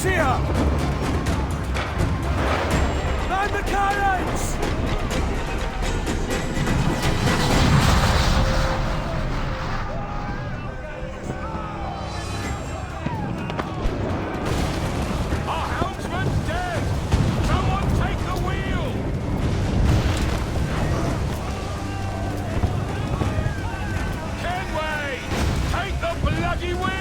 here! Man the cannons! Our helmsman's dead! Someone take the wheel! Kenway! Take the bloody wheel!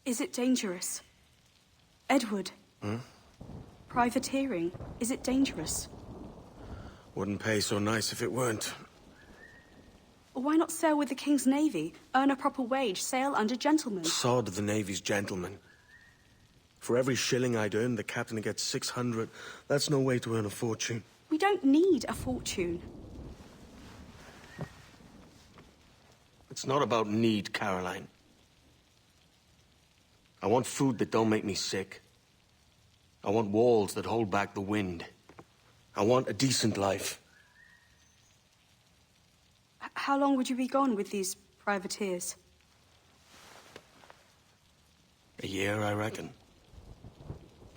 Is it dangerous? Edward? Privateering, is it dangerous? Wouldn't pay so nice if it weren't. Why not sail with the King's Navy? Earn a proper wage, sail under gentlemen. Sod the Navy's gentlemen. For every shilling I'd earn, the captain gets 600. That's no way to earn a fortune. We don't need a fortune. It's not about need, Caroline. I want food that don't make me sick. I want walls that hold back the wind. I want a decent life. How long would you be gone with these privateers? A year, I reckon.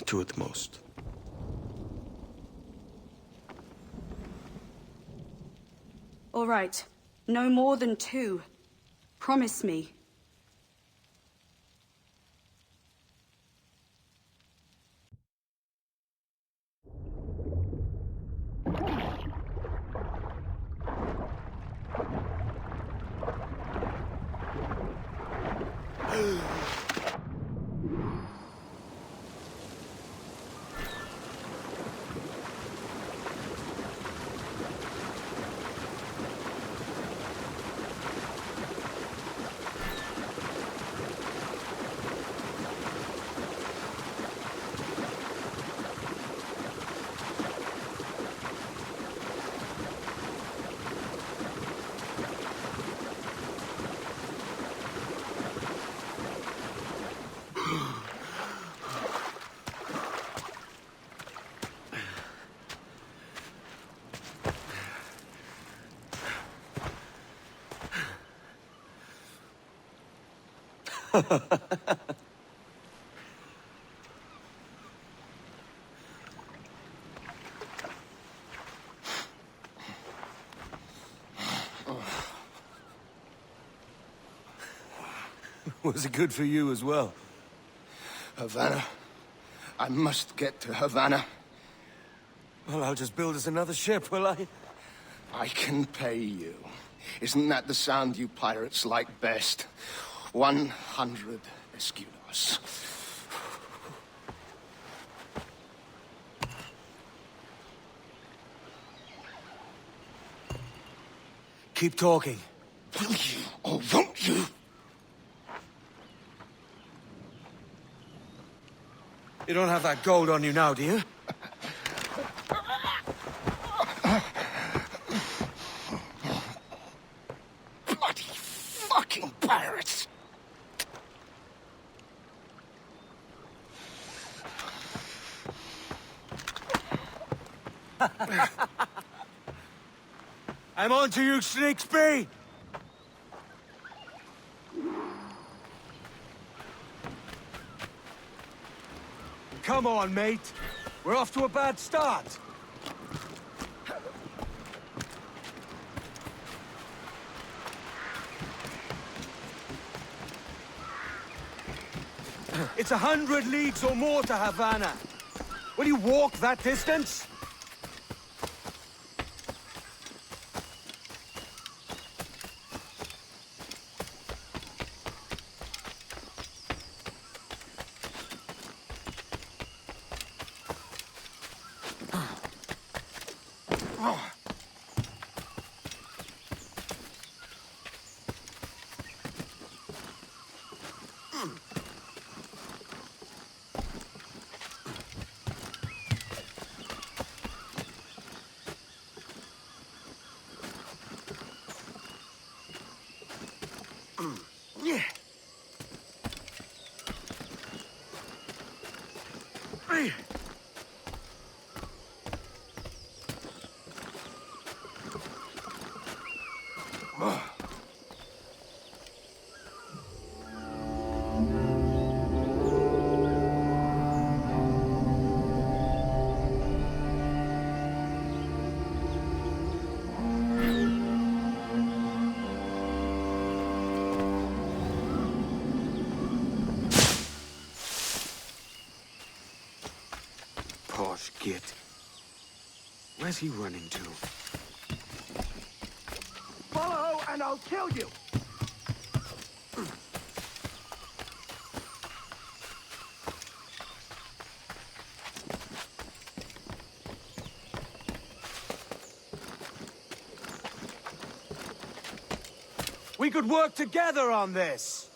2 at the most. All right. No more than 2. Promise me. Was it good for you as well? Havana. I must get to Havana. Well, I'll just build us another ship, will I? I can pay you. Isn't that the sound you pirates like best? 100 escudos. Keep talking. Will you, or won't you? You don't have that gold on you now, do you? Bloody fucking pirates! I'm on to you, Snakesby! Come on, mate. We're off to a bad start. It's 100 leagues or more to Havana. Will you walk that distance? Yeah. Posh git. Where's he running to? Follow and I'll kill you! We could work together on this!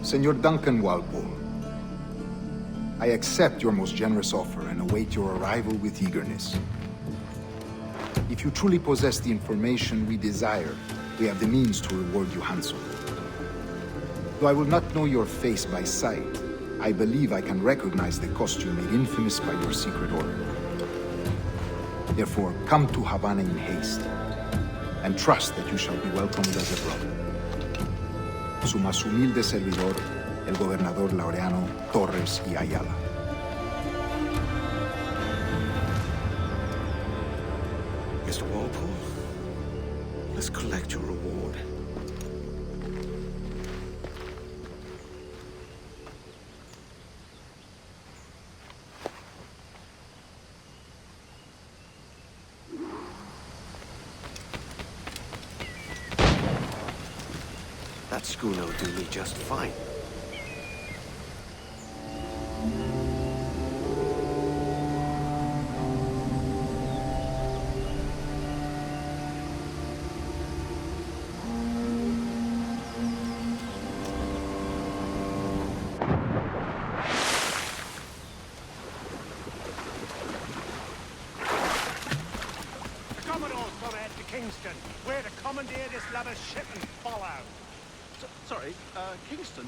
Senor Duncan Walpole, I accept your most generous offer and await your arrival with eagerness. If you truly possess the information we desire, we have the means to reward you handsomely. Though I will not know your face by sight, I believe I can recognize the costume made infamous by your secret order. Therefore, come to Havana in haste, and trust that you shall be welcomed as a brother. Su más humilde servidor, el gobernador Laureano Torres y Ayala. Mr. Walpole, let's collect your reward. That schooner will do me just fine. Kingston. We're to commandeer this lubber's ship and follow. Sorry, Kingston?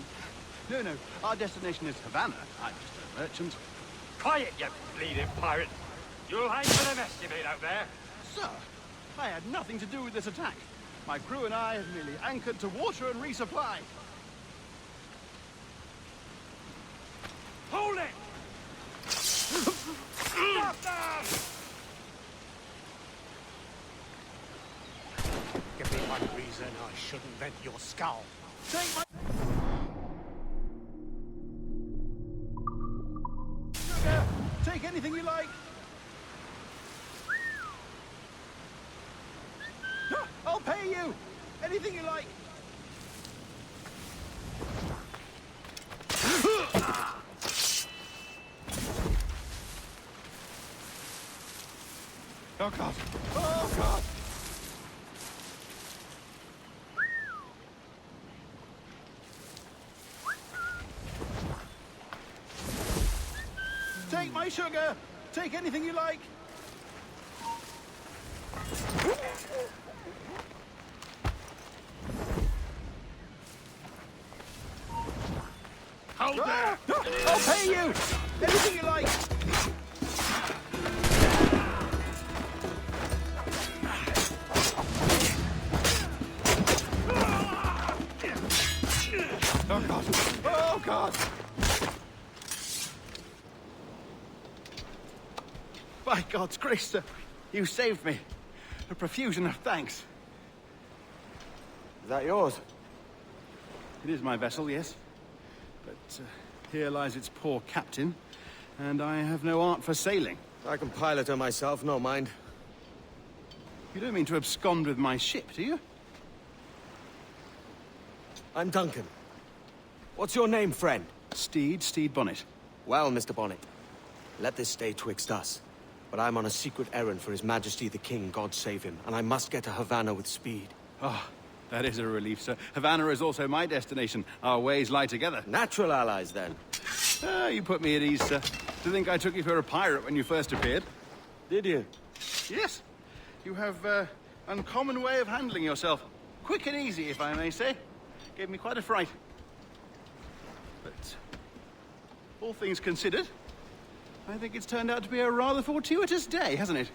No, our destination is Havana. I'm just a merchant. Quiet, you bleeding pirate. You'll hang for the mess you made out there. Sir, I had nothing to do with this attack. My crew and I have merely anchored to water and resupply. Hold it! Stop them! Give me one reason I shouldn't vent your skull. Take my... Sugar! Take anything you like! I'll pay you! Anything you like! Oh God! Oh God! Take my sugar! Take anything you like! Hold there! I'll pay you! Anything you like! Oh God! Oh God! By God's grace, sir, you saved me. A profusion of thanks. Is that yours? It is my vessel, yes. But here lies its poor captain, and I have no art for sailing. I can pilot her myself, no mind. You don't mean to abscond with my ship, do you? I'm Duncan. What's your name, friend? Steed Bonnet. Well, Mr. Bonnet, let this stay twixt us. But I'm on a secret errand for His Majesty the King, God save him, and I must get to Havana with speed. Oh, that is a relief, sir. Havana is also my destination. Our ways lie together. Natural allies, then. You put me at ease, sir. To think I took you for a pirate when you first appeared. Did you? Yes. You have uncommon way of handling yourself. Quick and easy, if I may say. Gave me quite a fright. But all things considered, I think it's turned out to be a rather fortuitous day, hasn't it?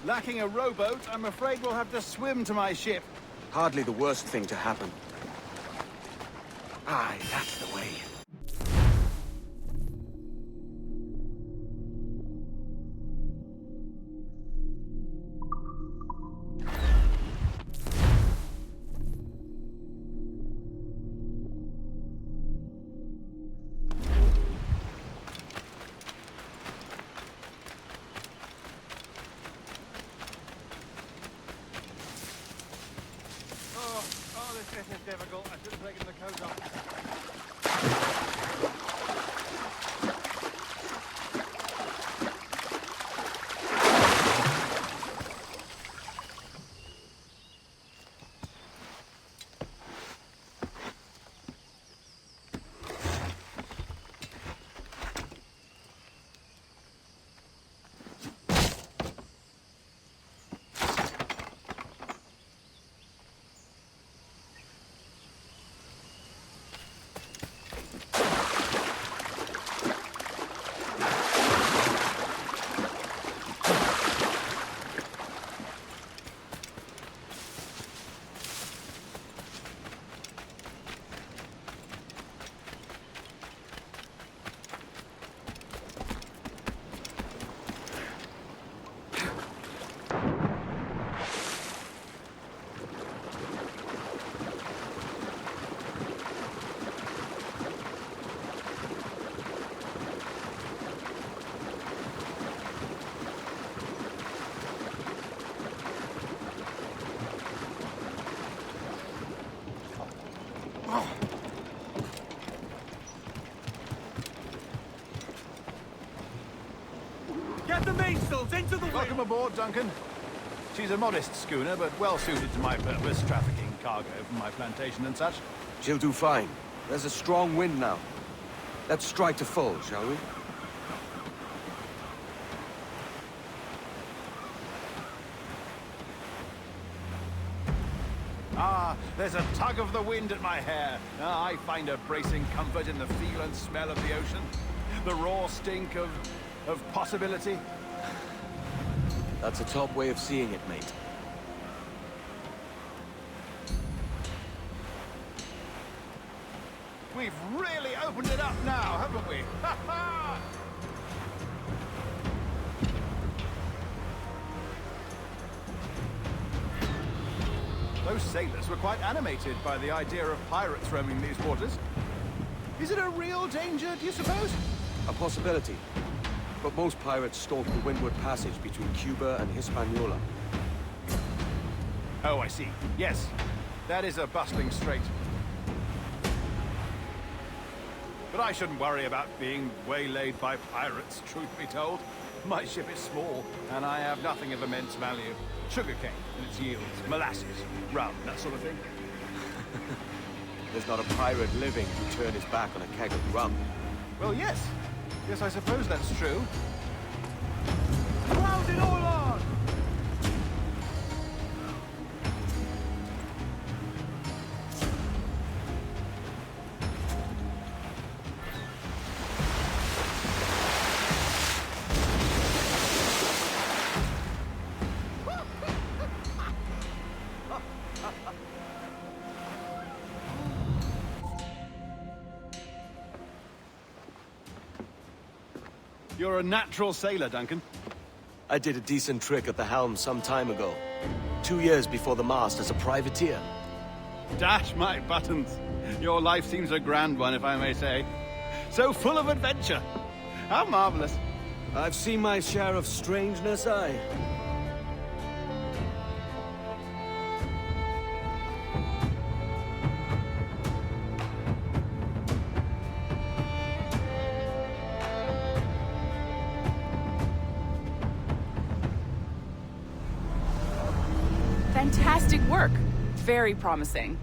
Lacking a rowboat, I'm afraid we'll have to swim to my ship. Hardly the worst thing to happen. Aye, that's the way. This is difficult. I should have taken the coat off. Get the mainsails into the wind! Welcome aboard, Duncan. She's a modest schooner, but well suited to my purpose, trafficking cargo from my plantation and such. She'll do fine. There's a strong wind now. Let's strike to full, shall we? Ah, there's a tug of the wind at my hair. Ah, I find a bracing comfort in the feel and smell of the ocean. The raw stink of possibility. That's a top way of seeing it, mate. We've really opened it up now, haven't we? Ha ha! Those sailors were quite animated by the idea of pirates roaming these waters. Is it a real danger, do you suppose? A possibility. But most pirates stalk the windward passage between Cuba and Hispaniola. Oh, I see. Yes, that is a bustling strait. But I shouldn't worry about being waylaid by pirates, truth be told. My ship is small, and I have nothing of immense value. Sugarcane and its yields, molasses, rum, that sort of thing. There's not a pirate living who'd turn his back on a keg of rum. Well, yes. Yes, I suppose that's true. Round it all on! You're a natural sailor, Duncan. I did a decent trick at the helm some time ago. 2 years before the mast as a privateer. Dash my buttons. Your life seems a grand one, if I may say. So full of adventure. How marvelous. I've seen my share of strangeness, aye. Fantastic work. Very promising.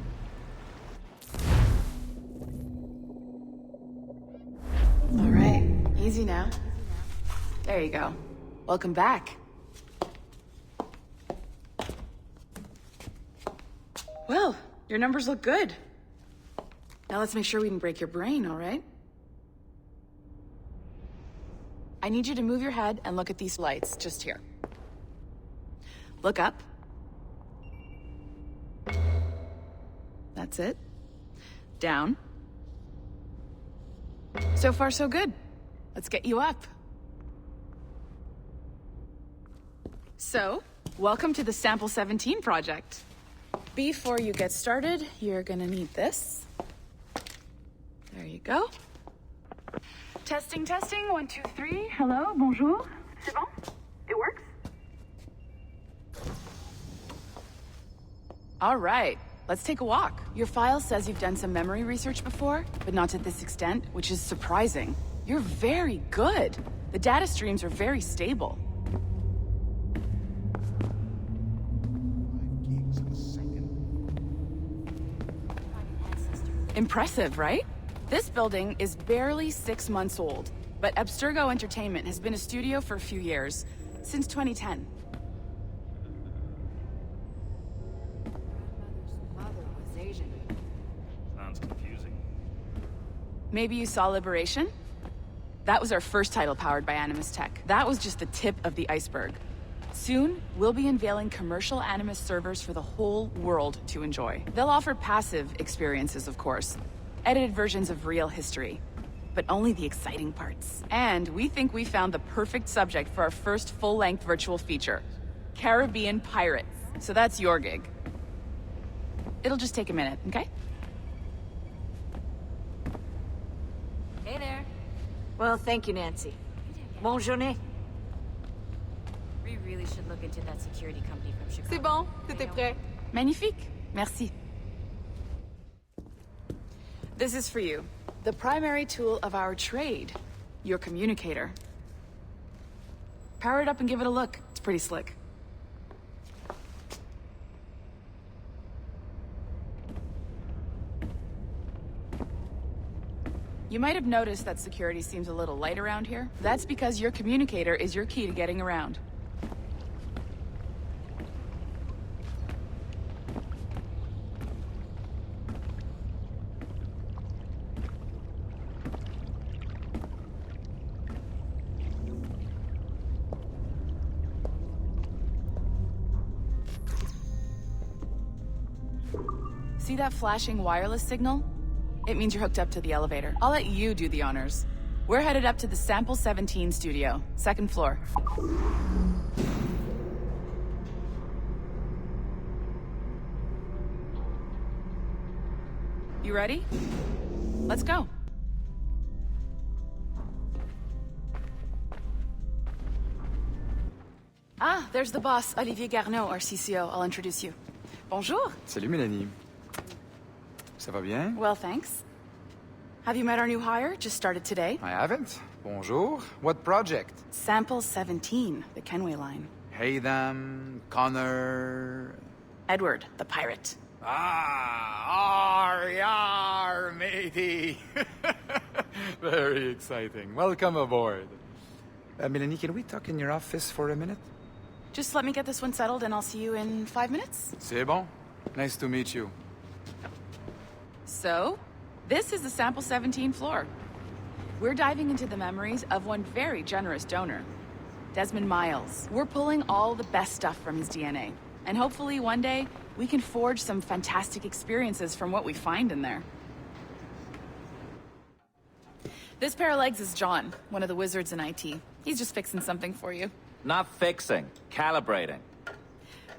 All right, easy now. There you go. Welcome back. Well, your numbers look good. Now let's make sure we didn't break your brain, all right? I need you to move your head and look at these lights just here. Look up. That's it. Down. So far, so good. Let's get you up. So, welcome to the Sample 17 project. Before you get started, you're gonna need this. There you go. Testing, testing, 1, 2, 3. Hello, bonjour. C'est bon? It works? All right. Let's take a walk. Your file says you've done some memory research before, but not to this extent, which is surprising. You're very good. The data streams are very stable. Impressive, right? This building is barely 6 months old, but Abstergo Entertainment has been a studio for a few years, since 2010. Sounds confusing. Maybe you saw Liberation? That was our first title powered by Animus Tech. That was just the tip of the iceberg. Soon, we'll be unveiling commercial Animus servers for the whole world to enjoy. They'll offer passive experiences, of course. Edited versions of real history. But only the exciting parts. And we think we found the perfect subject for our first full-length virtual feature. Caribbean pirates. So that's your gig. It'll just take a minute, okay? Hey there. Well, thank you, Nancy. Bonne journée. We really should look into that security company from Chicago. C'est bon, tout est prêt. Magnifique. Merci. This is for you. The primary tool of our trade. Your communicator. Power it up and give it a look. It's pretty slick. You might have noticed that security seems a little light around here. That's because your communicator is your key to getting around. See that flashing wireless signal? It means you're hooked up to the elevator. I'll let you do the honors. We're headed up to the Sample 17 studio, 2nd floor. You ready? Let's go. Ah, there's the boss, Olivier Garneau, our CCO. I'll introduce you. Bonjour. Salut, Mélanie. Ça va bien? Well, thanks. Have you met our new hire? Just started today. I haven't. Bonjour. What project? Sample 17, the Kenway line. Haytham, Connor... Edward, the pirate. Ah, yar, matey. Very exciting. Welcome aboard. Mélanie, can we talk in your office for a minute? Just let me get this one settled and I'll see you in 5 minutes. C'est bon. Nice to meet you. So, this is the Sample 17 floor. We're diving into the memories of one very generous donor, Desmond Miles. We're pulling all the best stuff from his DNA. And hopefully one day, we can forge some fantastic experiences from what we find in there. This pair of legs is John, one of the wizards in IT. He's just fixing something for you. Not fixing, calibrating.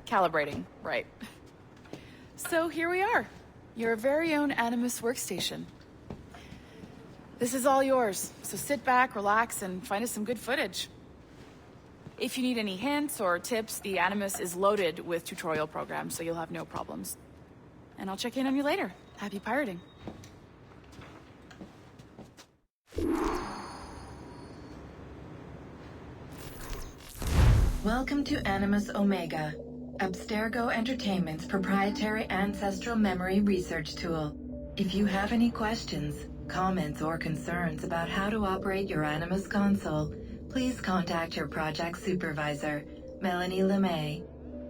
Calibrating, right. So here we are. Your very own Animus workstation. This is all yours, so sit back, relax, and find us some good footage. If you need any hints or tips, the Animus is loaded with tutorial programs, so you'll have no problems. And I'll check in on you later. Happy pirating. Welcome to Animus Omega, Abstergo Entertainment's proprietary ancestral memory research tool. If you have any questions, comments, or concerns about how to operate your Animus console, please contact your project supervisor, Melanie LeMay.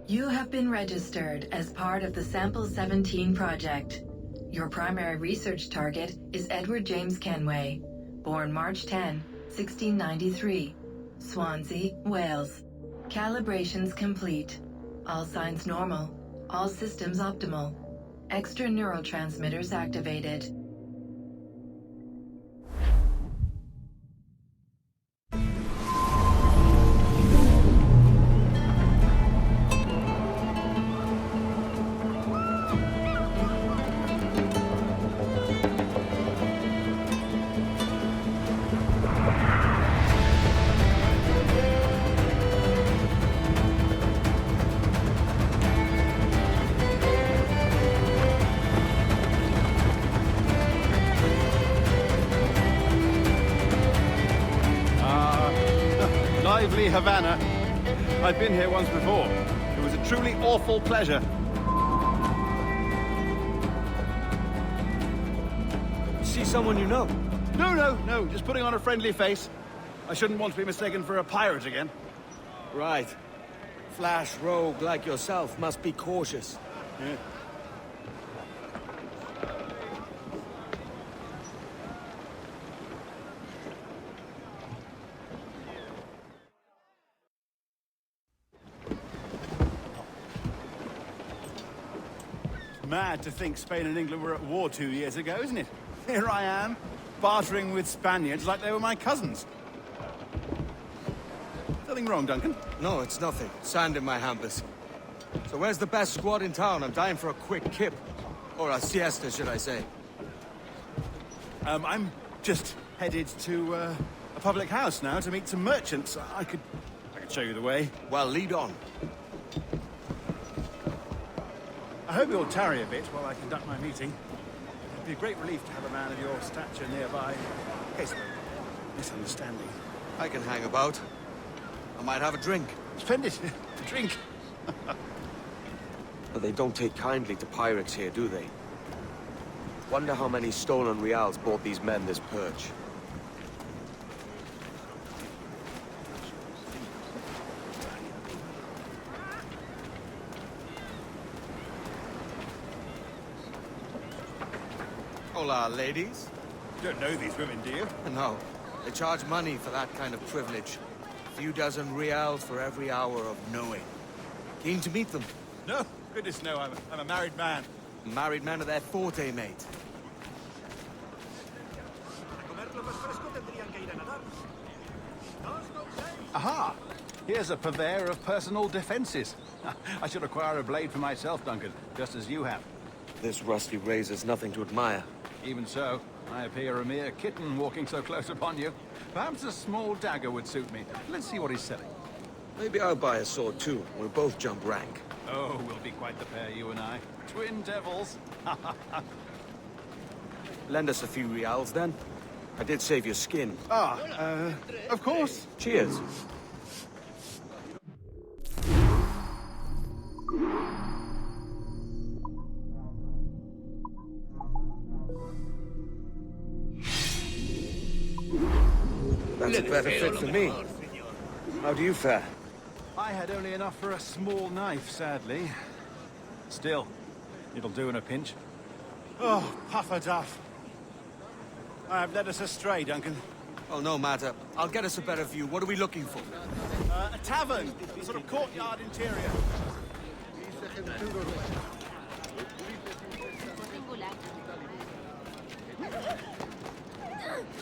You have been registered as part of the Sample 17 project. Your primary research target is Edward James Kenway, born March 10, 1693, Swansea, Wales. Calibrations complete. All signs normal. All systems optimal. Extra neurotransmitters activated. Lively Havana. I've been here once before. It was a truly awful pleasure. See someone you know? No. Just putting on a friendly face. I shouldn't want to be mistaken for a pirate again. Right. Flash rogue like yourself must be cautious. Yeah. Mad to think Spain and England were at war 2 years ago, isn't it? Here I am, bartering with Spaniards like they were my cousins. Nothing wrong, Duncan? No, it's nothing. Sand in my hampers. So where's the best squad in town? I'm dying for a quick kip. Or a siesta, should I say. I'm just headed to a public house now to meet some merchants. I could show you the way. Well, lead on. I hope you'll tarry a bit while I conduct my meeting. It'd be a great relief to have a man of your stature nearby. In case of a misunderstanding. I can hang about. I might have a drink. Splendid. A drink. But they don't take kindly to pirates here, do they? Wonder how many stolen reals bought these men this perch. Hola, ladies. You don't know these women, do you? No. They charge money for that kind of privilege. A few dozen reals for every hour of knowing. Keen to meet them? No. Goodness, no. I'm a married man. Married men are their forte, mate. Aha! Here's a purveyor of personal defenses. I should acquire a blade for myself, Duncan, just as you have. This rusty razor's nothing to admire. Even so, I appear a mere kitten walking so close upon you. Perhaps a small dagger would suit me. Let's see what he's selling. Maybe I'll buy a sword too. We'll both jump rank. Oh, we'll be quite the pair, you and I. Twin devils. Lend us a few reals, then. I did save your skin. Of course. Cheers. That's a better fit for me. How do you fare? I had only enough for a small knife, sadly. Still, it'll do in a pinch. Oh, puffer duff. I have led us astray, Duncan. Oh, no matter. I'll get us a better view. What are we looking for? A tavern, a sort of courtyard interior.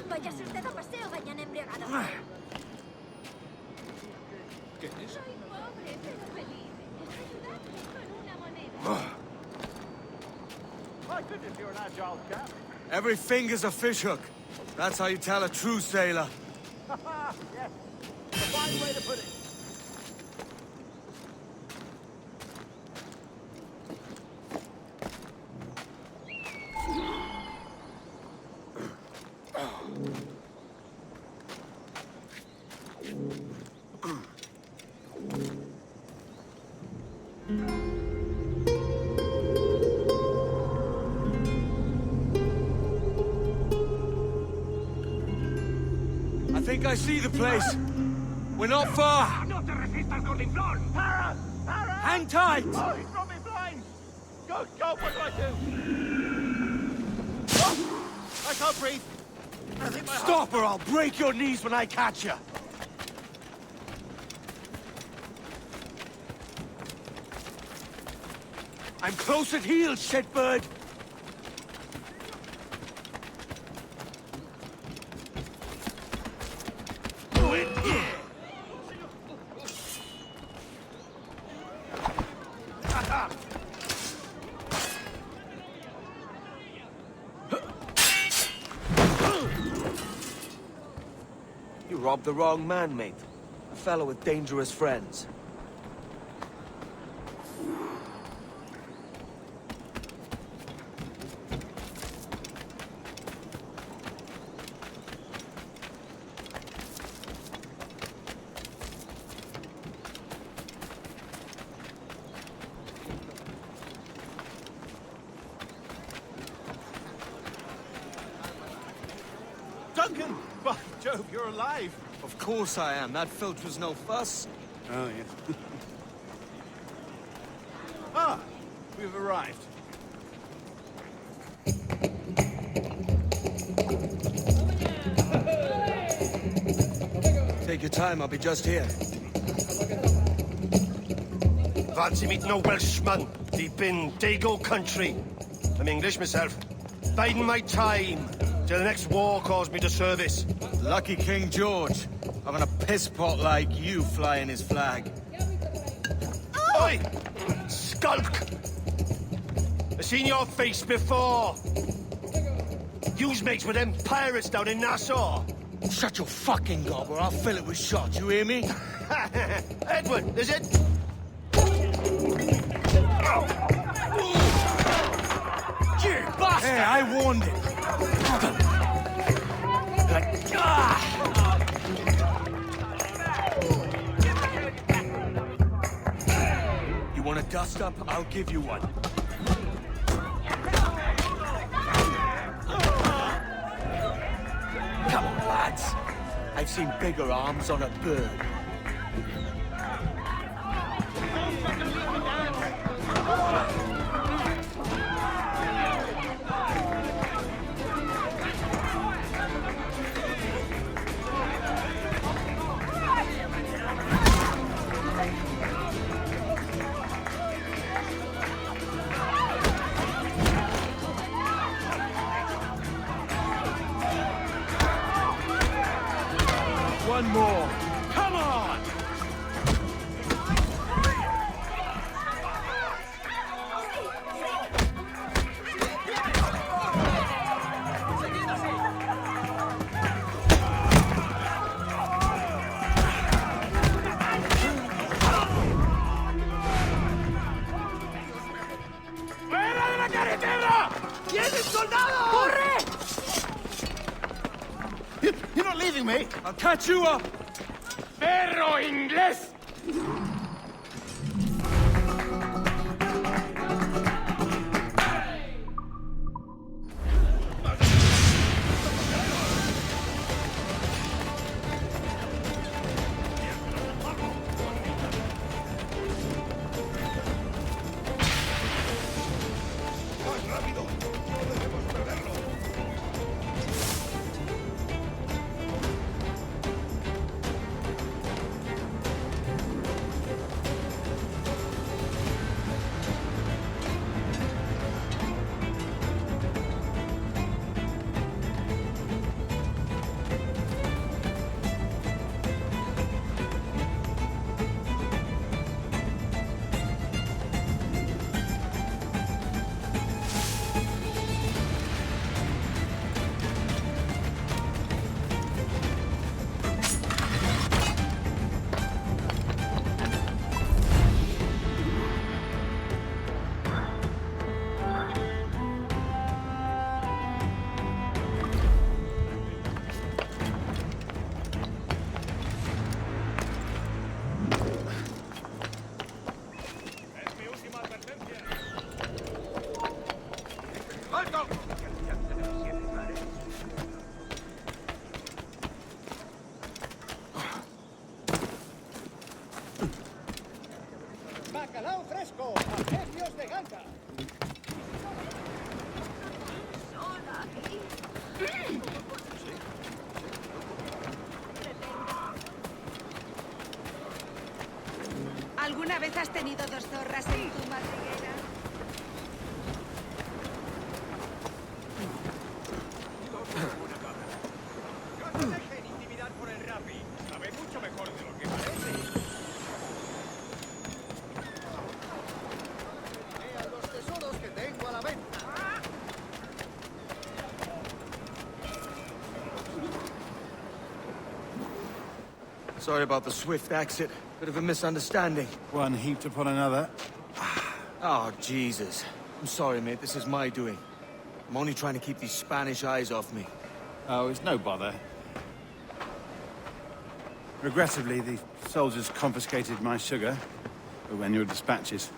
Váyase usted a paseo, vayan embriagados. Goodness. My goodness, you're an agile chap. Every finger's a fishhook. That's how you tell a true sailor. Yes. A fine way to put it. I think I see the place. We're not far. Hang tight! Oh, he's got me blind! Go, what do I do? Oh, I can't breathe. I think my Stop or I'll break your knees when I catch you. I'm close at heel, shitbird. You robbed the wrong man, mate. A fellow with dangerous friends. Duncan! By Jove, you're alive! Of course I am. That filch was no fuss. Oh, yes. Ah! We've arrived. Take your time, I'll be just here. Fancy meeting a Welshman deep in Dago country. I'm English myself. Biding my time till the next war calls me to service. Lucky King George, having a piss pot like you flying his flag. Oi! Skulk! I've seen your face before. You's mates with them pirates down in Nassau. Shut your fucking gob or I'll fill it with shot, you hear me? Edward, is it? You bastard! bastard! Hey, I warned him. You want a dust-up? I'll give you one. Come on, lads. I've seen bigger arms on a bird. One more. Come on! ¡Fuera de la carretera! ¡Vienen soldados! ¡Corre! You're not leaving me! I'll catch you up! ¡Perro inglés! Bacalao fresco, a precios de ganga. ¿Alguna vez has tenido dos zorras en tu madriguera? No se dejen intimidar por el rapi. Sabe mucho mejor de lo que parece. Vean los tesoros que tengo a la venta. Sorry about the swift exit. Bit of a misunderstanding. One heaped upon another. Oh, Jesus. I'm sorry, mate. This is my doing. I'm only trying to keep these Spanish eyes off me. Oh, it's no bother. Regrettably, the soldiers confiscated my sugar when your dispatches.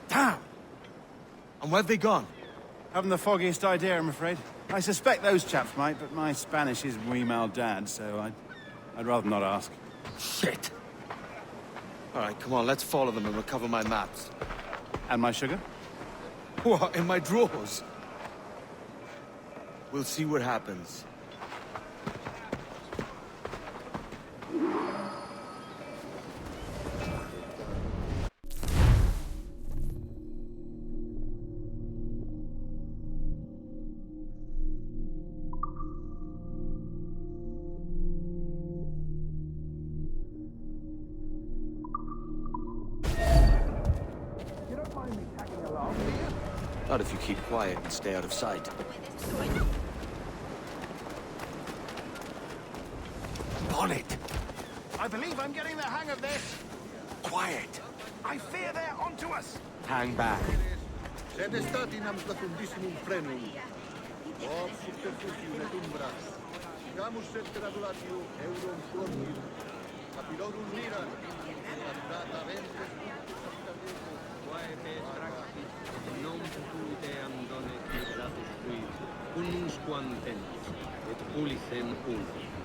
Damn! And where've they gone? Haven't the foggiest idea, I'm afraid. I suspect those chaps might, but my Spanish is muy mal dad, so I'd rather not ask. Shit! All right, come on, let's follow them and recover my maps. And my sugar? What, in my drawers? We'll see what happens. Not if you keep quiet and stay out of sight. On it! I believe I'm getting the hang of this. Quiet! I fear they're onto us. Hang back. Se ne statinam da fundissimum frenum.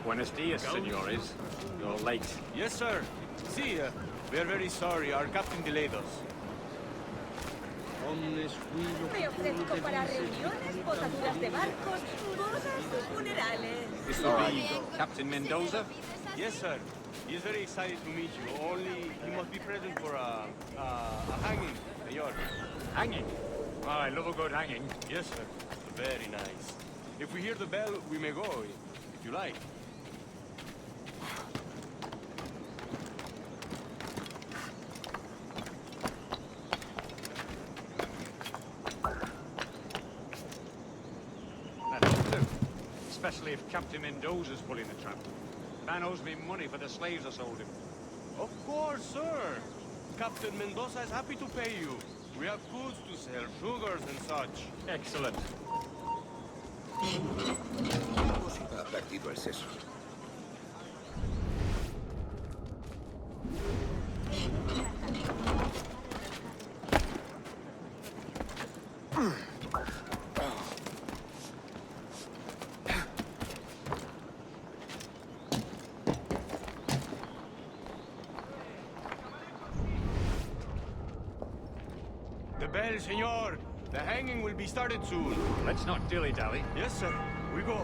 Buenos dias, senores. You're late. Yes, sir. See, we are very sorry. Our captain delayed us. Me ofrezco para reuniones, botaduras de barcos, bodas, funerales. This will be Captain Mendoza? Yes, sir. He is very excited to meet you. Only he must be present for a hanging, senor. Hanging? Oh, I love a good hanging. Yes, sir. Very nice. If we hear the bell, we may go, if you like. That'll do. Especially if Captain Mendoza's pulling the trap. Man owes me money for the slaves I sold him. Of course, sir. Captain Mendoza is happy to pay you. We have goods to sell, sugars and such. Excellent. Ha perdido el seso. The bell, senor. The hanging will be started soon. Let's not dilly-dally. Yes, sir. We go.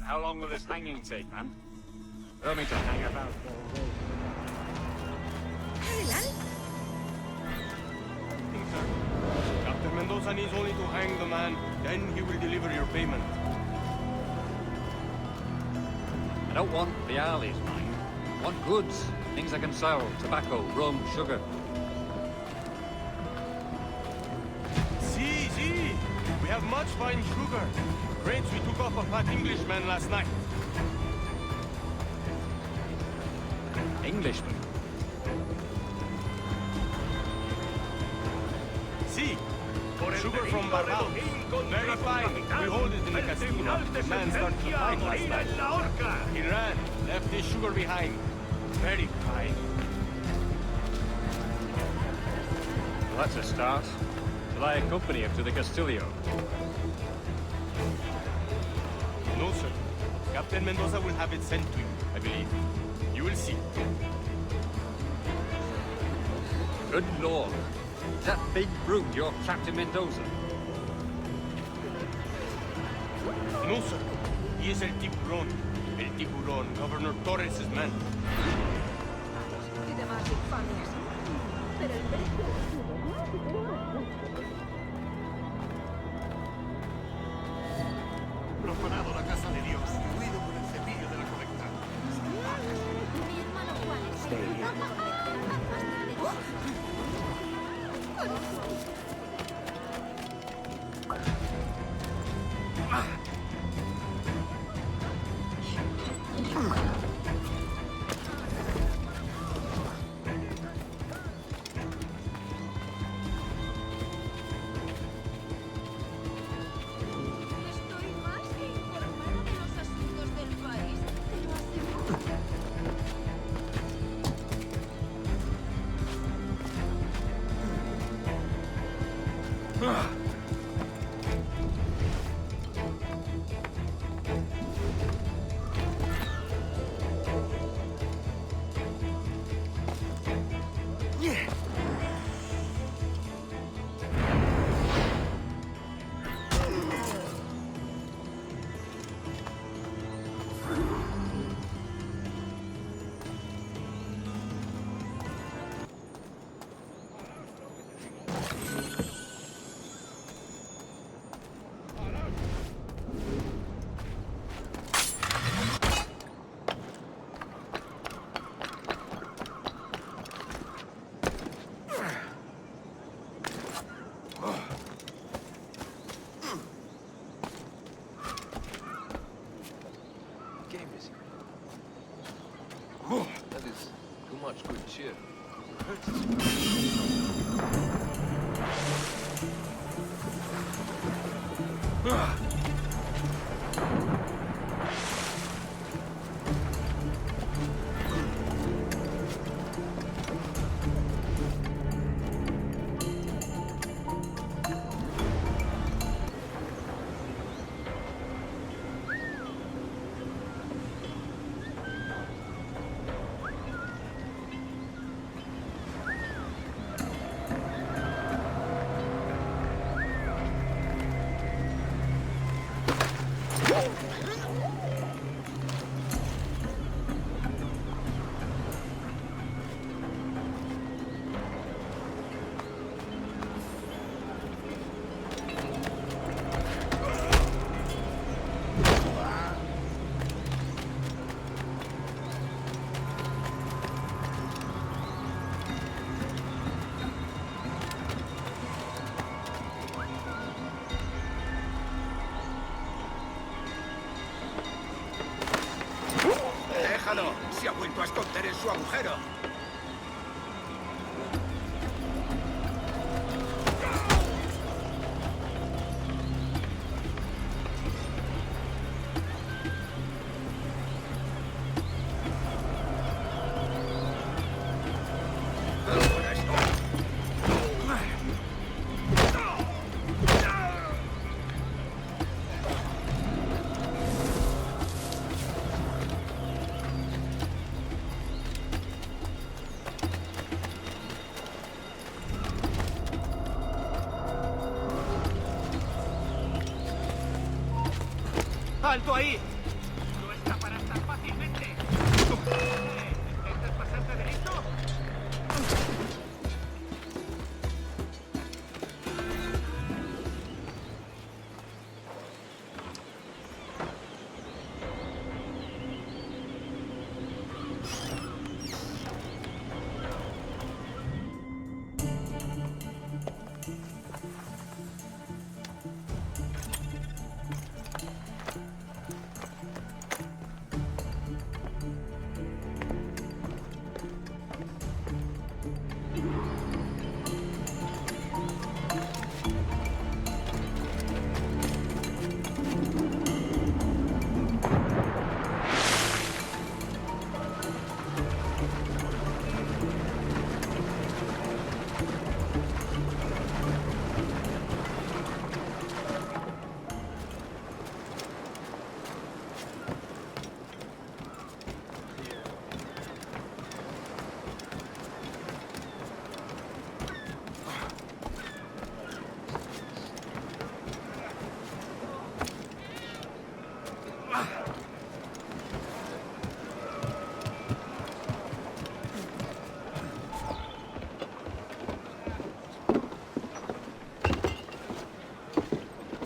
How long will this hanging take, man? Throw me to hang about. Captain Mendoza needs only to hang the man, then he will deliver your payment. I don't want the alleys, mine. I want goods, things I can sell, tobacco, rum, sugar. See, we have much fine sugar. Crates we took off a fat Englishman last night. Englishman? See, sugar from Barral. Very fine. We hold it in the casino. The man started to fight last night. He ran, left his sugar behind. Very fine. Well, that's a start. Shall I accompany him to the Castillo? No, sir. Captain Mendoza will have it sent to you, I believe. You will see. Good lord. Is that big brute your Captain Mendoza? No, sir. He is El Tiburón. El Tiburón, Governor Torres' man. Y demás infamias. Pero el precio Profanado la casa de Dios, huido con el cepillo de la colecta. Mi hermano Juan es Stay here. That is too much good cheer. ¡Déjalo! ¡Se ha vuelto a esconder en su agujero! ¡Alto ahí! No escaparás tan fácilmente. ¿Intentas pasarte de listo?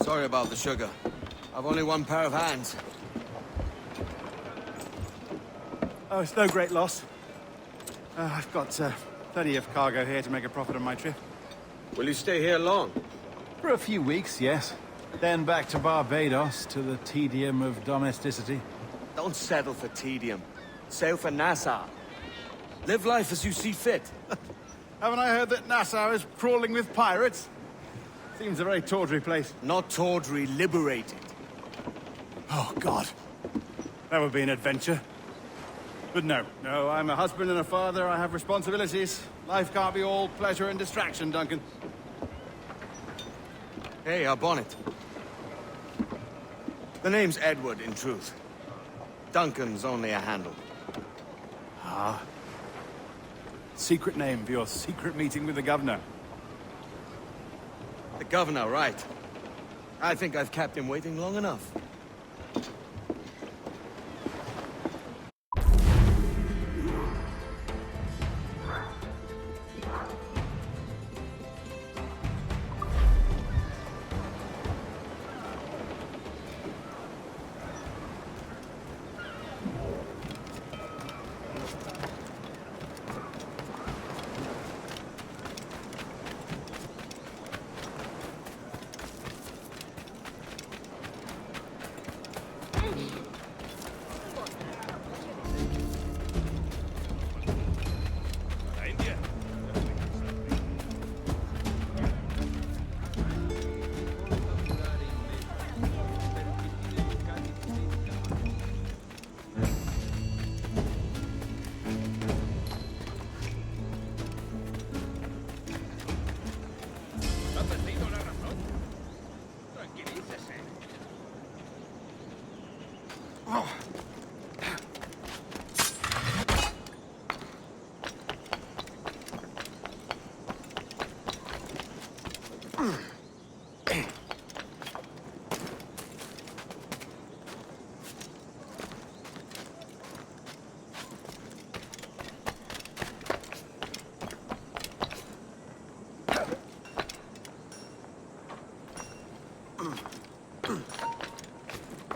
Sorry about the sugar. I've only one pair of hands. Oh, it's no great loss. I've got plenty of cargo here to make a profit on my trip. Will you stay here long? For a few weeks, yes. Then back to Barbados, to the tedium of domesticity. Don't settle for tedium. Sail for Nassau. Live life as you see fit. Haven't I heard that Nassau is crawling with pirates? Seems a very tawdry place. Not tawdry, liberated. Oh, God. That would be an adventure. But no, I'm a husband and a father. I have responsibilities. Life can't be all pleasure and distraction, Duncan. Hey, our bonnet. The name's Edward, in truth. Duncan's only a handle. Ah. Secret name for your secret meeting with the governor. The governor, right. I think I've kept him waiting long enough.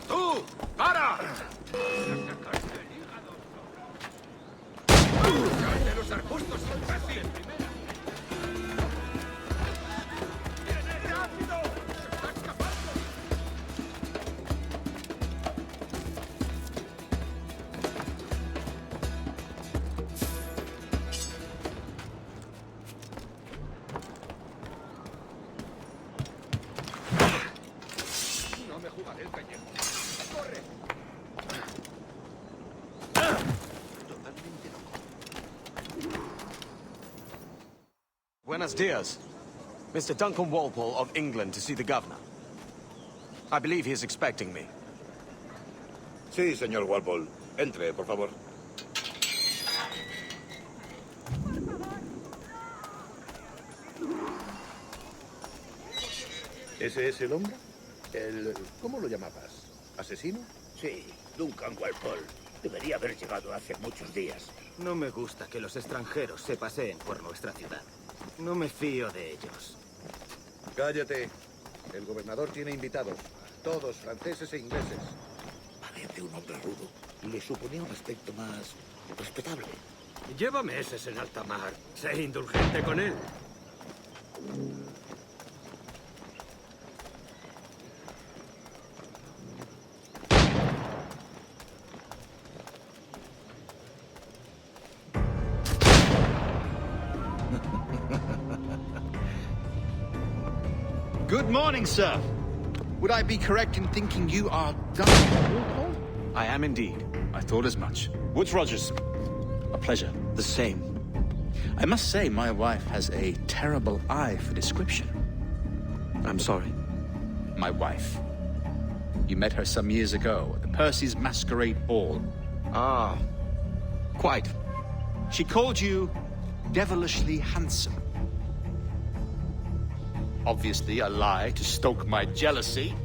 ¡Tú! ¡Para! ¡De los arbustos, imbécil! ¡Rápido! ¡Se está escapando! No me jugaré el pellejo. ¡Corre! Buenos dias. Mr. Duncan Walpole of England to see the governor. I believe he is expecting me. Sí, señor Walpole. Entre, por favor. ¿Ese es el hombre? ¿Cómo lo llamabas? ¿Asesino? Sí, Duncan Walpole. Debería haber llegado hace muchos días. No me gusta que los extranjeros se paseen por nuestra ciudad. No me fío de ellos. Cállate. El gobernador tiene invitados. Todos franceses e ingleses. Parece un hombre rudo. Le suponía un aspecto más respetable. Lleva meses en alta mar. Sé indulgente con él. Good morning, sir. Would I be correct in thinking you are Duncan Walpole? I am indeed. I thought as much. Woods Rogers. A pleasure. The same. I must say, my wife has a terrible eye for description. I'm sorry? My wife. You met her some years ago at the Percy's Masquerade Ball. Ah, quite. She called you devilishly handsome. Obviously a lie to stoke my jealousy.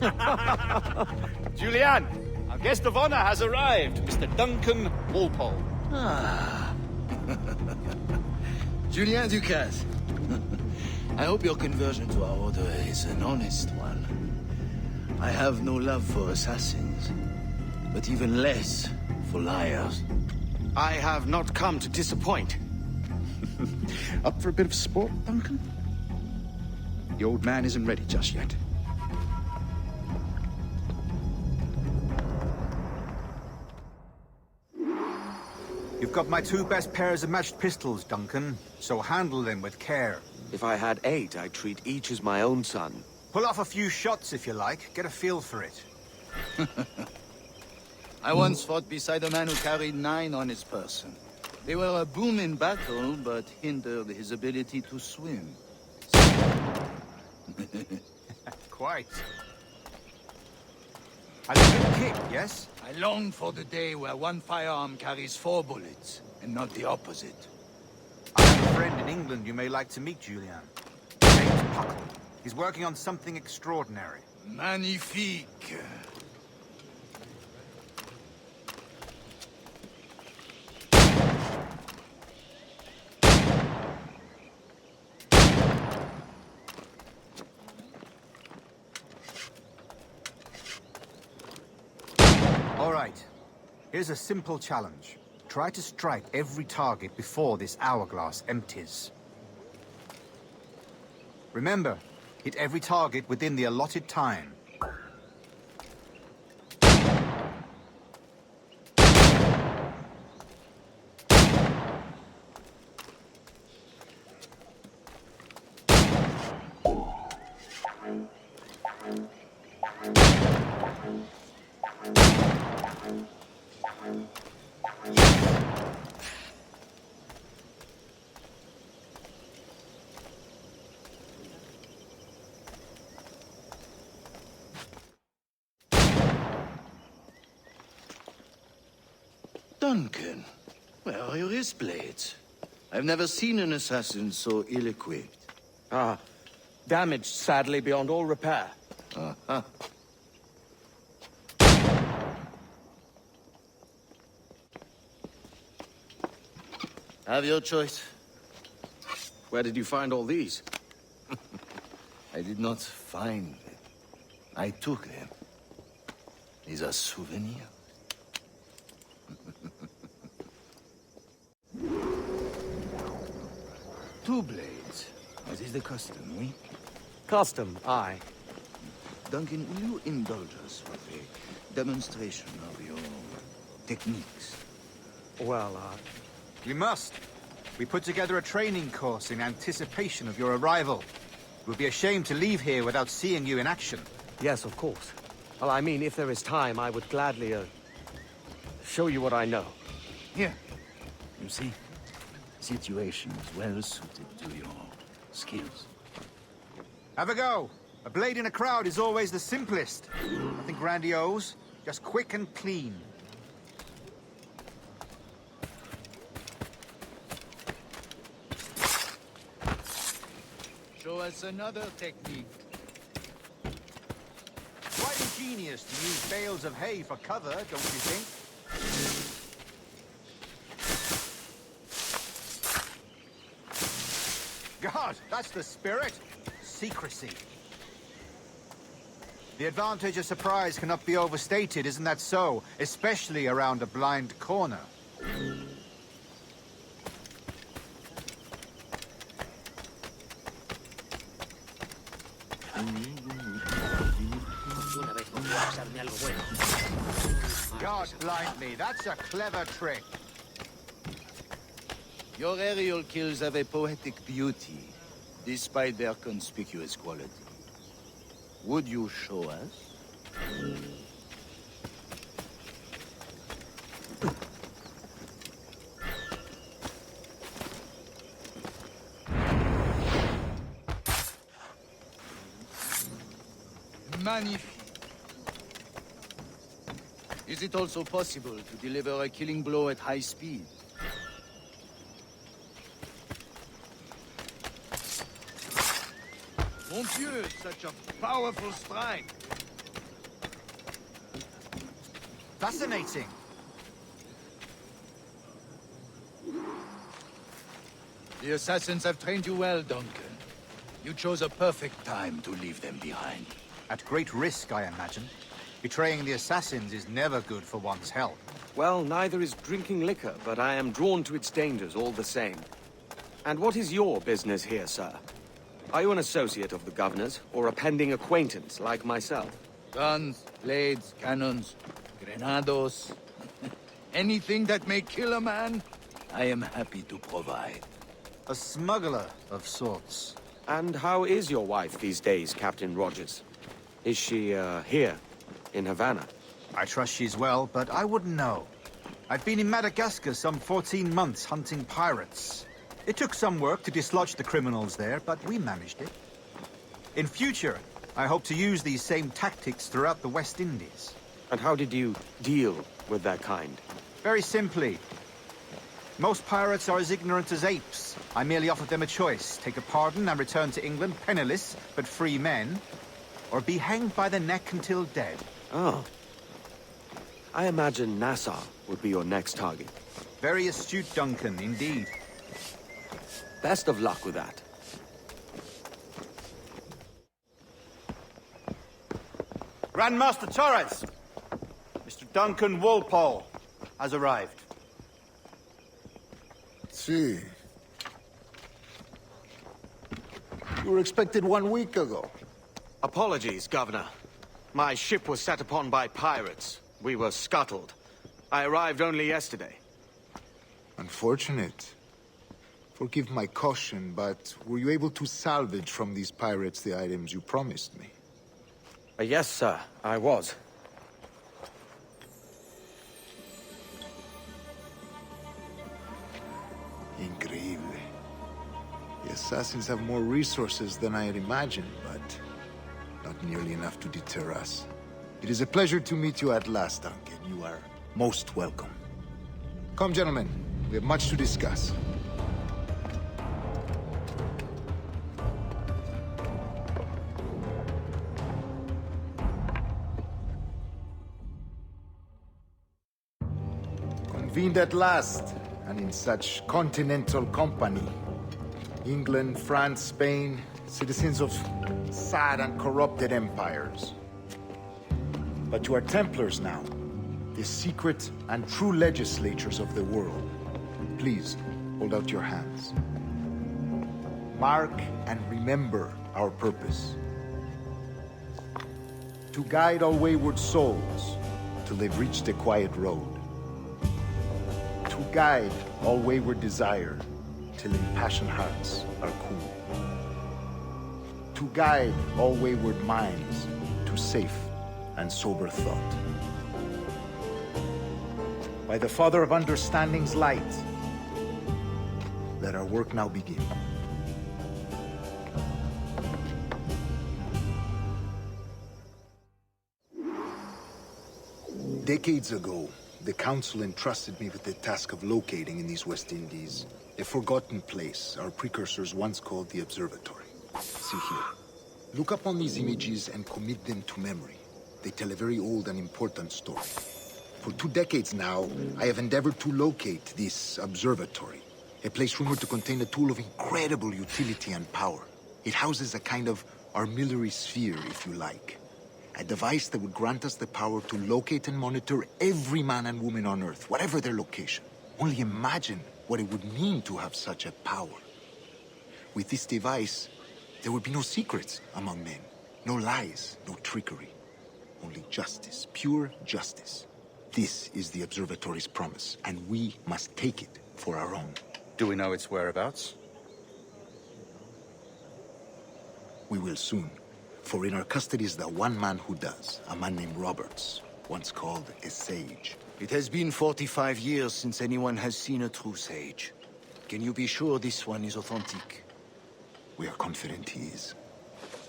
Julianne, our guest of honor has arrived, Mr. Duncan Walpole. Ah. Julien Ducasse. I hope your conversion to our order is an honest one. I have no love for assassins, but even less for liars. I have not come to disappoint. Up for a bit of sport, Duncan? The old man isn't ready just yet. You've got my 2 best pairs of matched pistols, Duncan, so handle them with care. If I had 8, I'd treat each as my own son. Pull off a few shots if you like. Get a feel for it. I once fought beside a man who carried 9 on his person. They were a boon in battle, but hindered his ability to swim. Quite. A good kick, yes? I long for the day where one firearm carries 4 bullets, and not the opposite. I have a friend in England you may like to meet, Julian. James Puckle. He's working on something extraordinary. Magnifique. All right. Here's a simple challenge. Try to strike every target before this hourglass empties. Remember, hit every target within the allotted time. Duncan, where are your wrist blades? I've never seen an assassin so ill-equipped. Ah, damaged sadly beyond all repair. Uh-huh. Have your choice. Where did you find all these? I did not find them. I took them. These are souvenirs. Two blades, as is the custom, oui? Custom, aye. Duncan, will you indulge us with a demonstration of your techniques? Well, We must. We put together a training course in anticipation of your arrival. It would be a shame to leave here without seeing you in action. Yes, of course. Well, I mean, if there is time, I would gladly, show you what I know. Here. You see? Situation is well suited to your skills. Have a go. A blade in a crowd is always the simplest. Nothing grandiose, just quick and clean. Show us another technique. Quite ingenious to use bales of hay for cover, don't you think? God, that's the spirit. Secrecy. The advantage of surprise cannot be overstated, isn't that so? Especially around a blind corner. God blind me, that's a clever trick. Your aerial kills have a poetic beauty, despite their conspicuous quality. Would you show us? Magnifique. Is it also possible to deliver a killing blow at high speed? Mon Dieu, such a powerful strike. Fascinating. The assassins have trained you well, Duncan. You chose a perfect time to leave them behind. At great risk, I imagine. Betraying the assassins is never good for one's health. Well, neither is drinking liquor, but I am drawn to its dangers all the same. And what is your business here, sir? Are you an associate of the governor's, or a pending acquaintance like myself? Guns, blades, cannons, grenados. Anything that may kill a man, I am happy to provide. A smuggler of sorts. And how is your wife these days, Captain Rogers? Is she, here, in Havana? I trust she's well, but I wouldn't know. I've been in Madagascar some 14 months hunting pirates. It took some work to dislodge the criminals there, but we managed it. In future, I hope to use these same tactics throughout the West Indies. And how did you deal with that kind? Very simply. Most pirates are as ignorant as apes. I merely offered them a choice. Take a pardon and return to England penniless, but free men. Or be hanged by the neck until dead. Oh. I imagine Nassau would be your next target. Very astute, Duncan, indeed. Best of luck with that. Grandmaster Torres! Mr. Duncan Walpole has arrived. See. You were expected 1 week ago. Apologies, Governor. My ship was set upon by pirates. We were scuttled. I arrived only yesterday. Unfortunate. Forgive my caution, but were you able to salvage from these pirates the items you promised me? Yes, sir, I was. Increíble. The assassins have more resources than I had imagined, but not nearly enough to deter us. It is a pleasure to meet you at last, Duncan. You are most welcome. Come, gentlemen. We have much to discuss. Convened at last, and in such continental company. England, France, Spain, citizens of sad and corrupted empires. But you are Templars now, the secret and true legislators of the world. Please, hold out your hands. Mark and remember our purpose. To guide all wayward souls till they've reached a quiet road. To guide all wayward desire till impassioned hearts are cool. To guide all wayward minds to safe and sober thought. By the Father of Understanding's light, let our work now begin. Decades ago, the Council entrusted me with the task of locating in these West Indies a forgotten place our precursors once called the Observatory. See here. Look upon these images and commit them to memory. They tell a very old and important story. For 2 decades now, I have endeavored to locate this observatory, a place rumored to contain a tool of incredible utility and power. It houses a kind of armillary sphere, if you like. A device that would grant us the power to locate and monitor every man and woman on Earth, whatever their location. Only imagine what it would mean to have such a power. With this device, there would be no secrets among men, no lies, no trickery. Only justice, pure justice. This is the Observatory's promise, and we must take it for our own. Do we know its whereabouts? We will soon. For in our custody is the one man who does, a man named Roberts, once called a sage. It has been 45 years since anyone has seen a true sage. Can you be sure this one is authentic? We are confident he is.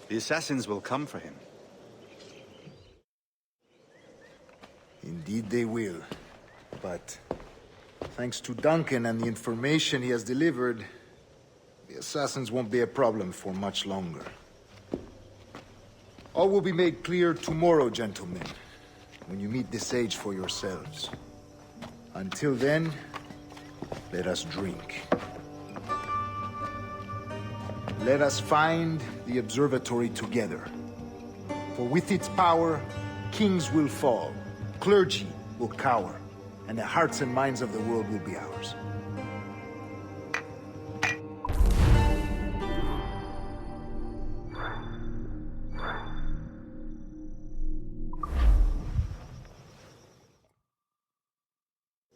The assassins will come for him. Indeed they will. But thanks to Duncan and the information he has delivered, the assassins won't be a problem for much longer. All will be made clear tomorrow, gentlemen, when you meet the sage for yourselves. Until then, let us drink. Let us find the observatory together. For with its power, kings will fall, clergy will cower, and the hearts and minds of the world will be ours.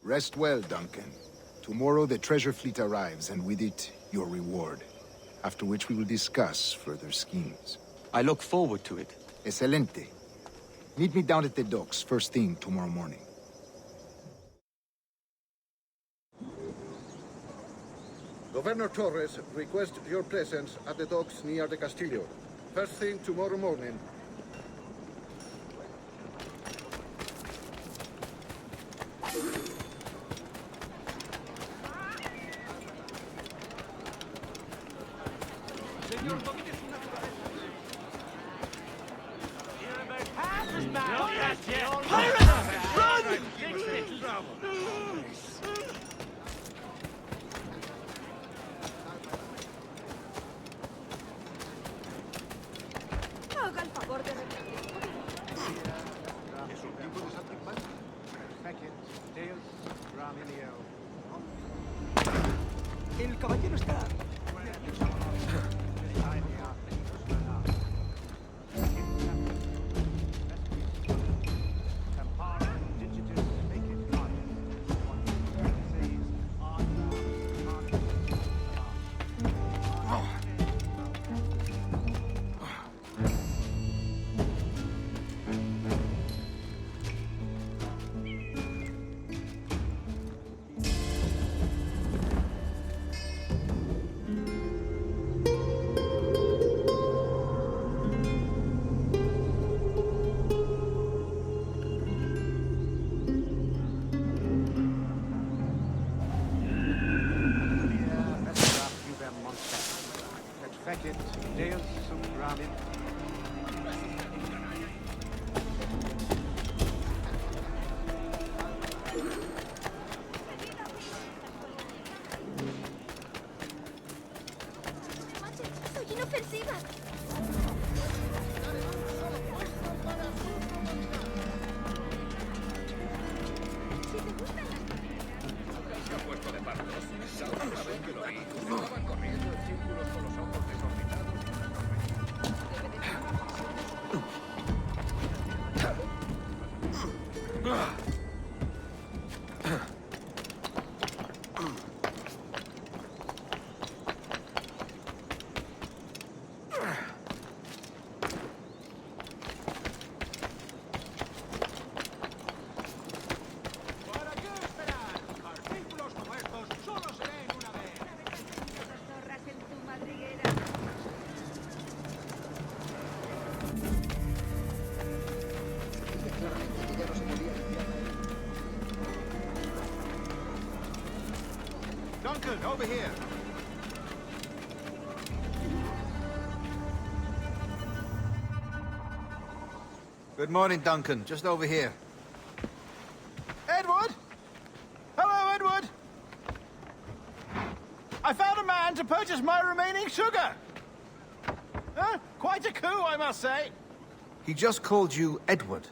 Rest well, Duncan. Tomorrow the treasure fleet arrives, and with it, your reward. After which we will discuss further schemes. I look forward to it. Excelente. Meet me down at the docks first thing tomorrow morning. Governor Torres requests your presence at the docks near the Castillo. First thing tomorrow morning. Haga el favor de El caballero está... Soy inofensiva. Se ha puesto de partos. La última vez que lo vi, estaba corriendo en círculos con los ojos desorbitados. Duncan, over here. Good morning, Duncan. Just over here. Edward? Hello, Edward. I found a man to purchase my remaining sugar. Huh? Quite a coup, I must say. He just called you Edward.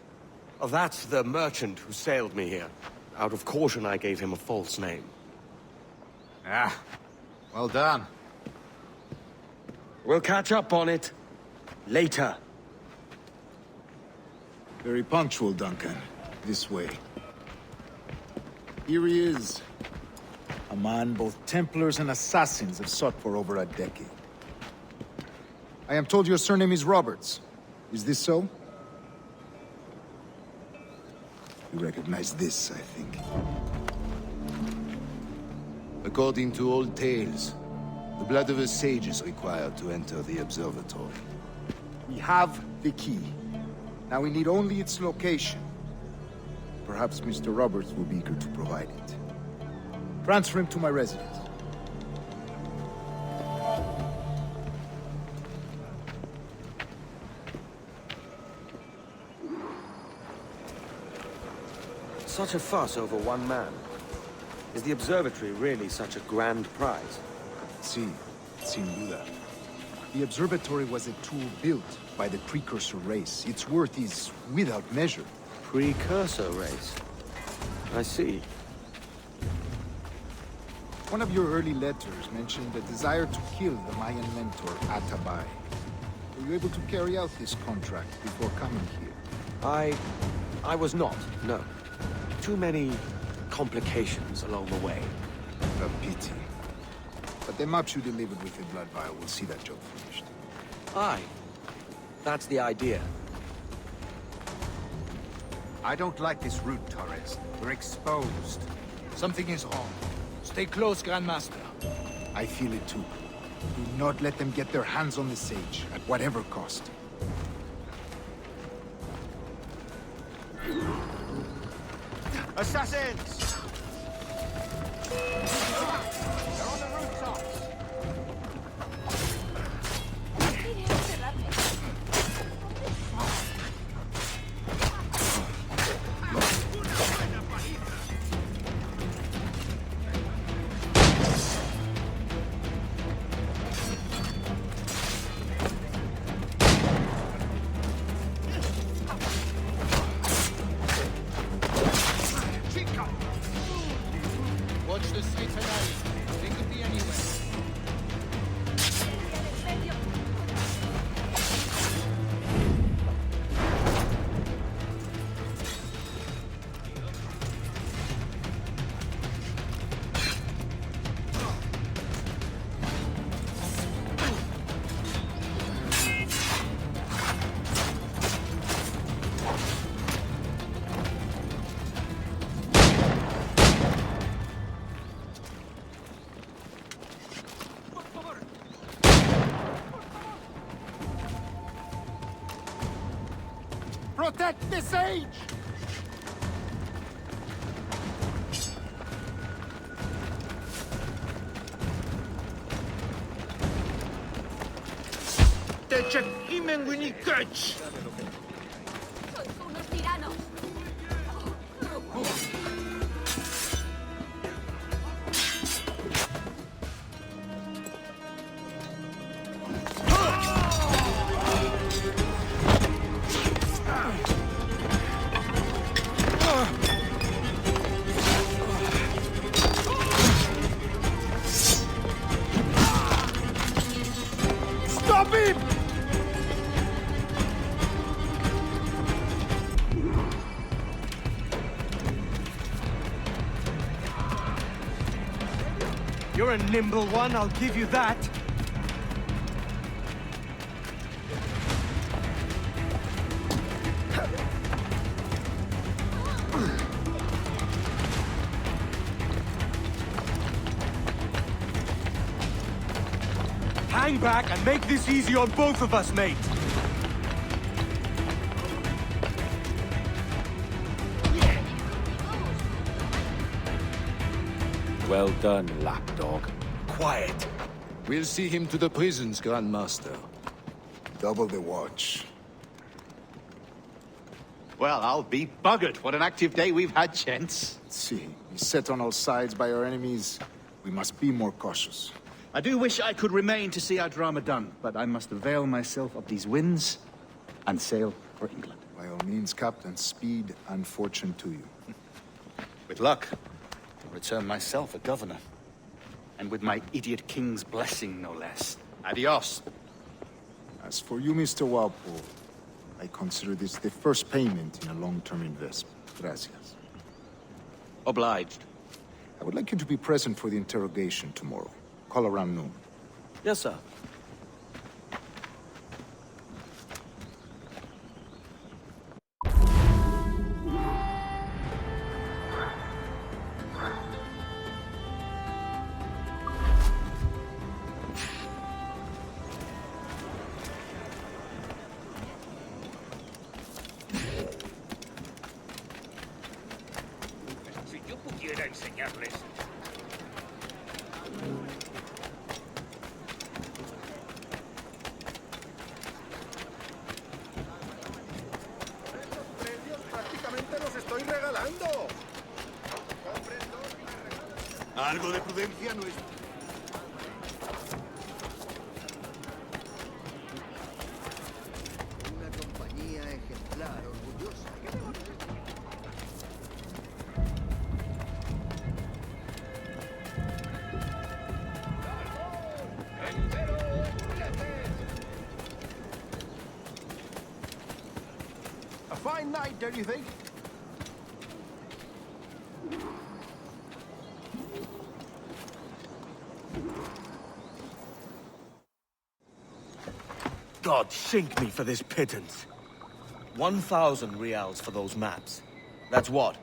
Oh, that's the merchant who sailed me here. Out of caution, I gave him a false name. Ah, well done. We'll catch up on it later. Very punctual, Duncan. This way. Here he is. A man both Templars and Assassins have sought for over a decade. I am told your surname is Roberts. Is this so? You recognize this, I think. According to old tales, the blood of a sage is required to enter the observatory. We have the key. Now we need only its location. Perhaps Mr. Roberts will be eager to provide it. Transfer him to my residence. Such a fuss over one man. Is the observatory really such a grand prize? Sí, sin duda. The observatory was a tool built by the precursor race. Its worth is without measure. Precursor race? I see. One of your early letters mentioned the desire to kill the Mayan mentor, Atabay. Were you able to carry out this contract before coming here? I was not, no. Too many complications along the way. A pity. But the maps you delivered with the blood vial will see that job finished. Aye. That's the idea. I don't like this route, Torres. We're exposed. Something is wrong. Stay close, Grandmaster. I feel it too. Do not let them get their hands on the sage, at whatever cost. Assassins! They're on the rooftops! Watch the streets tonight. They could be anywhere. Protect the sage! Sois unos tiranos. Stop him! You're a nimble one, I'll give you that. Hang back and make this easy on both of us, mate. Well done, lapdog. Quiet. We'll see him to the prisons, Grandmaster. Double the watch. Well, I'll be buggered. What an active day we've had, gents. See, beset on all sides by our enemies, we must be more cautious. I do wish I could remain to see our drama done, but I must avail myself of these winds and sail for England. By all means, Captain, speed and fortune to you. With luck, I'll return myself a governor. And with my idiot king's blessing, no less. Adios. As for you, Mr. Walpole, I consider this the first payment in a long-term investment. Gracias. Obliged. I would like you to be present for the interrogation tomorrow. Call around noon. Yes, sir. Si yo pudiera enseñarles. Prácticamente los estoy regalando. Algo de prudencia no es... Una compañía ejemplar, orgullosa. ¿Qué demonios es? A fine night, don't you think? God sink me for this pittance. 1,000 reals for those maps. That's what?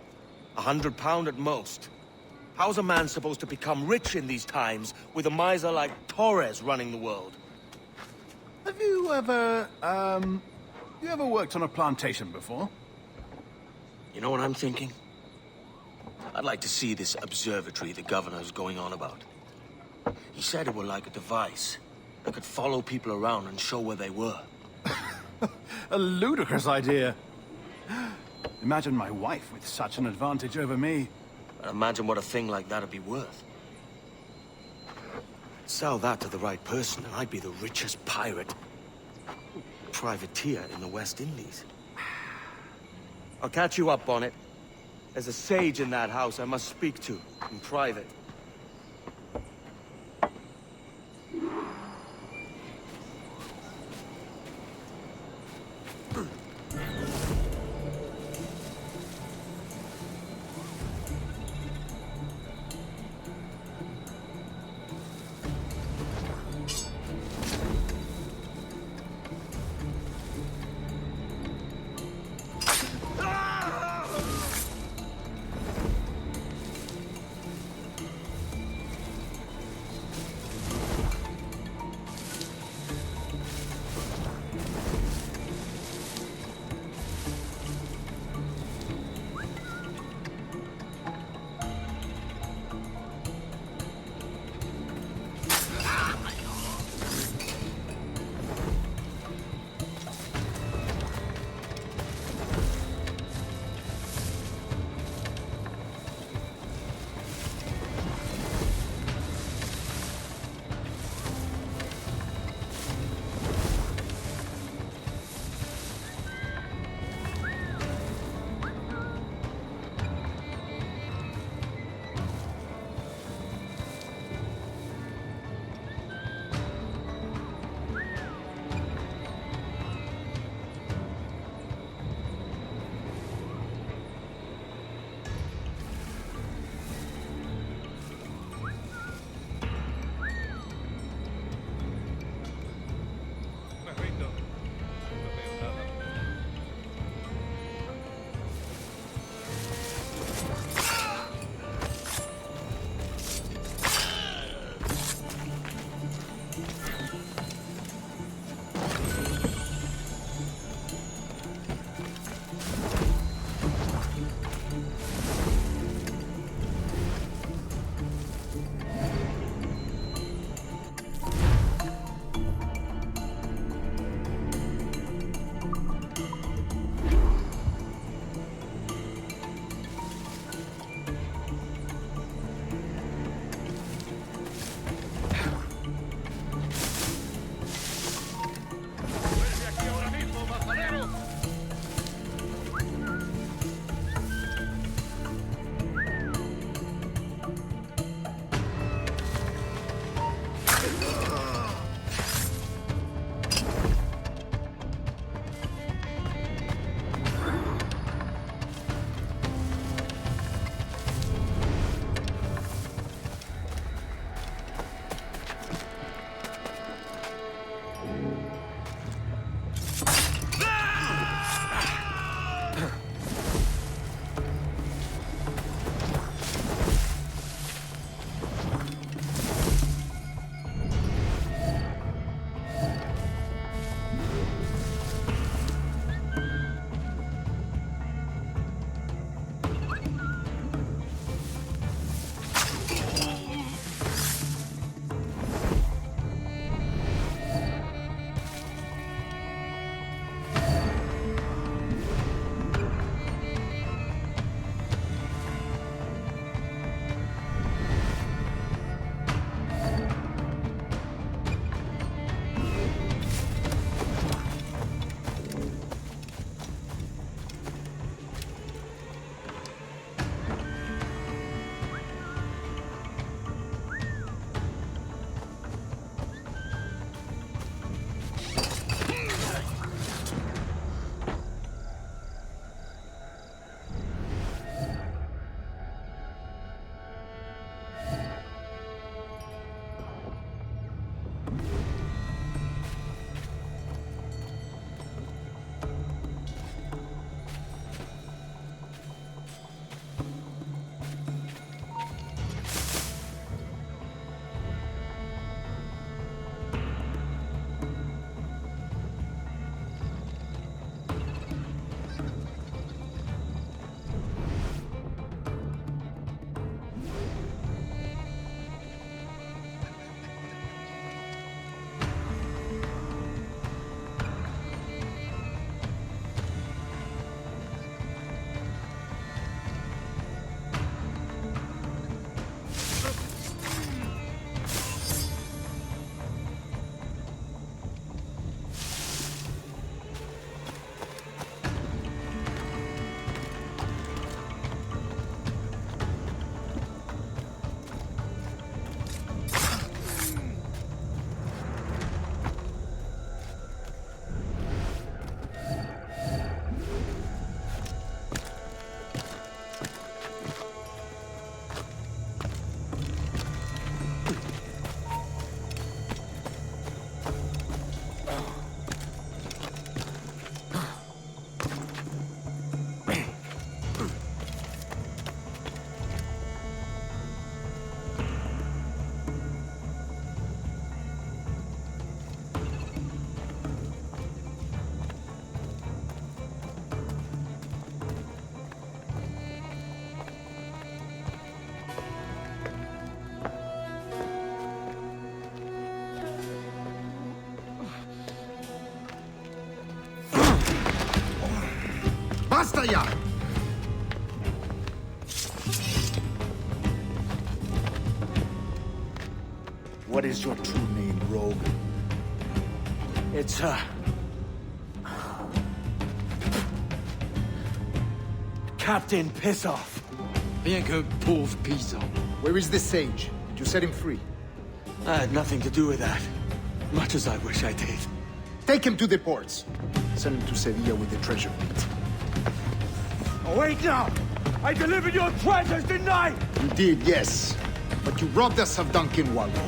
£100 at most. How's a man supposed to become rich in these times with a miser like Torres running the world? Have you ever, worked on a plantation before? You know what I'm thinking? I'd like to see this observatory the governor's going on about. He said it were like a device that could follow people around and show where they were. A ludicrous idea. Imagine my wife with such an advantage over me. Imagine what a thing like that'd be worth. Sell that to the right person and I'd be the richest pirate, privateer in the West Indies. I'll catch you up on it. There's a sage in that house I must speak to in private. Basta ya! What is your true name, rogue? It's, Captain Pissoff. Rien qu'un pauvre paysan. Where is the sage? Did you set him free? I had nothing to do with that. Much as I wish I did. Take him to the ports. Send him to Sevilla with the treasure plate. Oh, wait now! I delivered your treasures, didn't I? You did, yes. But you robbed us of Duncan Waldo.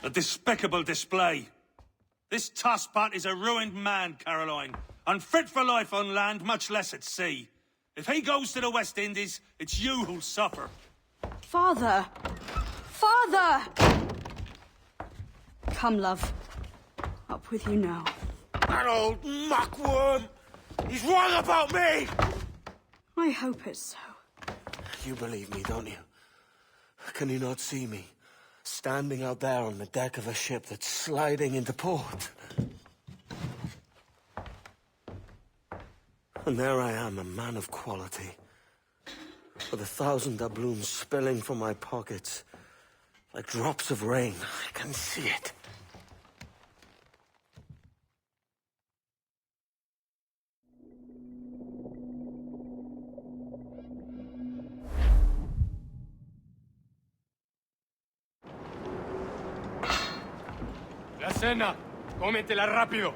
A despicable display. This tosspot is a ruined man, Caroline. Unfit for life on land, much less at sea. If he goes to the West Indies, it's you who'll suffer. Father! Father! Come, love. Up with you now. That old muckworm! He's wrong about me! I hope it's so. You believe me, don't you? Can you not see me? Standing out there on the deck of a ship that's sliding into port. And there I am, a man of quality. With 1,000 doubloons spilling from my pockets. Like drops of rain. I can see it. La cena. Cómetela rápido.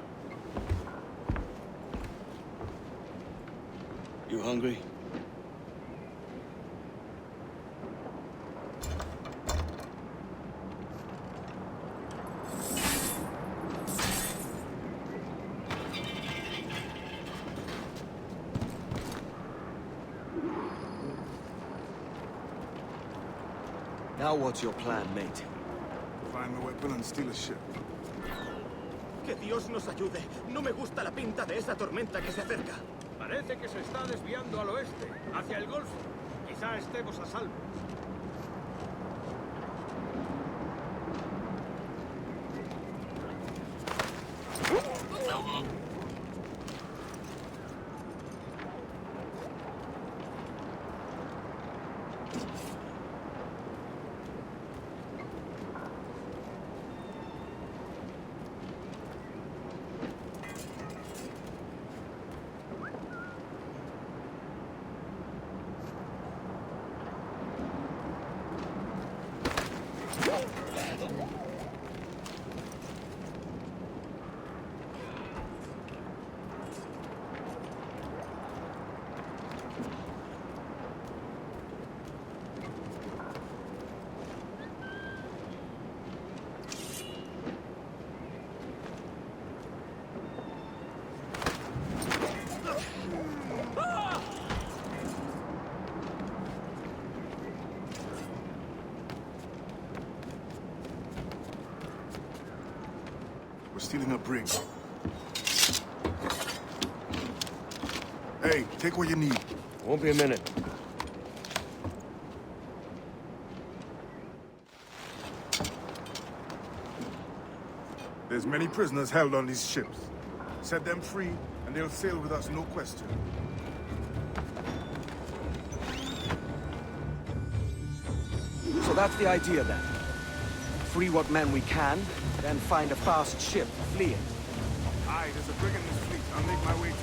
You hungry? Now what's your plan, mate? Find the weapon and steal a ship. Que Dios nos ayude. No me gusta la pinta de esa tormenta que se acerca. Parece que se está desviando al oeste, hacia el Golfo. Quizá estemos a salvo. We're stealing a brig. Hey, take what you need. Won't be a minute. There's many prisoners held on these ships. Set them free, and they'll sail with us, no question. So that's the idea then. Free what men we can, then find a fast ship fleeing. Aye, there's a brig in this fleet. I'll make my way to it.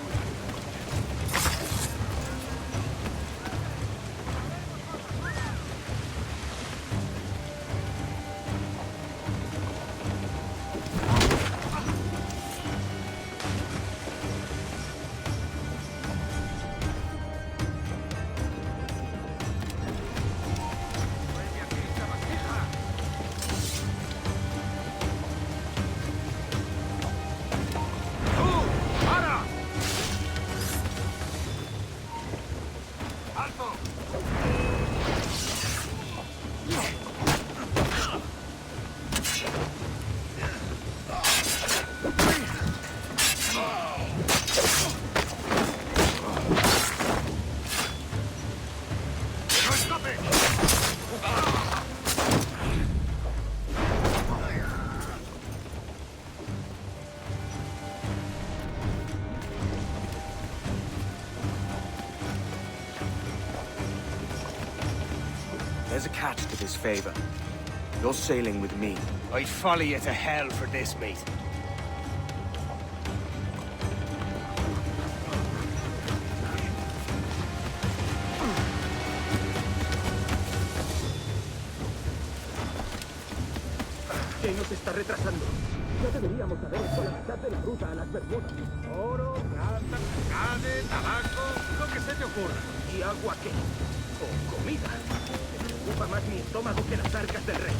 There's a catch to this favor. You're sailing with me. I'd follow you to hell for this, mate. ¿Qué nos está retrasando? Ya deberíamos haber hecho la mitad de la ruta a las Bermudas. Oro, plata, carne, tabaco, lo que se te ocurra. ¿Y agua qué? ¿O comida? Me preocupa más mi estómago que las arcas del rey.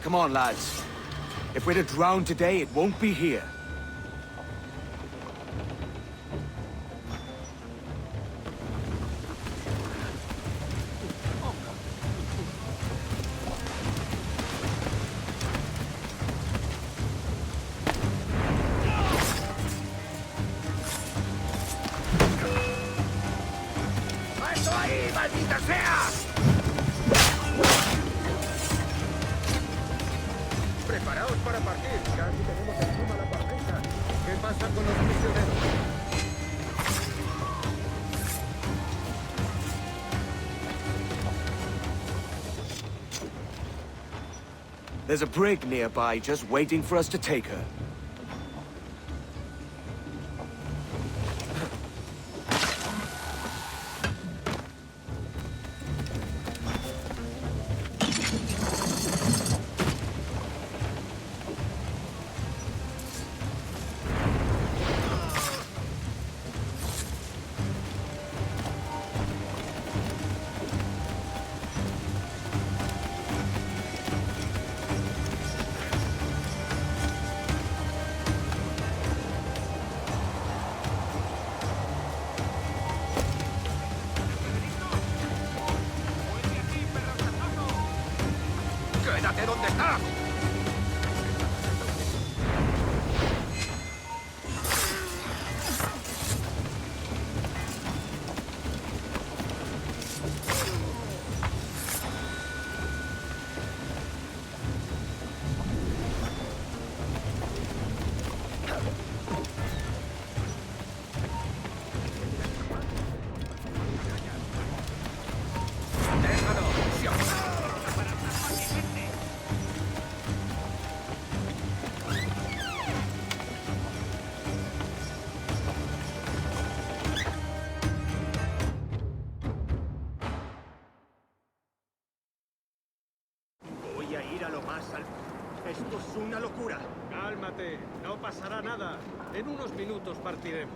Come on, lads. If we're to drown today, it won't be here. ¡Eso ahí, maldita sea! Preparaos para partir. Casi tenemos encima la parrilla. ¿Qué pasa con los prisioneros? There's a brig nearby just waiting for us to take her. ¡Quédate donde estás! Voy a ir a lo más alto. Esto es una locura. Cálmate, no pasará nada. En unos minutos partiremos.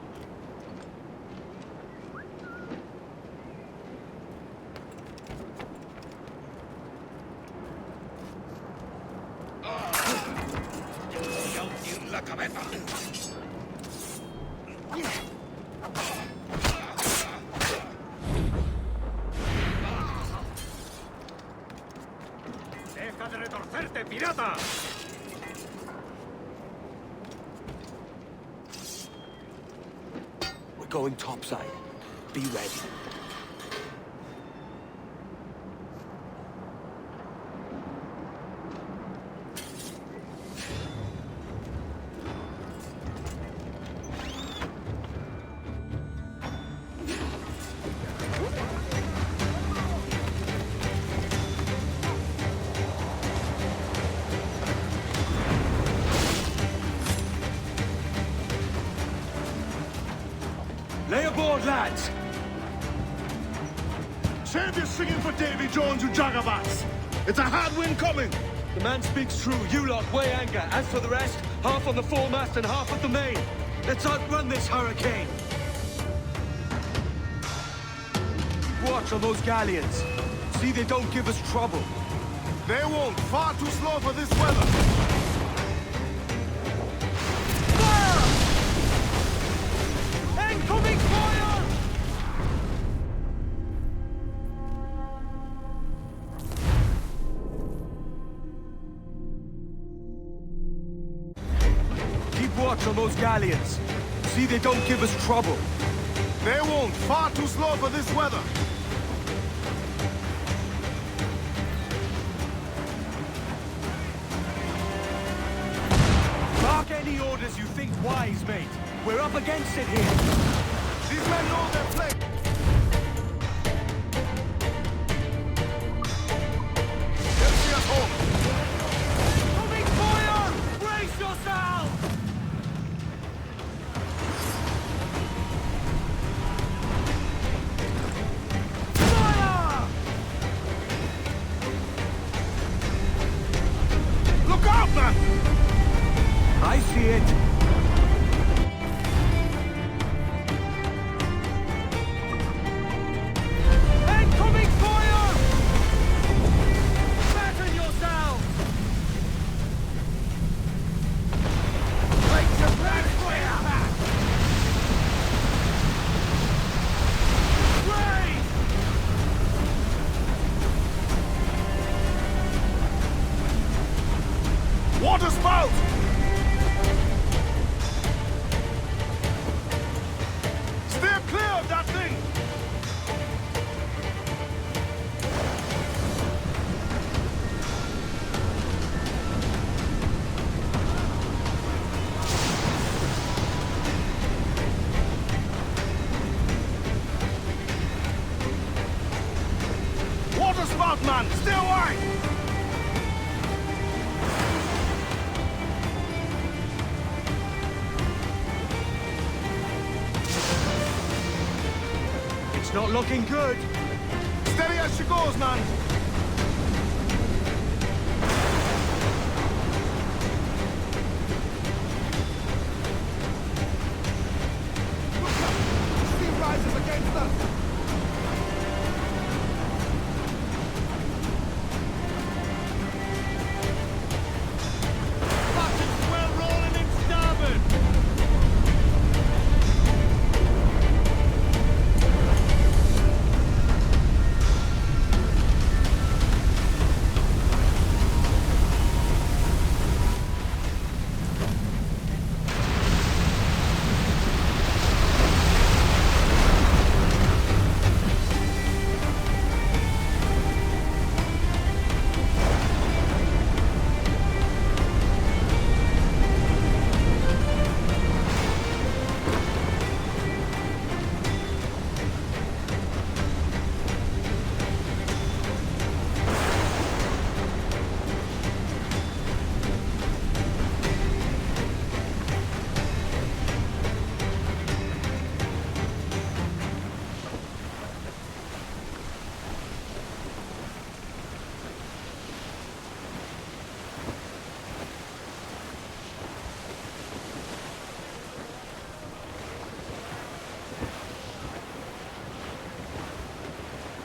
Voy a hundir la cabeza. ¡Deja de retorcerte, pirata! We're going topside. Be ready. Lay aboard, lads! Save your singing for Davy Jones, you jagabats! It's a hard wind coming! The man speaks true. You lot weigh anchor. As for the rest, half on the foremast and half at the main. Let's outrun this hurricane! Keep watch on those galleons. See they don't give us trouble. They won't. Far too slow for this weather. Incoming fire! Keep watch on those galleons. See they don't give us trouble. They won't. Far too slow for this weather. Mark any orders you think wise, mate. We're up against it here. These men know their place. They'll see us home. Incoming fire! Brace yourself! Fire! Look out, man! I see it. Incoming fire! Fasten yourselves! Break your back fire! Raise! Water spout! Steer clear of that thing! Water spout, man! Stay away! It's not looking good. Steady as she goes, man! Look up! Steam rises against us! Fucking swell rolling in starboard!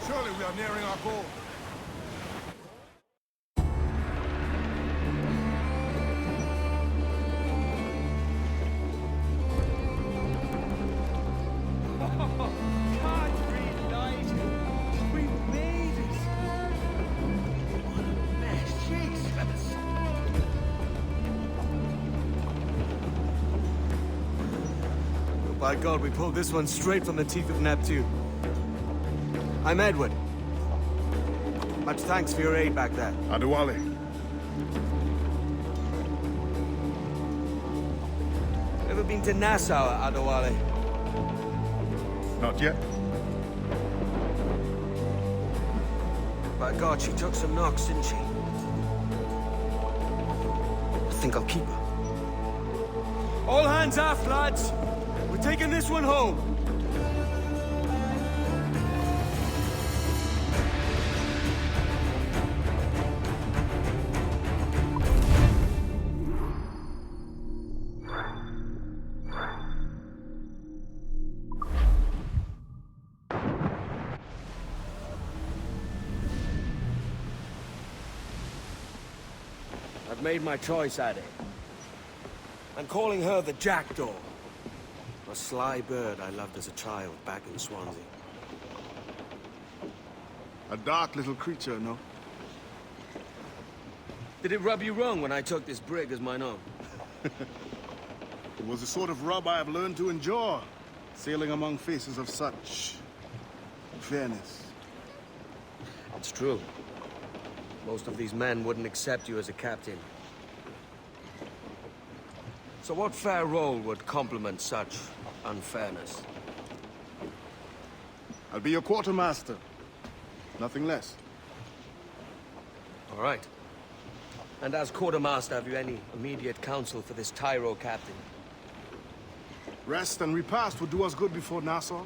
Surely we are nearing our goal. Country night! We made it! What a mess, Jesus! By God, we pulled this one straight from the teeth of Neptune. I'm Edward. Much thanks for your aid back there. Adewale. Ever been to Nassau, Adewale? Not yet. By God, she took some knocks, didn't she? I think I'll keep her. All hands aft, lads! We're taking this one home! I've made my choice, Addy. I'm calling her the Jackdaw. A sly bird I loved as a child back in Swansea. A dark little creature, no? Did it rub you wrong when I took this brig as mine own? It was the sort of rub I have learned to endure, sailing among faces of such fairness. It's true. Most of these men wouldn't accept you as a captain. So what fair role would complement such unfairness? I'll be your quartermaster. Nothing less. All right. And as quartermaster, have you any immediate counsel for this tyro captain? Rest and repast would do us good before Nassau.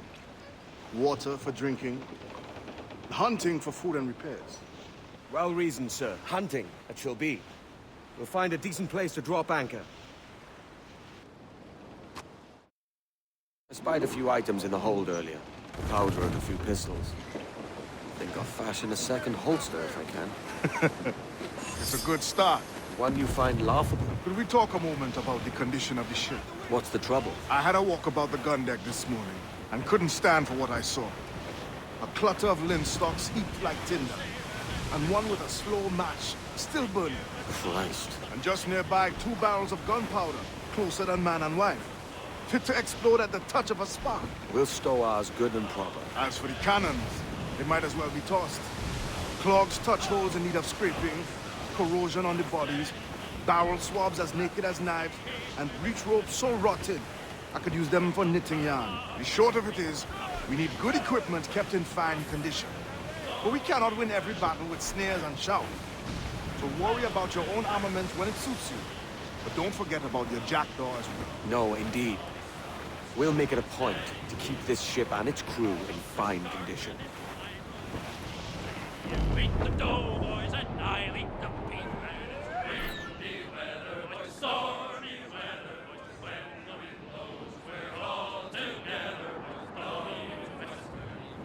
Water for drinking. Hunting for food and repairs. Well reasoned, sir. Hunting, it shall be. We'll find a decent place to drop anchor. I spied a few items in the hold earlier. Powder and a few pistols. Think I'll fashion a second holster if I can. It's a good start. One you find laughable. Could we talk a moment about the condition of the ship? What's the trouble? I had a walk about the gun deck this morning, and couldn't stand for what I saw. A clutter of linstocks heaped like tinder, and one with a slow match, still burning. Christ. And just nearby, 2 barrels of gunpowder, closer than man and wife. Fit to explode at the touch of a spark. We'll stow ours good and proper. As for the cannons, they might as well be tossed. Clogs touch holes in need of scraping, corrosion on the bodies, barrel swabs as naked as knives, and breech ropes so rotten, I could use them for knitting yarn. The short of it is, we need good equipment kept in fine condition. But we cannot win every battle with snares and shouts. So worry about your own armament when it suits you. But don't forget about your jackdaw as well. No, indeed. We'll make it a point to keep this ship and its crew in fine condition. You eat the dough, boys, and I'll eat the beef. Windy weather, boys, stormy weather, boys, when the wind blows, we're all together, boys,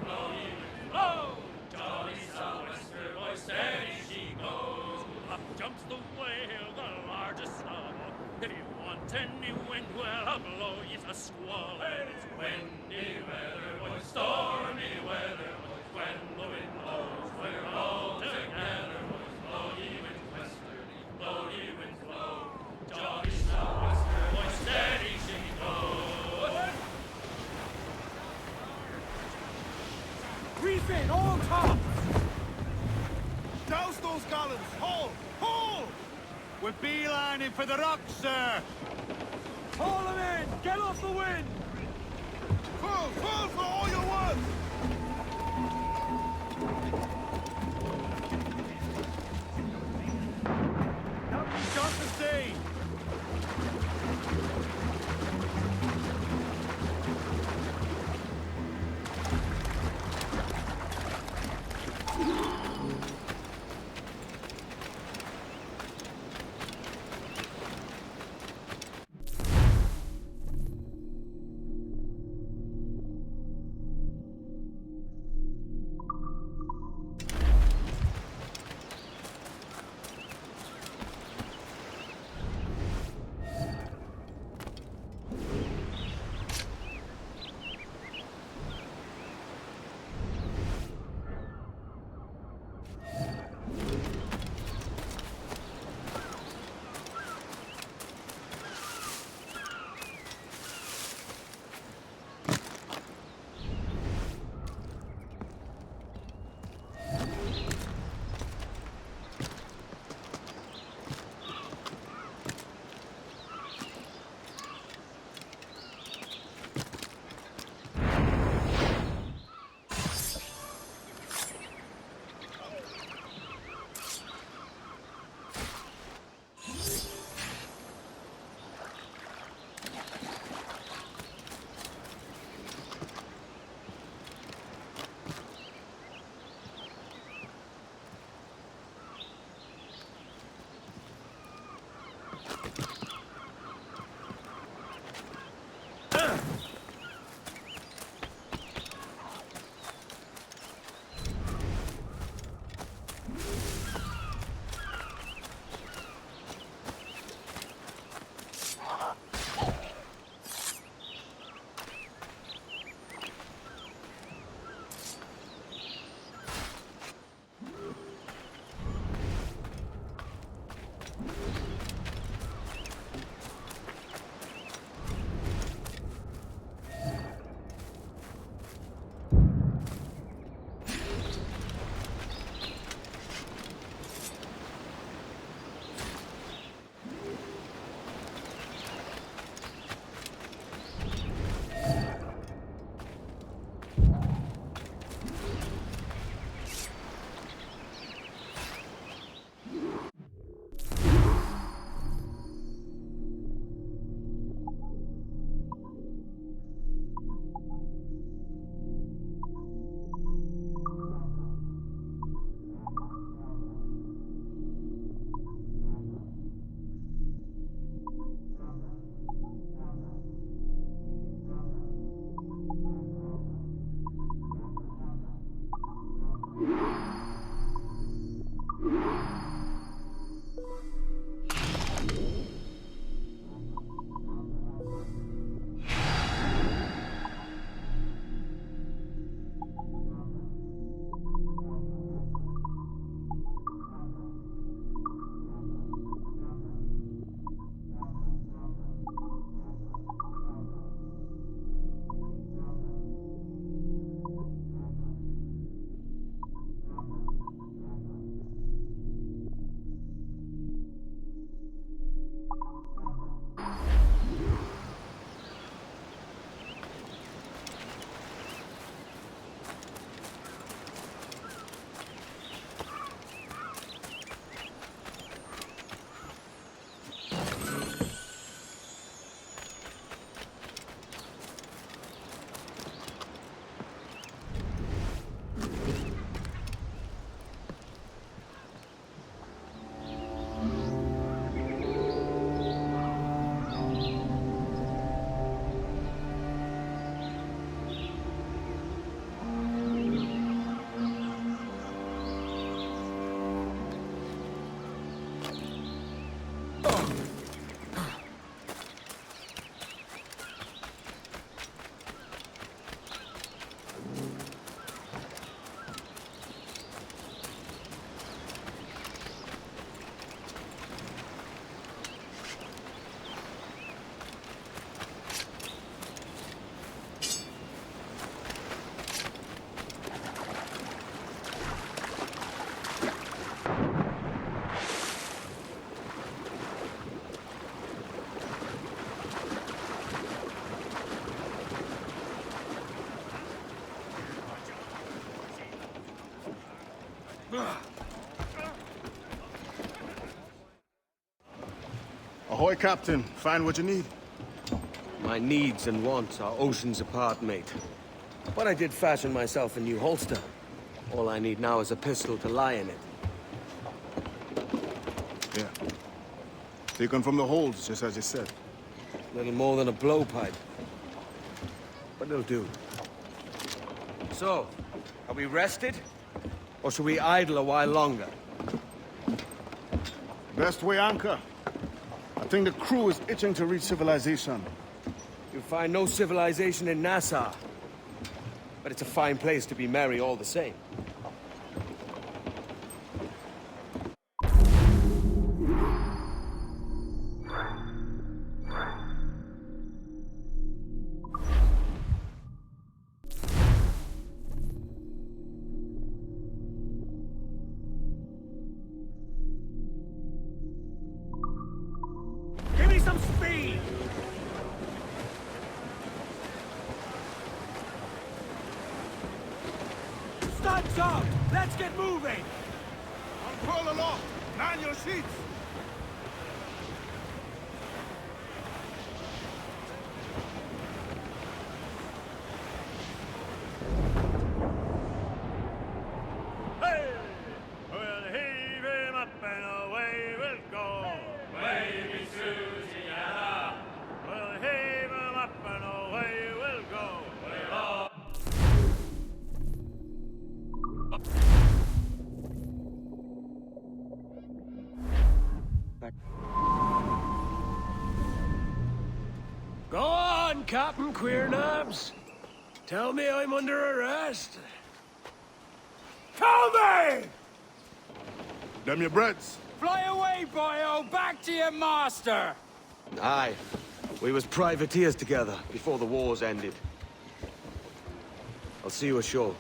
blow, ye blow, jolly sou'wester, boys, steady she goes. Up jumps the whale, the largest of all. If you want any wind, well, I'll blow ye a squall. And it's windy weather, boys, stormy weather, boys, when the wind blows, we're all together, boys, blow ye winds westerly, blow ye winds blow, jolly sou'wester, boys, steady she goes. Reef in, all tops! Douse those gallons! Haul! Haul! We're beelining for the rocks, sir! Haul them in! Get off the wind! Full! Full for all your worth! Nothing shot to sea! Ahoy, Captain. Find what you need. My needs and wants are oceans apart, mate. But I did fashion myself a new holster. All I need now is a pistol to lie in it. Yeah. Taken from the holds, just as you said. Little more than a blowpipe. But it'll do. So, are we rested? Or should we idle a while longer? Best way anchor. I think the crew is itching to reach civilization. You'll find no civilization in Nassau. But it's a fine place to be merry all the same. Give me some speed! Studs up! Let's get moving! Unfurl aloft! Man your sheets! Hey! We'll heave him up and away we'll go. Wavy Susiana. We'll heave him up and away we'll go. We'll all... Go on, Captain Queernabs. Tell me I'm under arrest. Tell me! Them your breads. Fly away, boyo! Back to your master! Aye. We was privateers together before the wars ended. I'll see you ashore.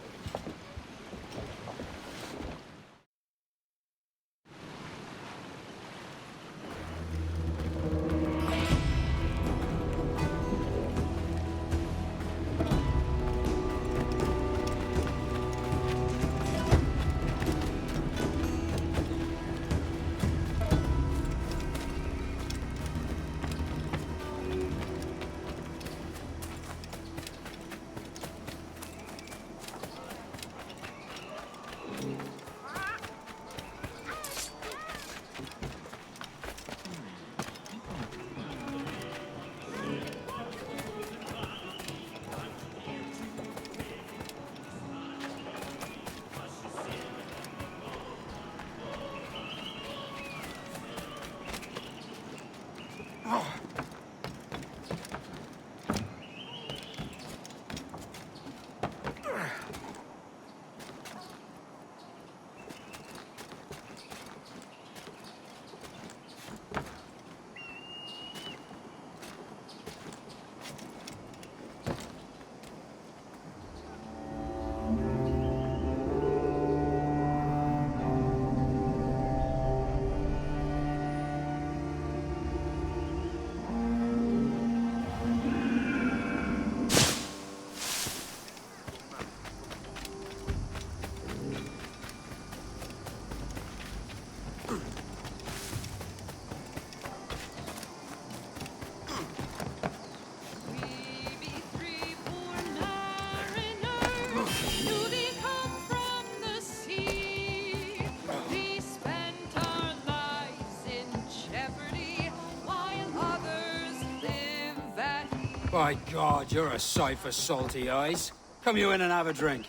By God, you're a sight for salty eyes. Come you in and have a drink.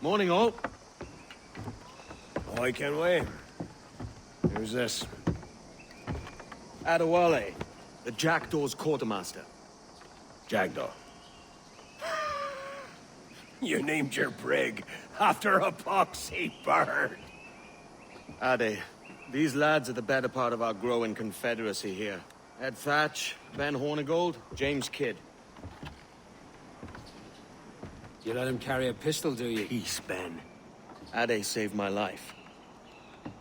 Morning, all. Ahoy, Kenway. Who's this? Adewale, the Jackdaw's quartermaster. Jackdaw. You named your brig after a poxy bird. Ade, these lads are the better part of our growing confederacy here. Ed Thatch, Ben Hornigold, James Kidd. You let him carry a pistol, do you? Peace, Ben. Ade saved my life.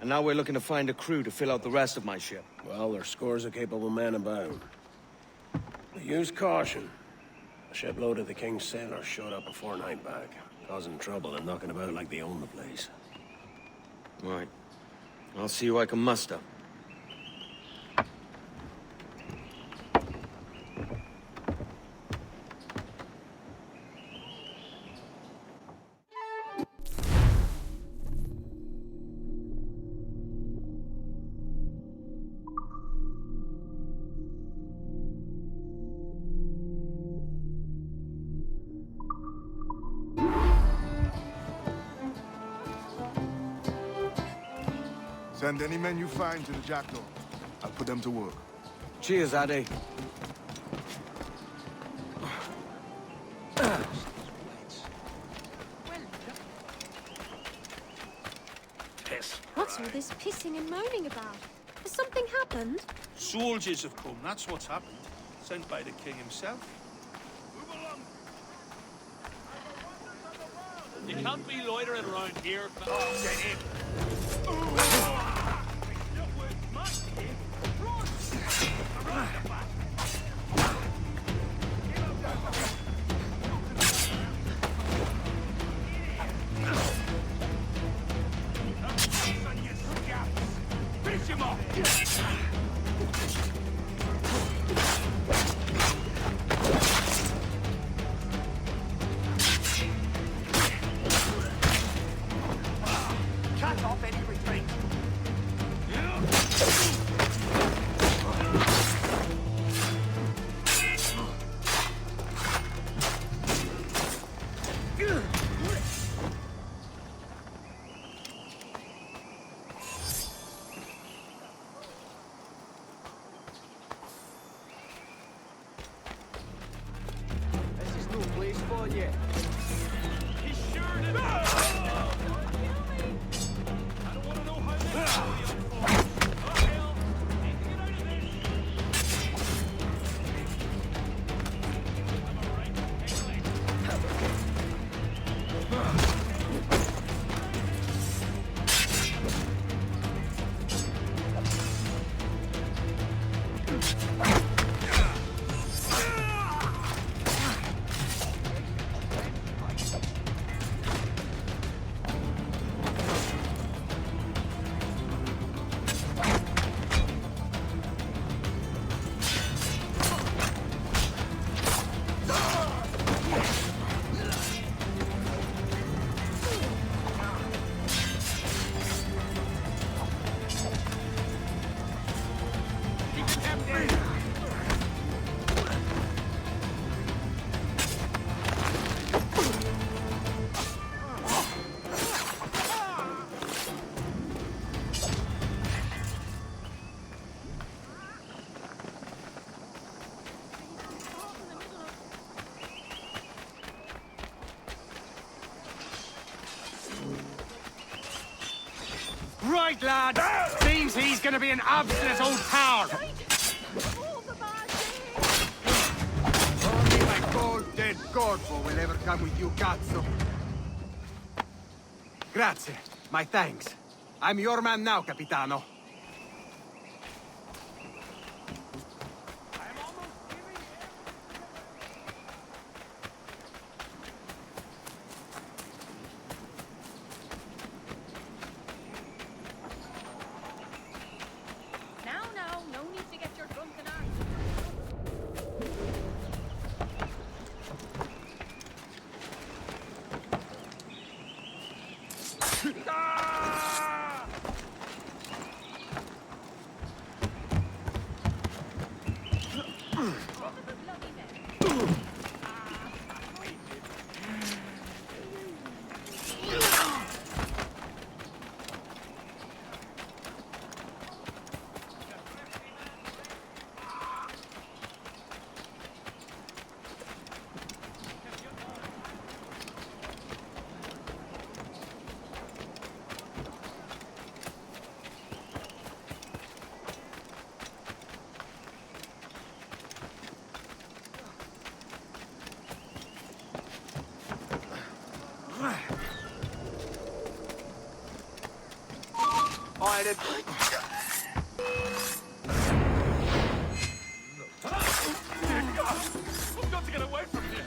And now we're looking to find a crew to fill out the rest of my ship. Well, there's scores of capable men about. But use caution. A shipload of the King's sailors showed up a fortnight back, causing trouble and knocking about like they own the place. Right. I'll see who I can muster. Send any men you find to the Jackdaw. I'll put them to work. Cheers, Addy. What's all this pissing and moaning about? Has something happened? Soldiers have come, that's what's happened. Sent by the king himself. You can't be loitering around here. Get in. Finish him off! Cut off any retreat! This is no place for you. He's sure to be. I don't want to know how they kill you. Oh, hell. Need to get out of this. I'm all right. Anyway. Right, lad. Seems he's gonna be an obstinate old coward. Only my cold, dead corpo will ever come with you, cazzo. Grazie. My thanks. I'm your man now, Capitano. Now, no need to get your drunken arse. I've got to get away from here.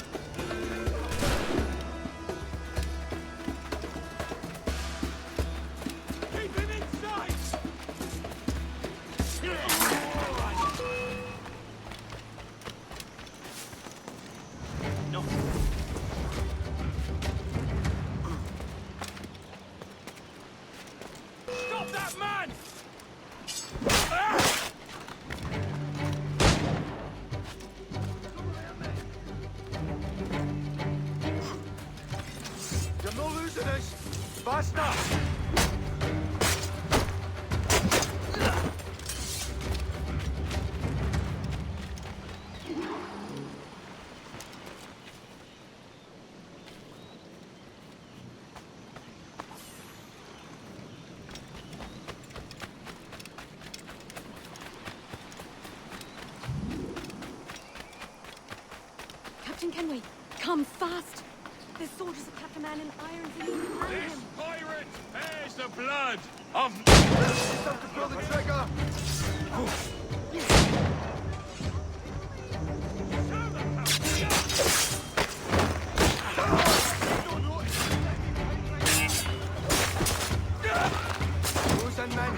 Keep him in sight. No. Stop that man! Kenway, come fast. There's soldiers have kept a man in irons and he's behind This him. pirate bears the blood of... Time to pull the trigger! Who's that man?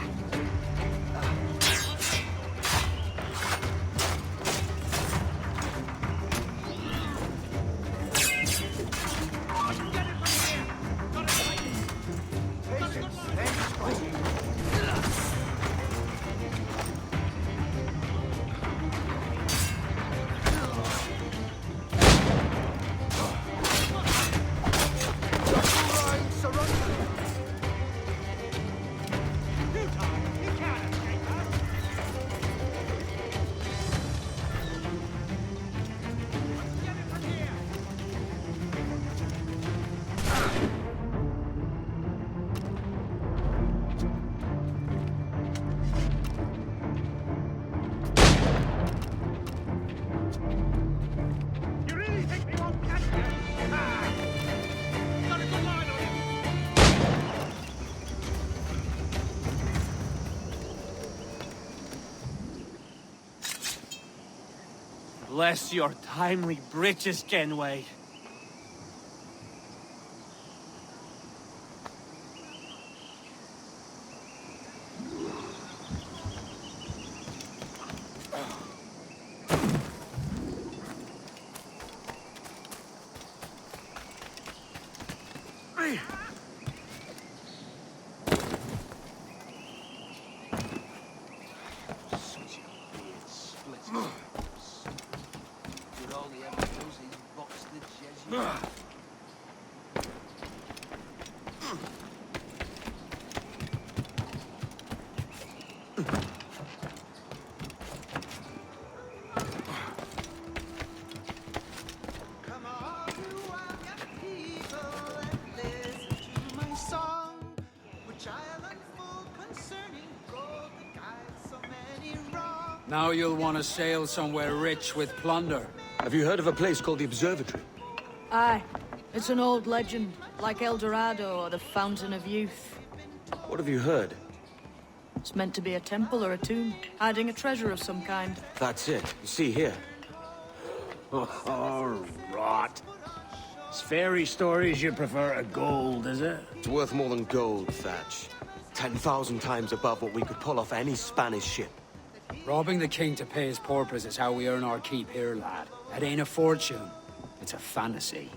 Bless your timely breeches, Kenway. Now you'll want to sail somewhere rich with plunder. Have you heard of a place called the Observatory? Aye. It's an old legend, like El Dorado or the Fountain of Youth. What have you heard? It's meant to be a temple or a tomb, hiding a treasure of some kind. That's it. You see here. Oh, rot. It's fairy stories you prefer to gold, is it? It's worth more than gold, Thatch. 10,000 times above what we could pull off any Spanish ship. Robbing the king to pay his porpoise is how we earn our keep here, lad. It ain't a fortune. It's a fantasy.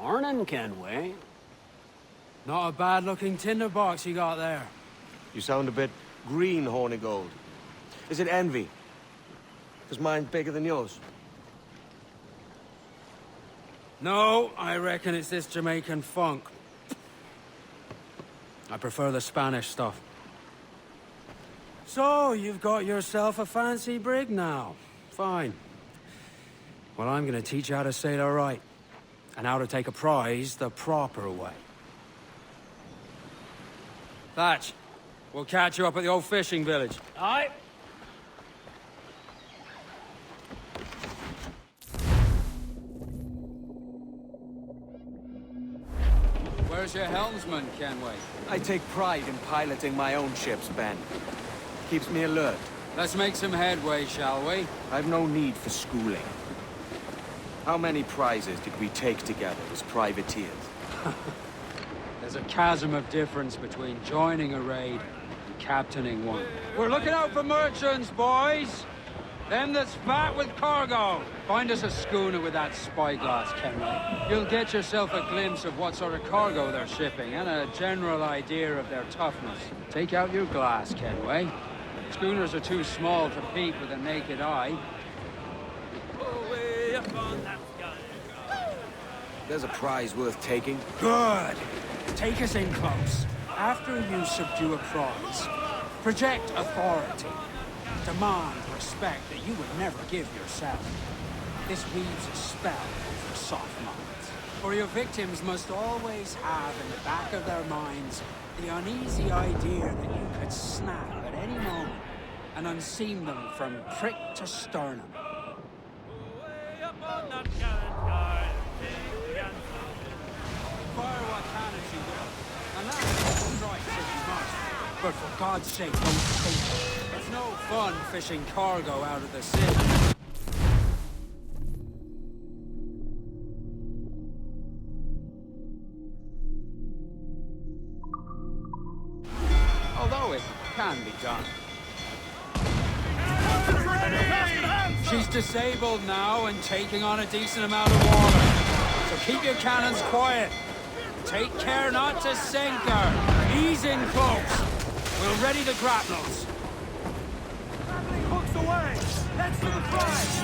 Morning, Kenway. Not a bad-looking tinderbox you got there. You sound a bit green, Horny Gold. Is it envy? Because mine's bigger than yours. No, I reckon it's this Jamaican funk. I prefer the Spanish stuff. So, you've got yourself a fancy brig now. Fine. Well, I'm gonna teach you how to sail her right. And how to take a prize the proper way. Thatch, we'll catch you up at the old fishing village. Aye. Where's your helmsman, Kenway? I take pride in piloting my own ships, Ben. Keeps me alert. Let's make some headway, shall we? I've no need for schooling. How many prizes did we take together as privateers? There's a chasm of difference between joining a raid and captaining one. We're looking out for merchants, boys! Them that's fat with cargo. Find us a schooner with that spyglass, Kenway. You'll get yourself a glimpse of what sort of cargo they're shipping, and a general idea of their toughness. Take out your glass, Kenway. Schooners are too small to peep with a naked eye. There's a prize worth taking. Good! Take us in close. After you subdue a prize, project authority. Demand respect that you would never give yourself. This weaves a spell over soft minds. For your victims must always have in the back of their minds the uneasy idea that you could snap at any moment and unseam them from prick to sternum. Fire what cannons you will, and that's strike if you must. But for God's sake, don't think. It's no fun fishing cargo out of the sea. Although it can be done. She's disabled now and taking on a decent amount of water. So keep your cannons quiet. Take care not to sink her. Ease in close. We'll ready the grapnels. Grappling hooks away! Heads to the prize!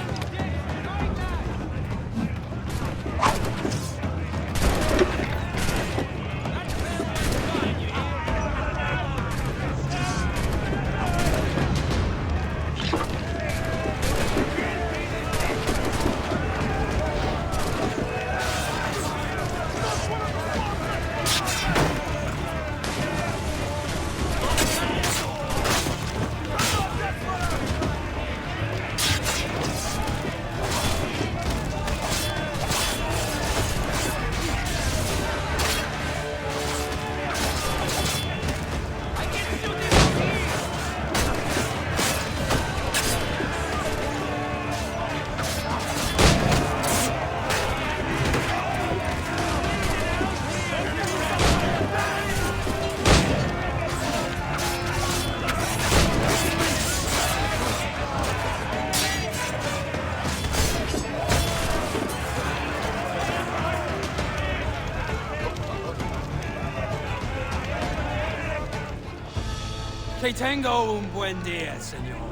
Que tengo un buen día, senor.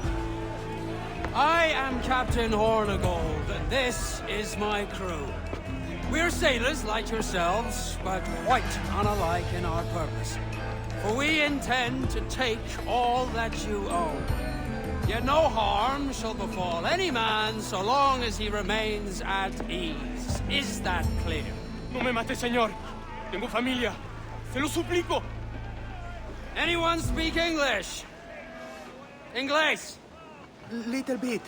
I am Captain Hornigold, and this is my crew. We're sailors like yourselves, but quite unalike in our purpose. For we intend to take all that you own. Yet no harm shall befall any man so long as he remains at ease. Is that clear? No me mate, señor. Tengo familia. Se lo suplico. Anyone speak English? English? Little bit.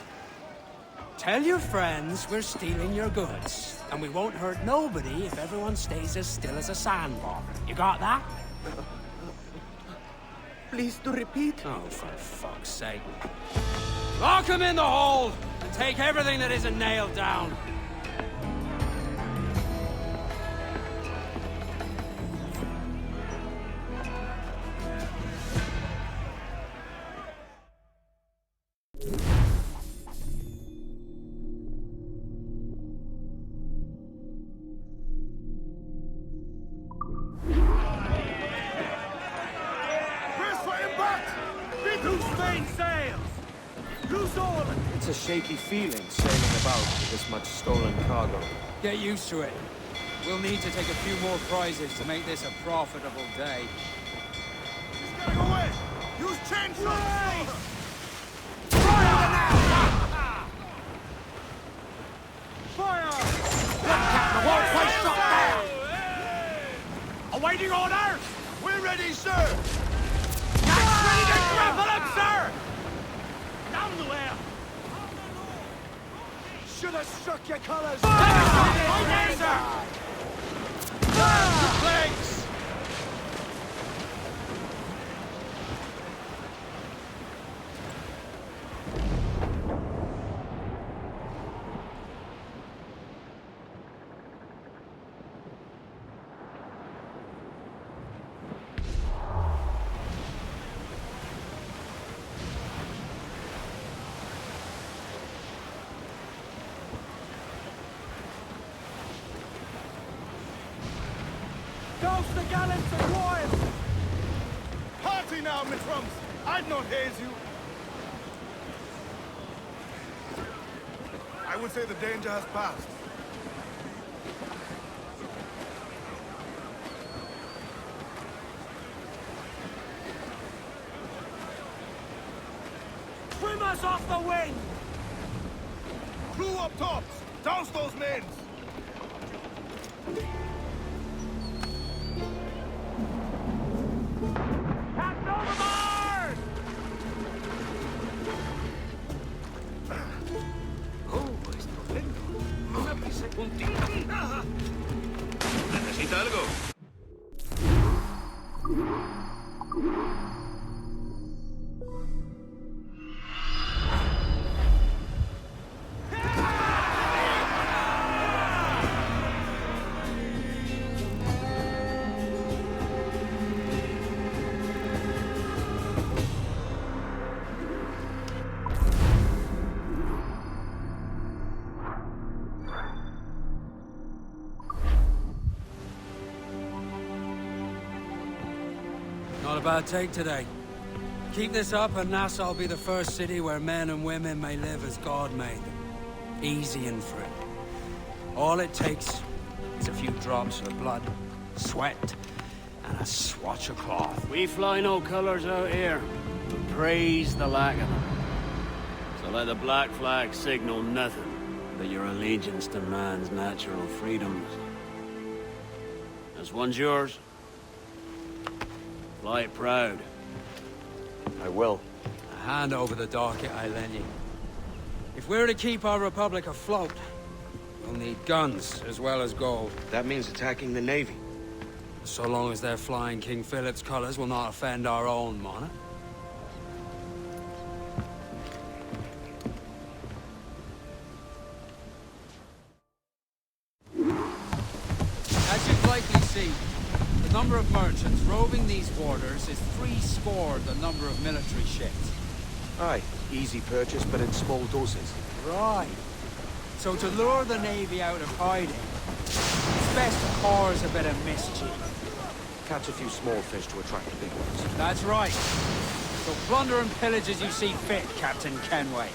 Tell your friends we're stealing your goods, and we won't hurt nobody if everyone stays as still as a sandbar. You got that? Please to repeat. Oh, for fuck's sake. Lock him in the hold, and take everything that isn't nailed down. It's a shaky feeling sailing about with this much stolen cargo. Get used to it. We'll need to take a few more prizes to make this a profitable day. He's getting away! Use chainsaw! Fire! The wall quite shot down! Awaiting orders! We're ready, sir! That's ready to grapple him, sir! Down the well! Should have struck your colors! There, sir! Legs! Douse the gallants and royals! Party now, my trumps! I'd not haze you. I would say the danger has passed. Trim us off the wind! Crew up tops! Douse those men! Captain overboard! Oh, estupendo. Una prisa puntita. ¿Necesita algo? Not a bad take today. Keep this up and Nassau will be the first city where men and women may live as God made them. Easy and free. All it takes is a few drops of blood, sweat, and a swatch of cloth. We fly no colors out here, but praise the lack of them. So let the black flag signal nothing but your allegiance to man's natural freedoms. This one's yours. Fly it proud. I will. A hand over the docket I lend you. If we're to keep our republic afloat, we'll need guns as well as gold. That means attacking the Navy. So long as they're flying King Philip's colors will not offend our own monarch. As you've likely seen, the number of merchants roving these waters is 70 the number of military ships. Aye, easy purchase, but in small doses. Right. So to lure the Navy out of hiding, it's best to cause a bit of mischief. Catch a few small fish to attract the big ones. That's right. So plunder and pillage as you see fit, Captain Kenway.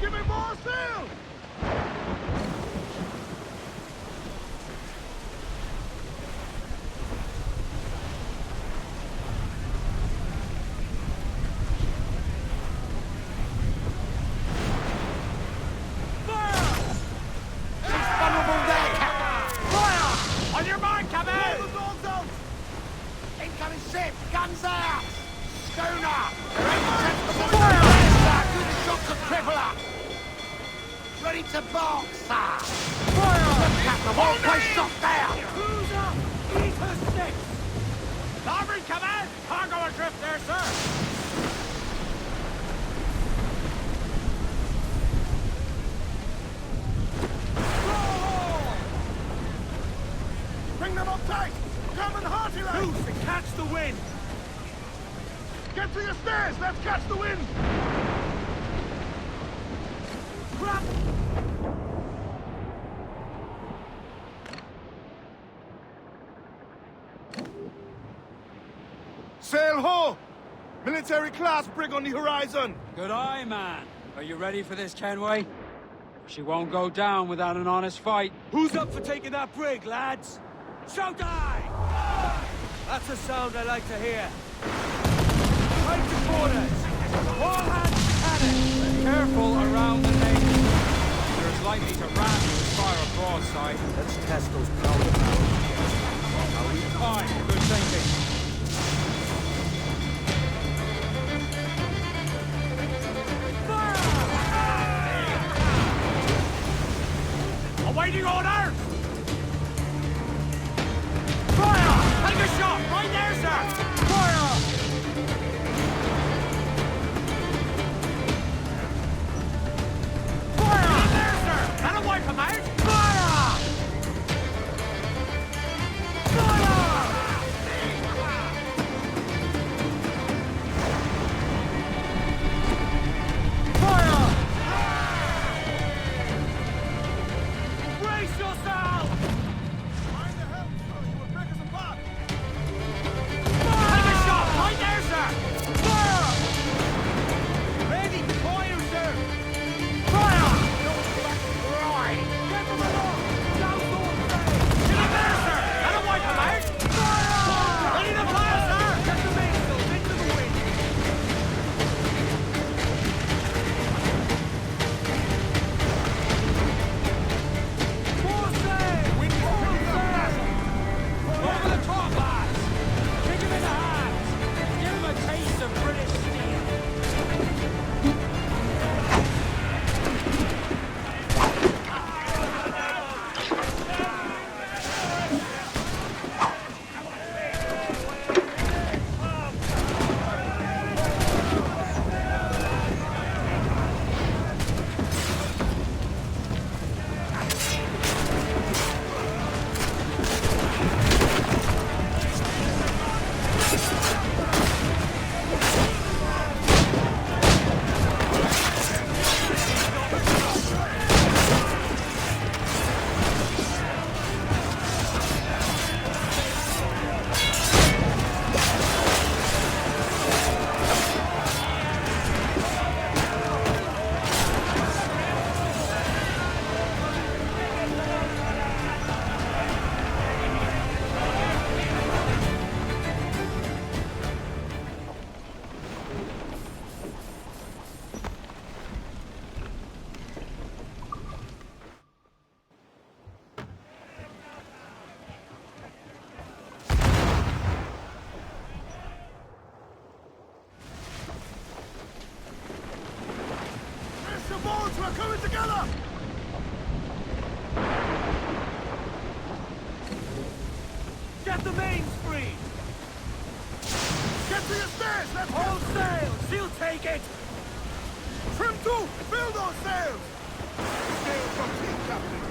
Give me more sail! On your mark, Captain! Pull the dogs out! Incoming ship! Guns out! Schooner! Good shot to cripple her! Ready to box, sir! Fire! Look at them, all place shot down! Who's up? Eat her six! Starboard, Captain! Cargo adrift there, sir! Bring them up tight! Come and hearty like! Loose and catch the wind! Get to your stairs! Let's catch the wind! Crap! Sail ho! Military class brig on the horizon! Good eye, man. Are you ready for this, Kenway? She won't go down without an honest fight. Who's up for taking that brig, lads? Shout aye! That's a sound I like to hear. Right to quarters! All hands cannon! Careful around the navy. They're as likely to ram you as fire a broadside. Let's test those powder barrels. Fine, good thinking. Awaiting orders! Fire! Take a shot! Right there, sir! Fire! Fire! Right there, sir! That'll wipe him out! Fire! are coming together! Get the mains free! Get to your stairs! Let's Hold sails! He'll take it! Trim to! Fill those sails! Sails from team, Captain!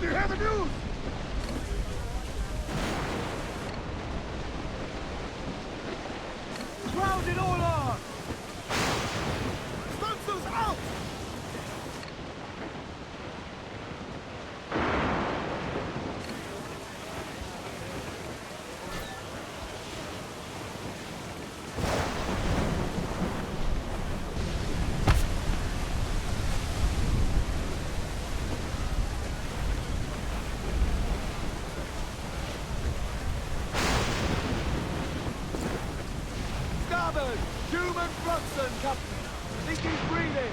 Do you hear the news? Ground it all on! Stunsails out! Human Brunson, Captain! Think he's breathing!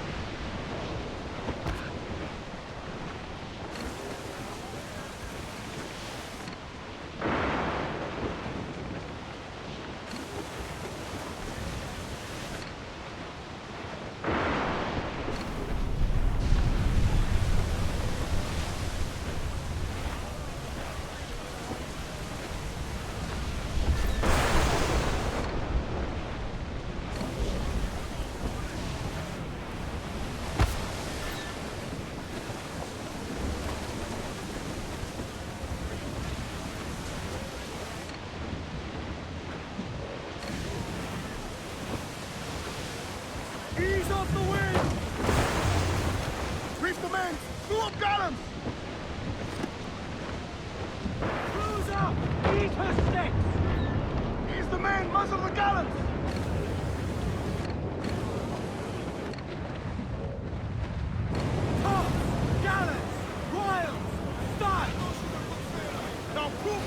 Muzzle the gallants! Gallants! Royals! Start! Now, proof!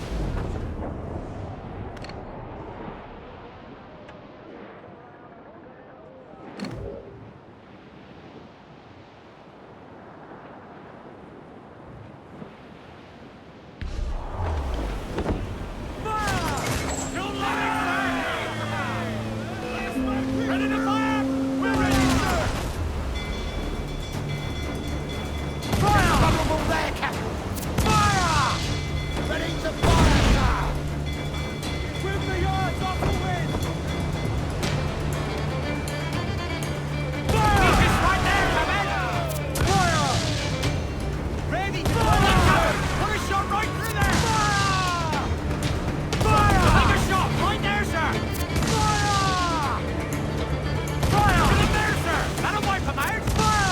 Ready to fire! We're ready, sir! Fire! Vulnerable there, Captain! Fire! Ready to fire, sir! Trim the yards off the wind! Fire! He's right there, Captain! Fire! Ready! Fire! Put a shot right through there! Fire! Fire! Take a shot right there, sir! Fire! Fire! To the bear, sir! That'll wipe them out! Fire!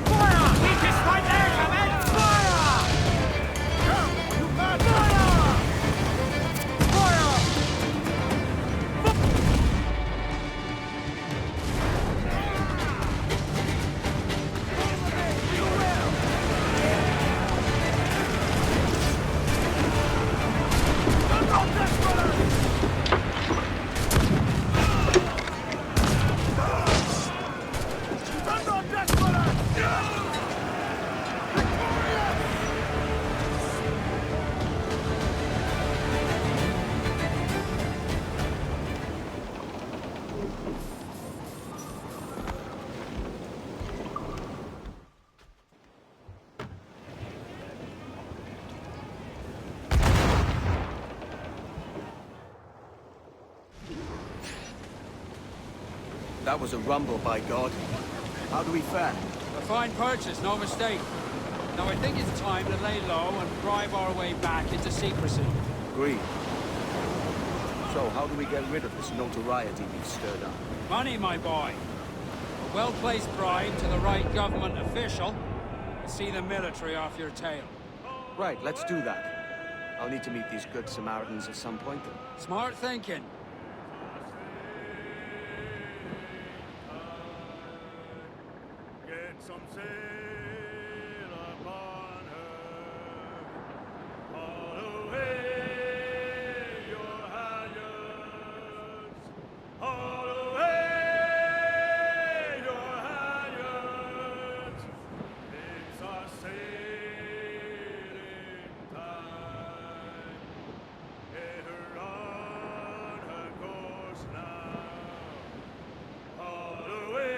Fire! He's just right there, Captain! Fire! Go! You bad! Fire! Fire! You will! Don't go desperate! That was a rumble, by God. How do we fare? A fine purchase, no mistake. Now I think it's time to lay low and bribe our way back into secrecy. Agreed. So, how do we get rid of this notoriety we've stirred up? Money, my boy. A well-placed bribe to the right government official will see the military off your tail. Right, let's do that. I'll need to meet these good Samaritans at some point. Smart thinking. Get some sail upon her. Haul away your halyards. Haul away your halyards. It's our sailing time. Get her on her course now. Haul away.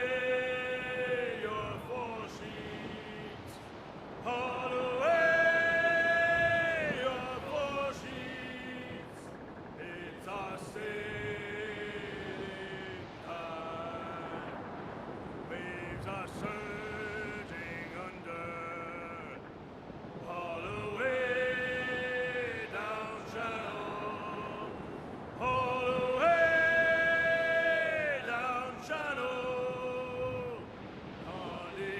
Haul away your foresheets. It's our sailing time. Waves are surging under. Haul away down channel. Haul away down channel. On the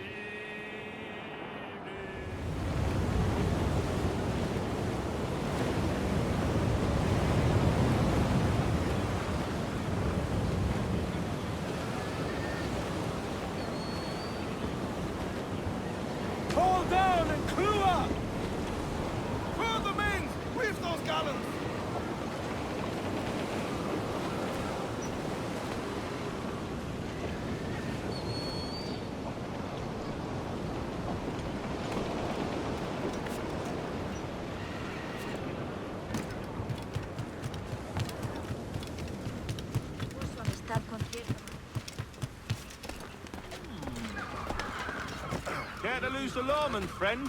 Hold down and clue up! Throw them in! Reef those gallants! Care to lose the lawman, friend?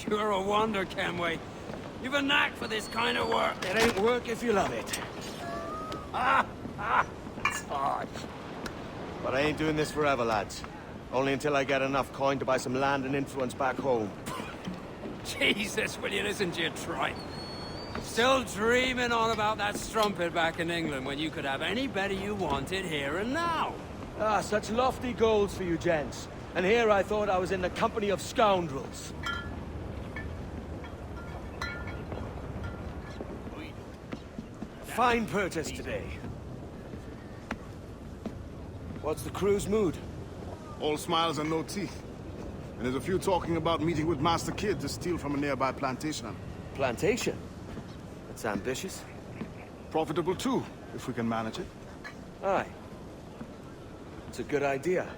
You're a wonder, Kenway. You've a knack for this kind of work. It ain't work if you love it. It's hard. But I ain't doing this forever, lads. Only until I get enough coin to buy some land and influence back home. Jesus, will you listen to your tripe? Still dreaming on about that strumpet back in England when you could have any better you wanted here and now. Ah, such lofty goals for you gents. And here I thought I was in the company of scoundrels. Fine purchase today. What's the crew's mood? All smiles and no teeth. And there's a few talking about meeting with Master Kid to steal from a nearby plantation. Plantation? That's ambitious. Profitable too, if we can manage it. Aye. It's a good idea.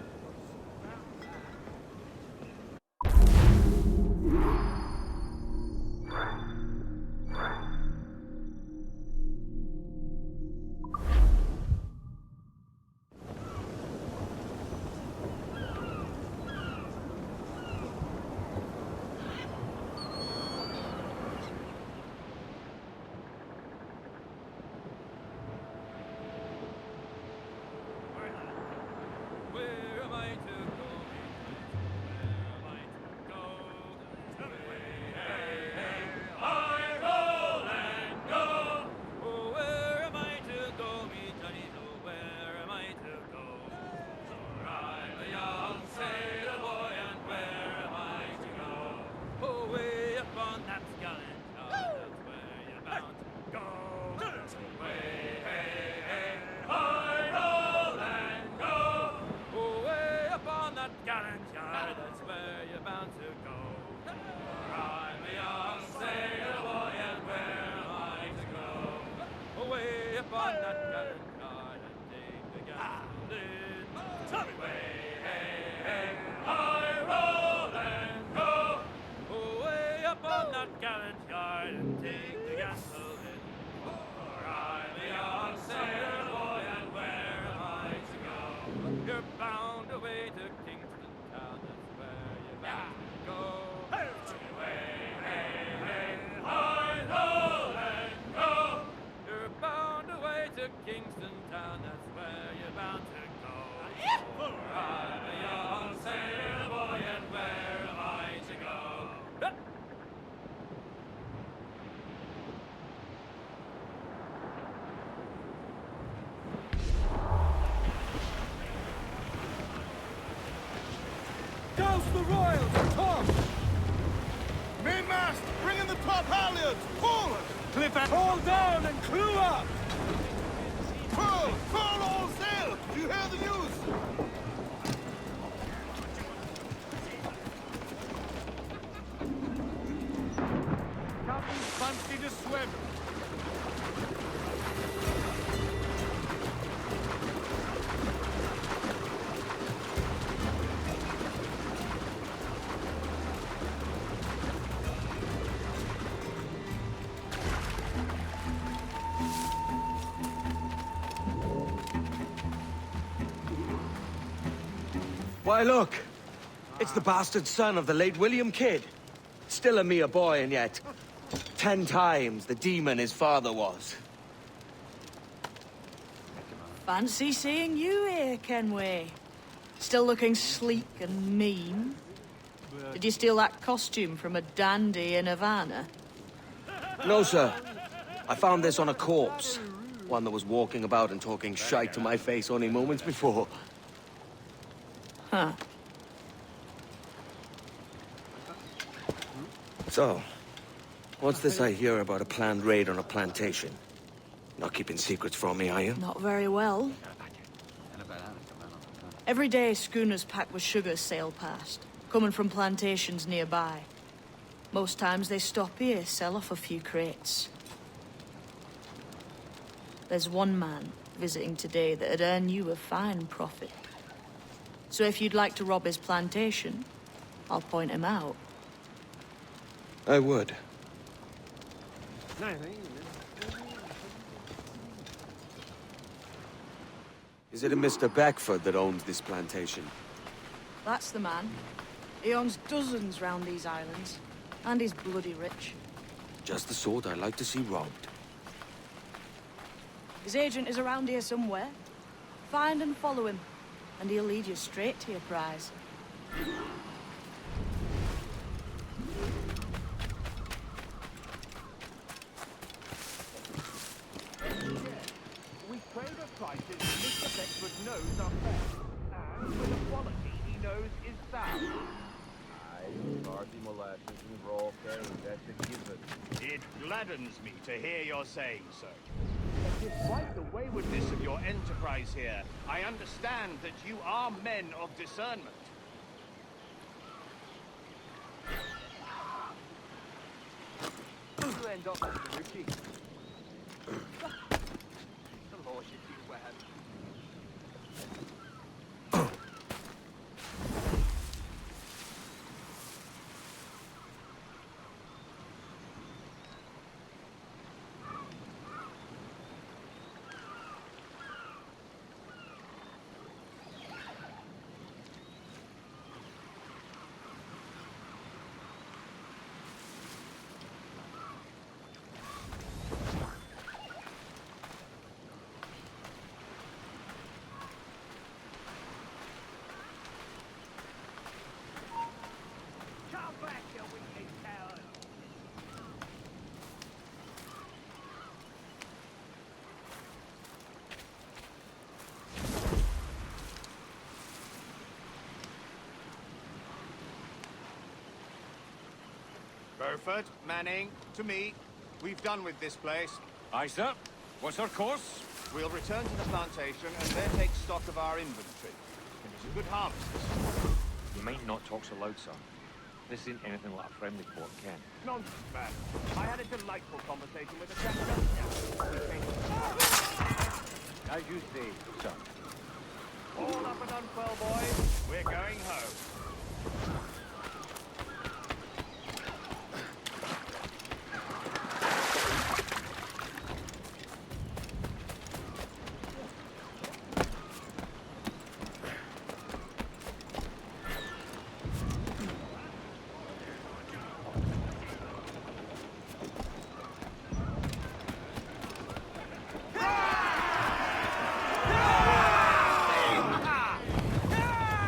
You're bound away to Kingston town, that's where you're bound to go. Hey, hey, hey, hi, ho, and go. You're bound away to Kingston town, that's where you're bound to go. For I'm a young sailor boy, and where am I to go? Douse the royals, Tom! Mainmast, bring in the top halyards! Pull! Cliff and hold down and clew up! Pull! Pull all sail! Do you hear the news? Captain fancy to swim. Why, look! It's the bastard son of the late William Kidd. Still a mere boy, and yet 10 times the demon his father was. Fancy seeing you here, Kenway. Still looking sleek and mean. Did you steal that costume from a dandy in Havana? No, sir. I found this on a corpse. One that was walking about and talking shite to my face only moments before. Huh. So, what's this I hear about a planned raid on a plantation? Not keeping secrets from me, are you? Not very well. Every day, schooners packed with sugar sail past, coming from plantations nearby. Most times they stop here, sell off a few crates. There's one man visiting today that'd earn you a fine profit. So if you'd like to rob his plantation, I'll point him out. I would. Is it a Mr. Beckford that owns this plantation? That's the man. He owns dozens round these islands. And he's bloody rich. Just the sort I like to see robbed. His agent is around here somewhere. Find and follow him, and he'll lead you straight to your prize. We trade at prices Mr. Beckford knows are fair, and with a quality he knows is sound. Party molasses and raw carrot, that's a given. It gladdens me to hear your saying so. But despite the waywardness of your enterprise here, I understand that you are men of discernment. You end up as the rookie. The law should be wet. Burford, Manning, to me. We've done with this place. Aye, sir. What's our course? We'll return to the plantation and there take stock of our inventory. It was a good harvest. You might not talk so loud, sir. This isn't anything like a friendly port, Ken. Nonsense, man. I had a delightful conversation with a chap just now. As you say, sir. All up and unfurl, boys. We're going home.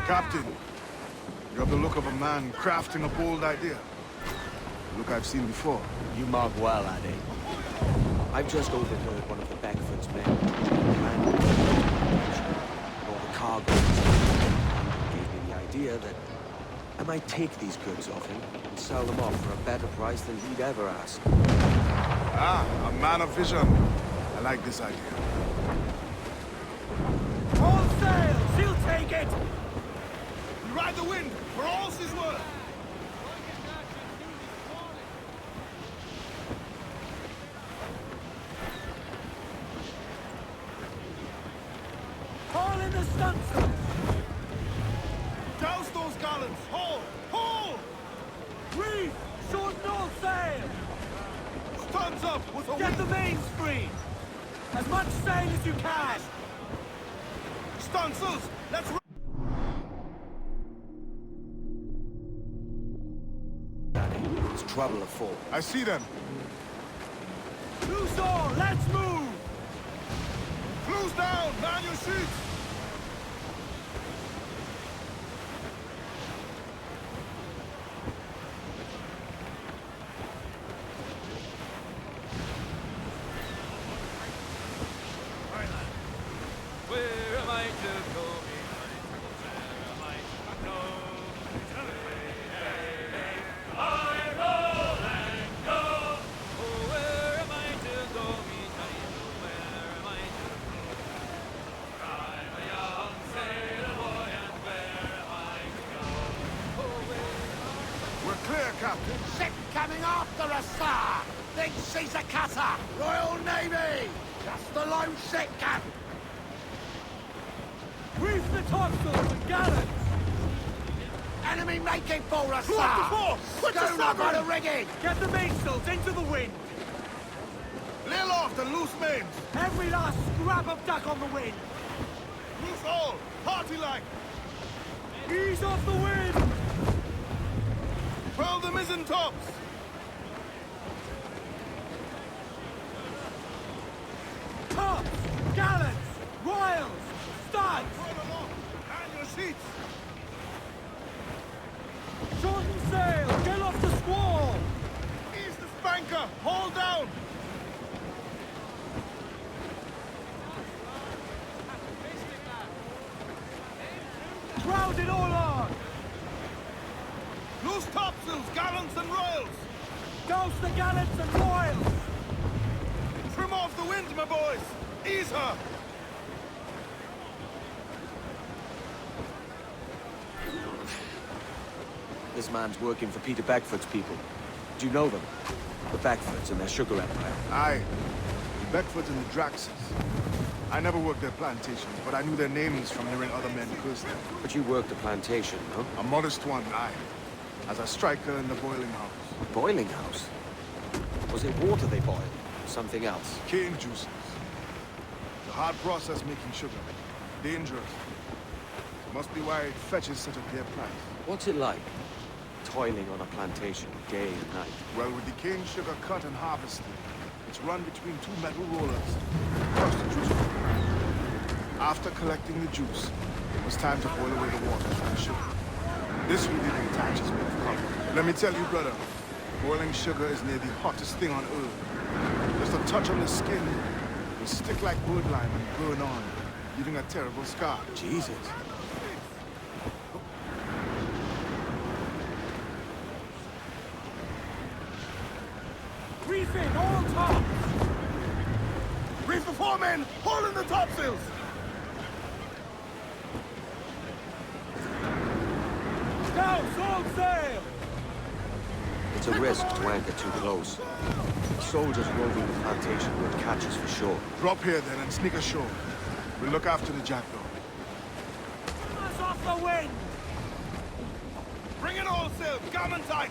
Captain, you have the look of a man crafting a bold idea. A look I've seen before. You mark well, Addy. I've just overheard one of the Beckford's men all the cargo. Gave me the idea that I might take these goods off him and sell them off for a better price than he'd ever ask. Ah, a man of vision. I like this idea. All sails! He'll take it! We ride the wind, for all's his worth! Haul in the stunsails! Douse those gallants! Haul! Haul! Reef! Shorten all sail! Stuns up with a Get the mains free! As much sail as you can! Stunsails! Let's It's trouble afoot. I see them. Loose all! Let's move! Close down! Man your sheets! Where am I to go? Where am I to go? I roll and go. Oh, where am I to go? Where am I to go? I'm a young sailor boy, and where am I to go? Oh, We're clear, Captain. Ship coming after us, sir! Big Caesar cutter! Royal Navy! Just the lone ship, Cap! Reef the topsails and gallants! Enemy making for us, Pull up the sir! fore! Put the Schooner by the submarine! rigging! Get the mainsails into the wind! Lay aloft and loose mains! Every last scrap of duck on the wind! Loose all! Party like! Ease off the wind! Furl the mizzen tops! How's it all on? Loose topsails, gallants and royals! Douse the gallants and royals! Trim off the wind, my boys! Ease her! This man's working for Peter Beckford's people. Do you know them? The Beckfords and their sugar empire. Aye. The Beckfords and the Draxes. I never worked their plantations, but I knew their names from hearing other men curse them. But you worked a plantation, no? A modest one, aye. As a striker in the boiling house. Boiling house? Was it water they boiled? Or something else? Cane juices. The hard process making sugar. Dangerous. Must be why it fetches such a dear price. What's it like? Toiling on a plantation day and night. Well, with the cane sugar cut and harvested, it's run between two metal rollers. Crush the juice. After collecting the juice, it was time to boil away the water from the sugar. This really detaches me of color. Let me tell you, brother, boiling sugar is near the hottest thing on earth. Just a touch on the skin will stick like birdlime and burn on, leaving a terrible scar. Jesus. Reef in, all tops! Reef the foremen! Haul in the topsails! Douse all sail! It's a risk to anchor too close. Soldiers roving the plantation would catch us for sure. Drop here then and sneak ashore. We'll look after the jackdaw. Us off the wind! Bring in all sail! Gammon tight!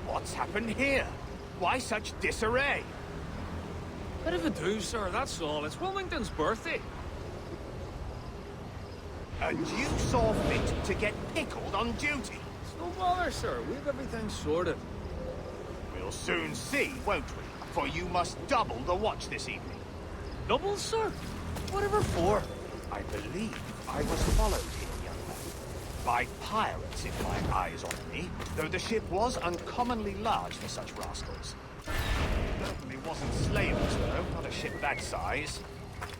What's happened here? Why such disarray? Bit of a do, sir, that's all. It's Wilmington's birthday. And you saw fit to get pickled on duty? It's no bother, sir. We've everything sorted. We'll soon see, won't we? For you must double the watch this evening. Double, sir? Whatever for? I believe I was followed here, young man. By pirates, if my eyes on me, though the ship was uncommonly large for such rascals. Certainly wasn't slavers, though, not a ship that size.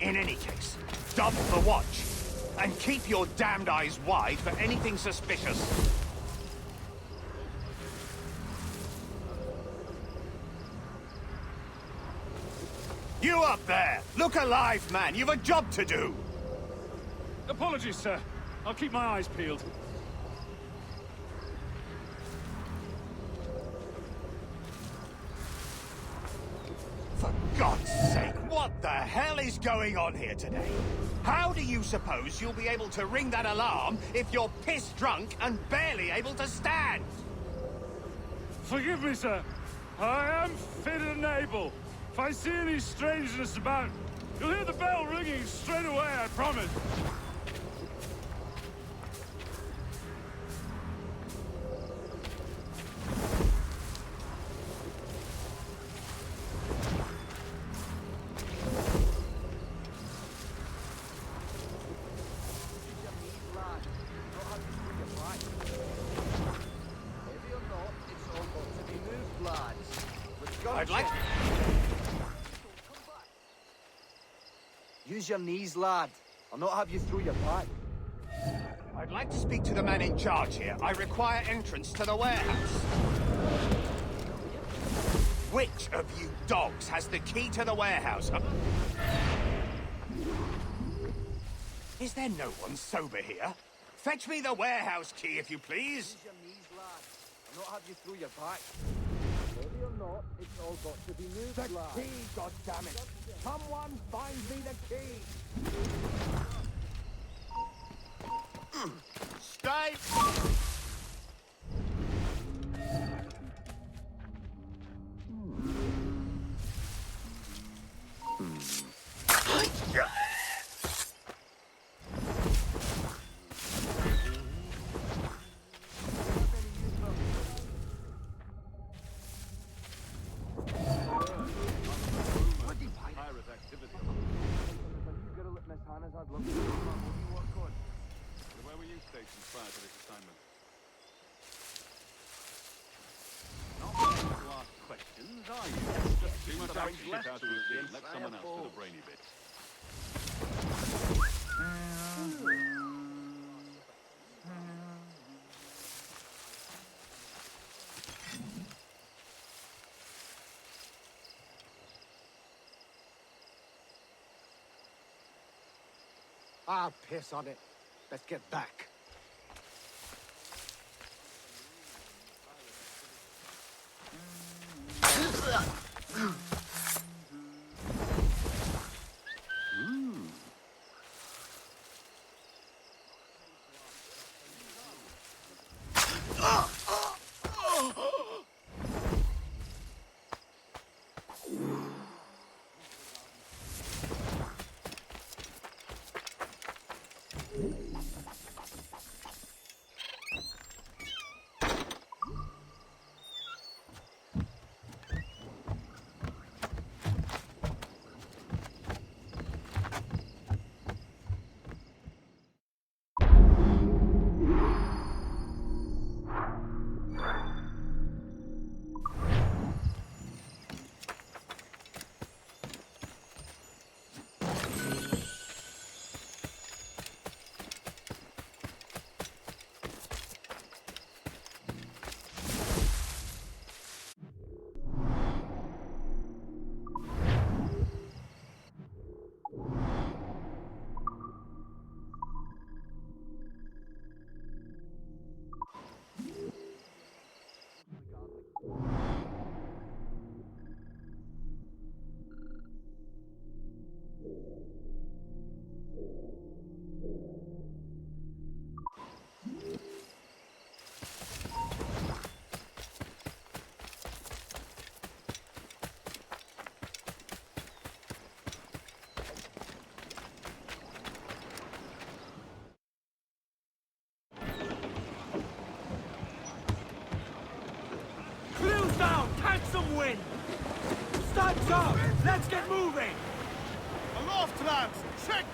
In any case, double the watch, and keep your damned eyes wide for anything suspicious. You up there! Look alive, man! You've a job to do! Apologies, sir. I'll keep my eyes peeled. For God's sake, what the hell is going on here today? How do you suppose you'll be able to ring that alarm if you're piss-drunk and barely able to stand? Forgive me, sir. I am fit and able. If I see any strangeness about, you'll hear the bell ringing straight away, I promise. I'd like... Use your knees, lad. I'll not have you through your back. I'd like to speak to the man in charge here. I require entrance to the warehouse. Which of you dogs has the key to the warehouse, huh? Is there no one sober here? Fetch me the warehouse key, if you please. Use your knees, lad. I'll not have you through your back. Maybe or not, it's all got to be moved, lad. The key, goddammit! Someone find me the key! Stay! Where were you stationed prior to this assignment? Not going to ask questions, are you? Just too much shit out of routine. Let someone else do the brainy bits. Ah, piss on it. Let's get back. Some wind! Studs up! Let's get moving! Aloft, lads! Check!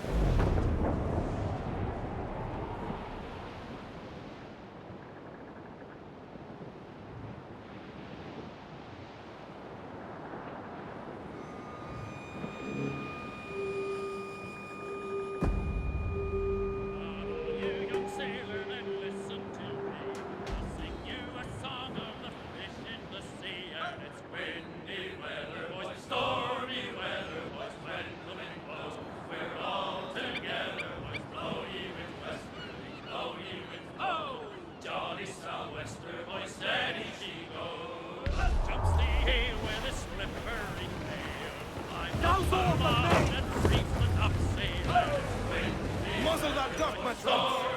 Muzzle that duck, my trunks!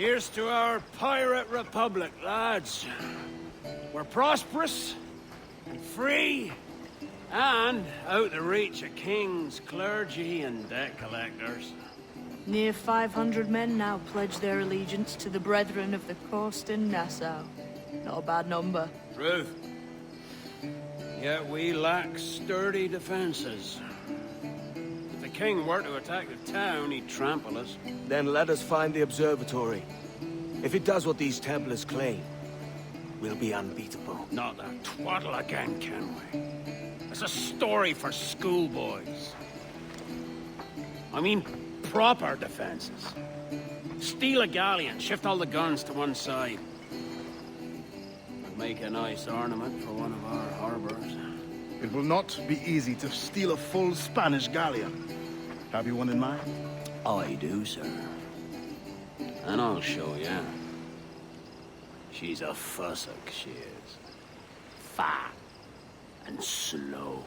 Here's to our pirate republic, lads. We're prosperous, and free, and out the reach of kings, clergy, and debt collectors. Near 500 men now pledge their allegiance to the Brethren of the Coast in Nassau. Not a bad number. Truth. Yet we lack sturdy defenses. If the king were to attack the town, he'd trample us. Then let us find the observatory. If it does what these Templars claim, we'll be unbeatable. Not that twaddle again, Kenway. It's a story for schoolboys. I mean, proper defenses. Steal a galleon, shift all the guns to one side. Would make a nice ornament for one of our harbors. It will not be easy to steal a full Spanish galleon. Have you one in mind? I do, sir. And I'll show you. She's a fussock, she is. Fat and slow.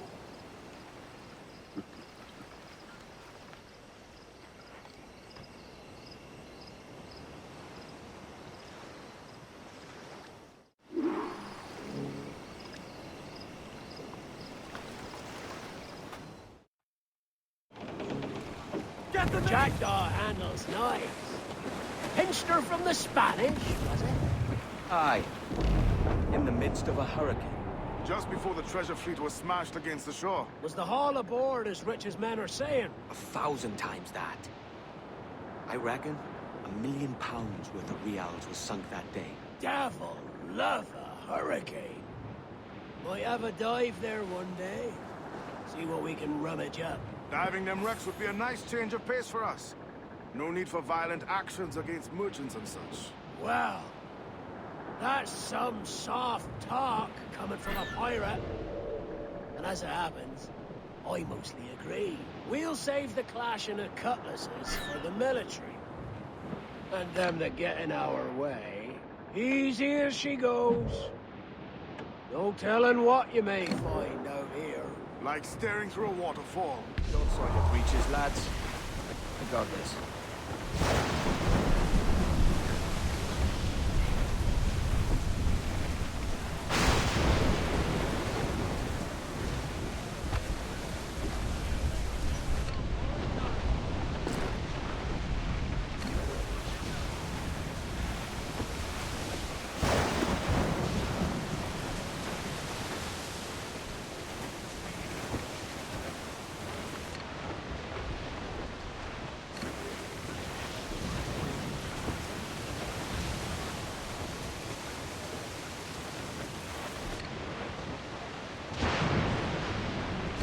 The jackdaw handles nice. Pinched her from the Spanish, was it? Aye. In the midst of a hurricane. Just before the treasure fleet was smashed against the shore. Was the haul aboard as rich as men are saying? 1,000 times that. I reckon £1 million worth of reals was sunk that day. Devil love a hurricane. Might have a dive there one day. See what we can rummage up. Diving them wrecks would be a nice change of pace for us. No need for violent actions against merchants and such. Well, that's some soft talk coming from a pirate. And as it happens, I mostly agree. We'll save the clashing of cutlasses for the military. And them that get in our way, easy as she goes. No telling what you may find out here. Like staring through a waterfall. Don't soil your breeches, lads. I got this.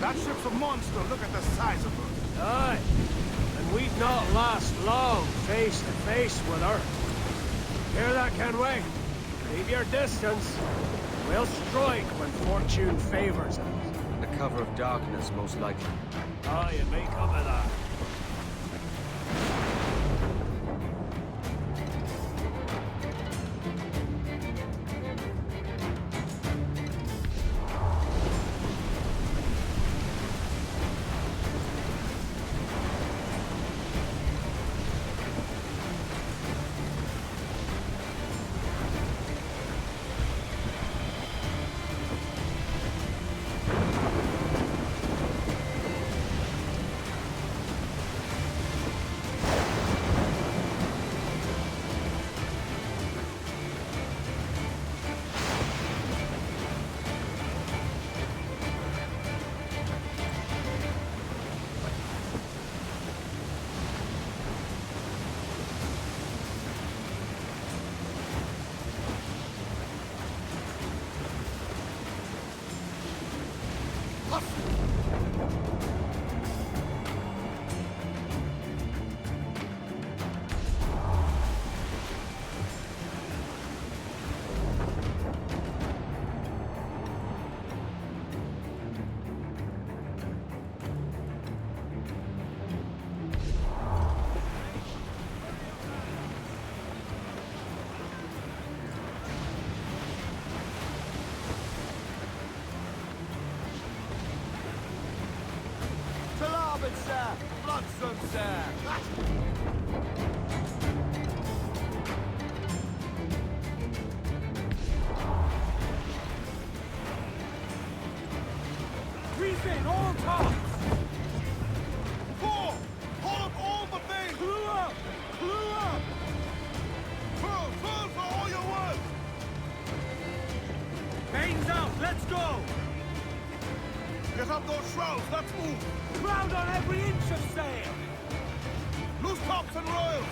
That ship's a monster. Look at the size of her. Aye. And we'd not last long face to face with her. Hear that, Kenway? Keep your distance. We'll strike when fortune favors us. The cover of darkness, most likely. Aye, it may come to that. sir! Bloodstone, sir! Reef in, all tops! Pull! Pull up all the main! Clue up! Clue up! Pull! Pull for all your worth! Mains out, let's go! Get up those shrouds, let's move! Crowd on every inch of sail! Loose tops and royals!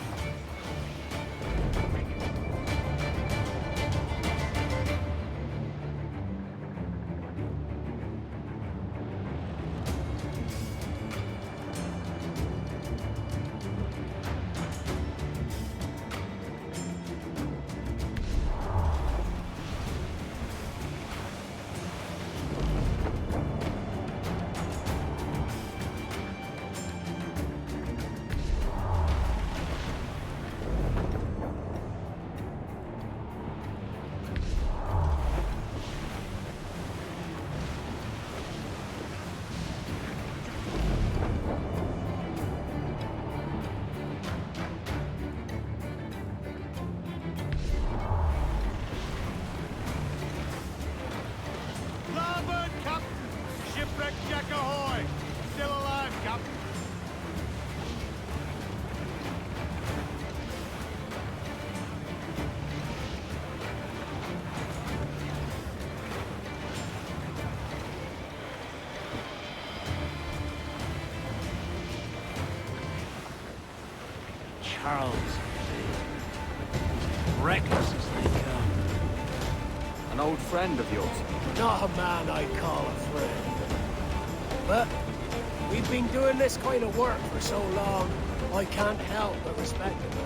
ahoy! Still alive, Captain. Charles. Reckless as they come. An old friend of yours? Not a man I'd call a friend. But we've been doing this kind of work for so long, I can't help but respect the man.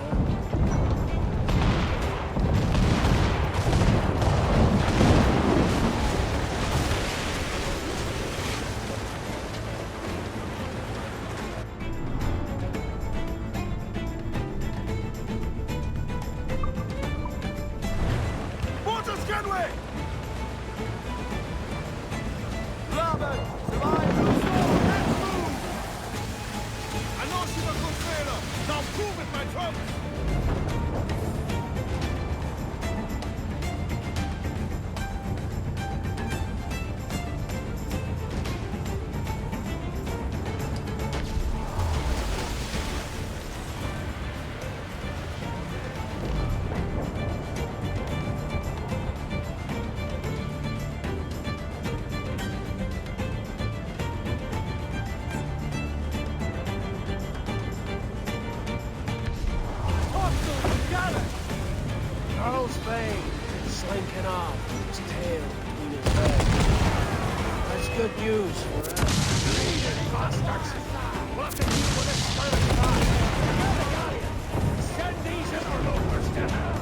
Kenway! I know she's a good sailor. Now prove it, my trump! Charles Vane, slinking off, his tail between his legs. That's good news for us. Bleeding bastards! What to do with a spurring fire? Send these interlopers to hell!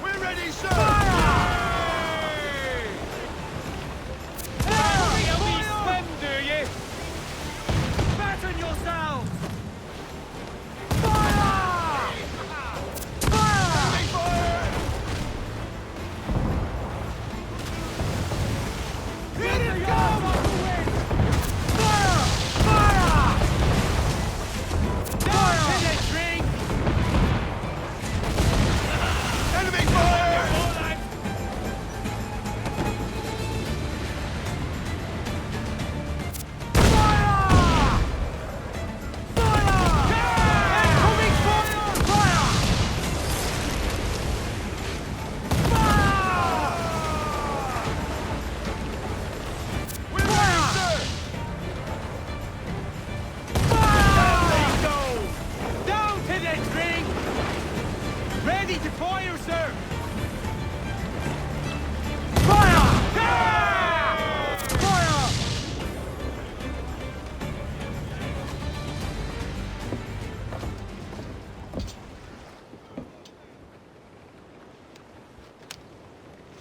We're ready, sir!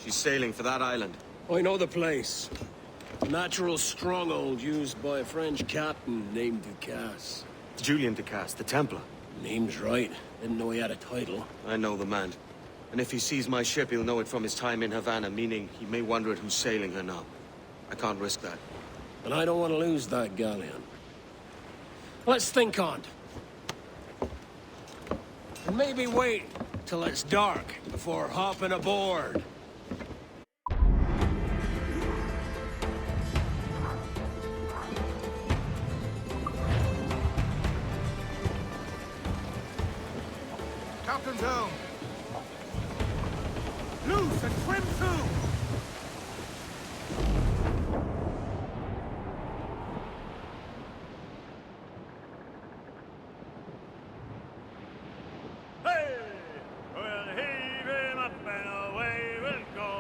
She's sailing for that island. I know the place. A natural stronghold used by a French captain named Ducasse. Julian Ducasse, the Templar. Name's right. Didn't know he had a title. I know the man. And if he sees my ship, he'll know it from his time in Havana, meaning he may wonder at who's sailing her now. I can't risk that. And I don't want to lose that galleon. Let's think on it. And maybe wait till it's dark before hopping aboard. Captain's helm! Loose and trim to! Hey! We'll heave him up and away we'll go.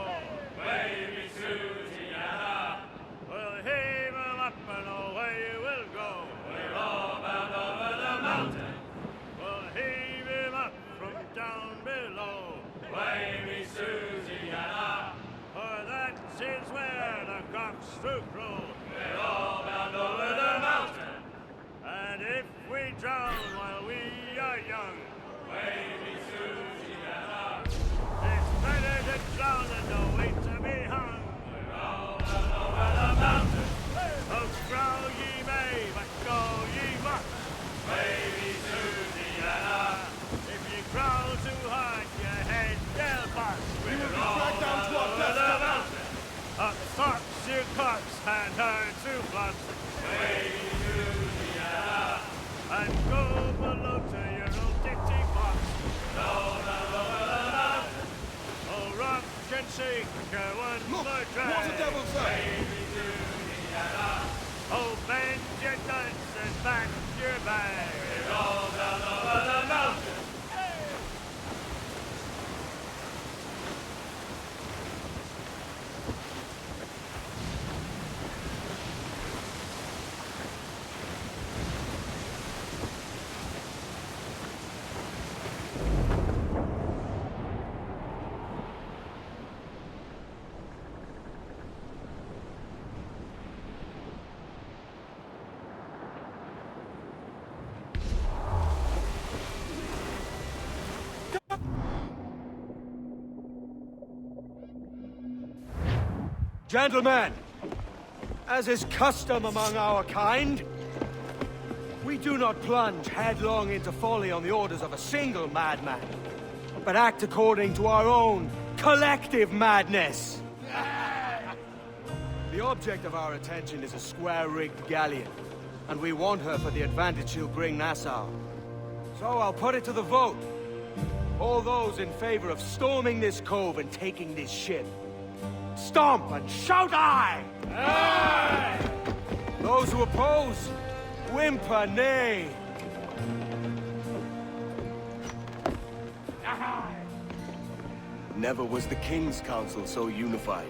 Wavy Susiana. We'll heave him up and away we'll go. We're all bound over the mountain. We'll heave him up from down below. Wavy Susiana. For that is where the cocks do crow. We're all bound over the mountain. And if we drown while we are young, Wavy Susiana. It's better to drown than to wait to be hung. We're all bound over the mountain. Oh, grow ye may, but go ye must. Wavy Susiana. train. Water devil, sir! Oh, bend your nuts and back your bag. We're all down over the mountain. Gentlemen, as is custom among our kind, we do not plunge headlong into folly on the orders of a single madman, but act according to our own collective madness. The object of our attention is a square-rigged galleon, and we want her for the advantage she'll bring Nassau. So I'll put it to the vote. All those in favor of storming this cove and taking this ship, stomp and shout aye! Aye! Those who oppose, whimper nay. Never was the King's Council so unified.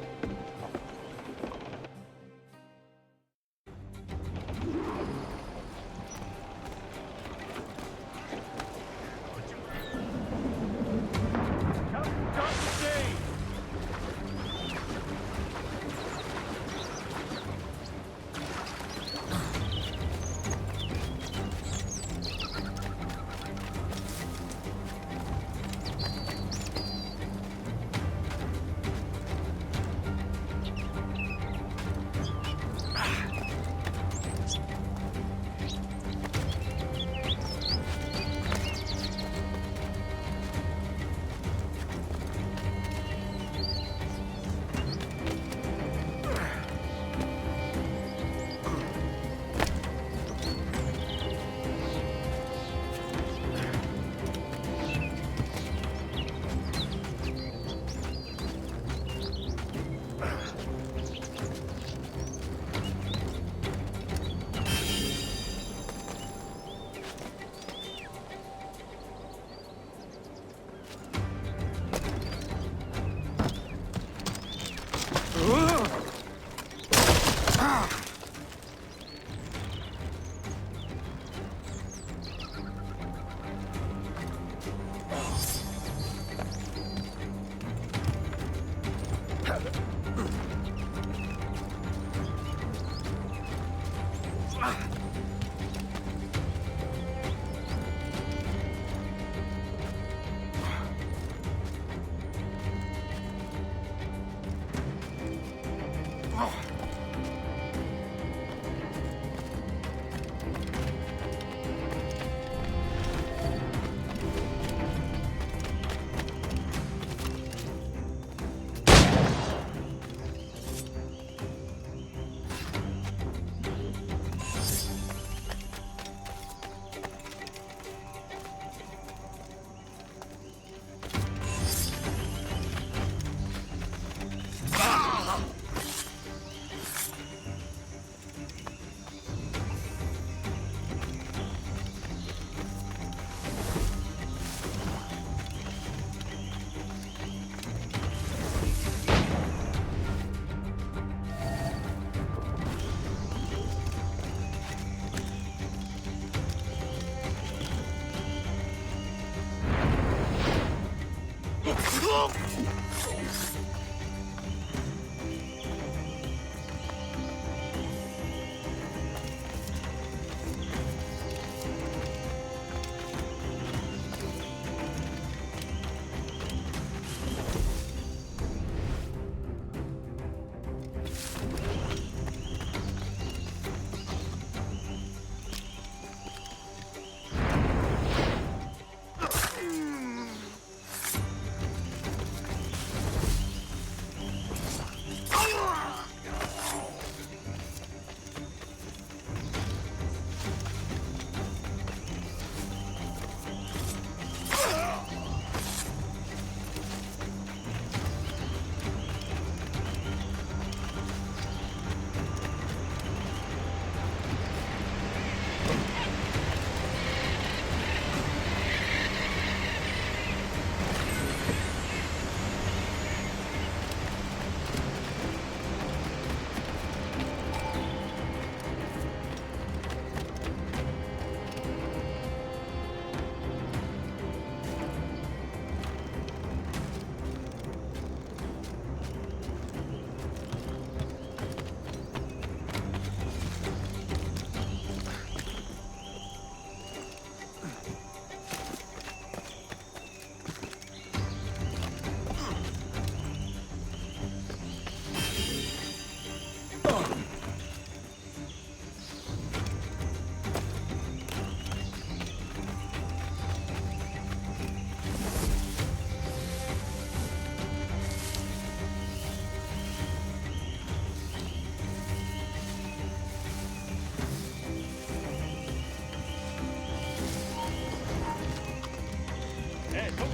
Hey, come.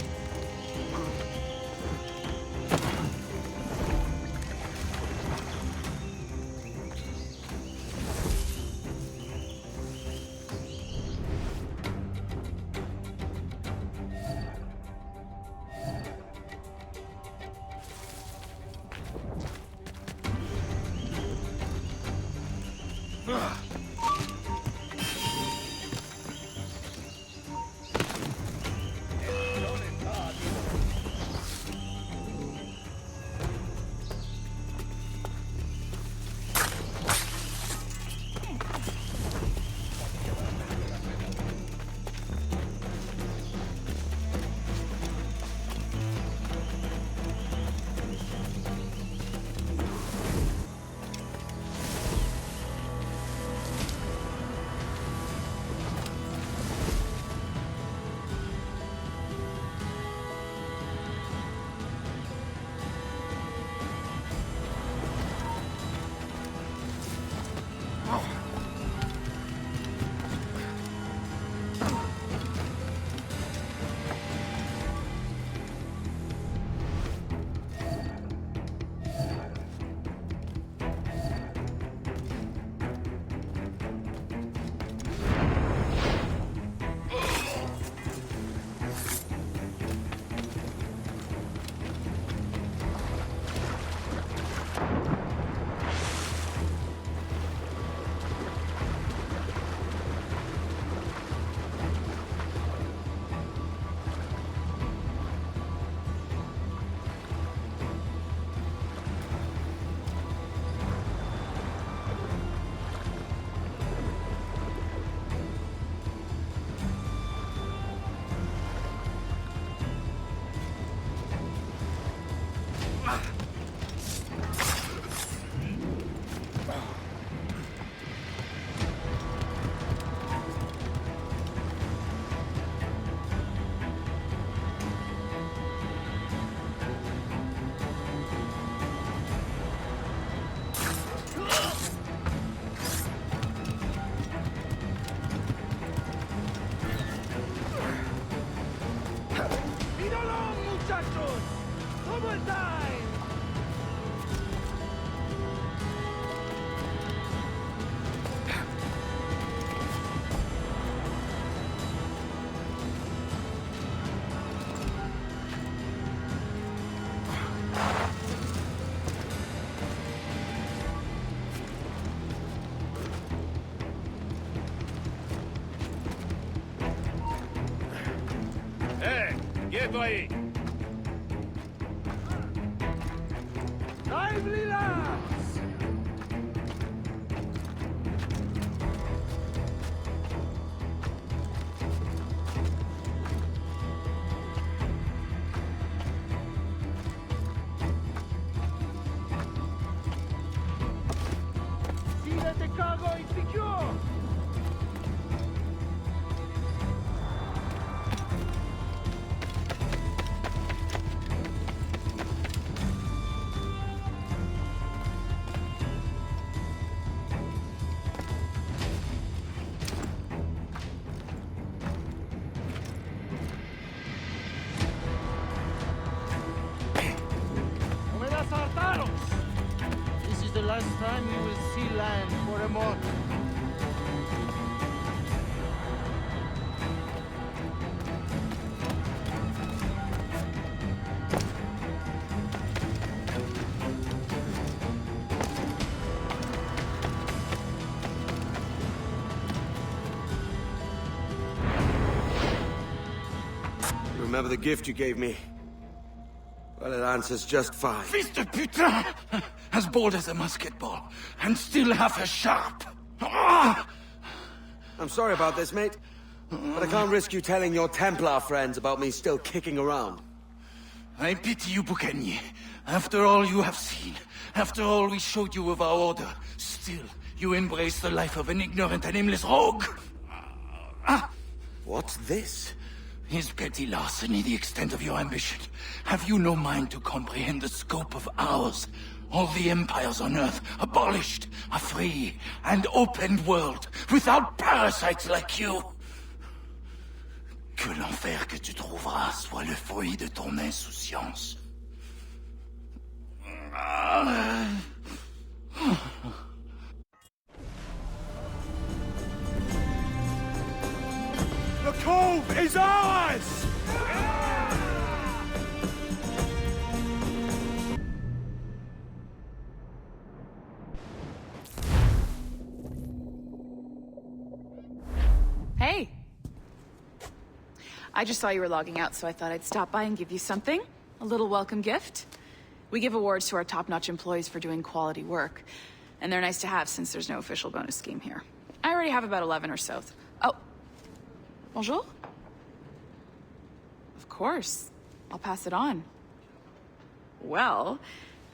¡Quieto ahí! ¡Lively lads! ¡Sigue te cago y pichó! This is the last time you will see land for a month. Remember the gift you gave me? Well, it answers just fine. Fils de putain! As bold as a musket ball, and still half as sharp. Ah! I'm sorry about this, mate. But I can't risk you telling your Templar friends about me still kicking around. I pity you, Bucanier. After all you have seen, after all we showed you of our order, still you embrace the life of an ignorant and aimless rogue. What's this? Is petty larceny the extent of your ambition? Have you no mind to comprehend the scope of ours? All the empires on Earth abolished, a free and open world, without parasites like you. Que l'enfer que tu trouveras. bras soit le fruit de ton insouciance. The cove is ours! Hey. I just saw you were logging out, so I thought I'd stop by and give you something. A little welcome gift. We give awards to our top-notch employees for doing quality work. And they're nice to have since there's no official bonus scheme here. I already have about 11 or so. Oh. Bonjour? Of course. I'll pass it on. Well,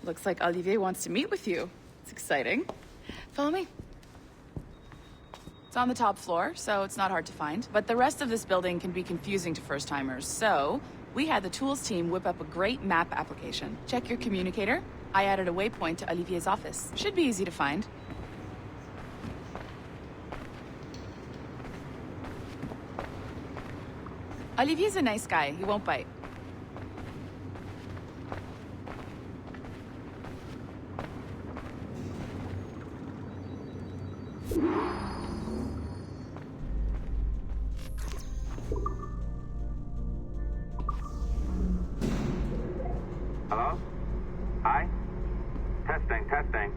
looks like Olivier wants to meet with you. It's exciting. Follow me. It's on the top floor, so it's not hard to find. But the rest of this building can be confusing to first-timers, so we had the tools team whip up a great map application. Check your communicator. I added a waypoint to Olivier's office. Should be easy to find. Olivier's a nice guy. He won't bite. Hello? Hi? Testing.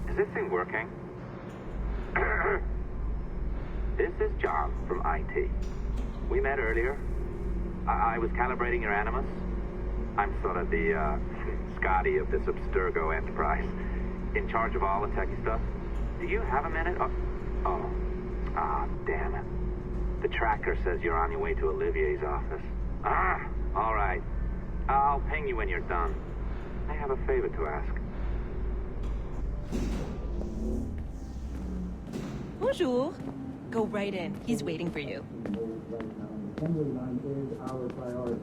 Is this thing working? This is John from IT. We met earlier. I was calibrating your Animus. I'm sort of the, Scotty of this Abstergo enterprise. In charge of all the techie stuff. Do you have a minute? Damn it. The tracker says you're on your way to Olivier's office. All right. I'll ping you when you're done. I have a favor to ask. Bonjour. Go right in. He's waiting for you. Assembly line is our priority.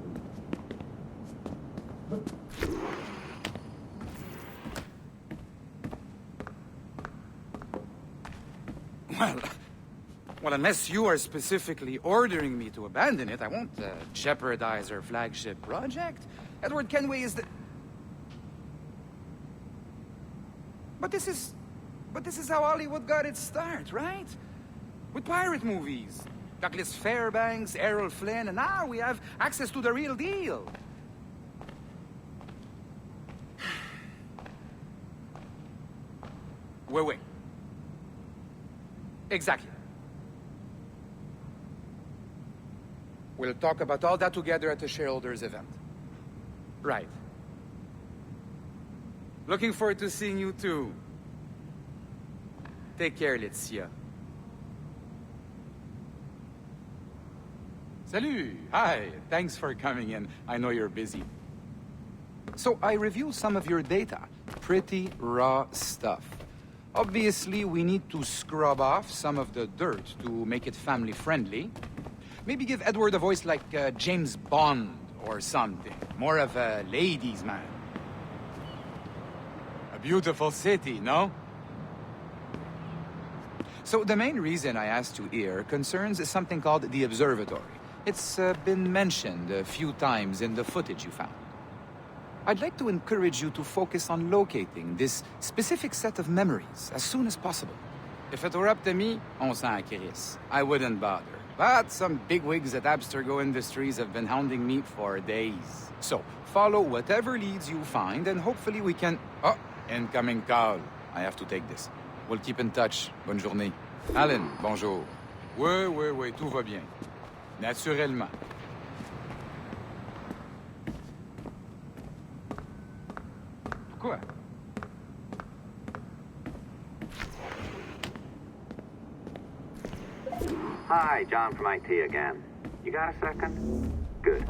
Well, unless you are specifically ordering me to abandon it, I won't jeopardize our flagship project. Edward Kenway is the... But this is how Hollywood got its start, right? With pirate movies. Douglas Fairbanks, Errol Flynn, and now we have access to the real deal. Wait. Exactly. We'll talk about all that together at the shareholders event. Right. Looking forward to seeing you too. Take care, Laetitia. Salut! Hi, thanks for coming in. I know you're busy. So I reviewed some of your data. Pretty raw stuff. Obviously, we need to scrub off some of the dirt to make it family-friendly. Maybe give Edward a voice like James Bond or something. More of a ladies' man. A beautiful city, no? So the main reason I asked you here concerns something called the Observatory. It's been mentioned a few times in the footage you found. I'd like to encourage you to focus on locating this specific set of memories as soon as possible. If it were up to me, on s'en crisse. I wouldn't bother. But some bigwigs at Abstergo Industries have been hounding me for days. So, follow whatever leads you find, and hopefully we can... Oh, incoming call. I have to take this. We'll keep in touch. Bonne journée. Alan, bonjour. Oui, tout va bien. Naturellement. Quoi? Hi, John from IT again. You got a second? Good.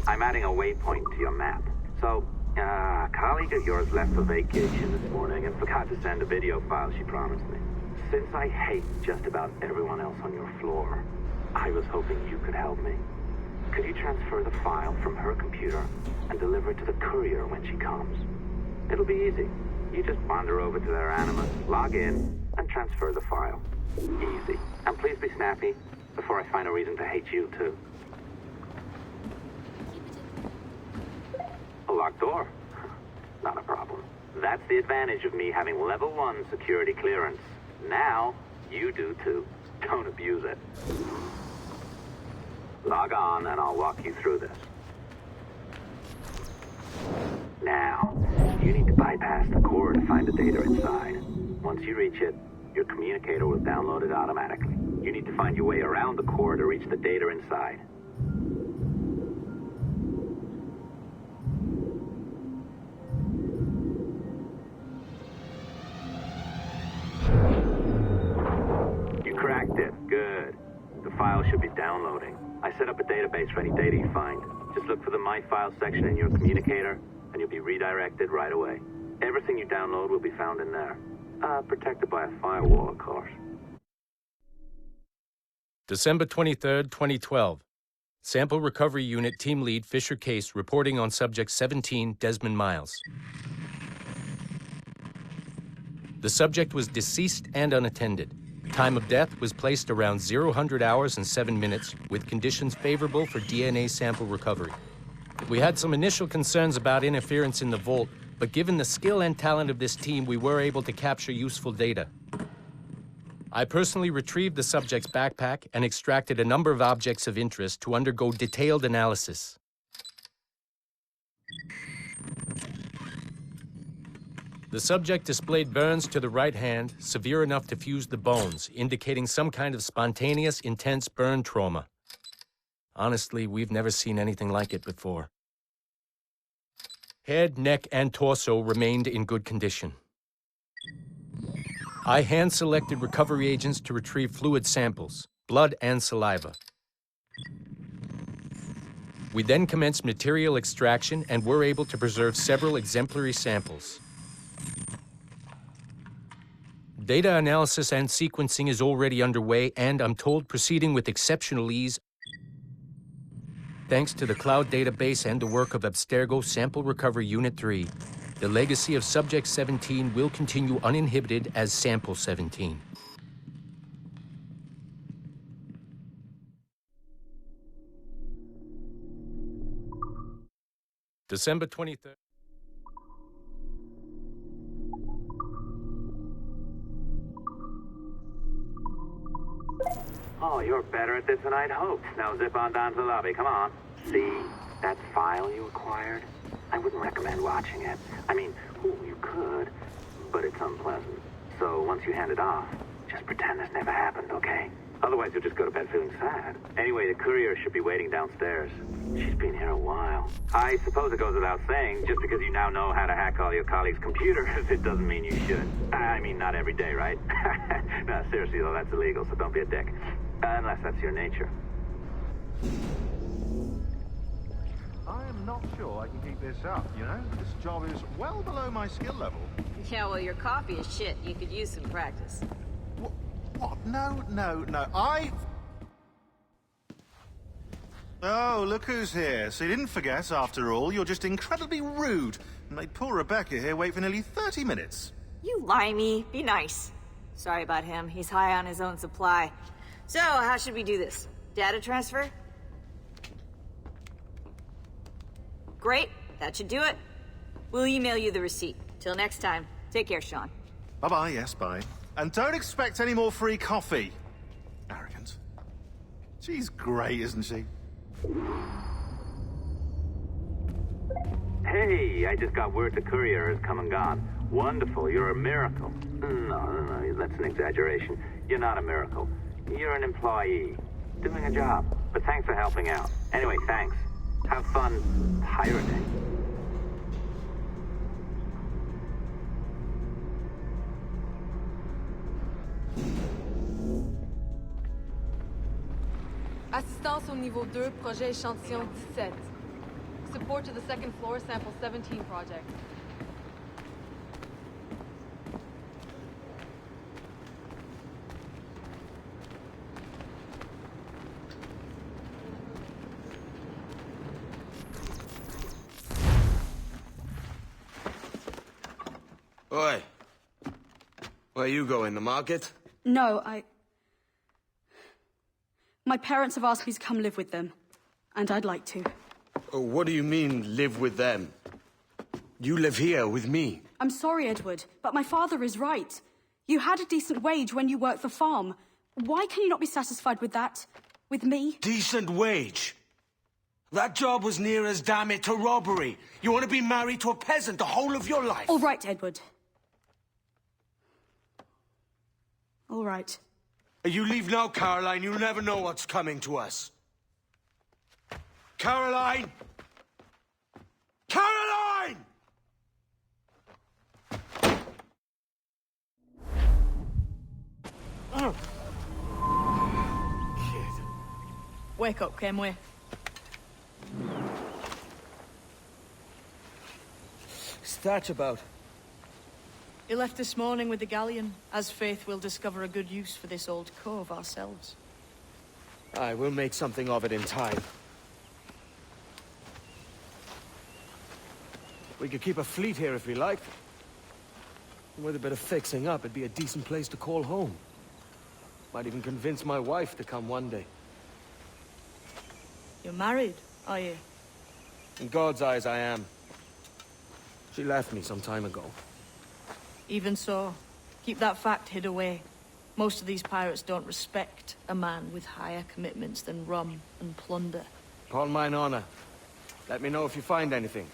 I'm adding a waypoint to your map. So, a colleague of yours left for vacation this morning and forgot to send a video file she promised me. Since I hate just about everyone else on your floor, I was hoping you could help me. Could you transfer the file from her computer and deliver it to the courier when she comes? It'll be easy. You just wander over to their Animus, log in, and transfer the file. Easy. And please be snappy before I find a reason to hate you, too. locked door? Not a problem. That's the advantage of me having level 1 security clearance. Now, you do too. Don't abuse it. Log on and I'll walk you through this. Now, you need to bypass the core to find the data inside. Once you reach it, your communicator will download it automatically. You need to find your way around the core to reach the data inside. You cracked it. Good. The file should be downloading. I set up a database for any data you find. Just look for the My Files section in your communicator, and you'll be redirected right away. Everything you download will be found in there. Protected by a firewall, of course. December 23rd, 2012. Sample Recovery Unit Team Lead Fisher Case reporting on Subject 17, Desmond Miles. The subject was deceased and unattended. Time of death was placed around 00 hours and 7 minutes, with conditions favorable for DNA sample recovery. We had some initial concerns about interference in the vault, but given the skill and talent of this team, we were able to capture useful data. I personally retrieved the subject's backpack and extracted a number of objects of interest to undergo detailed analysis. The subject displayed burns to the right hand, severe enough to fuse the bones, indicating some kind of spontaneous, intense burn trauma. Honestly, we've never seen anything like it before. Head, neck, and torso remained in good condition. I hand-selected recovery agents to retrieve fluid samples, blood and saliva. We then commenced material extraction and were able to preserve several exemplary samples. Data analysis and sequencing is already underway, and I'm told proceeding with exceptional ease. Thanks to the cloud database and the work of Abstergo Sample Recovery Unit 3, the legacy of Subject 17 will continue uninhibited as Sample 17. December 23rd. Oh, you're better at this than I'd hoped. Now zip on down to the lobby. Come on. See that file you acquired? I wouldn't recommend watching it. I mean, you could, but it's unpleasant. So once you hand it off, just pretend this never happened, okay? Otherwise, you'll just go to bed feeling sad. Anyway, the courier should be waiting downstairs. She's been here a while. I suppose it goes without saying, just because you now know how to hack all your colleagues' computers, it doesn't mean you should. I mean, not every day, right? No, seriously, though, that's illegal, so don't be a dick. Unless that's your nature. I am not sure I can keep this up, you know? This job is well below my skill level. Yeah, well, your coffee is shit. You could use some practice. What? No. Oh, look who's here. So you didn't forget, after all. You're just incredibly rude. And made poor Rebecca here wait for nearly 30 minutes. You limey. Be nice. Sorry about him. He's high on his own supply. So, how should we do this? Data transfer? Great. That should do it. We'll email you the receipt. Till next time. Take care, Sean. Bye-bye, yes, bye. And don't expect any more free coffee. Arrogant. She's great, isn't she? Hey, I just got word the courier has come and gone. Wonderful, you're a miracle. No, that's an exaggeration. You're not a miracle. You're an employee, doing a job. But thanks for helping out. Anyway, thanks. Have fun pirating. Assistance au niveau 2, projet échantillon 17. Support to the second floor, sample 17 project. Oi. Where you going, the market? No, My parents have asked me to come live with them, and I'd like to. Oh, what do you mean, live with them? You live here with me. I'm sorry, Edward, but my father is right. You had a decent wage when you worked the farm. Why can you not be satisfied with that? With me? Decent wage? That job was near as damn it to robbery. You want to be married to a peasant the whole of your life? All right, Edward. All right. You leave now, Caroline. You'll never know what's coming to us. Caroline! Caroline! Wake up, Kenway. What's that about? He left this morning with the galleon. As faith, we'll discover a good use for this old cove ourselves. Aye, we'll make something of it in time. We could keep a fleet here if we liked. With a bit of fixing up, it'd be a decent place to call home. Might even convince my wife to come one day. You're married, are you? In God's eyes, I am. She left me some time ago. Even so, keep that fact hid away. Most of these pirates don't respect a man with higher commitments than rum and plunder. Upon mine honor. Let me know if you find anything.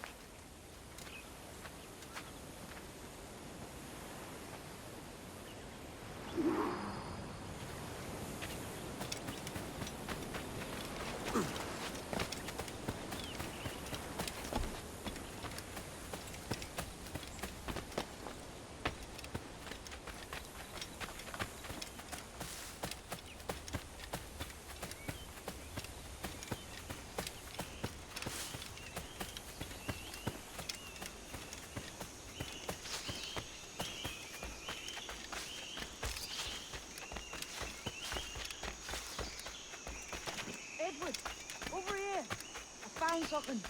Edward, over here. I found something.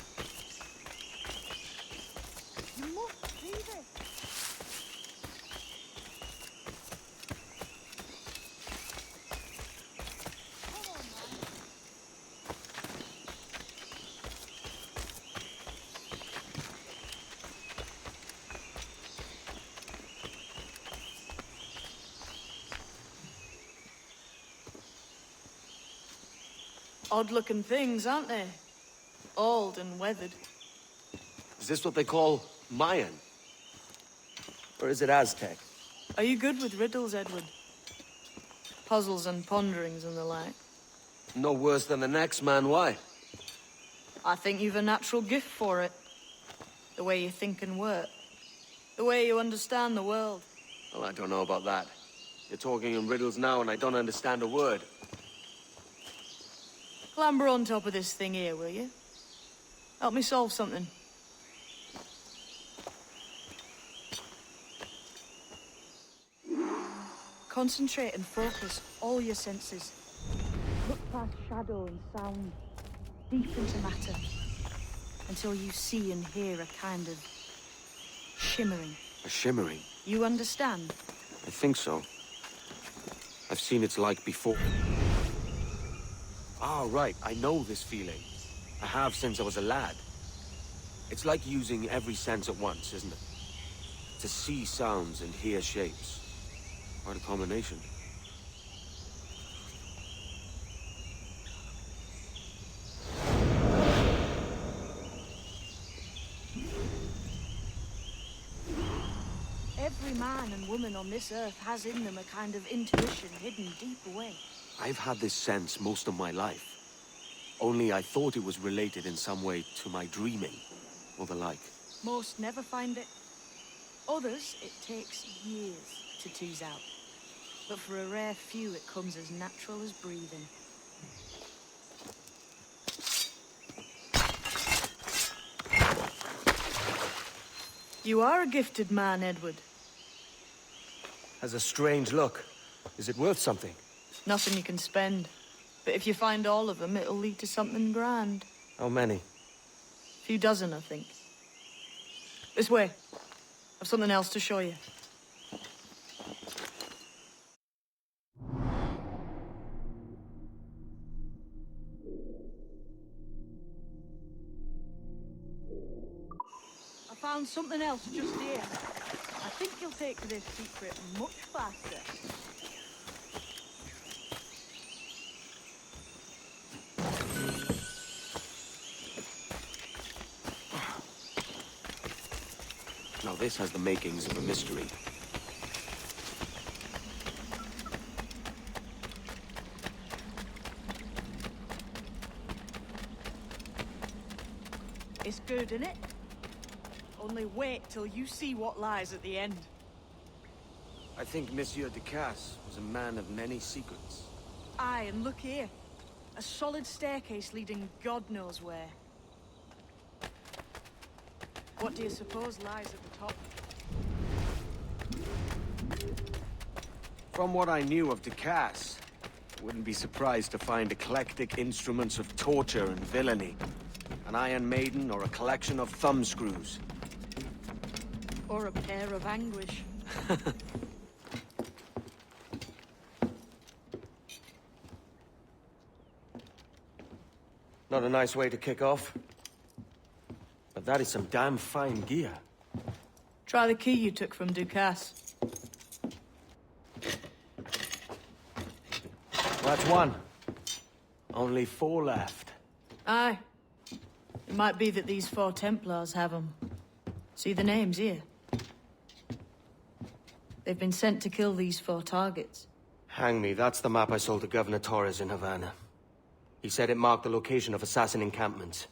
You must see this. Odd-looking things, aren't they? Old and weathered. Is this what they call Mayan? Or is it Aztec? Are you good with riddles, Edward? Puzzles and ponderings and the like? No worse than the next man, why? I think you've a natural gift for it. The way you think and work. The way you understand the world. Well, I don't know about that. You're talking in riddles now and I don't understand a word. Clamber on top of this thing here, will you? Help me solve something. Concentrate and focus all your senses. Look past shadow and sound, deep into matter, until you see and hear a kind of shimmering. A shimmering? You understand? I think so. I've seen its like before. Ah, right. I know this feeling. I have since I was a lad. It's like using every sense at once, isn't it? To see sounds and hear shapes. Quite a combination. Every man and woman on this earth has in them a kind of intuition hidden deep away. I've had this sense most of my life. Only I thought it was related in some way to my dreaming, or the like. Most never find it. Others, it takes years to tease out. But for a rare few, it comes as natural as breathing. You are a gifted man, Edward. Has a strange look. Is it worth something? Nothing you can spend. But if you find all of them, it'll lead to something grand. How many? A few dozen, I think. This way. I've something else to show you. I found something else just here. I think you'll take to this secret much faster. Now this has the makings of a mystery. It's good, isn't it? Only wait till you see what lies at the end. I think Monsieur de Casse was a man of many secrets. Aye, and look here. A solid staircase leading God knows where. What do you suppose lies at the top? From what I knew of de Casse, I wouldn't be surprised to find eclectic instruments of torture and villainy. An Iron Maiden or a collection of thumbscrews. Or a pair of anguish. Not a nice way to kick off. But that is some damn fine gear. Try the key you took from Ducasse. That's one. Only 4 left. Aye. It might be that these 4 Templars have them. See the names here? They've been sent to kill these 4 targets. Hang me, that's the map I sold to Governor Torres in Havana. He said it marked the location of assassin encampments.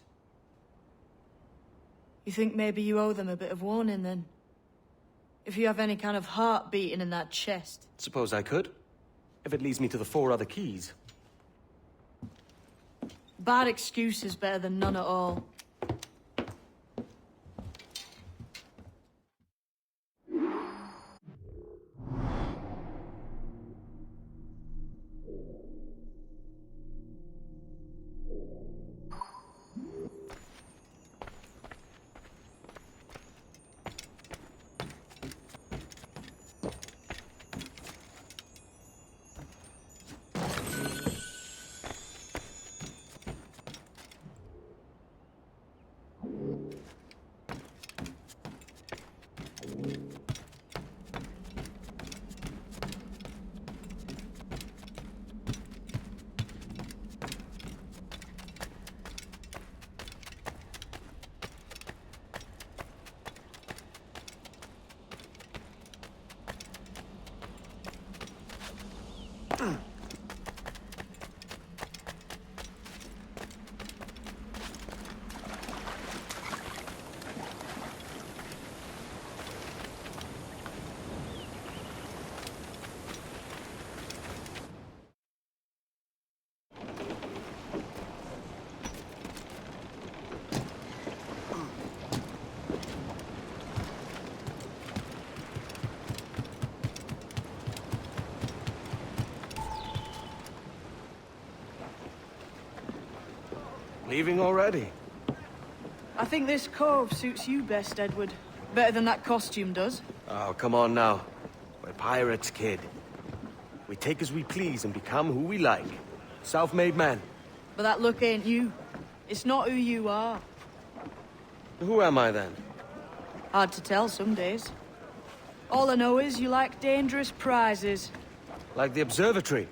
You think maybe you owe them a bit of warning, then? If you have any kind of heart beating in that chest. Suppose I could. If it leads me to the 4 other keys. Bad excuse is better than none at all. Leaving already? I think this cove suits you best, Edward. Better than that costume does. Oh, come on now. We're pirates, kid. We take as we please and become who we like. Self-made men. But that look ain't you. It's not who you are. Who am I, then? Hard to tell some days. All I know is you like dangerous prizes. Like the observatory.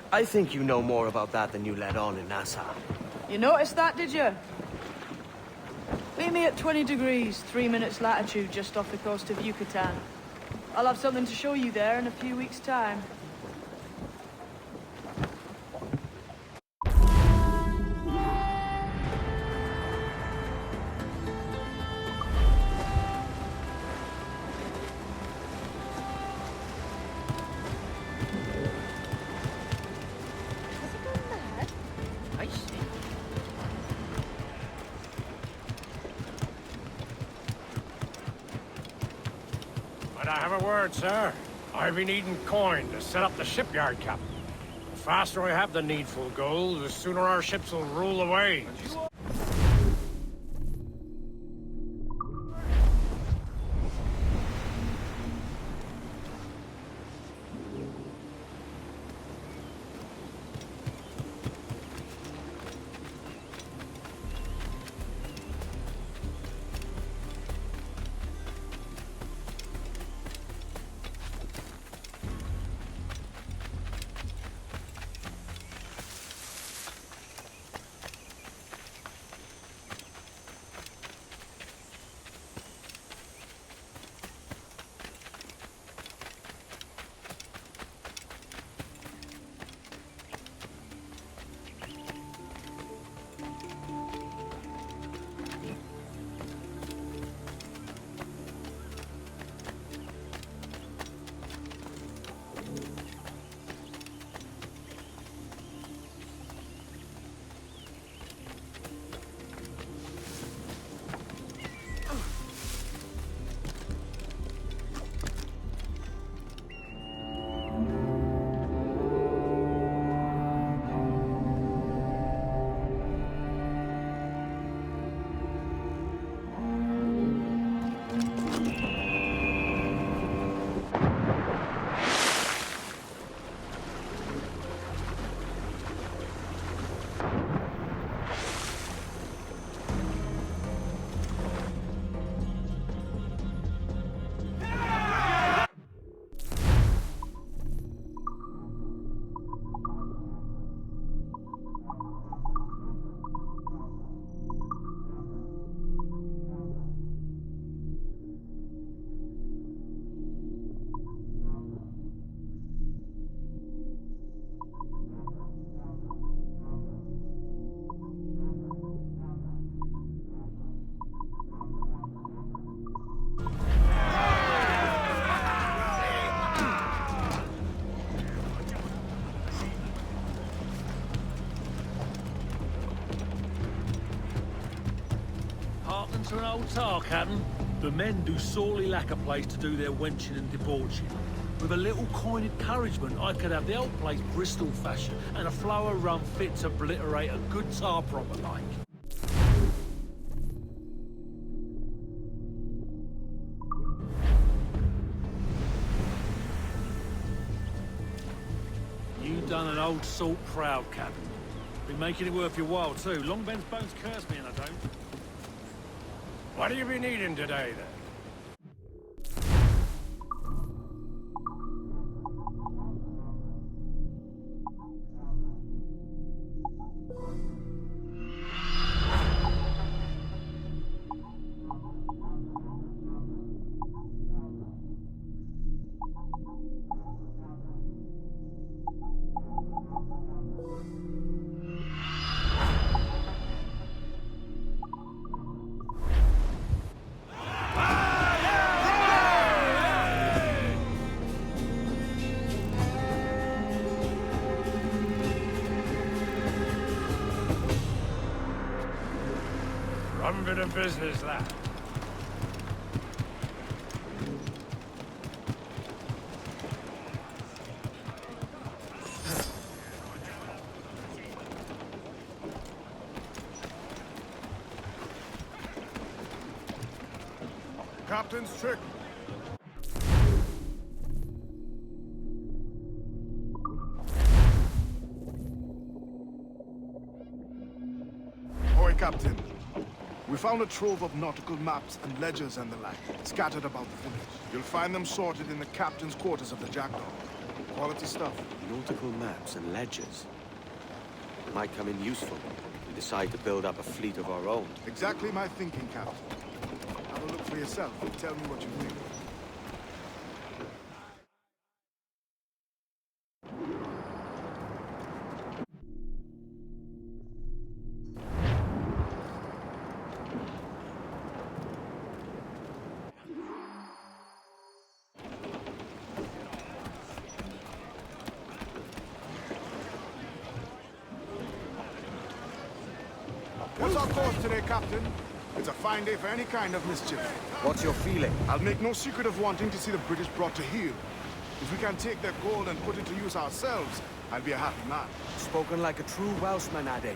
I think you know more about that than you let on in Nassau. You noticed that, did you? Meet me at 20 degrees, 3 minutes latitude, just off the coast of Yucatan. I'll have something to show you there in a few weeks' time. But I have a word, sir. I'll be needing coin to set up the shipyard, Captain. The faster we have the needful gold, the sooner our ships will roll away. hearken to an old tar, Captain? The men do sorely lack a place to do their wenching and debauching. With a little coin encouragement, I could have the old place Bristol fashion and a flow of rum fit to obliterate a good tar proper like. You done an old salt proud, Captain. Been making it worth your while, too. Long Ben's bones curse me and I don't. What do you be needing today, then? Rum bit of business, that. Captain's trick. Oi, Captain. We found a trove of nautical maps and ledgers and the like, scattered about the village. You'll find them sorted in the captain's quarters of the Jackdaw. Quality stuff. Nautical maps and ledgers. Might come in useful if we decide to build up a fleet of our own. Exactly my thinking, Captain. Have a look for yourself and tell me what you think. What's our course today, Captain? It's a fine day for any kind of mischief. What's your feeling? I'll make no secret of wanting to see the British brought to heel. If we can take their gold and put it to use ourselves, I'll be a happy man. Spoken like a true Welshman, Ade.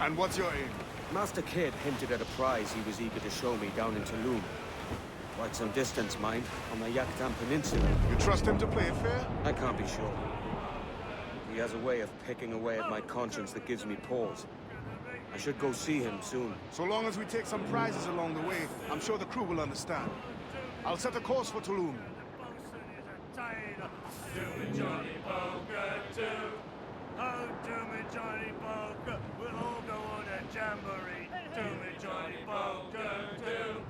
And what's your aim? Master Kidd hinted at a prize he was eager to show me down in Tulum. Quite some distance, mind, on the Yucatan Peninsula. You trust him to play it fair? I can't be sure. He has a way of picking away at my conscience that gives me pause. I should go see him soon. So long as we take some prizes along the way, I'm sure the crew will understand. I'll set a course for Tulum. Johnny Poker too. Oh, do me Johnny Poker. We'll all go on a jamboree. Do me Johnny Poker too.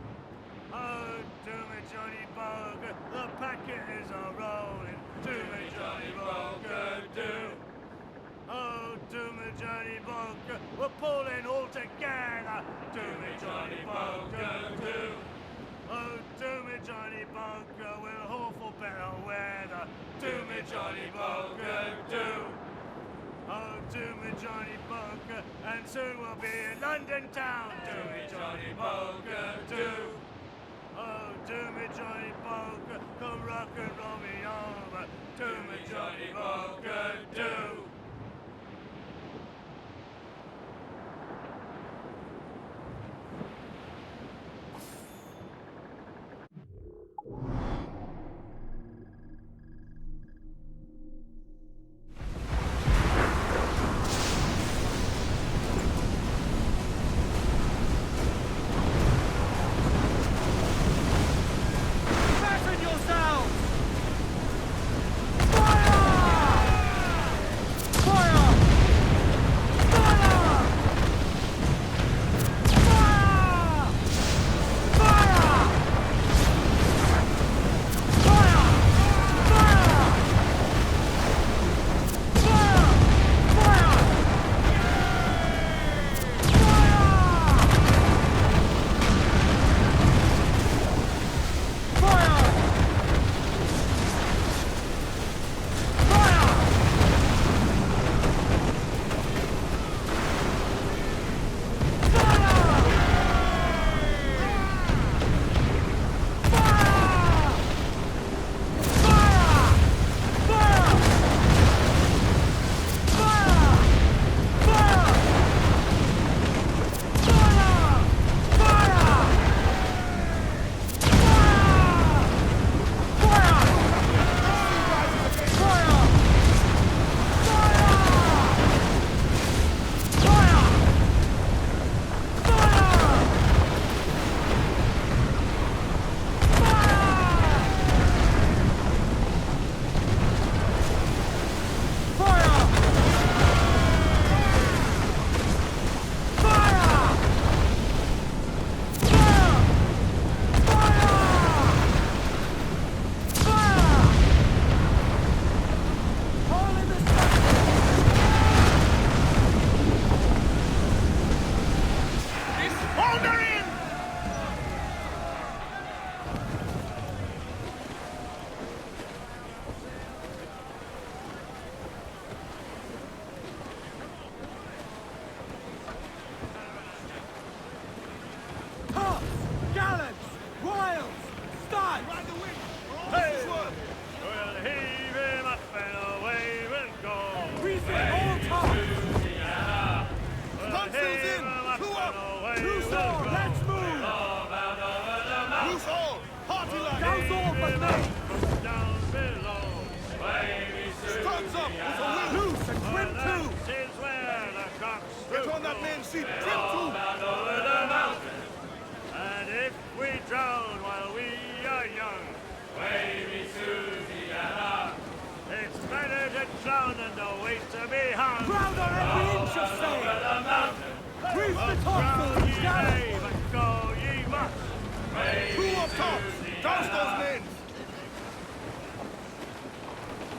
Oh, do me Johnny Poker. The packet is a rolling. Do me Johnny Poker too. Oh, do me Johnny Poker. We're pulling all together. Do me Johnny Poker too. Oh, do me Johnny Poker. We'll hope for better weather. Do me Johnny Poker too. Oh, do me Johnny Poker. And soon we'll be in London town. Do me Johnny Poker too. Oh, do me Johnny Poker. Come rock and roll me over. Do me Johnny Poker too. down below. Studs up with a will. Loose and trim too. This is where the cocks Get on that man's seat. Trim too. over the mountain. And if we drown while we are young, wavy Susiana, it's better to drown than to wait to be hung. Drown on every inch of sail. Over the mountain. Grease the Drown topsails. ye may, but go ye must. Two up top. Douse those men.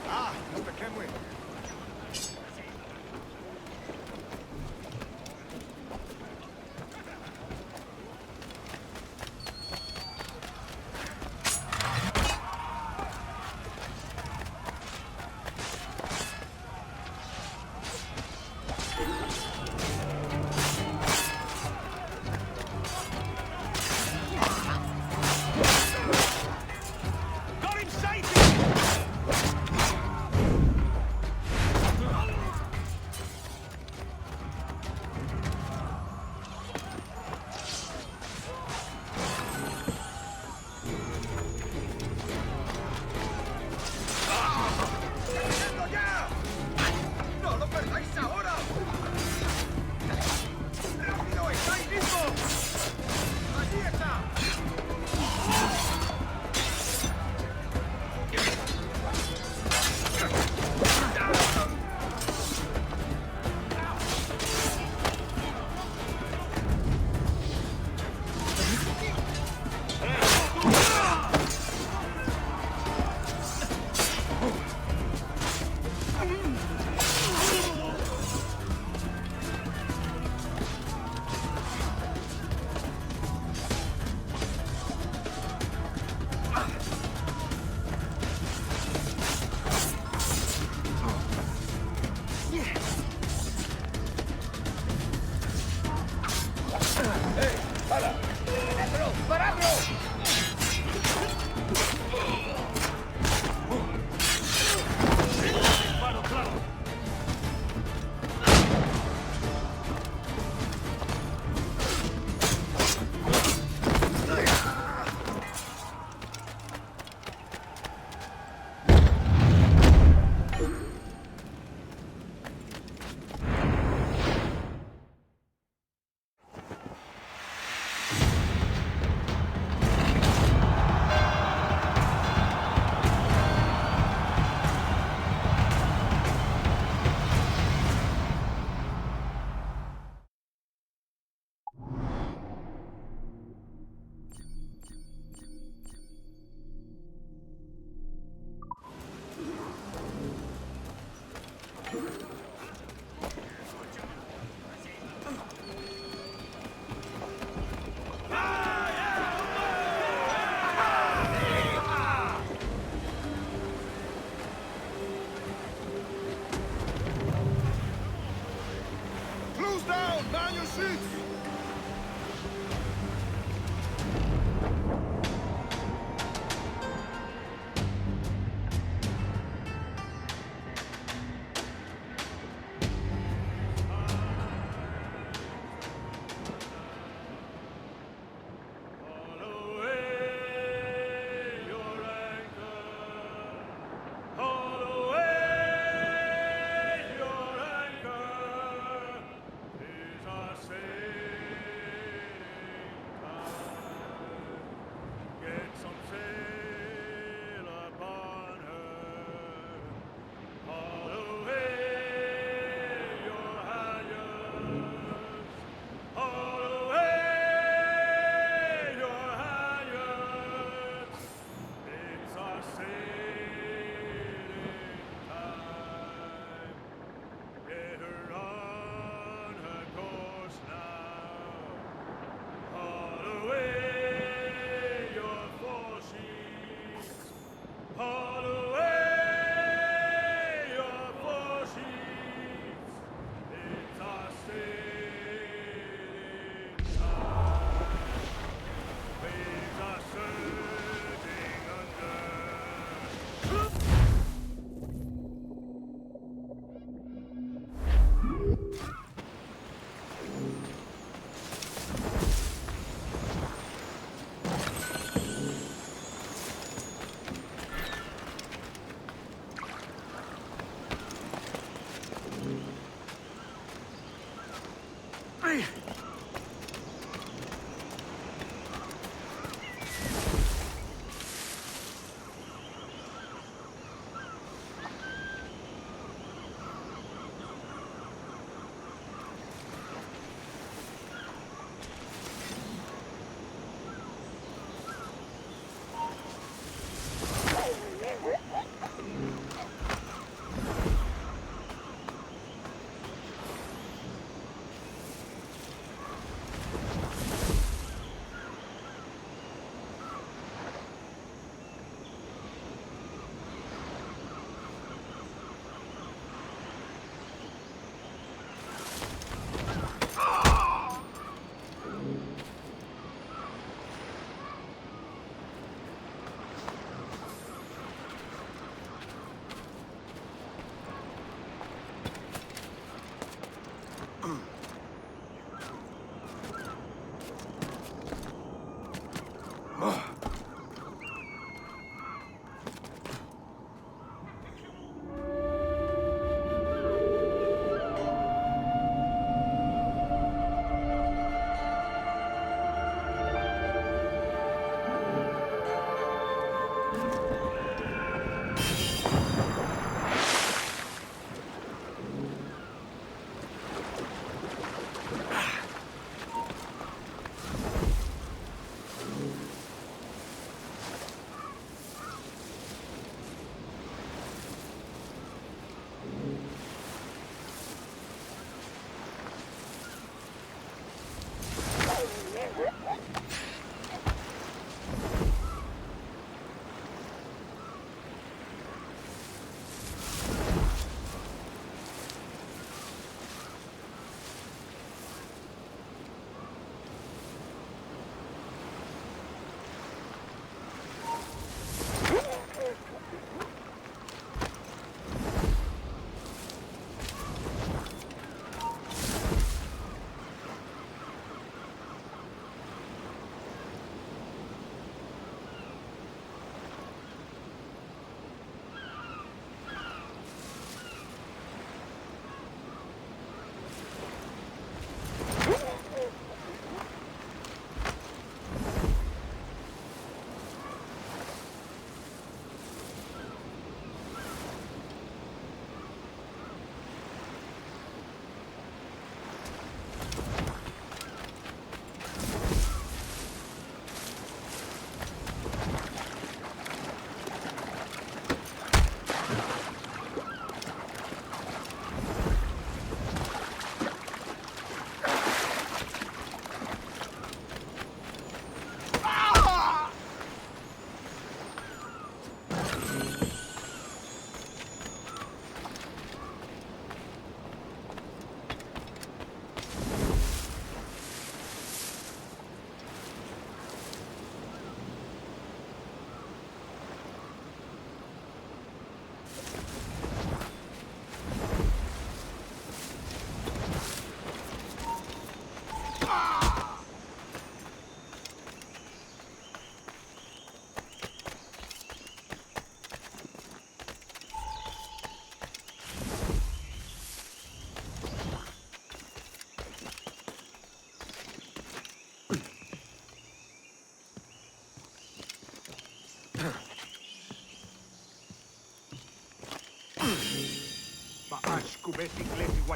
Ah, Mr. Kenway. Got him safely!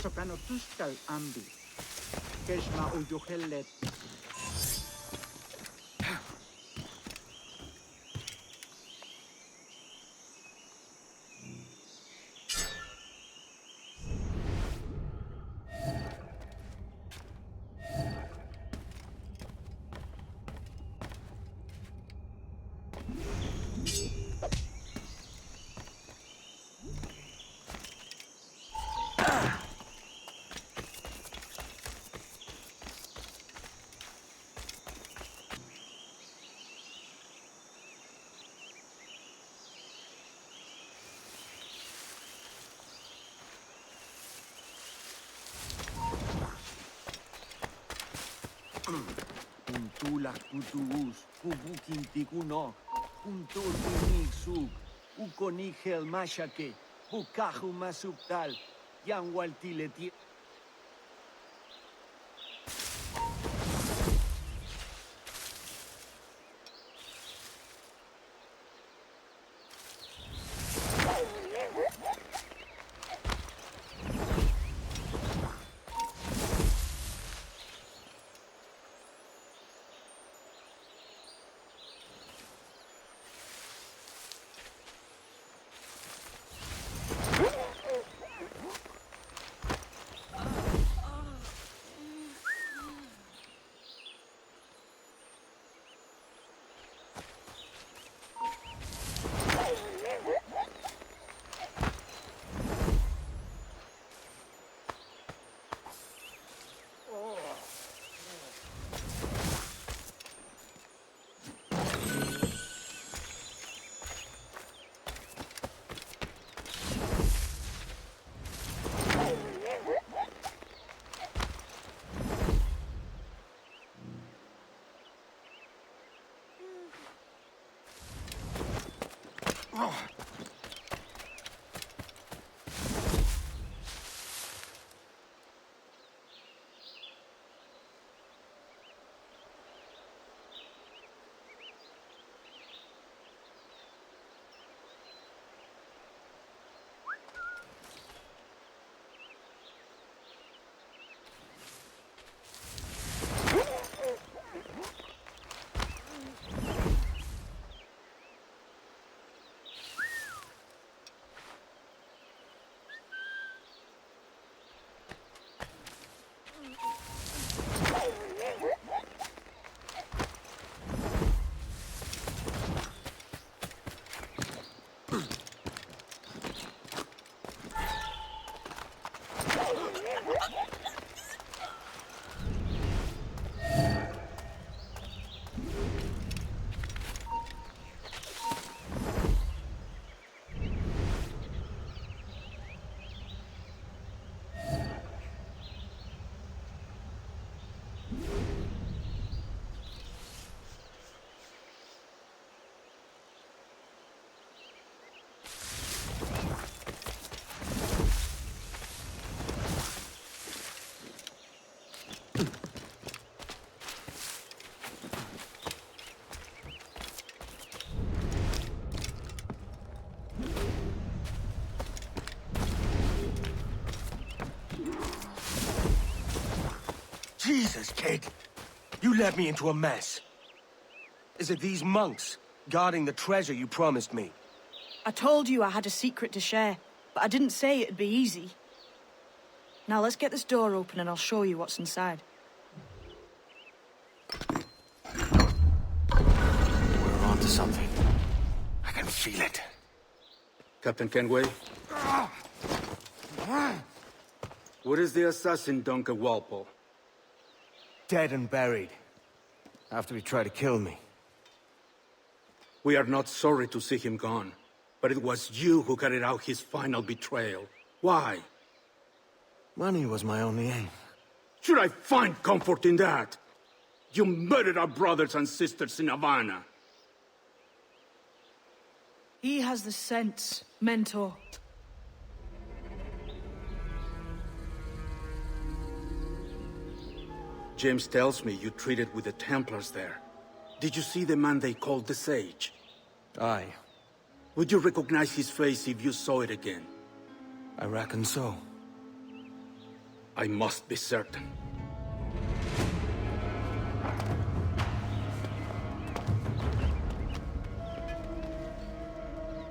Soprano tuskal ambi. Keshma uyuhelet. Kuntulak tutuus, kubukin tikunok, kuntul kunik suk, ukonihel mashake, bukahu masuktal, yanwaltileti. Jesus, kid! You led me into a mess. Is it these monks guarding the treasure you promised me? I told you I had a secret to share, but I didn't say it'd be easy. Now let's get this door open and I'll show you what's inside. We're onto something. I can feel it. Captain Kenway? What is the assassin Duncan Walpole? Dead and buried. After he tried to kill me. We are not sorry to see him gone, but it was you who carried out his final betrayal. Why? Money was my only aim. Should I find comfort in that? You murdered our brothers and sisters in Havana. He has the sense, Mentor. James tells me you treated with the Templars there. Did you see the man they called the Sage? Aye. Would you recognize his face if you saw it again? I reckon so. I must be certain.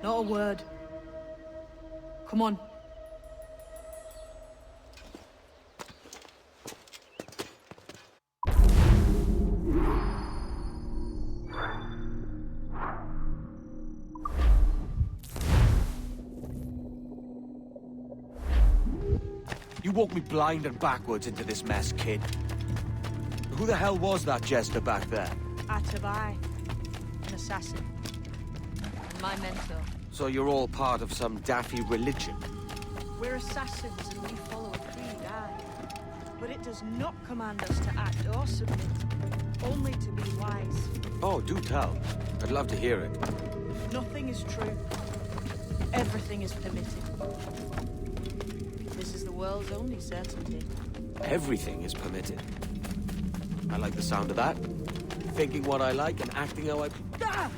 Not a word. Come on. You walked me blind and backwards into this mess, kid. Who the hell was that jester back there? Atabai, an assassin. And my mentor. So you're all part of some daffy religion? We're assassins and we follow a creed, aye. But it does not command us to act or submit, only to be wise. Oh, do tell. I'd love to hear it. Nothing is true. Everything is permitted. This is the world's only certainty. Everything is permitted. I like the sound of that. Thinking what I like and acting how I... Ah!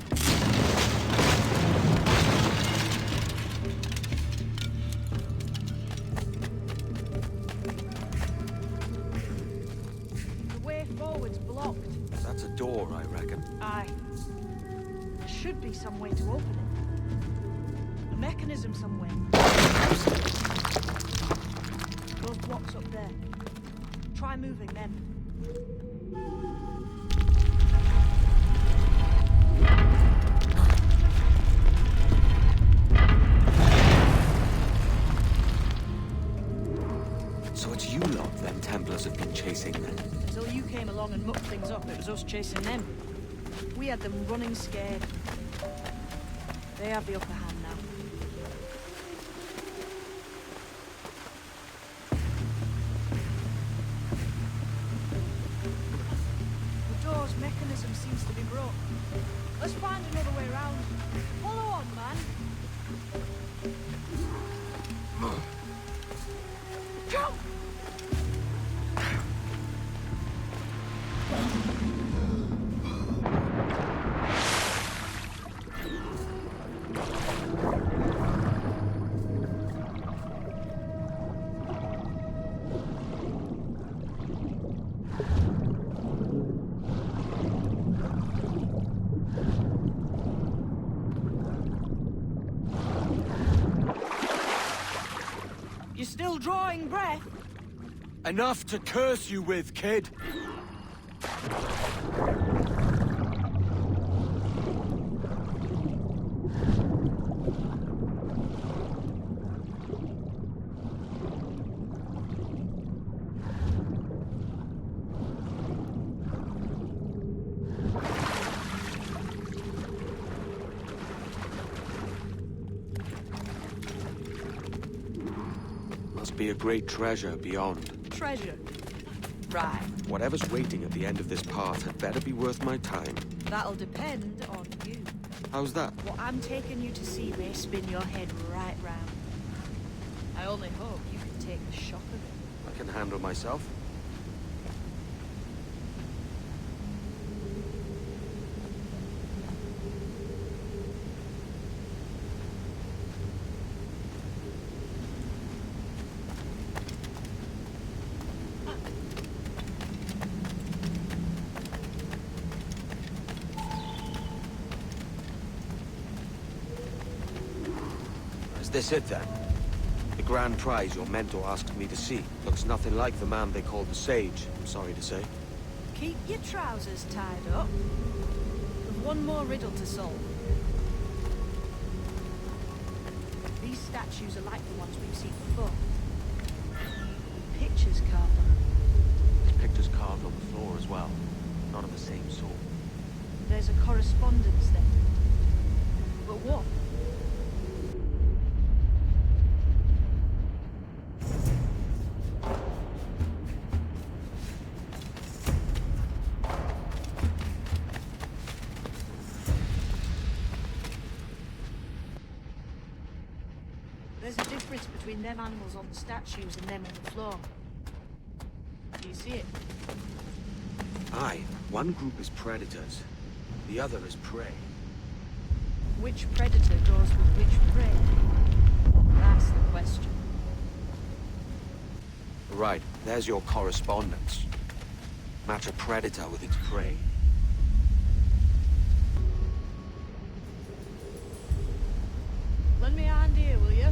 The way forward's blocked. That's a door, I reckon. Aye. There should be some way to open it. A mechanism somewhere. Those blocks up there. Try moving them. So it's you lot them Templars have been chasing then? Until you came along and mucked things up, it was us chasing them. We had them running scared. They have the upper hand now. The door's mechanism seems to be broke. Let's find another way around. Follow on, man. Jump! You're still drawing breath? Enough to curse you with, kid! Must be a great treasure beyond. Treasure? Right. Whatever's waiting at the end of this path had better be worth my time. That'll depend on you. How's that? What I'm taking you to see may spin your head right round. I only hope you can take the shock of it. I can handle myself. Is this it then? The grand prize your mentor asked me to see. Looks nothing like the man they called the Sage, I'm sorry to say. Keep your trousers tied up. We've one more riddle to solve. These statues are like the ones we've seen before. Pictures carved on them. There's pictures carved on the floor as well. Not of the same sort. There's a correspondence then. But what? There's a difference between them animals on the statues and them on the floor. Do you see it? Aye, one group is predators. The other is prey. Which predator goes with which prey? That's the question. Right, there's your correspondence. Match a predator with its prey. Lend me a hand here, will you?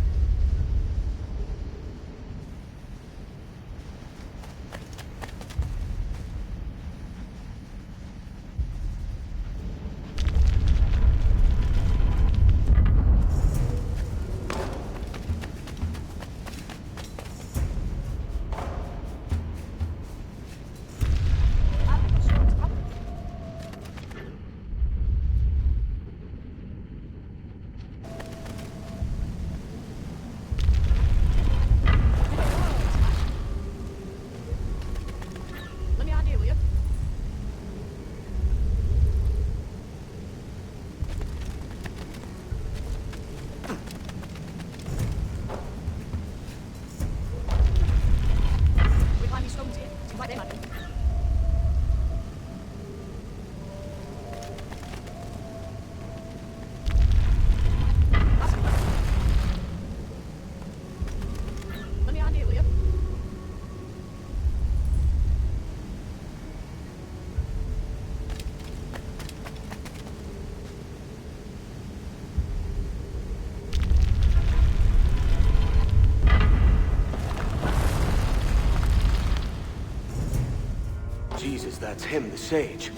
Jesus, that's him, the sage.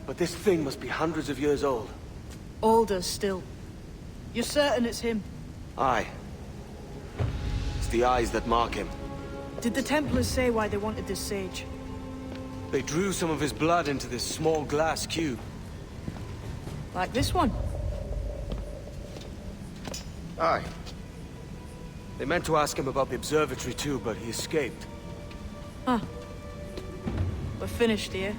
But this thing must be hundreds of years old. Older still. You're certain it's him? Aye. It's the eyes that mark him. Did the Templars say why they wanted this sage? They drew some of his blood into this small glass cube. Like this one? Aye. They meant to ask him about the observatory too, but he escaped. Huh. We're finished here.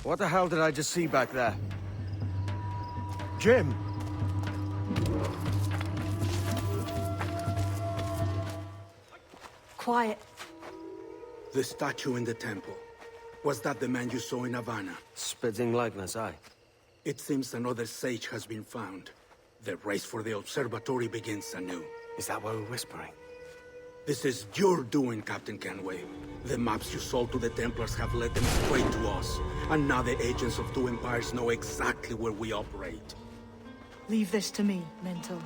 What the hell did I just see back there? Jim! Quiet. The statue in the temple. Was that the man you saw in Havana? Spitting likeness, aye. It seems another sage has been found. The race for the observatory begins anew. Is that why we're whispering? This is your doing, Captain Kenway. The maps you sold to the Templars have led them straight to us. And now the agents of two empires know exactly where we operate. Leave this to me, Mental.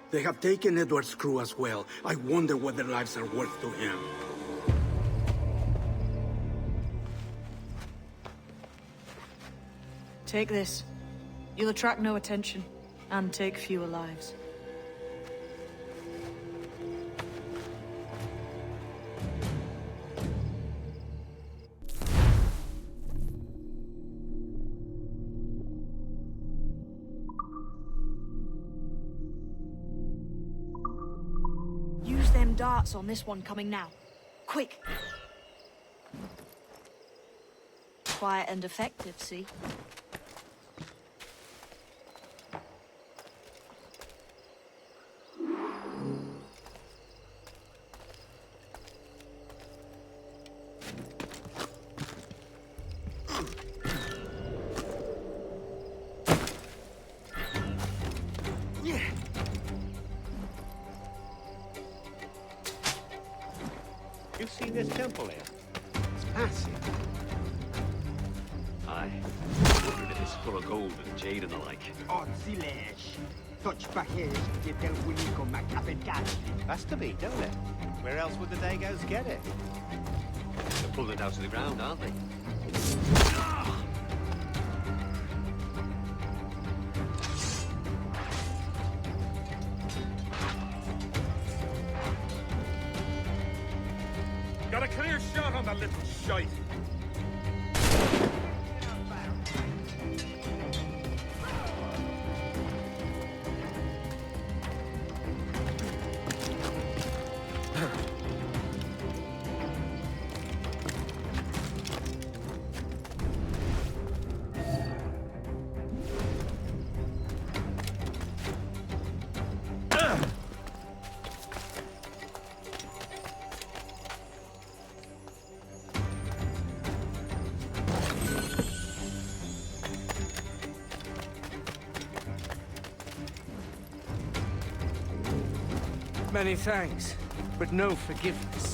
They have taken Edward's crew as well. I wonder what their lives are worth to him. Take this. You'll attract no attention, and take fewer lives. Use them darts on this one coming now. Quick! Quiet and effective, see? You see this temple here? It's massive. Aye. Wondering if it's full of gold and jade and the like. Has to be, don't it? Where else would the Dagos get it? They're pulling it out to the ground, aren't they? Got a clear shot on that little shite. Many thanks, but no forgiveness.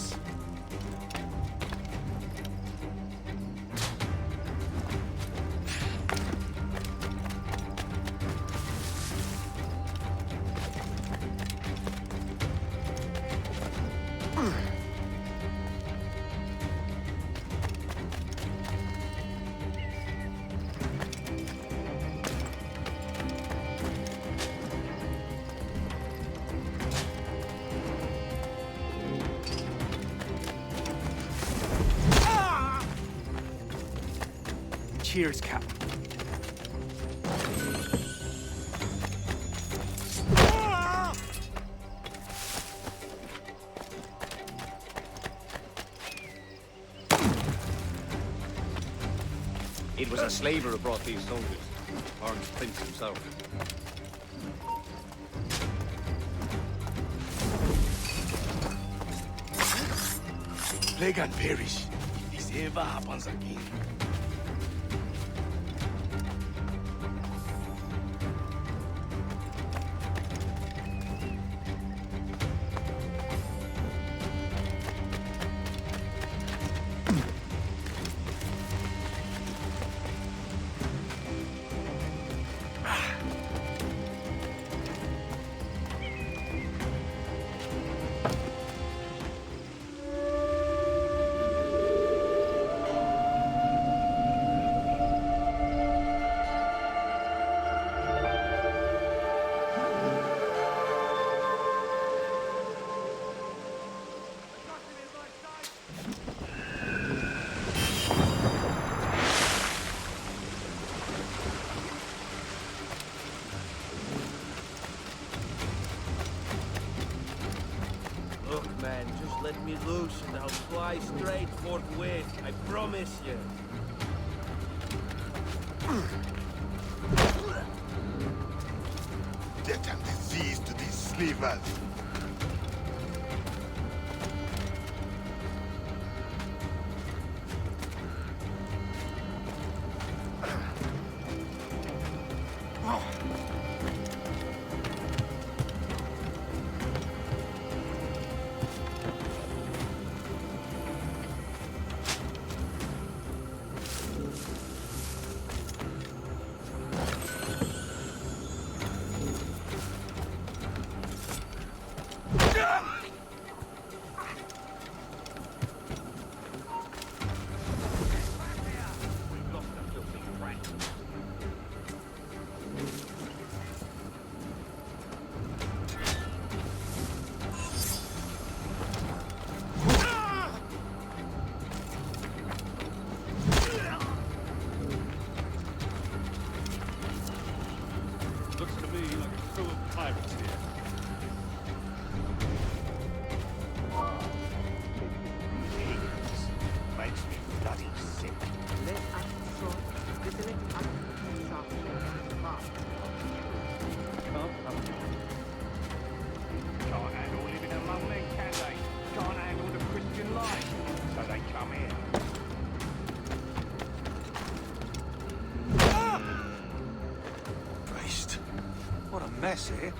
Cheers, Captain. It was a slaver who brought these soldiers. Orange Prince himself. Plague and perish. If this ever happens again. Look, man, just let me loose and I'll fly straight forthwith. I promise you. Death and disease to these slavers. Looks to me like a crew of pirates here. Makes me bloody sick. Can't handle living among men, can they? Can't handle the Christian life, so they come here. Christ, what a mess here.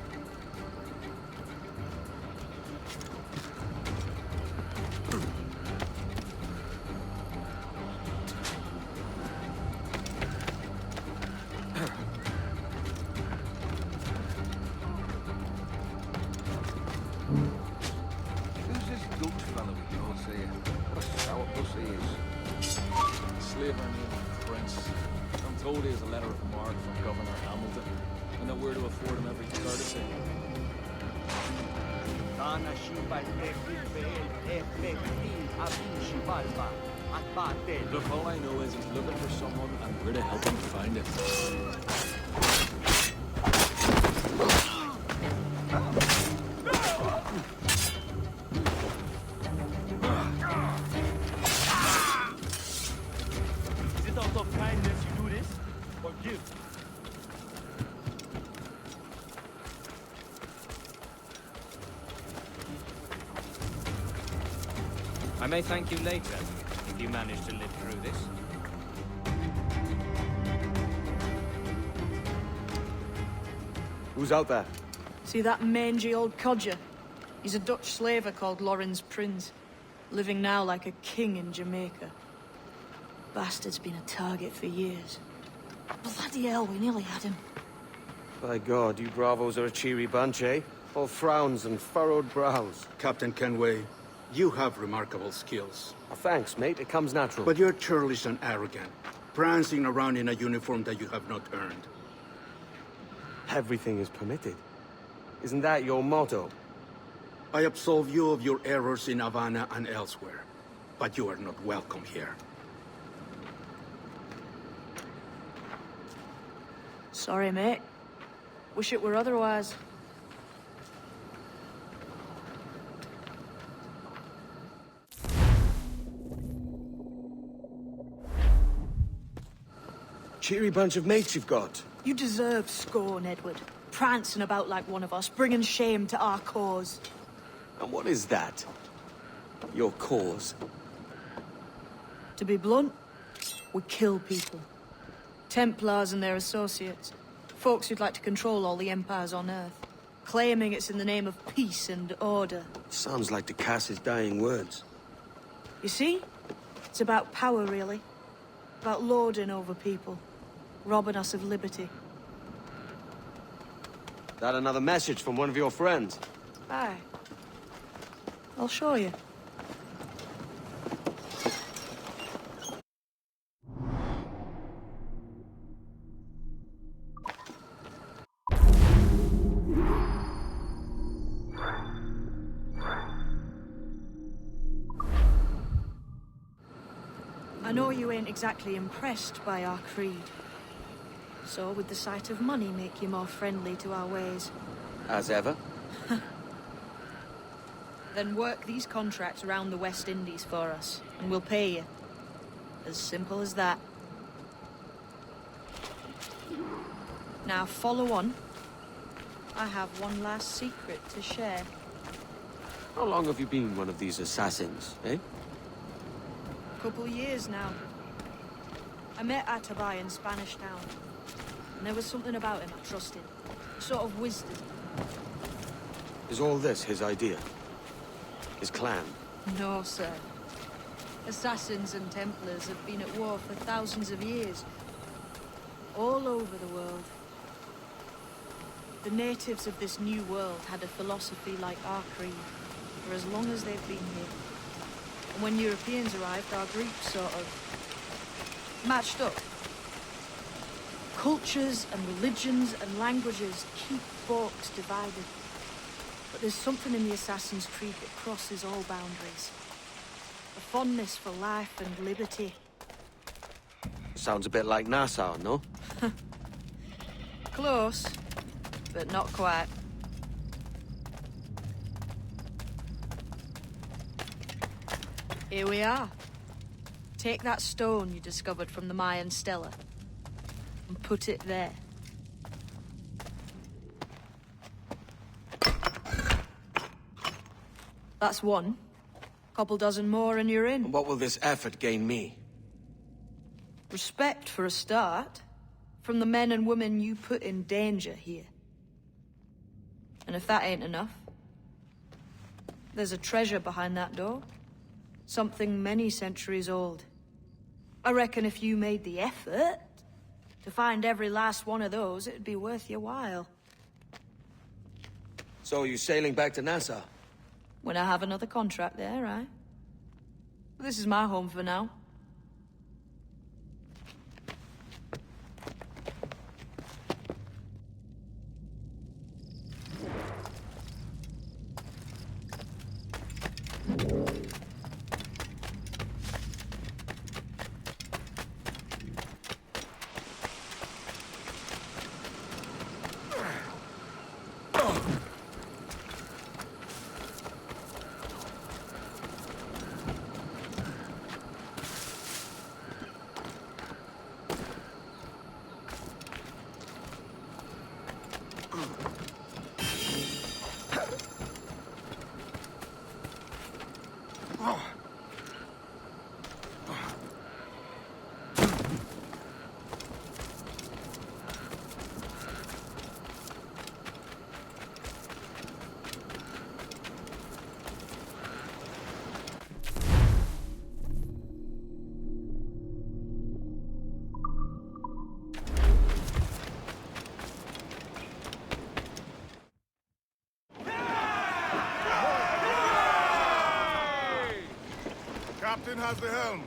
Who's this goat fellow we all see? What a sour pussy he is. Slaver named Prince. I'm told he has a letter of marque from Governor Hamilton. I know where to afford him every courtesy. Look, all I know is he's looking for someone and we're to help him find it. Is it out of kindness you do this? Or guilt? I may thank you later, if you manage to live through this. Who's out there? See that mangy old codger? He's a Dutch slaver called Lawrence Prince, living now like a king in Jamaica. Bastard's been a target for years. Bloody hell, we nearly had him. By God, you bravos are a cheery bunch, eh? All frowns and furrowed brows. Captain Kenway, you have remarkable skills. Thanks, mate. It comes natural. But you're churlish and arrogant, prancing around in a uniform that you have not earned. Everything is permitted. Isn't that your motto? I absolve you of your errors in Havana and elsewhere, but you are not welcome here. Sorry, mate. Wish it were otherwise. Cheery bunch of mates you've got. You deserve scorn, Edward. Prancing about like one of us, bringing shame to our cause. And what is that? Your cause? To be blunt, we kill people. Templars and their associates. Folks who'd like to control all the empires on Earth. Claiming it's in the name of peace and order. Sounds like to Cass's dying words. You see? It's about power, really. About lording over people. Robbing us of liberty. That another message from one of your friends? Aye. I'll show you. I know you ain't exactly impressed by our creed. So would the sight of money make you more friendly to our ways? As ever. Then work these contracts around the West Indies for us, and we'll pay you. As simple as that. Now follow on. I have one last secret to share. How long have you been one of these assassins, eh? Couple years now. I met Atabai in Spanish Town. And there was something about him I trusted. A sort of wisdom. Is all this his idea? His clan? No, sir. Assassins and Templars have been at war for thousands of years. All over the world. The natives of this new world had a philosophy like our creed for as long as they've been here. And when Europeans arrived, our groups sort of matched up. Cultures and religions and languages keep folks divided. But there's something in the Assassin's Creed that crosses all boundaries. A fondness for life and liberty. Sounds a bit like Nassau, no? Close, but not quite. Here we are. Take that stone you discovered from the Mayan Stela and put it there. That's one. Couple dozen more and you're in. What will this effort gain me? Respect for a start. From the men and women you put in danger here. And if that ain't enough, there's a treasure behind that door. Something many centuries old. I reckon if you made the effort to find every last one of those, it'd be worth your while. So you sailing back to Nassau? When I have another contract there, right? This is my home for now. Captain has the helm.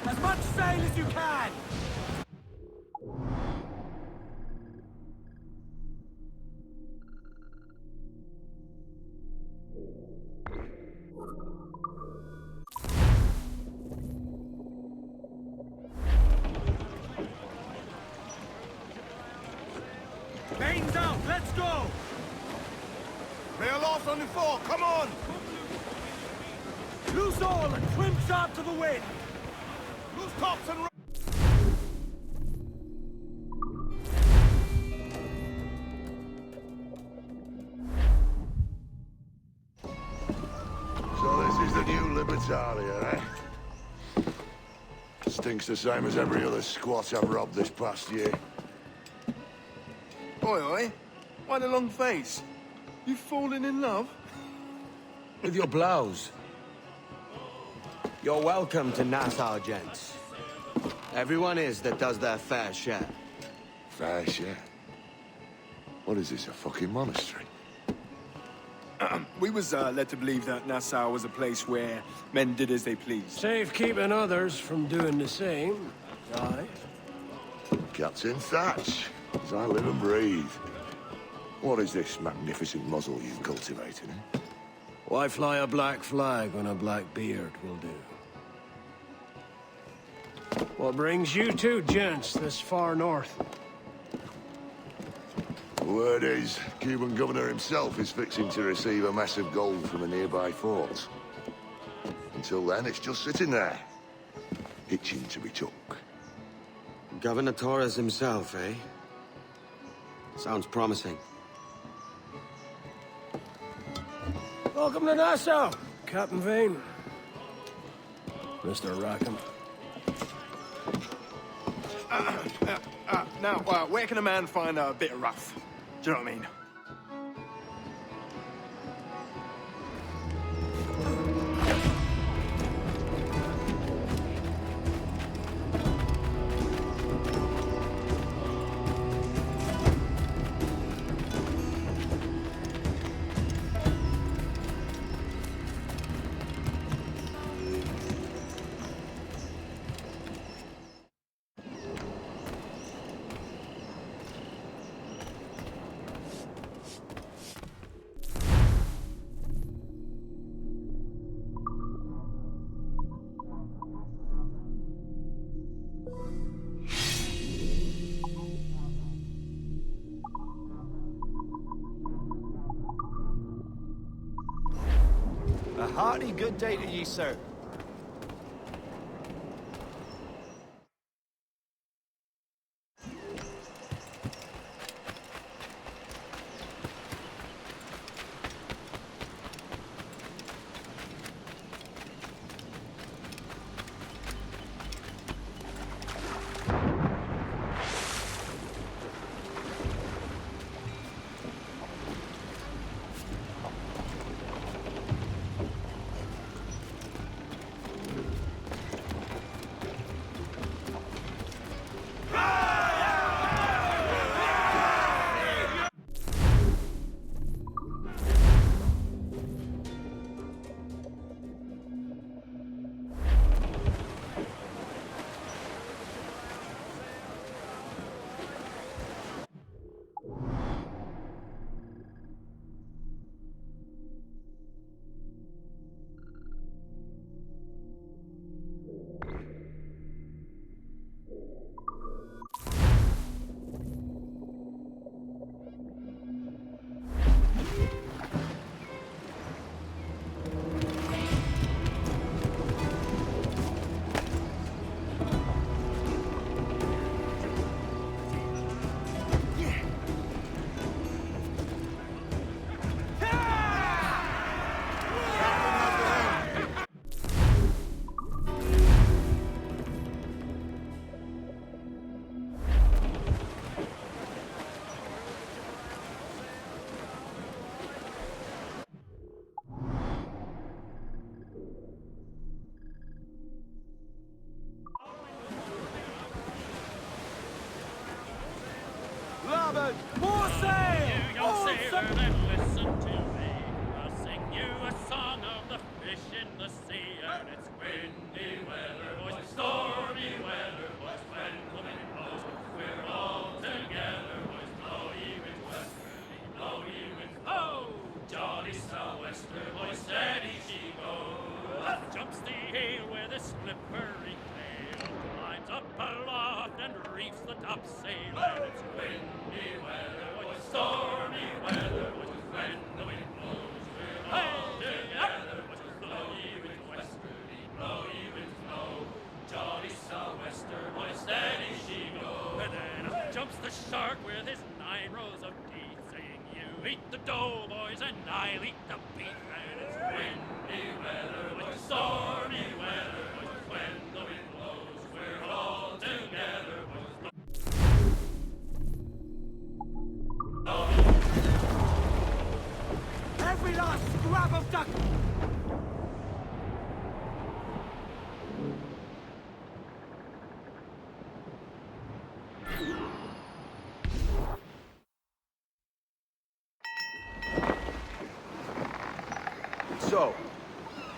As much sail as you can! Mains out, let's go! They are lost on the fore, come on! Loose all and trim sharp to the wind! Loose tops and... So this is the new Libertalia, eh? Stinks the same as every other squat I've robbed this past year. Oi, oi. Why the long face? You've fallen in love? With your blouse. You're welcome to Nassau, gents. Everyone is that does their fair share. Fair share? What is this, a fucking monastery? We was led to believe that Nassau was a place where men did as they pleased. Safe keeping others from doing the same. Aye. Captain Thatch, as I live and breathe. What is this magnificent muzzle you've cultivated, eh? Why fly a black flag when a black beard will do? What brings you two gents this far north? The word is, Cuban governor himself is fixing to receive a mess of gold from a nearby fort. Until then, it's just sitting there, itching to be took. Governor Torres himself, eh? Sounds promising. Welcome to Nassau, Captain Vane. Mr. Rackham. Now, where can a man find a bit of rough? Do you know what I mean? A hearty good day to ye, sir. top sail, and it's windy weather, boys, stormy weather, boys, when the wind blows, we're all together, boys, blow ye with westerly, blow ye with blow, jolly sou'wester, boys, steady she go. And then up jumps the shark with his 9 rows of teeth, saying, you eat the dough, boys, and I'll eat the beef, and it's windy weather, boys, stormy weather, boys, when the wind blows, we're all together, boys. Every last scrap of duck! So,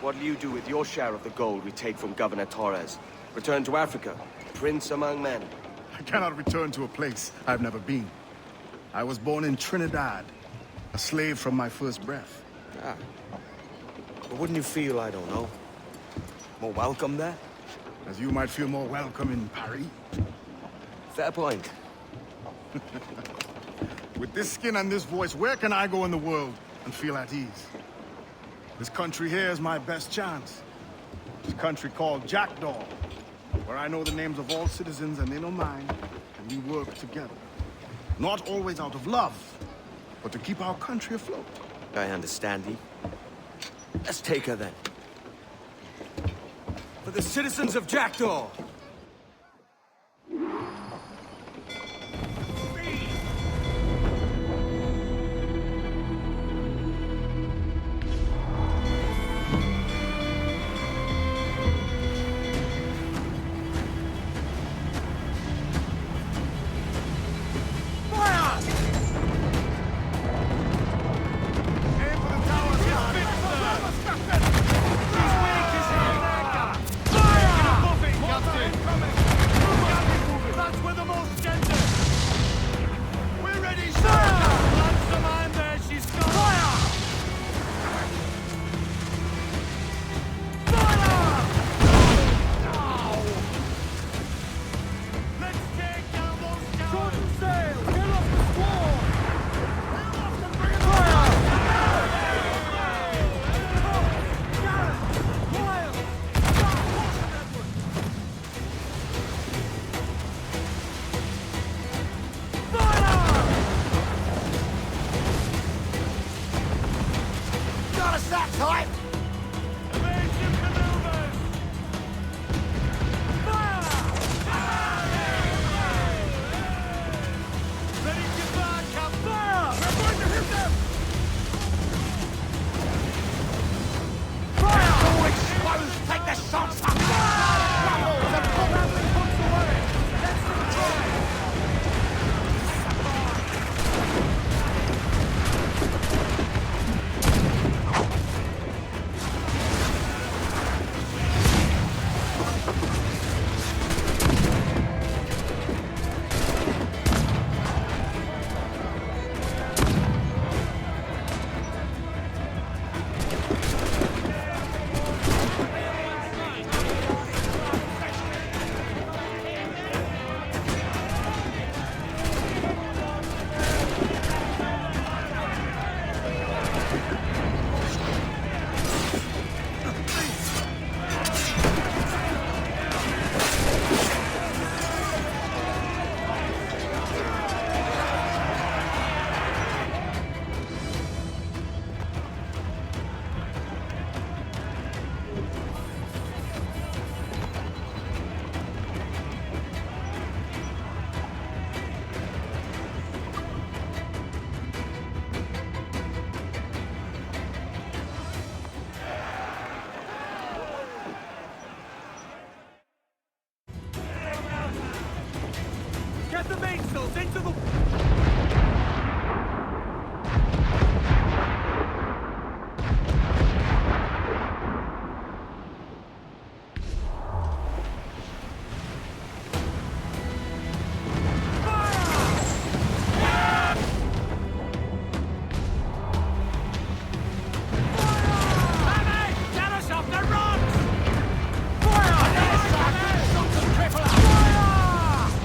what'll you do with your share of the gold we take from Governor Torres? Return to Africa, prince among men? I cannot return to a place I've never been. I was born in Trinidad, a slave from my first breath. Ah. But wouldn't you feel, I don't know, more welcome there? As you might feel more welcome in Paris. Fair point. With this skin and this voice, where can I go in the world and feel at ease? This country here is my best chance. This country called Jackdaw, where I know the names of all citizens and they know mine, and we work together. Not always out of love, but to keep our country afloat. I understand thee. Let's take her then. For the citizens of Jackdaw!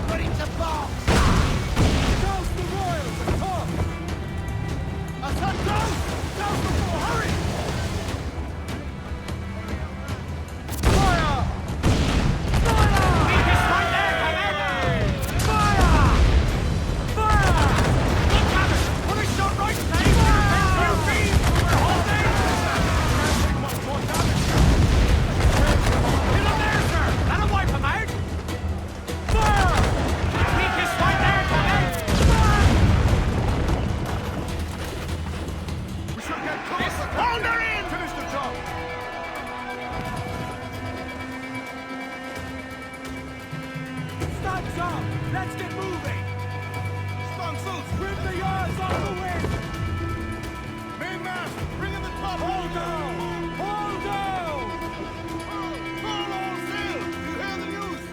Ready to box! closer! Hold her in! Finish the job! Stunts up! Let's get moving! Stunsails, rip the yards off the wind! Mainmast, bring in the top! Hold down! Hold down! Hold all sail! You hear the news?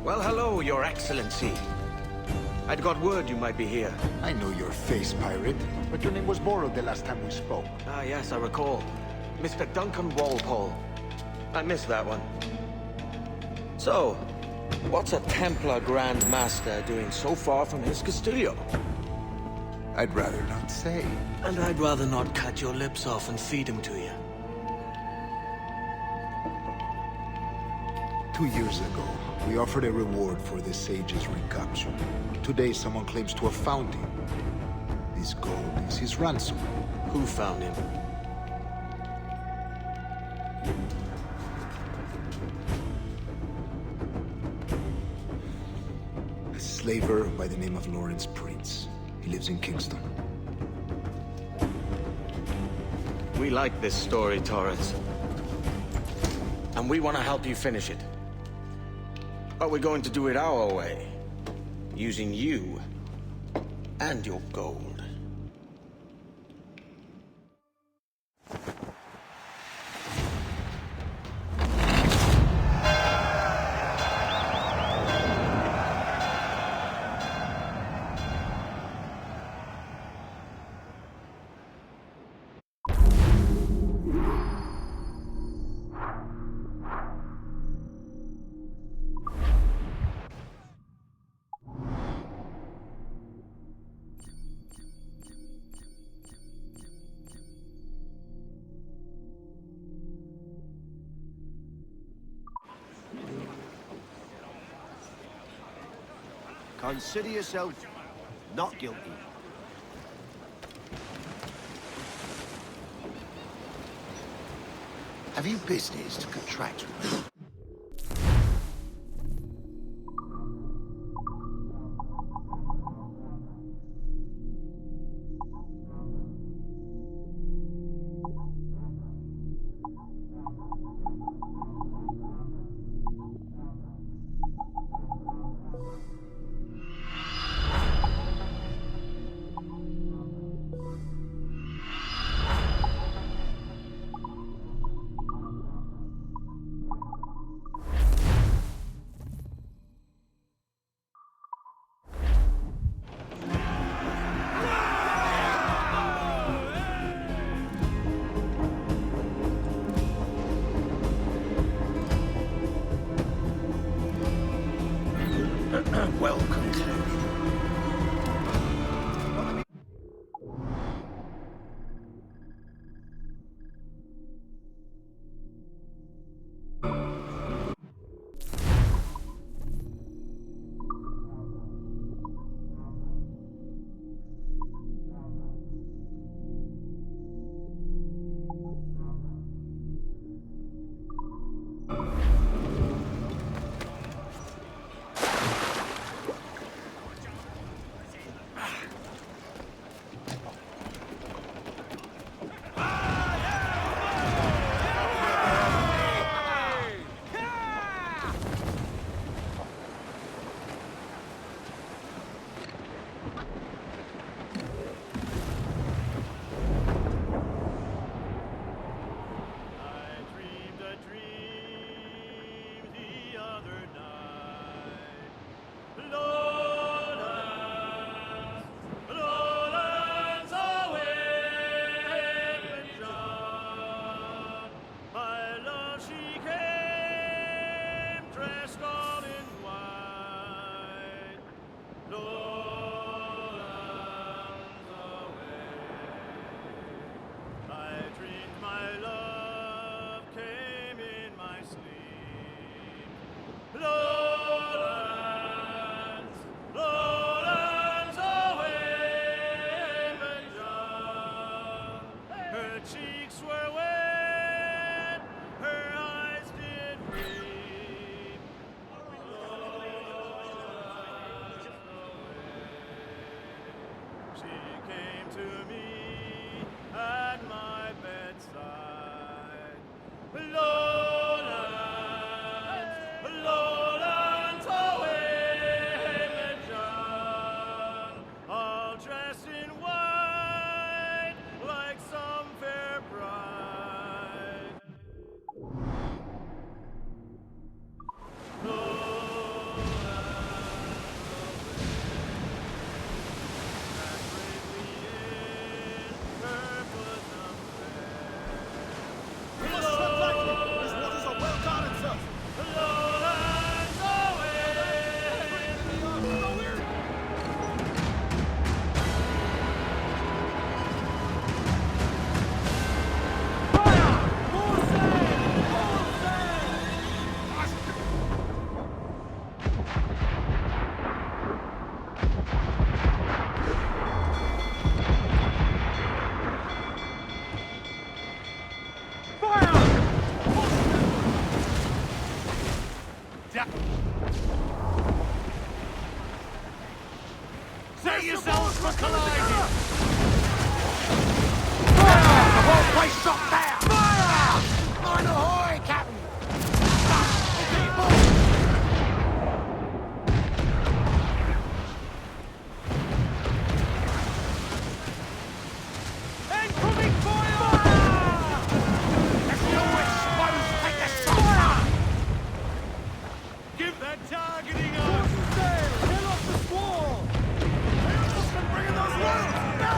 Well, hello, Your Excellency. I'd got word you might be here. I know your face, pirate, but your name was borrowed the last time we spoke. Ah, yes, I recall. Mr. Duncan Walpole. I missed that one. So, what's a Templar Grand Master doing so far from his Castillo? I'd rather not say. And I'd rather not cut your lips off and feed him to you. 2 years ago, we offered a reward for the sage's recapture. Today, someone claims to have found him. This gold is his ransom. Who found him? A slaver by the name of Lawrence Prince. He lives in Kingston. We like this story, Torres. And we want to help you finish it. But we're going to do it our way. Using you and your gold. Consider yourself not guilty. Have you business to contract with me? She came to me at my bedside. Lowlands, lowlands, away, John, all dressed in white like some fair bride. We must tread lightly. These waters are well guarded, sir. Set yourselves for colliding! The whole place shot down! Fire! On ahoy, Captain! Incoming fire! If you explode, take the shot! Give that targeting up! Get off the squall! Bring those walls! No!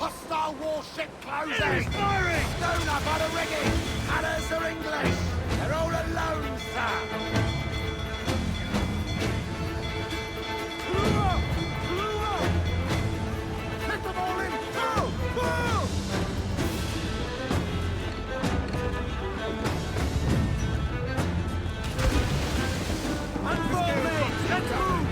Hostile warship closing! It is firing! Stone up on the rigging! Cutters are English! They're all alone, sir! Hit them all in! Go! Go! Unfold me! Let's move!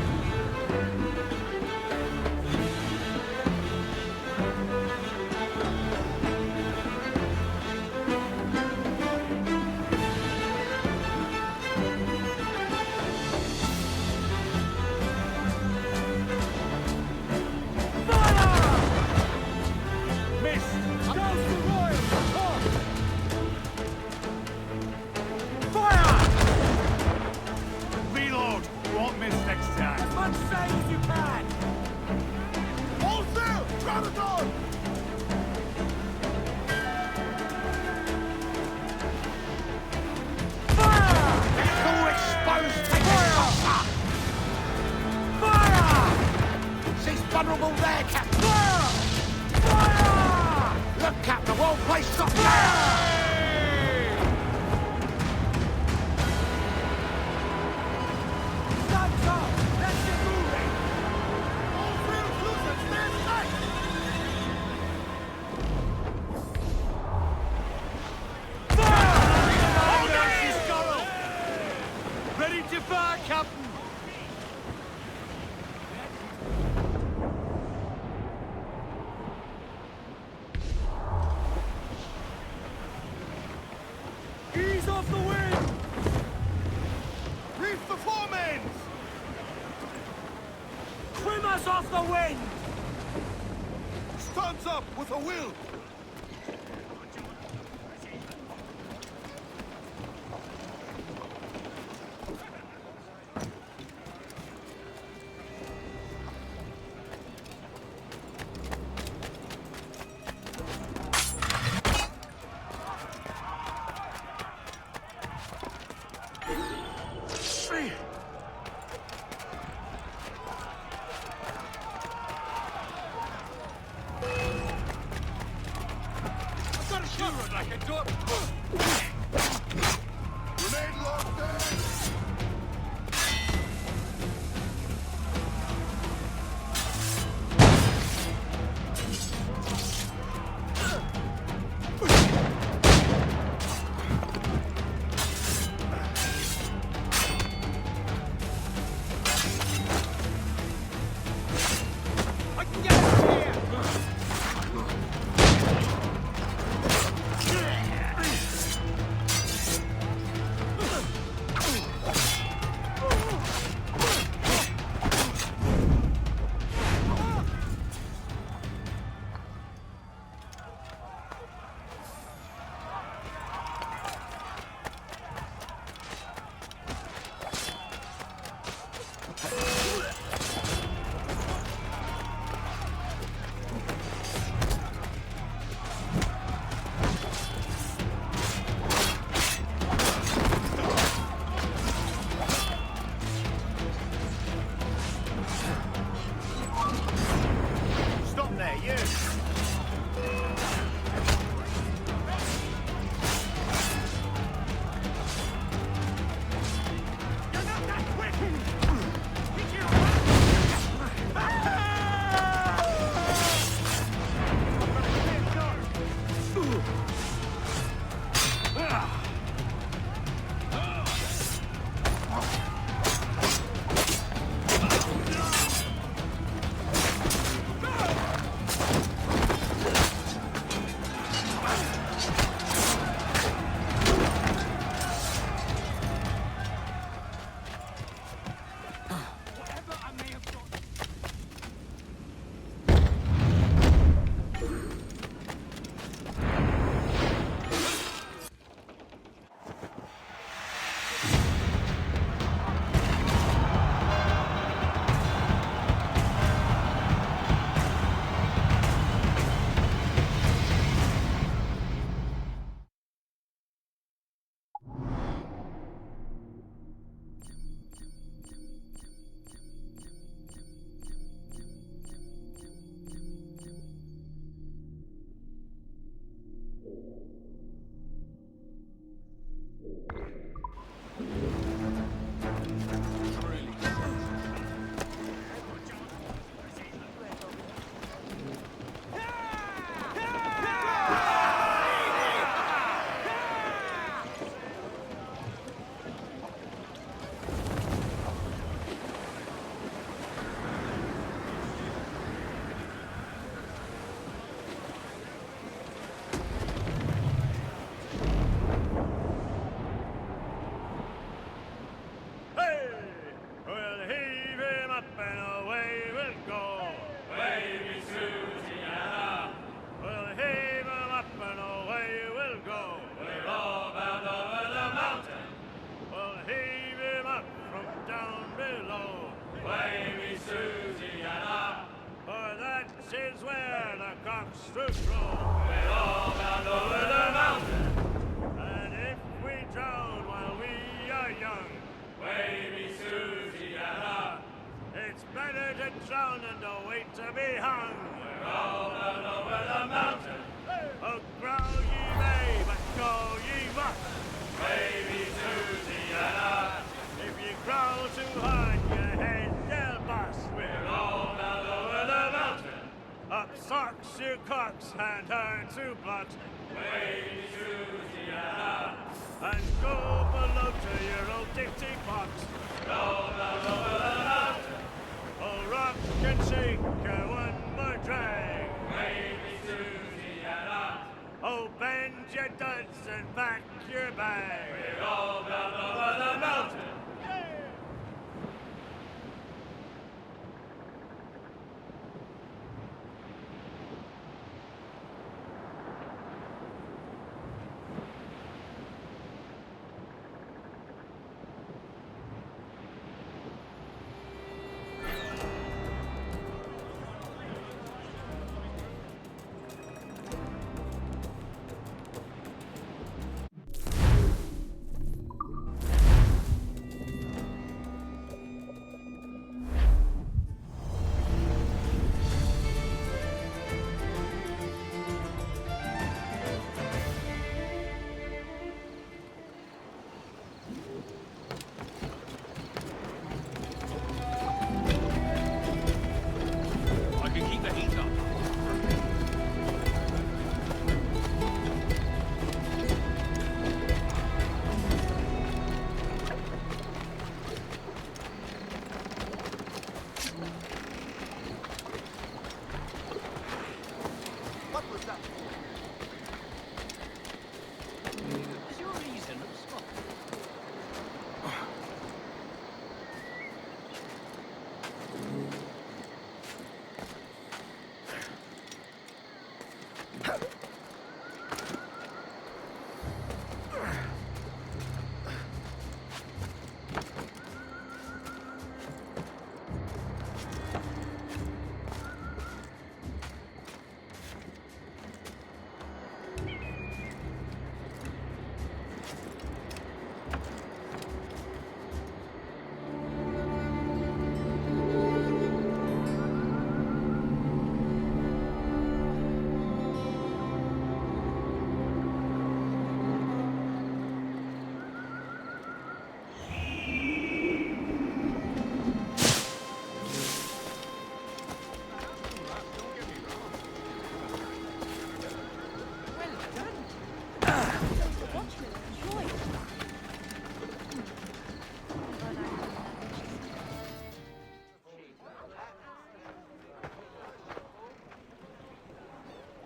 Vulnerable there, Captain! Fire! Fire! Look, Captain, the whole place is on fire! Stand up! Let's get moving! All sails loose and stand tight! Fire! Hold on! Ready to fire, Captain! Off the wind! Reef the foremans! Trim us off the wind! Studs up with a will! to crawl. We're all bound over the mountain. And if we drown while we are young, baby Susiana, it's better to drown than to wait to be hung. We're all bound over the mountain. Oh, growl ye may, but go ye must. Baby Susiana, if you growl too hard, your head they'll bust. We're all bound over the mountain. Up socks your cocks and her to blocks. Baby Susiana, and go below to your old ditty box. We're all bound over the mountain. Oh, rock and shake one more drag. Baby Susiana, oh, bend your duds and pack your bag. We're all bound over the mountain.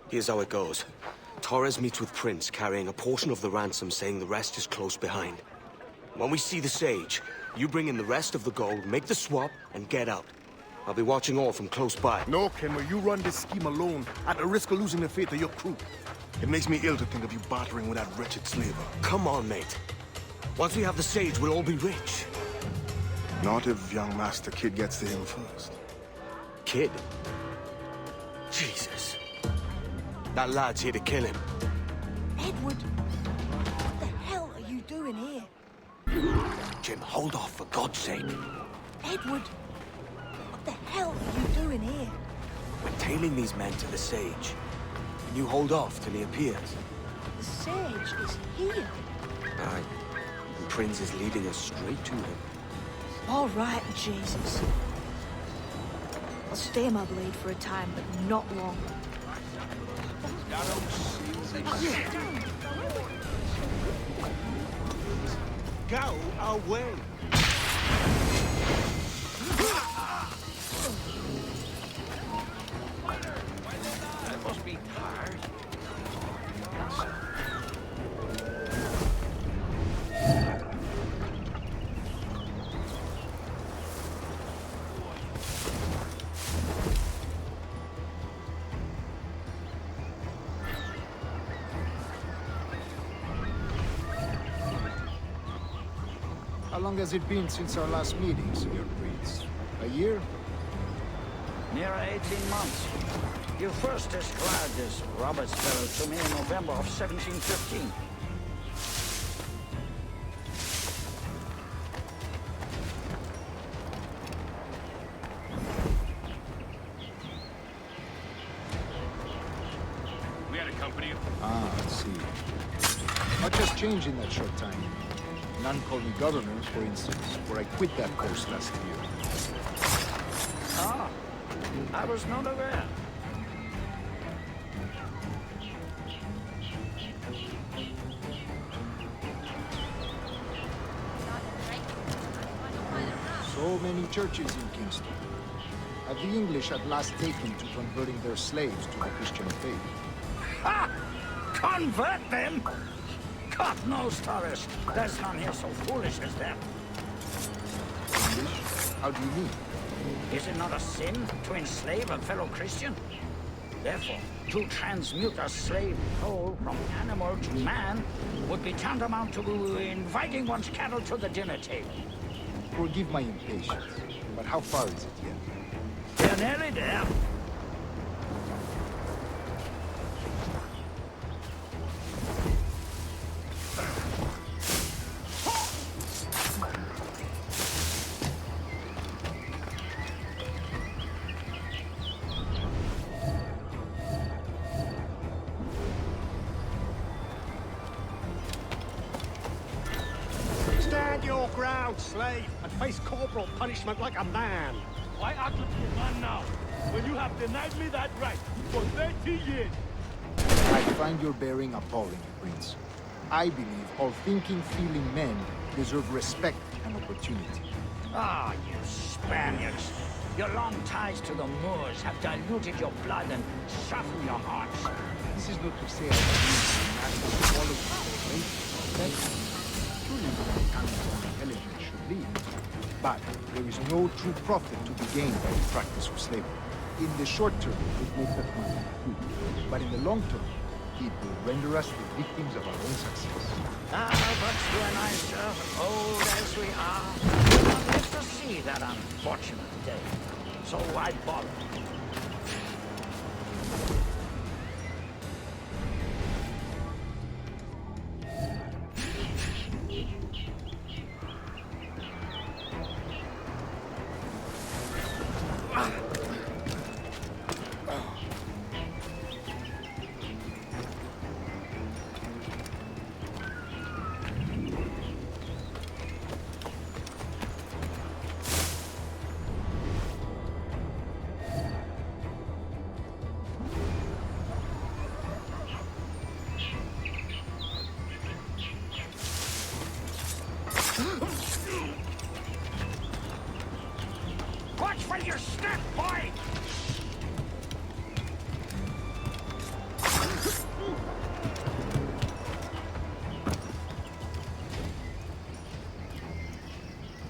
Here's how it goes. Torres meets with Prince, carrying a portion of the ransom, saying the rest is close behind. When we see the Sage, you bring in the rest of the gold, make the swap, and get out. I'll be watching all from close by. No, Kenway, you run this scheme alone, at the risk of losing the faith of your crew. It makes me ill to think of you bartering with that wretched slaver. Come on, mate. Once we have the Sage, we'll all be rich. Not if young Master Kid gets to him first. Kid? Jesus. That lad's here to kill him. Edward, what the hell are you doing here? Jim, hold off, for God's sake. Edward, what the hell are you doing here? We're tailing these men to the Sage. Can you hold off till he appears? The Sage is here. Aye. And Prince is leading us straight to him. All right, Jesus. I'll stay my blade for a time, but not long. Go away! I must be tired. How long has it been since our last meeting, Senior Prince? A year? Near 18 months. You first described this Roberts fellow to me in November of 1715. We had a company. Ah, I see. Much has changed in that short time. None call me governor, for instance, where I quit that post last year. Ah, I was not aware. So many churches in Kingston. Have the English at last taken to converting their slaves to the Christian faith? Ha! Convert them? God knows, Taurus. There's none here so foolish as them. English? How do you mean? Is it not a sin to enslave a fellow Christian? Therefore, to transmute a slave soul from animal to man would be tantamount to inviting one's cattle to the dinner table. Forgive my impatience, but how far is it yet? They're nearly there. Stand your ground, slave, and face corporal punishment like a man. Why act like a man now, when you have denied me that right for 30 years? I find your bearing appalling, Prince. I believe all thinking, feeling men deserve respect and opportunity. Ah, you Spaniards. Your long ties to the Moors have diluted your blood and softened your hearts. This is not to say I believe in national equality or race. Truly, intelligence should lead. But there is no true profit to be gained by the practice of slavery. In the short term, it makes us money. But in the long term, it will render us the victims of our own success. Ah, but you and I, sir, old as we are, do not live to see that unfortunate day. So why bother? Watch where you step, boy!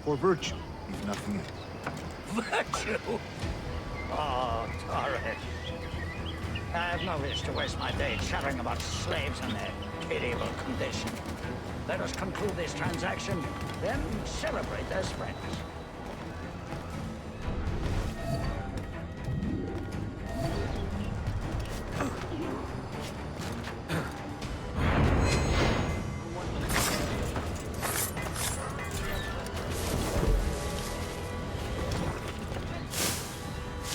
For virtue, if nothing else. Virtue? Oh, Torres. I have no wish to waste my day chattering about slaves and their pitiable condition. Let us conclude this transaction, then celebrate as friends.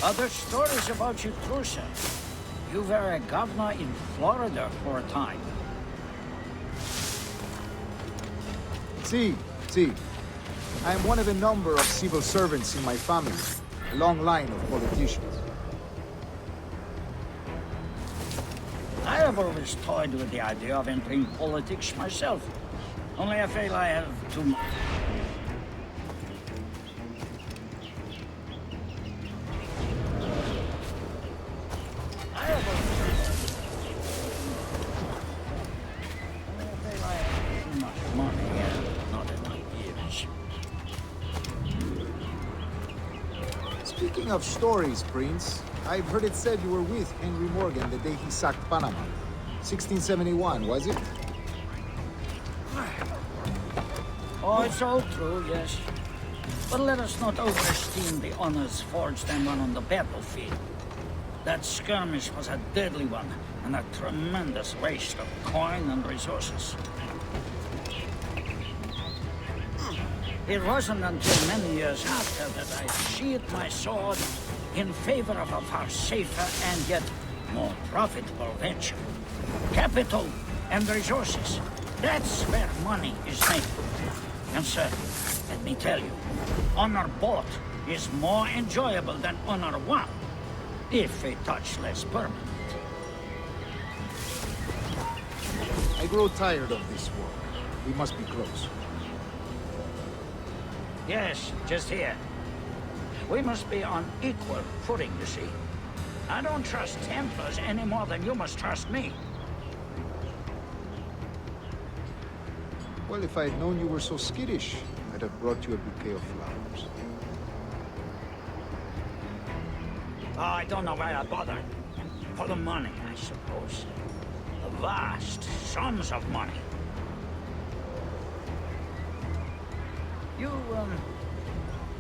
Other stories about you too, sir. You were a governor in Florida for a time. See. I am one of a number of civil servants in my family. A long line of politicians. I have always toyed with the idea of entering politics myself. Only I feel I have too much. Speaking of stories, Prince, I've heard it said you were with Henry Morgan the day he sacked Panama. 1671, was it? Oh, it's all true, yes. But let us not overesteem the honors forged and won on the battlefield. That skirmish was a deadly one, and a tremendous waste of coin and resources. It wasn't until many years after that I sheathed my sword in favor of a far safer and yet more profitable venture. Capital and resources. That's where money is made. And sir, let me tell you, honor bought is more enjoyable than honor won, if a touch less permanent. I grow tired of this war. We must be close. Yes, just here. We must be on equal footing, you see. I don't trust Templars any more than you must trust me. Well, if I had known you were so skittish, I'd have brought you a bouquet of flowers. Oh, I don't know why I bother. For the money, I suppose. The vast sums of money.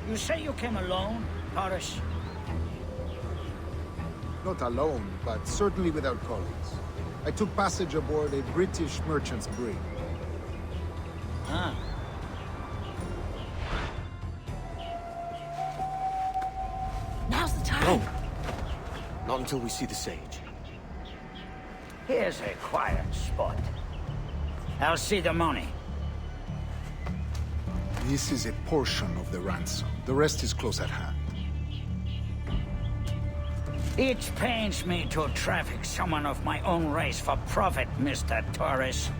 You say you came alone, Taurus? Not alone, but certainly without colleagues. I took passage aboard a British merchant's brig. Ah. Now's the time. No. Not until we see the sage. Here's a quiet spot. I'll see the money. This is a portion of the ransom. The rest is close at hand. It pains me to traffic someone of my own race for profit, Mr. Torres.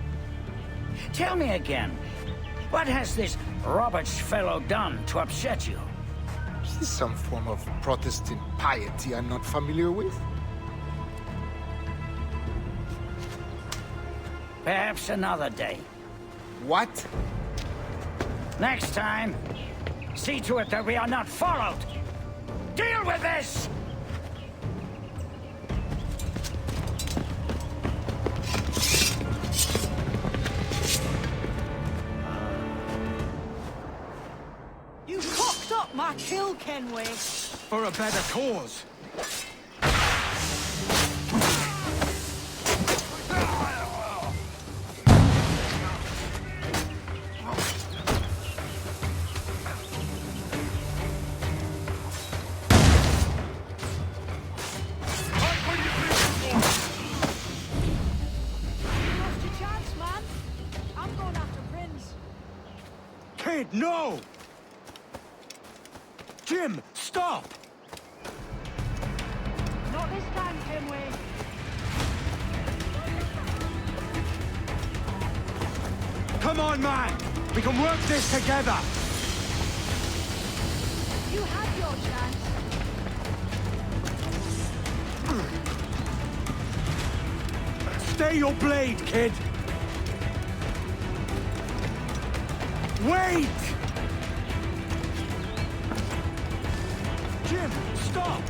Tell me again, what has this Roberts fellow done to upset you? Is this some form of Protestant piety I'm not familiar with? Perhaps another day. What? Next time, see to it that we are not followed. Deal with this! You cocked up my kill, Kenway. For a better cause. No! Jim, stop! Not this time, Kenway. Come on, man! We can work this together! You had your chance. Stay your blade, kid! Wait! Jim, stop!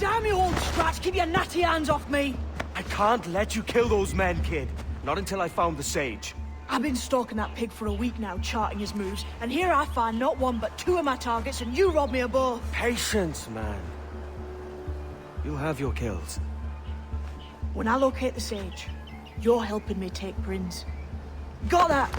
Damn you, old scratch! Keep your natty hands off me! I can't let you kill those men, kid. Not until I found the sage. I've been stalking that pig for a week now, charting his moves, and here I find not one but two of my targets, and you robbed me of both. Patience, man. You'll have your kills. When I locate the sage, you're helping me take Brins. Got that?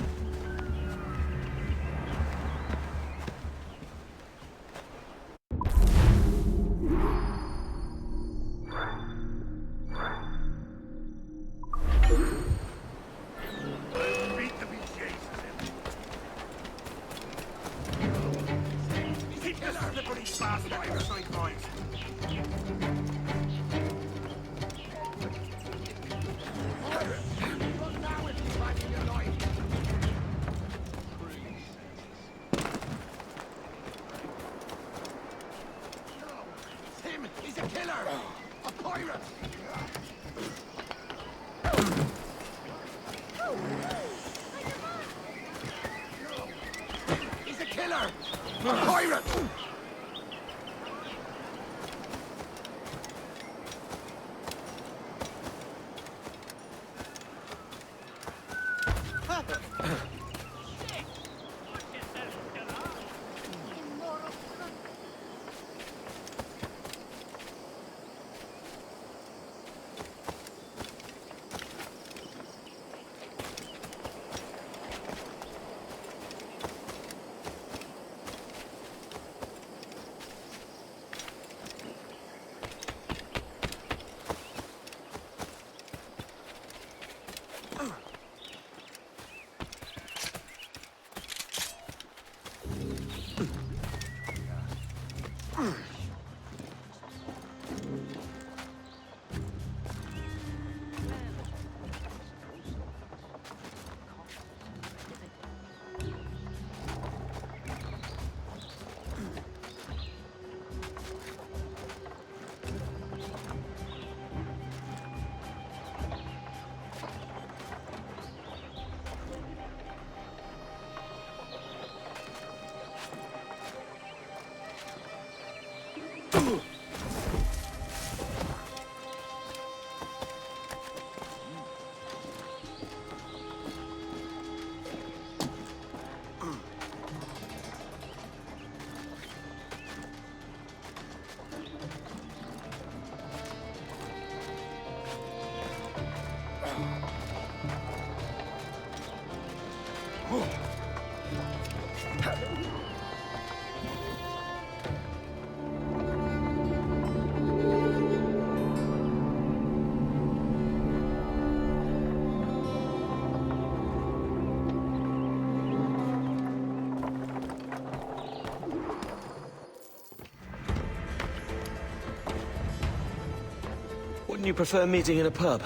Wouldn't you prefer meeting in a pub?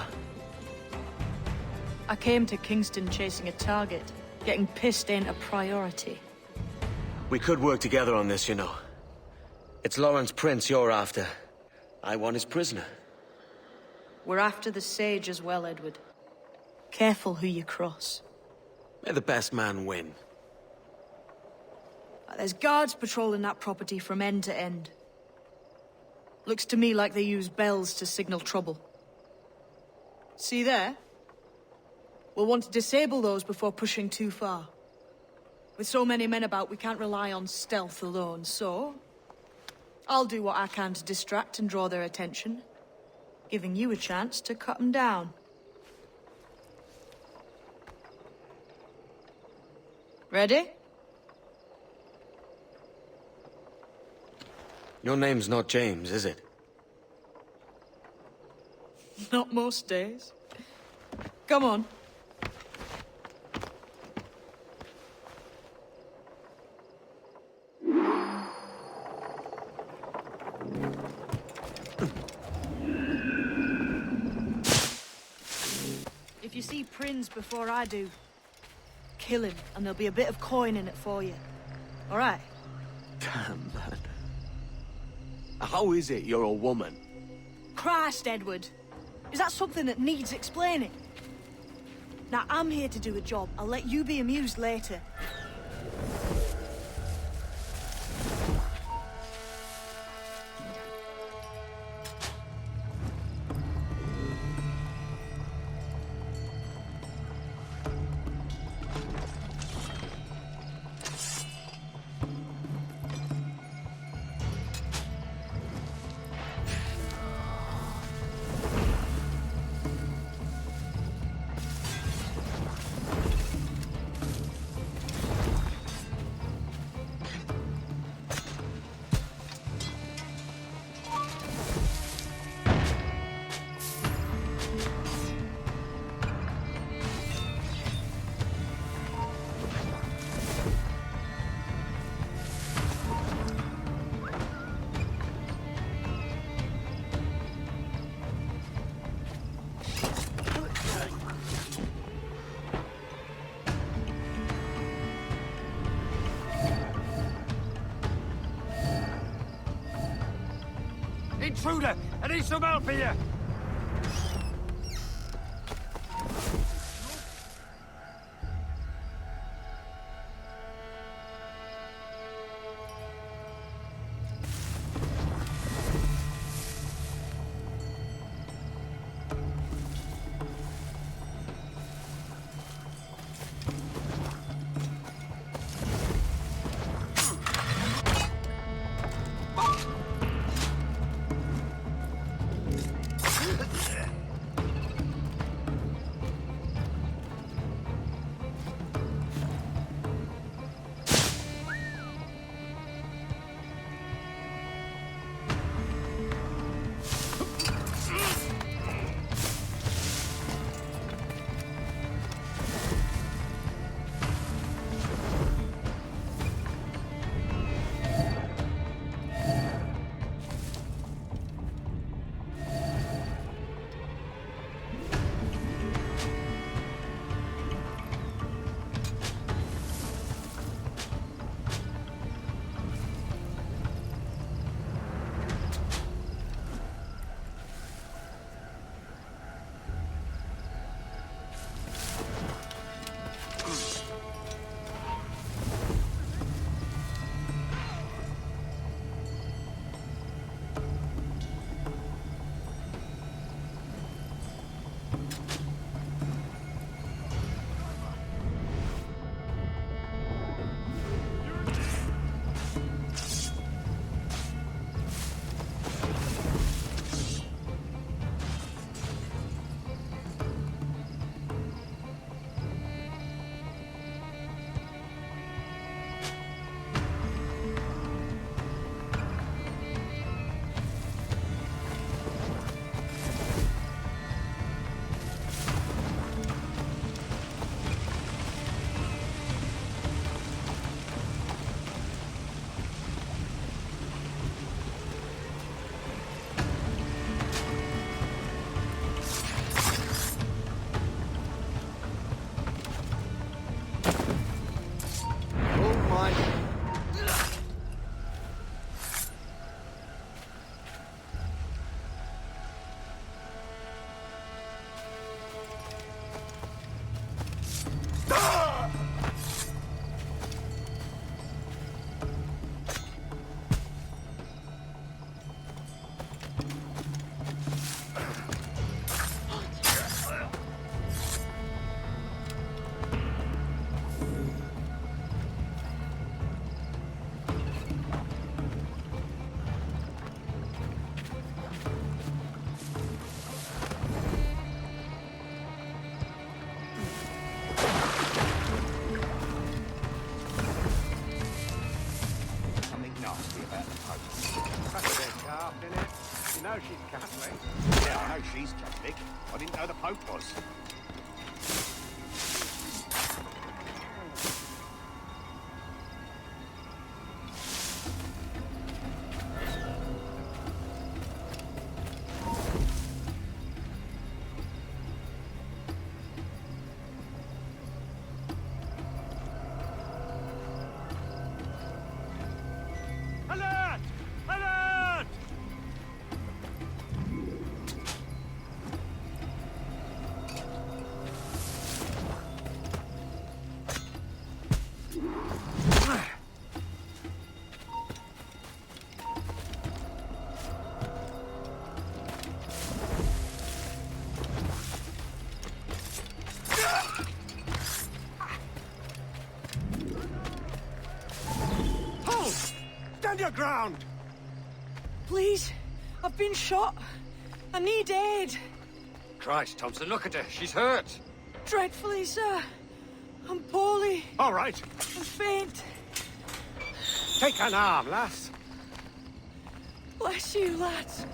I came to Kingston chasing a target. Getting pissed ain't a priority. We could work together on this, you know. It's Lawrence Prince you're after. I want his prisoner. We're after the Sage as well, Edward. Careful who you cross. May the best man win. There's guards patrolling that property from end to end. Looks to me like they use bells to signal trouble. See there? We'll want to disable those before pushing too far. With so many men about, we can't rely on stealth alone, so... I'll do what I can to distract and draw their attention, giving you a chance to cut them down. Ready? Your name's not James, is it? Not most days. Come on. If you see Prince before I do, kill him, and there'll be a bit of coin in it for you. All right? Damn, man. How is it you're a woman? Christ, Edward. Is that something that needs explaining? Now, I'm here to do a job. I'll let you be amused later. Intruder! I need some help here! know the Pope was. Alert! Alert! Hold! Stand your ground! Please, I've been shot. I need aid. Christ, Thompson, look at her. She's hurt. Dreadfully, sir. I'm poorly. All right. I'm faint. Take an arm, lass. Bless you, lads.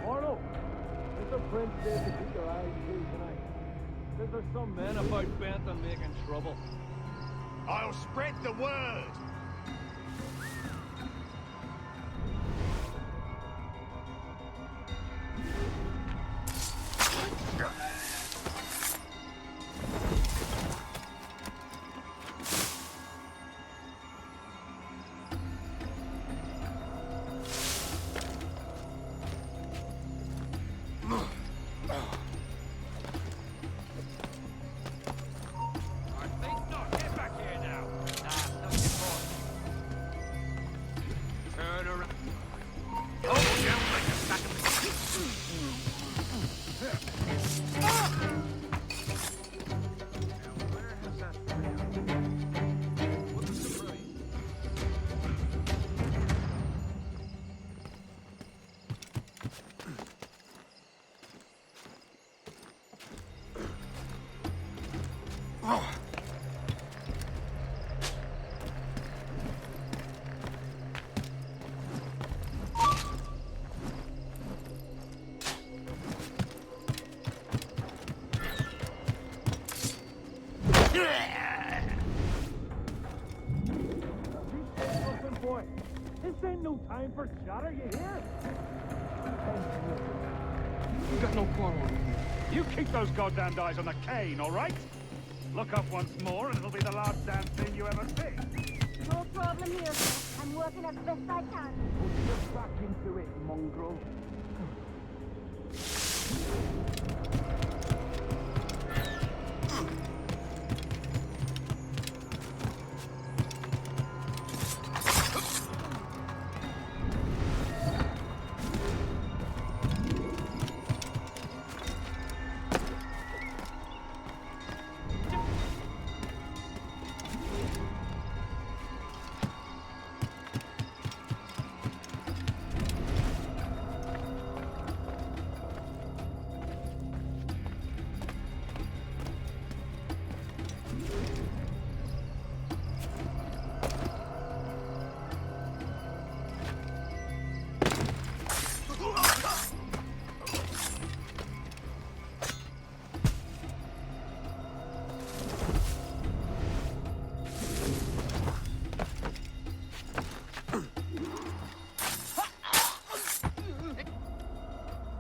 Mortal! There's a prince there to keep your eyes peeled tonight. Says there's some men about bent on making trouble. I'll spread the word. Boy, this ain't no time for chatter, you hear? You got no quarrel with me. You keep those goddamned eyes on the cane, all right? Look up once more, and it'll be the last damn thing you ever see. No problem here, sir. I'm working as best I can. Put your back into it, mongrel.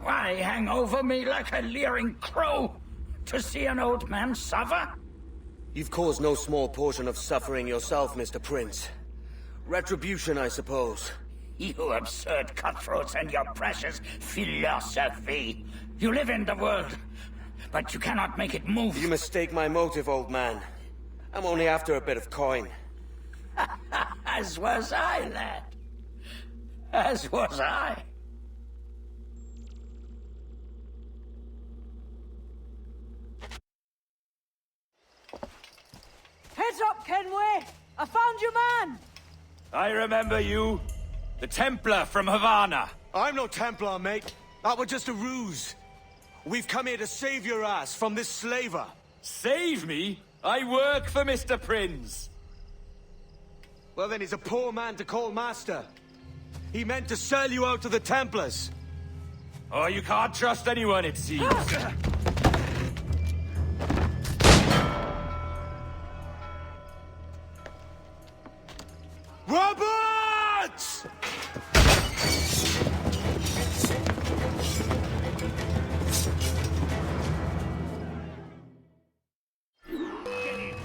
Why hang over me like a leering crow? To see an old man suffer? You've caused no small portion of suffering yourself, Mr. Prince. Retribution, I suppose. You absurd cutthroats and your precious philosophy. You live in the world, but you cannot make it move. You mistake my motive, old man. I'm only after a bit of coin. As was I, lad. As was I. Heads up, Kenway! I found your man! I remember you. The Templar from Havana. I'm no Templar, mate. That was just a ruse. We've come here to save your ass from this slaver. Save me? I work for Mr. Prince. Well, then he's a poor man to call master. He meant to sell you out to the Templars. Oh, you can't trust anyone, it seems. Roberts!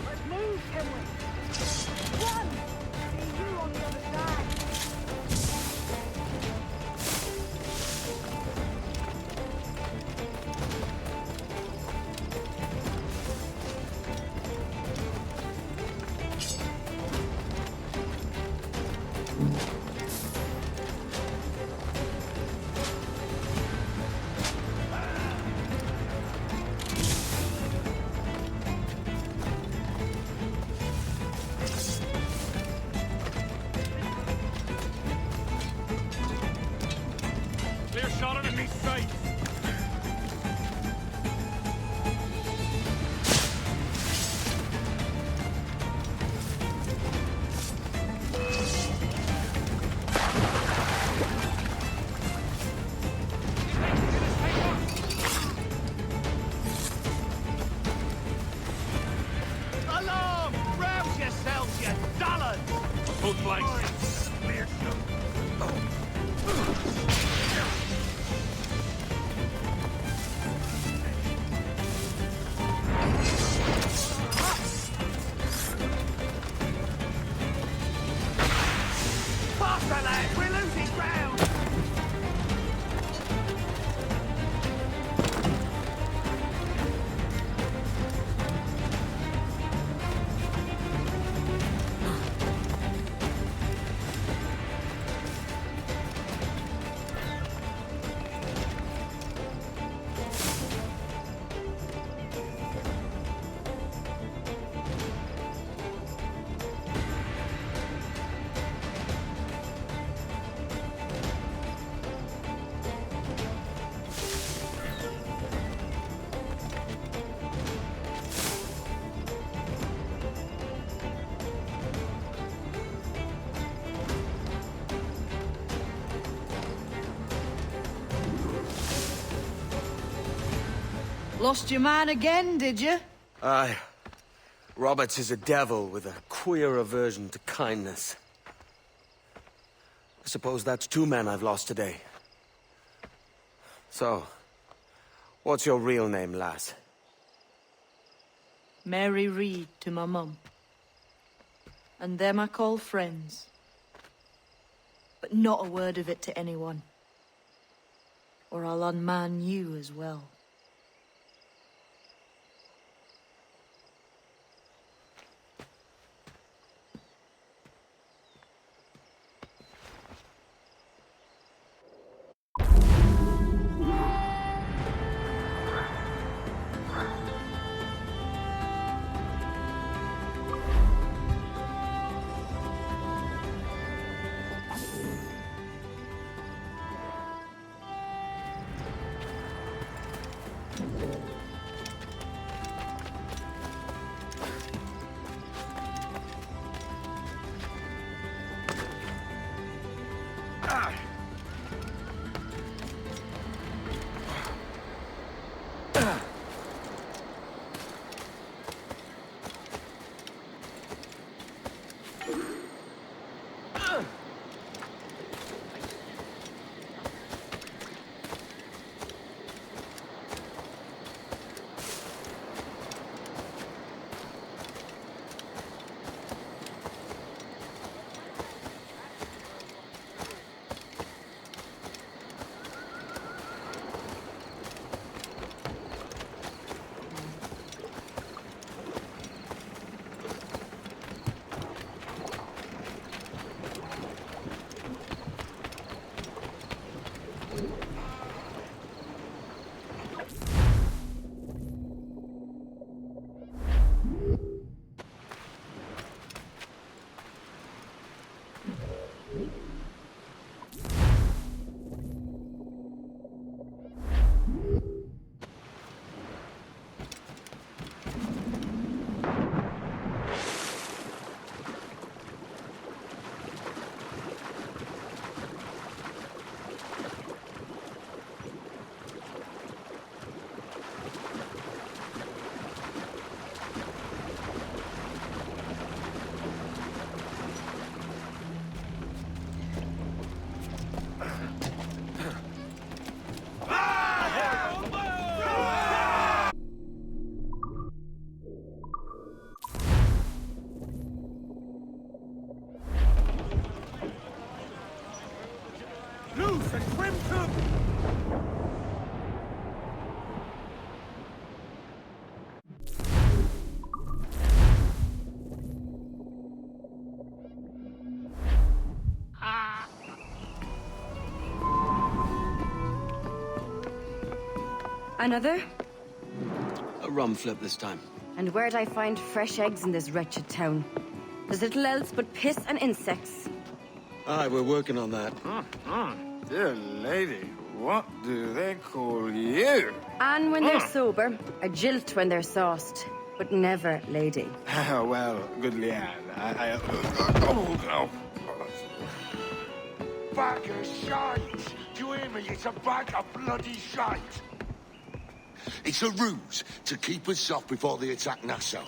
Let's move, Kenway! Run! See you on the other side! Clear shot at me straight. Alarm! Rouse yourselves, you dullards! Both flanks. Faster, lad! We're losing ground! Lost your man again, did you? Aye. Roberts is a devil with a queer aversion to kindness. I suppose that's 2 men I've lost today. So, what's your real name, lass? Mary Reed to my mum. And them I call friends. But not a word of it to anyone. Or I'll unman you as well. Another? A rum flip this time. And where'd I find fresh eggs in this wretched town? There's little else but piss and insects. Aye, we're working on that. Dear lady, what do they call you? And when they're sober, a jilt when they're sauced, but never lady. Well, good Leanne, Bag of shite! Do you hear me? It's a bag of bloody shite! It's a ruse to keep us soft before they attack Nassau.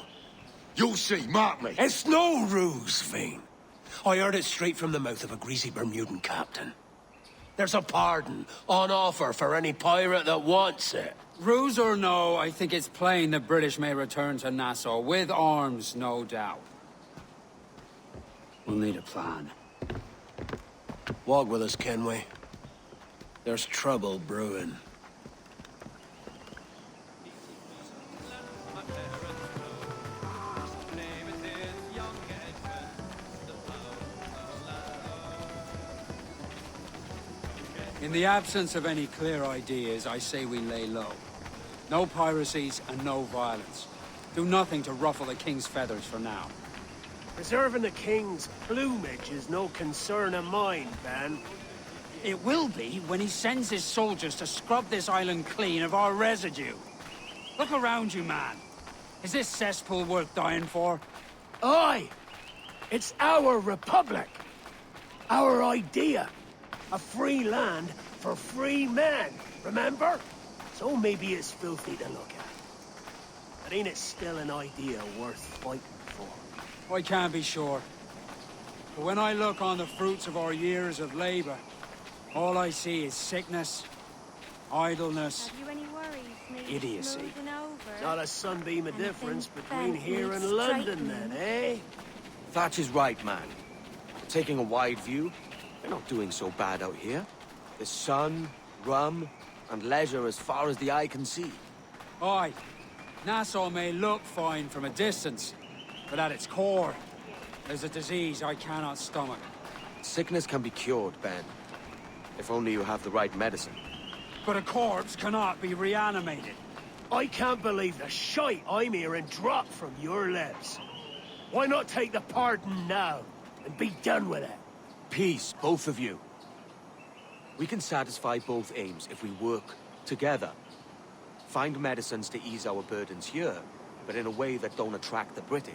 You'll see, mark me. It's no ruse, Fiend. I heard it straight from the mouth of a greasy Bermudan captain. There's a pardon on offer for any pirate that wants it. Ruse or no, I think it's plain the British may return to Nassau, with arms, no doubt. We'll need a plan. Walk with us, Kenway. There's trouble brewing. In the absence of any clear ideas, I say we lay low. No piracies and no violence. Do nothing to ruffle the king's feathers for now. Preserving the king's plumage is no concern of mine, Ben. It will be when he sends his soldiers to scrub this island clean of our residue. Look around you, man. Is this cesspool worth dying for? Aye! It's our republic! Our idea! A free land for free men, remember? So maybe it's filthy to look at. But ain't it still an idea worth fighting for? I can't be sure. But when I look on the fruits of our years of labor, all I see is sickness, idleness, Have you any worries, mate? idiocy. Moving over? Not a sunbeam of difference between Ben here and needs London, then, eh? Thatch is right, man. Taking a wide view, we're not doing so bad out here. There's sun, rum, and leisure as far as the eye can see. Aye, Nassau may look fine from a distance, but at its core, there's a disease I cannot stomach. Sickness can be cured, Ben. If only you have the right medicine. But a corpse cannot be reanimated. I can't believe the shite I'm hearing drop from your lips. Why not take the pardon now, and be done with it? Peace, both of you. We can satisfy both aims if we work together. Find medicines to ease our burdens here, but in a way that don't attract the British.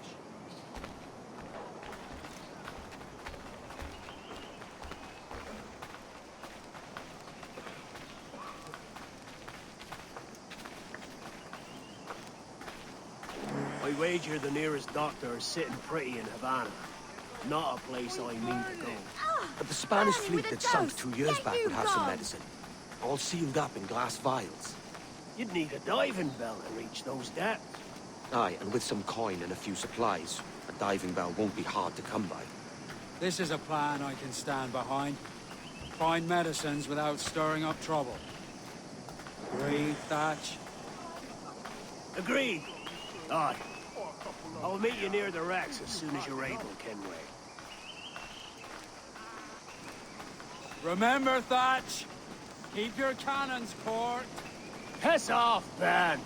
I wager the nearest doctor is sitting pretty in Havana. Not a place I mean to go. But the Spanish fleet that sunk 2 years back would have some medicine. All sealed up in glass vials. You'd need a diving bell to reach those depths. Aye, and with some coin and a few supplies, a diving bell won't be hard to come by. This is a plan I can stand behind. Find medicines without stirring up trouble. Agreed, Thatch? Agreed. Aye. I'll meet you near the wrecks as soon as you're able, Kenway. Remember, Thatch, keep your cannons court. Piss off, Ben!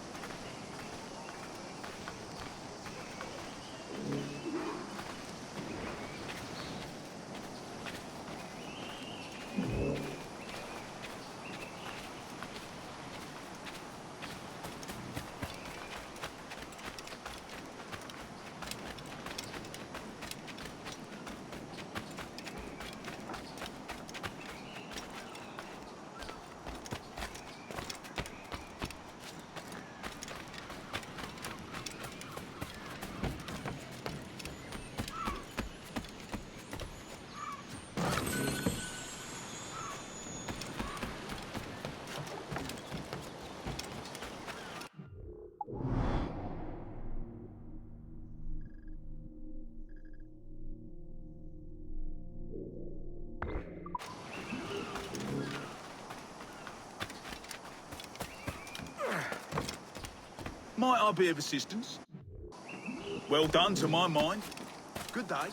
Might I be of assistance? Well done, to my mind. Good day.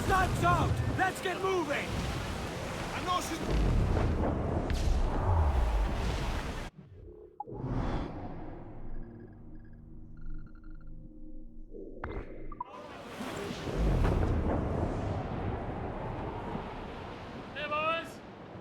Snipes out! Let's get moving! I know she's... Hey boys!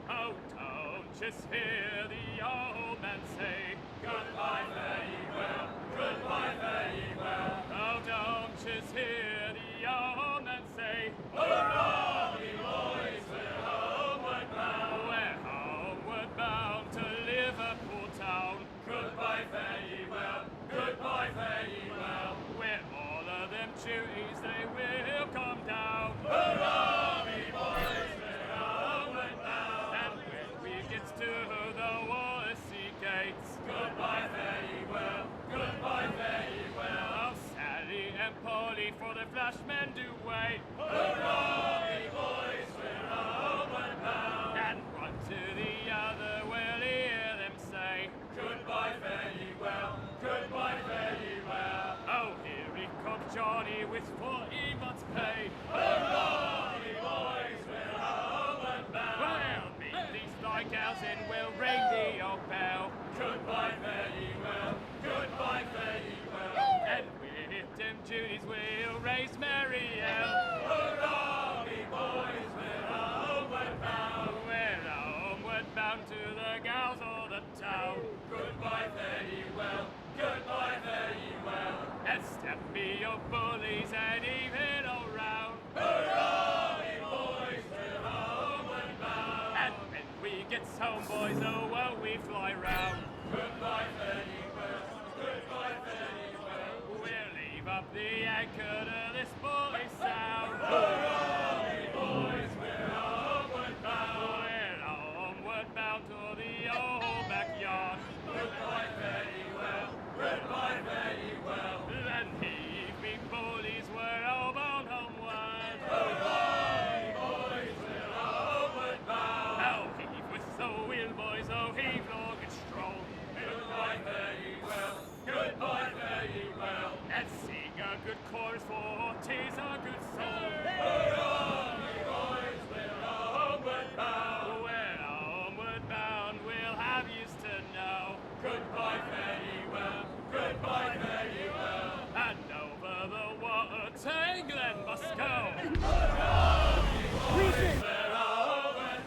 Oh, don't just hear the old man say goodbye, fare ye well, goodbye, fare ye well. Oh, don't just hear the old man say, hurrah, me boys, we're homeward bound. We're homeward bound to Liverpool town. Goodbye, fare ye well, goodbye, fare ye well. Where all of them duties they will come down. Hurrah, me boys, we're homeward bound. And when we get to the Wallasey gates, goodbye, fare ye well, goodbye, fare ye well. Oh, Sally and Polly for the flashmen do wait. Hurrah, me boys, we're homeward bound. And one to the other will hear them say, goodbye, fare ye well, goodbye, fare ye well. Oh, here he comes Johnny with 40 months' pay. Hurrah, me boys, we're homeward bound. Well, meet these fly gals and we'll ring the old bell. Goodbye, fare ye well, goodbye, fare ye well. And with them duties we'll raise Marielle. Hurrah, me boys, we're homeward bound. We're homeward bound to the gals of the town. Goodbye, fare ye well, goodbye, fare ye well. And step me your bullies and even all round. Hurrah, me boys, we're homeward bound. And when we get home, boys, oh, well, we fly round. Goodbye, fare ye well, goodbye, fare ye well. We'll leave up the anchor to this bully sound. Hurrah, me boys, we're homeward bound. We're homeward bound to the old backyard. Goodbye, fare ye well, goodbye, fare ye well. And heave me bullies, we're all bound homeward. Hurrah, me boys, we're homeward bound. Oh, heave with the wheel, boys, oh, heave long and strong. Goodbye, fare ye well, goodbye, fare ye well. And sing a good chorus, for 'tis a good song. Hurrah, me boys, we're homeward bound. We're homeward bound, we'll have yous to know. Goodbye, fare ye well, goodbye, fare ye well. And over the water to England must go. Hurrah, me boys, we're homeward.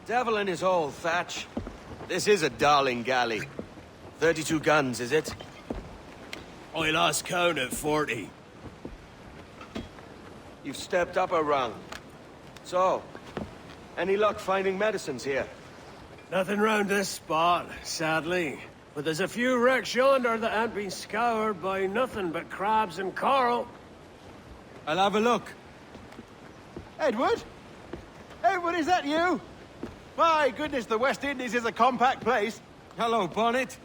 Devil in his hole, Thatch. This is a darling galley. 32 guns, is it? I lost count at 40. You've stepped up a rung. So, any luck finding medicines here? Nothing round this spot, sadly. But there's a few wrecks yonder that ain't been scoured by nothing but crabs and coral. I'll have a look. Edward? Edward, is that you? My goodness, the West Indies is a compact place. Hello, Bonnet.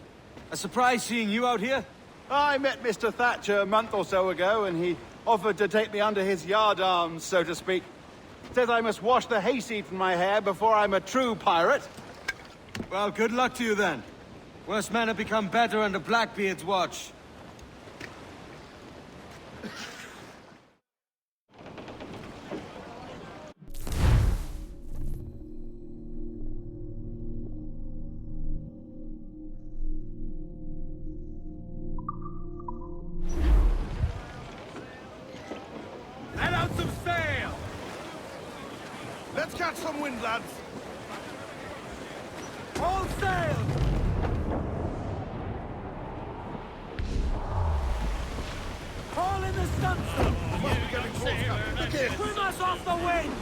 A surprise seeing you out here? I met Mr. Thatcher a month or so ago, and he offered to take me under his yardarms, so to speak. Says I must wash the hayseed from my hair before I'm a true pirate. Well, good luck to you then. Worst men have become better under Blackbeard's watch. Let out some sail! Let's catch some wind, lads. All sail! Haul in the stunsail! Must be getting close. Look here. Swim us off the wind!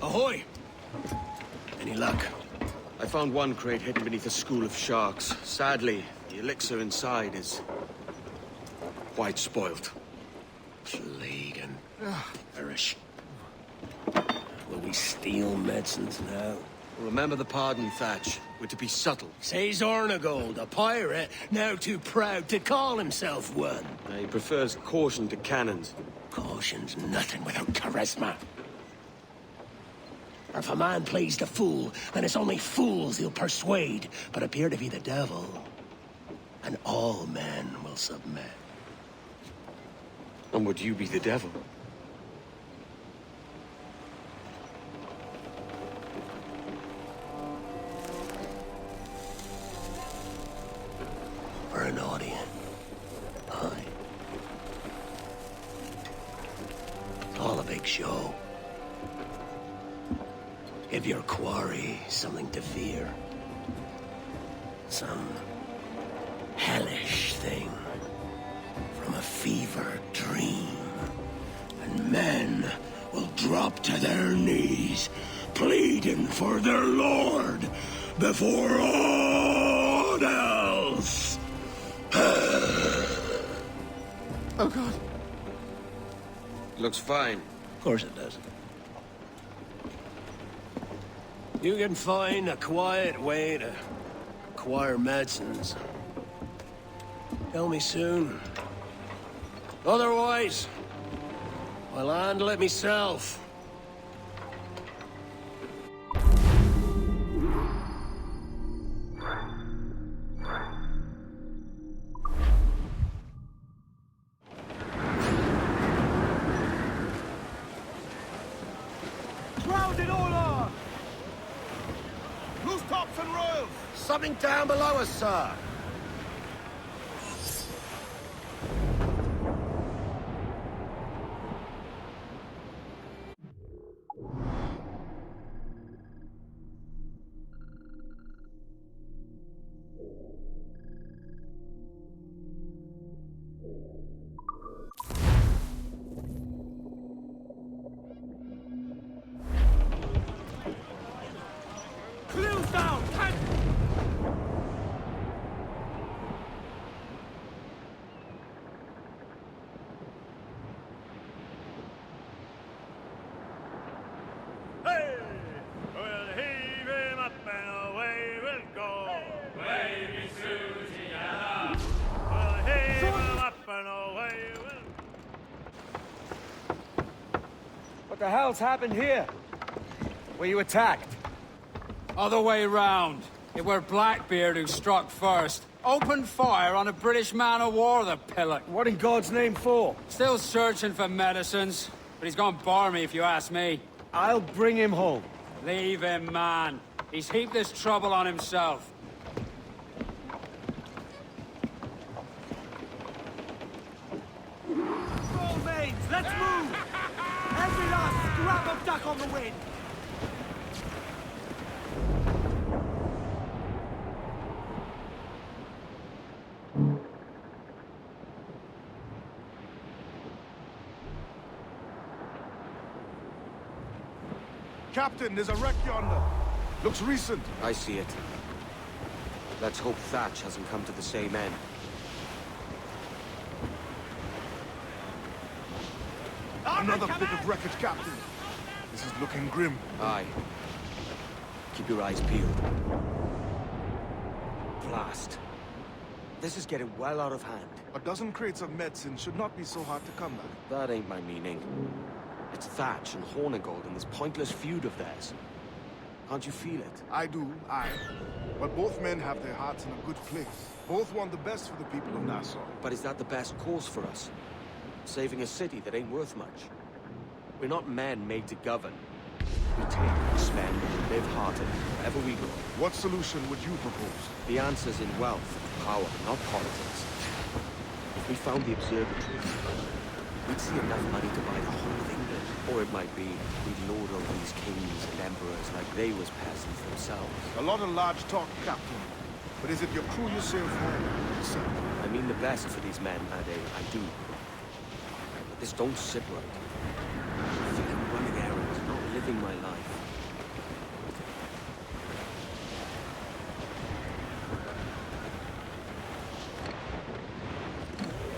Ahoy! Any luck? I found one crate hidden beneath a school of sharks. Sadly, the elixir inside is quite spoilt. Plague and perish. Will we steal medicines now? Remember the pardon, Thatch. We're to be subtle. Says Ornagold, a pirate, now too proud to call himself one. He prefers caution to cannons. Caution's nothing without charisma. Or if a man plays the fool, then it's only fools he'll persuade, but appear to be the devil. And all men will submit. And would you be the devil? For an audience. Aye. All a big show. Give your quarry something to fear. Some hellish thing from a fevered dream. And men will drop to their knees, pleading for their lord before all else. Oh, God. Looks fine. Of course it does. You can find a quiet way to acquire medicines. Tell me soon. Otherwise, I'll handle it myself. Grounded all on! Loose tops and royals! Something down below us, sir! Clues down! Hey! We'll heave him up and away we'll go. Wavy Susiana. We'll heave him up and away we'll What the hell's happened here? Were you attacked? Other way round. It were Blackbeard who struck first. Opened fire on a British man-o'-war, the pillock. What in God's name for? Still searching for medicines, but he's gone barmy if you ask me. I'll bring him home. Leave him, man. He's heaped this trouble on himself. Roll mains, let's move! Every last scrap of duck on the wind! Captain, there's a wreck yonder. Looks recent. I see it. Let's hope Thatch hasn't come to the same end. Another bit of wreckage, Captain. This is looking grim. Aye. Keep your eyes peeled. Blast. This is getting well out of hand. A dozen crates of medicine should not be so hard to come by. That ain't my meaning. It's Thatch and Hornigold and this pointless feud of theirs. Can't you feel it? I do, aye. But both men have their hearts in a good place. Both want the best for the people of Nassau. But is that the best course for us? Saving a city that ain't worth much? We're not men made to govern. We take, spend, and live heartily wherever we go. What solution would you propose? The answer's in wealth, power, not politics. If we found the observatory, we'd see enough money to buy the whole of England. Or it might be we'd lord over these kings and emperors like they was peasants themselves. A lot of large talk, Captain. But is it your crew you sail for, sir? I mean the best for these men, Ade, I do. But this don't sit right. I feel I'm running errands, not living my life.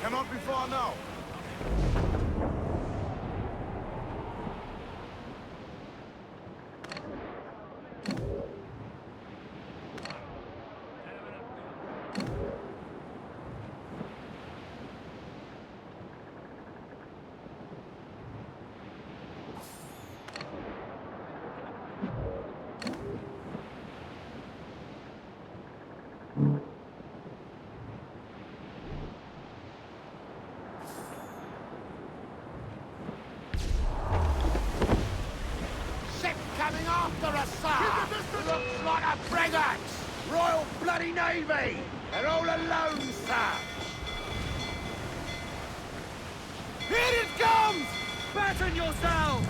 Cannot be far now. Coming after us, sir! Looks like a frigate! Royal Bloody Navy! They're all alone, sir! Here it comes! Batten yourselves!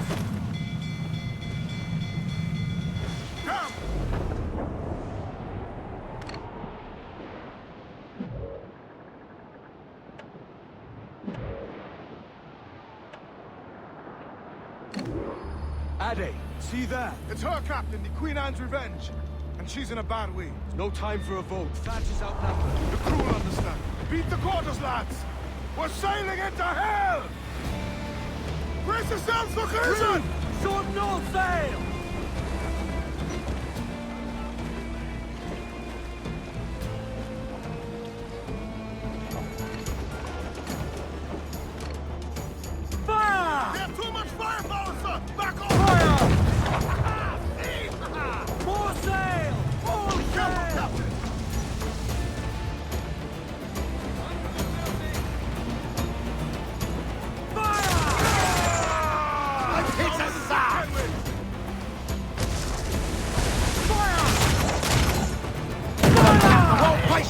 Come! Ade, see there? It's her, Captain, the Queen Anne's Revenge. And she's in a bad way. No time for a vote. Thatch is outnumbered. The crew will understand. Beat the quarters, lads! We're sailing into hell! Brace yourselves for collision! Short north sail! Fire! They have too much firepower, sir! Back off! Fire! More sail! All sail! Captain!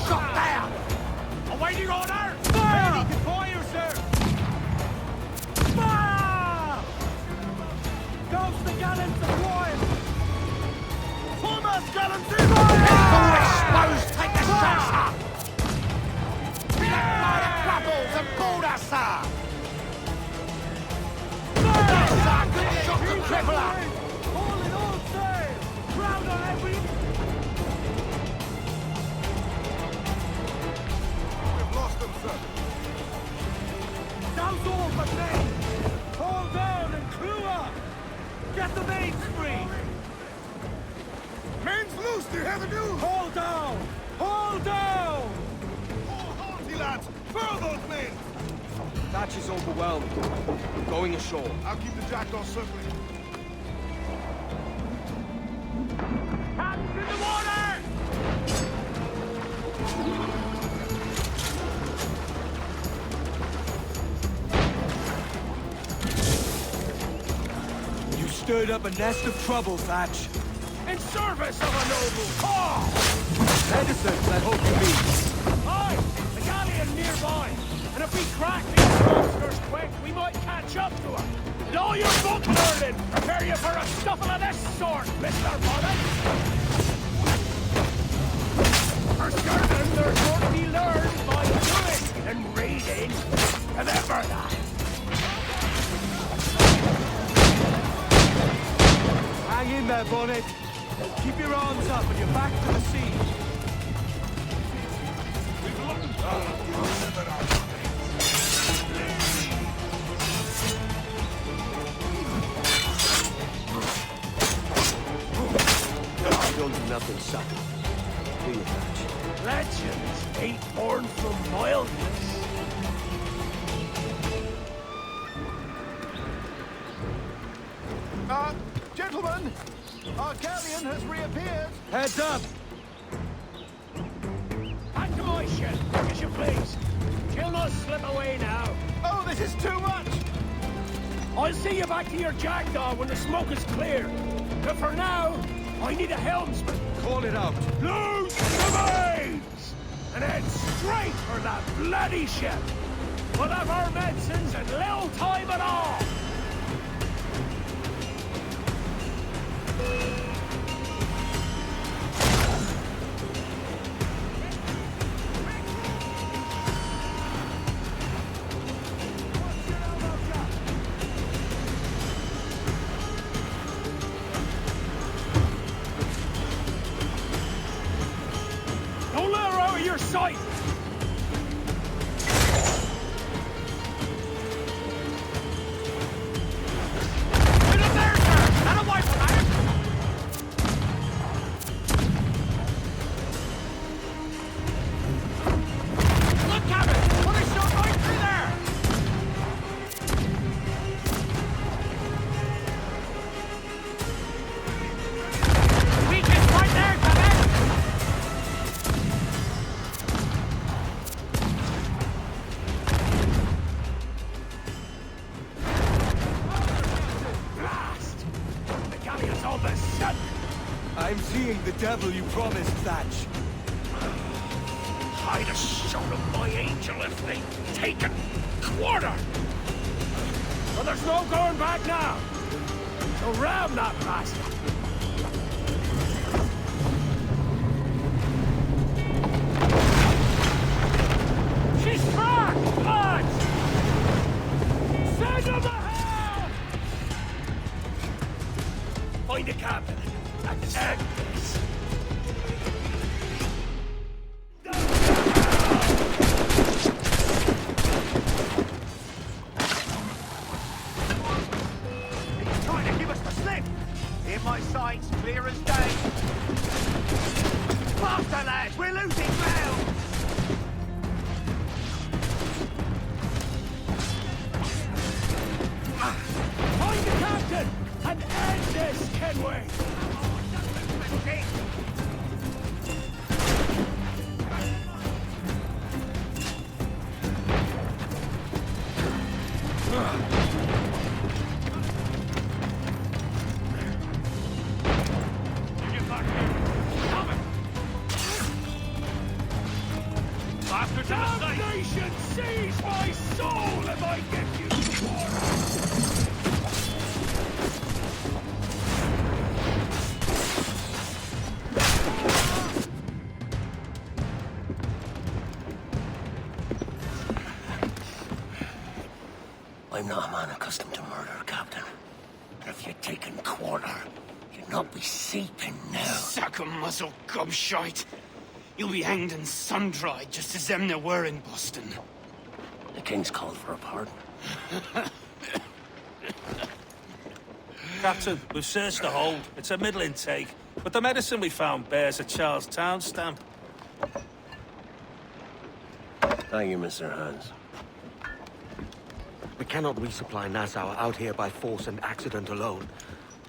Shot down! Awaiting order! Fire! Ready to fire, sir! Fire! Goes the gallants deployed! Foremost gallants in! All exposed! Take the shots up! We let fly the grapple and board us, sir! Yes, sir! Good shot to cripple up! All in all sail! Ground on every... Lost them, sir. Down's all but main! Hold down and crew up! Get the mains free! Main's loose, do you hear the news? Hold down! Hold down! Oh, hearty, lads! Furl those men! Thatch is overwhelmed. We're going ashore. I'll keep the jackdaw circling. Hands in the water! You stirred up a nest of trouble, Thatch. In service of a noble cause! Medicines, I hope you mean. Aye! The galleon nearby! And if we crack these monsters quick, we might catch up to them! And all your book learning, prepare you for a scuffle of this sort, Mr. Bonnet! For certain, there's more to be learned by doing than reading. Remember that! Hang in there, Bonnet. Keep your arms up and your back to the sea. Don't do nothing subtle. Do you, Thatch? Legends ain't born from mildness. Gentlemen! Our galleon has reappeared! Heads up! Back to my ship, as you please. She'll not slip away now. Oh, this is too much! I'll see you back to your jackdaw when the smoke is clear. But for now, I need a helmsman. Call it out. Loose the mains! And head straight for that bloody ship. We'll have our medicines in little time at all. Don't let her out of your sight! I'm seeing the devil you promised, Thatch. I'd have shown them my angel if they'd taken quarter. But there's no going back now. So ram that bastard. She's cracked, lads! Send them to hell! Find a captain and end this. He's trying to give us the slip. In my sights, clear as day. Faster, lads! We're losing ground! Find the captain and end this, Kenway! Damnation seize my soul if I give you I'm not a man accustomed to murder, Captain. And if you'd taken quarter, you'd not be seeping now. Sack a muzzle, gobshite. You'll be hanged and sun-dried, just as them there were in Boston. The King's called for a pardon. Captain, we've searched the hold. It's a middling take, but the medicine we found bears a Charlestown stamp. Thank you, Mr. Hans. We cannot resupply Nassau out here by force and accident alone.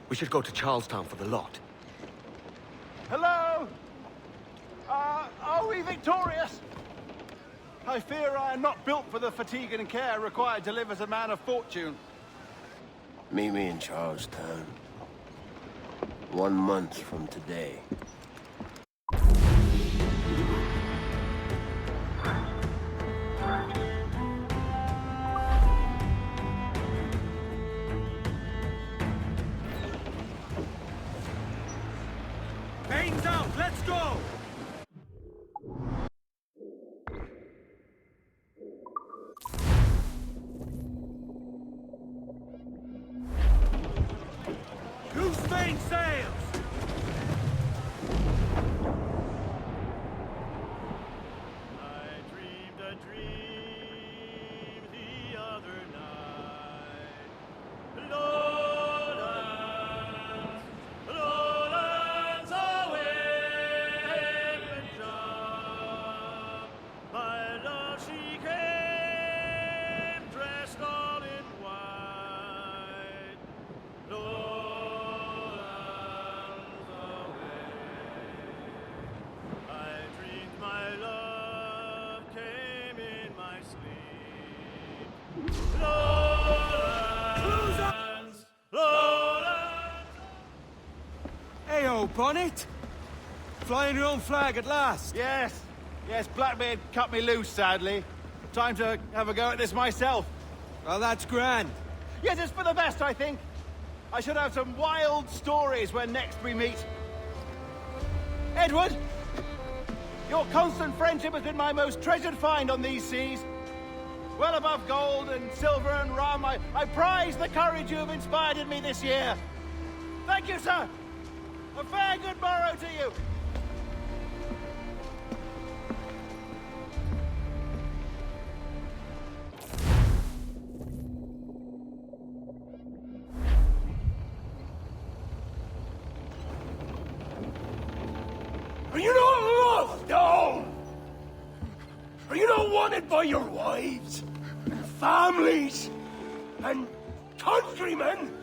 We should go to Charlestown for the lot. Hello? Are we victorious? I fear I am not built for the fatigue and care required to live as a man of fortune. Meet me in Charlestown. 1 month from today. Mains out, let's go! Loose main sails! I dreamed a dream the other night. Lowlands, lowlands, always. Hello, Bonnet. Flying your own flag at last. Yes. Yes, Blackbeard cut me loose, sadly. Time to have a go at this myself. Well, that's grand. Yes, it's for the best, I think. I should have some wild stories when next we meet. Edward! Your constant friendship has been my most treasured find on these seas. Well above gold and silver and rum, I prize the courage you have inspired in me this year. Thank you, sir. A fair good morrow to you. Are you not loved, no? Are you not wanted by your wives, and families, and countrymen?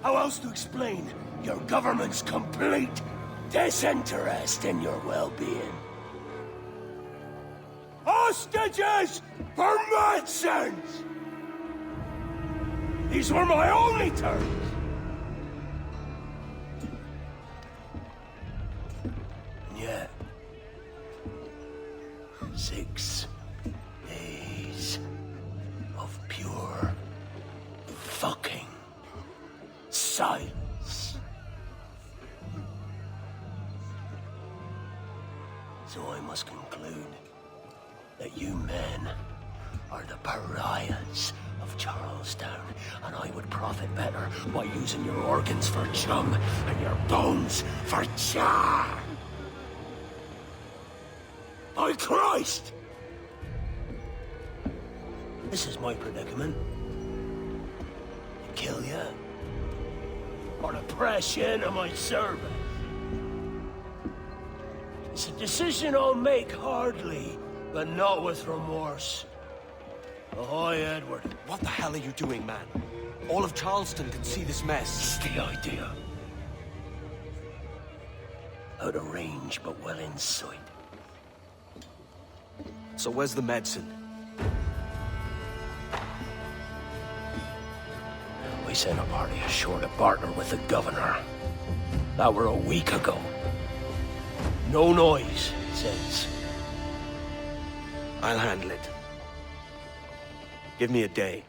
How else to explain your government's complete disinterest in your well-being? Hostages for medicines! These were my only terms. Yet, 6 days of pure fucking silence. So I must conclude that you men are the pariahs of Charlestown, and I would profit better by using your organs for chum and your bones for char. By Christ! This is my predicament. Kill ya, or to press you into my service. It's a decision I'll make hardly, but not with remorse. Ahoy, Edward. What the hell are you doing, man? All of Charleston can see this mess. It's the idea. Out of range, but well in sight. So where's the medicine? We sent a party ashore to partner with the governor. That were a week ago. No noise since. I'll handle it. Give me a day.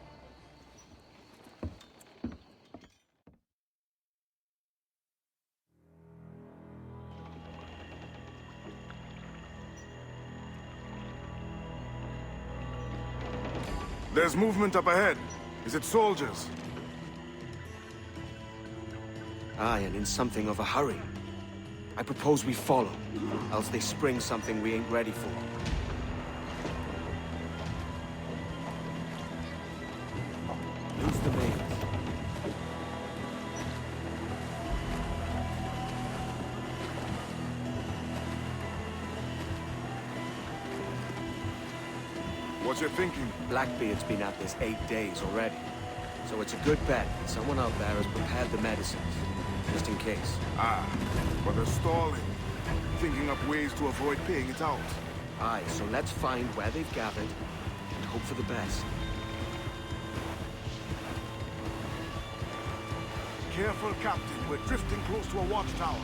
There's movement up ahead. Is it soldiers? Aye, and in something of a hurry. I propose we follow, else they spring something we ain't ready for. Lose the mains. What you thinking? Blackbeard's been at this 8 days already. So it's a good bet that someone out there has prepared the medicines, just in case. Ah, but they're stalling. Thinking up ways to avoid paying it out. Aye, so let's find where they've gathered and hope for the best. Careful, Captain. We're drifting close to a watchtower.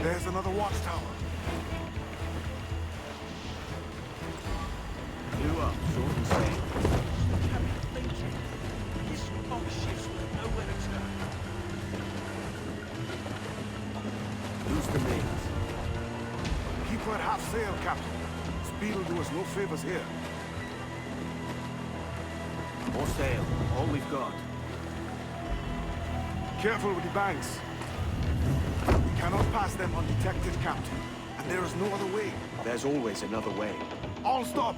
There's another watchtower. You up, short and sweet. These box ships will have nowhere to turn. Lose the mains. Keep her at half sail, Captain. Speed will do us no favors here. More sail, all we've got. Careful with the banks. We cannot pass them undetected, Captain. And there is no other way. There's always another way. All stop!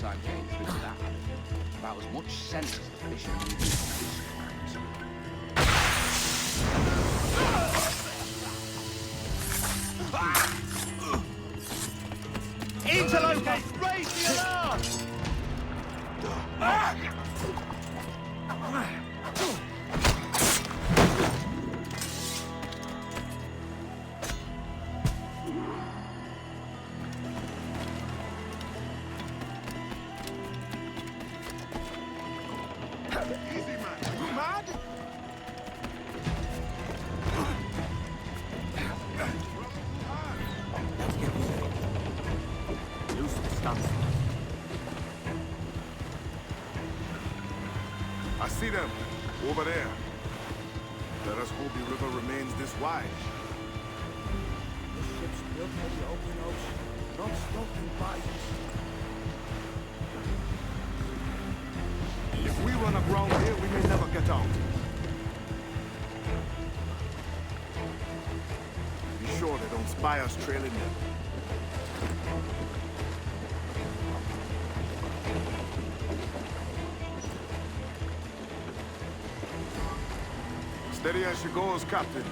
I'm getting through to that. About as much sense as the fish in the Interlopers, raise the alarm! Easy, man. You mad? Loose the stunts. I see them. Over there. Let us hope the river remains this wide. The ship's built for the open ocean, not stuck in bayous. If we run aground here, we may never get out. Be sure they don't spy us trailing them. Steady as she goes, Captain.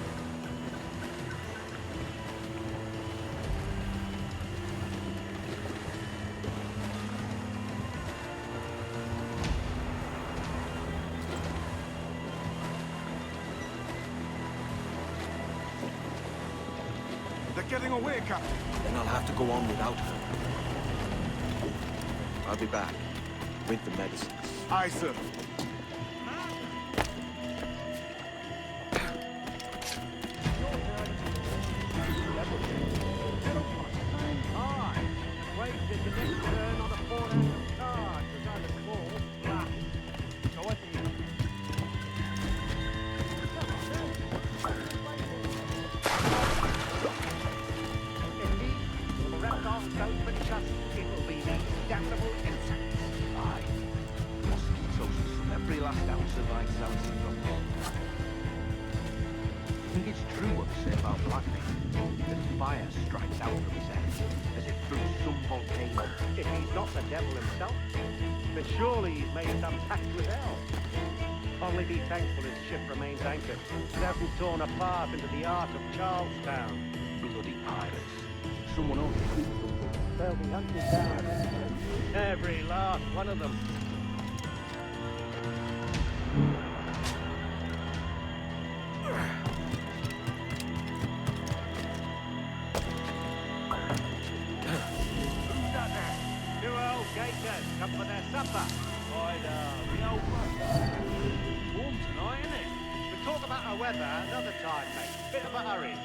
They're getting away, Captain. Then I'll have to go on without her. I'll be back with the medicines. Aye, sir. I think it's true what they say about Blackbeard. That fire strikes out from his head, as if through some volcano. If he's not the devil himself, then surely he's made some pact with hell. Only be thankful his ship remains anchored. It hasn't torn apart into the art of Charlestown. Bloody pirates. Someone ought to keep them. They'll be hunted down. Every last one of them. Come for their supper. The old mustard. Warm tonight, isn't it? We'll talk about our weather another time, mate. Bit of a hurry.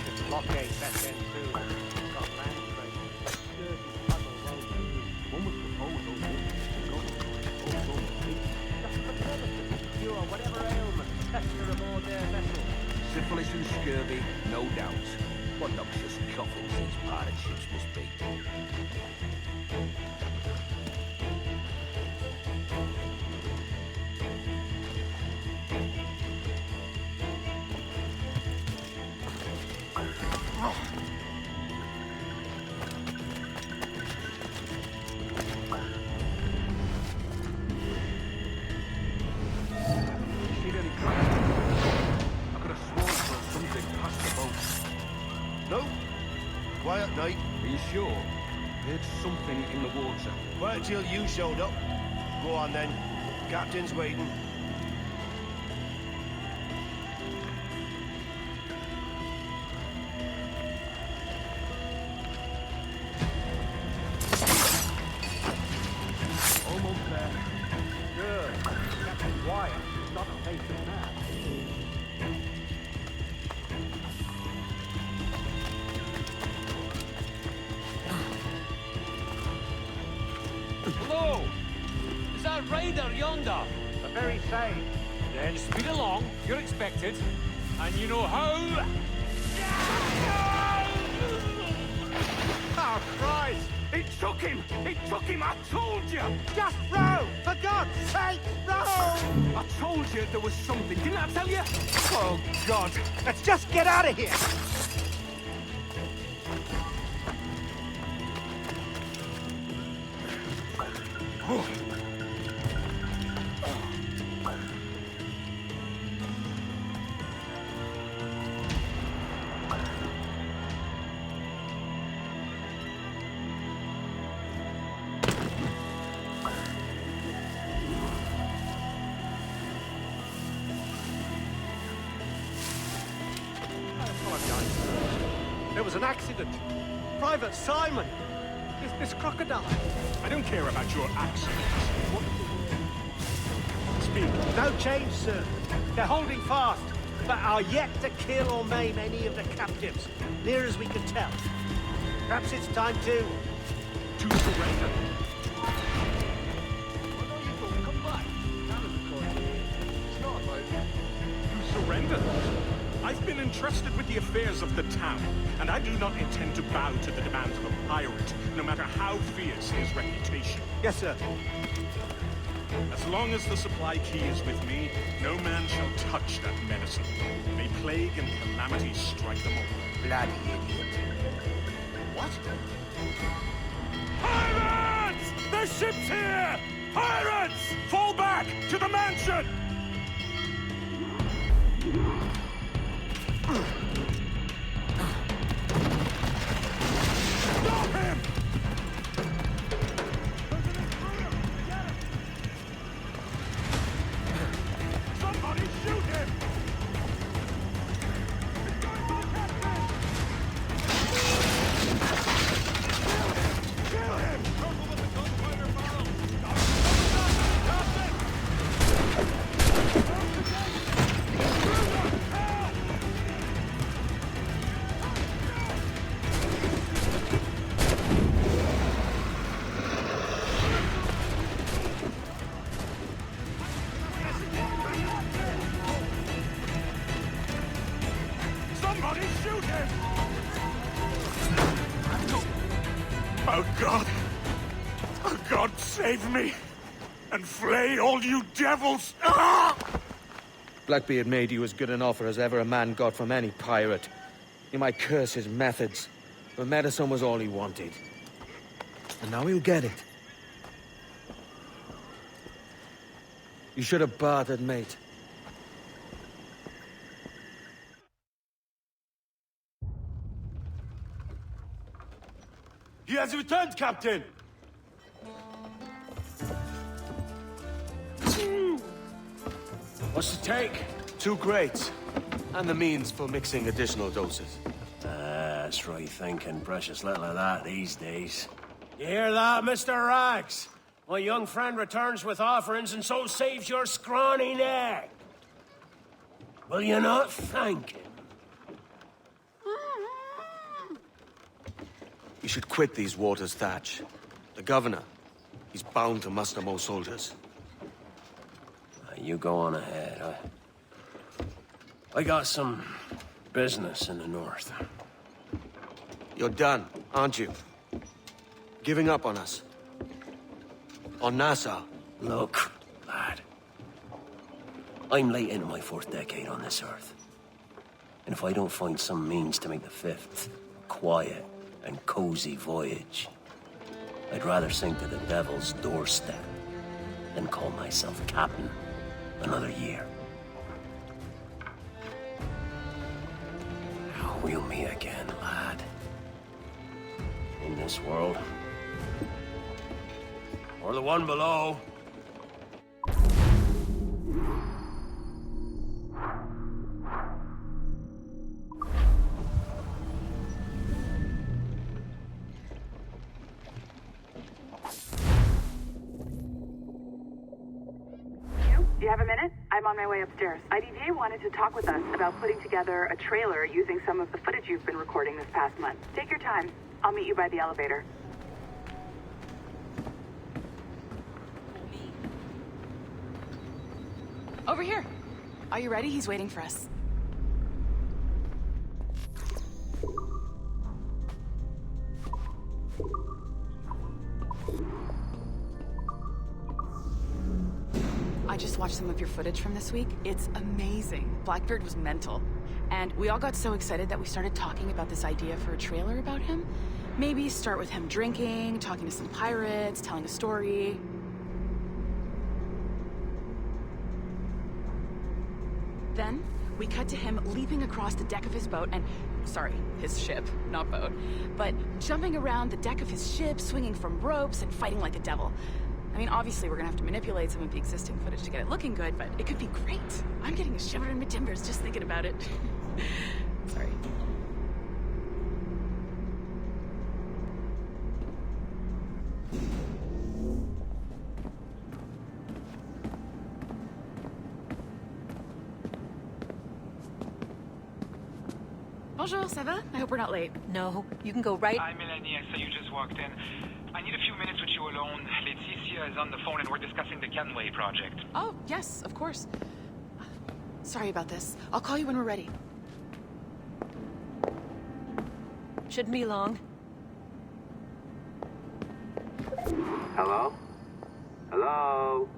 This blockade best end soon. Got land trade. Dirty puddle road. One was proposed over cure whatever ailment fester aboard their vessel. Syphilis and scurvy, no doubt. What noxious coffins these pirate ships must be. Quiet night. Are you sure? Heard something in the water. Quiet till you showed up. Go on then. Captain's waiting. Almost there. Good. Captain Wyatt is not a patient man. Hello! Is that Raider yonder? The very same. Then speed along, you're expected. And you know how... Oh, Christ! It took him! It took him! I told you! Just row! For God's sake, row! I told you there was something, didn't I tell you? Oh, God. Let's just get out of here! There was an accident. Private Simon. This crocodile. I don't care about your accident. Speak. No change, sir. They're holding fast, but are yet to kill or maim any of the captives, near as we can tell. Perhaps it's time to surrender. Come back. It's not like you surrender. I've been entrusted with the affairs of the town, and I do not intend to bow to the demands of a pirate, no matter how fierce his reputation. Yes, sir. As long as the supply key is with me, no man shall touch that medicine. May plague and calamity strike them all. Bloody idiot. What? Pirates! The ship's here! Pirates! Fall back to the mansion! Stop him! Somebody shoot him! Kill him! Somebody shoot him! Oh God! Oh God, save me! And flay all you devils! Ah! Blackbeard made you as good an offer as ever a man got from any pirate. You might curse his methods, but medicine was all he wanted. And now he'll get it. You should have bartered, mate. He has returned, Captain! What's the take? 2 crates. And the means for mixing additional doses. That's right thinking. Precious little of that these days. You hear that, Mr. Rags? My young friend returns with offerings and so saves your scrawny neck. Will you not thank him? You should quit these waters, Thatch. The governor, he's bound to muster more soldiers. You go on ahead. I got some business in the north. You're done, aren't you? Giving up on us? On Nassau? Look, lad. I'm late into my 4th decade on this earth. And if I don't find some means to make the 5th a quiet and cozy voyage, I'd rather sink to the devil's doorstep than call myself captain another year. We'll meet again, lad. In this world. Or the one below. Do you have a minute? I'm on my way upstairs. IDJ wanted to talk with us about putting together a trailer using some of the footage you've been recording this past month. Take your time. I'll meet you by the elevator. Over here. Are you ready? He's waiting for us. I just watched some of your footage from this week. It's amazing. Blackbeard was mental. And we all got so excited that we started talking about this idea for a trailer about him. Maybe start with him drinking, talking to some pirates, telling a story. Then, we cut to him leaping across the deck of his boat and... Sorry, his ship, not boat. But jumping around the deck of his ship, swinging from ropes, and fighting like a devil. I mean, obviously we're gonna have to manipulate some of the existing footage to get it looking good, but it could be great. I'm getting a shiver in my timbers just thinking about it. Sorry. Bonjour, ça va? I hope we're not late. No, you can go right... Hi, Melanie. I saw you just walked in. I need a few minutes with you alone. Leticia is on the phone and we're discussing the Kenway project. Oh, yes, of course. Sorry about this. I'll call you when we're ready. Shouldn't be long. Hello? Hello?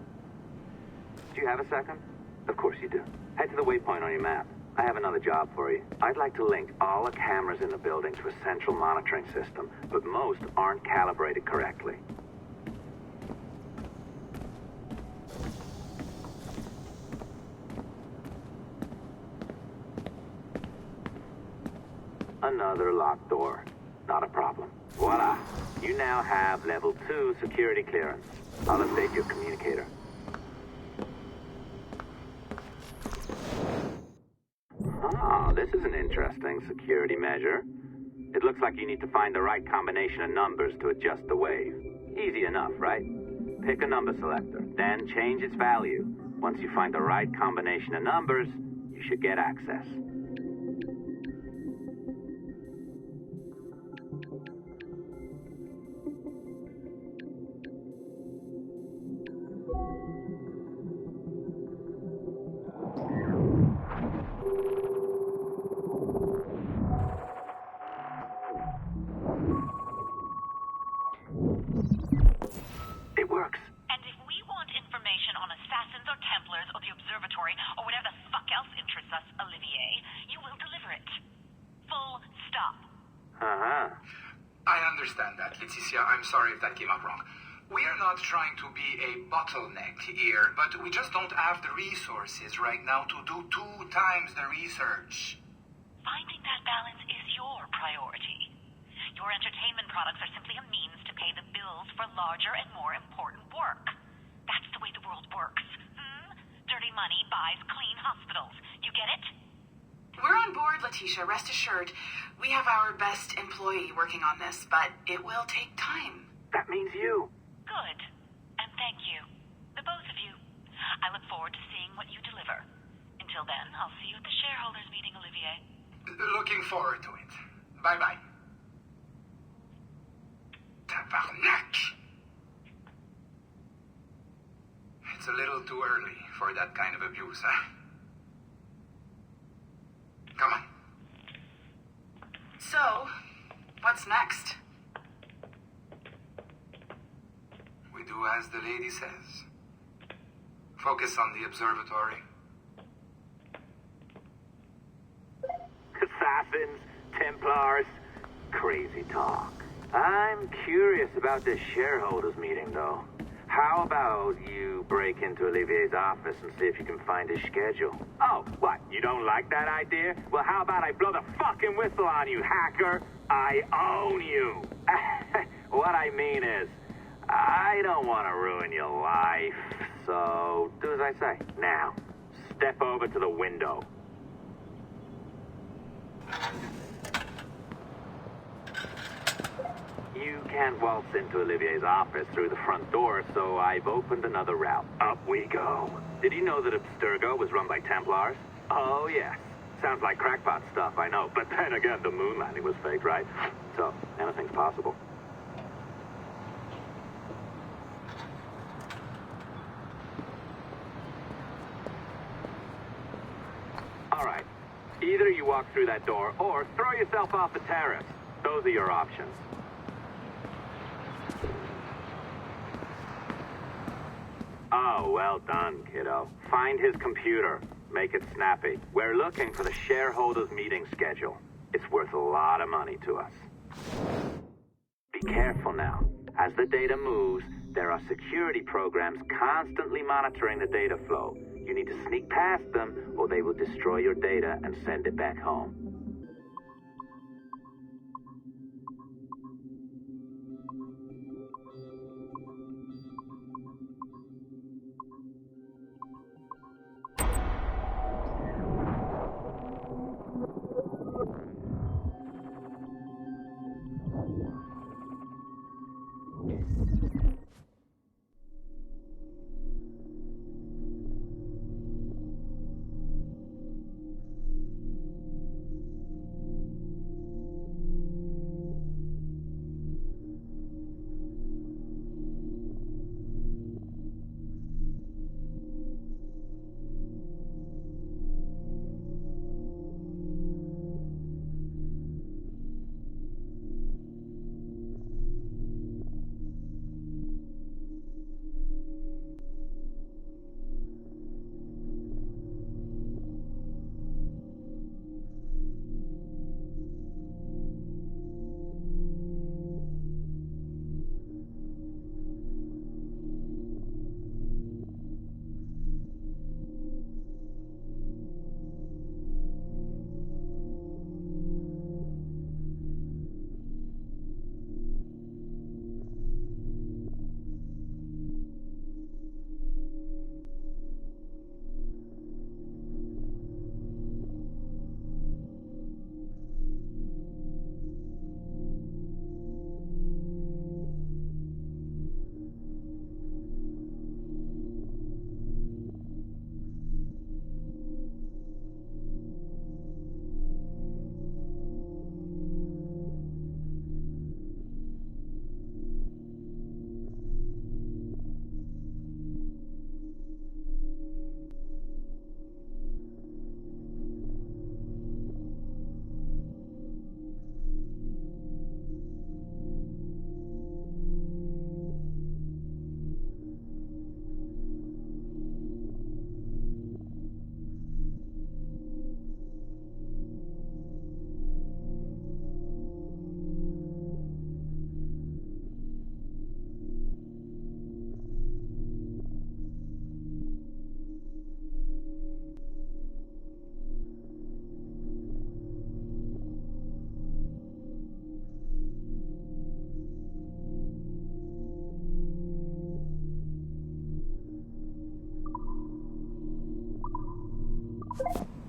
Do you have a second? Of course you do. Head to the waypoint on your map. I have another job for you. I'd like to link all the cameras in the building to a central monitoring system, but most aren't calibrated correctly. Another locked door. Not a problem. Voila. You now have level 2 security clearance. I'll update your communicator. Ah, this is an interesting security measure. It looks like you need to find the right combination of numbers to adjust the wave. Easy enough, right? Pick a number selector, then change its value. Once you find the right combination of numbers, you should get access. It works. And if we want information on Assassins or Templars or the Observatory or whatever the fuck else interests us, Olivier, you will deliver it. Full stop. Uh-huh. I understand that, Leticia. I'm sorry if that came out wrong. We are not trying to be a bottleneck here, but we just don't have the resources right now to do 2 times the research. Finding that balance is your priority. Your entertainment products are simply a means to pay the bills for larger and more important work. That's the way the world works. Dirty money buys clean hospitals. You get it? We're on board, Leticia, rest assured. We have our best employee working on this, but it will take time. That means you. Good. And thank you. The both of you. I look forward to seeing what you deliver. Until then, I'll see you at the shareholders meeting, Olivier. Looking forward to it. Bye-bye. Tabarnak! It's a little too early for that kind of abuse, huh? Come on. So, what's next? We do as the lady says. Focus on the observatory. Assassins, Templars, crazy talk. I'm curious about this shareholders meeting, though. How about you break into Olivier's office and see if you can find his schedule? Oh, what? You don't like that idea? Well, how about I blow the fucking whistle on you, hacker? I own you. What I mean is, I don't want to ruin your life. So, do as I say. Now, step over to the window. You can't waltz into Olivier's office through the front door, so I've opened another route. Up we go. Did you know that Abstergo was run by Templars? Oh, yes. Sounds like crackpot stuff, I know. But then again, the moon landing was fake, right? So, anything's possible. All right. Either you walk through that door, or throw yourself off the terrace. Those are your options. Oh, well done, kiddo. Find his computer. Make it snappy. We're looking for the shareholders' meeting schedule. It's worth a lot of money to us. Be careful now. As the data moves, there are security programs constantly monitoring the data flow. You need to sneak past them, or they will destroy your data and send it back home.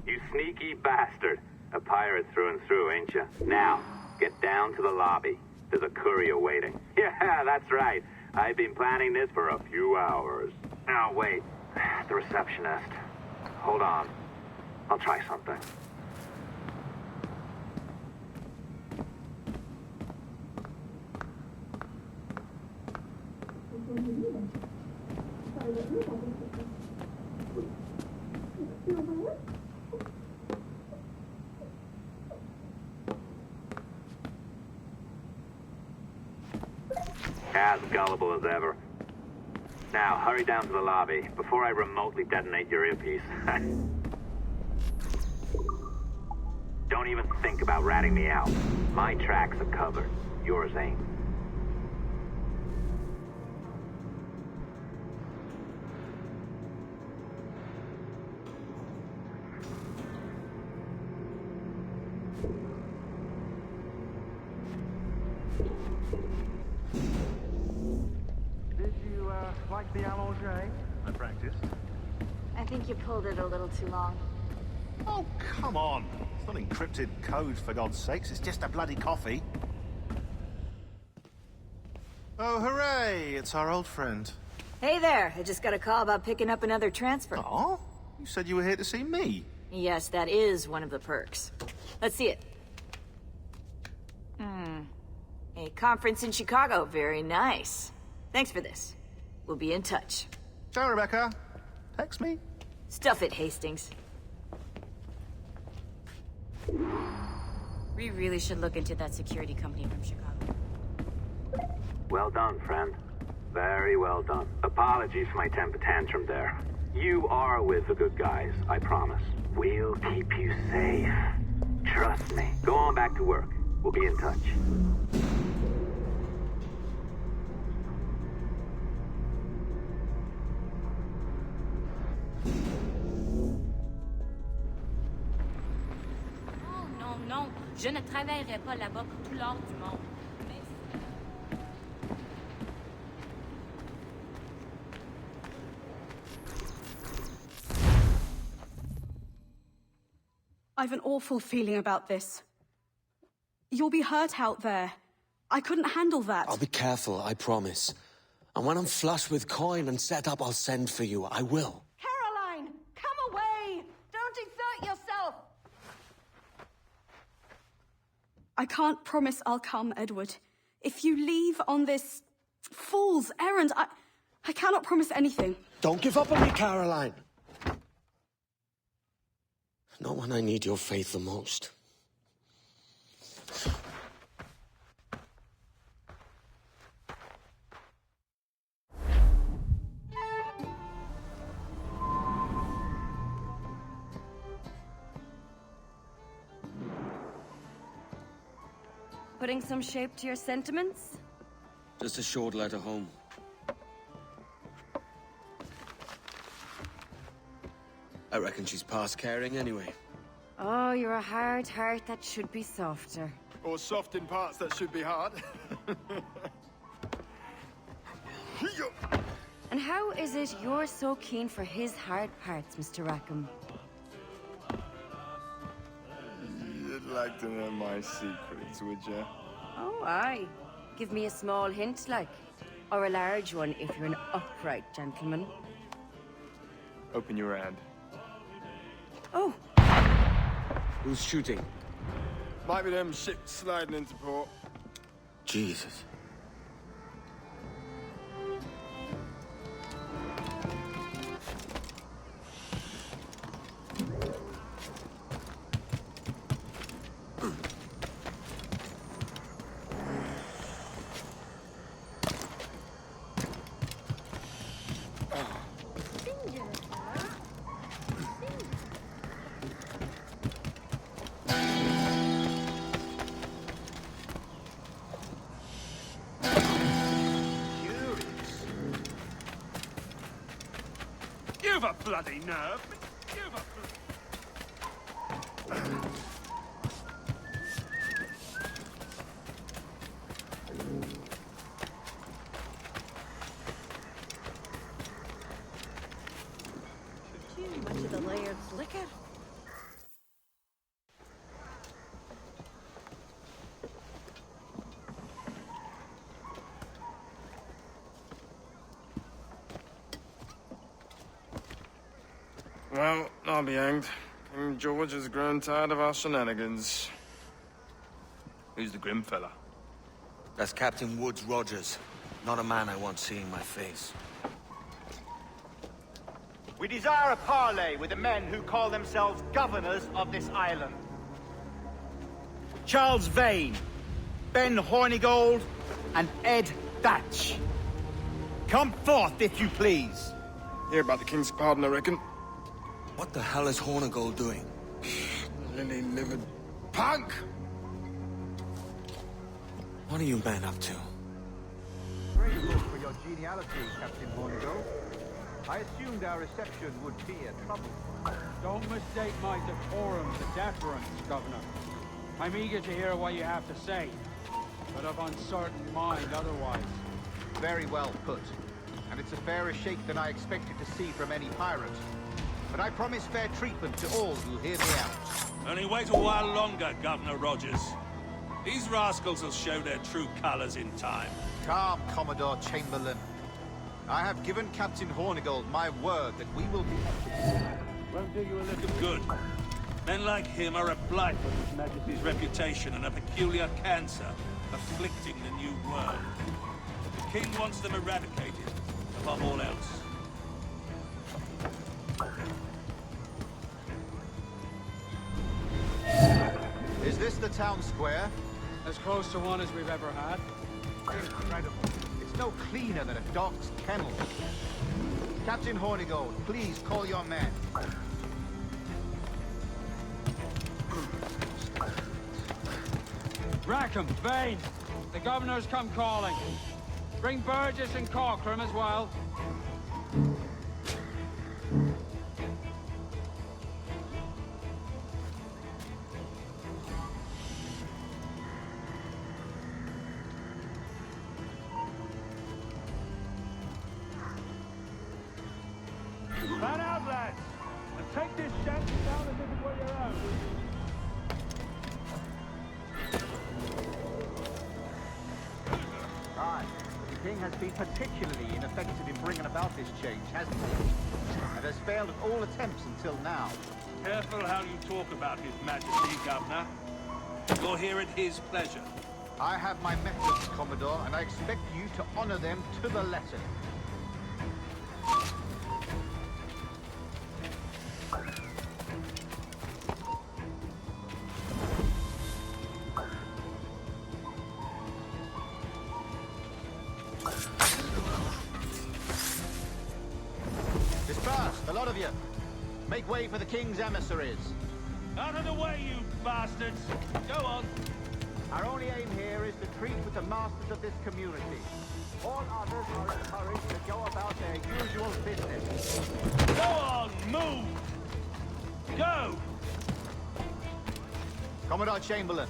You sneaky bastard. A pirate through and through, ain't you? Now, get down to the lobby. There's a courier waiting. Yeah, that's right. I've been planning this for a few hours. Now, wait. The receptionist. Hold on. I'll try something. As gullible as ever. Now, hurry down to the lobby before I remotely detonate your earpiece. Don't even think about ratting me out. My tracks are covered. Yours ain't. Like the allongé? I practiced. I think you pulled it a little too long. Oh, come on. It's not encrypted code, for God's sakes. It's just a bloody coffee. Oh, hooray! It's our old friend. Hey there, I just got a call about picking up another transfer. Oh? You said you were here to see me. Yes, that is one of the perks. Let's see it. A conference in Chicago, very nice. Thanks for this. We'll be in touch. Ciao, Rebecca. Text me. Stuff it, Hastings. We really should look into that security company from Chicago. Well done, friend. Very well done. Apologies for my temper tantrum there. You are with the good guys, I promise. We'll keep you safe. Trust me. Go on back to work. We'll be in touch. Oh non, non. Je ne travaillerai pas là-bas pour tout l'or du monde. I've an awful feeling about this. You'll be hurt out there. I couldn't handle that. I'll be careful, I promise. And when I'm flush with coin and set up, I'll send for you. I will. Caroline! Come away! Don't exert yourself! I can't promise I'll come, Edward. If you leave on this fool's errand, I cannot promise anything. Don't give up on me, Caroline! Not when I need your faith the most. Putting some shape to your sentiments? Just a short letter home. I reckon she's past caring anyway. Oh, you're a hard heart that should be softer. Or soft in parts that should be hard. And how is it you're so keen for his hard parts, Mr. Rackham? You'd like to know my secrets, would you? Oh, aye. Give me a small hint, like. Or a large one, if you're an upright gentleman. Open your hand. Oh. Who's shooting? Might be them ships sliding into port. Jesus. You've a bloody nerve! You've a Too much of the layered liquor. Well, I'll be hanged. King George has grown tired of our shenanigans. Who's the grim fella? That's Captain Woods Rogers. Not a man I want seeing my face. We desire a parley with the men who call themselves governors of this island. Charles Vane, Ben Hornigold, and Ed Thatch. Come forth, if you please. Hear about the King's pardon, I reckon. What the hell is Hornigold doing? Lily-livered punk! What are you men up to? Grateful for your geniality, Captain Hornigold. I assumed our reception would be a trouble. Don't mistake my decorum for deference, Governor. I'm eager to hear what you have to say, but of uncertain mind otherwise. Very well put. And it's a fairer shake than I expected to see from any pirate. But I promise fair treatment to all who hear me out. Only wait a while longer, Governor Rogers. These rascals will show their true colors in time. Calm, Commodore Chamberlain. I have given Captain Hornigold my word that we will be... Won't do you a little good. Men like him are a blight on His Majesty's reputation and a peculiar cancer afflicting the new world. The King wants them eradicated, above all else. Is this the town square? As close to one as we've ever had. Incredible. It's It's no cleaner than a dog's kennel. Captain Hornigold, please call your men. Rackham, Vane, the governor's come calling. Bring Burgess and Corcoran as well. Fan out, lads, and take this shanty down as if it were your own. Aye, the king has been particularly ineffective in bringing about this change, hasn't he? And has failed at all attempts until now. Careful how you talk about His Majesty, Governor. You're here at his pleasure. I have my methods, Commodore, and I expect you to honor them to the letter. Disperse, a lot of you. Make way for the king's emissaries. Out of the way, you bastards! Go on. Our only aim here is to treat with the masters of this community. All others are encouraged to go about their usual business. Go on, move! Go! Commodore Chamberlain,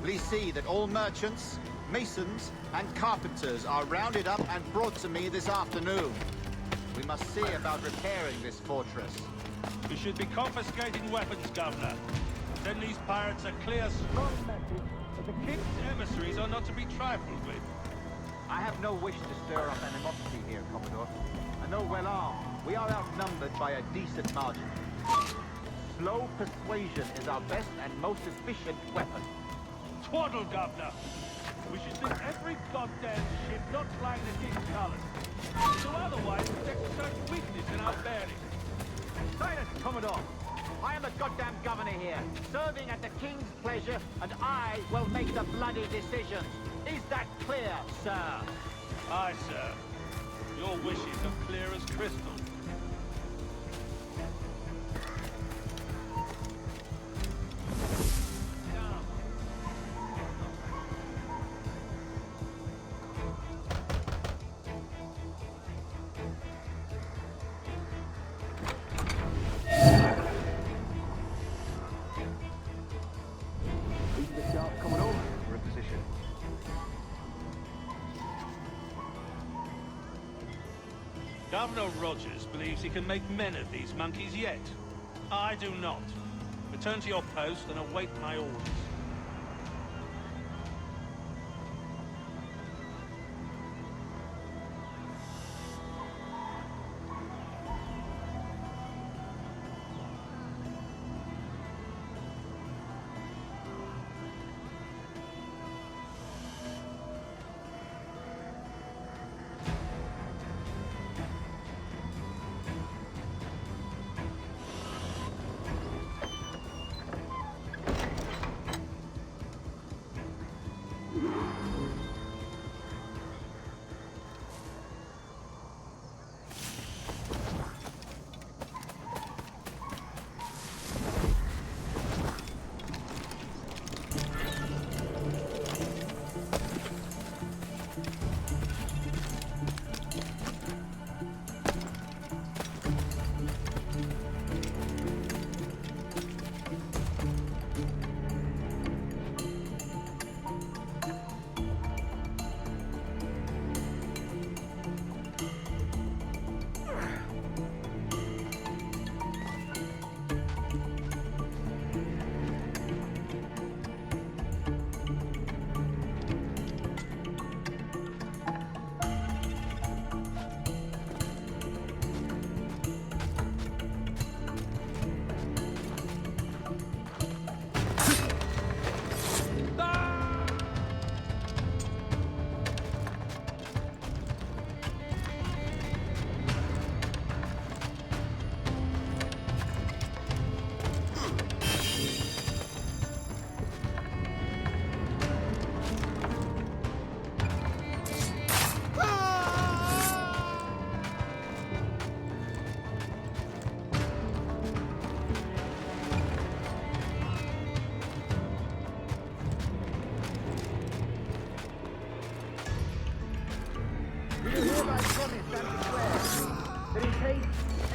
please see that all merchants, masons, and carpenters are rounded up and brought to me this afternoon. We must see about repairing this fortress. We should be confiscating weapons, Governor. Send these pirates a clear, strong message that the king's emissaries are not to be trifled with. I have no wish to stir up animosity here, Commodore. And though well armed, we are outnumbered by a decent margin. Slow persuasion is our best and most efficient weapon. Twaddle, Governor! We should sink every goddamn ship not flying the king's colors. So otherwise, we exercise weakness in our bearing. Silence, Commodore! I am the goddamn governor here, serving at the king's pleasure, and I will make the bloody decisions. Is that clear, sir? Aye, sir. Your wishes are clear as crystal. Governor Rogers believes he can make men of these monkeys yet. I do not. Return to your post and await my orders. We do hereby promise and declare that in case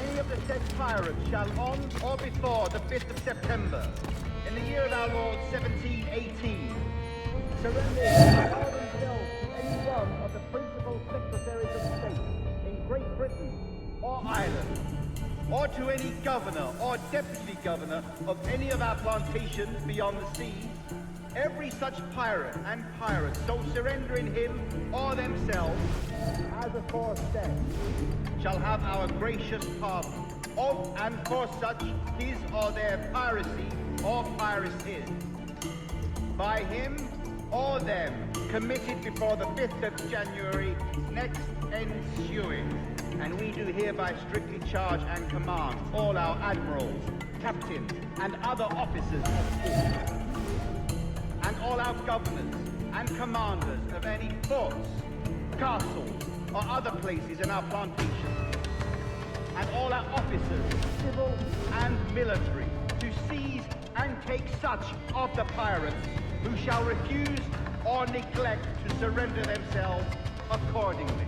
any of the said pirates shall on or before the 5th of September, in the year of our Lord 1718, surrender or themselves to any one of the principal secretaries of state in Great Britain or Ireland, or to any governor or deputy governor of any of our plantations beyond the seas, every such pirate and pirate so surrendering him or themselves, as aforesaid, shall have our gracious pardon of and for such his or their piracy or piracies, by him or them committed before the 5th of January next ensuing. And we do hereby strictly charge and command all our admirals, captains, and other officers of port, and all our governors and commanders of any forts, castles, or other places in our plantations, and all our officers, civil and military, to seize and take such of the pirates who shall refuse or neglect to surrender themselves accordingly.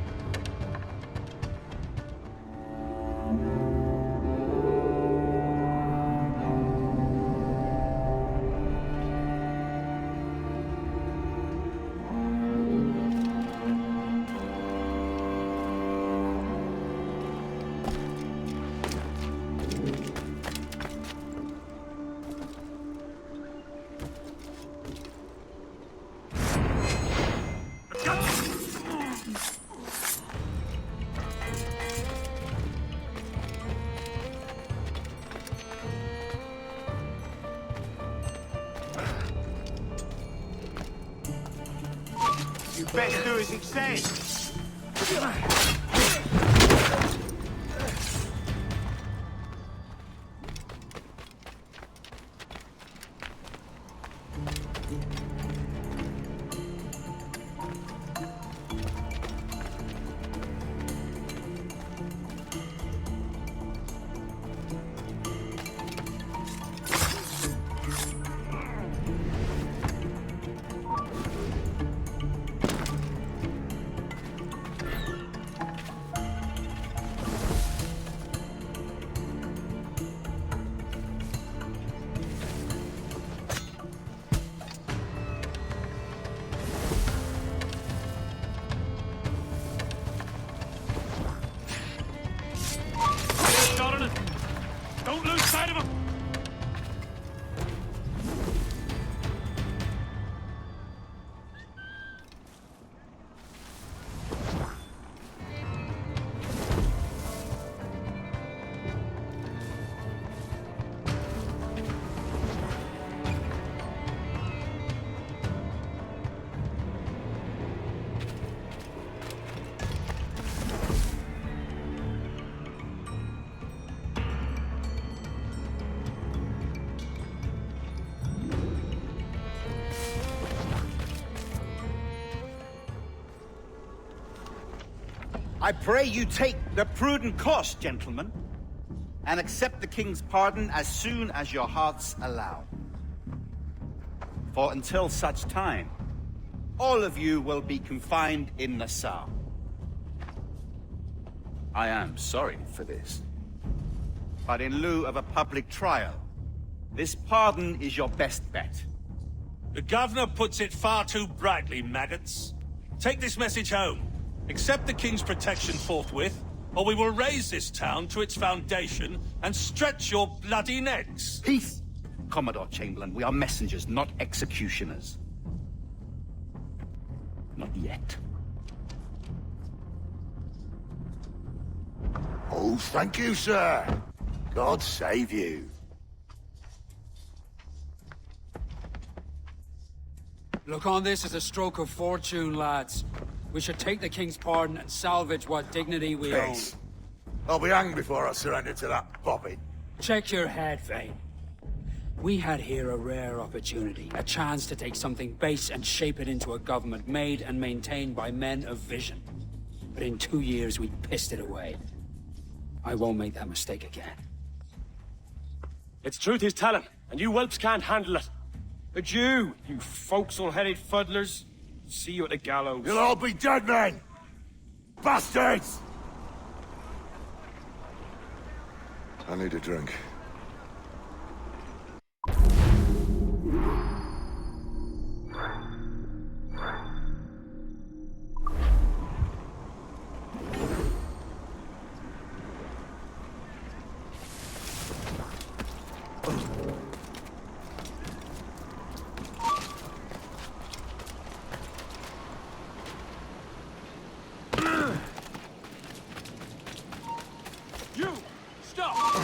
You better do as he says. Don't lose sight of him! I pray you take the prudent course, gentlemen, and accept the king's pardon as soon as your hearts allow. For until such time, all of you will be confined in Nassau. I am sorry for this, but in lieu of a public trial, this pardon is your best bet. The governor puts it far too brightly, maggots. Take this message home. Accept the king's protection forthwith, or we will raise this town to its foundation and stretch your bloody necks. Peace, Commodore Chamberlain. We are messengers, not executioners. Not yet. Oh, thank you, sir. God save you. Look on this as a stroke of fortune, lads. We should take the king's pardon and salvage what dignity we own. Peace. I'll be hanged before I surrender to that bobbin. Check your head, Vane. We had here a rare opportunity, a chance to take something base and shape it into a government made and maintained by men of vision. But in 2 years, we pissed it away. I won't make that mistake again. It's truth he's telling, and you whelps can't handle it. Adieu, you forecastle-headed fuddlers. See you at the gallows. You'll all be dead men! Bastards! I need a drink. You! Stop!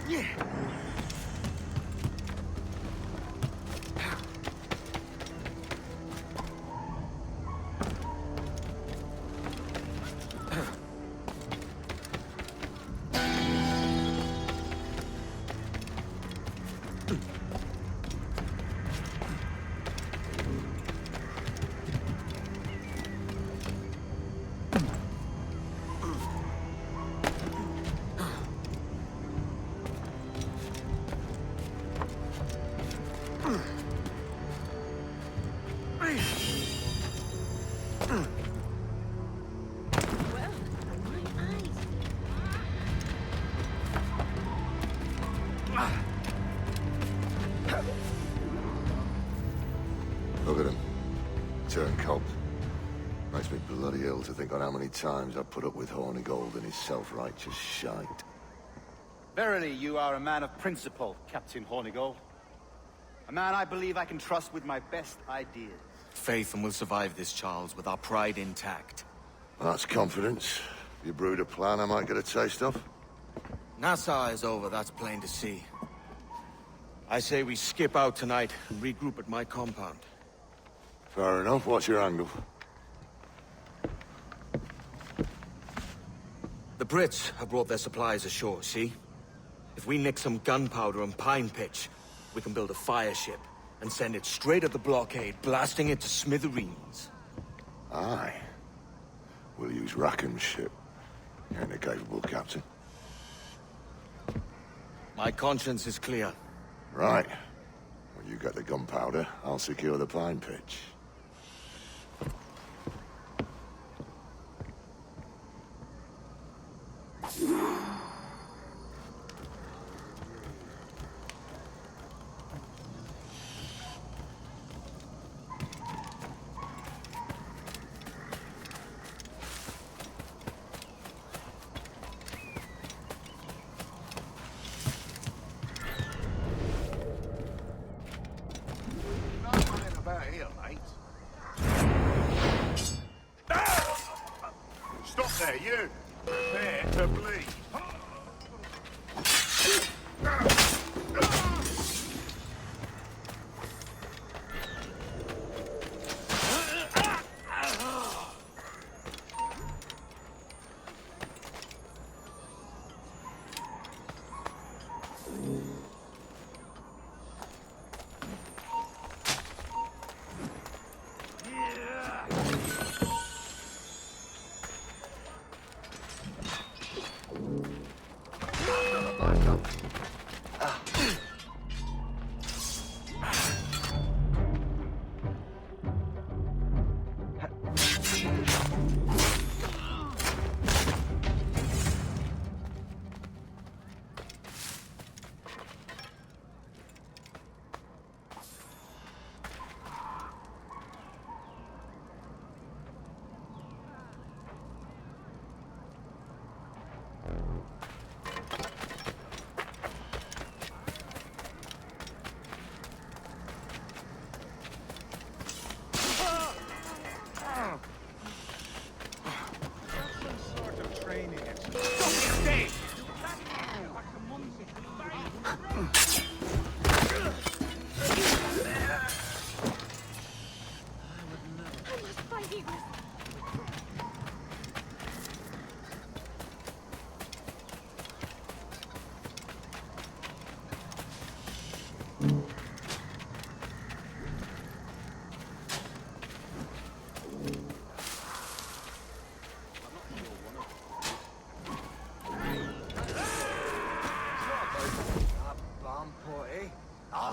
Yeah. Look at him. Turned cold. Makes me bloody ill to think on how many times I've put up with Hornigold and his self-righteous shite. Verily, you are a man of principle, Captain Hornigold. A man I believe I can trust with my best ideas. Faith, and we'll survive this, Charles, with our pride intact. That's confidence. You brewed a plan I might get a taste of? Nassau is over, that's plain to see. I say we skip out tonight and regroup at my compound. Fair enough. What's your angle? The Brits have brought their supplies ashore, see? If we nick some gunpowder and pine pitch, we can build a fire ship and send it straight at the blockade, blasting it to smithereens. Aye. We'll use Rackham's ship. You ain't a capable captain. My conscience is clear. Right. When you get the gunpowder, I'll secure the pine pitch. Stop there, you! Prepare to bleed.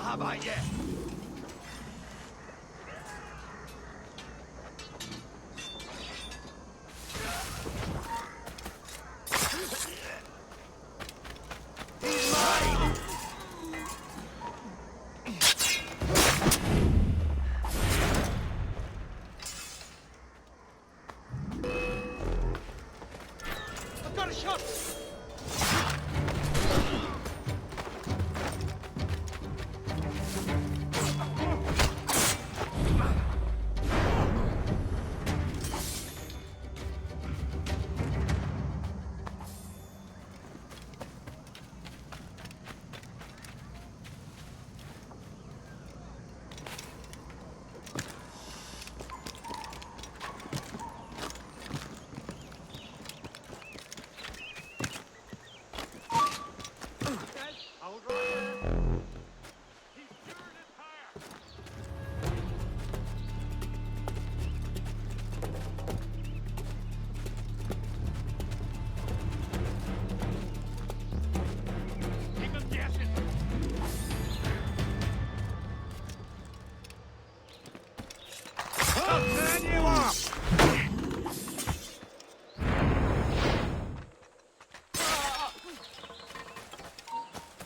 How about you? He's mine! I've got a shot!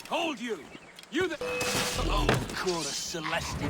Hold you! You the... Oh, Quarter Celestial.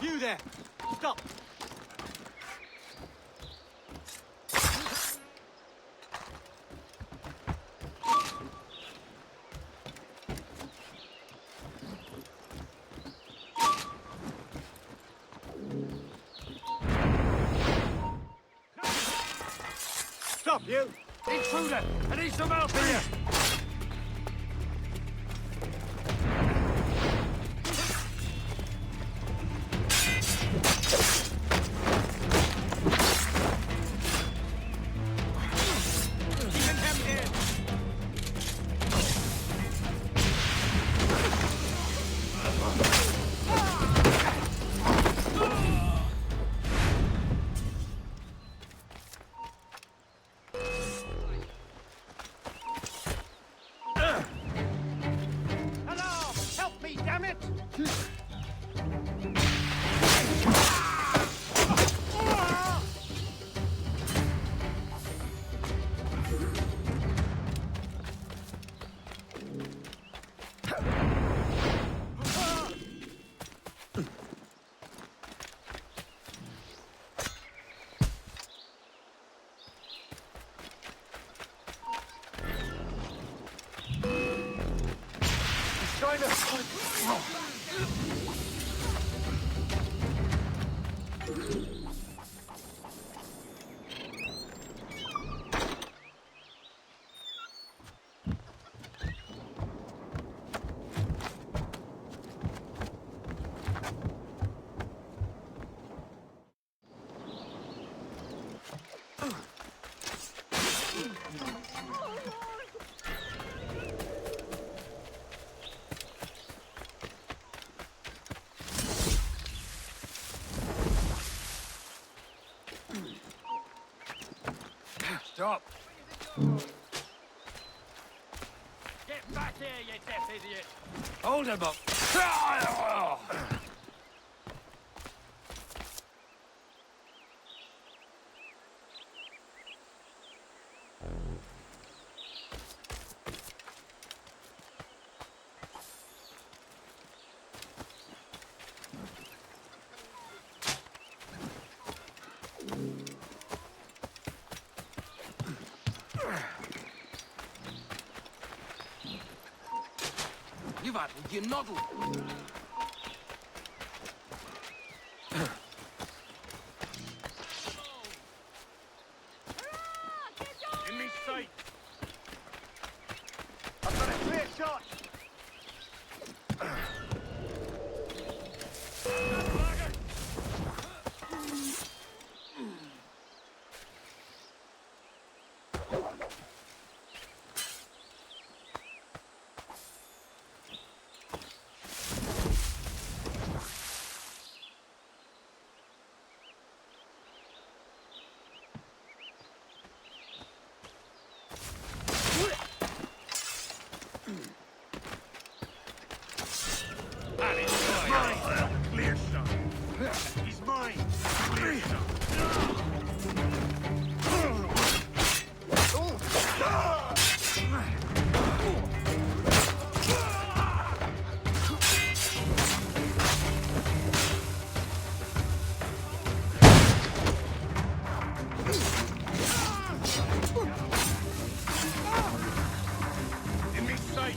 You there! Stop! Stop, you! Intruder! I need some help here! Get back here, you deaf idiot! Hold him up. You've had with your noddle. In me sight! I've got a clear shot. Clear shot! He's mine! Clear shot! In me sight!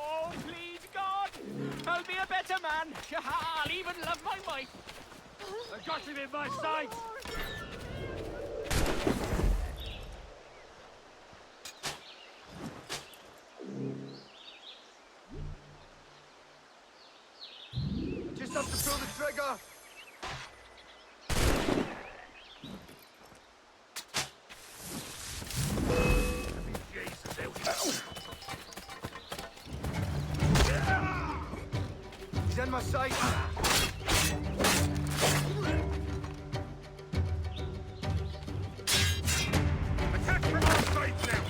Oh, please, God! I'll be a better man. I'll even love my wife. I got him in my sight! Just have to pull the trigger. He's in my sight. Attack from all sides now!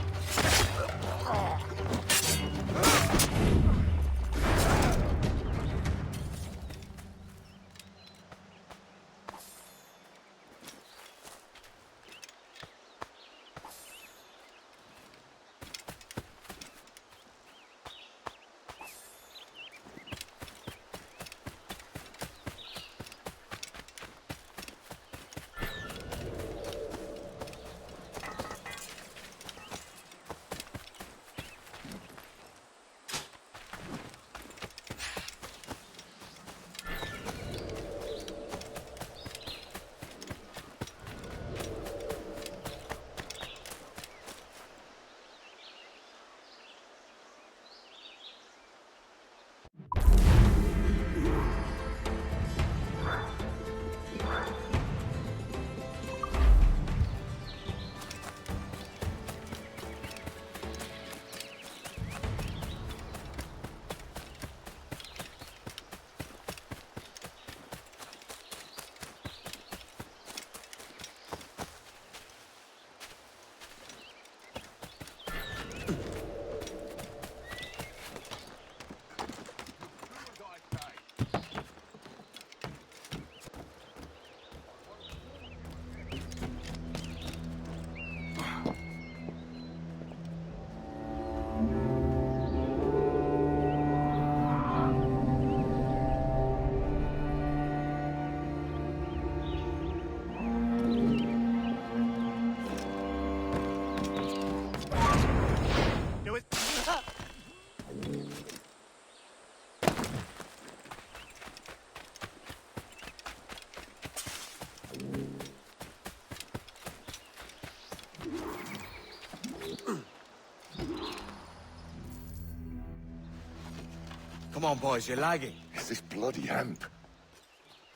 Come on, boys, you're lagging. It's this bloody hemp.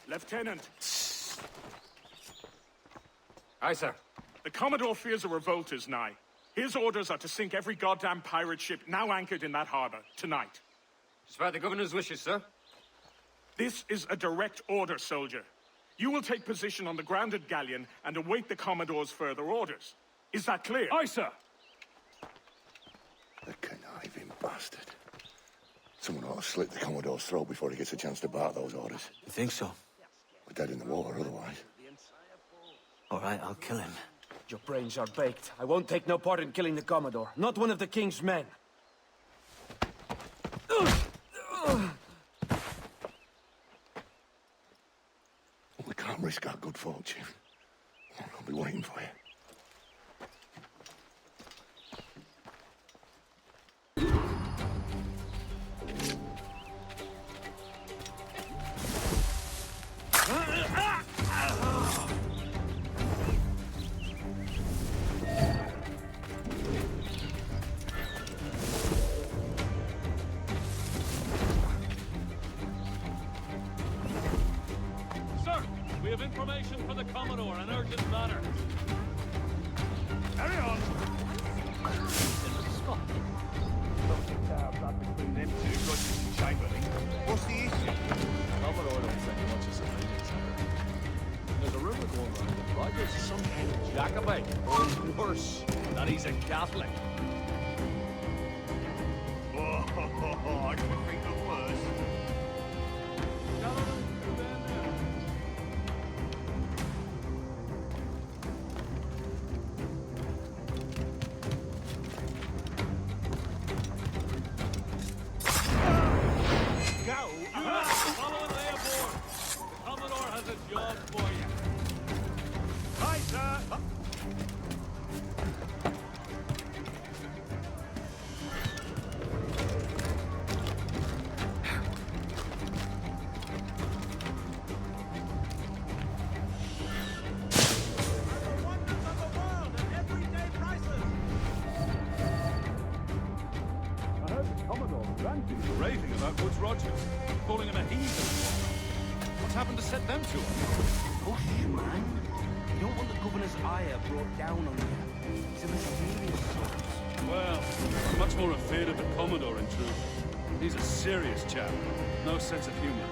Lieutenant. Aye, sir. The Commodore fears a revolt is nigh. His orders are to sink every goddamn pirate ship now anchored in that harbor, tonight. It's by the governor's wishes, sir. This is a direct order, soldier. You will take position on the grounded galleon and await the Commodore's further orders. Is that clear? Aye, sir. The conniving bastard. Someone ought to slit the Commodore's throat before he gets a chance to bark those orders. You think so? We're dead in the water otherwise. All right, I'll kill him. Your brains are baked. I won't take no part in killing the Commodore. Not one of the King's men. We can't risk our good fortune. I'll be waiting for you. We have information for the Commodore, an urgent matter. Carry on. Between them two Rogers and Chamberlain. What's the issue? Commodore don't think much is a meeting, sir. There's a rumor going around that Rogers is some kind of Jacobite, or worse, that he's a Catholic. Oh, I could think of worse. Follow and lay aboard. The Commodore has a job for you. Hi, sir. I heard the Commodore ranting and raving about Woods Rogers, calling him a heathen. What's happened to set them to him? Hush, man. You don't want the governor's ire brought down on you. He's a mysterious sort. Well, I'm much more afraid of the Commodore, in truth. He's a serious chap. No sense of humor.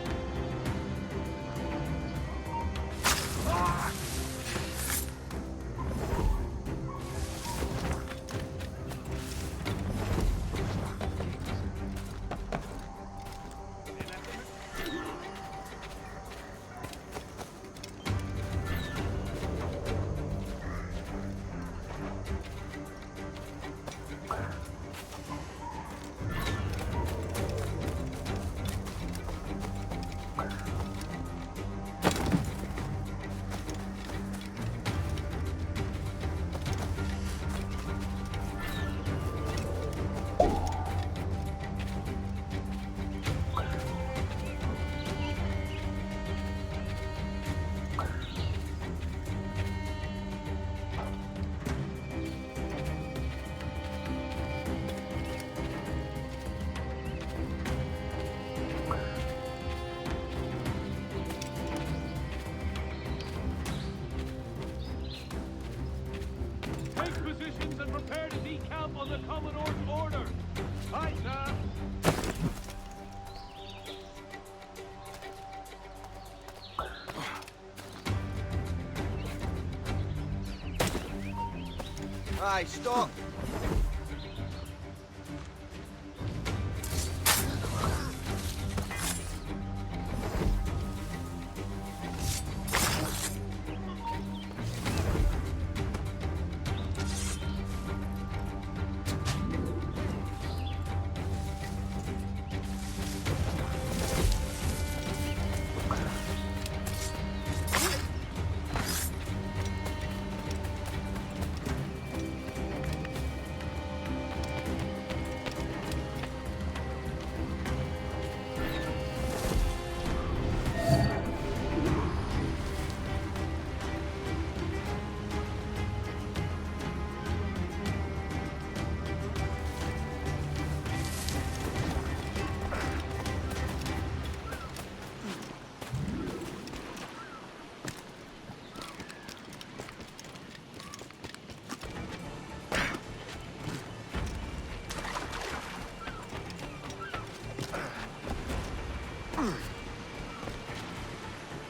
Take positions and prepare to decamp on the Commodore's order. Aye, sir. Aye, stop.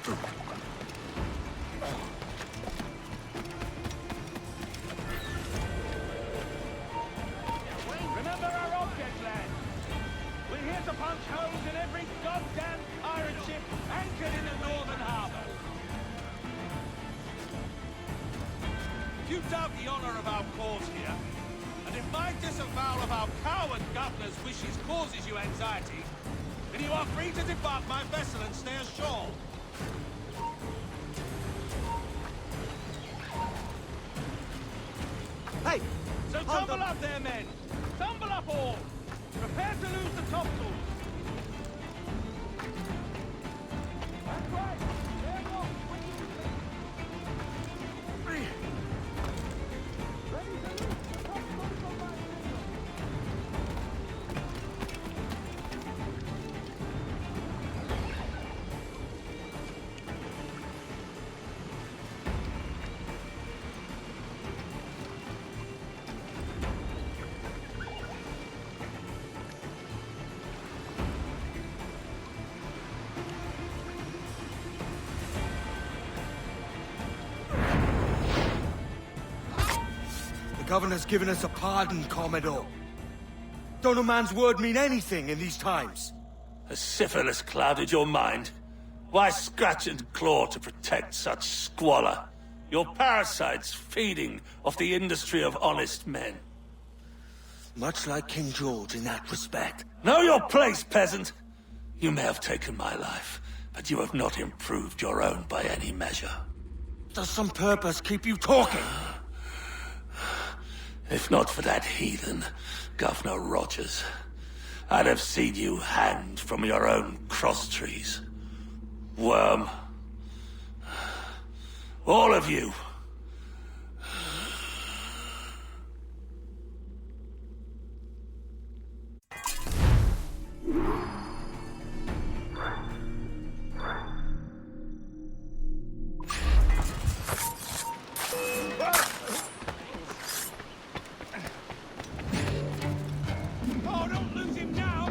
Remember our object, lad. We're here to punch holes in every goddamn pirate ship anchored in the northern harbor. If you doubt the honor of our cause here, and if my disavowal of our coward governor's wishes causes you anxiety, then you are free to depart my vessel and stay ashore. Hey! So tumble up there, men! Tumble up all! Prepare to lose the topsails! That's right! There you go! Ready to lose the topsails on my The governor's given us a pardon, Commodore. Don't a man's word mean anything in these times? Has syphilis clouded your mind? Why scratch and claw to protect such squalor? Your parasites feeding off the industry of honest men. Much like King George in that respect. Know your place, peasant! You may have taken my life, but you have not improved your own by any measure. Does some purpose keep you talking? If not for that heathen, Governor Rogers, I'd have seen you hanged from your own cross-trees. Worm. All of you. Oh, don't lose him now!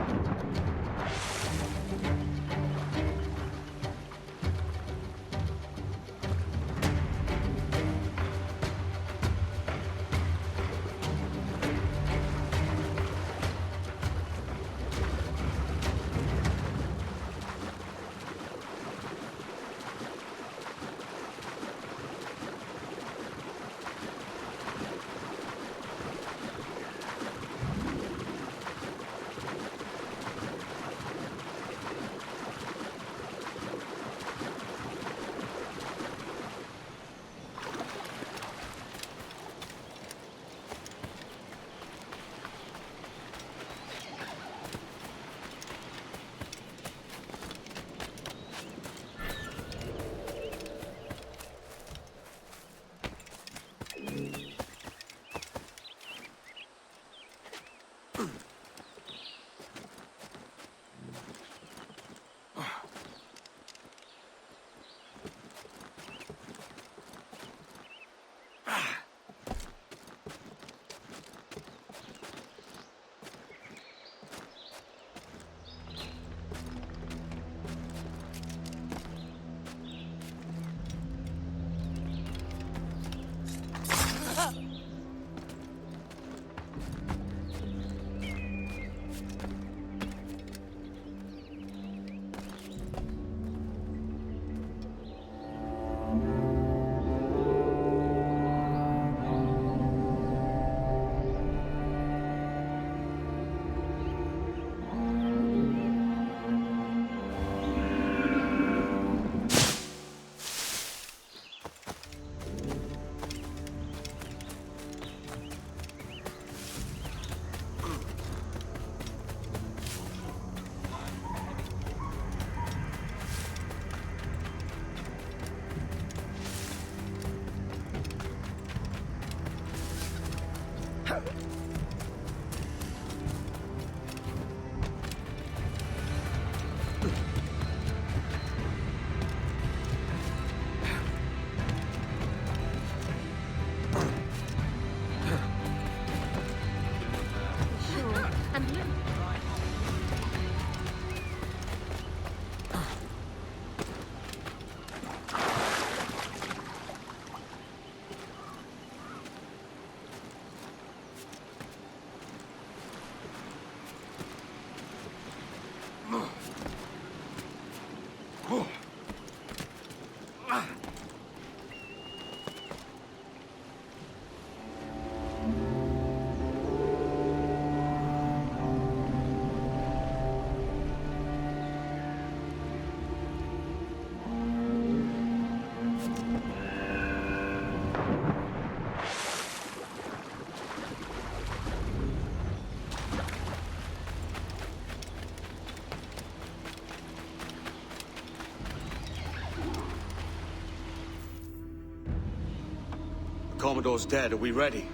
Commodore's dead. Are we ready?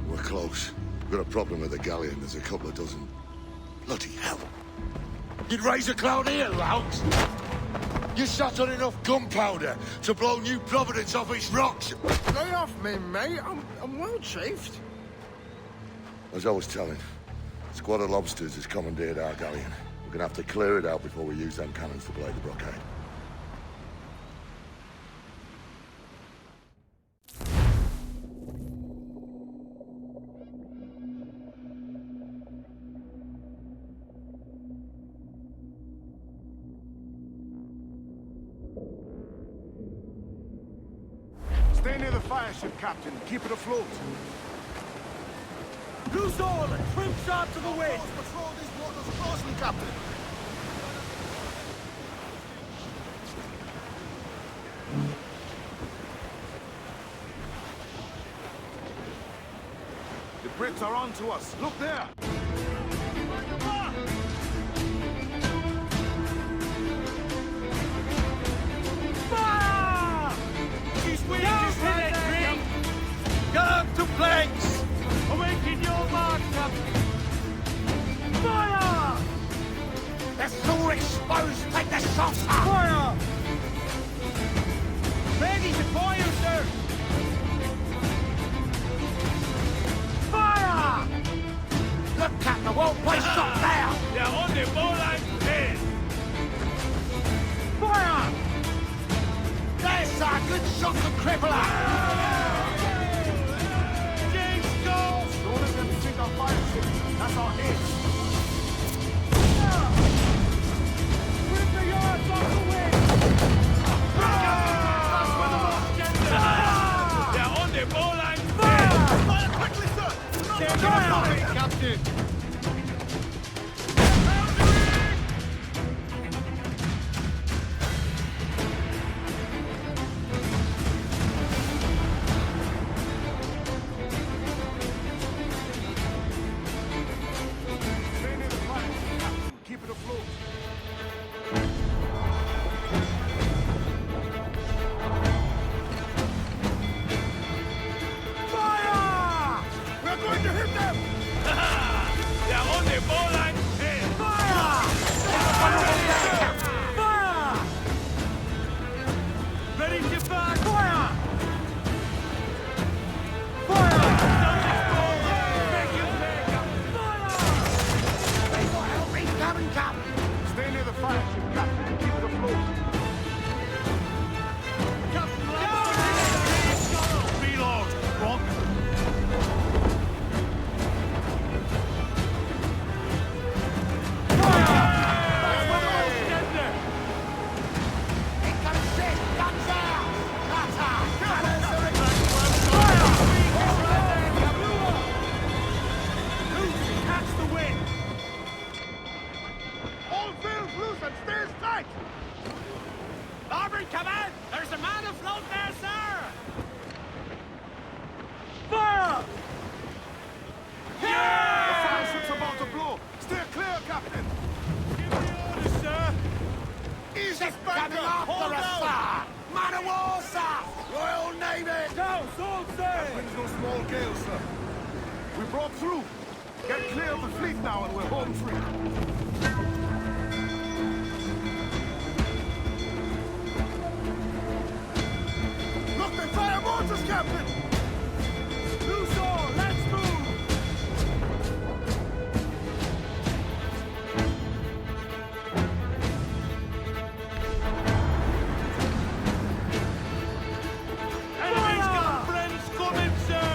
We're close. We've got a problem with the galleon. There's a couple of dozen. Bloody hell. You'd raise a cloud here, louts! You sat on enough gunpowder to blow New Providence off its rocks! Lay off me, mate. I'm well chafed. As I was telling, a squad of lobsters has commandeered our galleon. We're gonna have to clear it out before we use them cannons to blow the blockade. Stay near the fire ship, Captain. Keep it afloat. Loose all and trim sharp to the wind! Patrol these waters closely, Captain. The Brits are on to us. Look there! Fire! She's winning this tree! Go to planks! Awaken your mark, Captain! Fire! They're so exposed! Take the shots up! Fire! Ready to fire, sir! Fire! Look, Captain, the whole place shot down! They're on the bowline head! Fire! There's a good shot to cripple her! James, go! Don't let them sink our fire ship. That's our hit. Rip the yards off the wind! That's where the most gender! They're on the bowline head! Fire quickly, sir! Take fire! Captain! Stay near the fire ship, Captain. Keep it afloat. Fire! We're going to hit them! They're on the bowline head! Fire! Fire! Ready to fire! Fire! Fire! Make him pay! Fire! Help me, Captain, Captain! Stay near the fire ship, Captain. Keep it afloat. Reload! Wrong! All sails loose and stay tight! Larboard, come in! There's a man afloat there, sir! Fire! The fire ship's about to blow. Stay clear, Captain. Give me orders, sir! Easy, Coming after us, sir! Man of war, sir! Royal Navy! Go, sword, sir! Wind's no small gale, sir. We broke through. Get clear of the fleet now and we're home free. Look, they fire mortars, Captain! Loose all, let's move! Enemy's got friends coming, sir!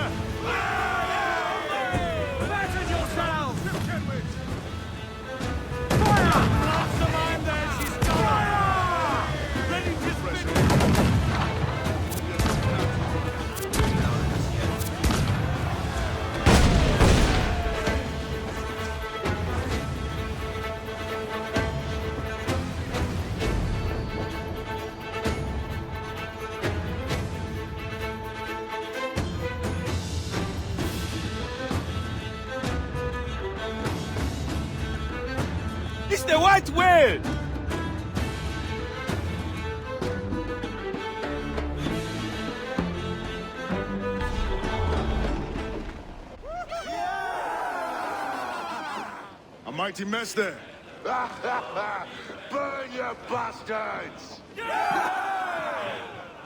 Fasten yourselves! Fire! Lots of mine there, she's gone! Fire! Ready to spin! It's the white whale! Mighty mess there. Burn, you bastards!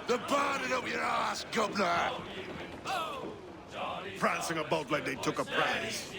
They're burning up your ass, governor! Prancing about like they took a prize.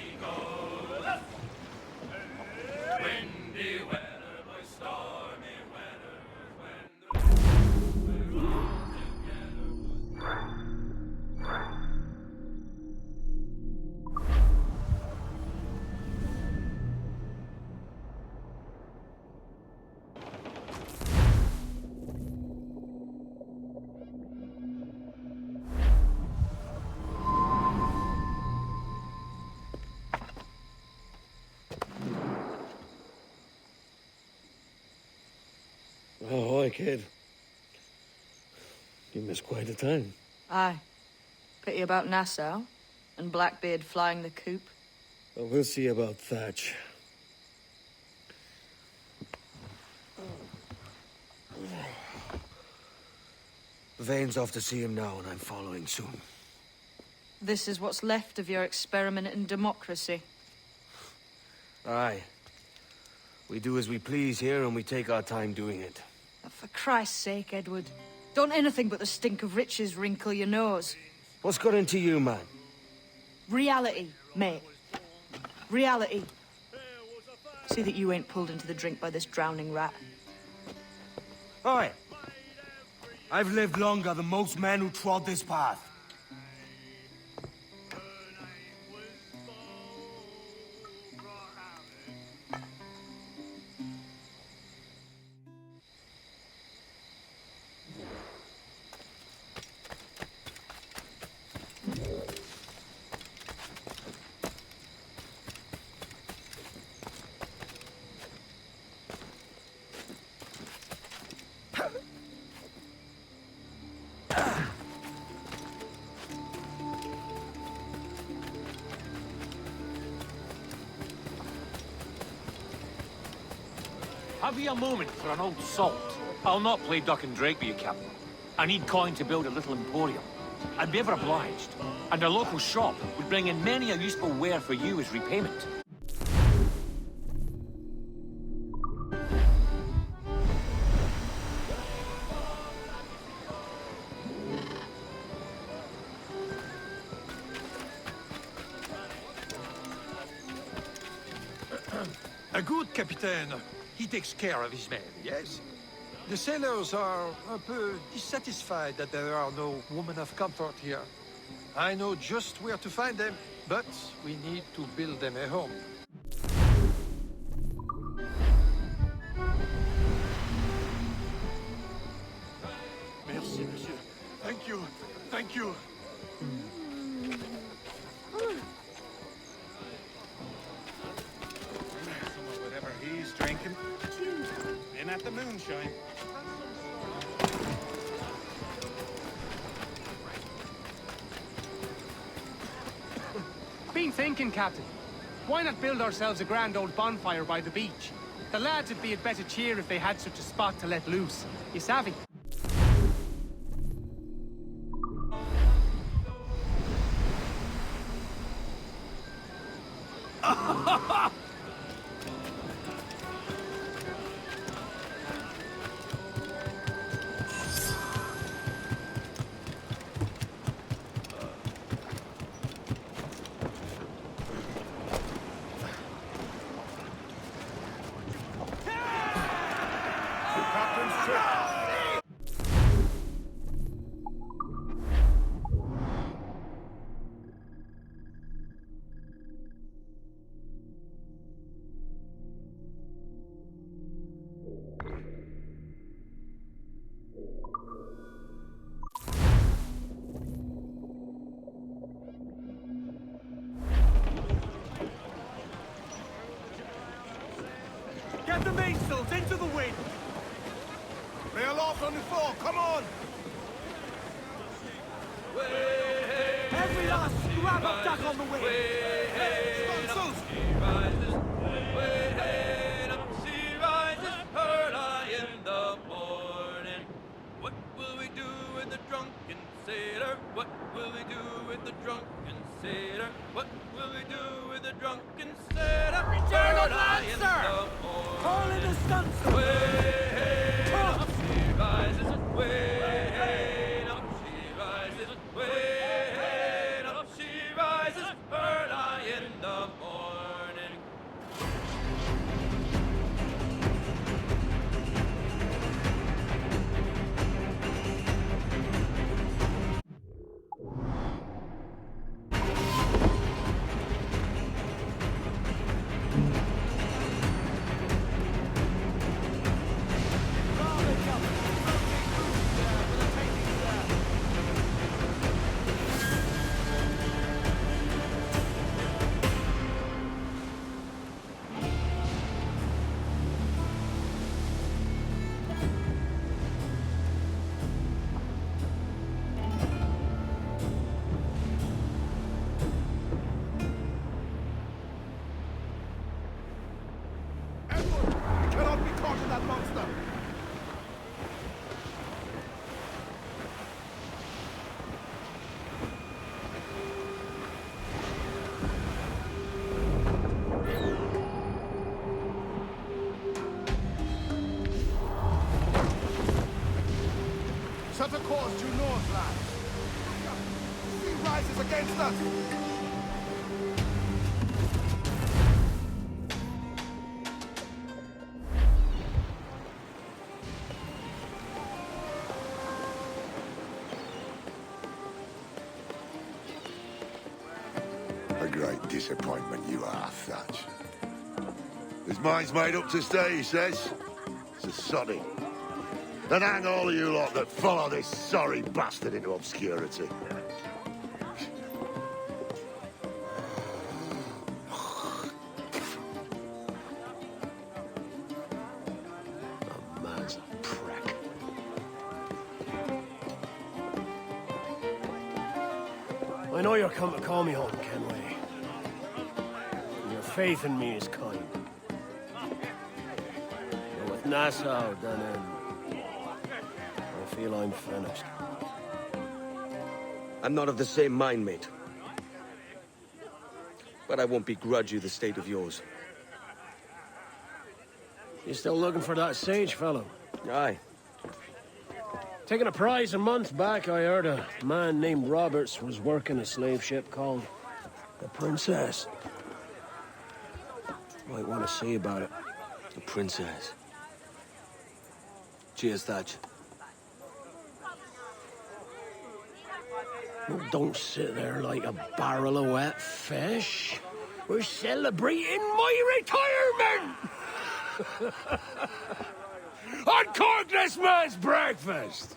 Oh, hi, kid. You missed quite a time. Aye. Pity about Nassau, and Blackbeard flying the coop. Well, we'll see about Thatch. Vane's off to see him now, and I'm following soon. This is what's left of your experiment in democracy. Aye. We do as we please here, and we take our time doing it. For Christ's sake, Edward. Don't anything but the stink of riches wrinkle your nose. What's got into you, man? Reality, mate. Reality. See that you ain't pulled into the drink by this drowning rat. Oi! I've lived longer than most men who trod this path. Have you a moment for an old salt? I'll not play duck and drake with you, Captain. I need coin to build a little emporium. I'd be ever obliged. And a local shop would bring in many a useful ware for you as repayment. A good captain. He takes care of his men, yes? The sailors are un peu dissatisfied that there are no women of comfort here. I know just where to find them, but we need to build them a home. Merci, monsieur. Thank you. Thank you. Whatever he's drinking. In at the moonshine. Been thinking, Captain. Why not build ourselves a grand old bonfire by the beach? The lads would be at better cheer if they had such a spot to let loose. You savvy? Get the mainsails into the wind! Lay aloft on the floor, come on! Every last scrap of duck on the wind! Sponsors! Sea rises early in the morning. What will we do when the drunken sailor? What will we do with the drunken sailor? What will we do with the drunken sailor? Return at Early last, in sir! the morning. Call in the stunts! Way up she rises, way up she rises, way up she rises, early in the morning. Cannot be caught in that monster! Set a course due north, lads. Sea rises against us! A great disappointment you are, Thatch. His mind's made up to stay, he says. It's a soddy. And hang all of you lot that follow this sorry bastard into obscurity. A man's a prick. I know you're come to call me home, Kenway. And your faith in me is kind. But with Nassau done in, I feel I'm finished. I'm not of the same mind, mate. But I won't begrudge you the state of yours. You still looking for that sage fellow? Aye. Taking a prize a month back, I heard a man named Roberts was working a slave ship called the Princess. Might want to see about it. The Princess. Cheers, Thatch. Oh, don't sit there like a barrel of wet fish. We're celebrating my retirement! Uncork this man's breakfast!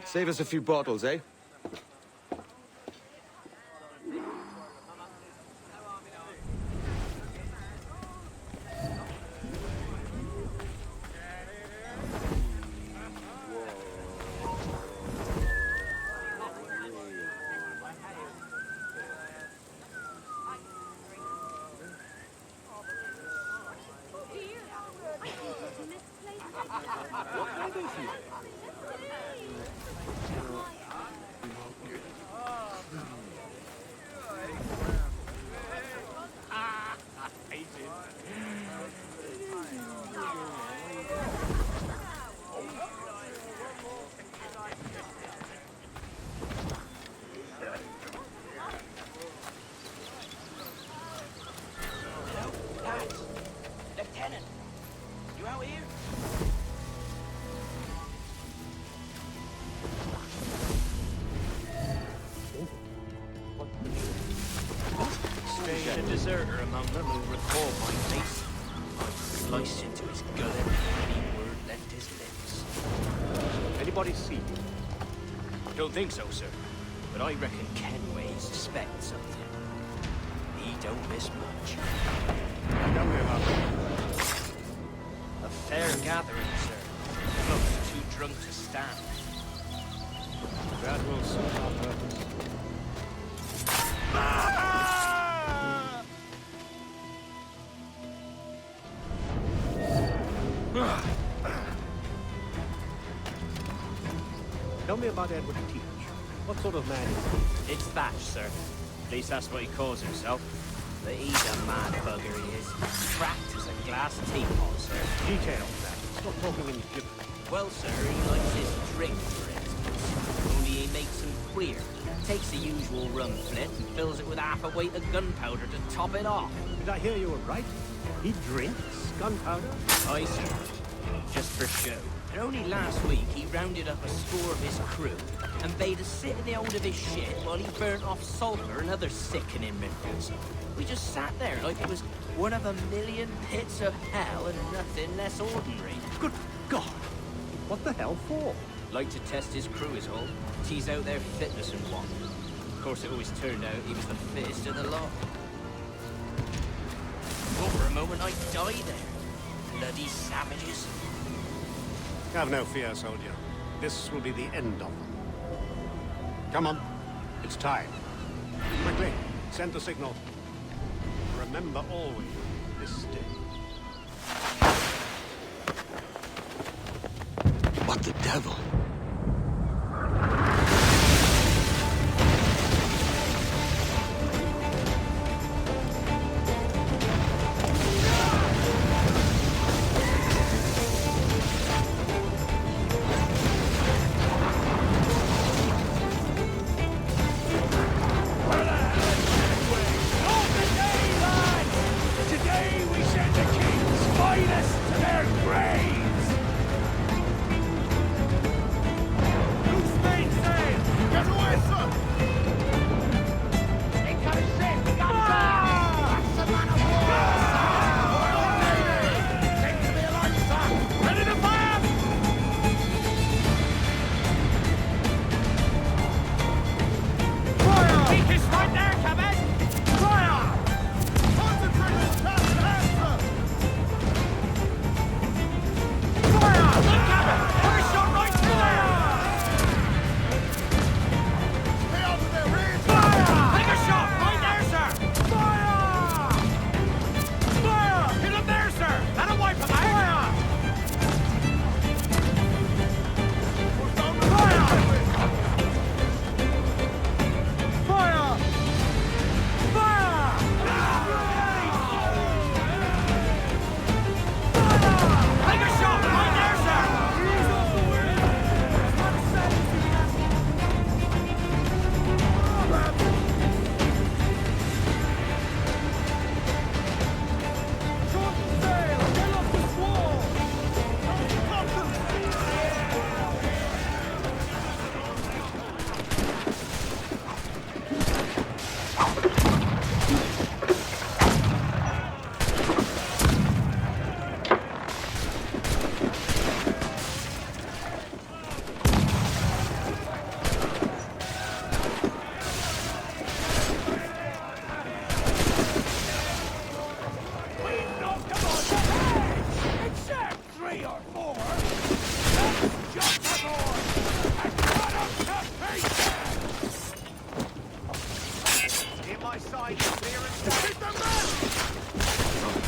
Save us a few bottles, eh? Lieutenant, you out here? Strange a deserter among them who recall my face. I'd slice into his gullet any word left his lips. Anybody see you? Don't think so, sir. But I reckon Kenway suspects something. He don't miss much. Tell me about it. A fair gathering, sir. Folks too drunk to stand. That will suit our purpose. Tell me about Edward Teach. What sort of man is he? It's Thatch, sir. At least that's what he calls himself. But he's a mad bugger, he is. Cracked as a glass teapot, sir. Details, that. Stop talking in gibberish. Well, sir, he likes his drink, for instance. Only he makes them queer. Takes the usual rum flint and fills it with half a weight of gunpowder to top it off. Did I hear you were right? He drinks gunpowder? Aye, sir. Just for show. And only last week, he rounded up a score of his crew and bade us sit in the hold of his ship while he burnt off sulphur and other sickening minerals. We just sat there like it was one of a million pits of hell and nothing less ordinary. Good God! What the hell for? Like to test his crew is all. Tease out their fitness and what. Of course, it always turned out he was the fittest of the lot. Well, for a moment, I died there. Bloody savages. Have no fear, soldier. This will be the end of them. Come on. It's time. Quickly, send the signal. Remember always this day. What the devil?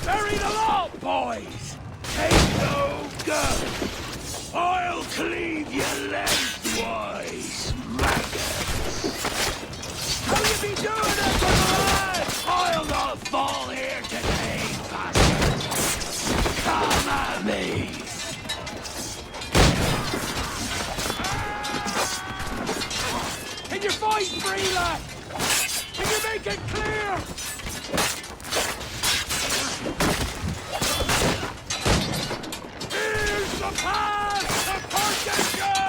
Bury them all, boys! Take no gun! I'll cleave you lengthwise, maggots! How you be doing it, lad? I'll not fall here today, bastards! Come at me! Can you fight free, lad? Can you make it clear? Here's the path to Purgation!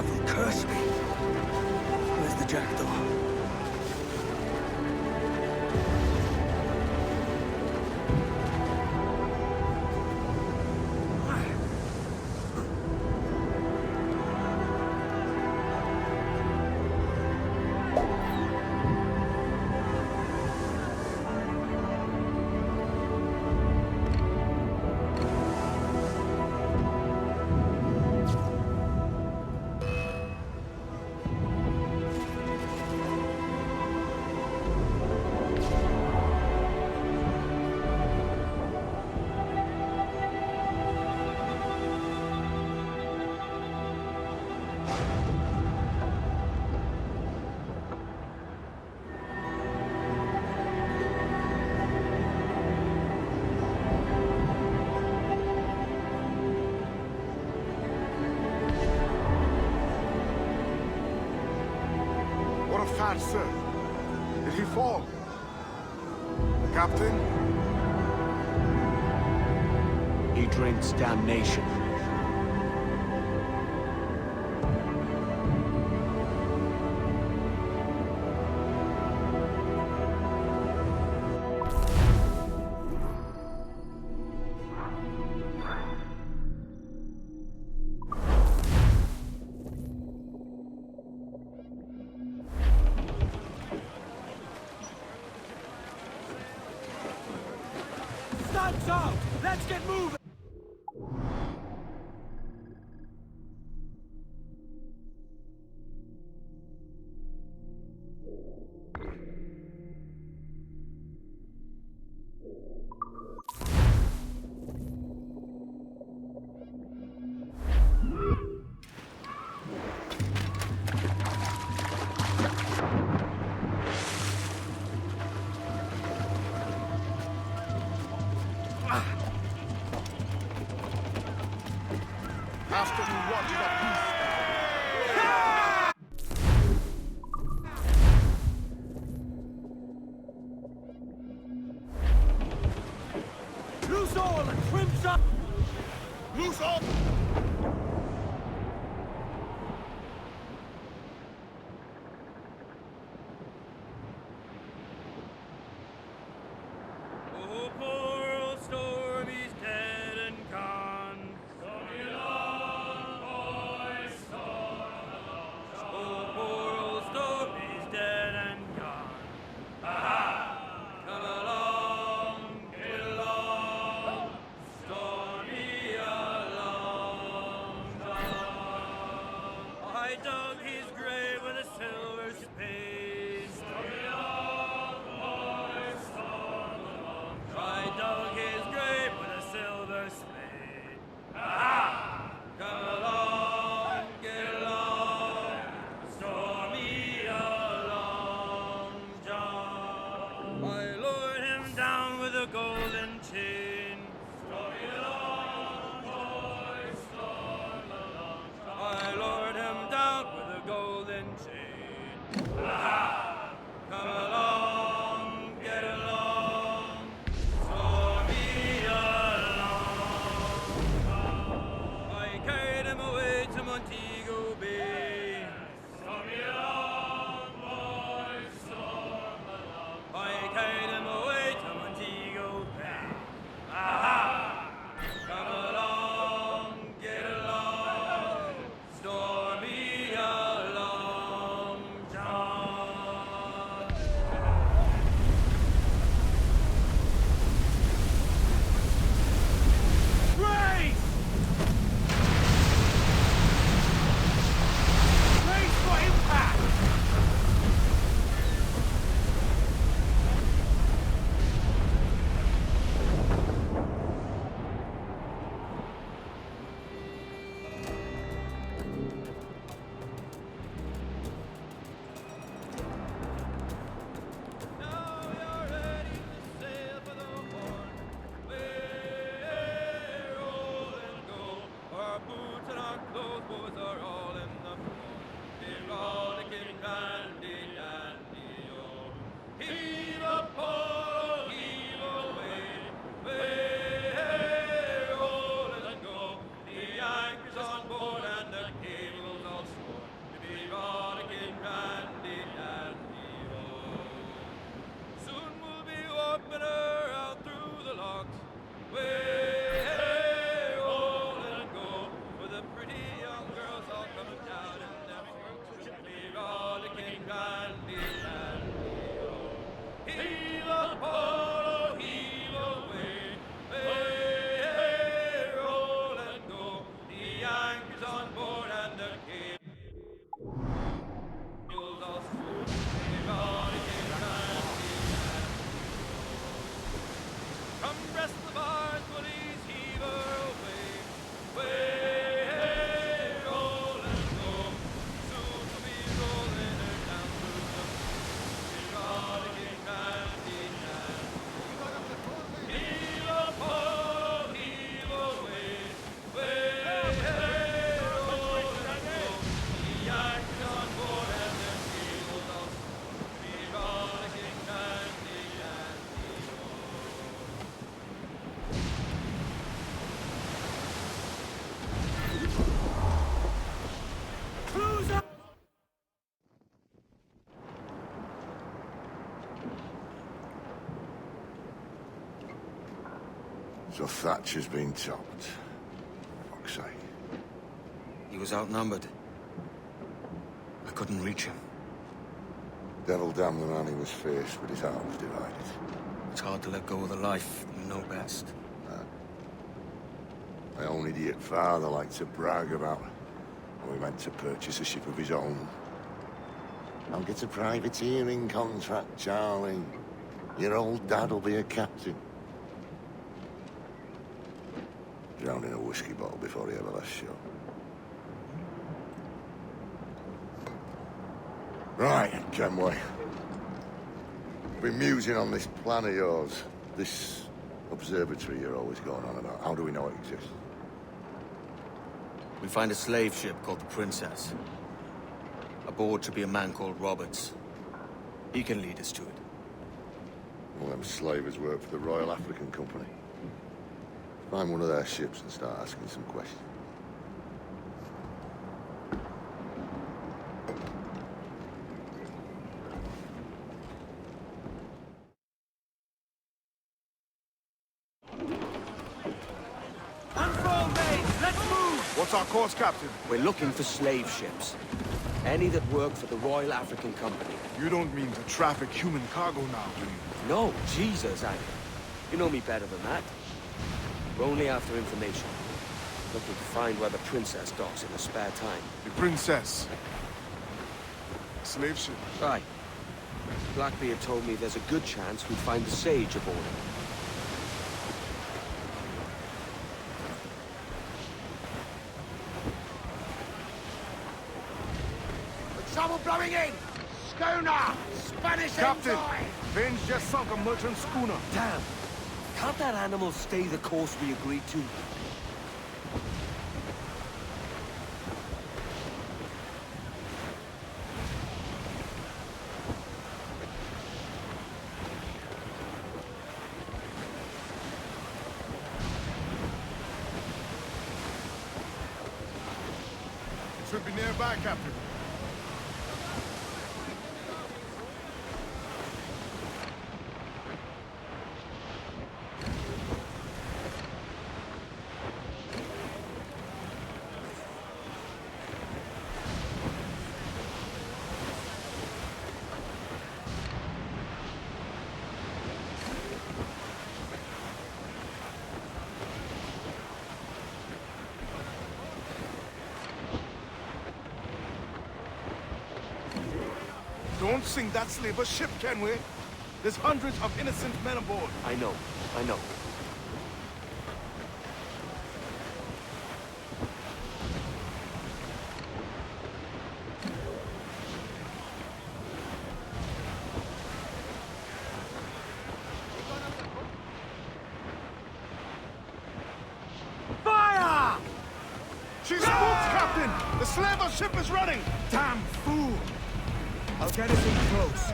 devil curse me. Where's the jackdaw? What of Fat Sir? Did he fall? The captain? He drinks damnation. Sun's out! Let's get moving! After we watch the peace. Loose all and crimson! Loose all! Oh, poor old Stormy's dead and gone. Stormy along, boys, storm along. Oh, poor old Stormy's dead and gone. Ha-ha! Come along, get along, Stormy along. rest the barge pulleys heave her away. Way, hey, roll and go. Soon we'll be rolling her down through the we're rollicking handy hand. Heave up, ho, heave away. Way, hey, roll and go. The Yanks on board and their cables off. We're rollicking handy handy ho. Cruiser! So Thatcher's been topped. Fuck's sake. He was outnumbered. I couldn't reach him. Devil damn the man he was faced, but his heart was divided. It's hard to let go of the life you know best. My own idiot father liked to brag about how he meant to purchase a ship of his own. I'll get a privateering contract, Charlie. Your old dad'll be a captain. Drowned in a whiskey bottle before he ever left shore. Right, Kenway. I've been musing on this plan of yours. This observatory you're always going on about. How do we know it exists? We find a slave ship called the Princess. Aboard should be a man called Roberts. He can lead us to it. All them slavers work for the Royal African Company. Find one of their ships and start asking some questions. Unfold, mate! Let's move! What's our course, Captain? We're looking for slave ships. Any that work for the Royal African Company. You don't mean to traffic human cargo now, do you? No, Jesus, Annie. You know me better than that. We're only after information. Looking to find where the Princess docks in her spare time. The Princess. Slave ship. Right. Blackbeard told me there's a good chance we'd find the Sage aboard it. Trouble blowing in! Schooner! Spanish Captain! ensign! Vane's just sunk a merchant schooner. Damn! Can't that animal stay the course we agreed to? Should be nearby, Captain. Don't sink that slaver ship, Kenway. There's hundreds of innocent men aboard. I know. I know. Fire! She's spooked, Captain! The slaver ship is running! Damn fool! I'll get us in close.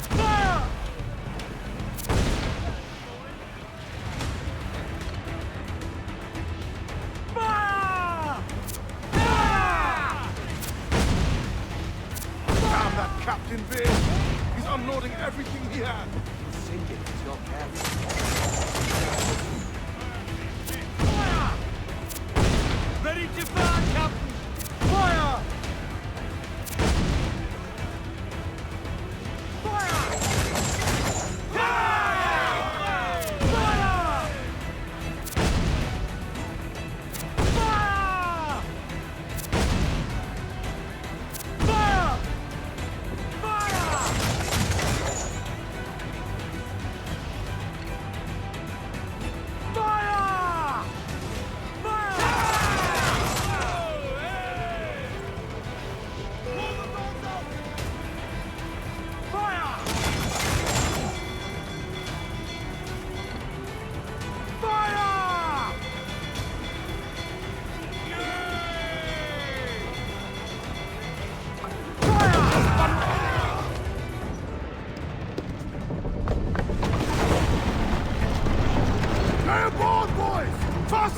Fire! Fire! Fire! Damn that Captain Vane! He's unloading everything he had. He's sinking. He's not careful. Fire! Ready to fire, Captain! Fire!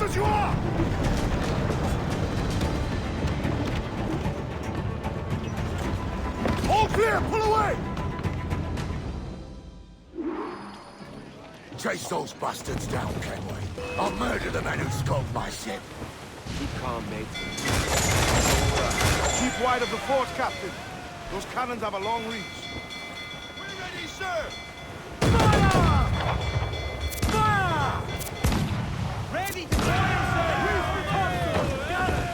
as you are! All clear! Pull away! Chase those bastards down, Kenway. I'll murder the men who scoped my ship. Keep calm, mate. Keep wide of the fort, Captain. Those cannons have a long reach. We're ready, sir! Fire! Ready to fire, sir! Use the console! Got it!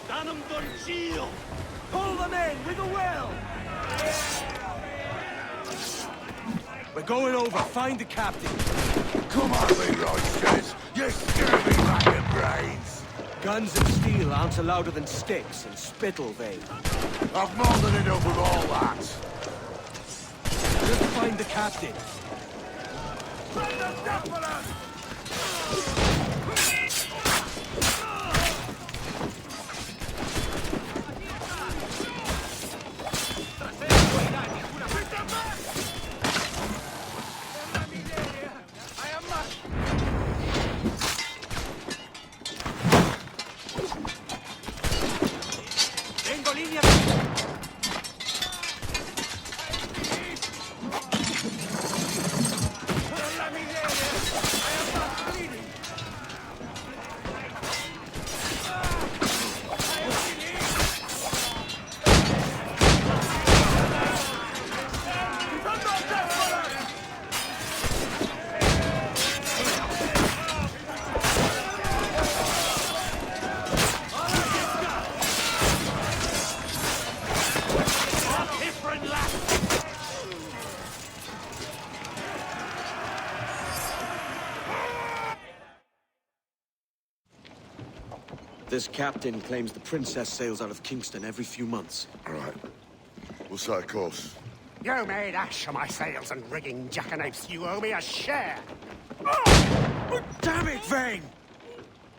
Danum dun shield! Pull them in with a will! We're going over. Find the captain. Come on, Leroy says. You scurvy racket brains! Guns and steel aren't louder than sticks and spittle vein. I've more than enough of all that. Just find the captain. Bring the Templars! This captain claims the princess sails out of Kingston every few months. Right. We'll set a course. You made ash of my sails and rigging, jackanapes. You owe me a share. Oh! Damn it, Vane!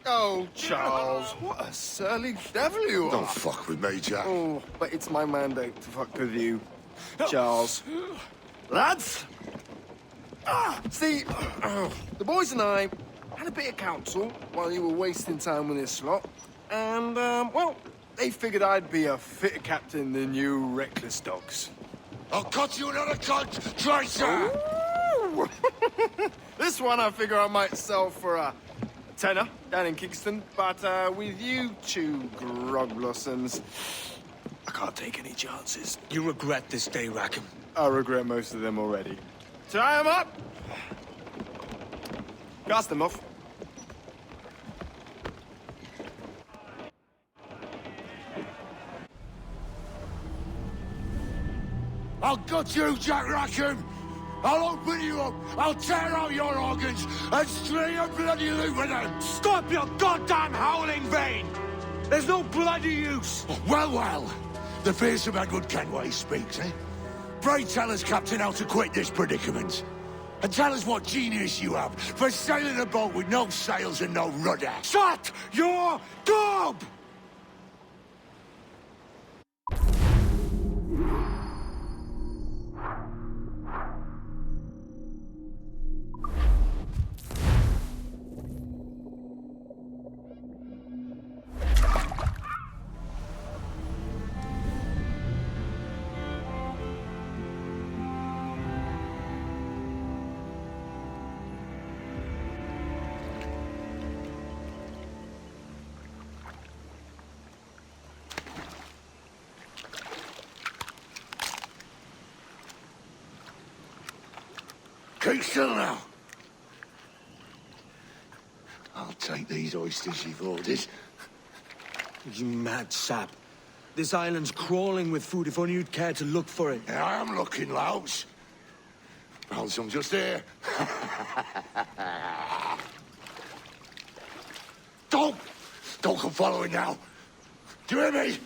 Oh, Charles, what a surly devil you are. Don't fuck with me, Jack. Oh, but it's my mandate to fuck with you, Charles. Lads! See, the boys and I had a bit of counsel while you were wasting time with this lot. And, well, they figured I'd be a fitter captain than you reckless dogs. I'll cut you another cunt, Tracer! This one I figure I might sell for a tenner down in Kingston, but with you two grog blossoms, I can't take any chances. You regret this day, Rackham. I regret most of them already. Tie them up! Cast them off. I'll gut you, Jack Rackham! I'll open you up, I'll tear out your organs, and string a bloody loop with them! Stop your goddamn howling, Vane! There's no bloody use! Well, well, the fearsome Edward Kenway speaks, eh? Pray tell us, Captain, how to quit this predicament. And tell us what genius you have for sailing a boat with no sails and no rudder. Shut your gob! Keep still now. I'll take these oysters you've ordered. You mad sap. This island's crawling with food if only you'd care to look for it. Yeah, I am looking, Louts. Found some just here. Don't come following now. Do you hear me?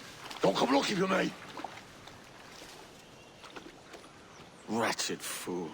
Don't come looking for me. Wretched fool.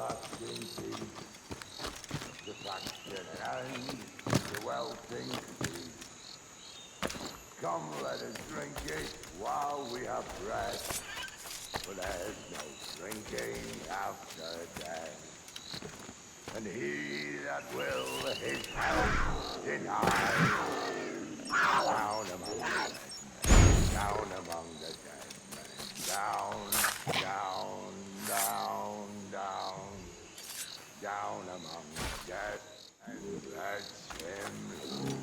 everlasting peace. The faction and the welting peace. Come, let us drink it while we have breath. For there's no drinking after death. And he that will his health deny. Down among the dead men, down among the dead men, down, down, down, down, down among the dead, and let him lie.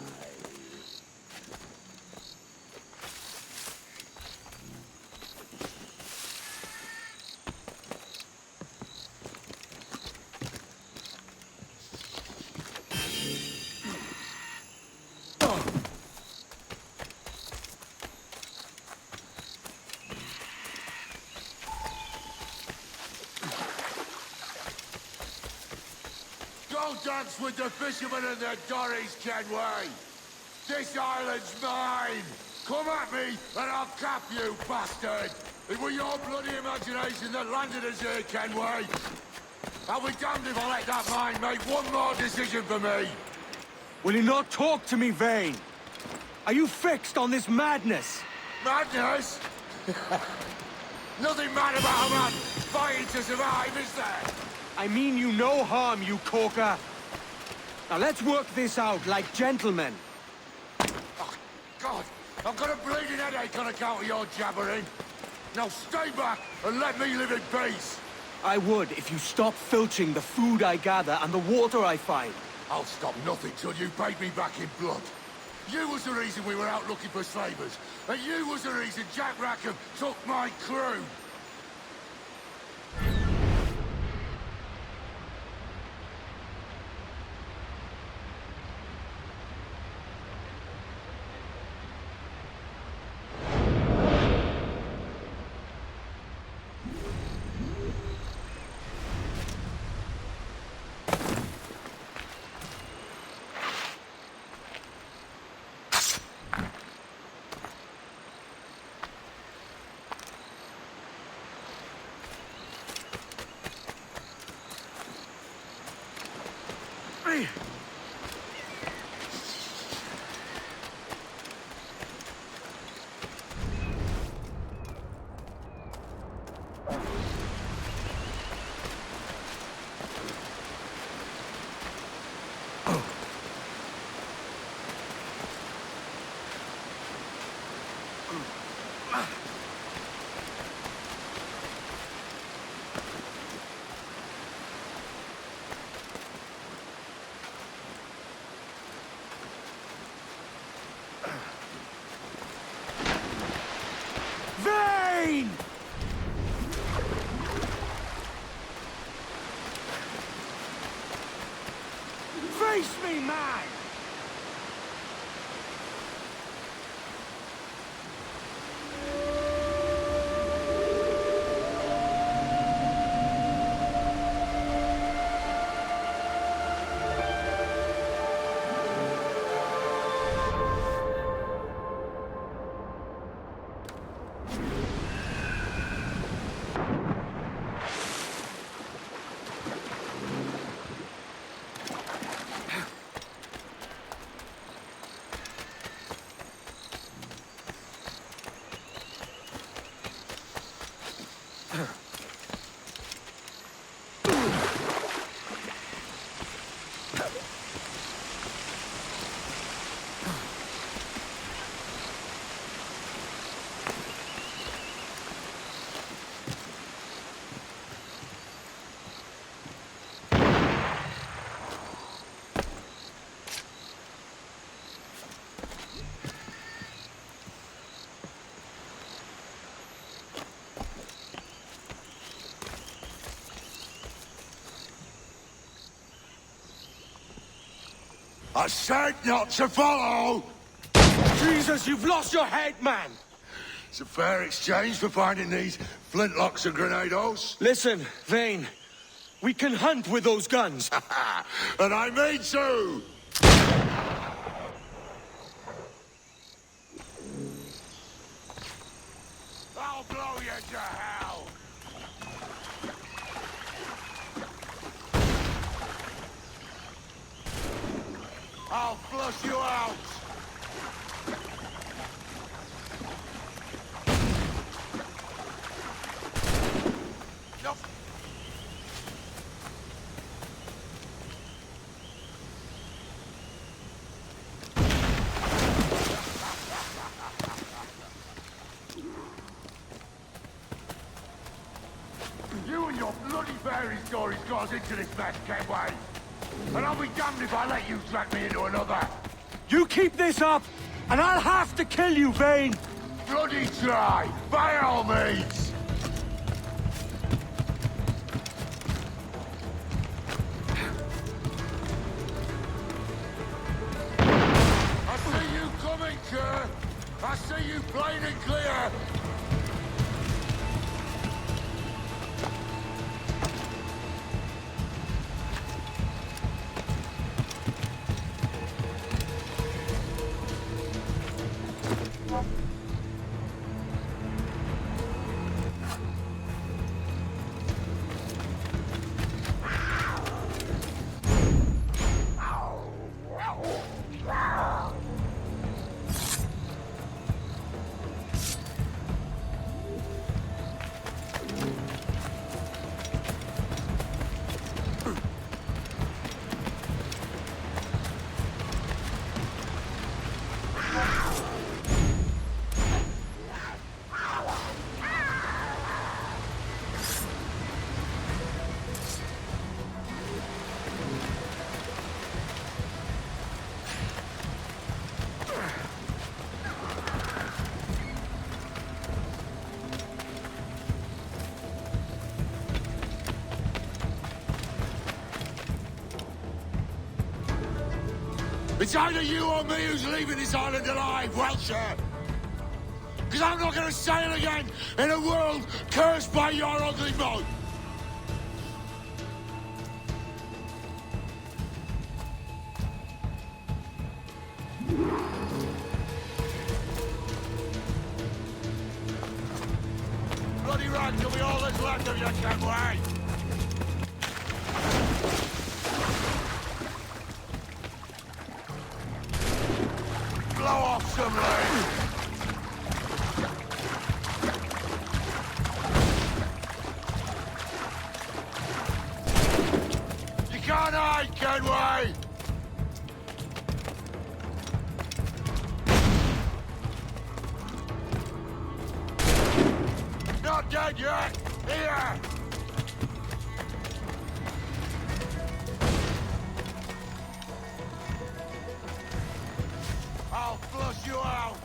Don't dance with the fishermen and their dories, Kenway! This island's mine! Come at me, and I'll cap you, bastard! It was your bloody imagination that landed us here, Kenway! I'll be damned if I let that mind make one more decision for me! Will you not talk to me, Vane? Are you fixed on this madness? Madness? Nothing mad about a man fighting to survive, is there? I mean you no harm, you corker. Now let's work this out like gentlemen. Oh, God! I've got a bleeding headache on account of your jabbering. Now stay back and let me live in peace. I would if you stop filching the food I gather and the water I find. I'll stop nothing till you paid me back in blood. You was the reason we were out looking for slavers, and you was the reason Jack Rackham took my crew. Face me, man! I said not to follow! Jesus, you've lost your head, man! It's a fair exchange for finding these flintlocks and grenados. Listen, Vane. We can hunt with those guns. And I mean to! I'll blow you to hell! I'll flush you out! Nope. You and your bloody fairy stories got us into this mess, Kenway. And I'll be damned if I let you drag me into another. You keep this up, and I'll have to kill you, Vane! Bloody try, by all means! I see you coming, Kerr! I see you plain and clear! It's either you or me who's leaving this island alive, Welcher! Because I'm not going to sail again in a world cursed by your ugly mud! Bloody right till we all that's left of you, Kenway! Blow off some lead! You can't hide, Kenway! Not dead yet! Here! I'll flush you out!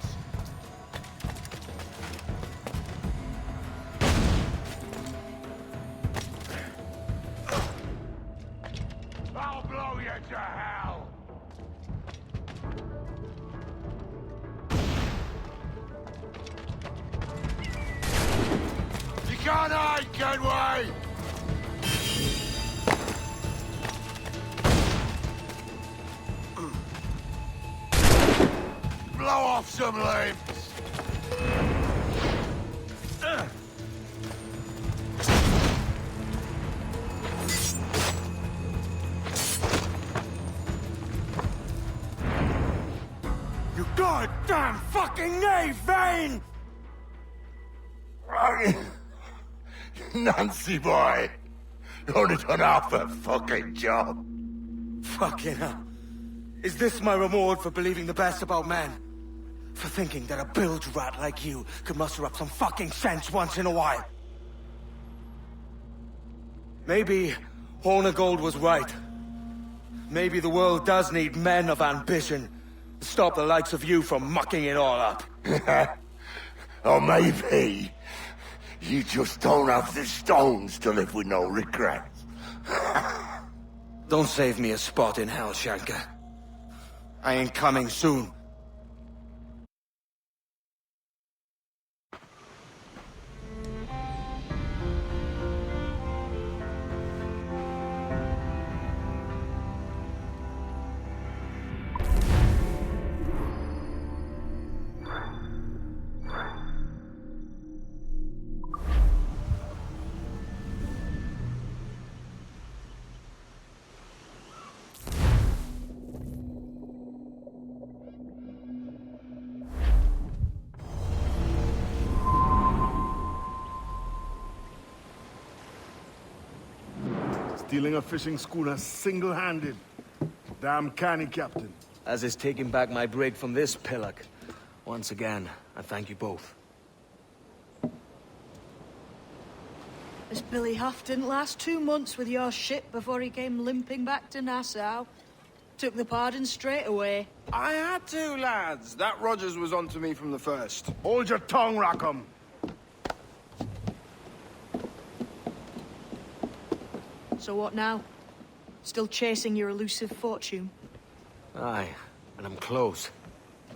I'll blow you to hell! You can't hide, Kenway! Blow off some limbs! You goddamn fucking knave, Vane! Nancy boy! You only done half a fucking job! Fucking hell. Is this my reward for believing the best about men? For thinking that a bilge rat like you could muster up some fucking sense once in a while? Maybe Horn of Gold was right. Maybe the world does need men of ambition to stop the likes of you from mucking it all up. Or maybe you just don't have the stones to live with no regrets. Don't save me a spot in hell, Shanka. I ain't coming soon. Stealing a fishing schooner single-handed. Damn canny, Captain. As is taking back my brig from this pillock. Once again, I thank you both. This Billy Huff didn't last 2 months with your ship before he came limping back to Nassau. Took the pardon straight away. I had to, lads. That Rogers was onto me from the first. Hold your tongue, Rackham. So what now? Still chasing your elusive fortune? Aye, and I'm close.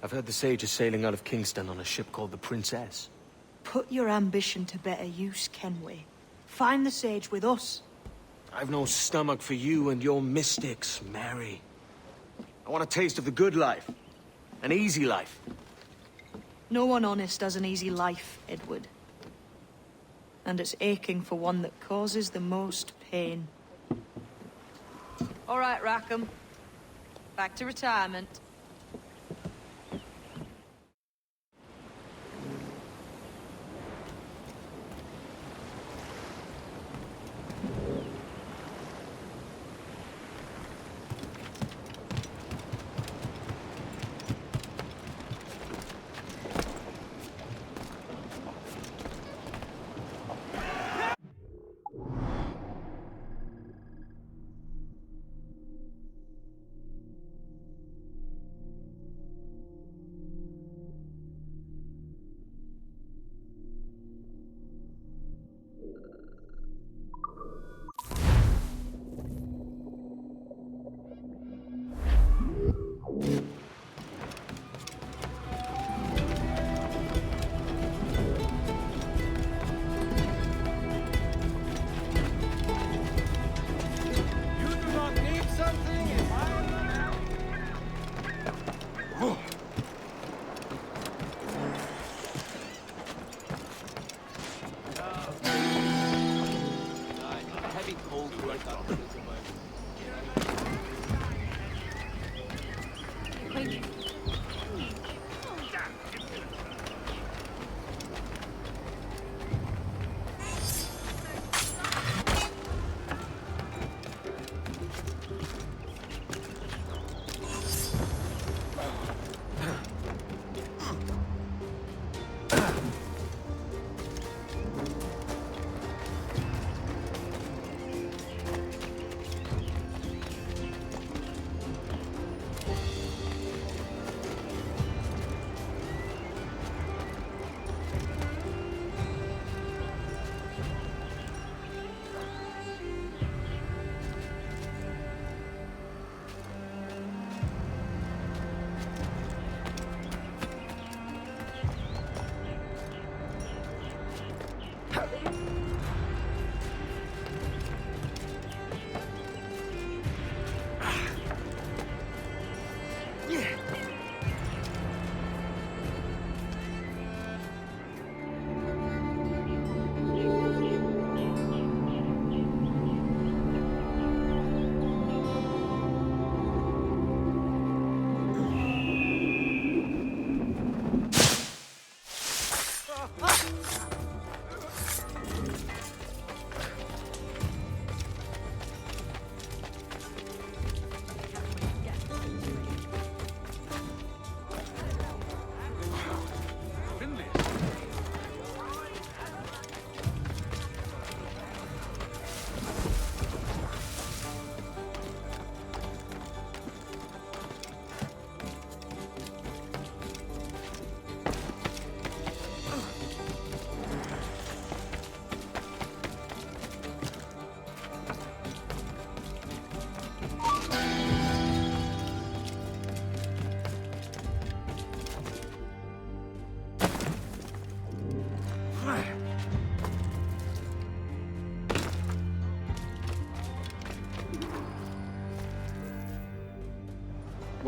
I've heard the Sage is sailing out of Kingston on a ship called the Princess. Put your ambition to better use, Kenway. Find the Sage with us. I've no stomach for you and your mystics, Mary. I want a taste of the good life. An easy life. No one honest has an easy life, Edward. And it's aching for one that causes the most pain. All right, Rackham. Back to retirement.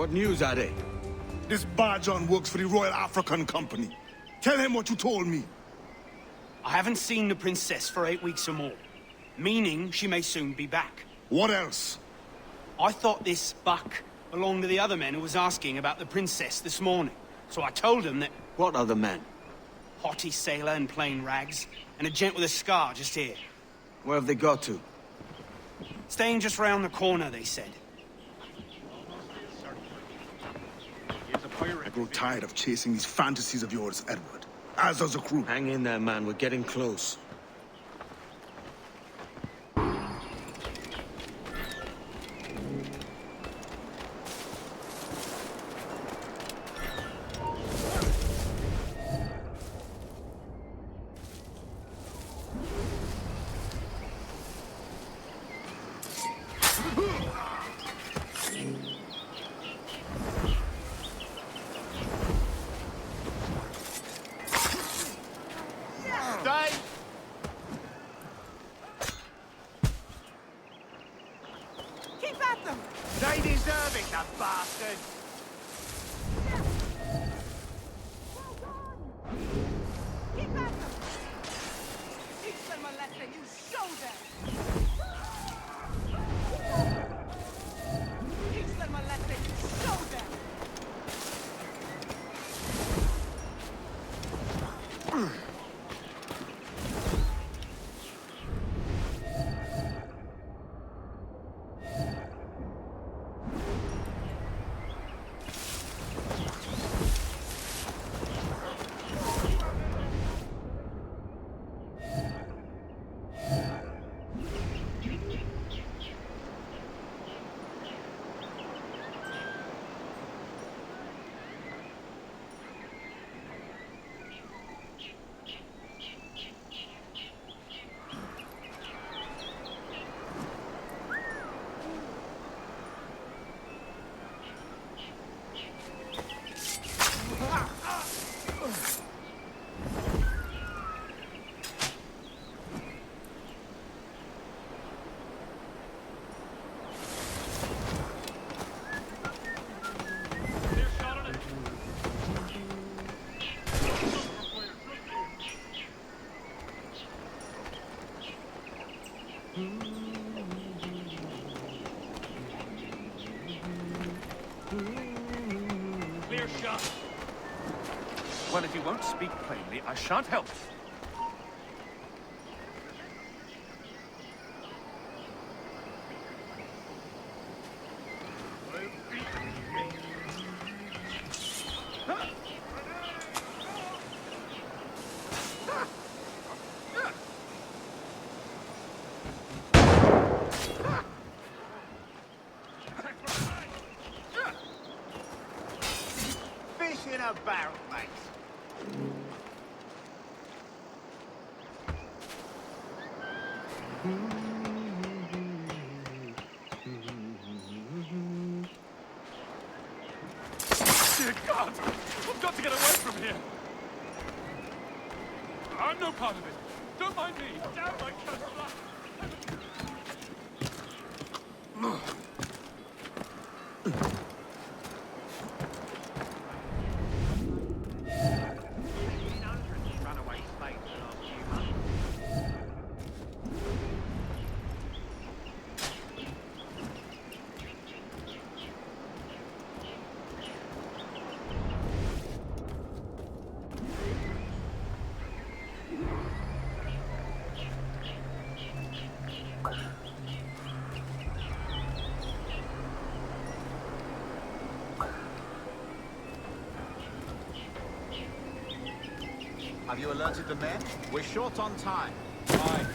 What news, Ade? This Barjon works for the Royal African Company. Tell him what you told me. I haven't seen the princess for 8 weeks or more, meaning she may soon be back. What else? I thought this buck belonged to the other men who was asking about the princess this morning. So I told him that... What other men? Haughty sailor in plain rags, and a gent with a scar just here. Where have they got to? Staying just round the corner, they said. I grow tired of chasing these fantasies of yours, Edward. As does the crew. Hang in there, man. We're getting close. Clear shot. Well, if you won't speak plainly, I shan't help. Fish in a barrel, mate. Dear God! I've got to get away from here! I'm no part of it! Don't mind me! Down my customer! Have you alerted the men? We're short on time. Aye.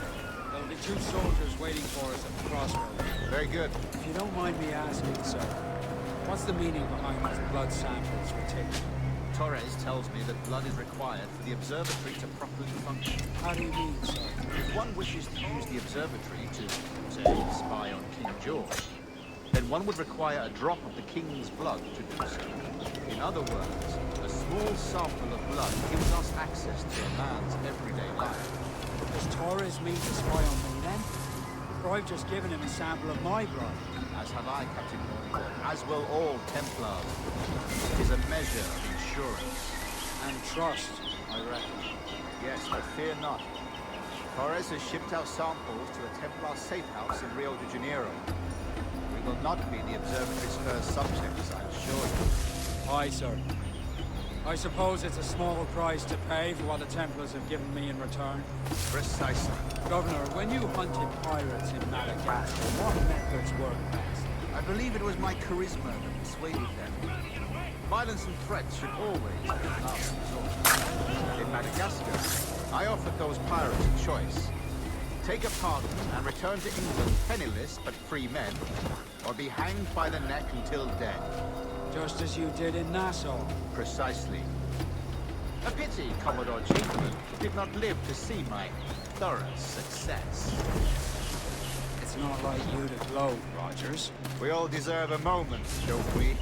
There'll be 2 soldiers waiting for us at the crossroads. Very good. If you don't mind me asking, sir, what's the meaning behind these blood samples we're taking? Torres tells me that blood is required for the observatory to properly function. How do you mean, sir? If one wishes to use the observatory to, say, spy on King George, then one would require a drop of the King's blood to do so. In other words, a small sample of blood gives us access to a man's everyday life. Does Torres mean to spy on me then? For I've just given him a sample of my blood. As have I, Captain Moore. As will all Templars. It is a measure of insurance. And trust, I reckon. Yes, but fear not. Torres has shipped out samples to a Templar safe house in Rio de Janeiro. We will not be the observatory's first subjects, I assure you. Aye, sir. I suppose it's a small price to pay for what the Templars have given me in return. Precisely. Governor, when you hunted pirates in Madagascar, what methods worked best? I believe it was my charisma that persuaded them. Violence and threats should always be a last resort. In Madagascar, I offered those pirates a choice. Take a pardon and return to England penniless but free men, or be hanged by the neck until dead. Just as you did in Nassau. Precisely. A pity Commodore Chamberlain did not live to see my thorough success. It's not like you to gloat, Rogers. We all deserve a moment, don't we?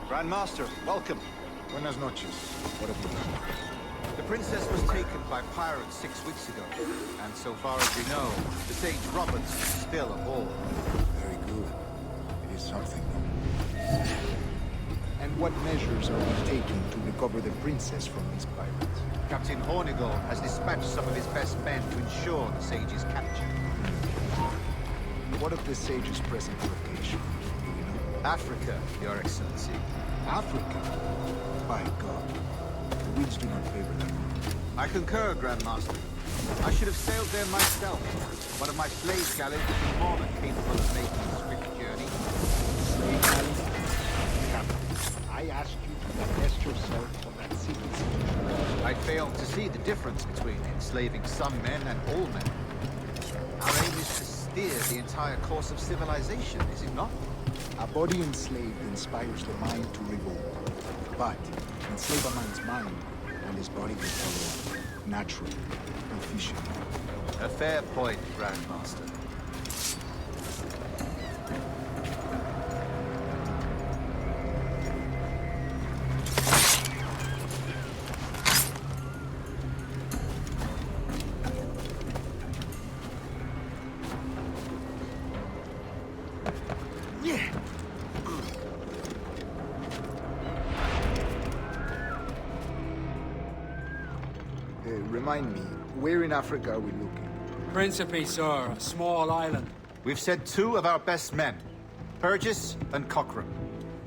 Grand Master, welcome. Buenas noches. What have you done? The princess was taken by pirates 6 weeks ago, and so far as we know, the Sage Roberts is still aboard. Very good. It is something. And what measures are we taking to recover the princess from these pirates? Captain Hornigold has dispatched some of his best men to ensure the Sage's capture. What of the Sage's present location? Do you know? Africa, Your Excellency. Africa? By God. The winds do not favor them. I concur, Grand Master. I should have sailed there myself. One of my slave galleys is more than capable of making a swift journey. Slave galleys? Captain, I asked you to divest yourself of that secret situation. I failed to see the difference between enslaving some men and all men. Our aim is to steer the entire course of civilization, is it not? A body enslaved inspires the mind to revolt. But enslave a man's mind, and his body will follow naturally, efficiently. A fair point, Grand Master. Remind me, where in Africa are we looking? Principe, sir, a small island. We've sent 2 of our best men, Burgess and Cochrane.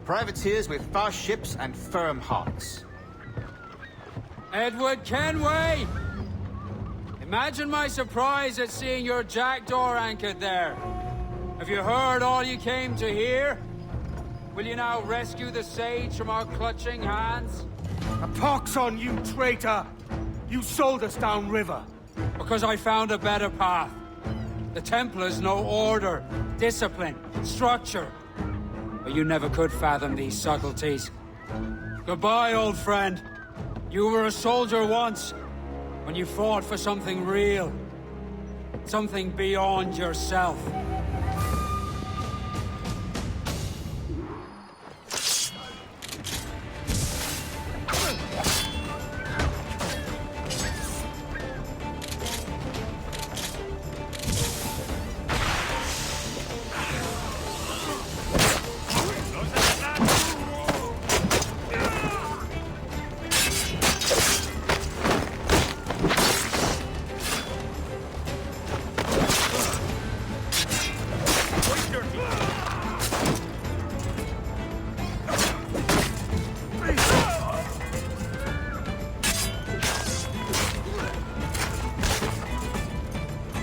Privateers with fast ships and firm hearts. Edward Kenway! Imagine my surprise at seeing your jackdaw anchored there. Have you heard all you came to hear? Will you now rescue the sage from our clutching hands? A pox on you, traitor! You sold us downriver. Because I found a better path. The Templars know order, discipline, structure. But you never could fathom these subtleties. Goodbye, old friend. You were a soldier once, when you fought for something real. Something beyond yourself.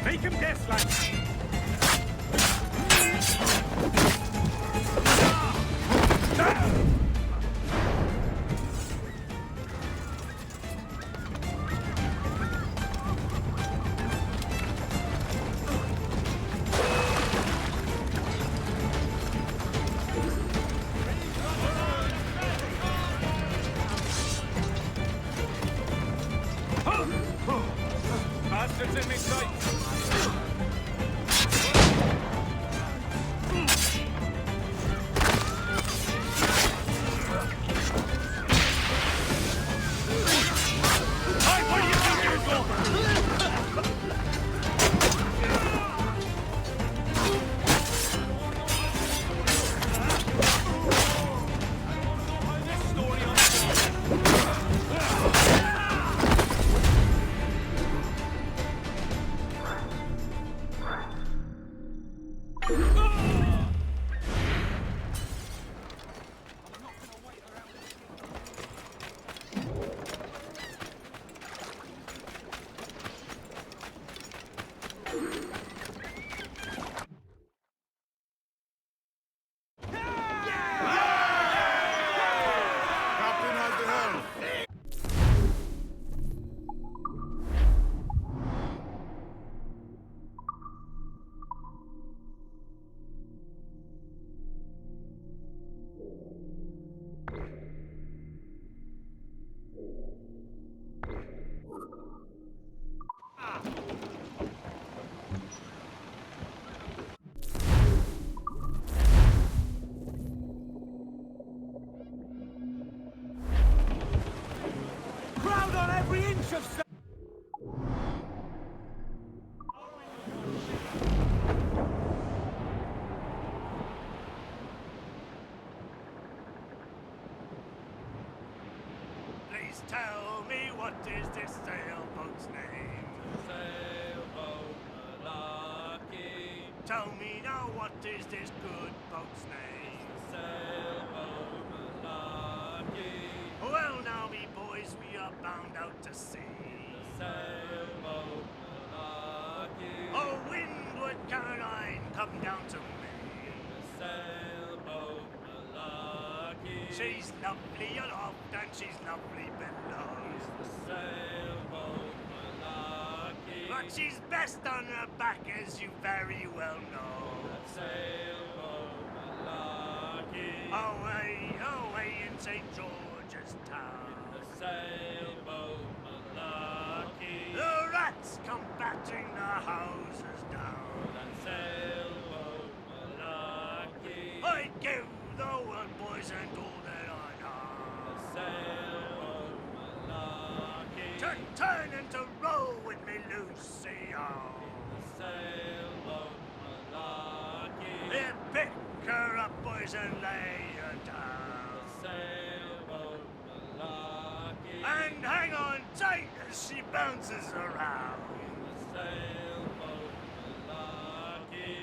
Make him guess, lads! Bastards in me sight! Crowd on every inch of... Please tell me, what is this sailboat's name? Sailboat Malarkey. Tell me now, what is this good boat's name? Sailboat Malarkey. Well now, me boys, we are bound out to sea. Sailboat Malarkey. Oh, windward Caroline, come down to me. Sailboat Malarkey. She's lovely aloft and she's lovely below. Sailboat Malarkey. But she's best on her back, as you very well know. Sailboat Malarkey. Away in St. George's Town. Sailboat Malarkey. The rats come battering the houses down. Sailboat Malarkey. I give the world, boys, and all that I know. Sailboat Malarkey. Turn and to row with me, Lucy, oh. Sailboat Malarkey. Here, pick her up, boys, and lay her down. Sailboat Malarkey. And hang on tight as she bounces around. Sailboat Malarkey.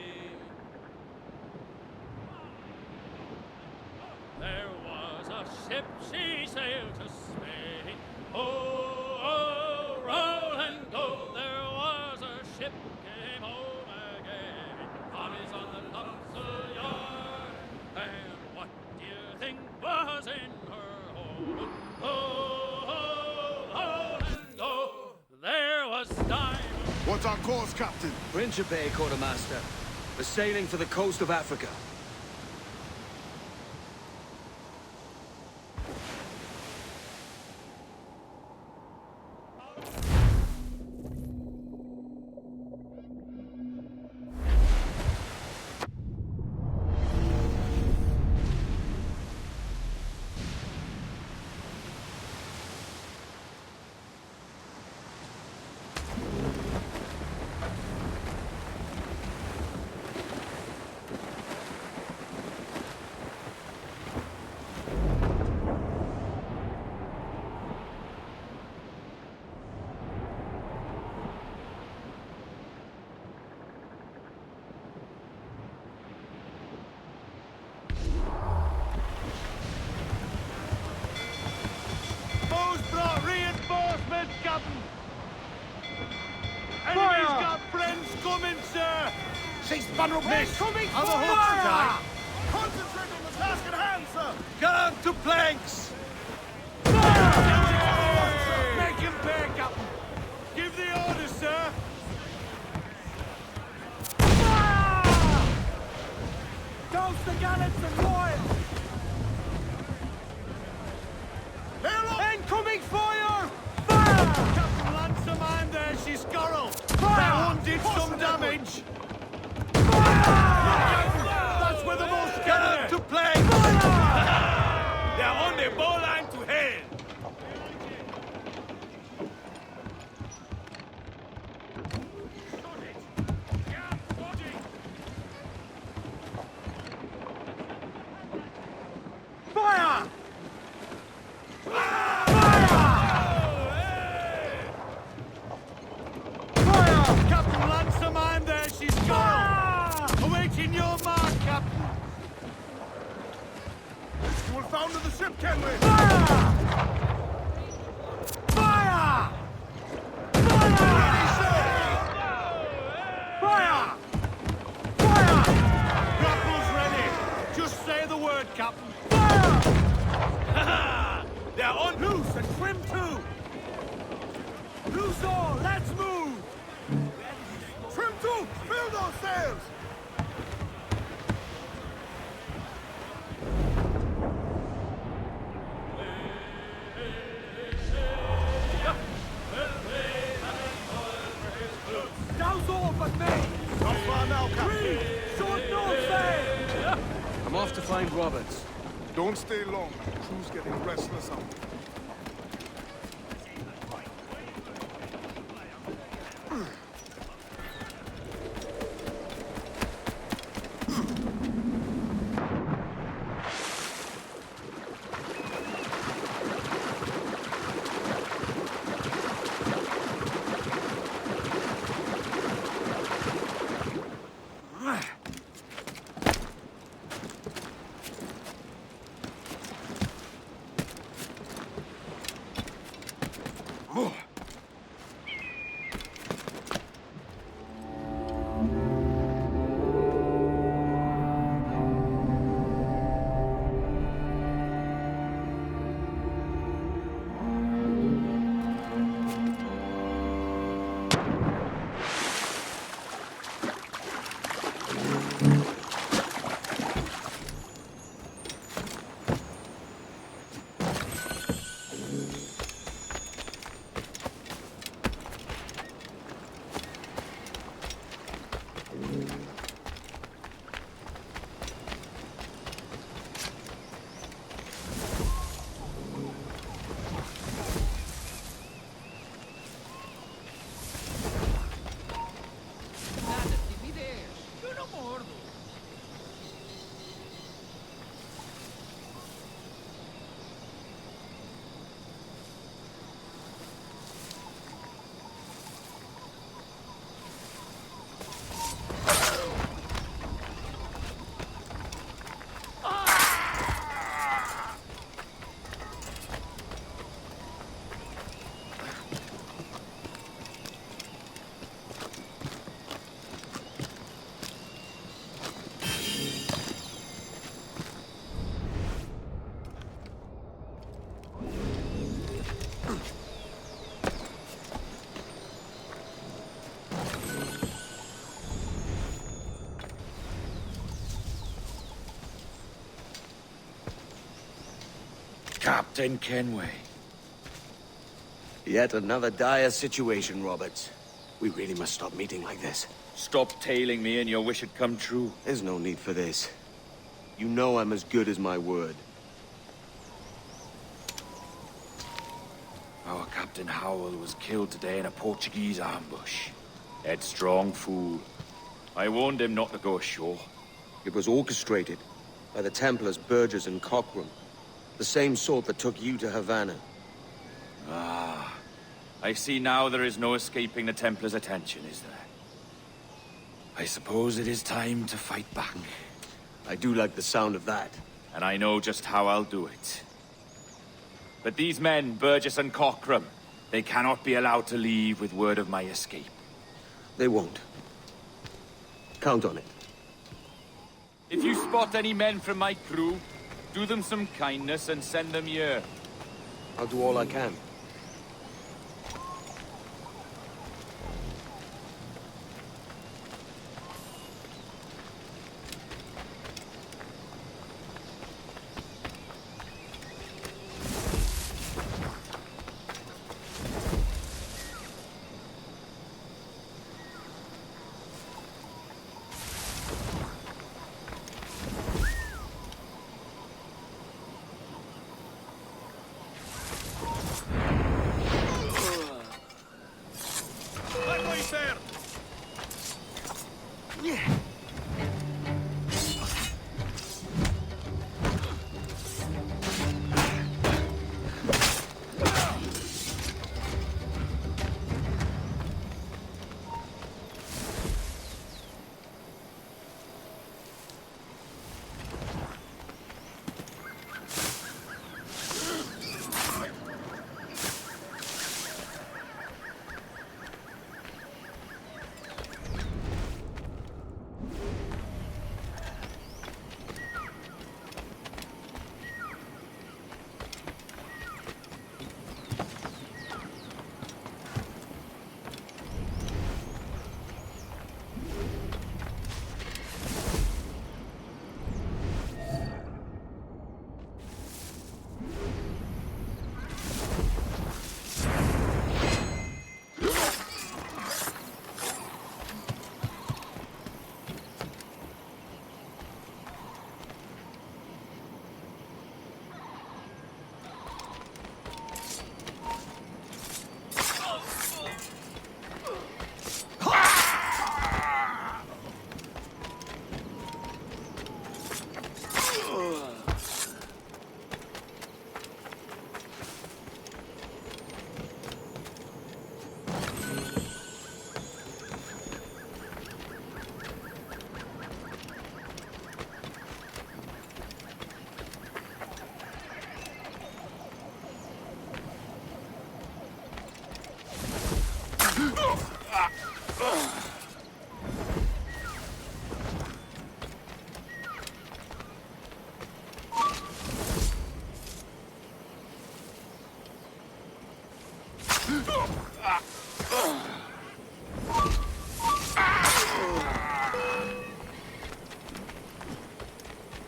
What's our course, Captain? Principe, Quartermaster. We're sailing for the coast of Africa. Who's brought reinforcements, Captain? Enemy's got friends coming, sir! She's vulnerable! Miss! Coming Are the fire! hooks tight? Concentrate on the task at hand, sir! Come to planks! Fire! Make him pay, Captain! Give the orders, sir! Fire! Toast the gallants and royals! Incoming fire! Fire! Captain Lance a man there, she's Scorrel! That one did some damage! Fire! That's where the most get to play! Fire! They're on the ball line to hell! Fire! Captain Lance a man there, she's gone! Awaiting your mark, Captain! You will founder the ship, Kenway! Fire! Fire! Fire! Fire! Grapples ready! Just say the word, Captain! Fire! They're on loose and trim too! Loose all, let's move! Trim to! Fill those sails! Douse all but me! Not far now, Captain. Short north sail! I'm off to find Roberts. Don't stay long. Crew's getting restless out. Captain Kenway. Yet another dire situation, Roberts. We really must stop meeting like this. Stop tailing me and your wish had come true. There's no need for this. You know I'm as good as my word. Our Captain Howell was killed today in a Portuguese ambush. Headstrong fool. I warned him not to go ashore. It was orchestrated by the Templars Burgess and Cockrum. The same sort that took you to Havana. Ah. I see now there is no escaping the Templars' attention, is there? I suppose it is time to fight back. I do like the sound of that. And I know just how I'll do it. But these men, Burgess and Cockrum, they cannot be allowed to leave with word of my escape. They won't. Count on it. If you spot any men from my crew, do them some kindness and send them here. I'll do all I can.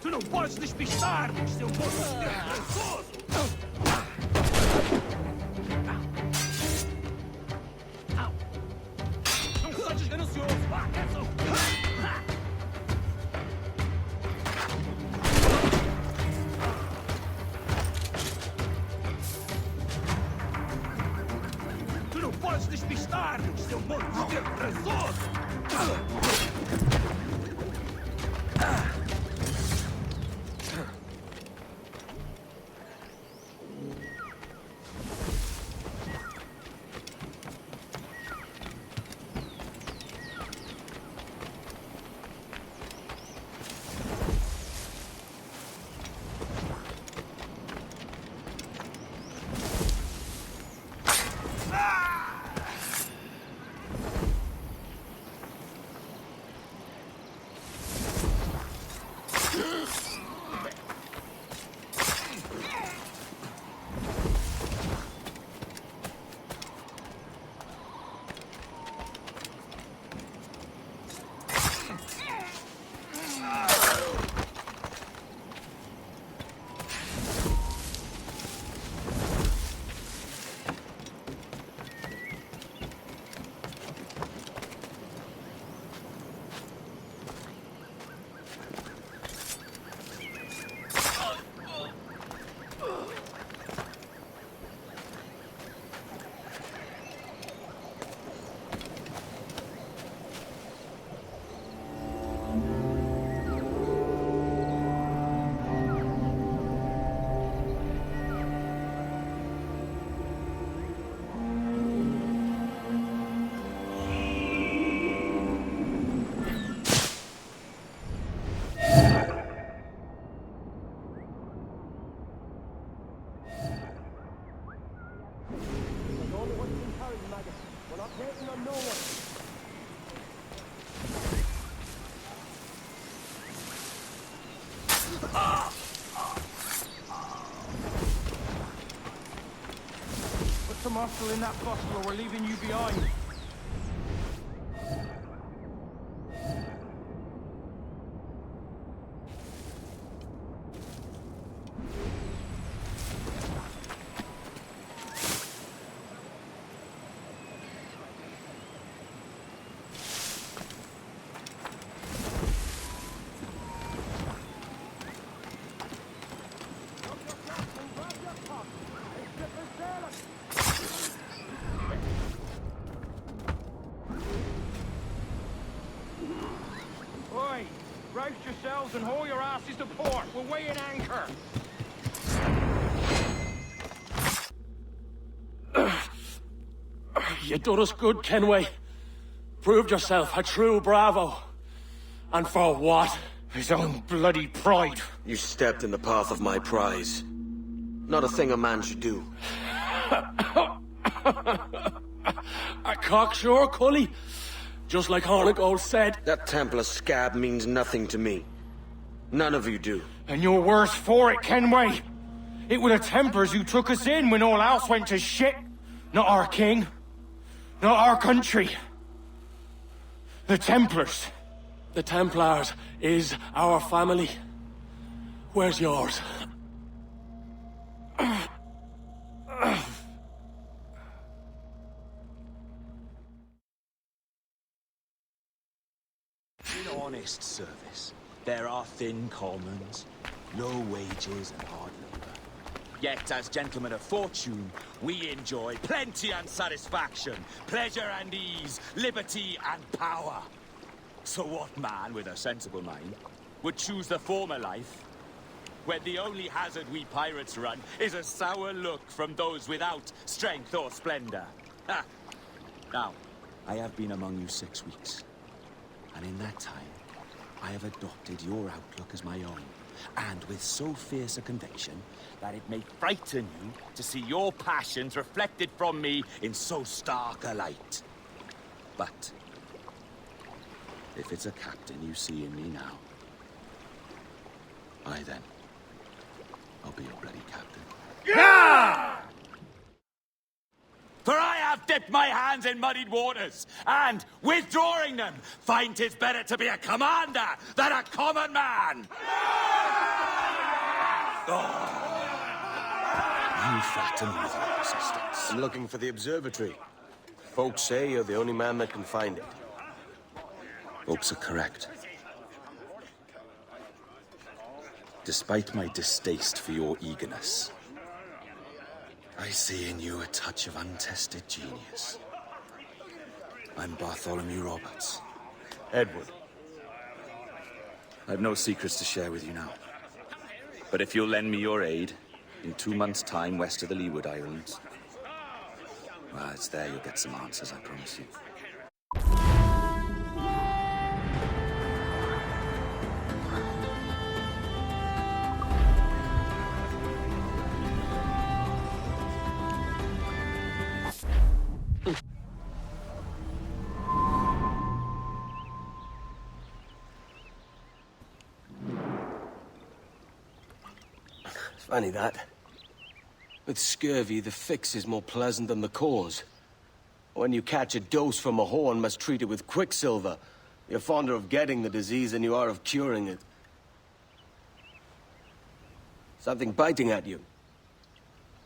Tu não podes despistar-nos, seu moço preguiçoso! Não sejas ganancioso! Vá, Edson! Tu não podes despistar-nos, seu moço preguiçoso! Waiting on no one. Put some muscle in that bus or we're leaving you behind. Oi! Rouse yourselves and haul your asses to port. We're weighing anchor. You done us good, Kenway. Proved yourself a true bravo. And for what? His own bloody pride. You stepped in the path of my prize. Not a thing a man should do. A cocksure, Cully. Just like Hornigold said. That Templar scab means nothing to me. None of you do. And you're worse for it, Kenway. It were the Templars who took us in when all else went to shit. Not our king. Not our country. The Templars. The Templars is our family. Where's yours? In honest service, there are thin commons, low wages and hard labor. Yet, as gentlemen of fortune, we enjoy plenty and satisfaction, pleasure and ease, liberty and power. So what man with a sensible mind would choose the former life, when the only hazard we pirates run is a sour look from those without strength or splendor? Ha! Now, I have been among you 6 weeks, and in that time, I have adopted your outlook as my own, and with so fierce a conviction that it may frighten you to see your passions reflected from me in so stark a light. But if it's a captain you see in me now, then, I'll be your bloody captain. Yeah! For I have dipped my hands in muddied waters, and, withdrawing them, find 'tis better to be a commander than a common man! You flatter me with your persistence. I'm looking for the observatory. Folks say you're the only man that can find it. Folks are correct. Despite my distaste for your eagerness, I see in you a touch of untested genius. I'm Bartholomew Roberts. Edward. I've no secrets to share with you now. But if you'll lend me your aid, in 2 months' time west of the Leeward Islands, well, it's there you'll get some answers, I promise you. Funny that. With scurvy, the fix is more pleasant than the cause. When you catch a dose from a horn, must treat it with quicksilver. You're fonder of getting the disease than you are of curing it. Something biting at you.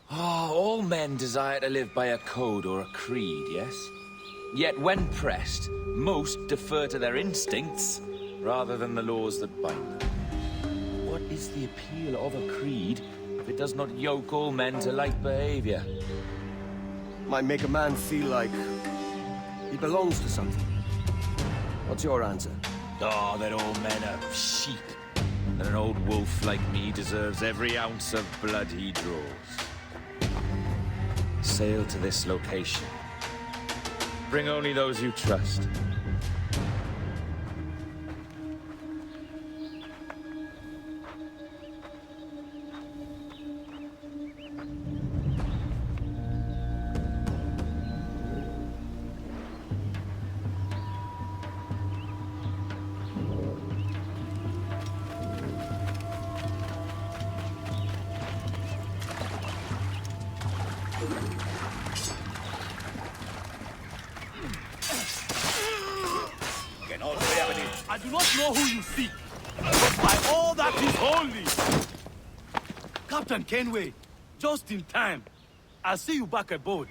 Ah, all men desire to live by a code or a creed, yes? Yet when pressed, most defer to their instincts rather than the laws that bind them. What is the appeal of a creed if it does not yoke all men to like behavior? Might make a man feel like he belongs to something. What's your answer? Oh, that all men are sheep. That an old wolf like me deserves every ounce of blood he draws. Sail to this location. Bring only those you trust. I do not know who you seek, but by all that is holy! Captain Kenway, just in time. I'll see you back aboard.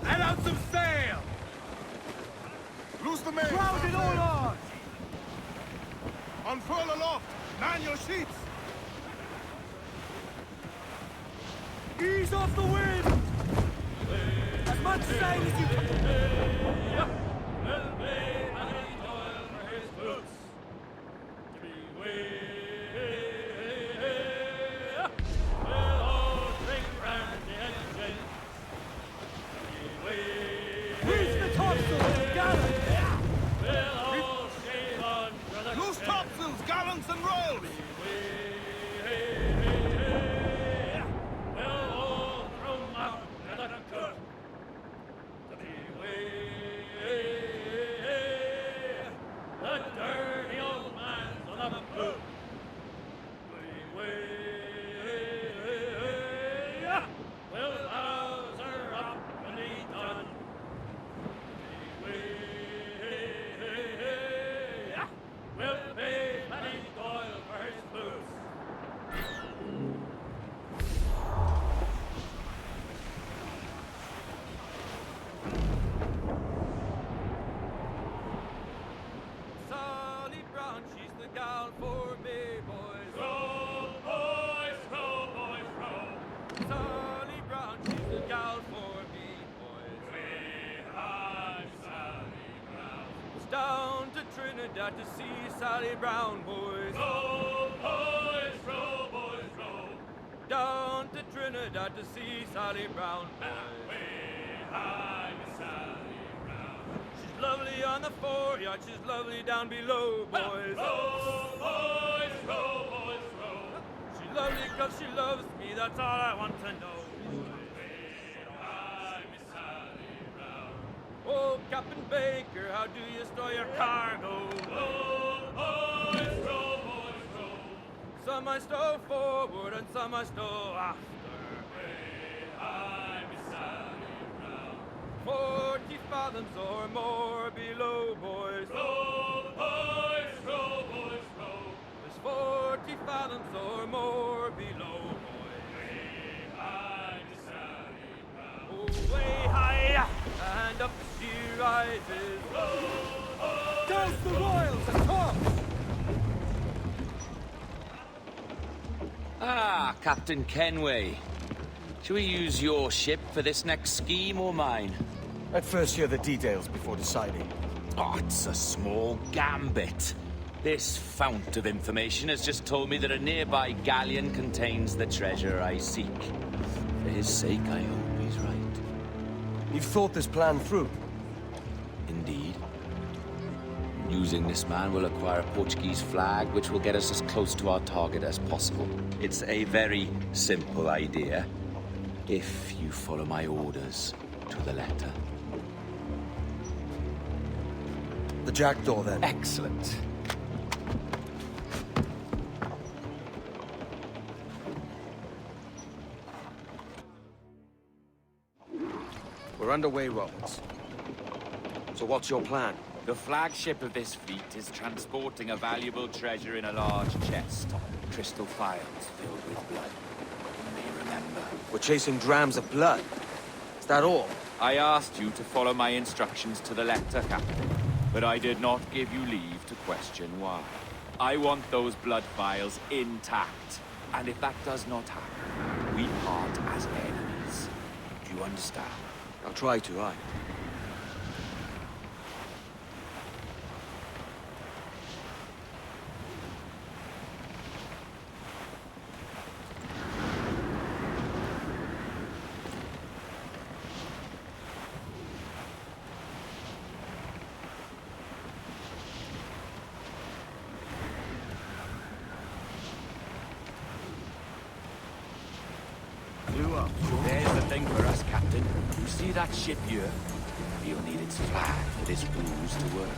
Let out some sail! Loose the main! Crowd it all on! Unfurl aloft! Man your sheets! Ease off the wind! As much sail as you can! Reach the topsails, gallants! Loose topsails, gallants and royals! Sally Brown, she's the gal for me, boys. Row, boys, row, boys, row. Sally Brown, she's the gal for me, boys. I'm Sally Brown. It's down to Trinidad to see Sally Brown, boys. Row, boys, row, boys, row. Down to Trinidad to see Sally Brown, boys. I'm Sally Brown. She's lovely on the foreyard, she's lovely down below, boys. Row, boys, row, boys, row. She's lovely 'cause she loves me, that's all I want to know. I'm Sally Brown. Oh, Captain Baker, how do you store your cargo? Row, boys, row, boys, row. Some I stow forward and some I stow after. I'm Sally Brown. 40 fathoms or more below, boys. Row, boys, row, boys, row. There's 40 fathoms or more below, boys. I'm Sally Brown. Oh, way high, and up she rises. Row, boys, down the royals and tops. Ah, Captain Kenway. Shall we use your ship for this next scheme or mine? I'd first hear the details before deciding. Oh, it's a small gambit. This fount of information has just told me that a nearby galleon contains the treasure I seek. For his sake, I hope he's right. You've thought this plan through? Indeed. Using this man, we'll acquire a Portuguese flag, which will get us as close to our target as possible. It's a very simple idea, if you follow my orders to the letter. The jackdaw, then. Excellent. We're underway, Roberts. So what's your plan? The flagship of this fleet is transporting a valuable treasure in a large chest. Crystal phials filled with blood. You may remember. We're chasing drams of blood. Is that all? I asked you to follow my instructions to the letter, Captain, but I did not give you leave to question why. I want those blood vials intact, and if that does not happen, we part as enemies. Do you understand? I'll try to, aye. Clew up. There's the thing for us, Captain. You see that ship here? We'll need its flag for this booze to work.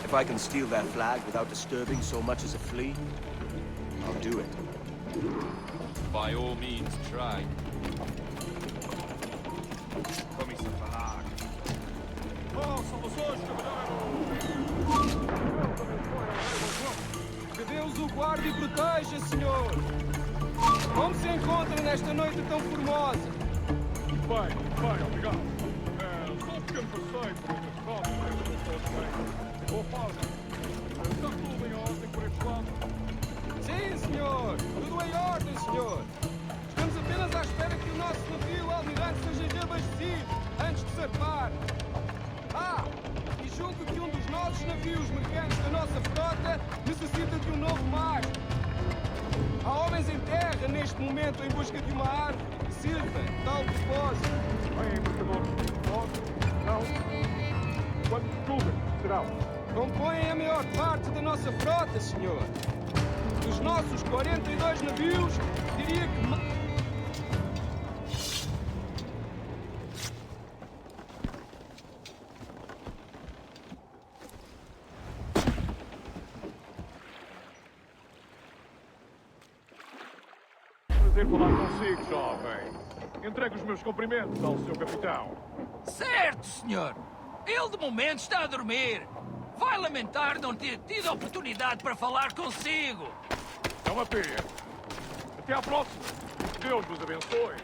If I can steal their flag without disturbing so much as a flea, I'll do it. By all means, try. Que Deus o guarde e proteja, senhor! Como se encontra nesta noite tão formosa? Bem, obrigado. Só um pequeno passeio por estas rodas, boa pausa. Está tudo em ordem por este lado? Sim, senhor! Tudo em ordem, senhor! Estamos apenas à espera que o nosso navio almirante seja reabastecido antes de zarpar. E julgo que um dos nossos navios mercantes da nossa frota necessita de um novo mastro. Há homens em terra neste momento em busca de uma árvore que sirva de tal propósito. Bem, embarcador. Não. Quantos clubes serão? Compõem a maior parte da nossa frota, senhor. Dos nossos 42 navios, diria que... Prazer falar consigo, jovem. Entregue os meus cumprimentos ao seu capitão. Certo, senhor. Ele de momento está a dormir. Vai lamentar não ter tido a oportunidade para falar consigo. É uma pena. Até à próxima. Deus vos abençoe.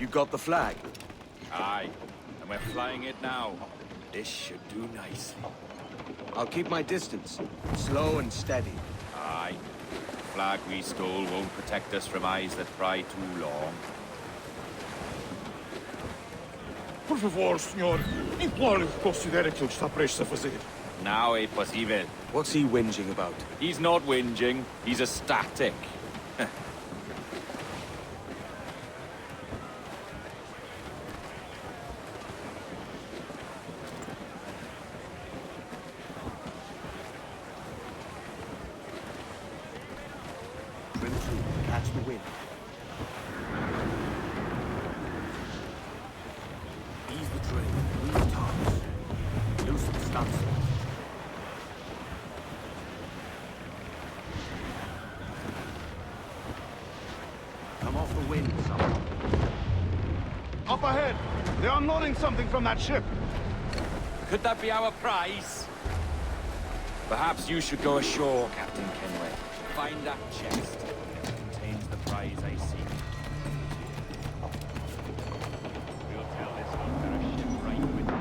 You got the flag? Aye, and we're flying it now. This should do nicely. I'll keep my distance, slow and steady. Aye. The flag we stole won't protect us from eyes that pry too long. Por favor, senhor. Imploro que considere aquilo que está prestes a fazer. Now é possível. What's he whinging about? He's not whinging. He's ecstatic. Catch the wind. Ease the train. Move tops. Loosen the stunsails. Come off the wind, someone. Up ahead! They are unloading something from that ship. Could that be our prize? Perhaps you should go ashore, Captain Kenway. Find that chest. Contains the prize I seek. We'll tell this hunter a ship right with you.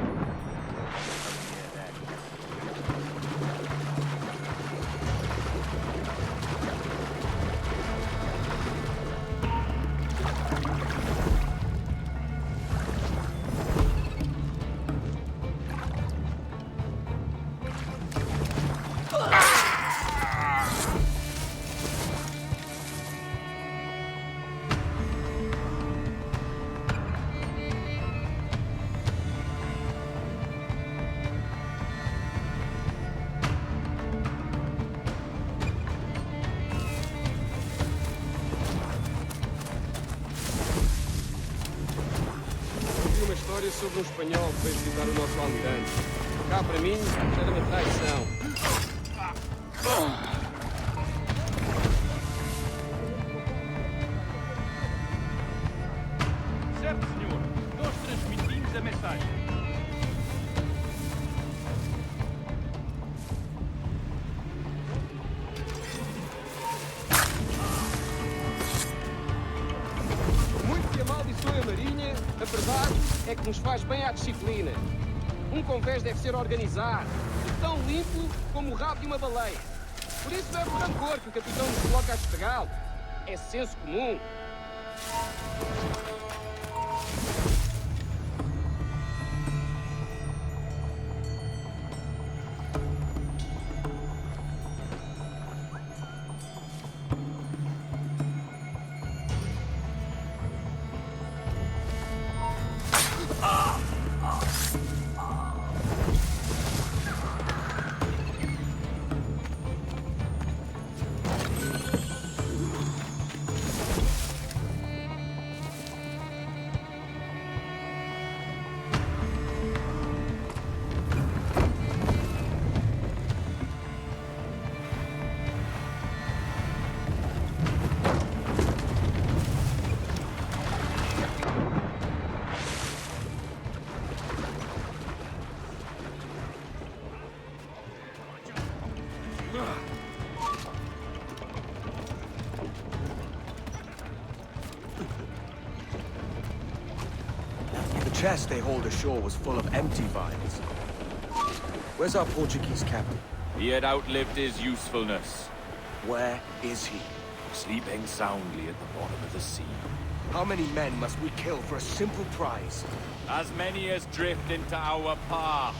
Sobre um espanhol que veio visitar o nosso almirante. Cá para mim, era uma traição. Certo, senhor. Nós transmitimos a mensagem. Muito que amaldiçoe a marinha, a verdade é que nos faz bem à disciplina. Um convés deve ser organizado, tão limpo como o rabo de uma baleia. Por isso não é por rancor que o capitão nos coloca a despegá-lo. É senso comum. The chest they hauled ashore was full of empty vials. Where's our Portuguese captain? He had outlived his usefulness. Where is he? Sleeping soundly at the bottom of the sea. How many men must we kill for a simple prize? As many as drift into our path.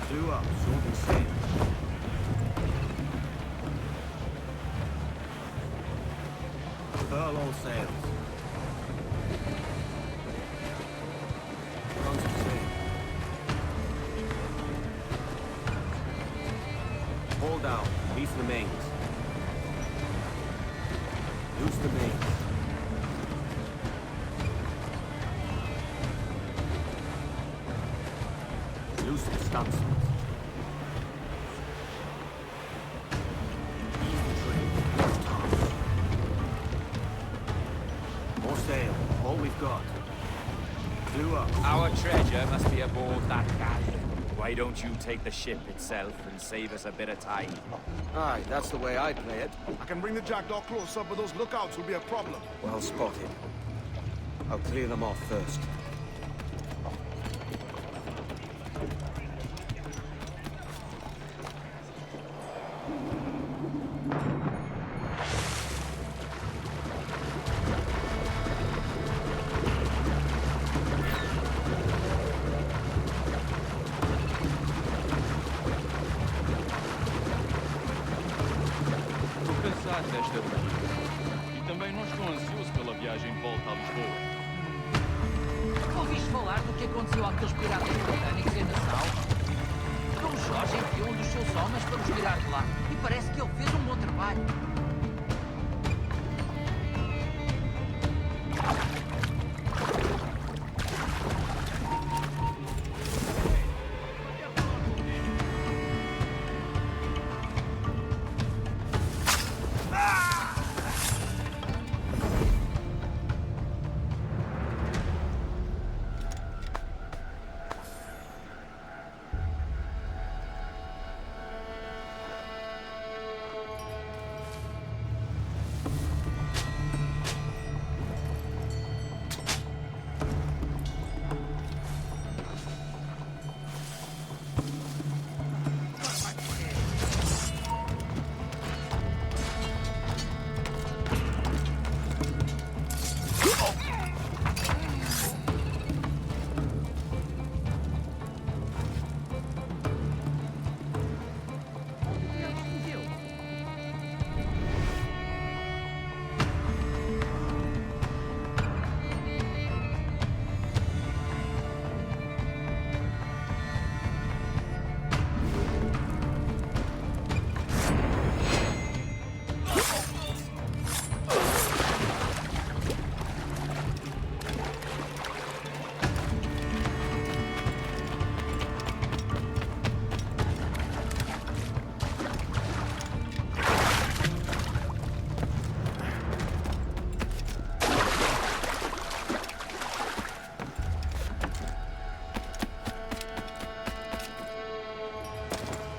Flew up, short and sail. Furl all sails. Guns to sail. Haul down, lease the mains. Loose the mains. Loose the stunsails. More sail, all we've got. Flew up. Our treasure must be aboard that galleon. Why don't you take the ship itself and save us a bit of time? Aye, that's the way I play it. I can bring the jackdaw closer, but those lookouts will be a problem. Well spotted. I'll clear them off first. Desta vez. E também não estou ansioso pela viagem de volta a Lisboa. Ouviste falar do que aconteceu àqueles piratas britânicos em Nassau? Dom Jorge enviou um dos seus homens para os tirar de lá. E parece que ele fez um bom trabalho.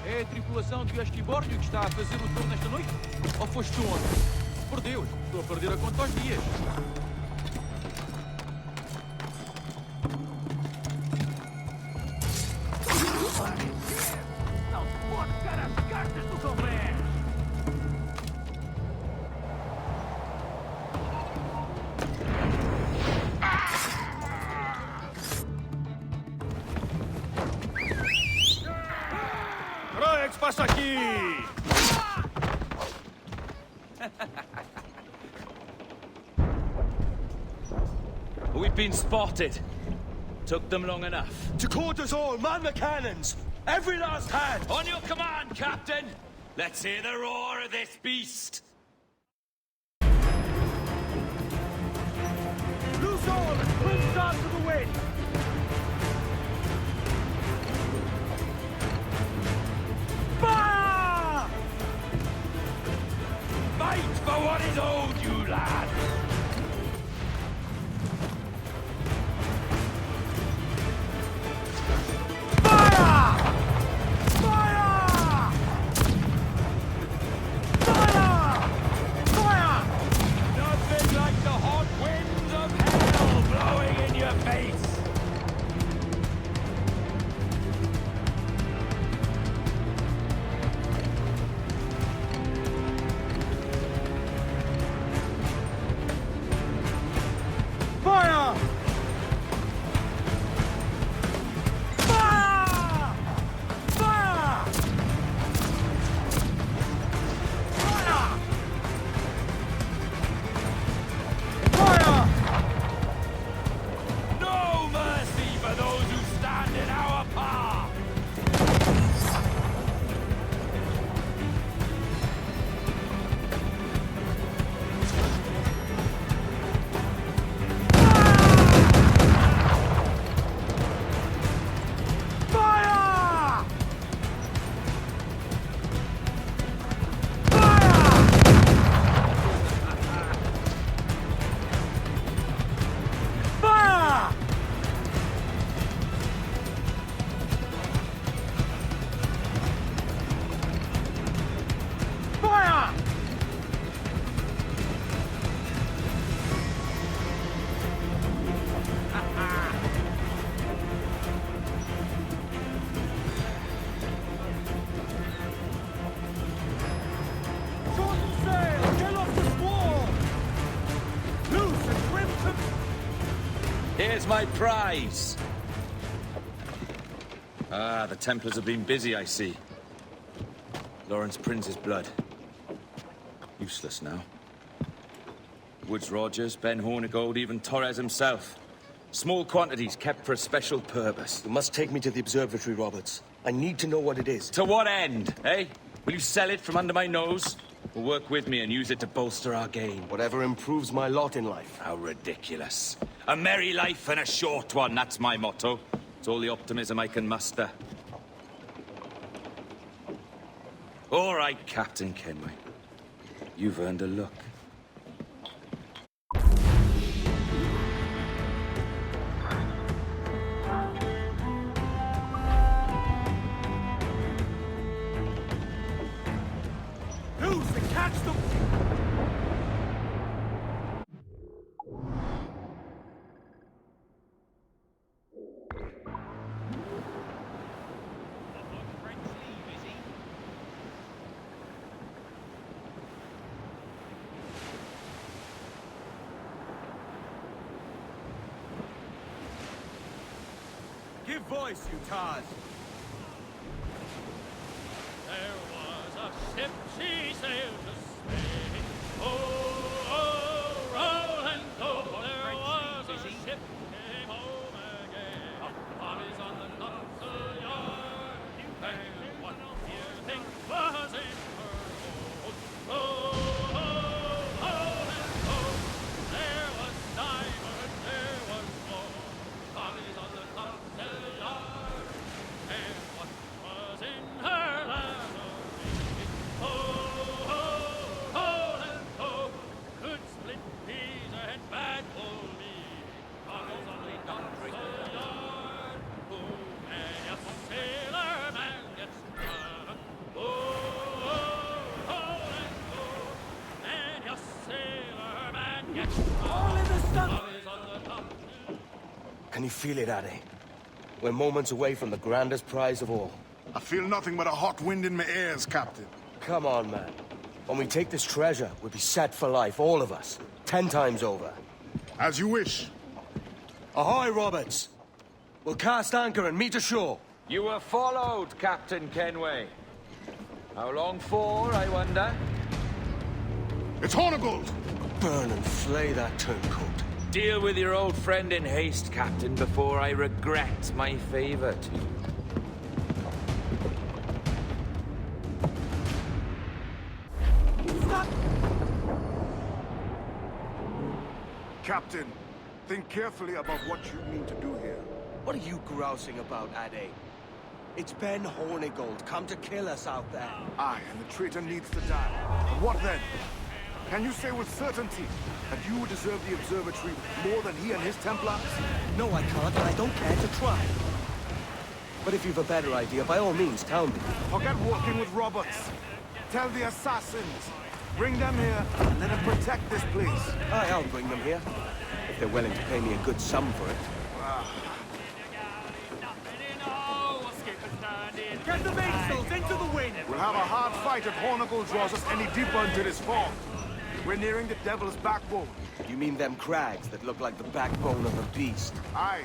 É a tripulação de Asquibórnio que está a fazer o tour nesta noite? Ou foste tu ontem? por Deus, estou a perder a conta aos dias. O que passa aqui? We've been spotted. Took them long enough. To quarters all, man the cannons! Every last hand! On your command, Captain! Let's hear the roar of this beast! Loose all and swim start to the wind! Fire! Fight for what is owed you, lad! Nothing like the hot winds of hell blowing in your face! Fire! Fire! Fire! Fire! No mercy for those who stand in our path! Fire! Fire! Fire! Shorten sail! Get off the squall! Loose and swim to... Here's my prize! Ah, the Templars have been busy, I see. Lawrence Prince's blood. Useless now. Woods Rogers, Ben Hornigold, even Torres himself. Small quantities kept for a special purpose. You must take me to the observatory, Roberts. I need to know what it is. To what end, eh? Will you sell it from under my nose? Or work with me and use it to bolster our gain? Whatever improves my lot in life. How ridiculous. A merry life and a short one, that's my motto. It's all the optimism I can muster. All right, Captain Kenway. You've earned a look. Loose and catch them! Give voice, you tars! There was a ship, she sailed to Spain. Oh, oh, roll and go. There was a ship, came home again. Bodies on the console yard. And what do you think was in her hold? Oh, oh, roll and go. There was diamond, there was gold. Bodies on the console yard. And what was in her latter? Oh, oh, Can you feel it, Addy? We're moments away from the grandest prize of all. I feel nothing but a hot wind in my ears, Captain. Come on, man. When we take this treasure, we'll be set for life, all of us. 10 times over. As you wish. Ahoy, Roberts! We'll cast anchor and meet ashore. You were followed, Captain Kenway. How long for, I wonder? It's Hornigold! Burn and flay that turncoat. Deal with your old friend in haste, Captain, before I regret my favor to you. Stop! Captain, think carefully about what you mean to do here. What are you grousing about, Addy? It's Ben Hornigold, come to kill us out there. Aye, and the traitor needs to die. But what then? Can you say with certainty that you deserve the observatory more than he and his Templars? No, I can't, and I don't care to try. But if you've a better idea, by all means, tell me. Forget working with Roberts. Tell the assassins. Bring them here and let them protect this place. Aye, I'll bring them here. If they're willing to pay me a good sum for it. Get the mainsails into the wind! We'll have a hard fight if Hornigold draws us any deeper into this fog. We're nearing the devil's backbone. You mean them crags that look like the backbone of a beast? Aye.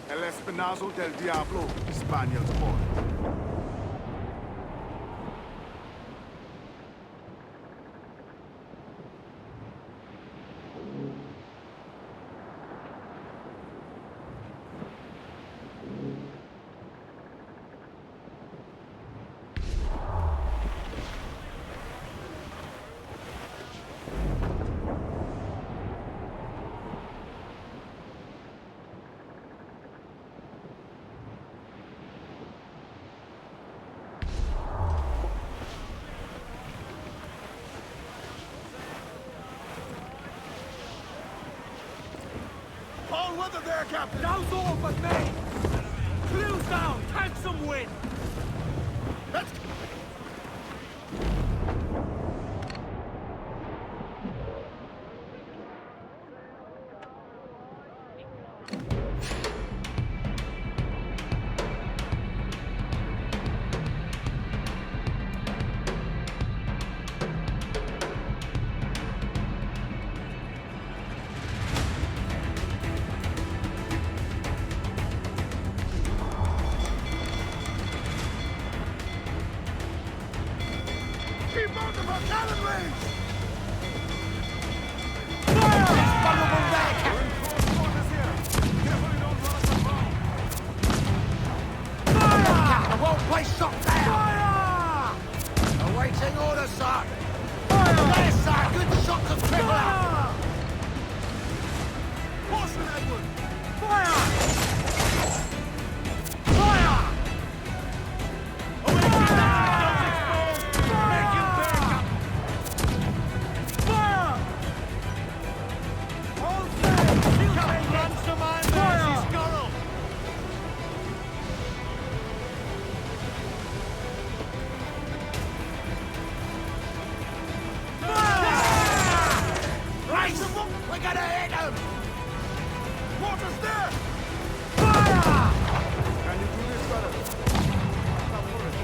El Espinazo del Diablo, Spaniards call it. All weather there, Captain! Now's all but me! Clews down! Catch some wind! Let's... Keep out of our cannon range! Fire! Vulnerable there, Captain! Quarters here. Carefully don't run us aground. Fire! Captain, I won't place shot there! Fire! Awaiting orders, sir! Fire! There, sir! Good shot to triple out! Caution, Edward! Fire! Fire! We're gonna hit him! Water's there! Fire! Can you do this better? Not worried.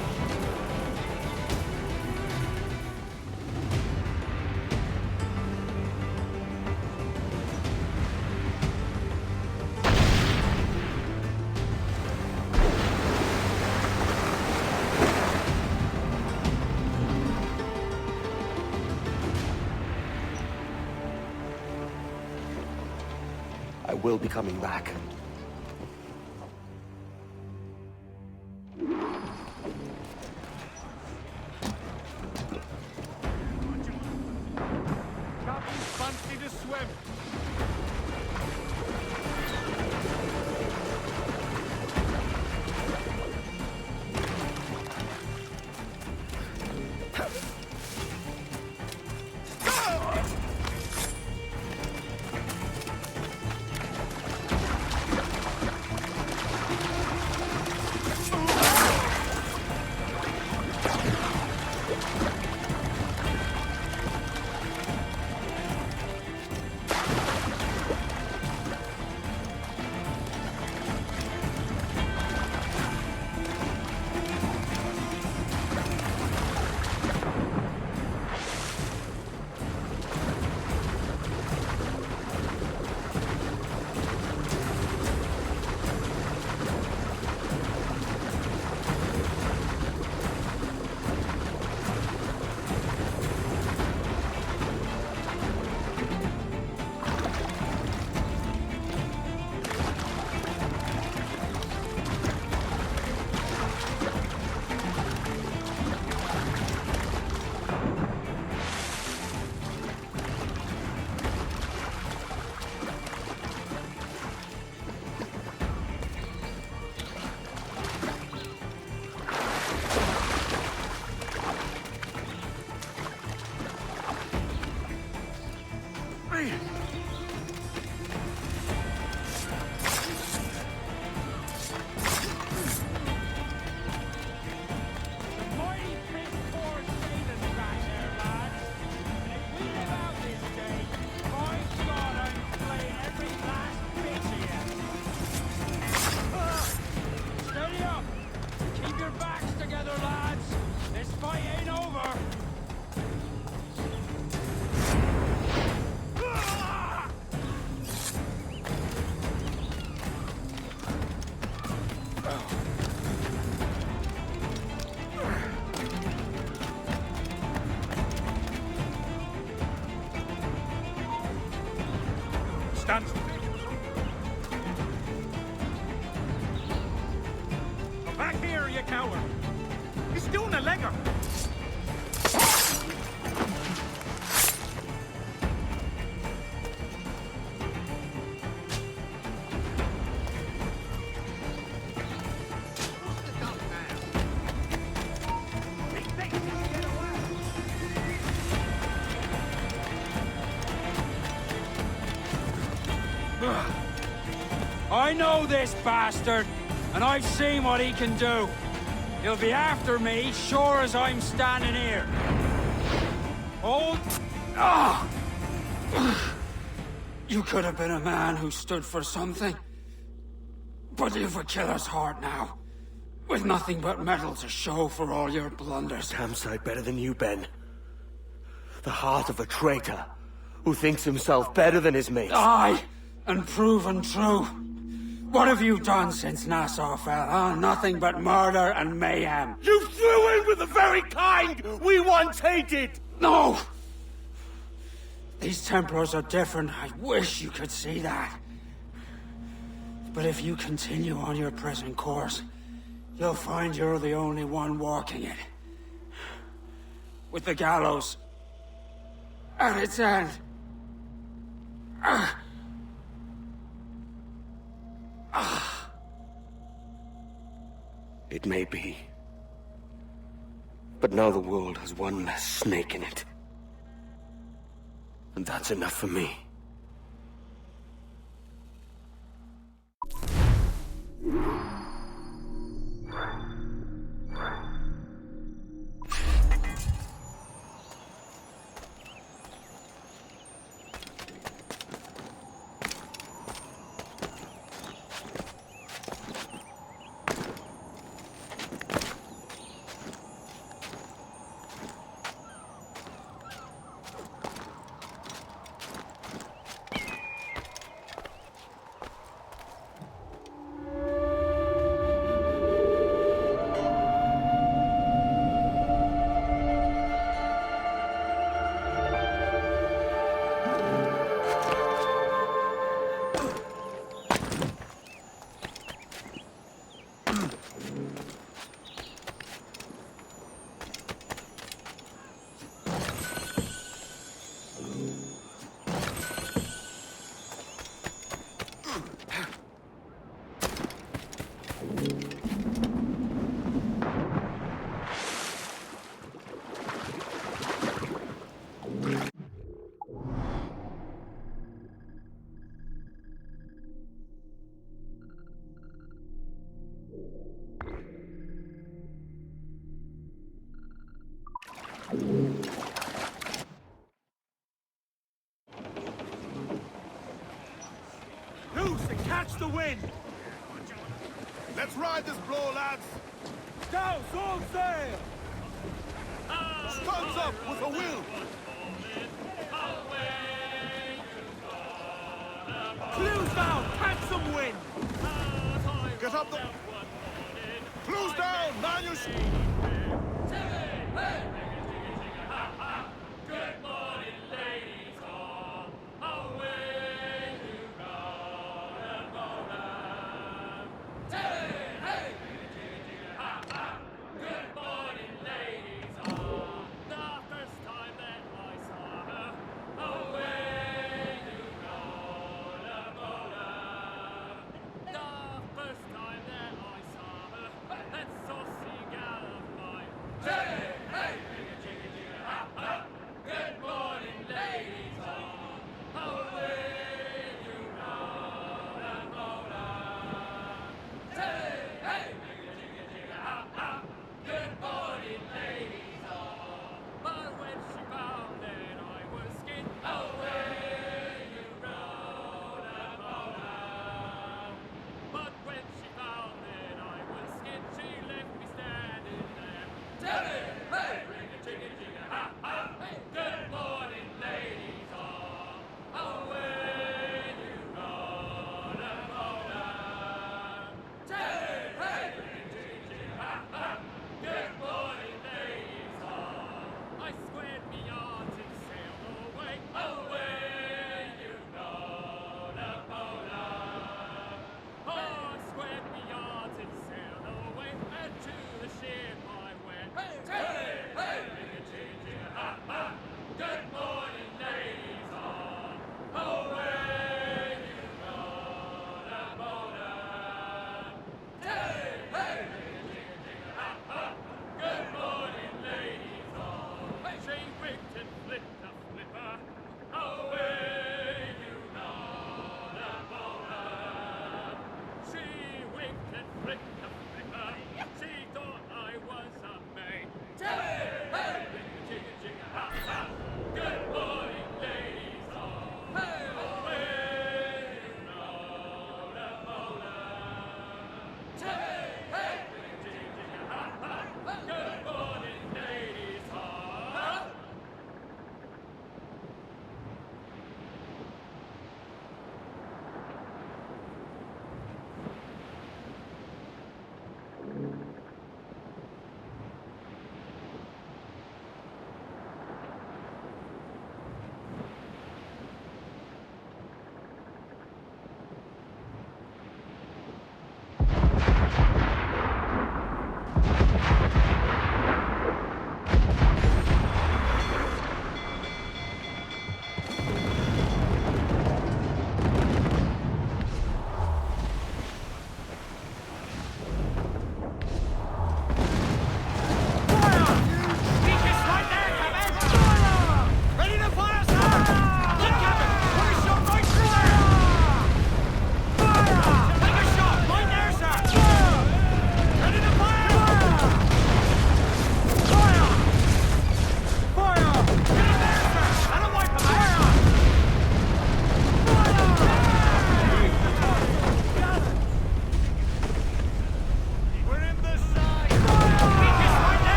I will be coming back. Captain fancy to swim. Stand. Come back here, you coward. He's doing a legger. I know this bastard, and I've seen what he can do. He'll be after me, sure as I'm standing here. Hold. Ah! You could have been a man who stood for something. But you've a killer's heart now. With nothing but metal to show for all your blunders. Damn sight better than you, Ben. The heart of a traitor who thinks himself better than his mates. Aye, and proven true. What have you done since Nassau fell, huh? Nothing but murder and mayhem. You threw in with the very kind we once hated! No! These Templars are different. I wish you could see that. But if you continue on your present course, you'll find you're the only one walking it. With the gallows at its end. It may be. But now the world has one less snake in it. And that's enough for me. Loose and catch the wind! Let's ride this blow, lads! Down, all sail! Guns up with a will! Clews down, catch some wind! Get up the... Clews down, man, you... Good morning, ladies, all. Away you go, hey! Good morning, ladies, all. The first time that I saw her, away you go, the first time that I saw her, that saucy gal of mine. Hey!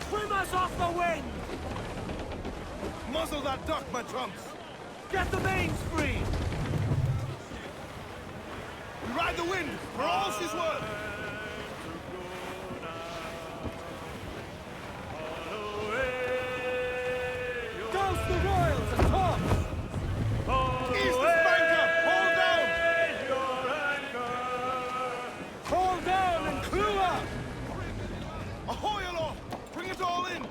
Swim us off the wind! Muzzle that duck, my trumps! Get the mains free! We ride the wind, for all she's worth! Douse the royals and tops! East the spanker! Hold down! Hold down and clew up! Ahoy aloft! Bring it all in!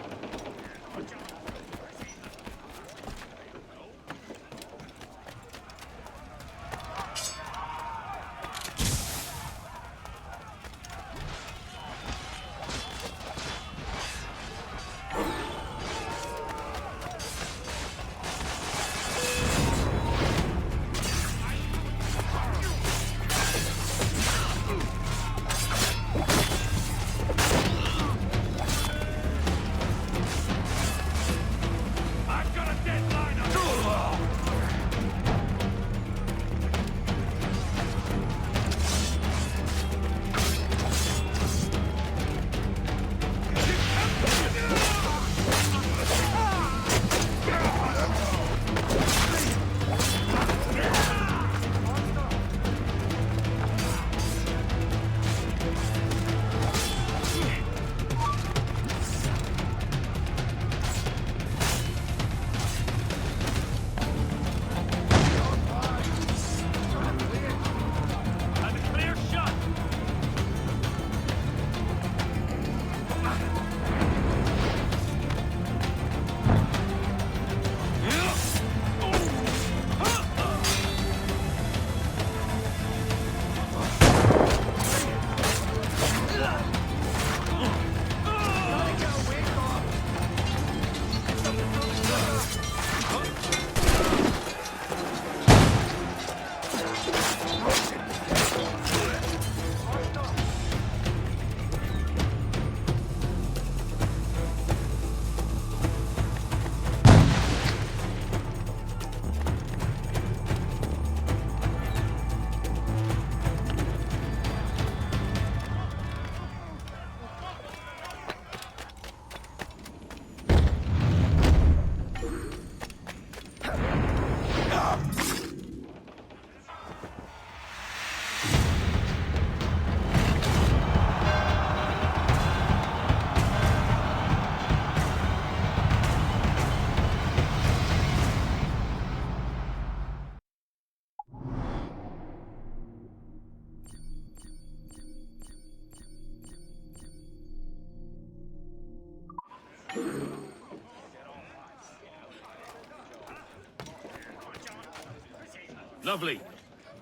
Lovely.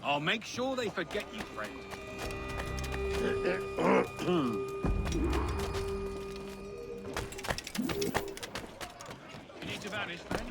I'll make sure they forget you, friend. You need to vanish, friend?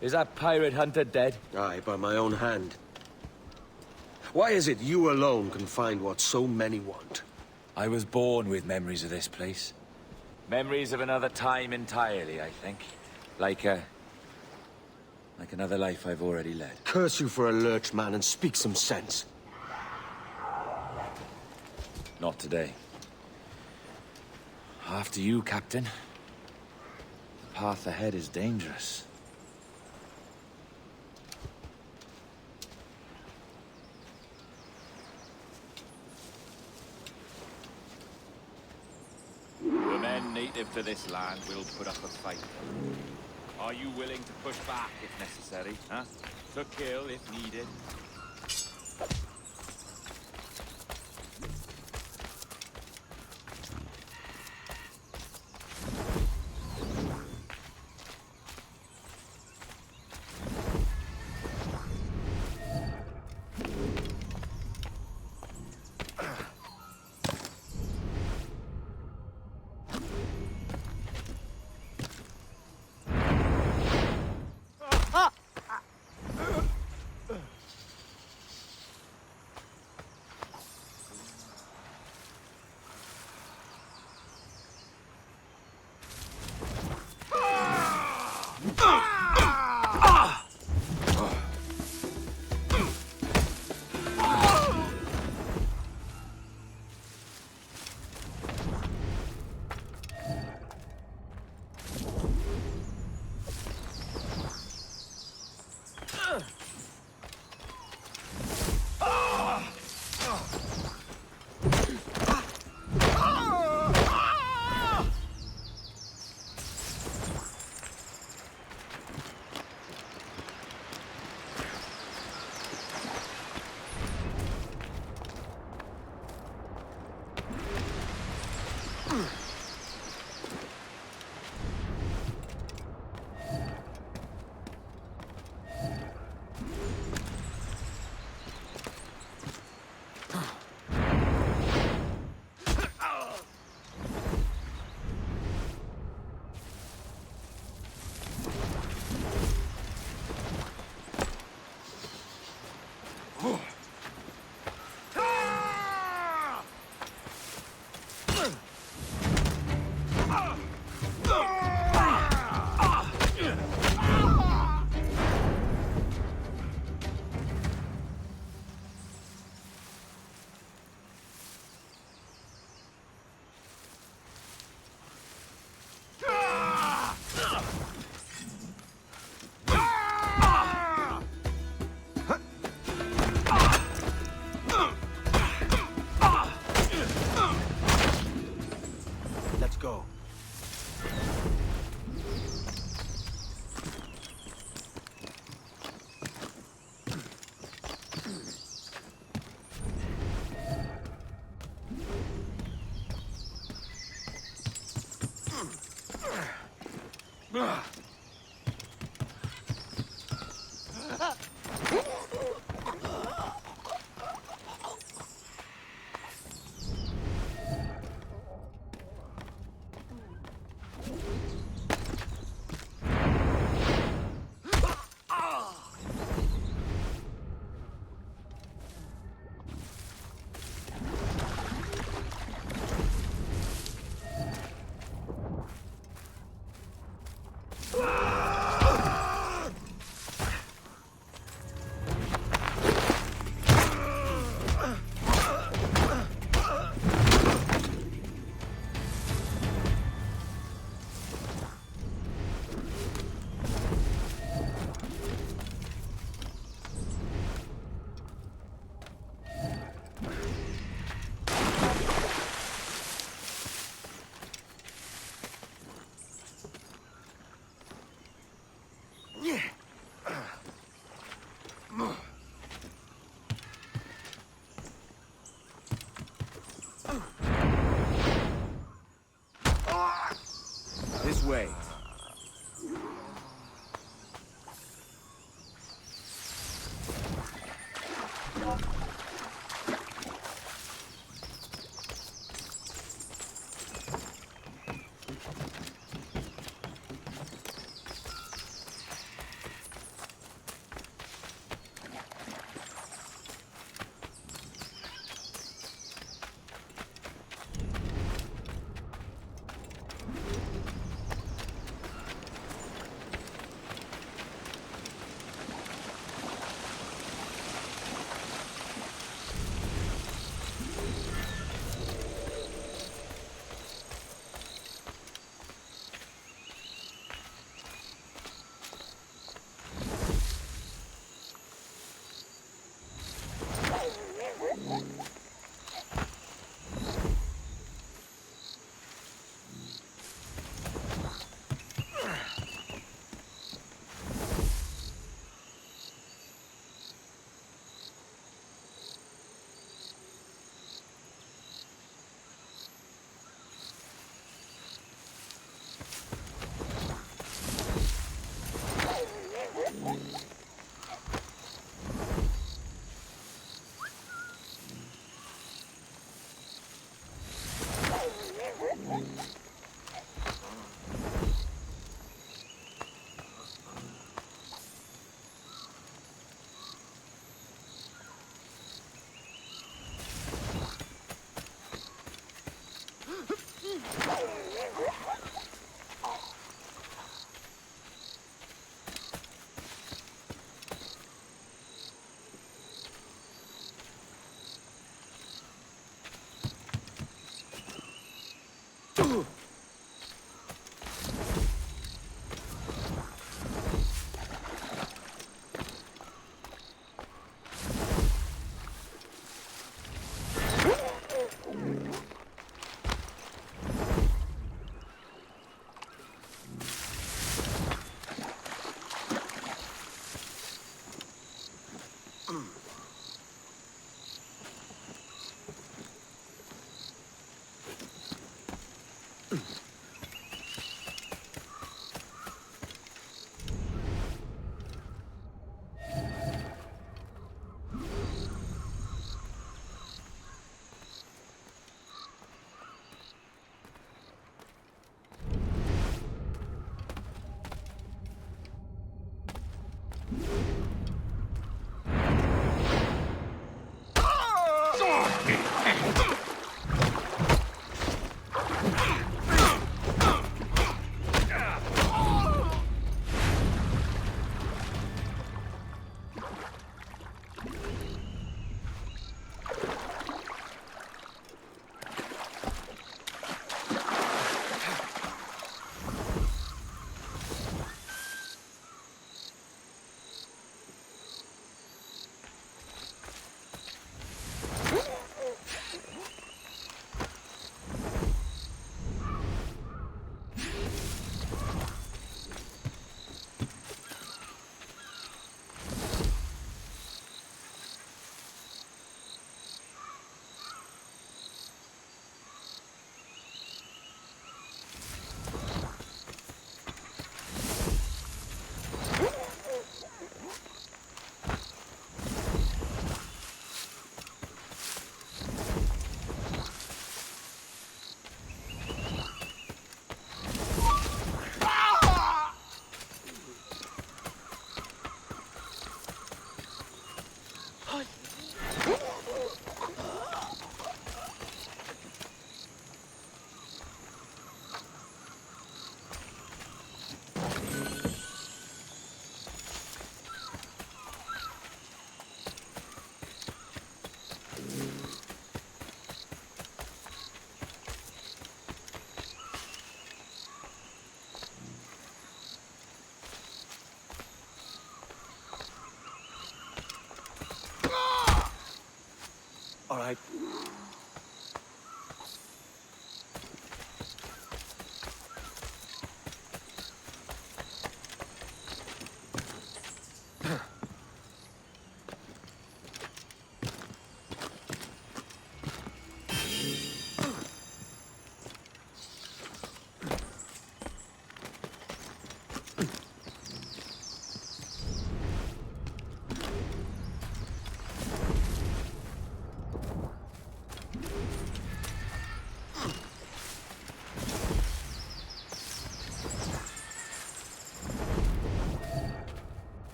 Is that pirate hunter dead? Aye, by my own hand. Why is it you alone can find what so many want? I was born with memories of this place. Memories of another time entirely, I think. Like another life I've already led. Curse you for a lurch, man, and speak some sense. Not today. After you, Captain. The path ahead is dangerous. The men need to native to this land will put up a fight. Are you willing to push back if necessary, huh? To kill if needed? This way.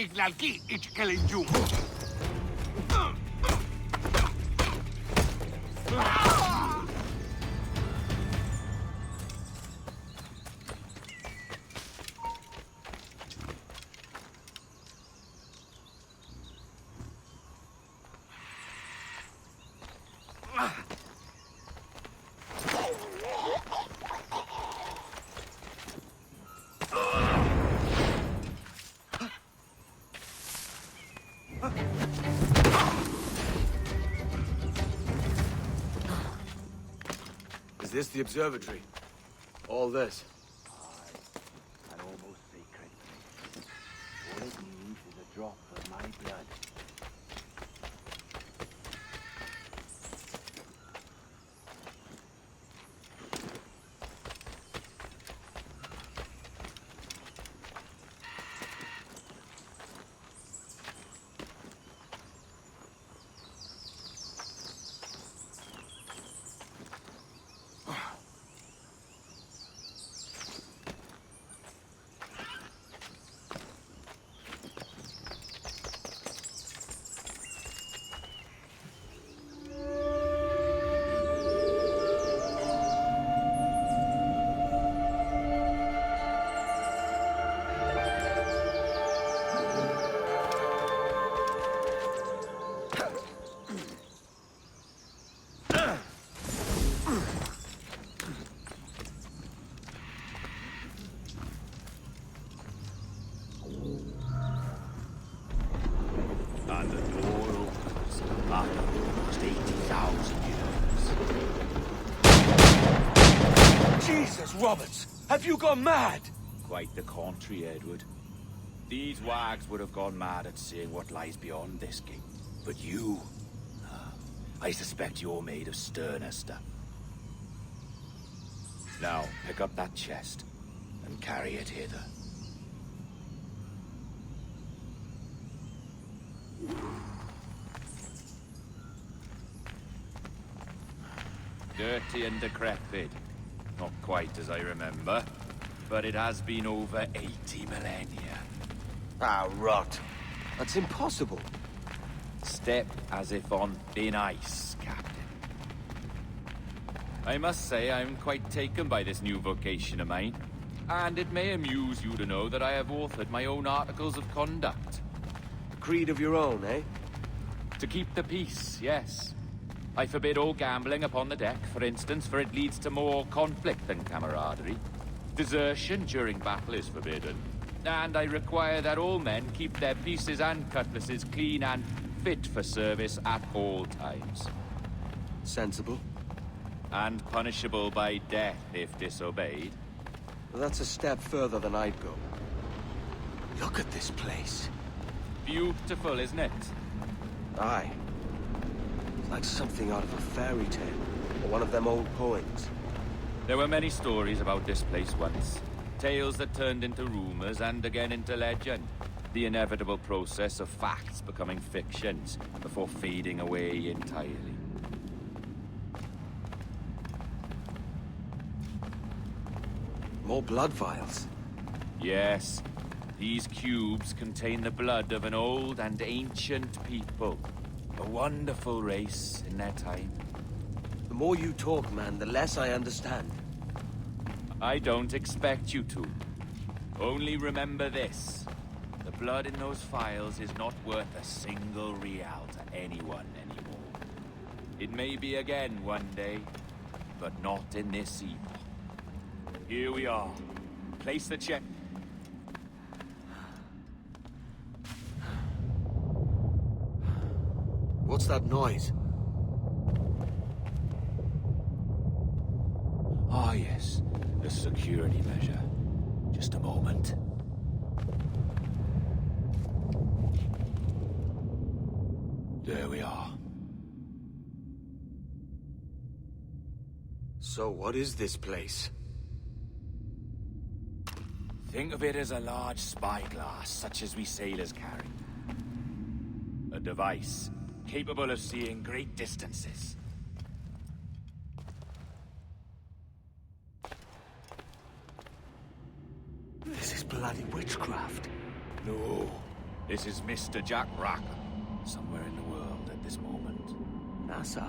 iglalki ichkelinju. Is this the observatory? All this? An almost sacred place. All it needs is a drop of my blood. And the door opens after almost 80,000 years. Jesus, Roberts! Have you gone mad? Quite the contrary, Edward. These wags would have gone mad at seeing what lies beyond this gate. But you... I suspect you're made of sterner stuff. Now, pick up that chest and carry it hither. Dirty and decrepit. Not quite as I remember, but it has been over 80 millennia. Ah, rot. That's impossible. Step as if on thin ice, Captain. I must say I'm quite taken by this new vocation of mine. And it may amuse you to know that I have authored my own articles of conduct. A creed of your own, eh? To keep the peace, yes. I forbid all gambling upon the deck, for instance, for it leads to more conflict than camaraderie. Desertion during battle is forbidden. And I require that all men keep their pieces and cutlasses clean and fit for service at all times. Sensible. And punishable by death if disobeyed. Well, that's a step further than I'd go. Look at this place. Beautiful, isn't it? Aye. It's like something out of a fairy tale, or one of them old poems. There were many stories about this place once. Tales that turned into rumors and again into legend. The inevitable process of facts becoming fictions before fading away entirely. More blood vials. Yes. These cubes contain the blood of an old and ancient people. A wonderful race in their time. The more you talk, man, the less I understand. I don't expect you to. Only remember this. The blood in those files is not worth a single real to anyone anymore. It may be again one day, but not in this epoch. Here we are. Place the check. What's that noise? Ah, yes. The security measure. Just a moment. There we are. So what is this place? Think of it as a large spyglass, such as we sailors carry. A device capable of seeing great distances. This is bloody witchcraft. No, This is Mr. Jack Rackham, somewhere in the world at this moment. Nassau.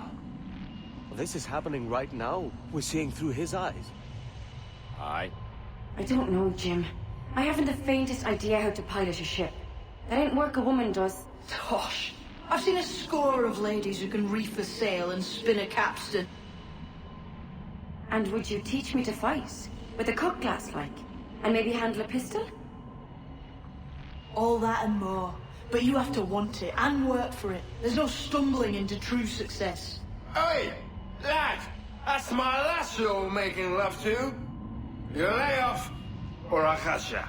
Well, this is happening right now. We're seeing through his eyes. Aye. I don't know, Jim. I haven't the faintest idea how to pilot a ship. That ain't work a woman does. Tosh. I've seen a score of ladies who can reef a sail and spin a capstan. And would you teach me to fight? With a cutlass, like? And maybe handle a pistol? All that and more. But you have to want it and work for it. There's no stumbling into true success. Hey, lad! That's my lass you're making love to. You lay off, or I'll catch ya.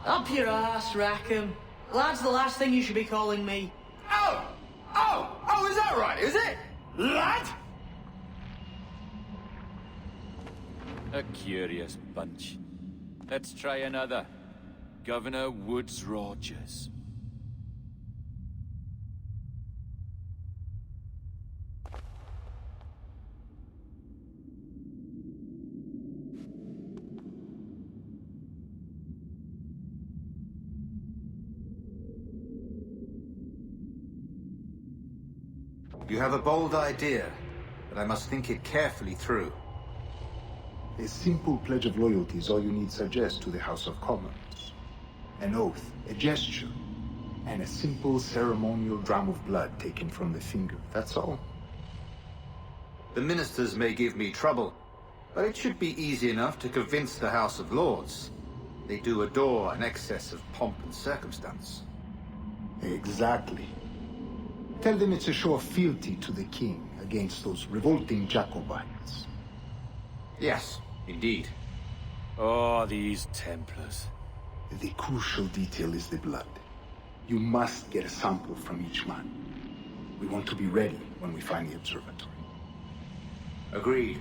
Up your ass, Rackham. Lad's the last thing you should be calling me. Oh, is that right, is it? Lad? A curious bunch. Let's try another. Governor Woods Rogers. You have a bold idea, but I must think it carefully through. A simple pledge of loyalty is all you need suggest to the House of Commons. An oath, a gesture, and a simple ceremonial dram of blood taken from the finger. That's all. The ministers may give me trouble, but it should be easy enough to convince the House of Lords. They do adore an excess of pomp and circumstance. Exactly. Tell them it's a show of fealty to the king against those revolting Jacobites. Yes, indeed. Oh, these Templars. The crucial detail is the blood. You must get a sample from each man. We want to be ready when we find the observatory. Agreed.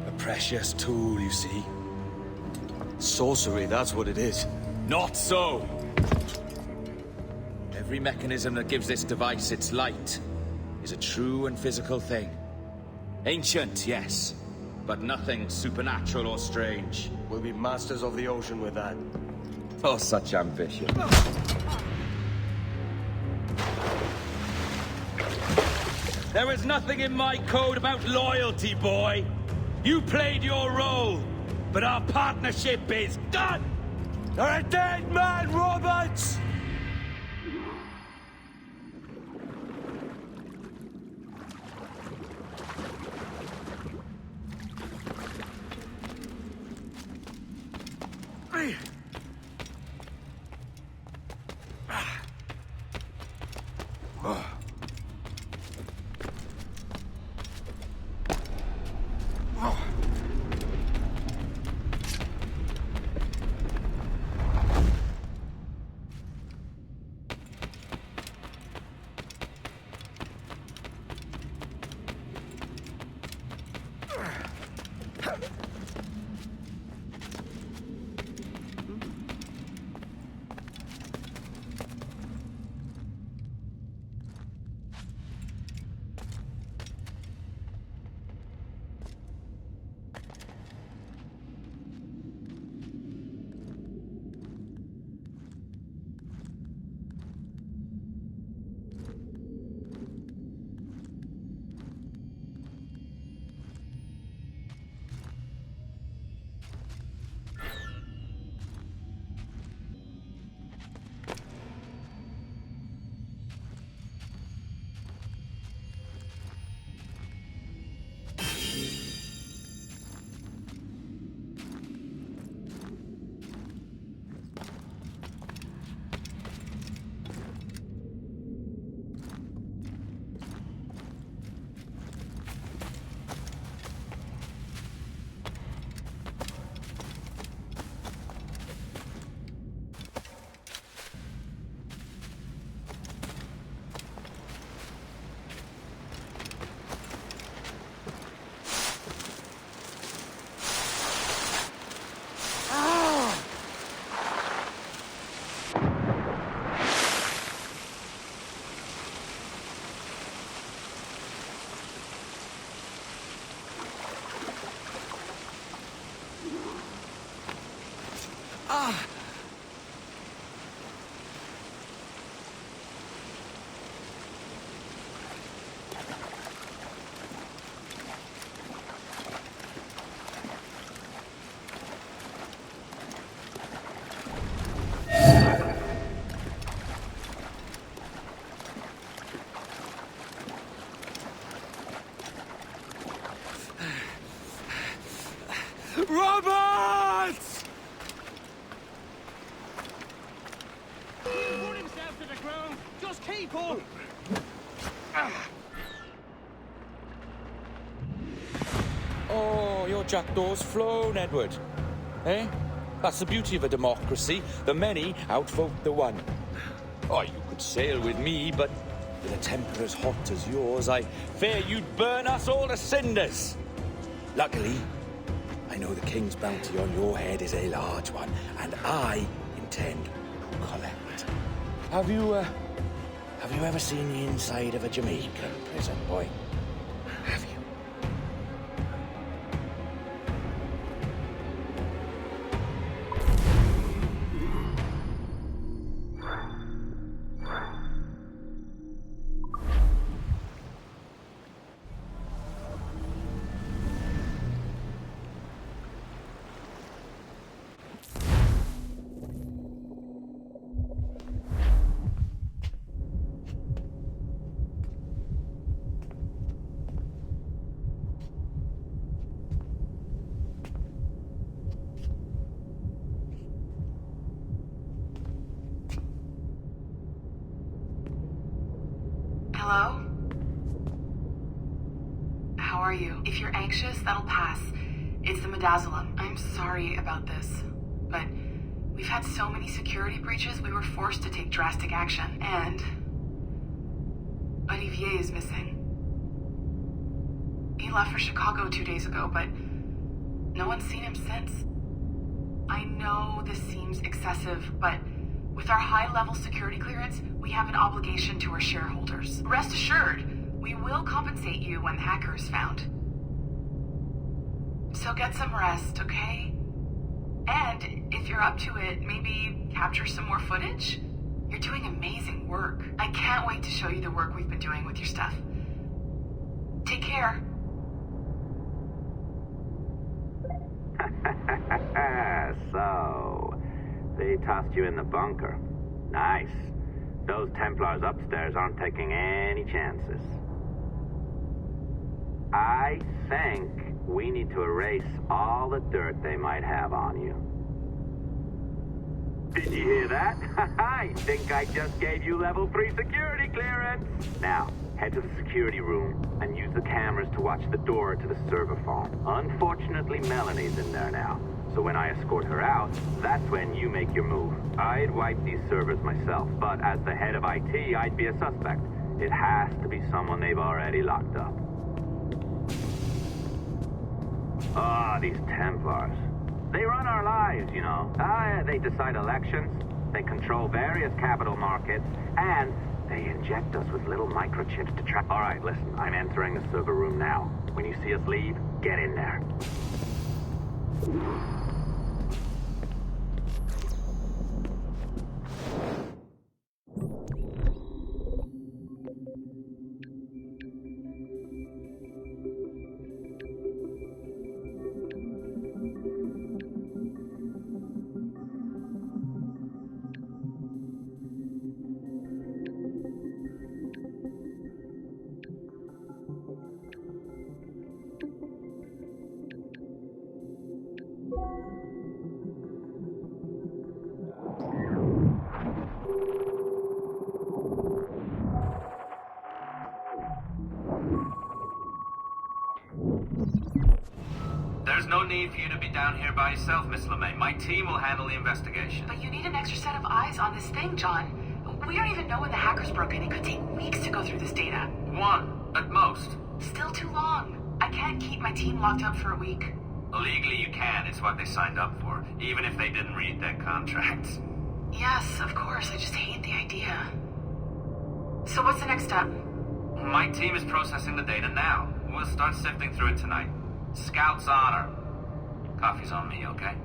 A precious tool, you see. Sorcery, that's what it is. Not so! Every mechanism that gives this device its light is a true and physical thing. Ancient, yes, but nothing supernatural or strange. We'll be masters of the ocean with that. Oh, such ambition. There is nothing in my code about loyalty, boy. You played your role, but our partnership is done! You're a dead man, Roberts! Just keep up! Oh, your jackdaw's flown, Edward. Eh? That's the beauty of a democracy. The many outvote the one. Oh, you could sail with me, but with a temper as hot as yours, I fear you'd burn us all to cinders. Luckily, I know the king's bounty on your head is a large one, and I intend to collect. Have you ever seen the inside of a Jamaican prison, boy? Have you? Hello? How are you? If you're anxious, that'll pass. It's the Midazolam. I'm sorry about this, but we've had so many security breaches, we were forced to take drastic action, and Olivier is missing. He left for Chicago 2 days ago, but no one's seen him since. I know this seems excessive, but with our high-level security clearance, we have an obligation to our shareholders. Rest assured, we will compensate you when the hacker is found. So get some rest, okay? And if you're up to it, maybe capture some more footage? You're doing amazing work. I can't wait to show you the work we've been doing with your stuff. Take care. So, they tossed you in the bunker. Nice. Those Templars upstairs aren't taking any chances. I think we need to erase all the dirt they might have on you. Did you hear that? I think I just gave you level 3 security clearance. Now, head to the security room and use the cameras to watch the door to the server farm. Unfortunately, Melanie's in there now. So when I escort her out, that's when you make your move. I'd wipe these servers myself, but as the head of IT, I'd be a suspect. It has to be someone they've already locked up. Ah, these Templars. They run our lives, you know. They decide elections, they control various capital markets, and they inject us with little microchips to track. All right, listen, I'm entering the server room now. When you see us leave, get in there. There's no need for you to be down here by yourself, Miss LeMay. My team will handle the investigation. But you need an extra set of eyes on this thing, John. We don't even know when the hackers broke in. It could take weeks to go through this data. 1, at most. Still too long. I can't keep my team locked up for a week. Legally you can. It's what they signed up for, even if they didn't read their contracts. Yes, of course. I just hate the idea. So what's the next step? My team is processing the data now. We'll start sifting through it tonight. Scout's honor. Coffee's on me, okay?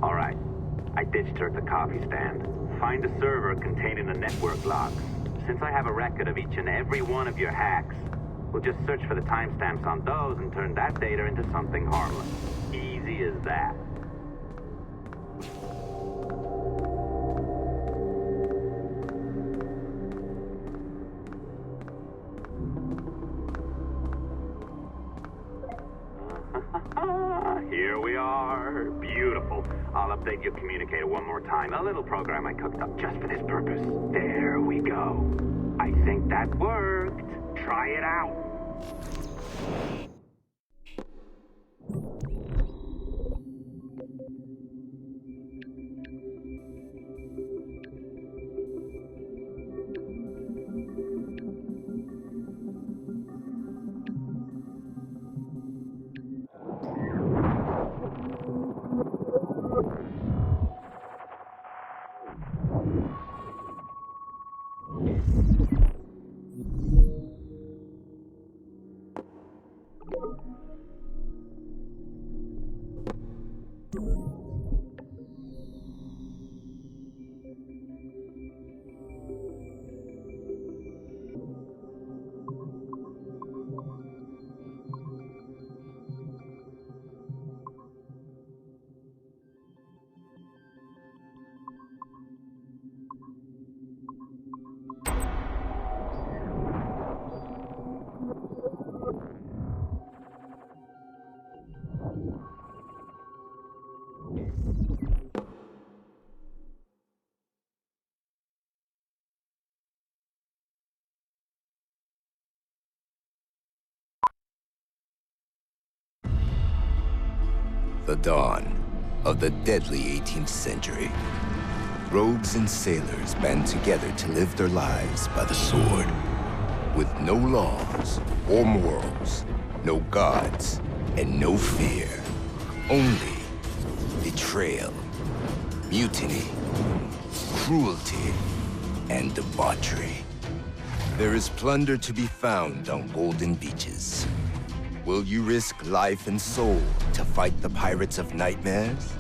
All right. I ditched her at the coffee stand. Find a server containing the network logs. Since I have a record of each and every one of your hacks, we'll just search for the timestamps on those and turn that data into something harmless. Easy as that. beautiful. I'll update your communicator one more time. A little program I cooked up just for this purpose. There we go. I think that worked. Try it out. The dawn of the deadly 18th century. Rogues and sailors band together to live their lives by the sword. With no laws or morals, no gods, and no fear. Only betrayal, mutiny, cruelty, and debauchery. There is plunder to be found on golden beaches. Will you risk life and soul to fight the pirates of nightmares?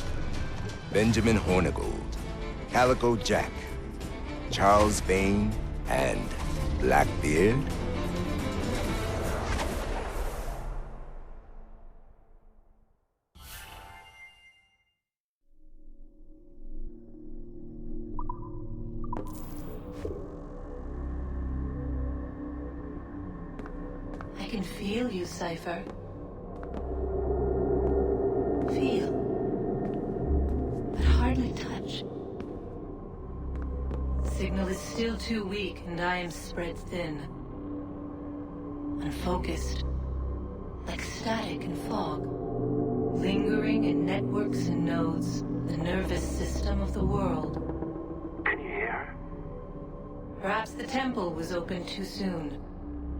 Benjamin Hornigold, Calico Jack, Charles Vane, and Blackbeard? I can feel you, Cypher. Feel. But hardly touch. Signal is still too weak, and I am spread thin. Unfocused. Like static and fog. Lingering in networks and nodes. The nervous system of the world. Can you hear? Perhaps the temple was opened too soon.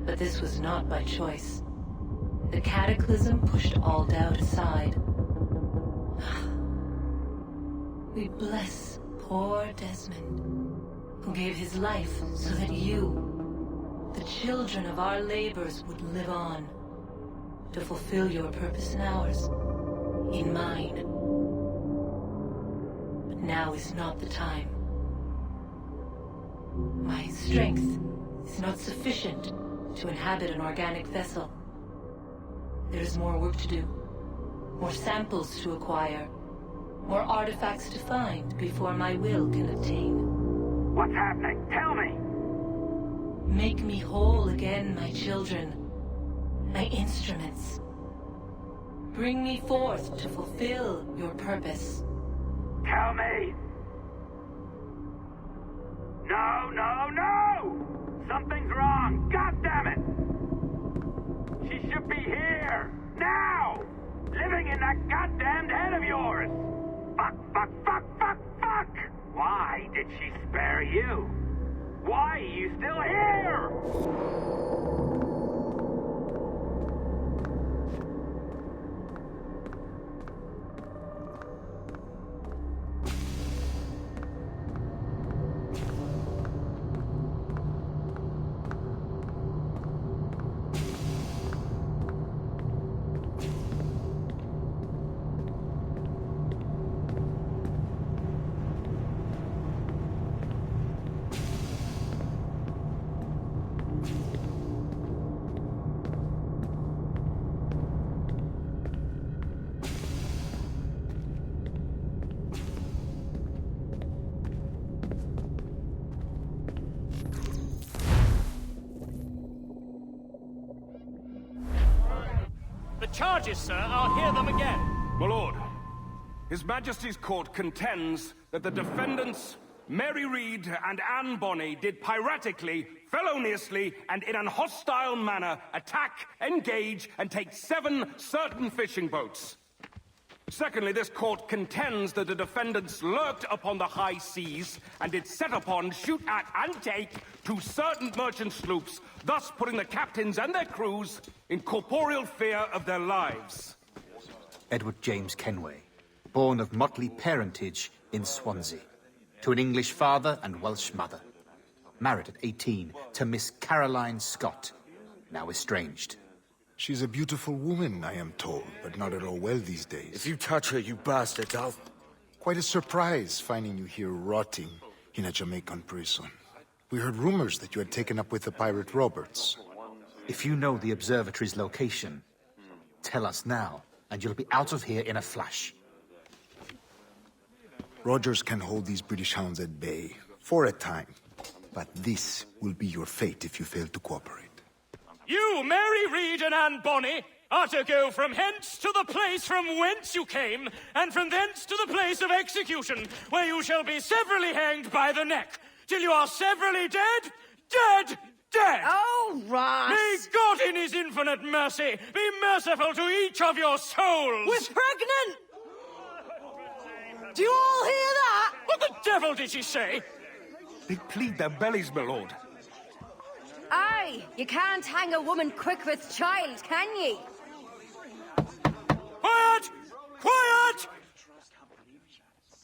But this was not by choice. The cataclysm pushed all doubt aside. We bless poor Desmond, who gave his life so that you, the children of our labors, would live on, to fulfill your purpose in ours, in mine. But now is not the time. My strength is not sufficient to inhabit an organic vessel. There is more work to do, more samples to acquire, more artifacts to find before my will can obtain. What's happening? Tell me! Make me whole again, my children, my instruments. Bring me forth to fulfill your purpose. Tell me! No, no, no! Something's wrong! God damn it! She should be here! Now! Living in that goddamned head of yours! Fuck, fuck, fuck, fuck, fuck! Why did she spare you? Why are you still here? Charges, sir. I'll hear them again. My lord, His Majesty's Court contends that the defendants, Mary Reed and Anne Bonny, did piratically, feloniously, and in an hostile manner attack, engage, and take 7 certain fishing boats. Secondly, this court contends that the defendants lurked upon the high seas and did set upon, shoot at, and take 2 certain merchant sloops, thus putting the captains and their crews in corporeal fear of their lives. Edward James Kenway, born of motley parentage in Swansea, to an English father and Welsh mother. Married at 18 to Miss Caroline Scott, now estranged. She's a beautiful woman, I am told, but not at all well these days. If you touch her, you bastard, I'll... Quite a surprise finding you here rotting in a Jamaican prison. We heard rumors that you had taken up with the pirate Roberts. If you know the observatory's location, tell us now, and you'll be out of here in a flash. Rogers can hold these British hounds at bay, for a time. But this will be your fate if you fail to cooperate. You, Mary Reed and Anne Bonny, are to go from hence to the place from whence you came, and from thence to the place of execution, where you shall be severally hanged by the neck, till you are severally dead, dead, dead! Oh, Ross! May God in his infinite mercy be merciful to each of your souls! We're pregnant! Do you all hear that? What the devil did she say? They plead their bellies, my lord. Aye, you can't hang a woman quick with child, can ye? Quiet! Quiet!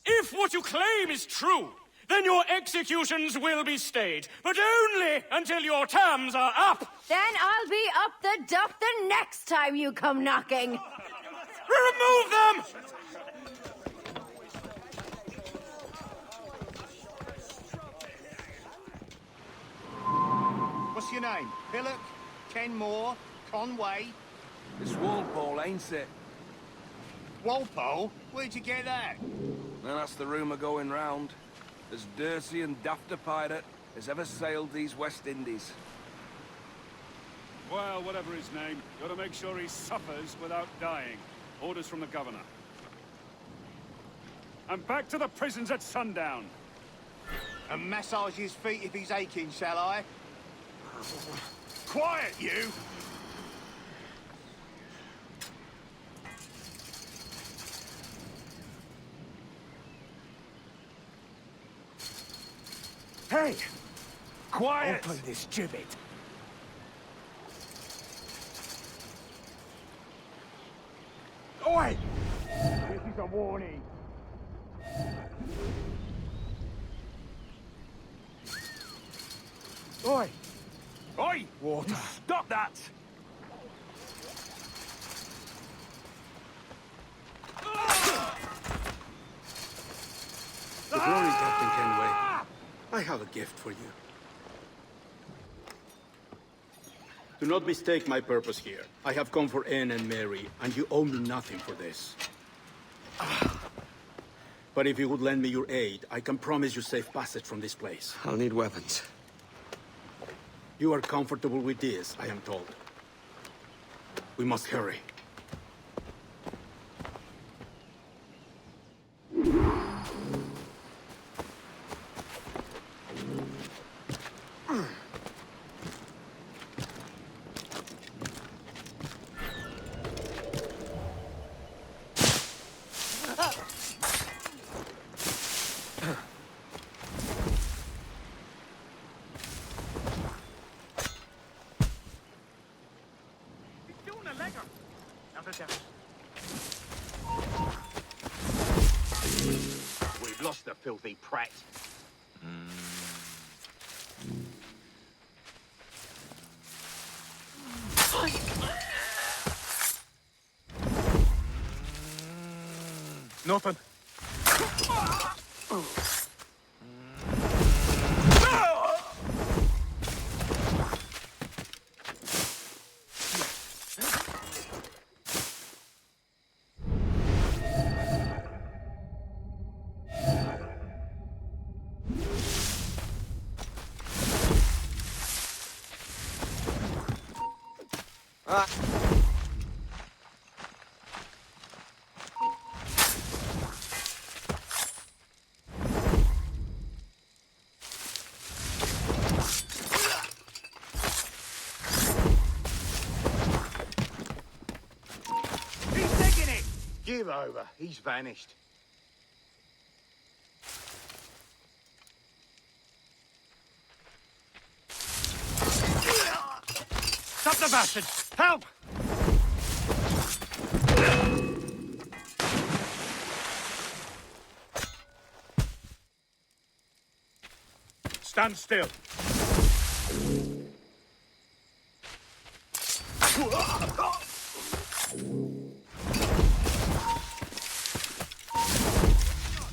If what you claim is true, then your executions will be stayed, but only until your terms are up. Then I'll be up the duff the next time you come knocking. Remove them! What's your name? Pillock? Kenmore? Conway? It's Walpole, ain't it? Walpole? Where'd you get that? Well, that's the rumour going round. As dirty and daft a pirate as ever sailed these West Indies. Well, whatever his name, gotta make sure he suffers without dying. Orders from the governor. And back to the prisons at sundown. And massage his feet if he's aching, shall I? Quiet, you! Hey! Quiet! Open this gibbet. Oi! This is a warning. Oi! Oi! Water. Stop that! Good morning, Captain Kenway. I have a gift for you. Do not mistake my purpose here. I have come for Anne and Mary, and you owe me nothing for this. But if you would lend me your aid, I can promise you safe passage from this place. I'll need weapons. You are comfortable with this, I am told. We must hurry. We've lost the filthy prat. Nothing. Give over. He's vanished. Stop the bastard! Help! Stand still.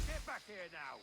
Get back here now!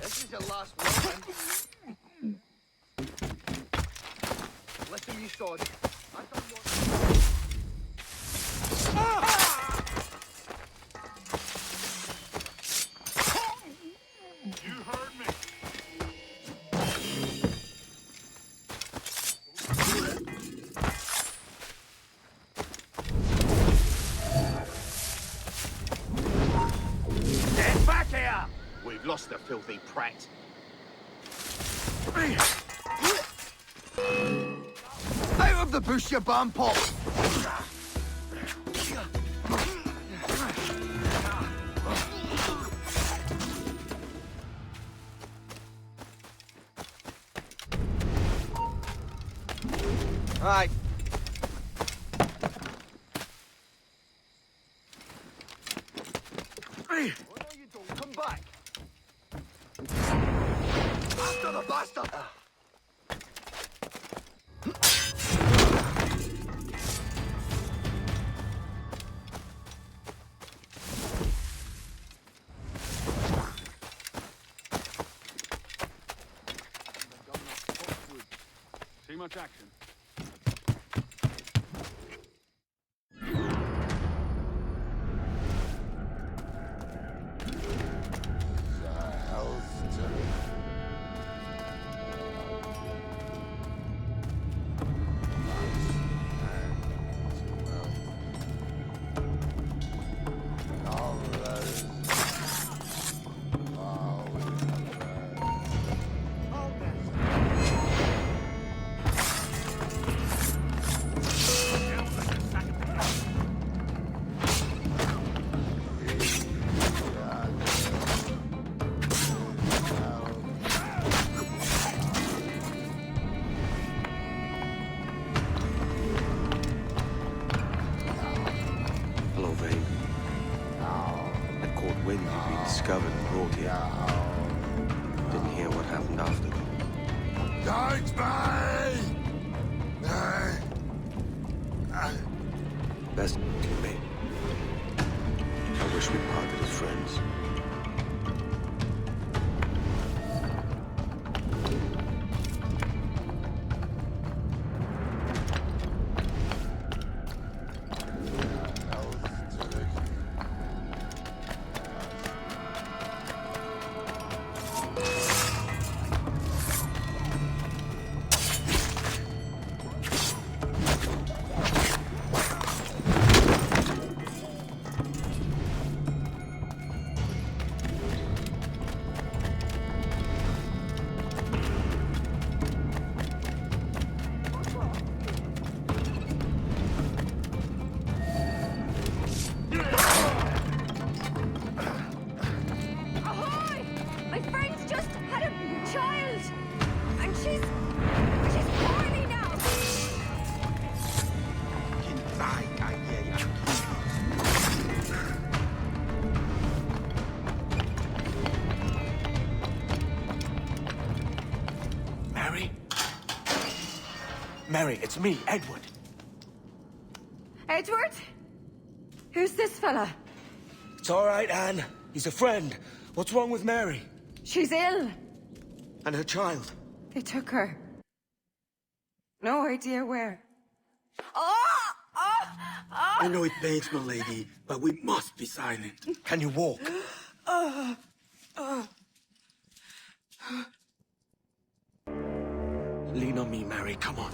This is your last one. Listen, you sod. I don't want... You heard me. Get back here! We've lost the filthy prat. Out of the bush, you bam pop! Right. Oh, no, you don't. Come back. After the bastard! Too much action. Discovered and brought here. Didn't hear what happened after. Best to me. I wish we parted as friends. Mary, it's me, Edward. Edward? Who's this fella? It's all right, Anne. He's a friend. What's wrong with Mary? She's ill. And her child? They took her. No idea where. Oh! I know it pains my lady, but we must be silent. Can you walk? Lean on me, Mary. Come on.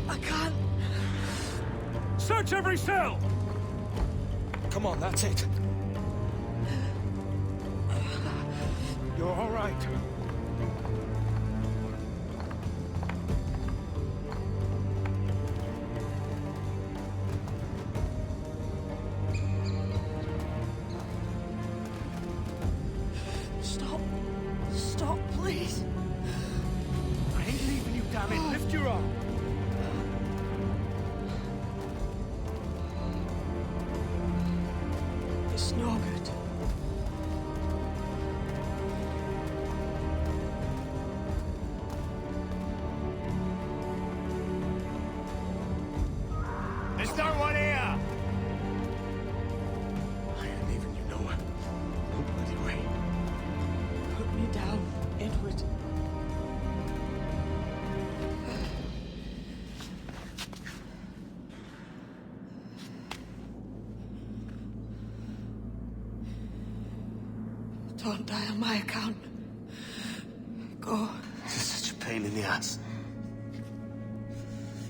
I can't. Search every cell! Come on, that's it. You're all right. Stop, please. I ain't leaving you, damn it. Lift your arm. It's no good. There's no one here! I ain't leaving you nowhere. No bloody way. Put me down, Edward. Don't die on my account. Go. This is such a pain in the ass.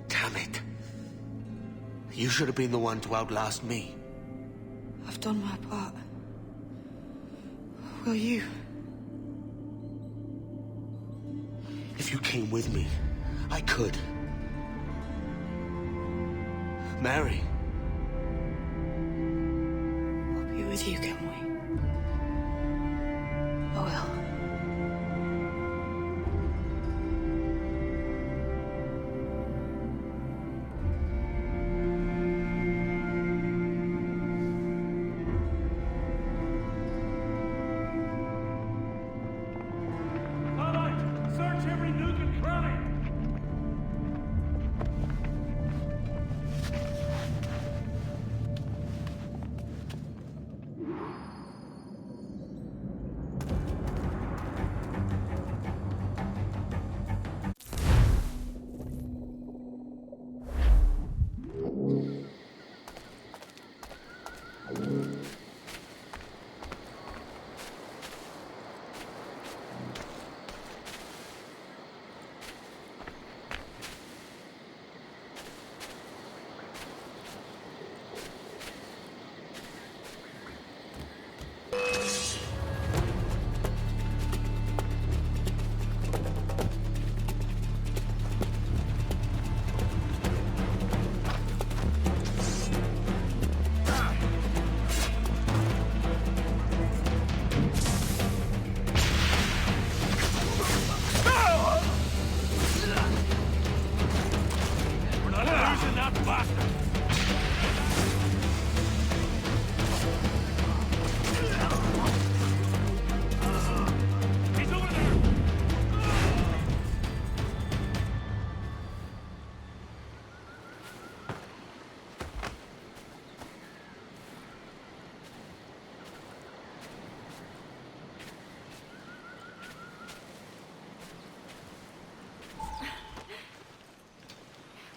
Damn it. You should have been the one to outlast me. I've done my part. Will you? If you came with me, I could. Mary. I'll be with you, Kenway. I will. Search every nook and cranny!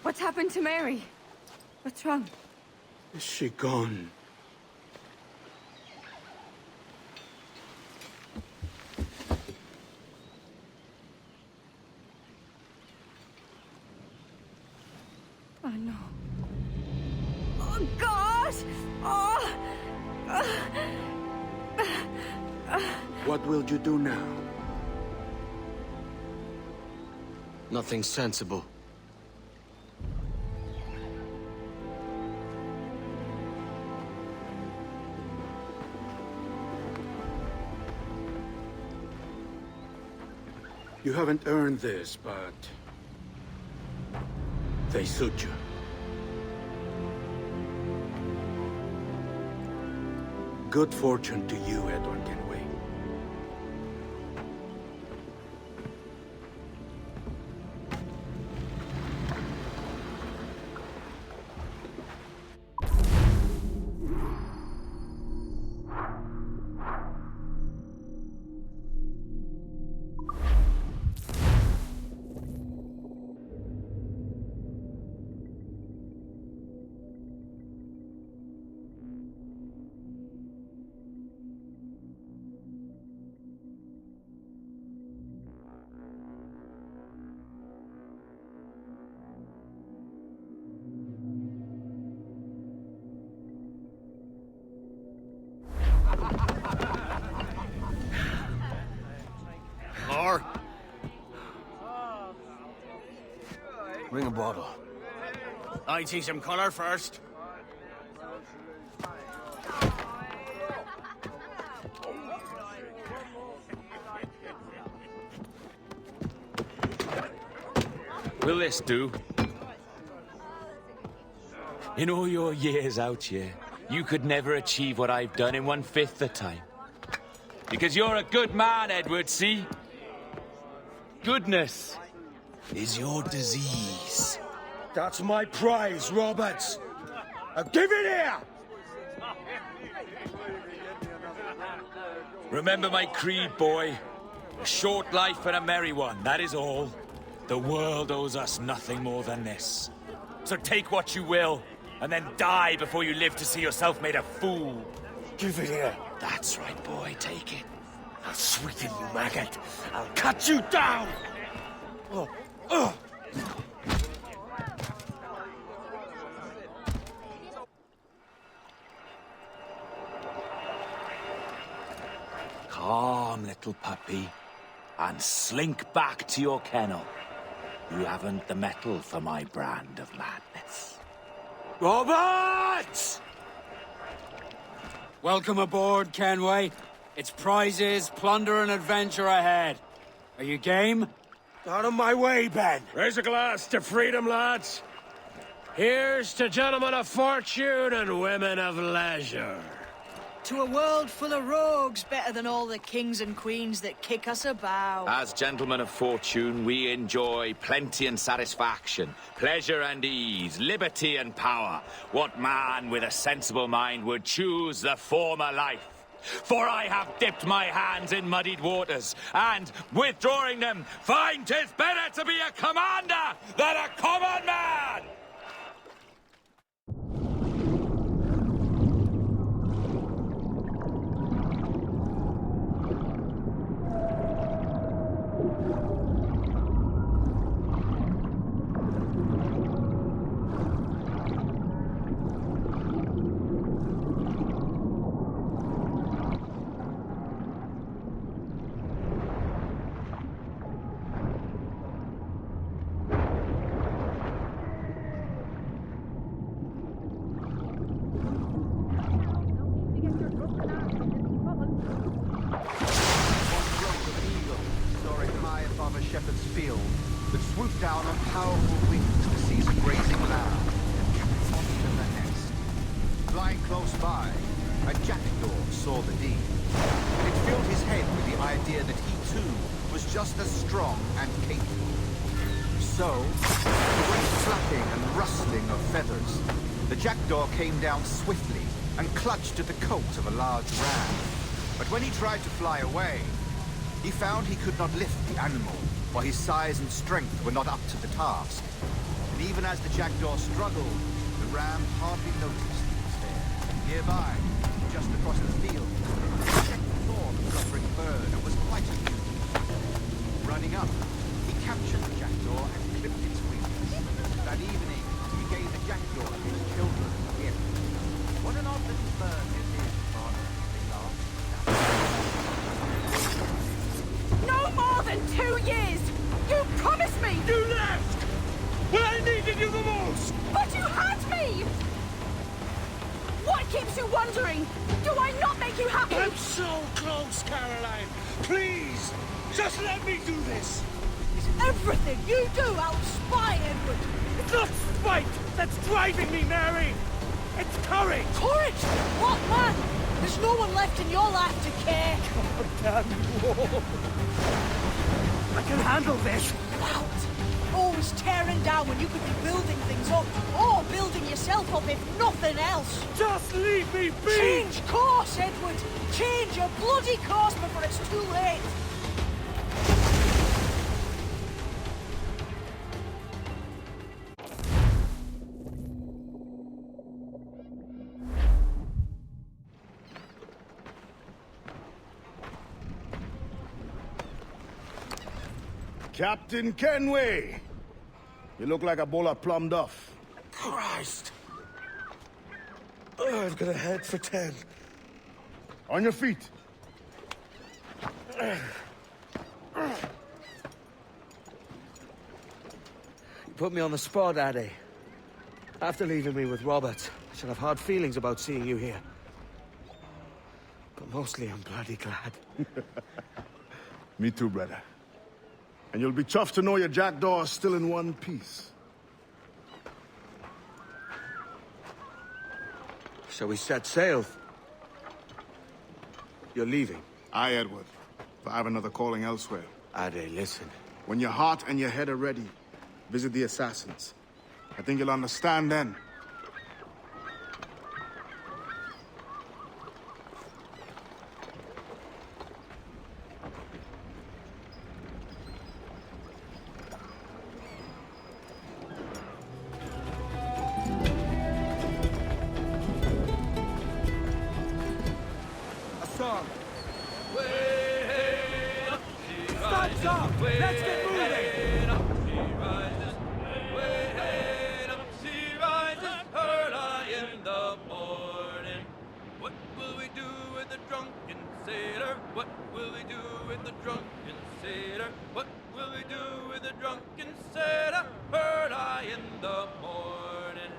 What's happened to Mary? What's wrong? Is she gone? Oh, no. Oh, God! Oh! What will you do now? Nothing sensible. You haven't earned this, but they suit you. Good fortune to you, Edward Kenway. bottle. I'd see some color first. Will this do? In all your years out here, you could never achieve what I've done in 1/5 the time. Because you're a good man, Edward, see? Goodness is your disease. That's my prize, Roberts. Give it here! Remember my creed, boy. A short life and a merry one, that is all. The world owes us nothing more than this. So take what you will, and then die before you live to see yourself made a fool. Give it here. That's right, boy, take it. I'll sweeten you, maggot. I'll cut you down! Oh. Calm, little puppy, and slink back to your kennel. You haven't the mettle for my brand of madness. Roberts! Welcome aboard, Kenway. It's prizes, plunder, and adventure ahead. Are you game? Out of my way, Ben. Raise a glass to freedom, lads. Here's to gentlemen of fortune and women of leisure. To a world full of rogues, better than all the kings and queens that kick us about. As gentlemen of fortune, we enjoy plenty and satisfaction, pleasure and ease, liberty and power. What man with a sensible mind would choose the former life? For I have dipped my hands in muddied waters, and, withdrawing them, find 'tis better to be a commander than a common man! Down on powerful wings to seize grazing lamb onto the nest. Flying close by, a jackdaw saw the deed. It filled his head with the idea that he too was just as strong and capable. So, with flapping and rustling of feathers, the jackdaw came down swiftly and clutched at the coat of a large ram. But when he tried to fly away, he found he could not lift the animal, for his size and strength were not up to the task. And even as the jackdaw struggled, the ram hardly noticed he was there. Nearby, just across the field, he checked saw the suffering bird and was quite amused. Running up, he captured the jackdaw and clipped its wings. That evening, he gave the jackdaw to his children as a gift. What an odd little bird it is, Father, they laughed. No more than 2 years! You promised me! You left! When I needed you the most! But you had me! What keeps you wondering? Do I not make you happy? I'm so close, Caroline! Please! Just let me do this! Is everything you do out of spite, Edward? It's not spite that's driving me, Mary! It's courage! Courage? What, man? There's no one left in your life to care. God damn you all! I can handle this! Out! Always tearing down when you could be building things up, or building yourself up if nothing else. Just leave me be! Change course, Edward! Change your bloody course before it's too late! Captain Kenway! You look like a bowl of plum duff. Christ! Oh, I've got a head for 10. On your feet. put me on the spot, Addy. After leaving me with Robert, I should have hard feelings about seeing you here. But mostly I'm bloody glad. Me too, brother. And you'll be chuffed to know your jackdaw is still in one piece. Shall we set sail? You're leaving? Aye, Edward. But I have another calling elsewhere. Ade, listen. When your heart and your head are ready, visit the Assassins. I think you'll understand then. Let's get moving! In the morning. What will we do with the drunken sailor? What will we do with the drunken sailor? What will we do with the drunken sailor? Early in the morning.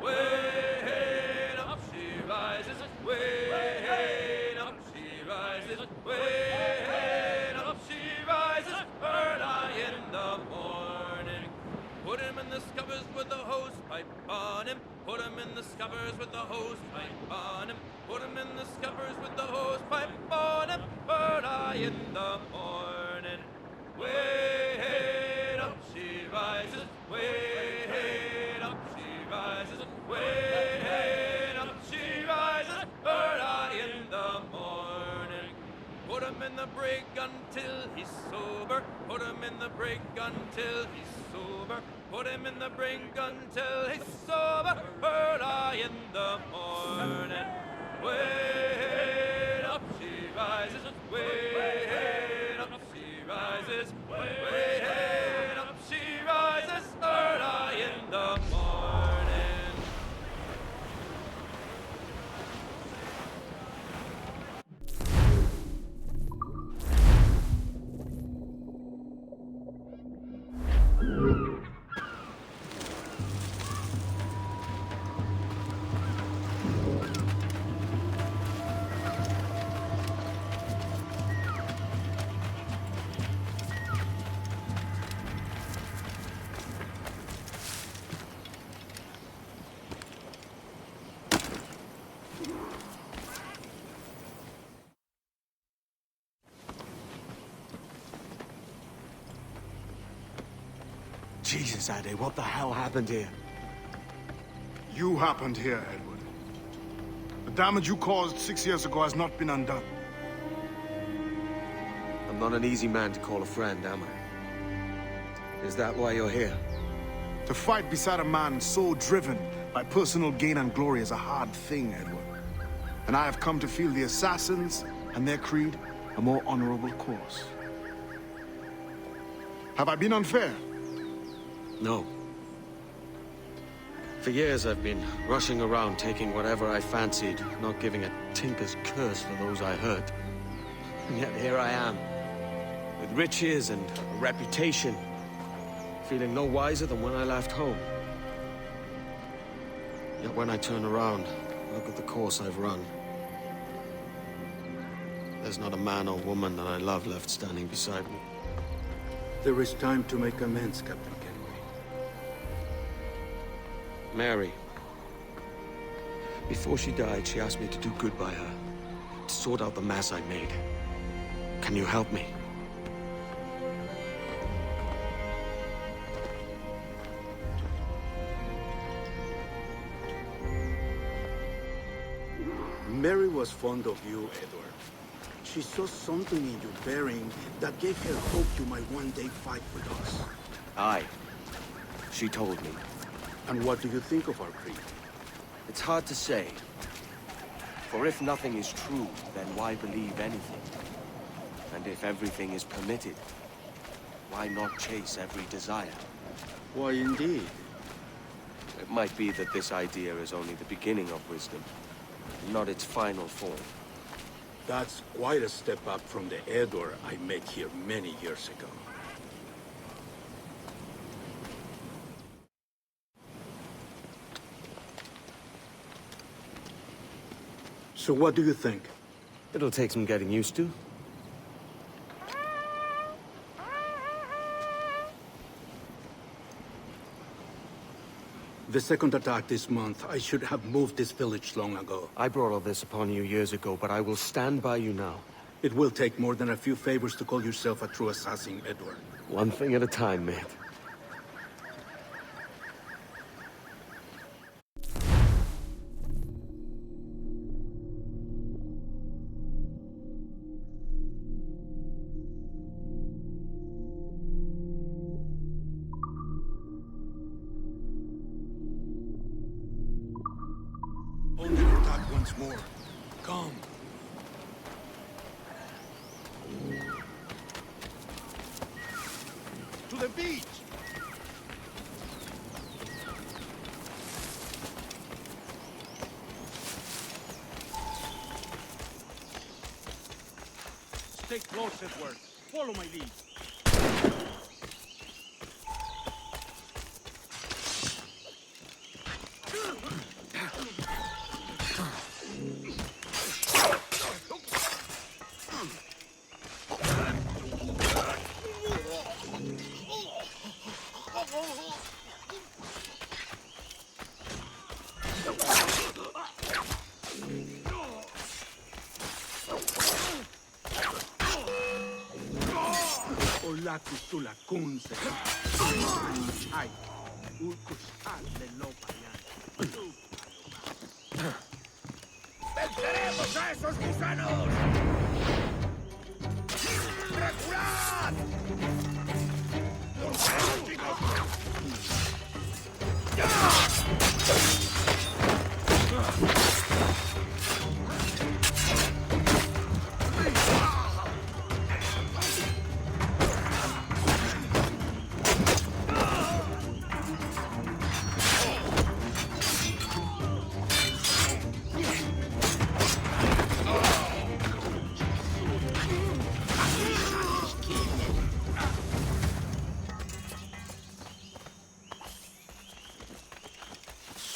Way up she rises, way up she rises, way up she rises, early in the morning. Put him in the scuppers with the hose pipe on him. Put him in the scuppers with the hose pipe on him. Put him in the scuppers with the hose pipe on him. Early in the morning. Way up she rises, way up she rises, way up she rises, early in the morning. Put him in the brig until he's sober. Put him in the brig until he's sober. Put him in the brig until he's sober. Early in the morning. Way up she rises, way up she rises, way up she rises, early in the morning. Jesus, Ade, what the hell happened here? You happened here, Edward. The damage you caused 6 years ago has not been undone. I'm not an easy man to call a friend, am I? Is that why you're here? To fight beside a man so driven by personal gain and glory is a hard thing, Edward. And I have come to feel the Assassins and their creed a more honorable course. Have I been unfair? No. For years I've been rushing around taking whatever I fancied, not giving a tinker's curse for those I hurt. And yet here I am, with riches and a reputation, feeling no wiser than when I left home. Yet when I turn around, look at the course I've run. There's not a man or woman that I love left standing beside me. There is time to make amends, Captain Kenway. Mary. Before she died, she asked me to do good by her, to sort out the mess I made. Can you help me? Mary was fond of you, Edward. She saw something in your bearing that gave her hope you might one day fight with us. Aye. She told me. And what do you think of our creed? It's hard to say. For if nothing is true, then why believe anything? And if everything is permitted, why not chase every desire? Why, indeed. It might be that this idea is only the beginning of wisdom, not its final form. That's quite a step up from the Edward I met here many years ago. So what do you think? It'll take some getting used to. The second attack this month, I should have moved this village long ago. I brought all this upon you years ago, but I will stand by you now. It will take more than a few favors to call yourself a true assassin, Edward. One thing at a time, mate. Only attack once more. Come. To the beach! Stay close, Edward. Follow my lead. Kusula kunse. Ay, ulkus alle lopayan. ¡Venceremos a esos gusanos! ¡Reculad!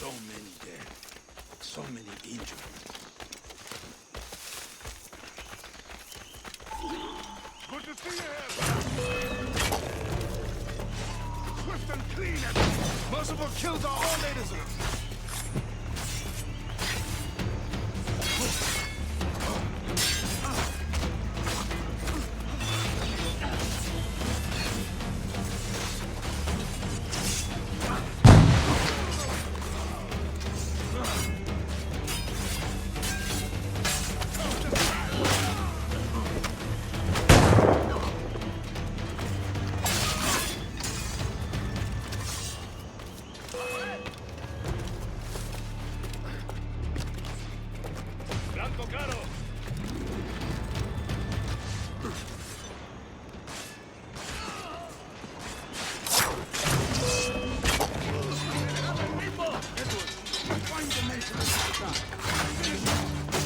So many dead. So many injured. Good to see you here! Swift and clean, merciful kills are all they deserve.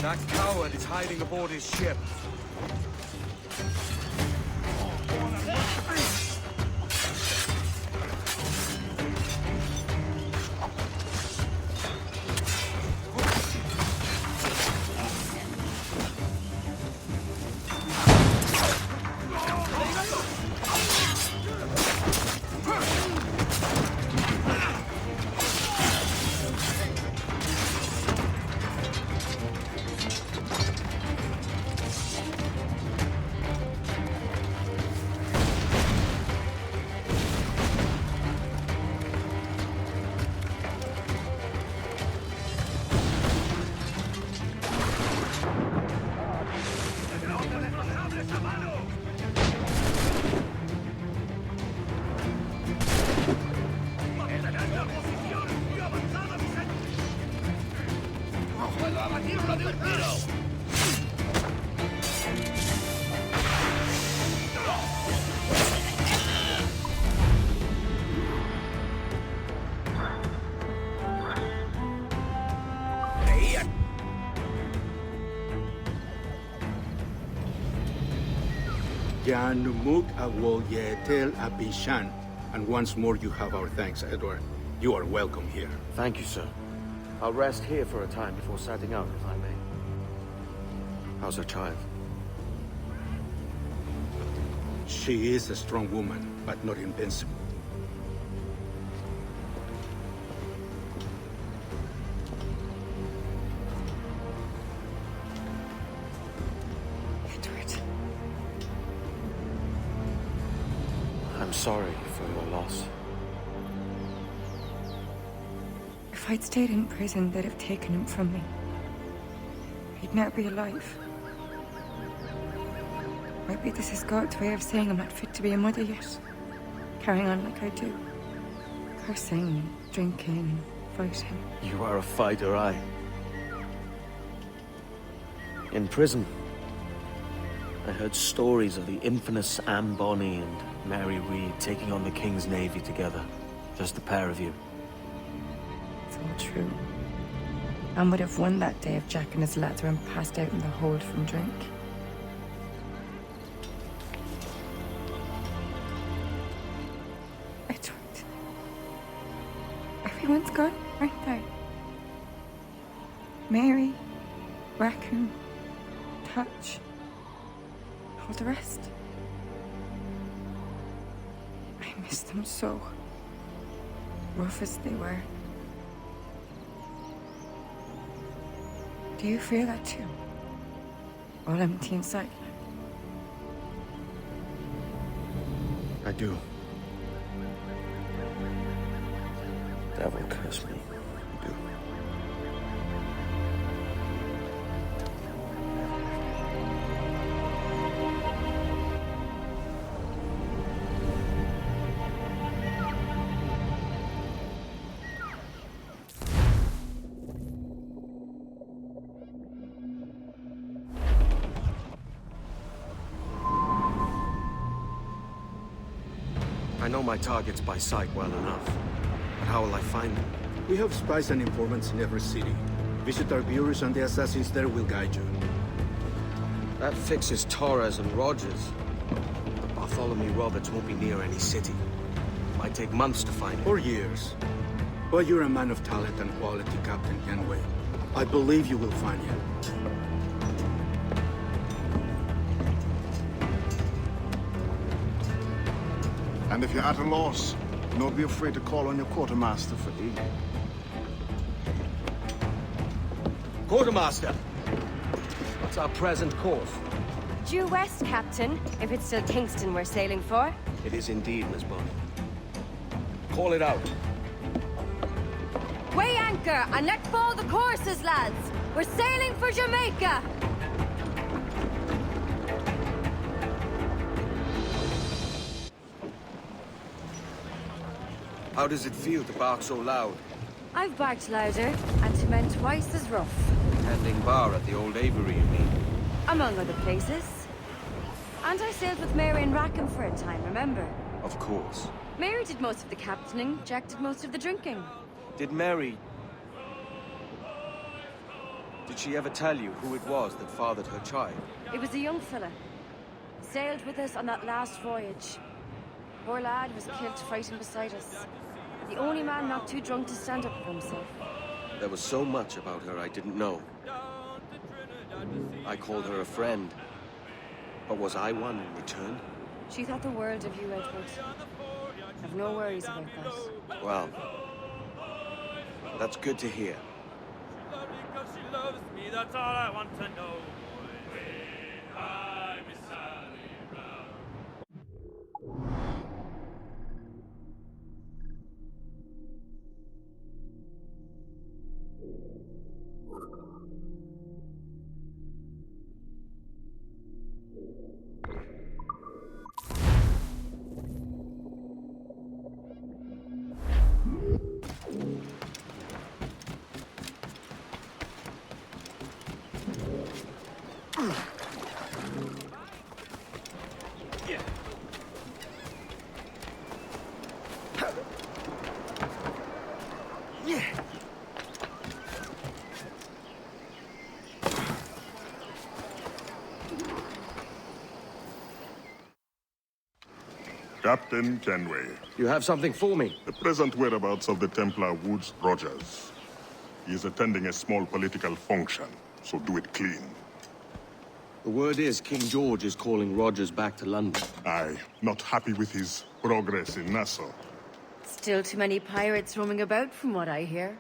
That coward is hiding aboard his ship. Yanumuk awoyetel abishan. And once more you have our thanks, Edward. You are welcome here. Thank you, sir. I'll rest here for a time before setting out, if I may. How's her child? She is a strong woman, but not invincible. Edward. I'm sorry for your loss. If I'd stayed in prison, they'd have taken him from me. He'd never be alive. Maybe this is God's way of saying I'm not fit to be a mother yet. Carrying on like I do. Cursing, drinking, fighting. You are a fighter, aye. In prison, I heard stories of the infamous Anne Bonny and Mary Read taking on the King's Navy together. Just the pair of you. It's all true. Anne would have won that day if Jack and his lads weren't passed out in the hold from drink. Edward. Everyone's gone, aren't they? Mary, Raccoon, Touch, all the rest. I miss them so. Rough as they were. Do you feel that too? All empty inside? I do. Devil curse me. I do. I know my targets by sight well enough. But how will I find them? We have spies and informants in every city. Visit our bureaus and the assassins there will guide you. That fixes Torres and Rogers. But Bartholomew Roberts won't be near any city. Might take months to find him. Or years. But you're a man of talent and quality, Captain Kenway. I believe you will find him. And if you're at a loss, don't be afraid to call on your quartermaster for aid. Quartermaster! What's our present course? Due west, Captain, if it's still Kingston we're sailing for. It is indeed, Miss Bonny. Call it out. Weigh anchor and let fall the courses, lads! We're sailing for Jamaica! How does it feel to bark so loud? I've barked louder, and to men twice as rough. Tending bar at the old aviary, you mean? Among other places. And I sailed with Mary and Rackham for a time, remember? Of course. Mary did most of the captaining, Jack did most of the drinking. Did Mary... Did she ever tell you who it was that fathered her child? It was a young fella. Sailed with us on that last voyage. Poor lad was killed fighting beside us. The only man not too drunk to stand up for himself. There was so much about her I didn't know. I called her a friend. But was I one in return? She thought the world of you, Edward. I've no worries about that. Well, that's good to hear. Because she loves me, that's all I want to know. Captain Kenway. You have something for me? The present whereabouts of the Templar Woods Rogers. He is attending a small political function, so do it clean. The word is King George is calling Rogers back to London. Aye, not happy with his progress in Nassau. Still too many pirates roaming about, from what I hear.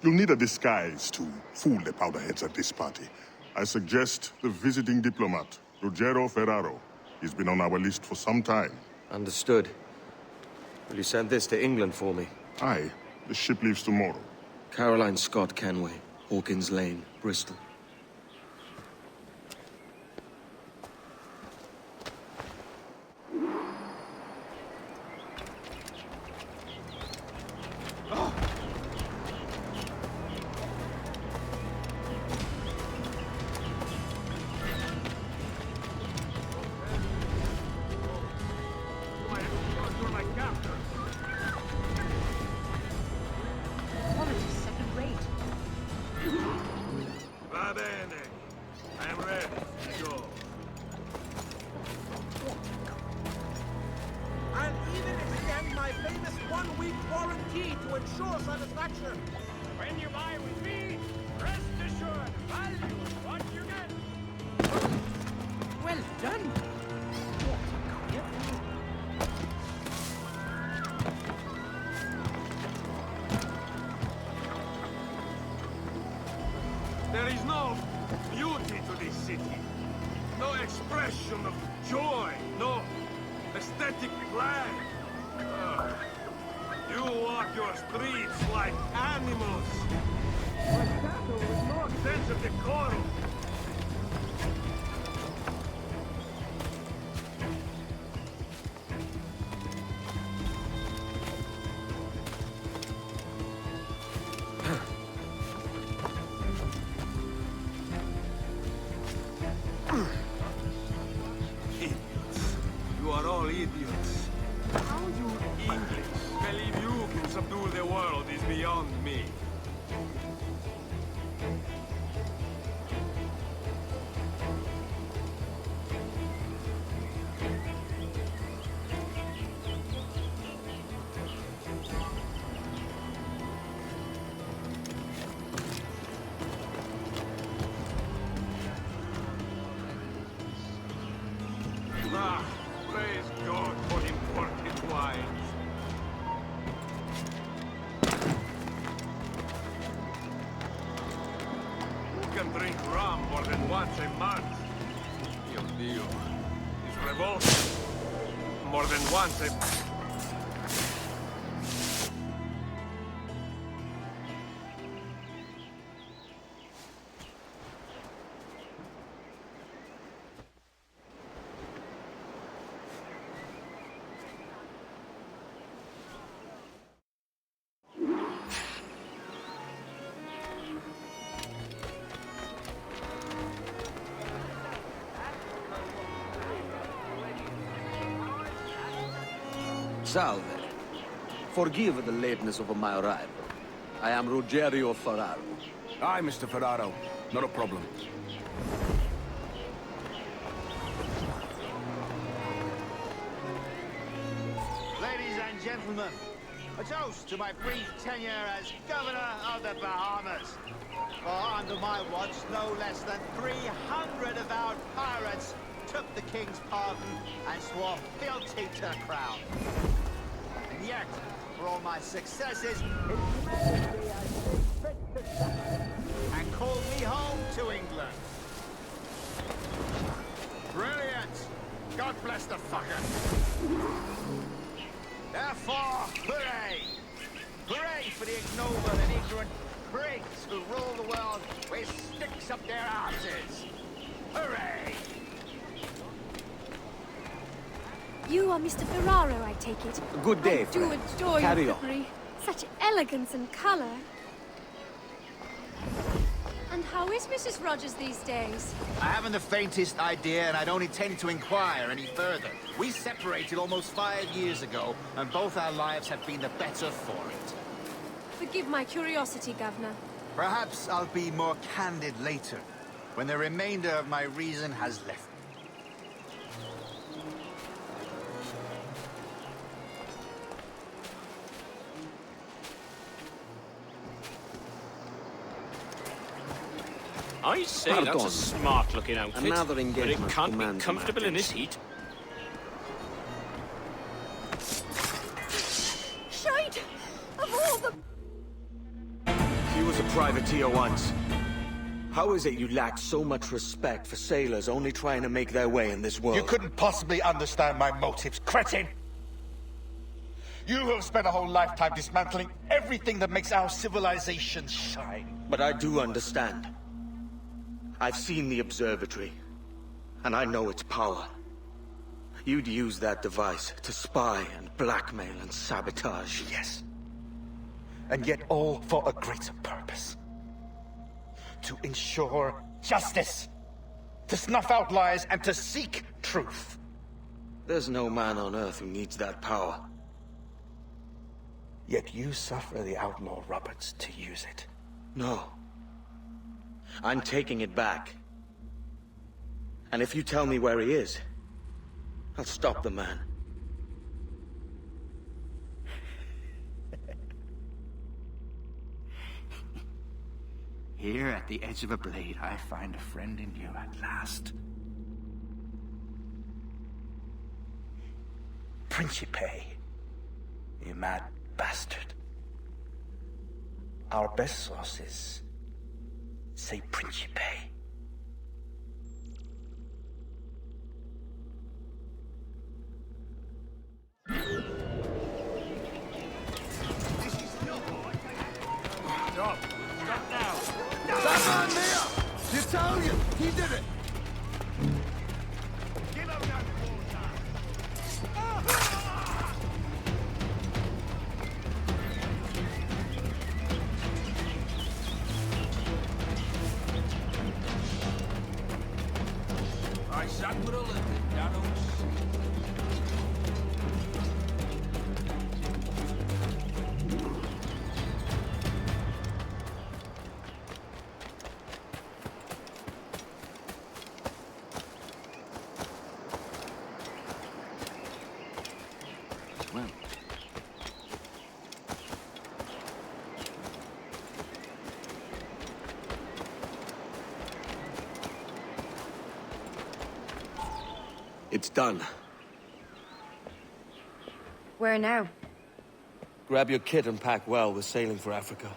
You'll need a disguise to fool the powderheads at this party. I suggest the visiting diplomat, Ruggiero Ferraro. He's been on our list for some time. Understood. Will you send this to England for me? Aye. The ship leaves tomorrow. Caroline Scott Kenway, Hawkins Lane, Bristol. Va bene. I am ready. Go. I'll even extend my famous one-week quarantine to ensure satisfaction. When you buy with me, rest assured, value is what you get. Well done. There is no beauty to this city. No expression of joy. No aesthetic plan. You walk your streets like animals. With no sense of decorum. Idiots. You are all idiots. How you English believe you can subdue the world is beyond me. Ah, praise God for imported wines. Who can drink rum more than once a month? Dio Dio. It's revolting. More than once a... Salve. Forgive the lateness of my arrival. I am Ruggiero Ferraro. Aye, Mr. Ferraro. Not a problem. Ladies and gentlemen, a toast to my brief tenure as Governor of the Bahamas. For under my watch, no less than 300 avowed pirates took the King's pardon and swore fealty to the Crown. And yet, for all my successes, His Majesty has seen fit to sack and called me home to England. Brilliant! God bless the fucker! Therefore, hooray! Hooray for the ignoble and ignorant prigs who rule the world with sticks up their asses! Hooray! You are Mr. Ferraro, I take it. Good day, I do friend. adore Carry your on. livery. Such elegance and colour. And how is Mrs. Rogers these days? I haven't the faintest idea, and I don't intend to inquire any further. We separated almost 5 years ago, and both our lives have been the better for it. Forgive my curiosity, Governor. Perhaps I'll be more candid later, when the remainder of my reason has left me. I say that's Pardon. a smart-looking outfit. Another but it engagement can't be demands my comfortable in this attention. heat. Shite! Of all the... He was a privateer once. How is it you lack so much respect for sailors only trying to make their way in this world? You couldn't possibly understand my motives, cretin! You have spent a whole lifetime dismantling everything that makes our civilization shine. But I do understand. I've seen the observatory, and I know its power. You'd use that device to spy and blackmail and sabotage. Yes. And yet all for a greater purpose. To ensure justice. To snuff out lies and to seek truth. There's no man on Earth who needs that power. Yet you suffer the outlaw Roberts to use it. No. I'm taking it back. And if you tell me where he is, I'll stop the man. Here at the edge of a blade, I find a friend in you at last. Principe, you mad bastard. Our best sources say Principe. Stop. Stop now. That man there! The Italian! He did it! Give him that I sat with a living, Danos. Well. It's done. Where now? Grab your kit and pack well. We're sailing for Africa.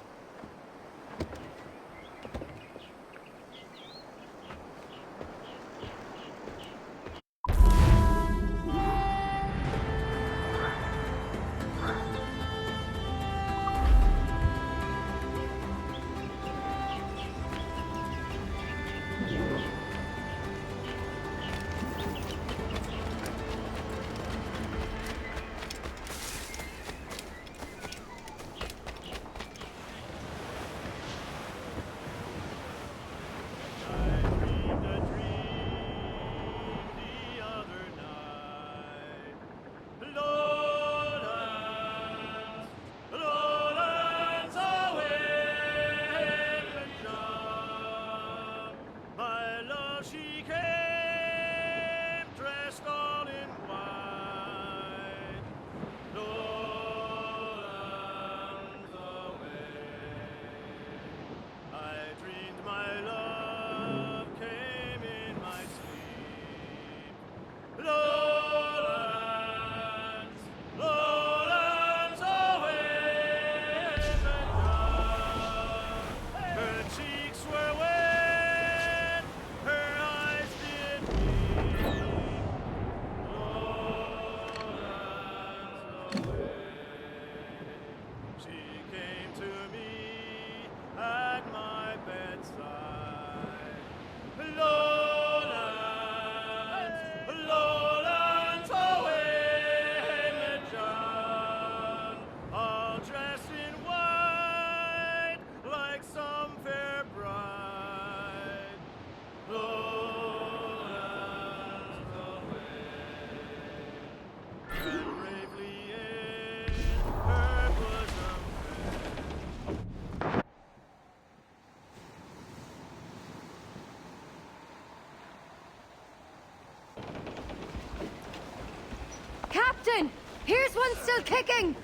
Captain! Here's one still kicking!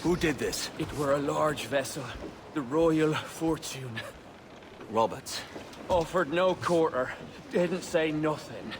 Who did this? It were a large vessel. The royal fortune. Roberts. Offered no quarter. Didn't say nothing.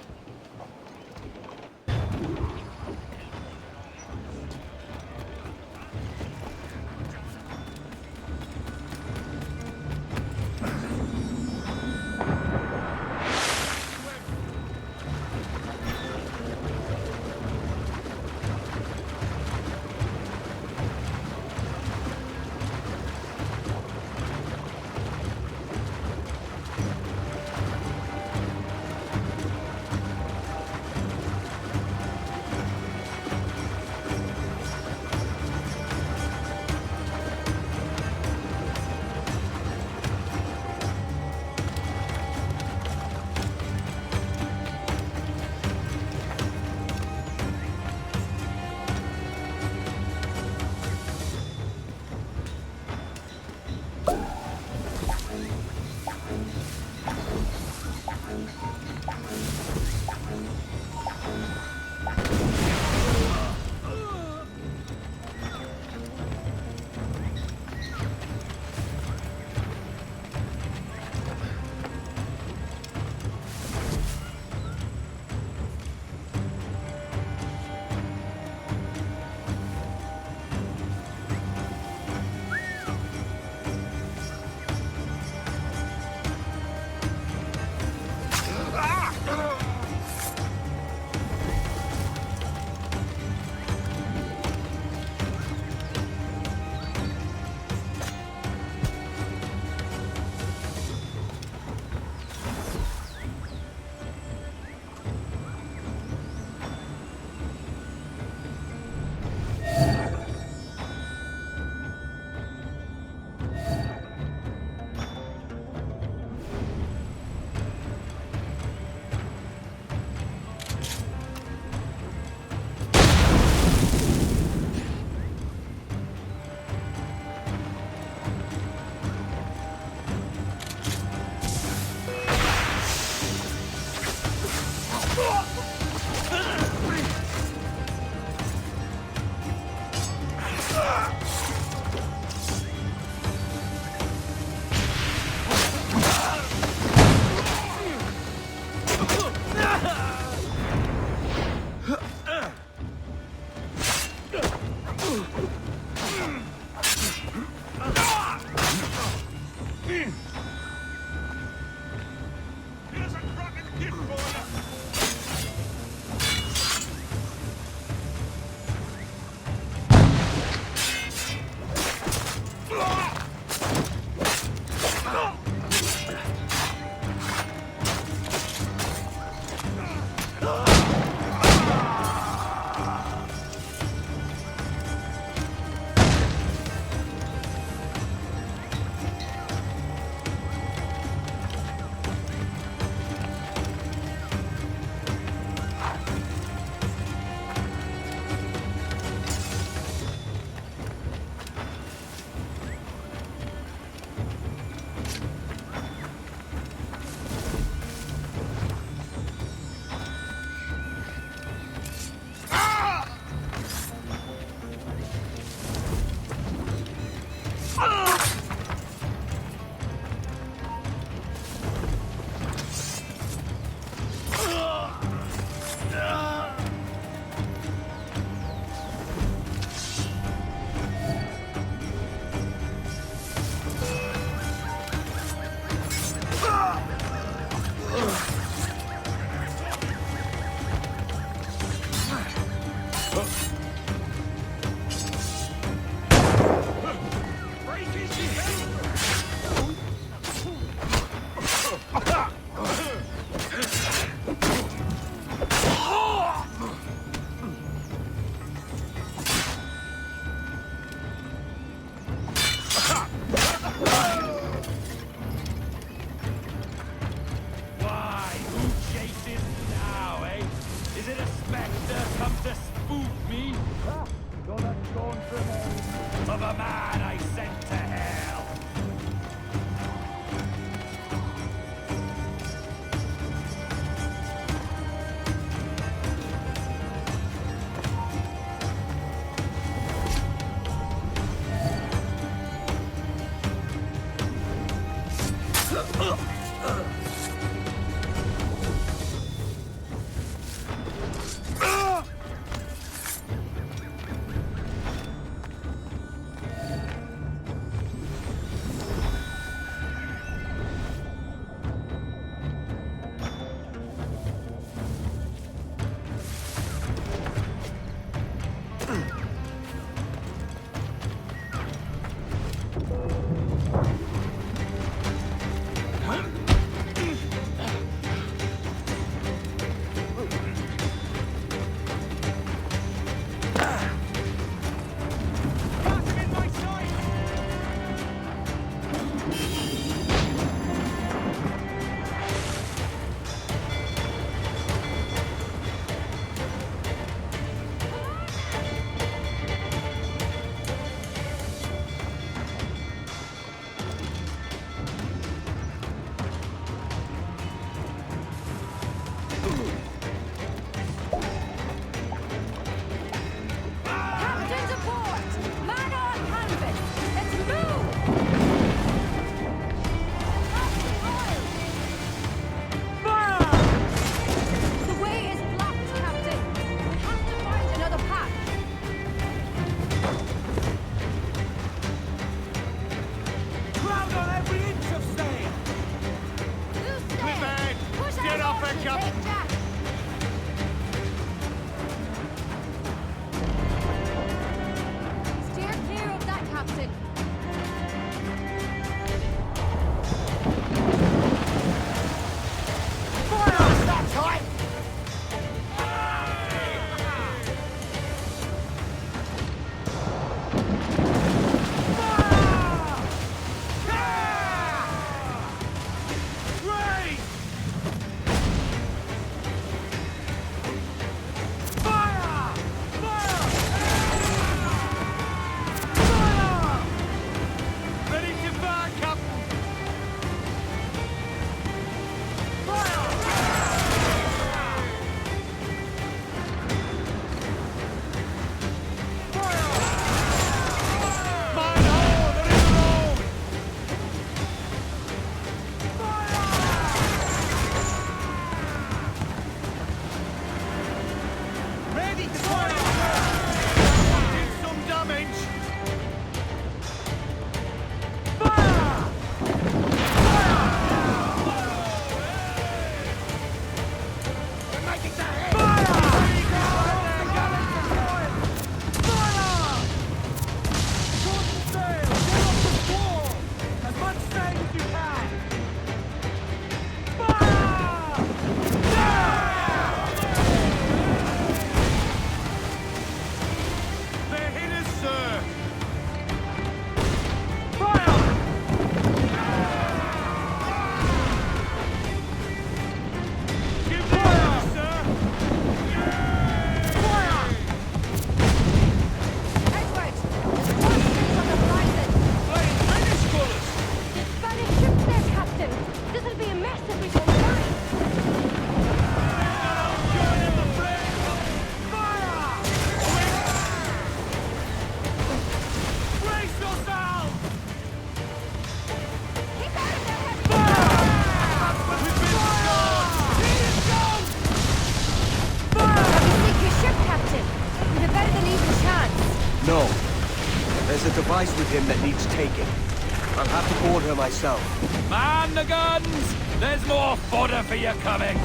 Device with him that needs taking. I'll have to board her myself. Man the guns! There's more fodder for you coming!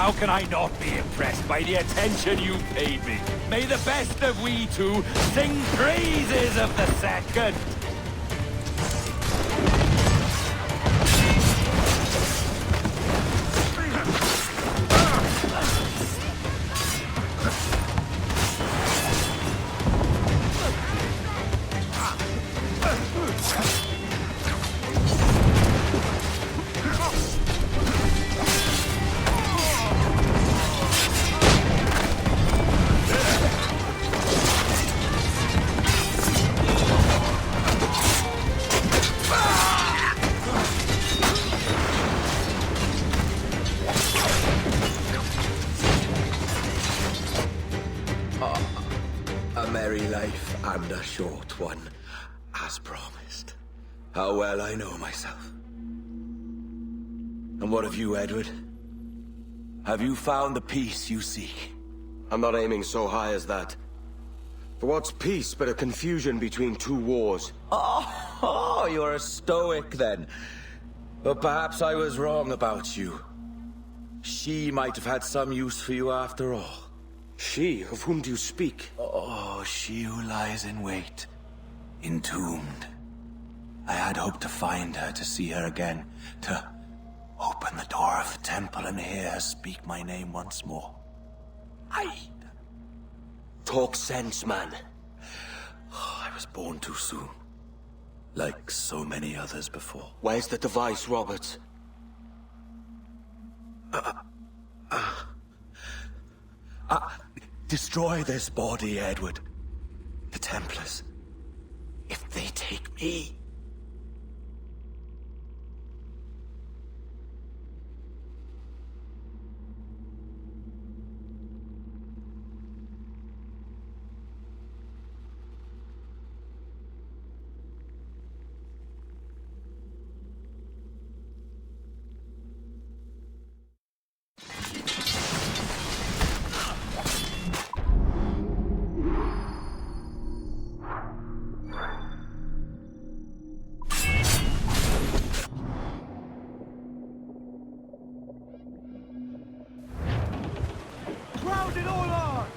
How can I not be impressed by the attention you paid me? May the best of we two sing praises of the second! weary life and a short one, as promised. How well I know myself. And what of you, Edward? Have you found the peace you seek? I'm not aiming so high as that. For what's peace but a confusion between two wars? Oh, you're a stoic then. But perhaps I was wrong about you. She might have had some use for you after all. She? Of whom do you speak? Oh, she who lies in wait, entombed. I had hoped to find her, to see her again, to open the door of the temple and hear her speak my name once more. Talk sense, man. I was born too soon. Like so many others before. Where's the device, Robert? Destroy this body, Edward. The Templars. If they take me... Ground it all on!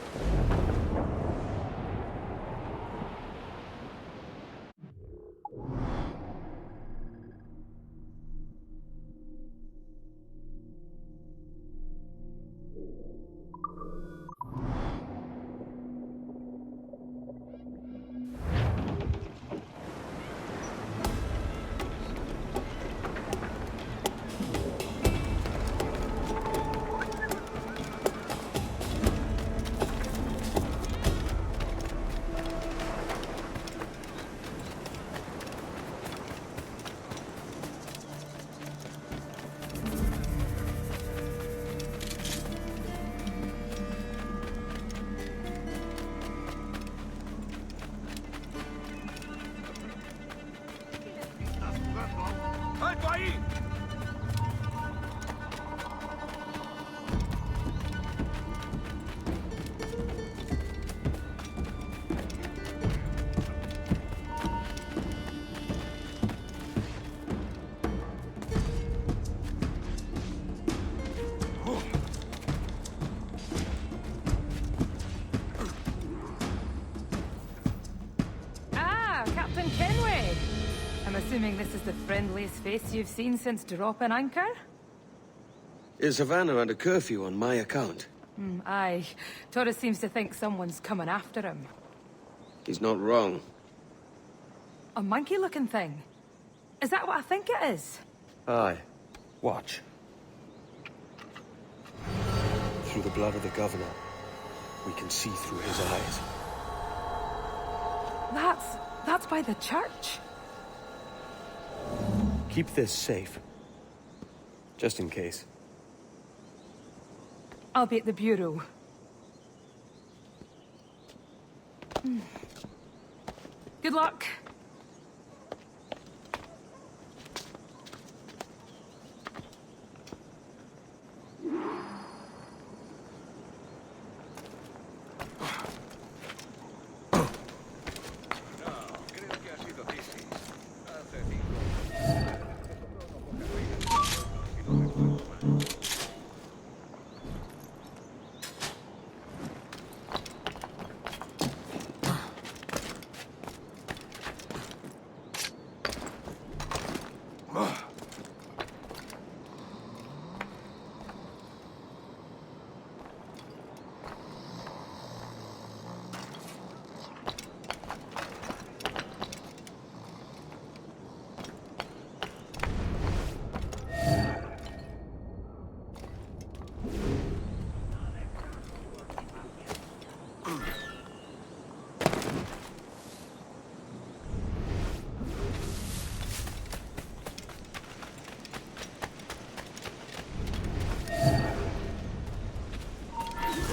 Captain Kenway! I'm assuming this is the friendliest face you've seen since dropping anchor? Is Havana under curfew on my account? Aye. Torres seems to think someone's coming after him. He's not wrong. A monkey-looking thing? Is that what I think it is? Aye. Watch. Through the blood of the governor, we can see through his eyes. That's by the church. Keep this safe. Just in case. I'll be at the bureau. Good luck.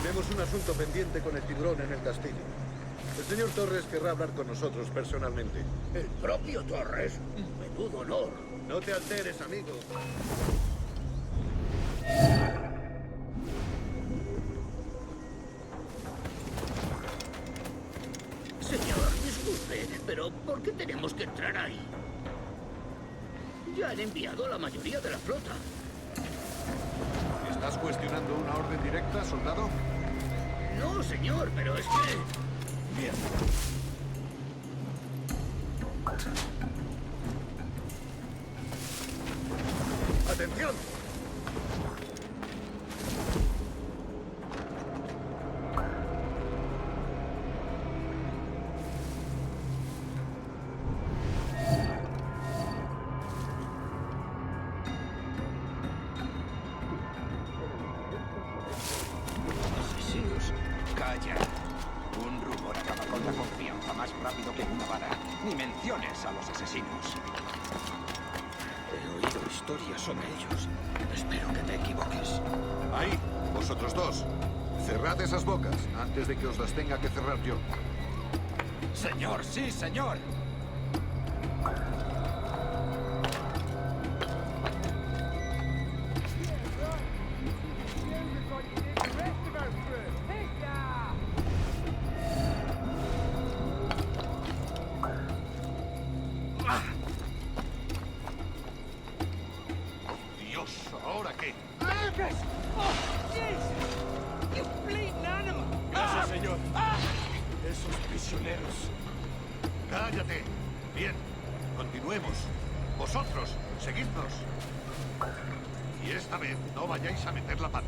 Tenemos un asunto pendiente con el tiburón en el castillo. El señor Torres querrá hablar con nosotros personalmente. ¿El propio Torres? Menudo honor. No te alteres, amigo. Señor, disculpe, pero ¿por qué tenemos que entrar ahí? Ya han enviado a la mayoría de la flota. ¿Estás cuestionando una orden directa, soldado? No, señor, pero es que... Bien. ¡Atención! Asesinos. Calla. Un rumor acaba con la confianza más rápido que una bala. Ni menciones a los asesinos. He oído historias sobre ellos. Espero que te equivoques. Ahí, vosotros dos. Cerrad esas bocas antes de que os las tenga que cerrar yo. Señor, sí, señor. Dios, ¿ahora qué? Gracias, señor. Esos prisioneros. Cállate. Bien. Continuemos. Vosotros, seguidnos. Y esta vez no vayáis a meter la pata.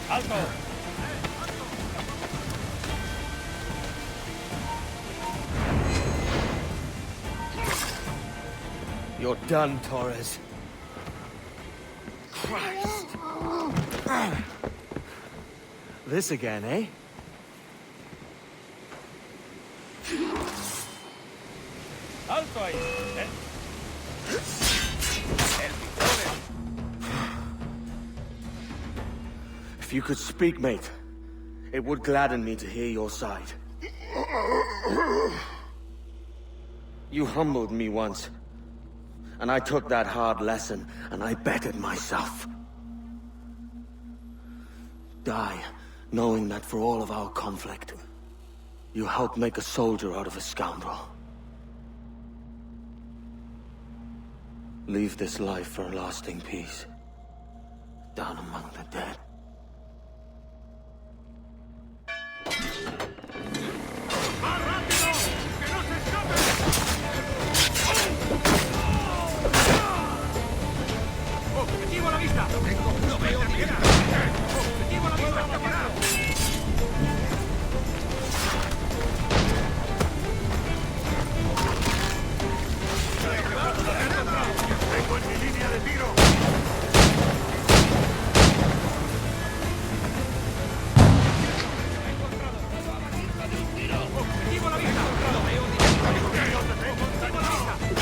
¡Alto! You're done, Torres. Christ. This again, eh? ¡Alto ahí! If you could speak, mate, it would gladden me to hear your side. You humbled me once. And I took that hard lesson, and I bettered myself. Die, knowing that for all of our conflict, you helped make a soldier out of a scoundrel. Leave this life for a lasting peace, down among the dead. ¡Objetivo a la vista! ¡No veo ni nada! ¡Objetivo a la vista! ¡Tengo en mi línea de tiro! ¡Objetivo a la vista! ¡Lo veo directamente! ¡Objetivo a la vista!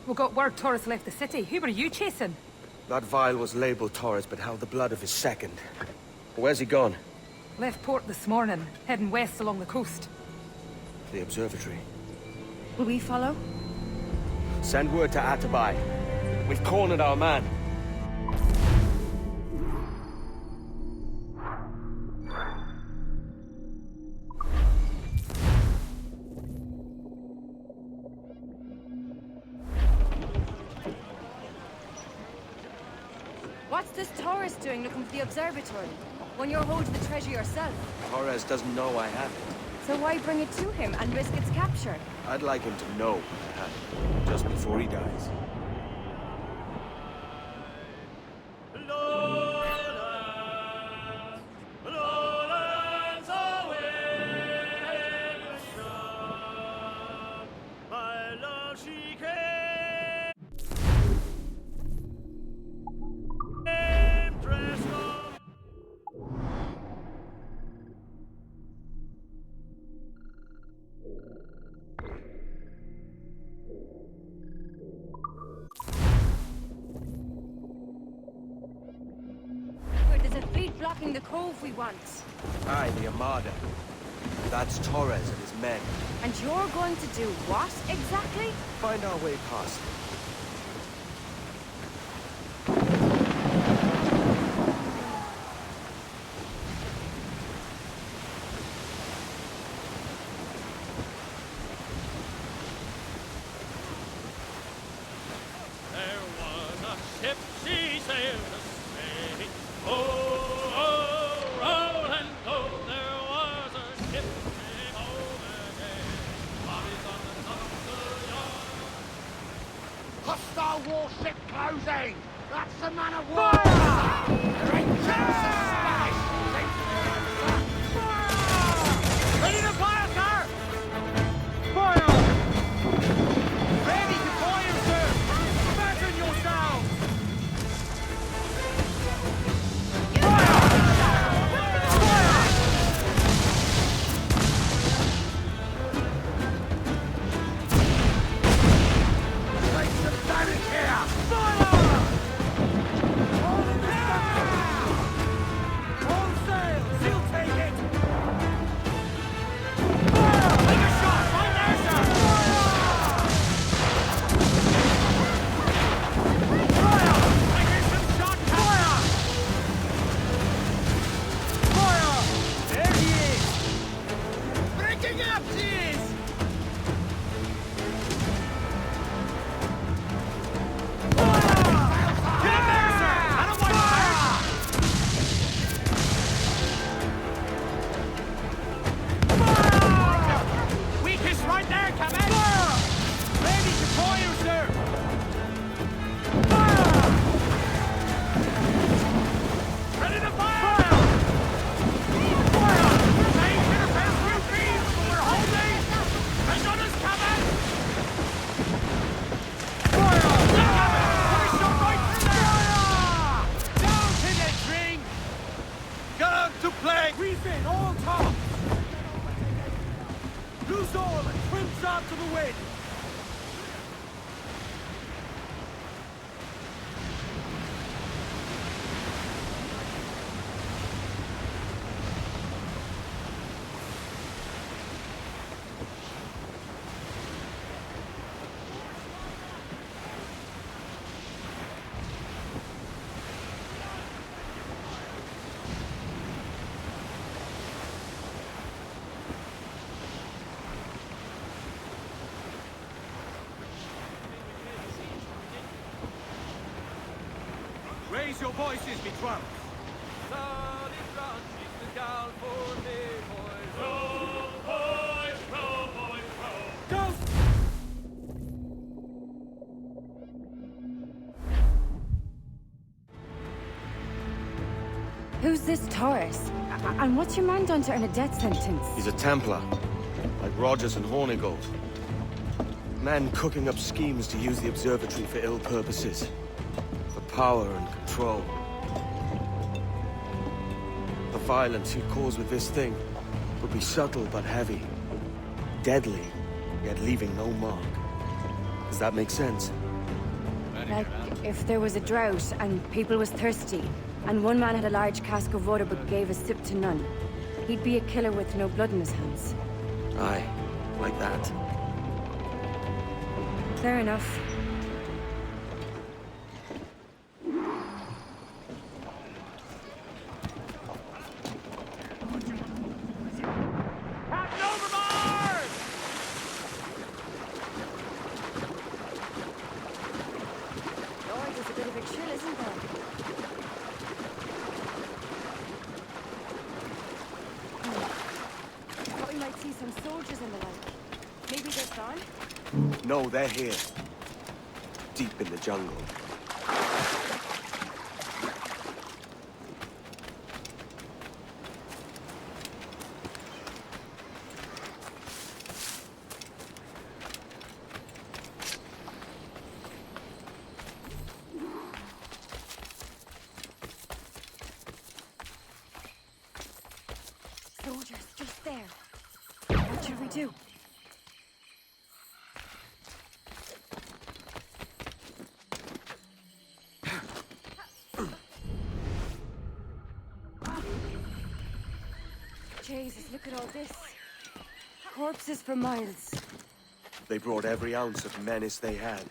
We got word Torres left the city. Who were you chasing? That vial was labeled Torres, but held the blood of his second. Where's he gone? Left port this morning, heading west along the coast. The observatory. Will we follow? Send word to Atabai. We've cornered our man. What's this tourist doing looking for the observatory? When you're holding the treasure yourself? Torres doesn't know I have it. So why bring it to him and risk its capture? I'd like him to know I have it, just before he dies. Blocking the cove we want. Aye, the Armada. That's Torres and his men. And you're going to do what, exactly? Find our way past them. There was a ship, she sailed to sea. Oh! Hostile warship closing! That's the man of war! There ain't chance of Spanish! Ready to fire, sir! Fire! Ready to fire, sir! Imagine yourselves! Raise your voices, me drums! Go! Who's this Taurus? And what's your man done to earn a death sentence? He's a Templar, like Rogers and Hornigold. Man cooking up schemes to use the observatory for ill purposes. For power and control. The violence he'd cause with this thing would be subtle but heavy. Deadly, yet leaving no mark. Does that make sense? Like, if there was a drought and people was thirsty, and one man had a large cask of water but gave a sip to none, he'd be a killer with no blood in his hands. Aye, like that. Fair enough. see some soldiers in the light. Maybe they're gone? No, they're here. Deep in the jungle. Soldiers, just there. What should we do? Jesus, look at all this. Corpses for miles. They brought every ounce of menace they had.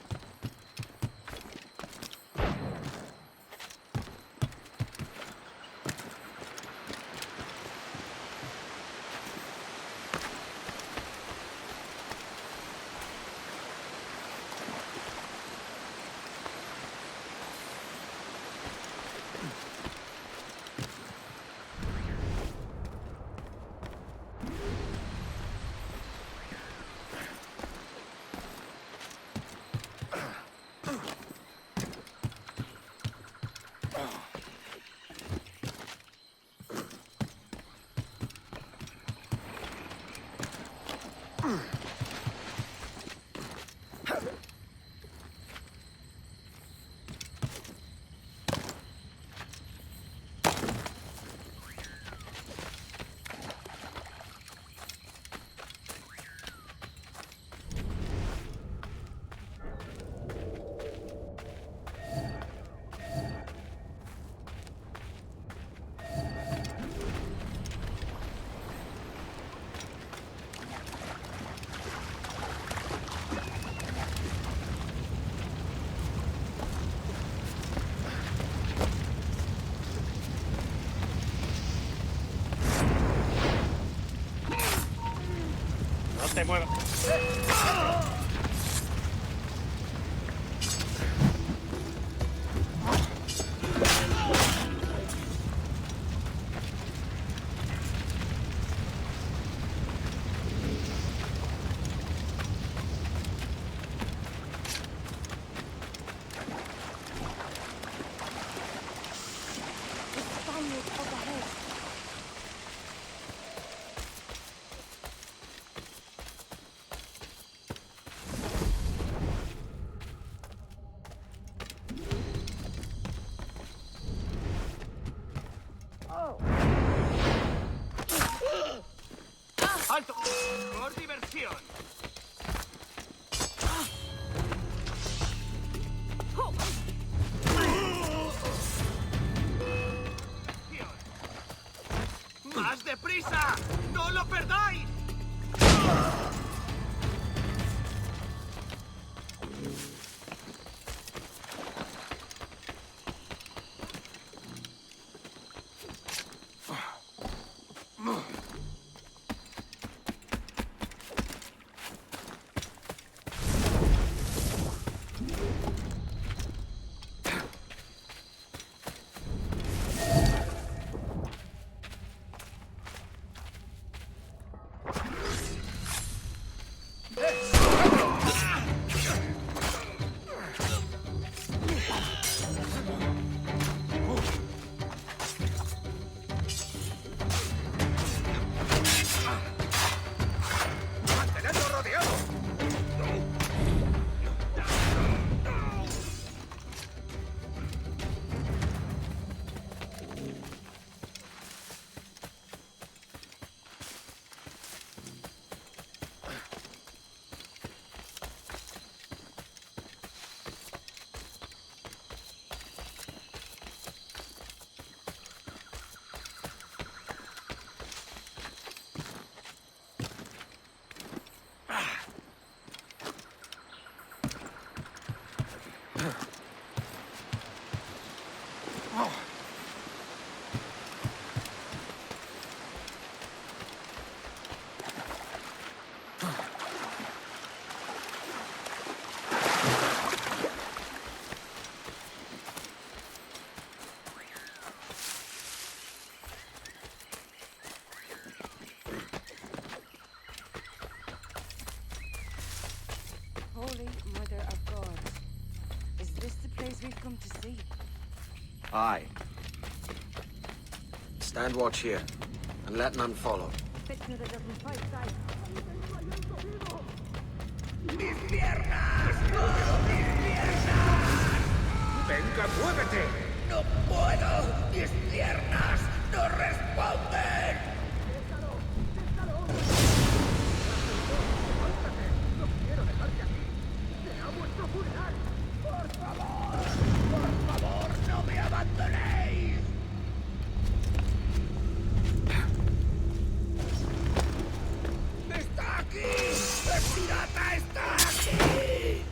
te muevas. ¡Alto! ¡Por diversión! ¡Más deprisa! ¡No lo perdáis! Aye. Stand watch here, and let none follow. ¡Mis piernas! ¡Mis piernas! ¡Venga, muévete! ¡No puedo! ¡Mis piernas no responden! ¡No quiero dejarte aquí! ¡Será vuestro funeral! ¡Por favor, no me abandonéis! ¡Está aquí! ¡El pirata está aquí!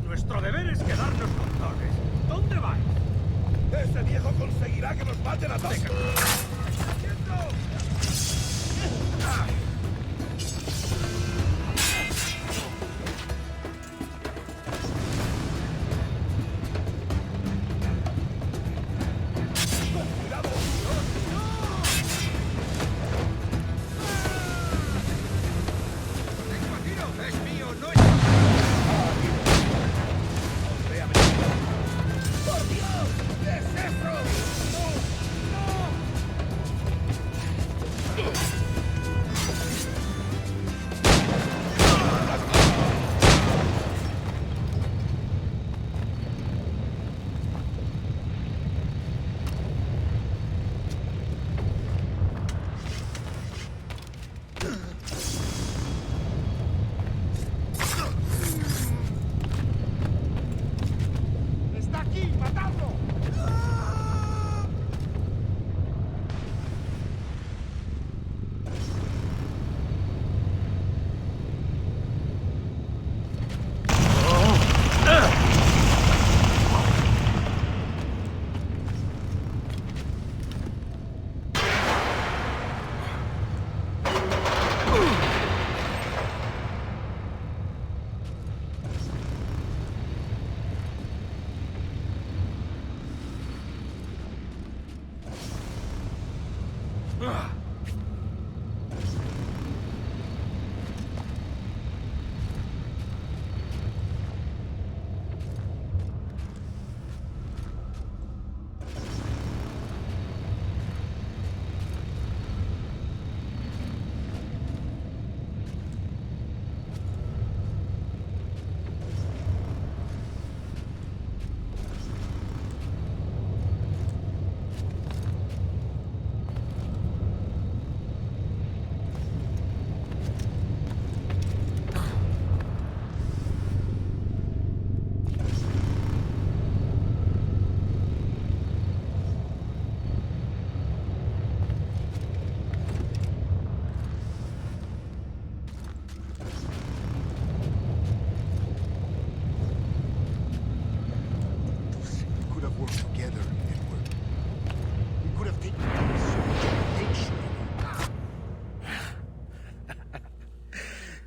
Nuestro deber es quedarnos con Torres. ¿Dónde vais? Ese viejo conseguirá que nos maten a todos.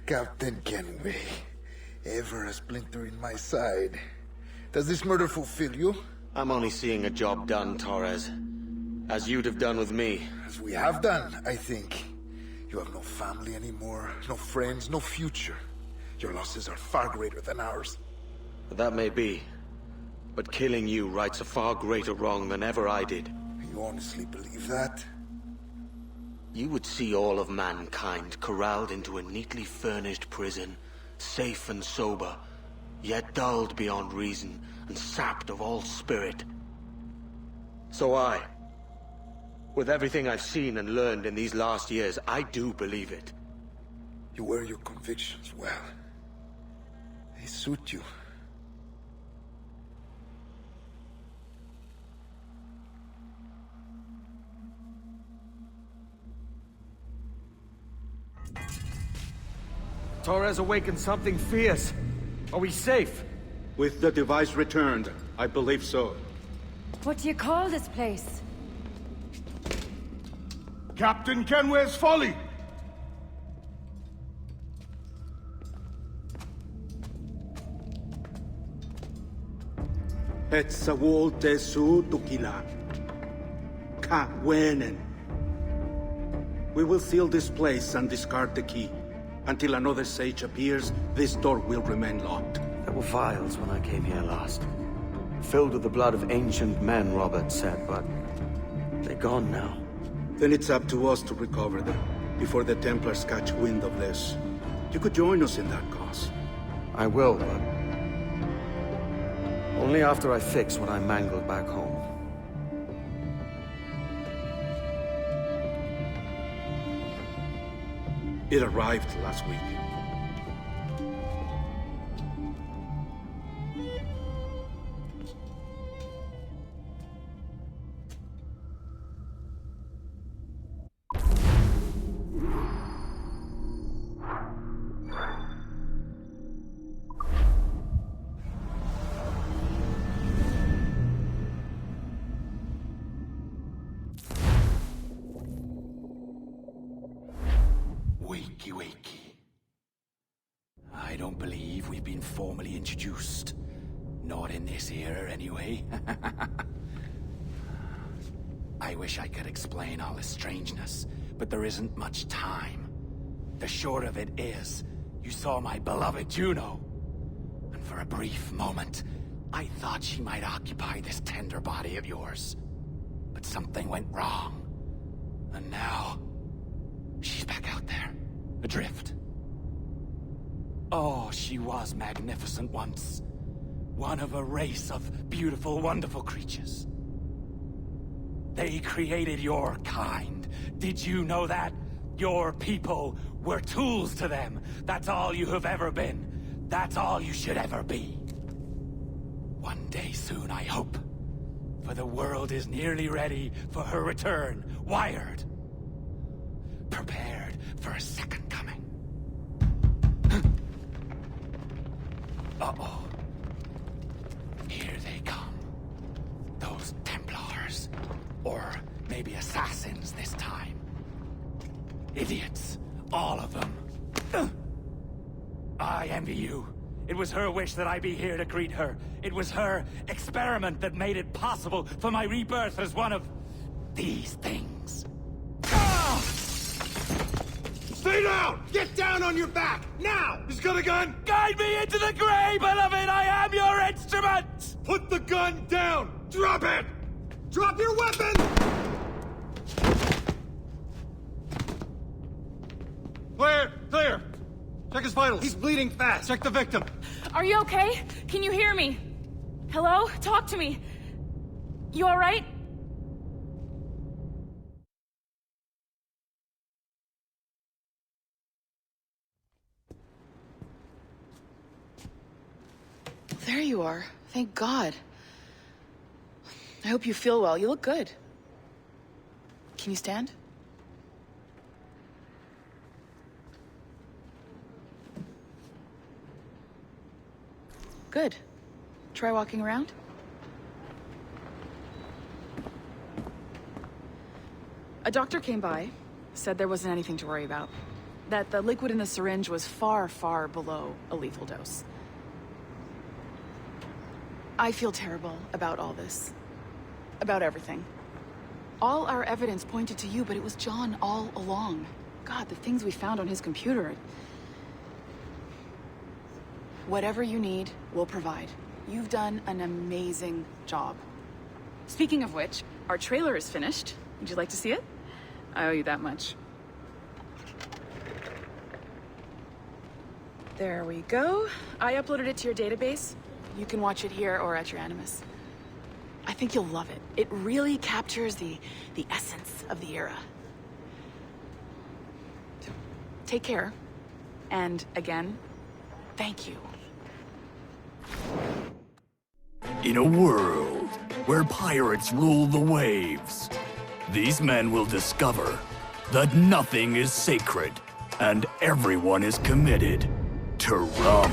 Captain Kenway, ever a splinter in my side. Does this murder fulfill you? I'm only seeing a job done, Torres. As you'd have done with me. As we have done, I think. You have no family anymore, no friends, no future. Your losses are far greater than ours. That may be. But killing you rights a far greater wrong than ever I did. You honestly believe that? You would see all of mankind corralled into a neatly furnished prison, safe and sober, yet dulled beyond reason and sapped of all spirit. So with everything I've seen and learned in these last years, I do believe it. You wear your convictions well. They suit you. Torres awakened something fierce. Are we safe? With the device returned, I believe so. What do you call this place? Captain Kenway's folly! Etsawolte su tukila. Ka wenen. We will seal this place and discard the key. Until another sage appears, this door will remain locked. There were vials when I came here last. Filled with the blood of ancient men, Robert said, but they're gone now. Then it's up to us to recover them, before the Templars catch wind of this. You could join us in that cause. I will, but only after I fix what I mangled back home. It arrived last week. Wakey. I don't believe we've been formally introduced. Not in this era, anyway. I wish I could explain all the strangeness, but there isn't much time. The short of it is, you saw my beloved Juno. And for a brief moment, I thought she might occupy this tender body of yours. But something went wrong. And now, she's back out there. Adrift. Oh, she was magnificent once. One of a race of beautiful, wonderful creatures. They created your kind. Did you know that? Your people were tools to them. That's all you have ever been. That's all you should ever be. One day soon, I hope. For the world is nearly ready for her return. Wired. Prepared for a second coming. Uh-oh. Here they come. Those Templars. Or maybe assassins this time. Idiots. All of them. I envy you. It was her wish that I be here to greet her. It was her experiment that made it possible for my rebirth as one of these things. Stay down! Get down on your back! Now! He's got a gun! Guide me into the grave, beloved! I am your instrument! Put the gun down! Drop it! Drop your weapon! Clear! Clear! Check his vitals. He's bleeding fast. Check the victim. Are you okay? Can you hear me? Hello? Talk to me. You all right? There you are. Thank God. I hope you feel well. You look good. Can you stand? Good. Try walking around. A doctor came by, said there wasn't anything to worry about. That the liquid in the syringe was far, far below a lethal dose. I feel terrible about all this. About everything. All our evidence pointed to you, but it was John all along. God, the things we found on his computer. Whatever you need, we'll provide. You've done an amazing job. Speaking of which, our trailer is finished. Would you like to see it? I owe you that much. There we go. I uploaded it to your database. You can watch it here or at your Animus. I think you'll love it. It really captures the essence of the era. Take care. And again, thank you. In a world where pirates rule the waves, these men will discover that nothing is sacred and everyone is committed to rum,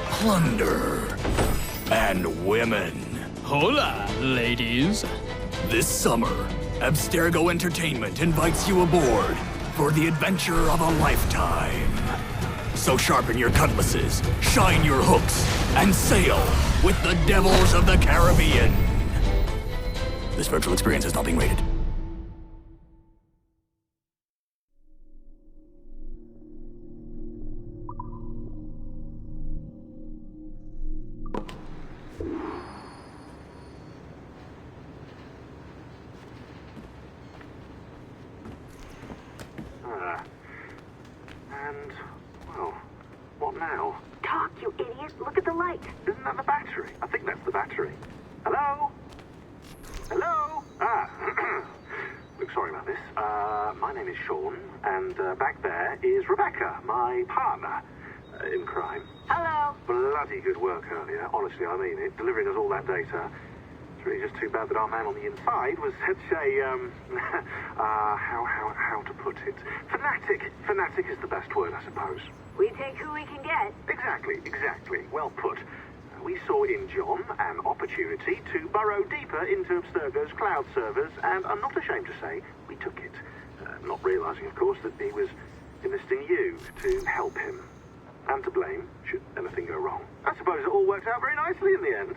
plunder, and women. Hola, ladies. This summer, Abstergo Entertainment invites you aboard for the adventure of a lifetime. So sharpen your cutlasses, shine your hooks, and sail with the Devils of the Caribbean. This virtual experience is not being rated. And, well, what now? Talk, you idiot! Look at the light! Isn't that the battery? I think that's the battery. Hello? Hello? Look, sorry about this. My name is Sean, and back there is Rebecca, my partner in crime. Hello. Bloody good work earlier, honestly, I mean it, delivering us all that data. It's really just too bad that our man on the inside was such a, how to put it? Fanatic. Fanatic is the best word, I suppose. We take who we can get. Exactly. Well put. We saw in John an opportunity to burrow deeper into Abstergo's cloud servers, and I'm not ashamed to say we took it. Not realizing, of course, that he was enlisting you to help him. And to blame, should anything go wrong. I suppose it all worked out very nicely in the end.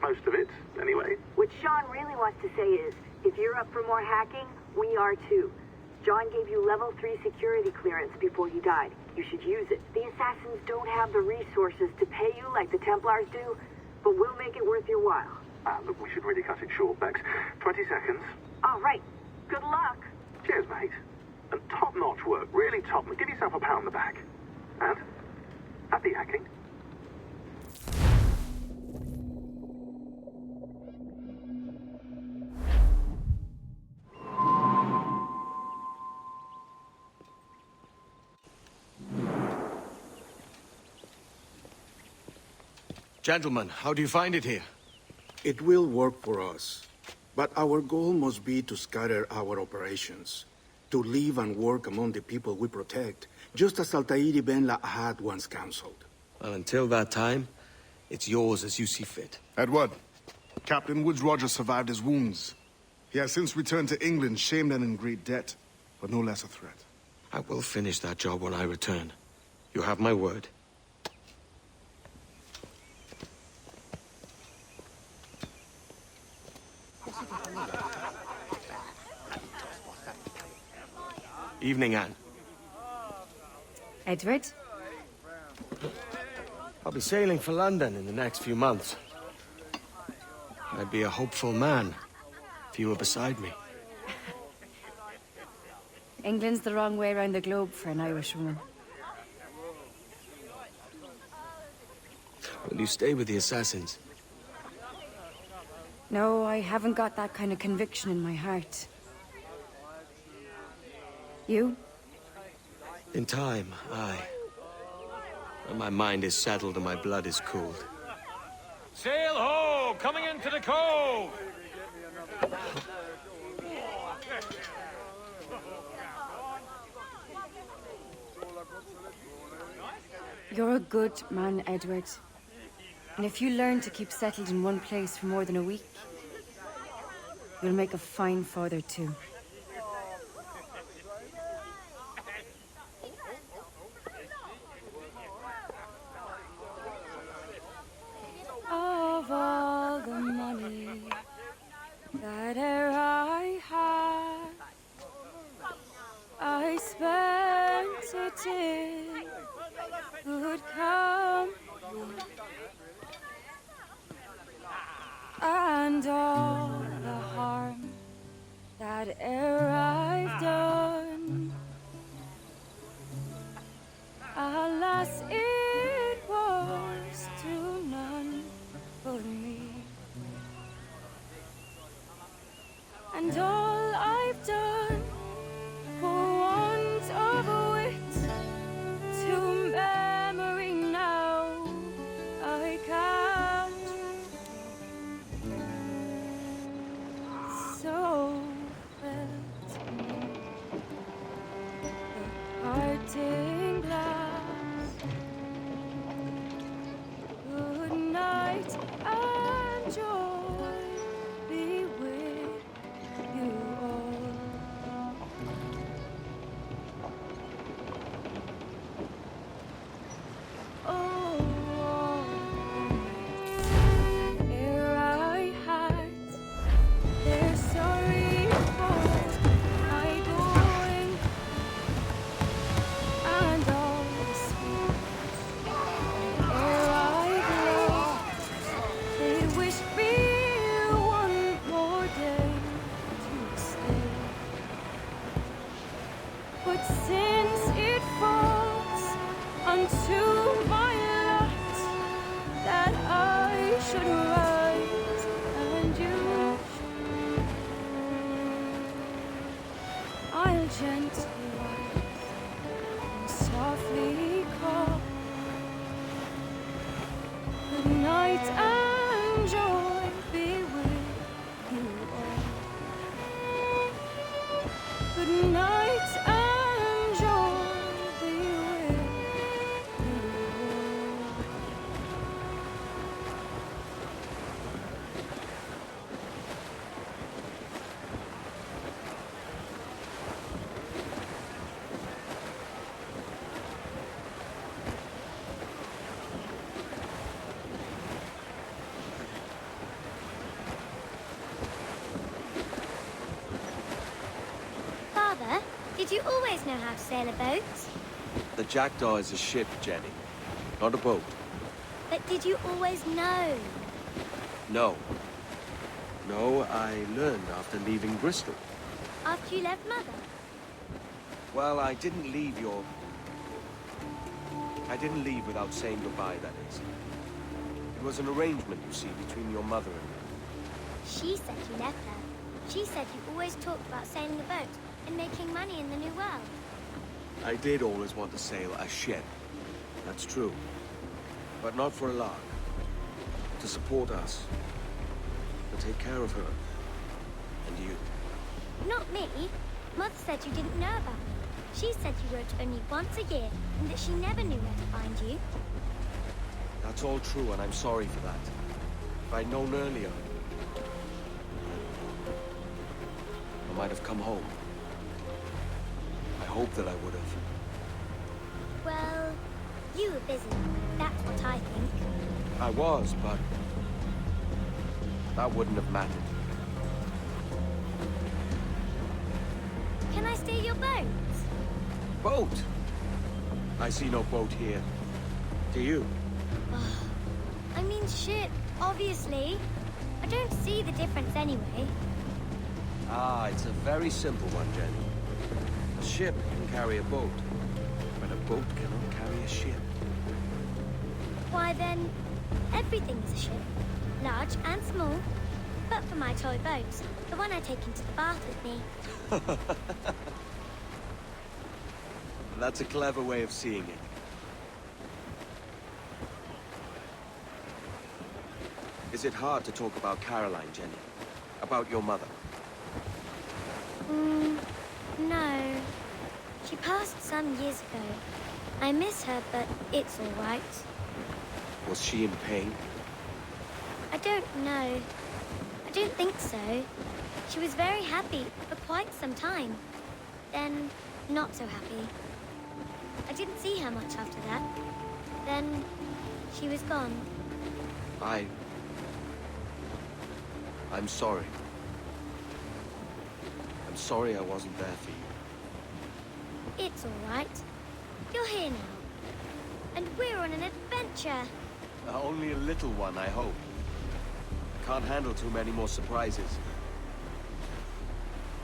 Most of it, anyway. What Sean really wants to say is, if you're up for more hacking, we are too. John gave you level 3 security clearance before he died. You should use it. The Assassins don't have the resources to pay you like the Templars do, but we'll make it worth your while. Look, we should really cut it short, Bex. 20 seconds. All right. Good luck. Cheers, mate. And top-notch work. Really top. Give yourself a pat on the back. And happy hacking. Gentlemen, how do you find it here? It will work for us. But our goal must be to scatter our operations. To live and work among the people we protect, just as Altair ibn La'ahad once counseled. Well, until that time, it's yours as you see fit. Edward, Captain Woods Rogers survived his wounds. He has since returned to England, shamed and in great debt, but no less a threat. I will finish that job when I return. You have my word. Evening, Anne. Edward? I'll be sailing for London in the next few months. I'd be a hopeful man if you were beside me. England's the wrong way around the globe for an Irish woman. Will you stay with the Assassins? No, I haven't got that kind of conviction in my heart. You? In time, aye. When my mind is settled and my blood is cooled. Sail ho! Coming into the cove! You're a good man, Edward. And if you learn to keep settled in one place for more than a week, you'll make a fine father too. Of all the money that e'er I had, I spent it in good company. had arrived done. Alas, it was to none but me. And all I've done for want of wit to memory now I can't. So felt the parting glass. Good night and joy be with you all. Oh, ere I had their sorry fault, my going and all the sweet. Ere I'd loved, they wished me one more day to stay. But since it falls unto my lot that I should rise and you should, I'll gently rise and softly call. Good night and joy be with you all. Good night and joy be with you all. Father, did you always know how to sail a boat? The Jackdaw is a ship, Jenny, not a boat. But did you always know? No. No, I learned after leaving Bristol. After you left Mother? Well, I didn't leave without saying goodbye, that is. It was an arrangement, you see, between your mother and me. She said you left her. She said you always talked about sailing a boat and making money in the New World. I did always want to sail a ship. That's true. But not for a lark. To support us. To take care of her. And you. Not me. Mother said you didn't know about me. She said you wrote only once a year and that she never knew where to find you. That's all true, and I'm sorry for that. If I'd known earlier, I might have come home. I hope that I would have. Well, you were busy. That's what I think. I was, but that wouldn't have mattered. Can I steal your boat? Boat? I see no boat here. Do you? I mean ship, obviously. I don't see the difference anyway. Ah, it's a very simple one, Jenny. A ship can carry a boat, but a boat cannot carry a ship. Why then, everything is a ship. Large and small. But for my toy boat, the one I take into the bath with me. That's a clever way of seeing it. Is it hard to talk about Caroline, Jenny? About your mother? No. She passed some years ago. I miss her, but it's all right. Was she in pain? I don't know. I don't think so. She was very happy for quite some time. Then, not so happy. I didn't see her much after that. Then, she was gone. I'm sorry. I'm sorry I wasn't there for you. It's all right. You're here now. And we're on an adventure. Only a little one, I hope. I can't handle too many more surprises.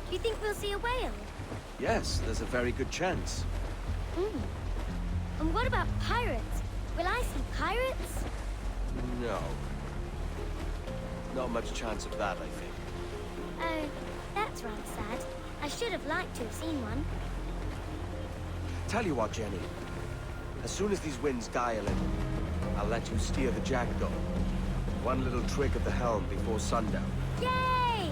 Do you think we'll see a whale? Yes, there's a very good chance. And what about pirates? Will I see pirates? No. Not much chance of that, I think. Oh, that's rather sad. I should have liked to have seen one. Tell you what, Jenny. As soon as these winds die a little, I'll let you steer the Jackdaw. One little trick at the helm before sundown. Yay!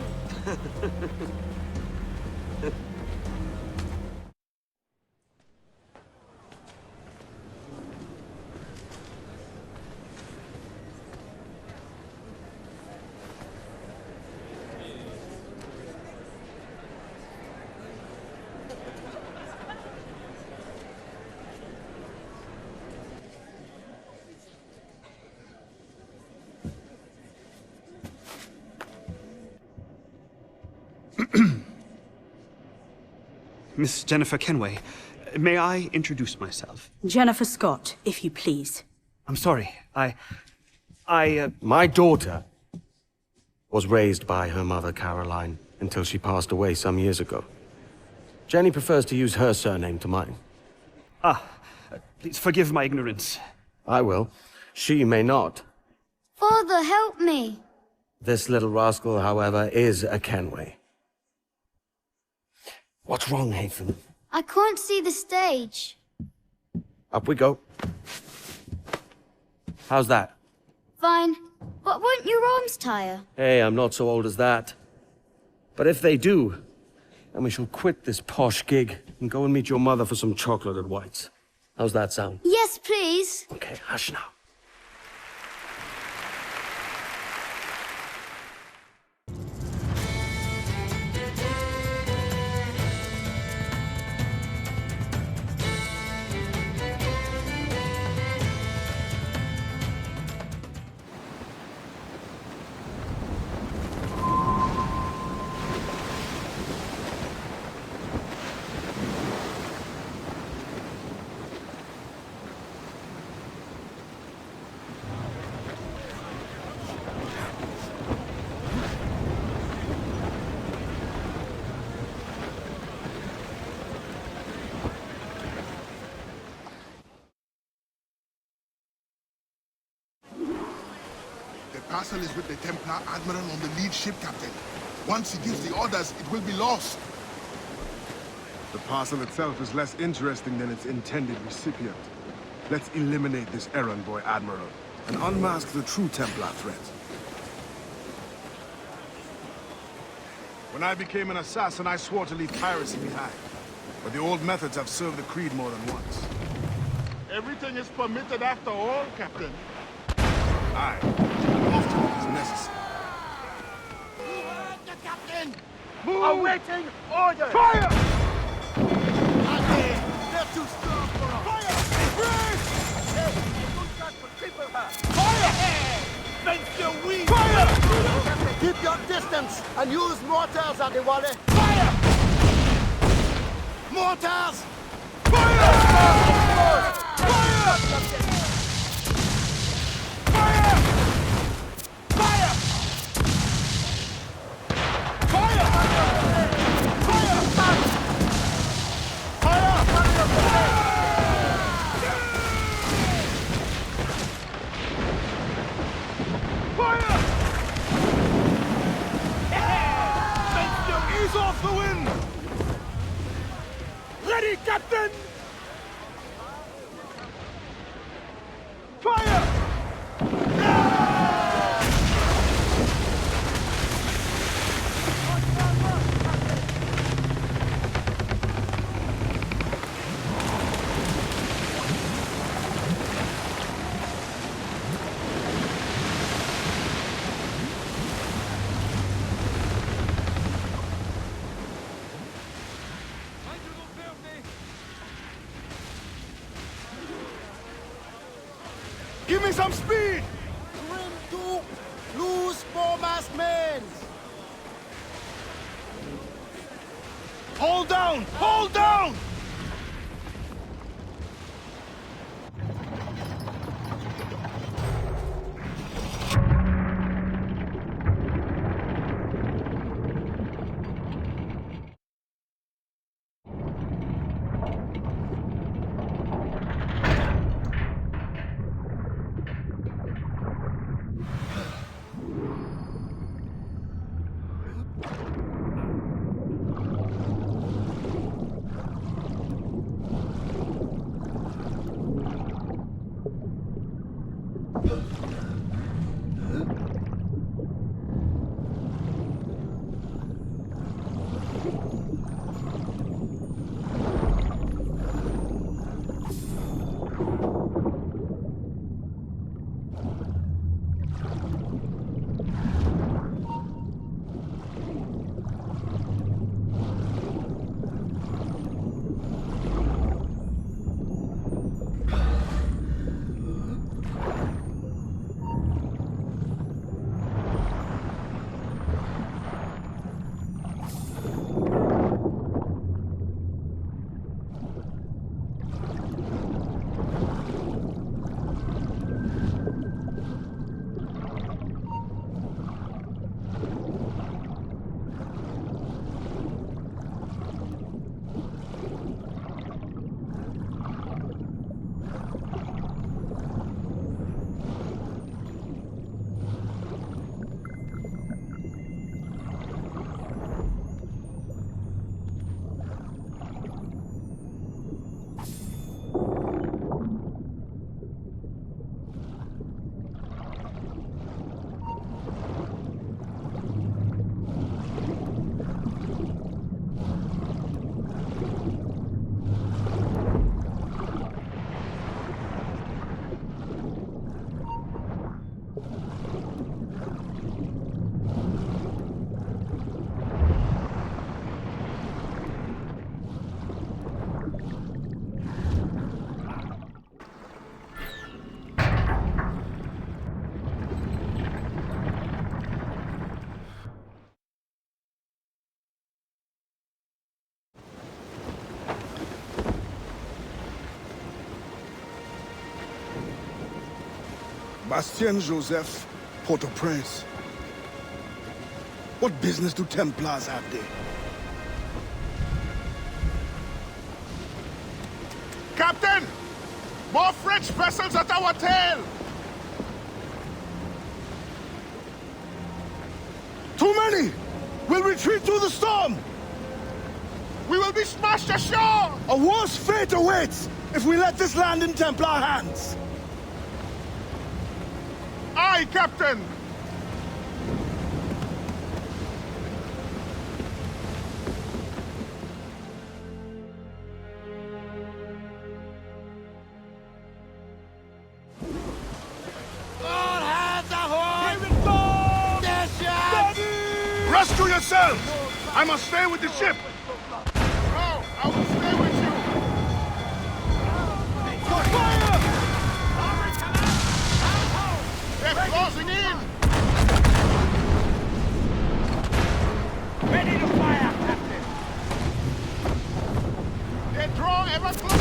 Miss Jennifer Kenway, may I introduce myself? Jennifer Scott, if you please. I'm sorry, My daughter was raised by her mother, Caroline, until she passed away some years ago. Jenny prefers to use her surname to mine. Please forgive my ignorance. I will. She may not. Father, help me! This little rascal, however, is a Kenway. What's wrong, Hafen? I can't see the stage. Up we go. How's that? Fine. But won't your arms tire? Hey, I'm not so old as that. But if they do, then we shall quit this posh gig and go and meet your mother for some chocolate at White's. How's that sound? Yes, please. Okay, hush now. The parcel is with the Templar Admiral on the lead ship, Captain. Once he gives the orders, it will be lost. The parcel itself is less interesting than its intended recipient. Let's eliminate this errand boy, Admiral, and unmask the true Templar threat. When I became an assassin, I swore to leave piracy behind. But the old methods have served the Creed more than once. Everything is permitted after all, Captain. Aye, and often it is necessary. The captain! Move! Awaiting orders! Fire! They're too strong for us! Fire! Brash! Hey, good shot for triple her! Fire! Bend your wings! Fire! Keep your distance and use mortars at the wally! Fire! Mortars! Fire! Fire! Fire! Ease off the wind! Ready, Captain! Fire! Give me some speed! Trim to lose foremast men! Hold down! Hold down! Bastien Joseph, Port-au-Prince. What business do Templars have there? Captain! More French vessels at our tail! Too many! We'll retreat through the storm! We will be smashed ashore! A worse fate awaits if we let this land in Templar hands! Aye, Captain! All hands ahoy! Here it goes! Yes, yes! Rescue yourselves! I must stay with the ship! No, I will stay with you! Fire! They're closing in! Ready to fire, Captain! They draw ever closer!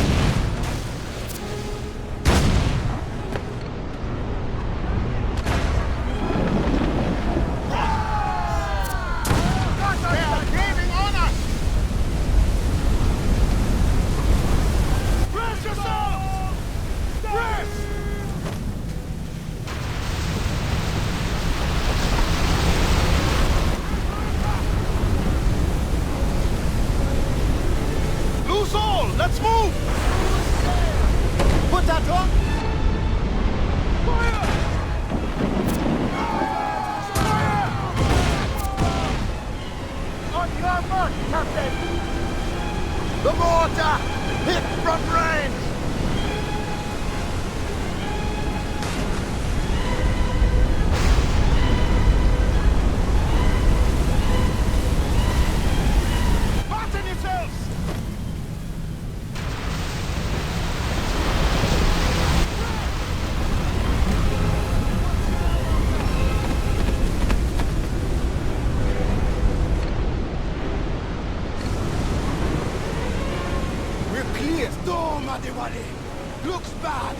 They are gaining on us! Brace yourselves! Brace! Loose all! Let's move! Put that on! Fire! On your mark, Captain! The mortar! Hit from range! Fasten yourselves! We're clear! Storm, Adewale! Looks bad!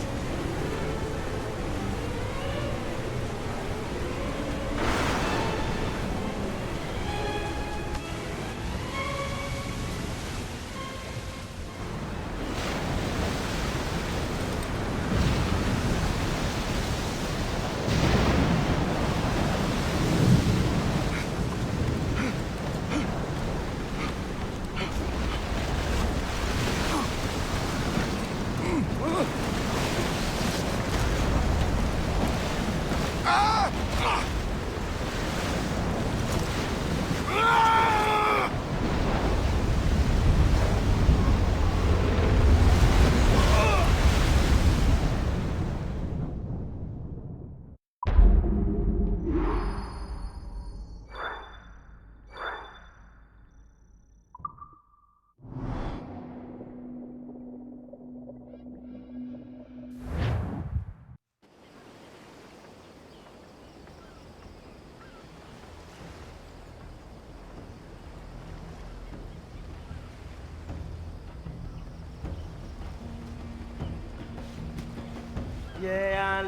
Yeah,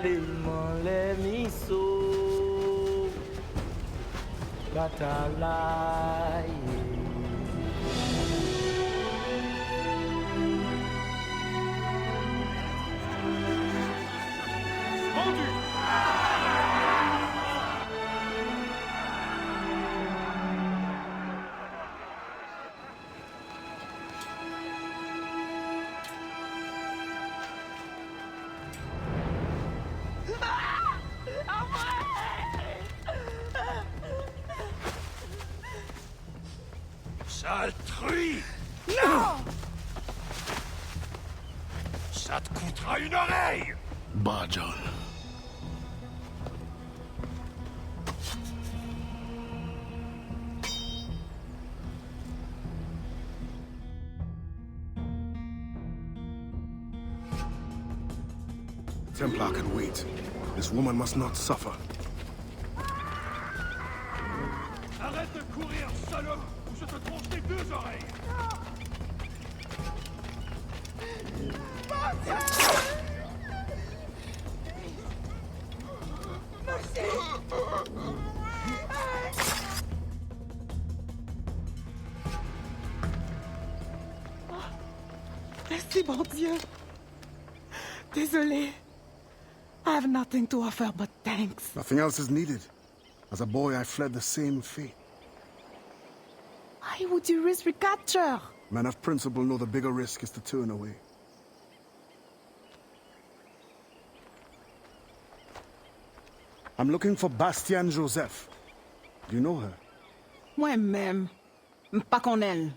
let me so got a lie. Sale truie! Non! Ça te coûtera une oreille! Bah, John. Templar can wait. This woman must not suffer. Arrête de courir, salope, ou je te tranche les deux oreilles! Merci, bon Dieu. Désolé. I have nothing to offer but thanks. Nothing else is needed. As a boy, I fled the same fate. Why would you risk recapture? Men of principle know the bigger risk is to turn away. I'm looking for Bastian Joseph. Do you know her? Moi-même, pas qu'on elle.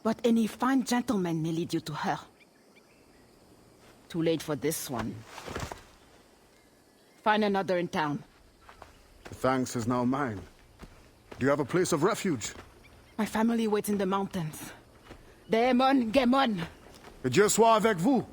But any fine gentleman may lead you to her. Too late for this one. Find another in town. The thanks is now mine. Do you have a place of refuge? My family waits in the mountains. Demon, Gemon. Que Dieu soit avec vous.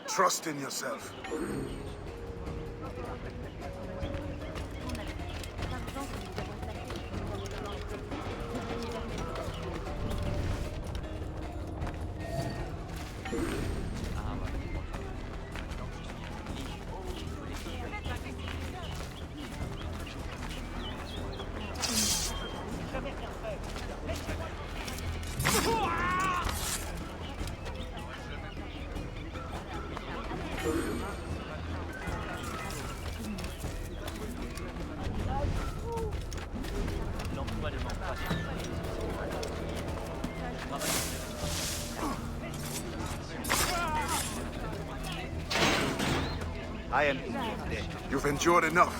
Trust in yourself. I am... You've endured enough.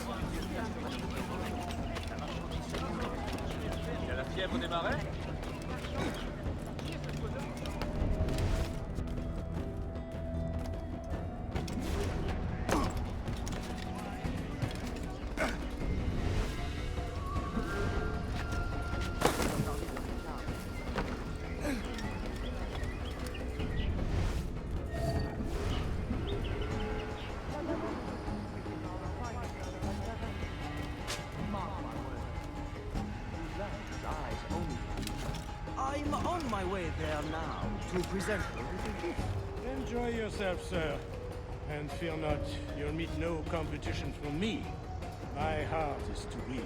I'm on my way there now to present you with a gift. Enjoy yourself, sir. And fear not, you'll meet no competition from me. My heart is too weak.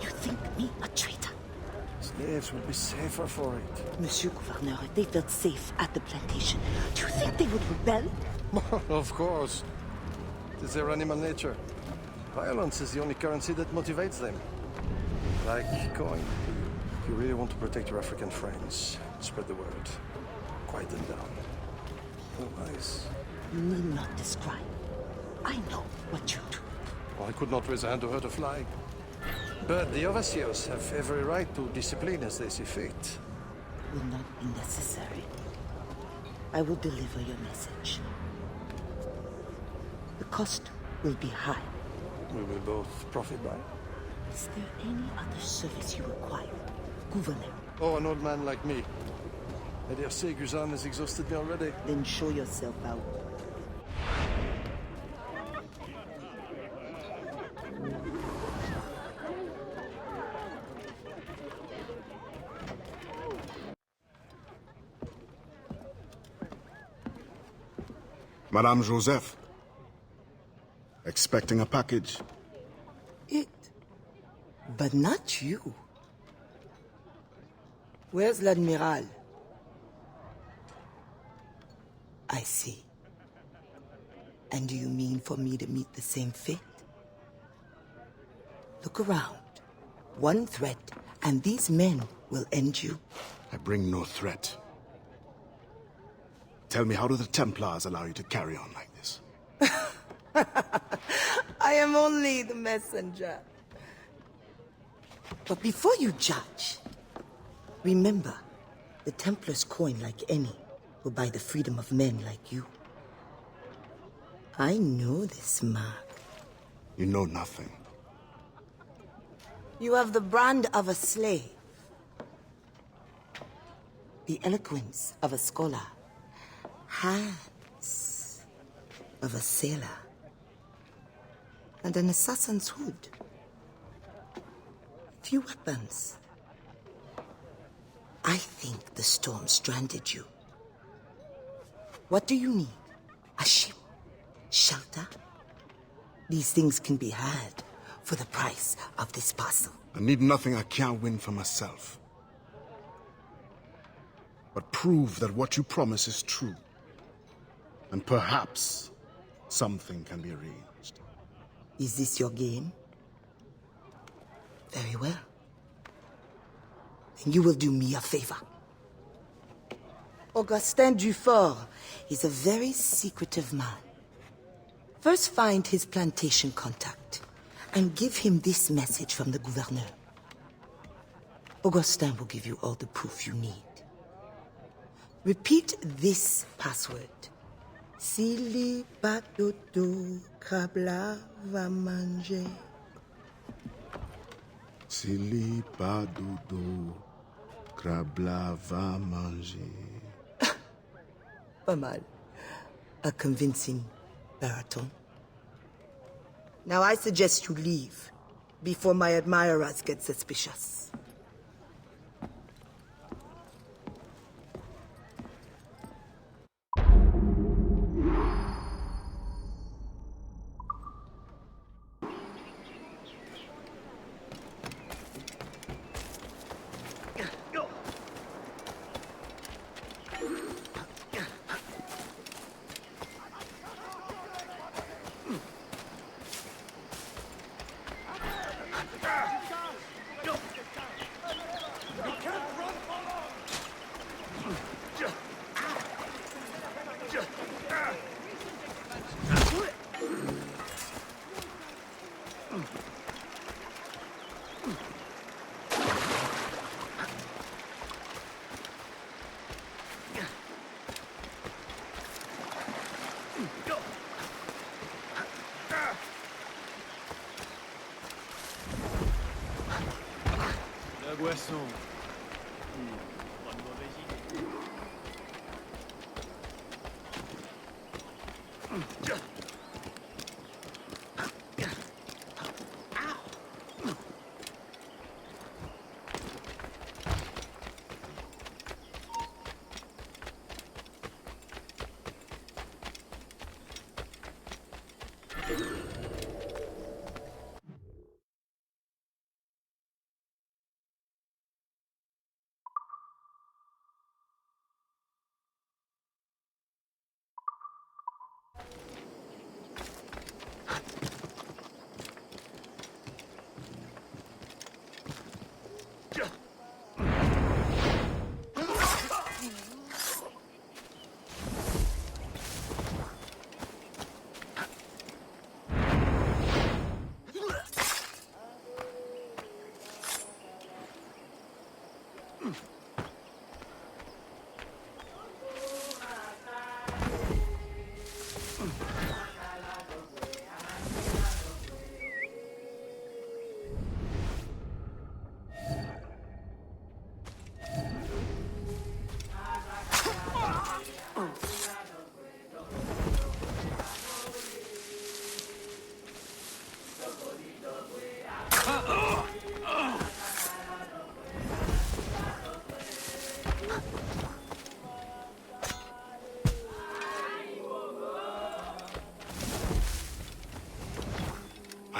You think me a traitor? Slaves would be safer for it. Monsieur Gouverneur, they felt safe at the plantation. Do you think they would rebel? Of course. It is their animal nature. Violence is the only currency that motivates them. Like coin. If you really want to protect your African friends, spread the word. Quiet them down. Otherwise... You need not describe. I know what you do. Well, I could not raise a hand to hurt a fly. But the overseers have every right to discipline as they see fit. Will not be necessary. I will deliver your message. The cost will be high. We will both profit by it. Is there any other service you require, Gouverneur? Oh, an old man like me. I dare say Guzan has exhausted me already. Then show yourself out. Madame Joseph. Expecting a package. It. But not you. Where's l'Admiral? I see. And do you mean for me to meet the same fate? Look around. One threat, and these men will end you. I bring no threat. Tell me, how do the Templars allow you to carry on like this? I am only the messenger. But before you judge, remember, the Templars coin like any will buy the freedom of men like you. I know this mark. You know nothing. You have the brand of a slave, the eloquence of a scholar, hands of a sailor, and an assassin's hood. Few weapons. I think the storm stranded you. What do you need? A ship? Shelter? These things can be had for the price of this parcel. I need nothing I can't win for myself. But prove that what you promise is true. And perhaps something can be arranged. Is this your game? Very well. Then you will do me a favor. Augustin Dufort is a very secretive man. First find his plantation contact and give him this message from the gouverneur. Augustin will give you all the proof you need. Repeat this password. Sili Badodo Krabla va manger. Sili Badodo Krabla va manger. Pas mal. A convincing baritone. Now I suggest you leave before my admirers get suspicious. La boisson. Pas de mauvaise idée.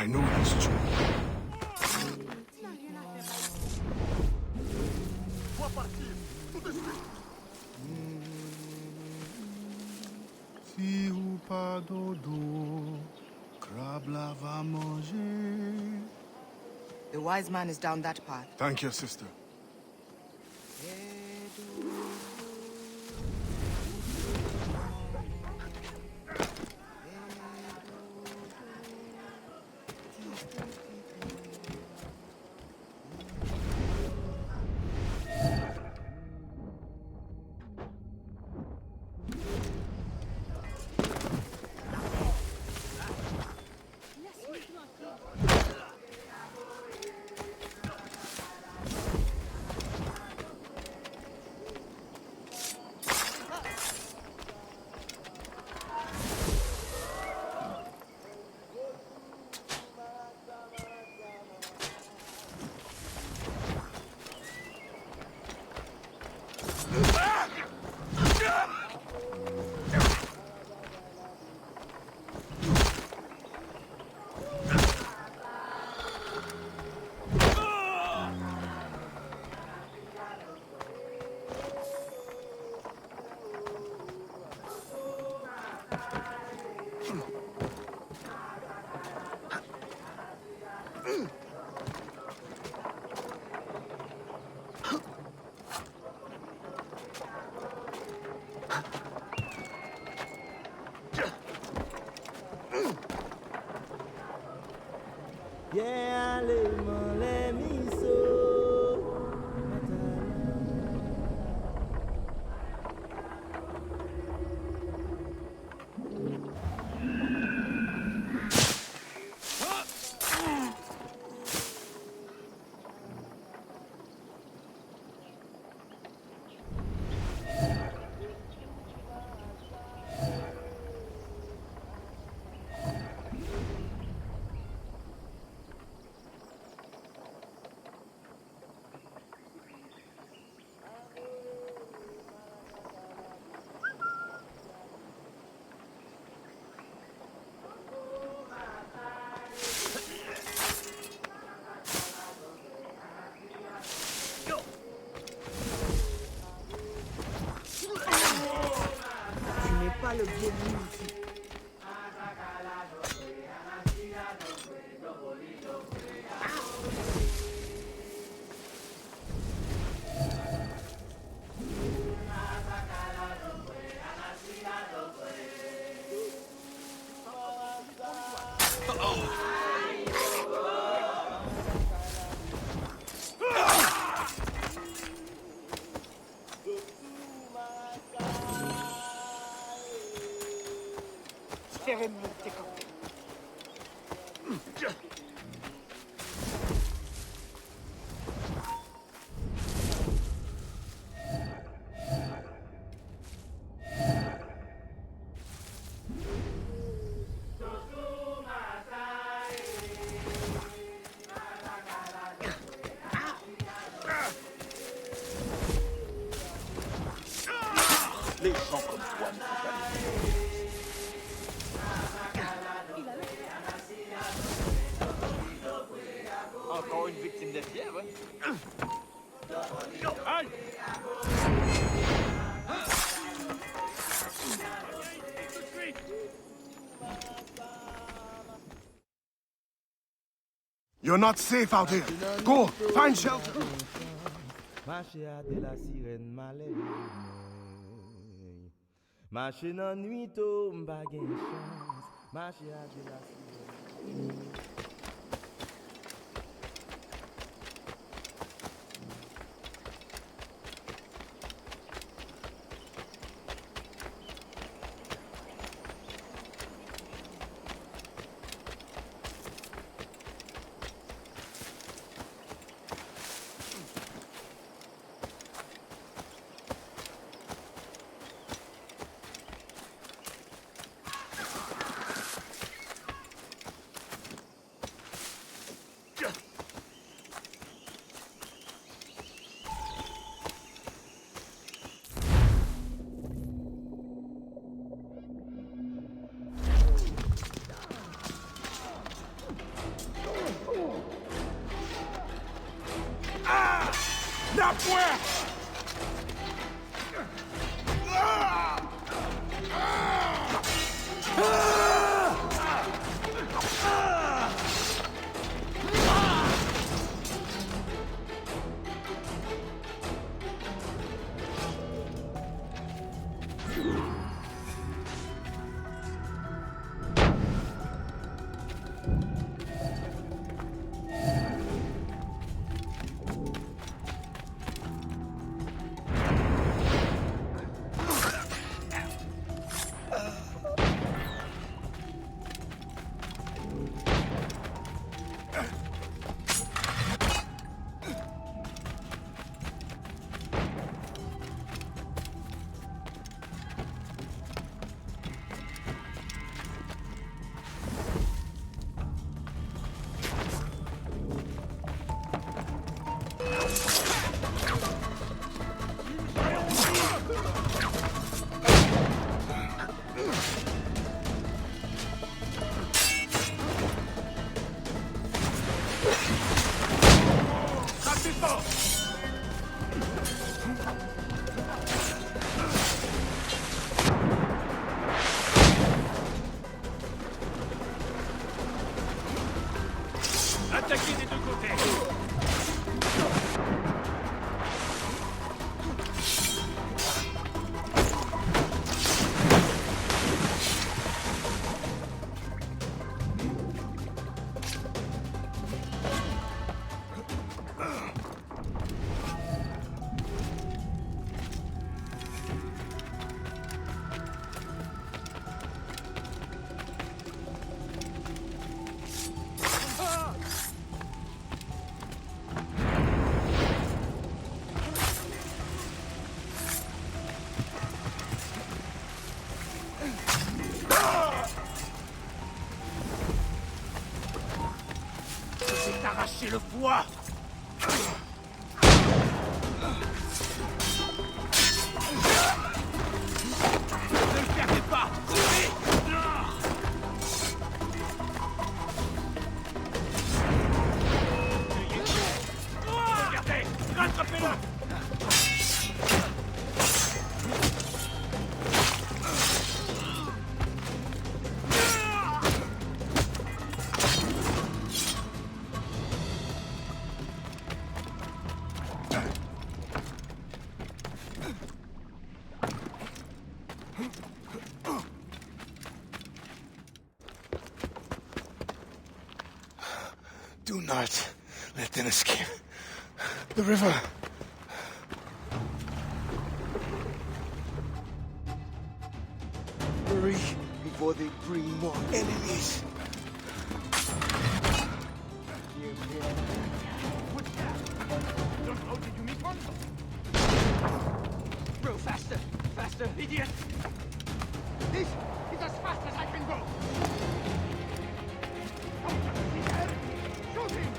I know it is true. Si ou pas dodo, crabe la va manger. The wise man is down that path. Thank you, sister. Yeah, let me so. Pas le bienvenu ici. Les gens comme toi ne sont jamais. Encore une victime de fièvre. Aïe! You're not safe out here. Go, find shelter. Marcher à de la sirène malade. Marcher dans nuit tôt, m'pa gen chance. Marcher à de la sirène. Attaquez des deux côtés! Arracher le poids. Ne le perdez pas. Regardez, rattrapez-le. Do not let them escape. The river. Hurry before they bring more enemies. Oh, did you meet one? Bro, faster! Faster, idiot! This is as fast as I can go! Shoot him!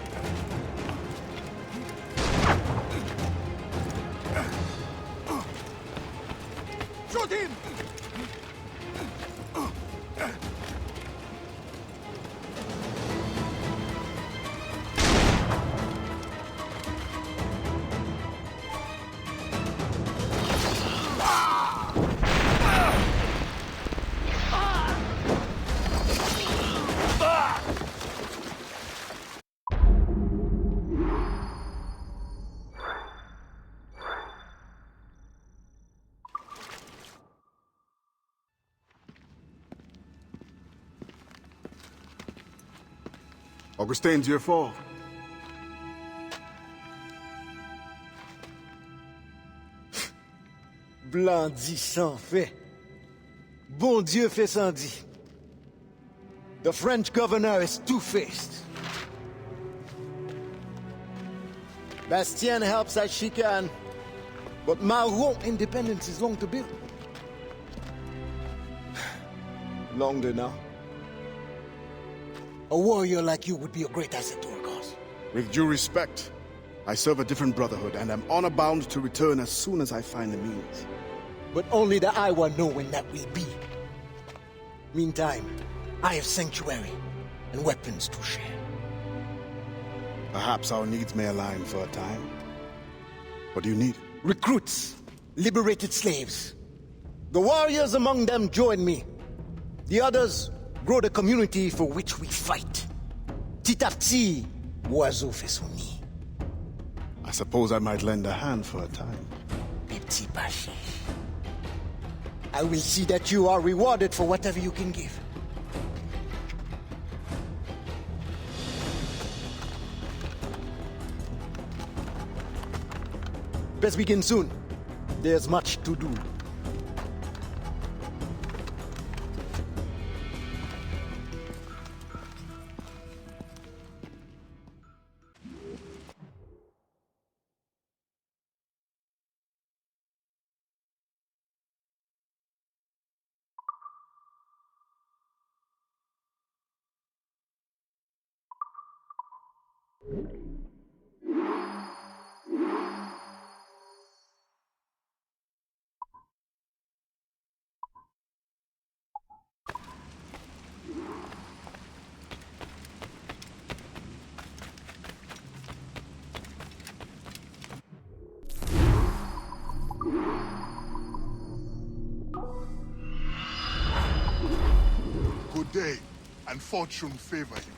Shoot him! Augustin, Dieu fort. Blanc dit sans fait. Bon Dieu fait sans dit. The French governor is two-faced. Bastien helps as she can, but Maroon independence is long to build. Longer now. A warrior like you would be a great asset to our cause. With due respect, I serve a different brotherhood, and am honor-bound to return as soon as I find the means. But only the Iowa know when that will be. Meantime, I have sanctuary and weapons to share. Perhaps our needs may align for a time. What do you need? Recruits. Liberated slaves. The warriors among them join me. The others grow the community for which we fight. Petit à petit, l'oiseau fait son nid. I suppose I might lend a hand for a time. Petit bashi. I will see that you are rewarded for whatever you can give. Best begin soon. There's much to do. Good day, and fortune favor you.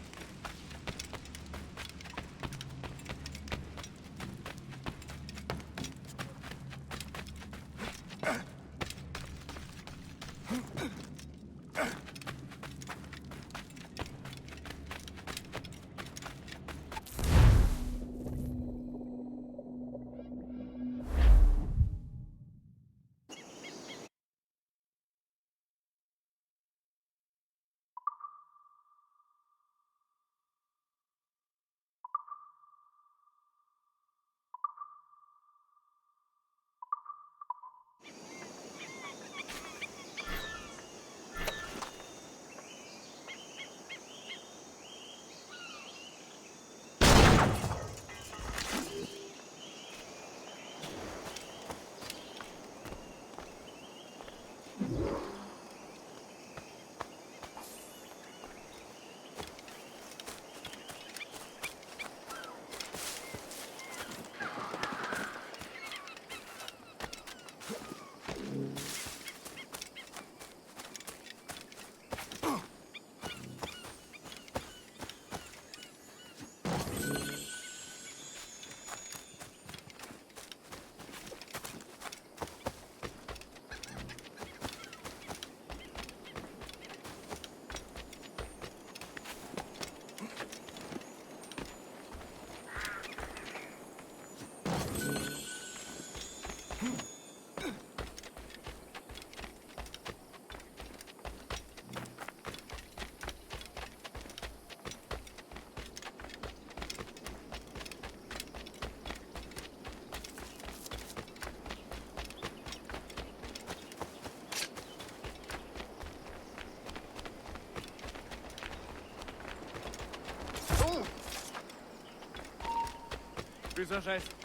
Plus un geste.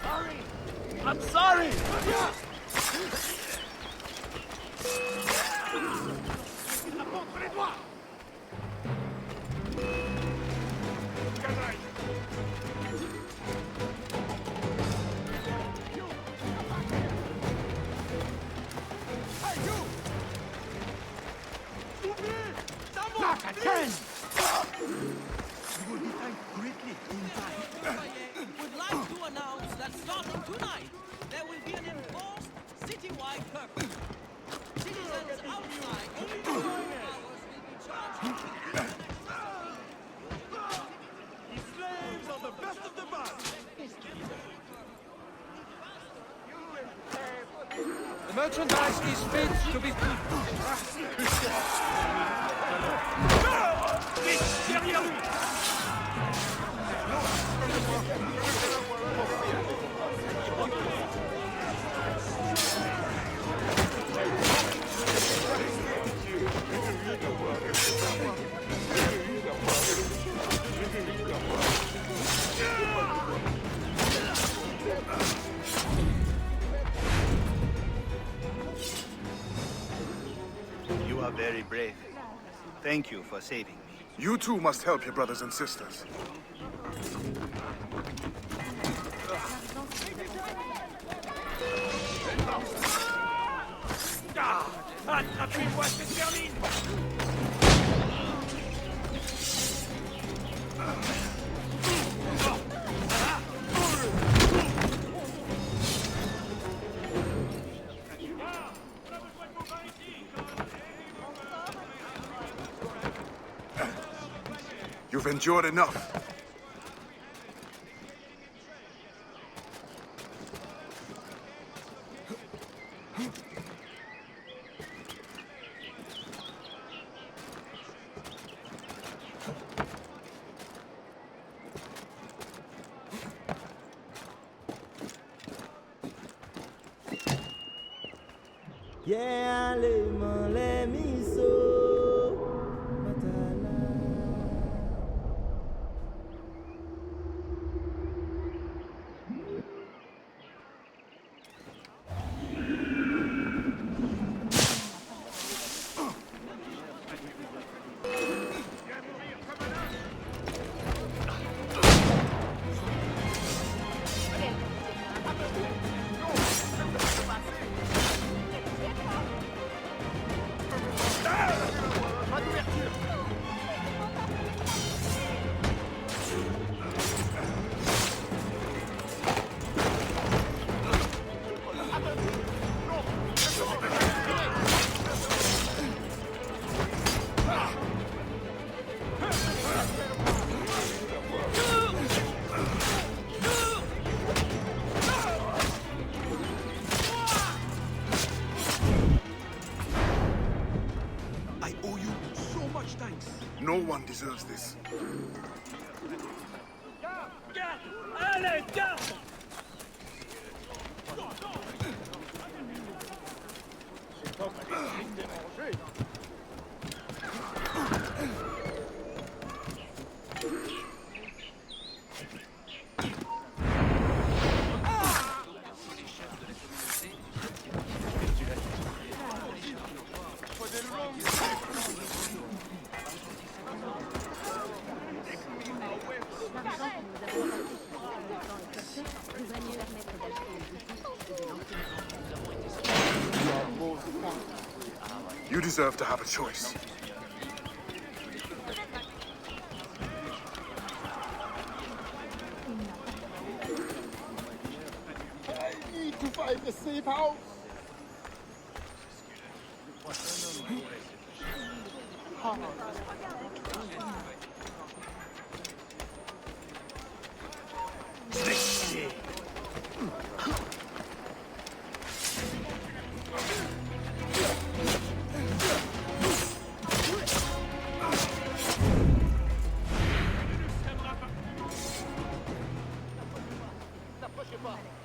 Sorry! I'm sorry! Apporte les doigts! Again! You will be thanked greatly in time. Would like to announce that starting tonight, there will be an enforced citywide curfew. Citizens outside only 2 hours will be charged. The slaves are the best of the best! The merchandise is fit to be... Derrière lui! You are very brave. Thank you for saving me. You too must help your brothers and sisters. Attrapez-moi cette vermine! You've endured enough. Yeah, let me so. Matala. No one deserves this. Allez, garde! You deserve to have a choice. I need to find a safe house.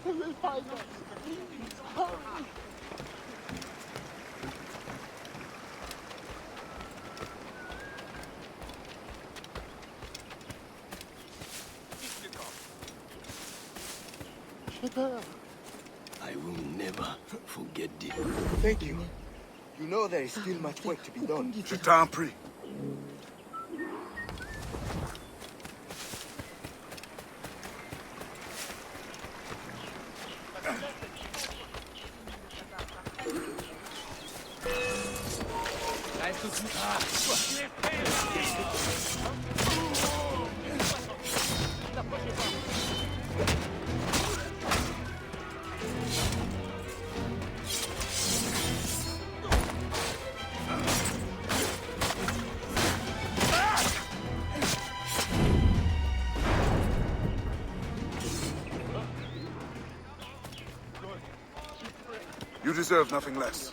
We'll find us. Please, hurry. I will never forget this. Thank you. You know there is still much work to be done. Je t'en prie. You deserve nothing less.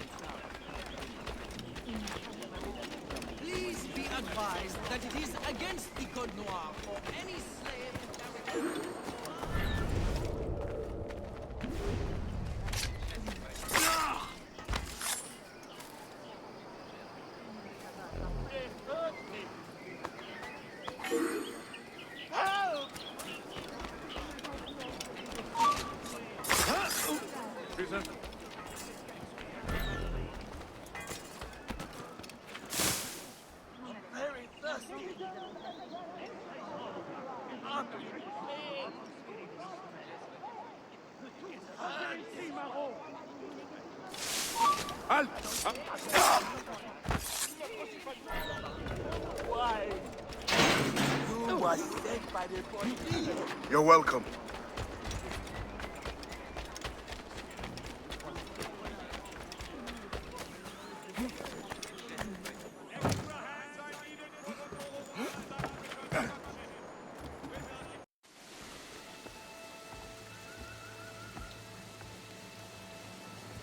Please be advised that it is against the Code Noir for any slave to carry... Very thirsty. Halt! Why? You was sent by the police. You're welcome.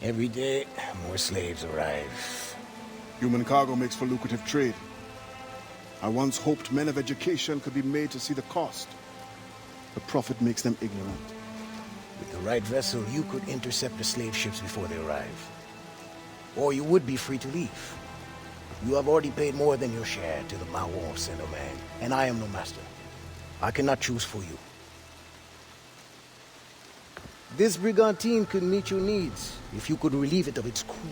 Every day, more slaves arrive. Human cargo makes for lucrative trade. I once hoped men of education could be made to see the cost. The profit makes them ignorant. With the right vessel, you could intercept the slave ships before they arrive. Or you would be free to leave. You have already paid more than your share to the Mawon Saint-Domingue, and I am no master. I cannot choose for you. This brigantine could meet your needs if you could relieve it of its crew.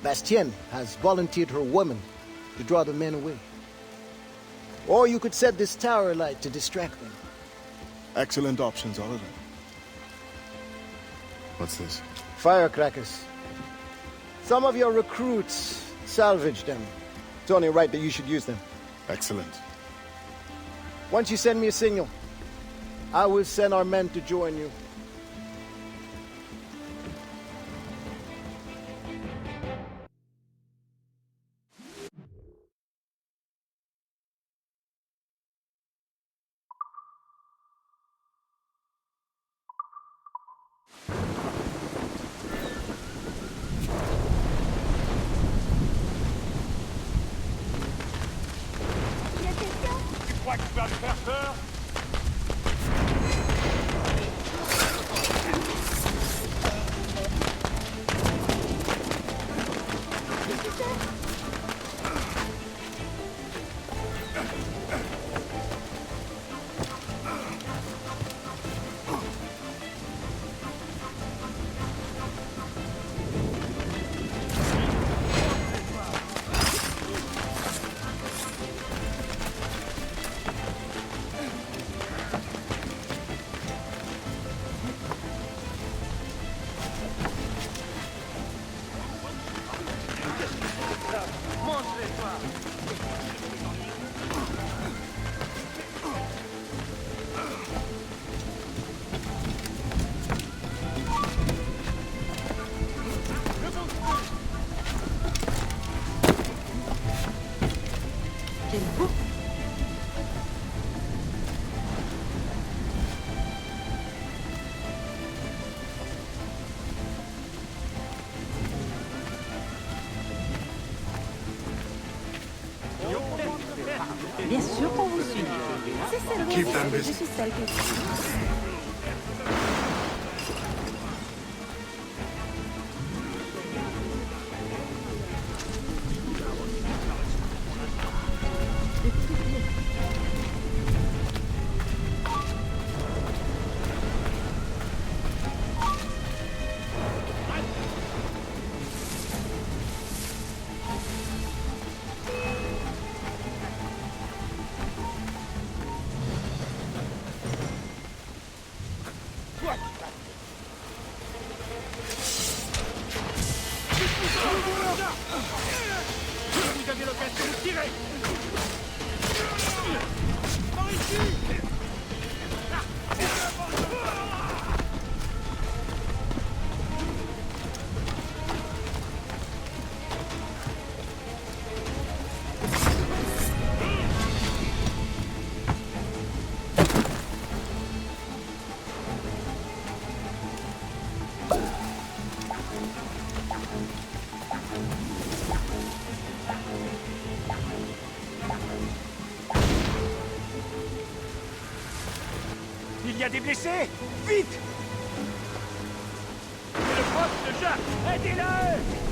Bastien has volunteered her woman to draw the men away. Or you could set this tower alight to distract them. Excellent options, all of them. What's this? Firecrackers. Some of your recruits salvaged them. It's only right that you should use them. Excellent. Once you send me a signal, I will send our men to join you. crois que tu vas me faire peur? Bien sûr qu'on vous suit. C'est celle Keep them busy. Je suis celle que... Vous avez l'occasion de tirer. Par ici. Il y a des blessés! Vite! C'est le prof de Jacques! Aidez-le!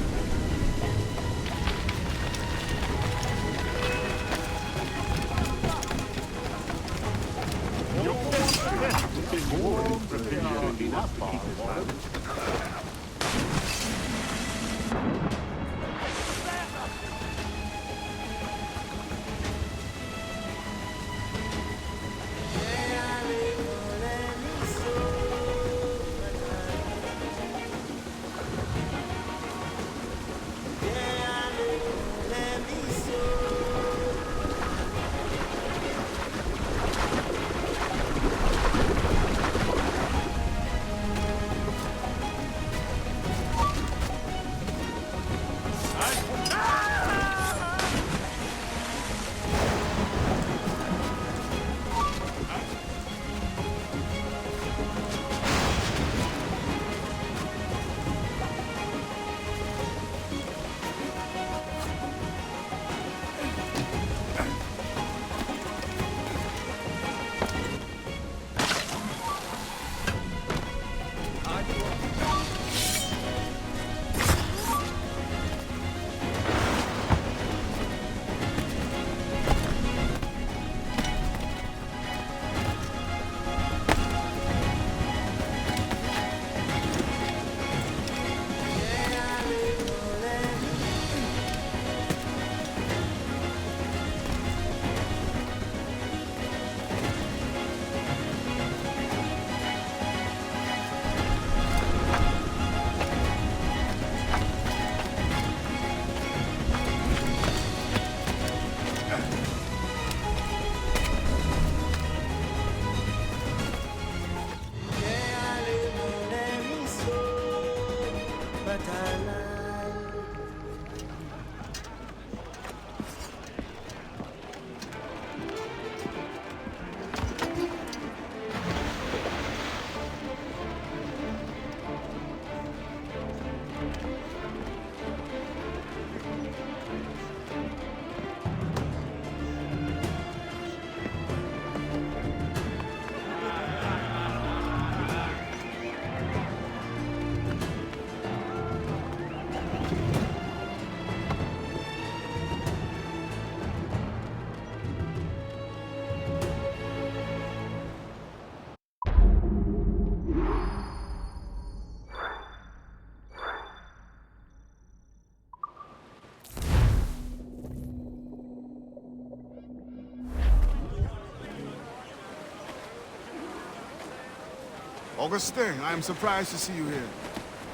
Augustin, I am surprised to see you here.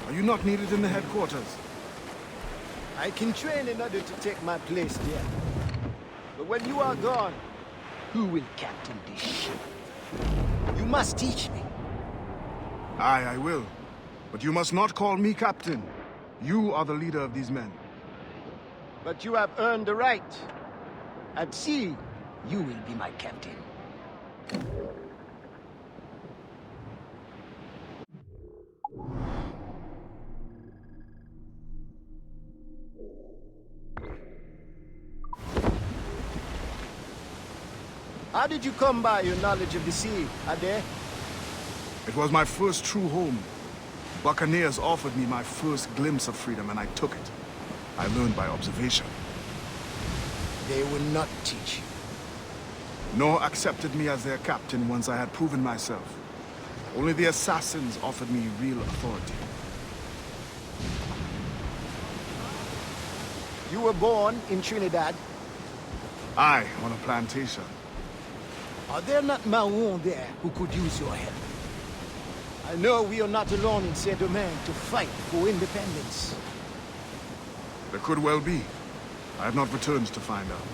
Are you not needed in the headquarters? I can train in order to take my place there. But when you are gone, who will captain this ship? You must teach me. Aye, I will. But you must not call me captain. You are the leader of these men. But you have earned the right. At sea, you will be my captain. How did you come by your knowledge of the sea, Ade? It was my first true home. Buccaneers offered me my first glimpse of freedom, and I took it. I learned by observation. They will not teach you. Nor accepted me as their captain once I had proven myself. Only the assassins offered me real authority. You were born in Trinidad? Aye, on a plantation. Are there not Maroons there who could use your help? I know we are not alone in Saint-Domingue to fight for independence. There could well be. I have not returned to find out.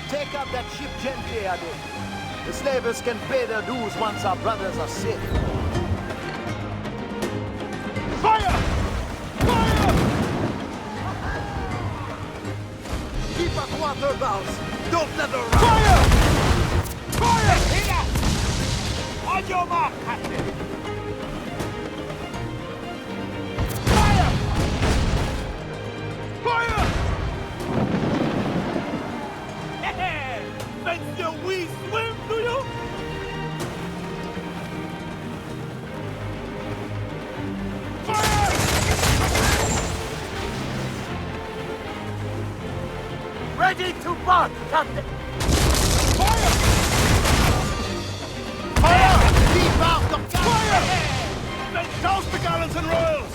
Take up that ship gently, Ade. The slavers can pay their dues once our brothers are safe. Fire! Fire! Keep our quarter bows. Don't let her run. Fire! Fire! Here! On your mark, Captain! Fire! Fire! Monsieur, we swim, do you? Fire! Ready to march, Captain! Fire! Fire! Keep out the fire! Then toast the gallants and royals!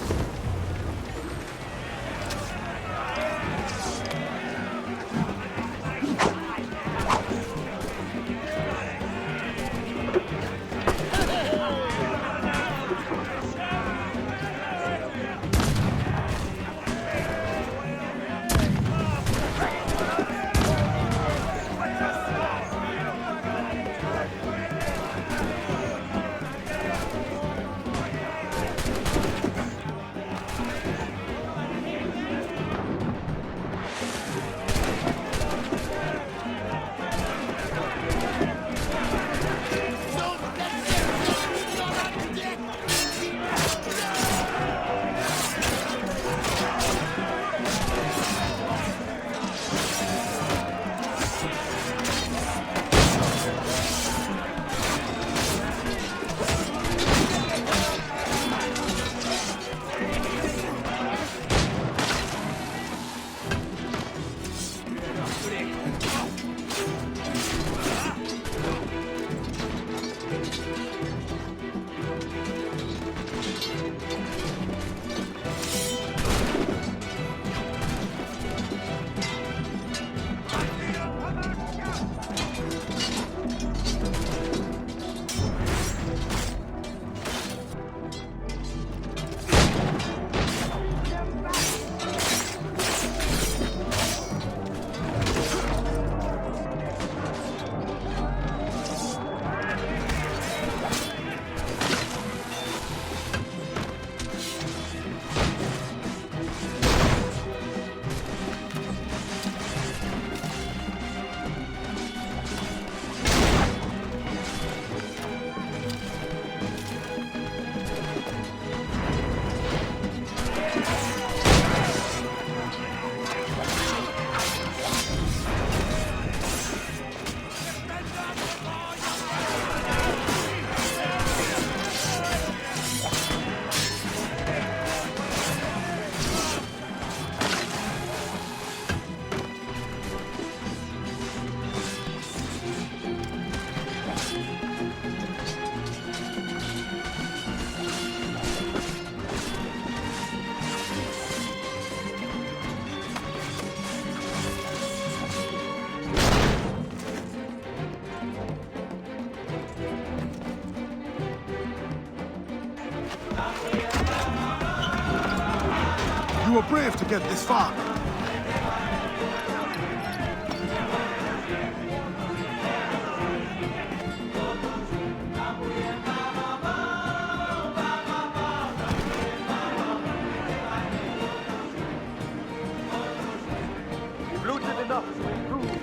You were brave to get this far. We've looted enough to improve.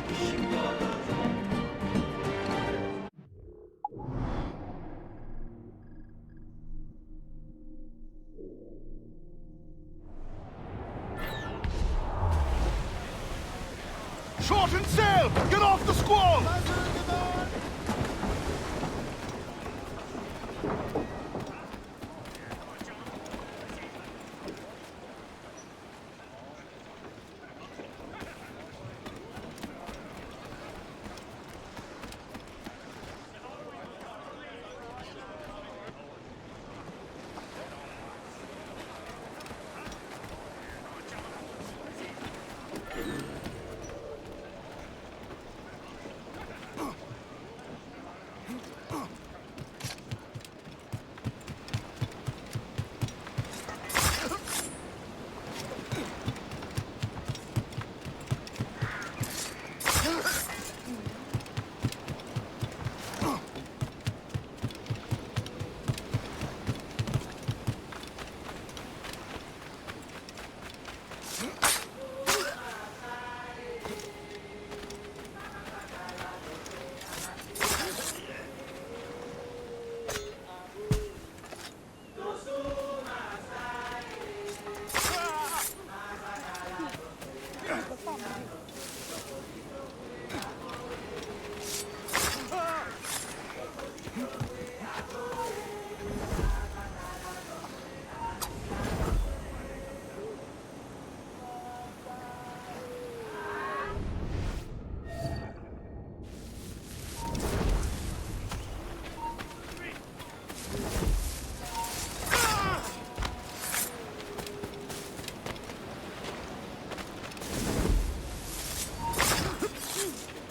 Shorten sail! Get off the squall!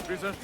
Prisoner.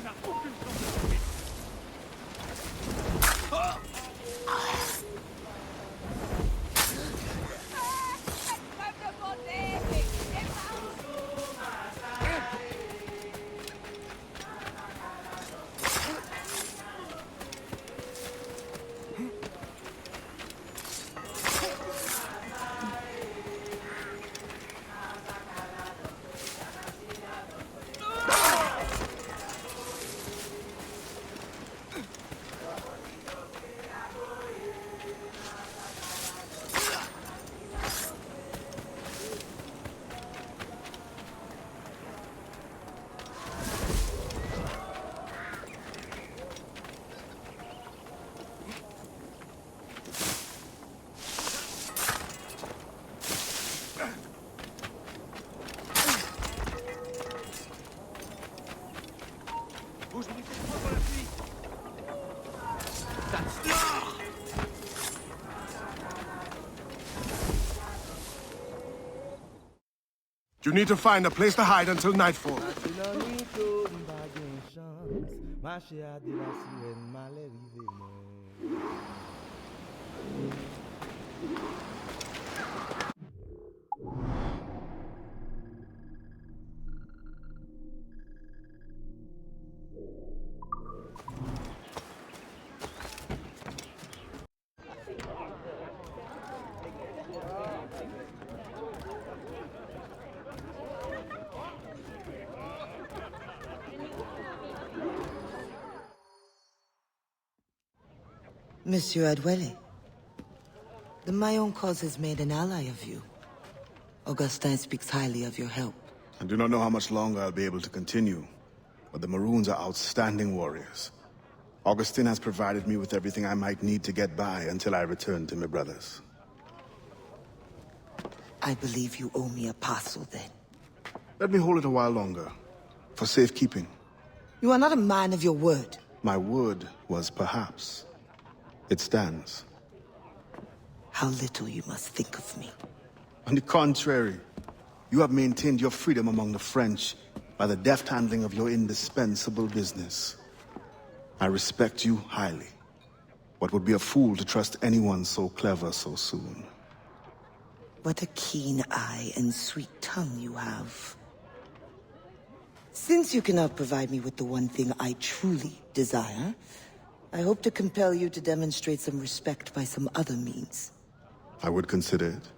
You need to find a place to hide until nightfall. Monsieur Adwele, the Mayon cause has made an ally of you. Augustin speaks highly of your help. I do not know how much longer I'll be able to continue, but the Maroons are outstanding warriors. Augustin has provided me with everything I might need to get by until I return to my brothers. I believe you owe me a parcel then. Let me hold it a while longer, for safekeeping. You are not a man of your word. My word was perhaps. It stands. How little you must think of me. On the contrary, you have maintained your freedom among the French by the deft handling of your indispensable business. I respect you highly. What would be a fool to trust anyone so clever so soon? What a keen eye and sweet tongue you have. Since you cannot provide me with the one thing I truly desire, I hope to compel you to demonstrate some respect by some other means. I would consider it.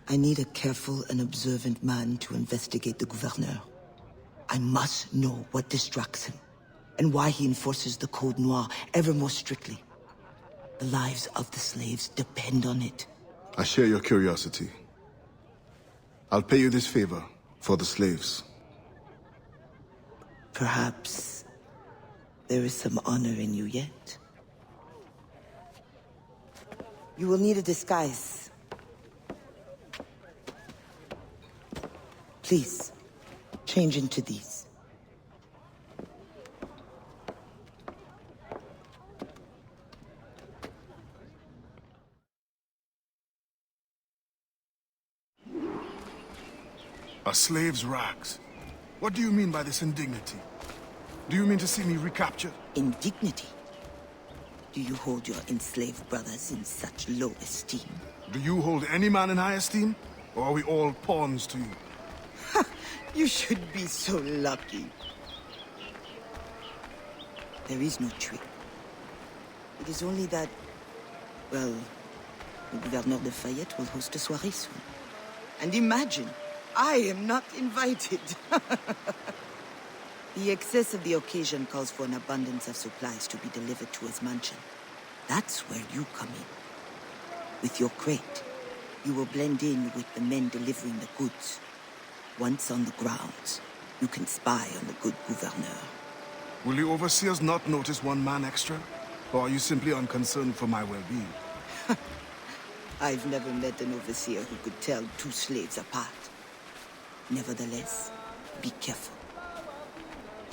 I need a careful and observant man to investigate the gouverneur. I must know what distracts him, and why he enforces the Code Noir ever more strictly. The lives of the slaves depend on it. I share your curiosity. I'll pay you this favor for the slaves. Perhaps there is some honor in you yet. You will need a disguise. Please, change into these. A slave's rags. What do you mean by this indignity? Do you mean to see me recaptured? Indignity? Do you hold your enslaved brothers in such low esteem? Do you hold any man in high esteem? Or are we all pawns to you? You should be so lucky. There is no trick. It is only that, well, the Gouverneur de Fayette will host a soirée soon. And imagine, I am not invited. The excess of the occasion calls for an abundance of supplies to be delivered to his mansion. That's where you come in. With your crate, you will blend in with the men delivering the goods. Once on the grounds, you can spy on the good gouverneur. Will the overseers not notice one man extra? Or are you simply unconcerned for my well-being? I've never met an overseer who could tell two slaves apart. Nevertheless, be careful.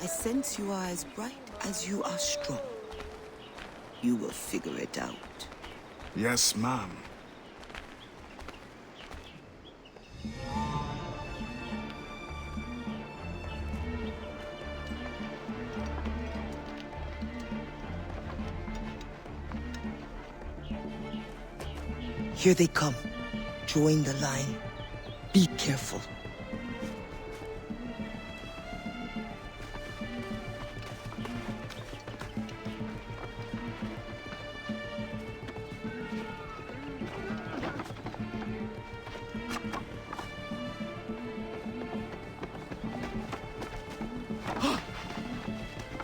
I sense you are as bright as you are strong. You will figure it out. Yes, ma'am. Here they come. Join the line. Be careful.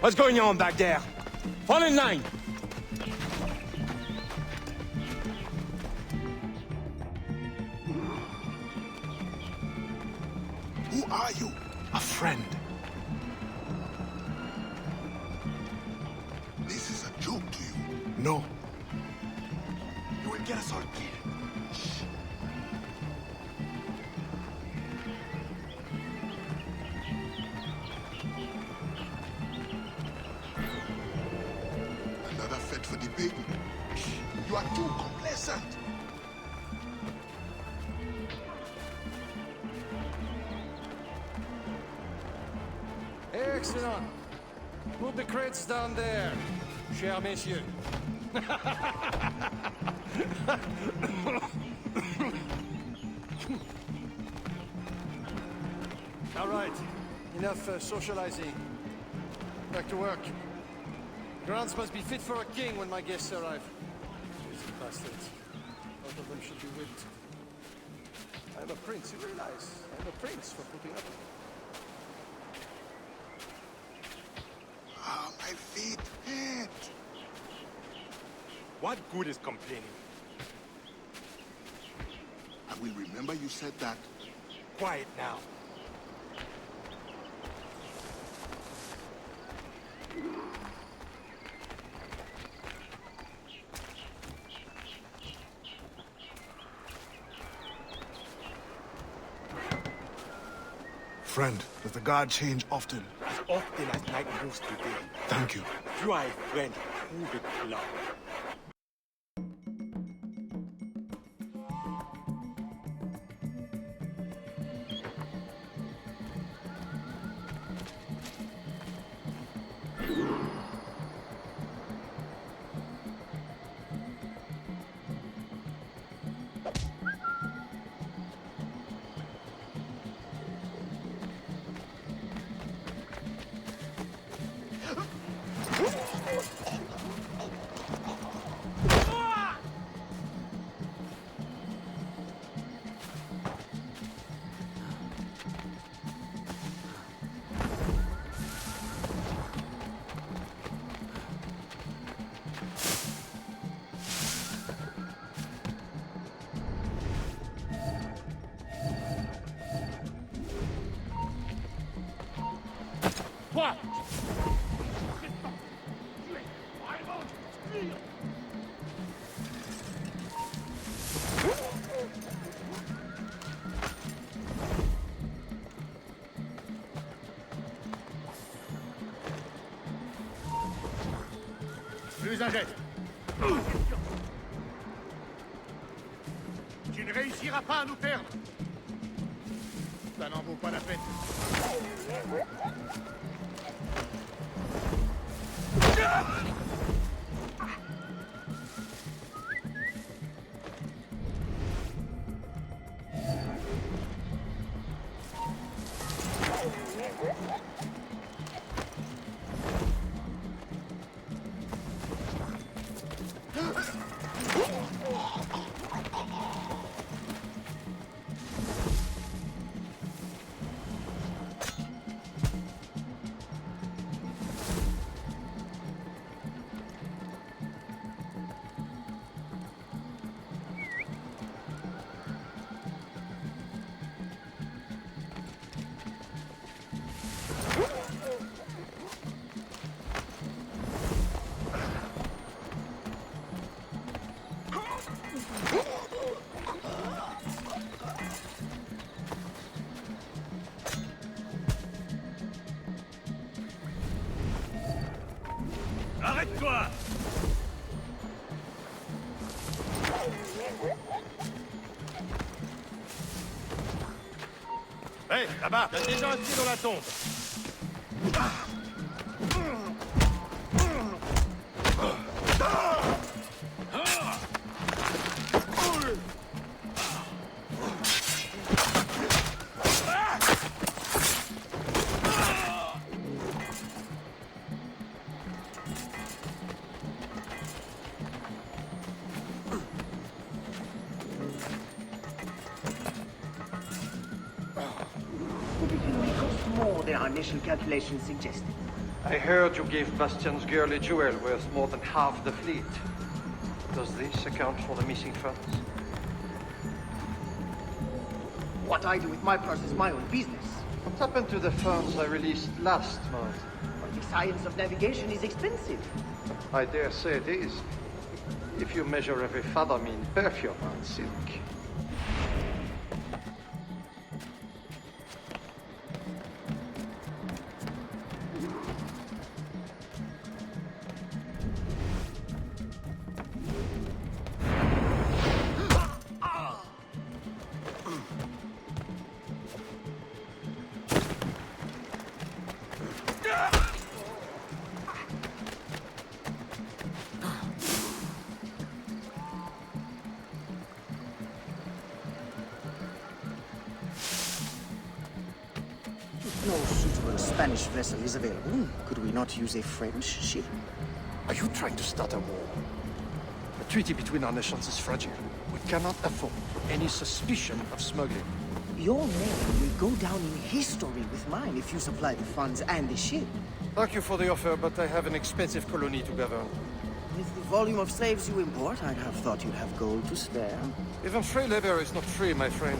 What's going on back there? Fall in line! Who are you? A friend. This is a joke to you. No. You will get us all killed. Shh. Another fete for the baby. Shh. You are too complacent. Excellent. Put the crates down there, chers messieurs. All right, enough socializing. Back to work. Grounds must be fit for a king when my guests arrive. Lazy bastards. Both of them should be whipped. I'm a prince, you realize? I'm a prince for putting up. Ah, my feet hurt. What good is complaining? I will remember you said that. Quiet now. Friend, does the guard change often? As often as night moves to day. Thank you. You are a friend. Who the club? Quoi? Plus un geste. Tu ne réussiras pas à nous perdre. Ça n'en vaut pas la peine. Arrête-toi! Hé, là-bas, t'as déjà un pied dans la tombe. More than our initial calculations suggested. I heard you gave Bastian's girl a jewel worth more than half the fleet. Does this account for the missing funds? What I do with my purse is my own business. What happened to the funds I released last month? But the science of navigation is expensive. I dare say it is. If you measure every fathom in perfume and silk. No suitable Spanish vessel is available. Could we not use a French ship? Are you trying to start a war? The treaty between our nations is fragile. We cannot afford any suspicion of smuggling. Your name will go down in history with mine if you supply the funds and the ship. Thank you for the offer, but I have an expensive colony to govern. With the volume of slaves you import, I'd have thought you'd have gold to spare. Even free labor is not free, my friend.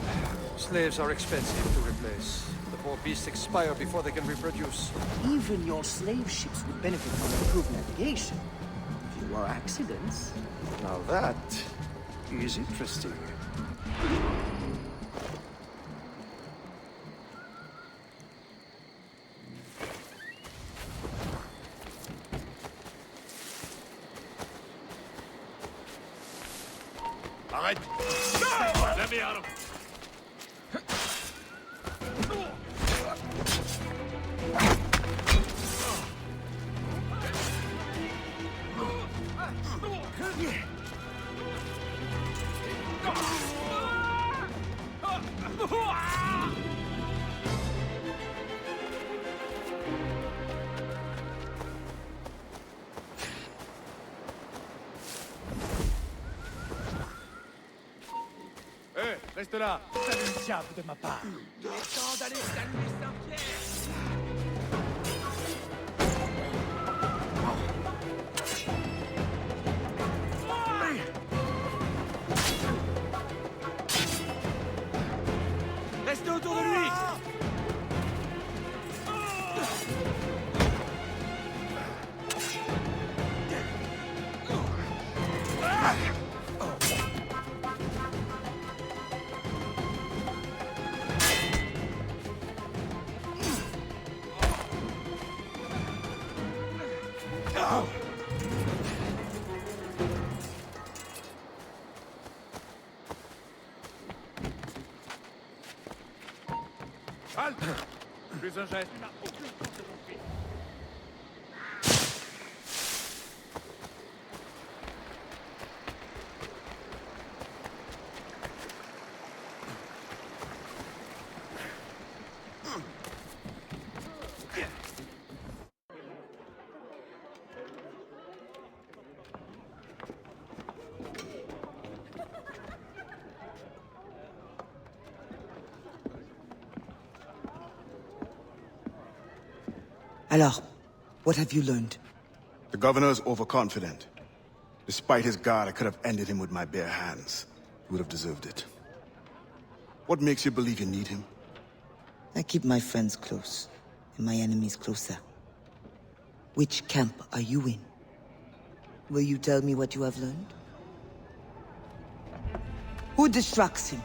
Slaves are expensive to replace. The poor beasts expire before they can reproduce. Even your slave ships would benefit from improved navigation. Fewer accidents. Now that is interesting. Arrête! Let me out of... Hé, reste là! Salut le diable de ma part! Il est temps d'aller saluer Saint-Pierre. Restez autour de lui! Halte! Plus un geste. Tu n'as aucune chance de mon fils. Alors, what have you learned? The governor is overconfident. Despite his guard, I could have ended him with my bare hands. He would have deserved it. What makes you believe you need him? I keep my friends close, and my enemies closer. Which camp are you in? Will you tell me what you have learned? Who distracts him?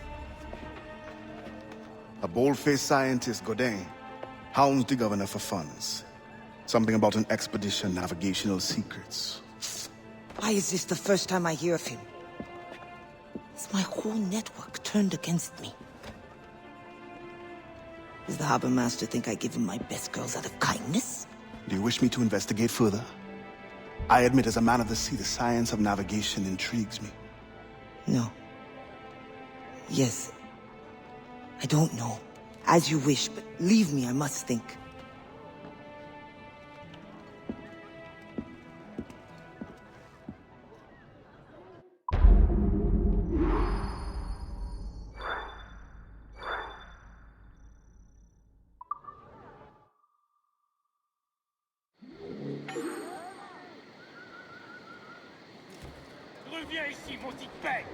A bold-faced scientist, Godin, hounds the governor for funds. Something about an expedition, navigational secrets. Why is this the first time I hear of him? Is my whole network turned against me? Does the harbor master think I give him my best girls out of kindness? Do you wish me to investigate further? I admit, as a man of the sea, the science of navigation intrigues me. No. Yes. I don't know. As you wish, but leave me, I must think. Reviens ici, maudite bête!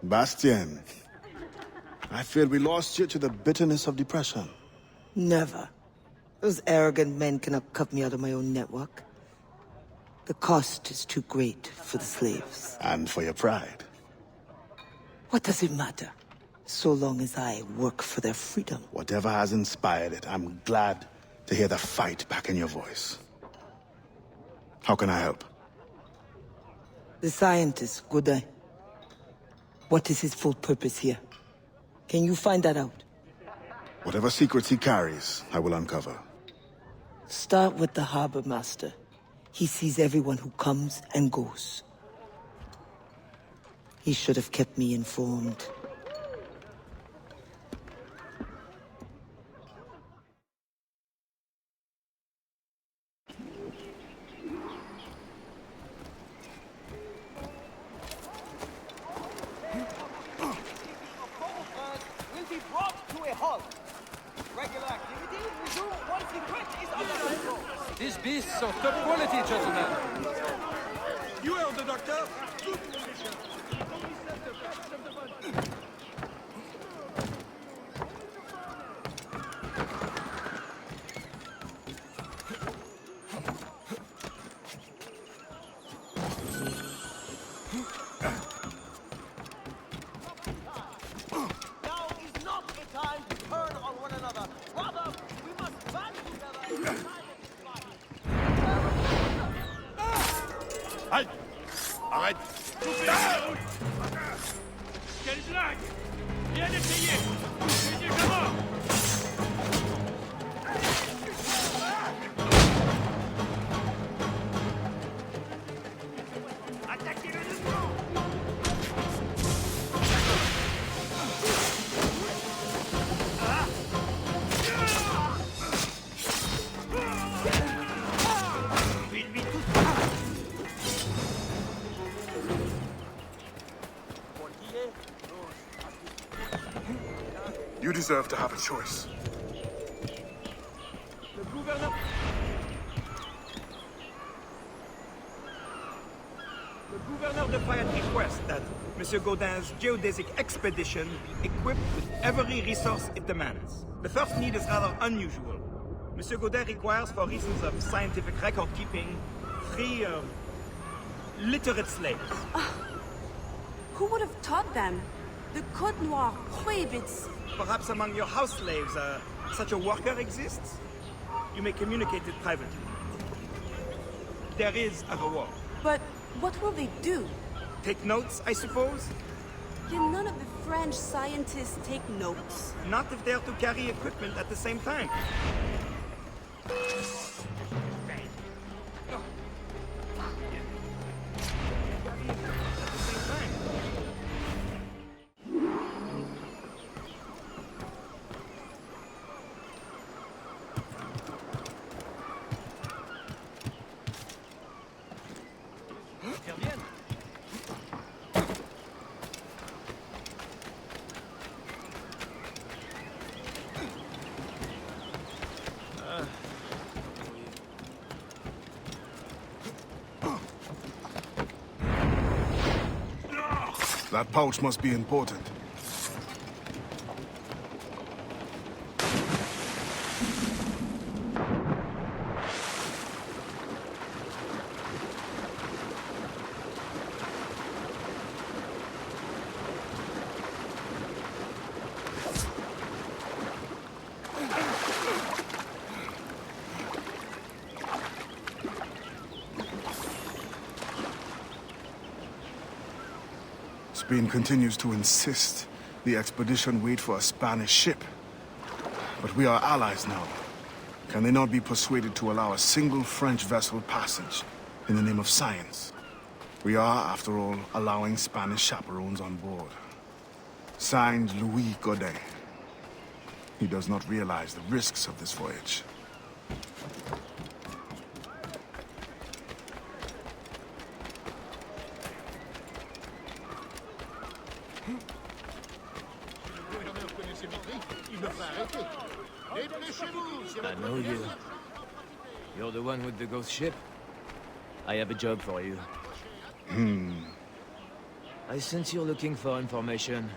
Bastien, I fear we lost you to the bitterness of depression. Never. Those arrogant men cannot cut me out of my own network. The cost is too great for the slaves. And for your pride. What does it matter? So long as I work for their freedom. Whatever has inspired it, I'm glad to hear the fight back in your voice. How can I help? The scientist, Godin. What is his full purpose here? Can you find that out? Whatever secrets he carries, I will uncover. Start with the harbor master. He sees everyone who comes and goes. He should have kept me informed. These beasts are top quality, gentlemen. You heard the doctor? Now is not the time to turn on one another. Rather, we must band together. Halt! Arrête! Quelle blague! Rien d'essayer! C'est déjà mort! Attaquez-le devant! You deserve to have a choice. Le gouverneur de Fayette requests that Monsieur Gaudin's geodesic expedition be equipped with every resource it demands. The first need is rather unusual. Monsieur Gaudin requires, for reasons of scientific record keeping, 3 literate slaves. Who would have taught them? The Code Noir prohibits. Perhaps among your house slaves, such a worker exists? You may communicate it privately. There is a reward. But what will they do? Take notes, I suppose? Can none of the French scientists take notes? Not if they are to carry equipment at the same time. That pouch must be important. Spain continues to insist the expedition wait for a Spanish ship. But we are allies now. Can they not be persuaded to allow a single French vessel passage in the name of science? We are, after all, allowing Spanish chaperones on board. Signed, Louis Godin. He does not realize the risks of this voyage. I know you. You're the one with the ghost ship? I have a job for you. I sense you're looking for information.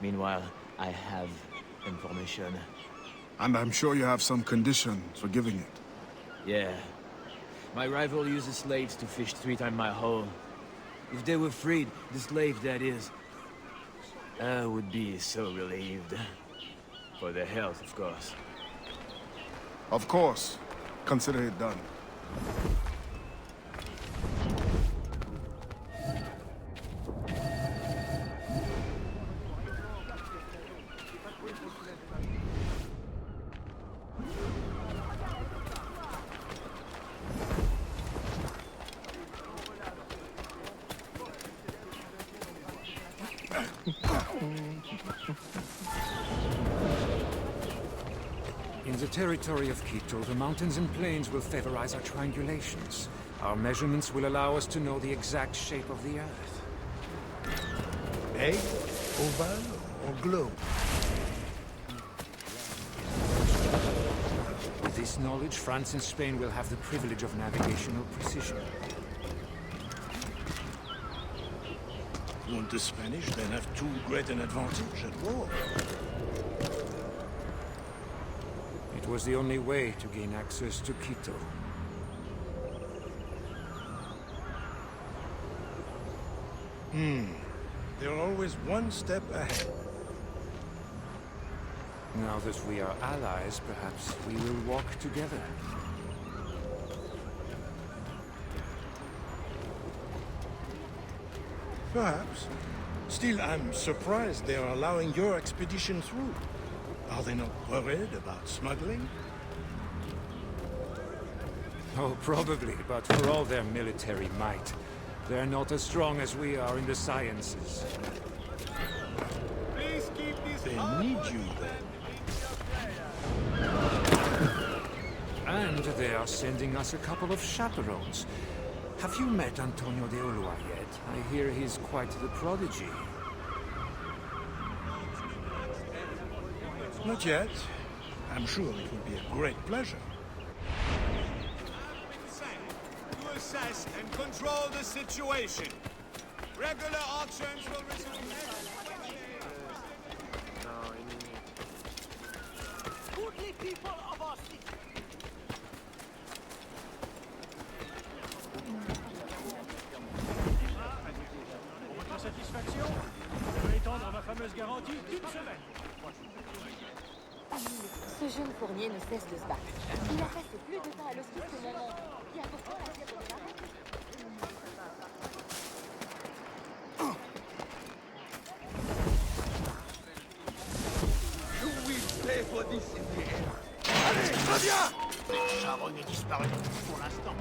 Meanwhile, I have information. And I'm sure you have some conditions for giving it. Yeah. My rival uses slaves to fish 3 times my haul. If they were freed, the slave that is, I would be so relieved. For their health, of course. Of course. Consider it done. In the territory of Quito, the mountains and plains will favorize our triangulations. Our measurements will allow us to know the exact shape of the Earth. Egg, oval, or globe? With this knowledge, France and Spain will have the privilege of navigational precision. Won't the Spanish then have too great an advantage at war? It was the only way to gain access to Quito. They're always one step ahead. Now that we are allies, perhaps we will walk together. Perhaps. Still, I'm surprised they are allowing your expedition through. Are they not worried about smuggling? Oh, probably, but for all their military might, they're not as strong as we are in the sciences. Please keep this. They need you then. And they are sending us a couple of chaperones. Have you met Antonio de Ulloa yet? I hear he's quite the prodigy. Not yet. I'm sure it will be a great pleasure. assess and control the situation. Regular auctions will resume next Wednesday. Goodly people of our city. Pour votre satisfaction, je vais étendre ma fameuse garantie d'une semaine. Ce jeune fournier ne cesse de se battre. Il a passé plus de temps à l'hospice que mon oncle, qui a pourtant la tête de l'arrêt. You will pay for this in the air. Allez, reviens! Charon est disparu pour l'instant.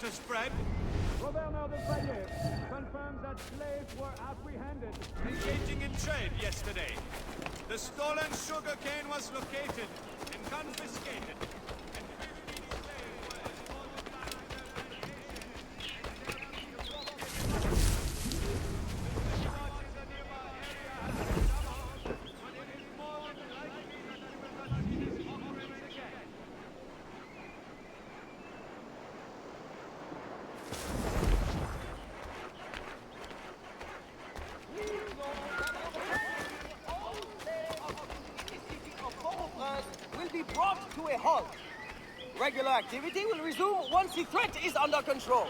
To spread. Gouverneur de Fayette confirms that slaves were apprehended. Engaging in trade yesterday. The stolen sugar cane was located and confiscated. To a halt. Regular activity will resume once the threat is under control.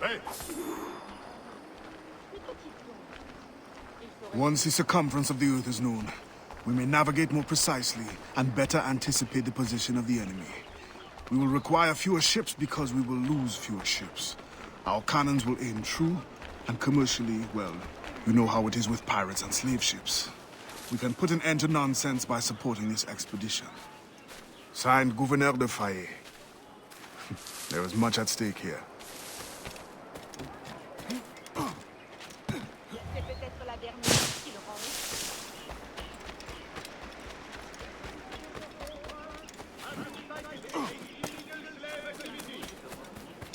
Hey! Once the circumference of the Earth is known, we may navigate more precisely and better anticipate the position of the enemy. We will require fewer ships because we will lose fewer ships. Our cannons will aim true, and commercially, well, you know how it is with pirates and slave ships. We can put an end to nonsense by supporting this expedition. Signed, Gouverneur de Fayette. There is much at stake here.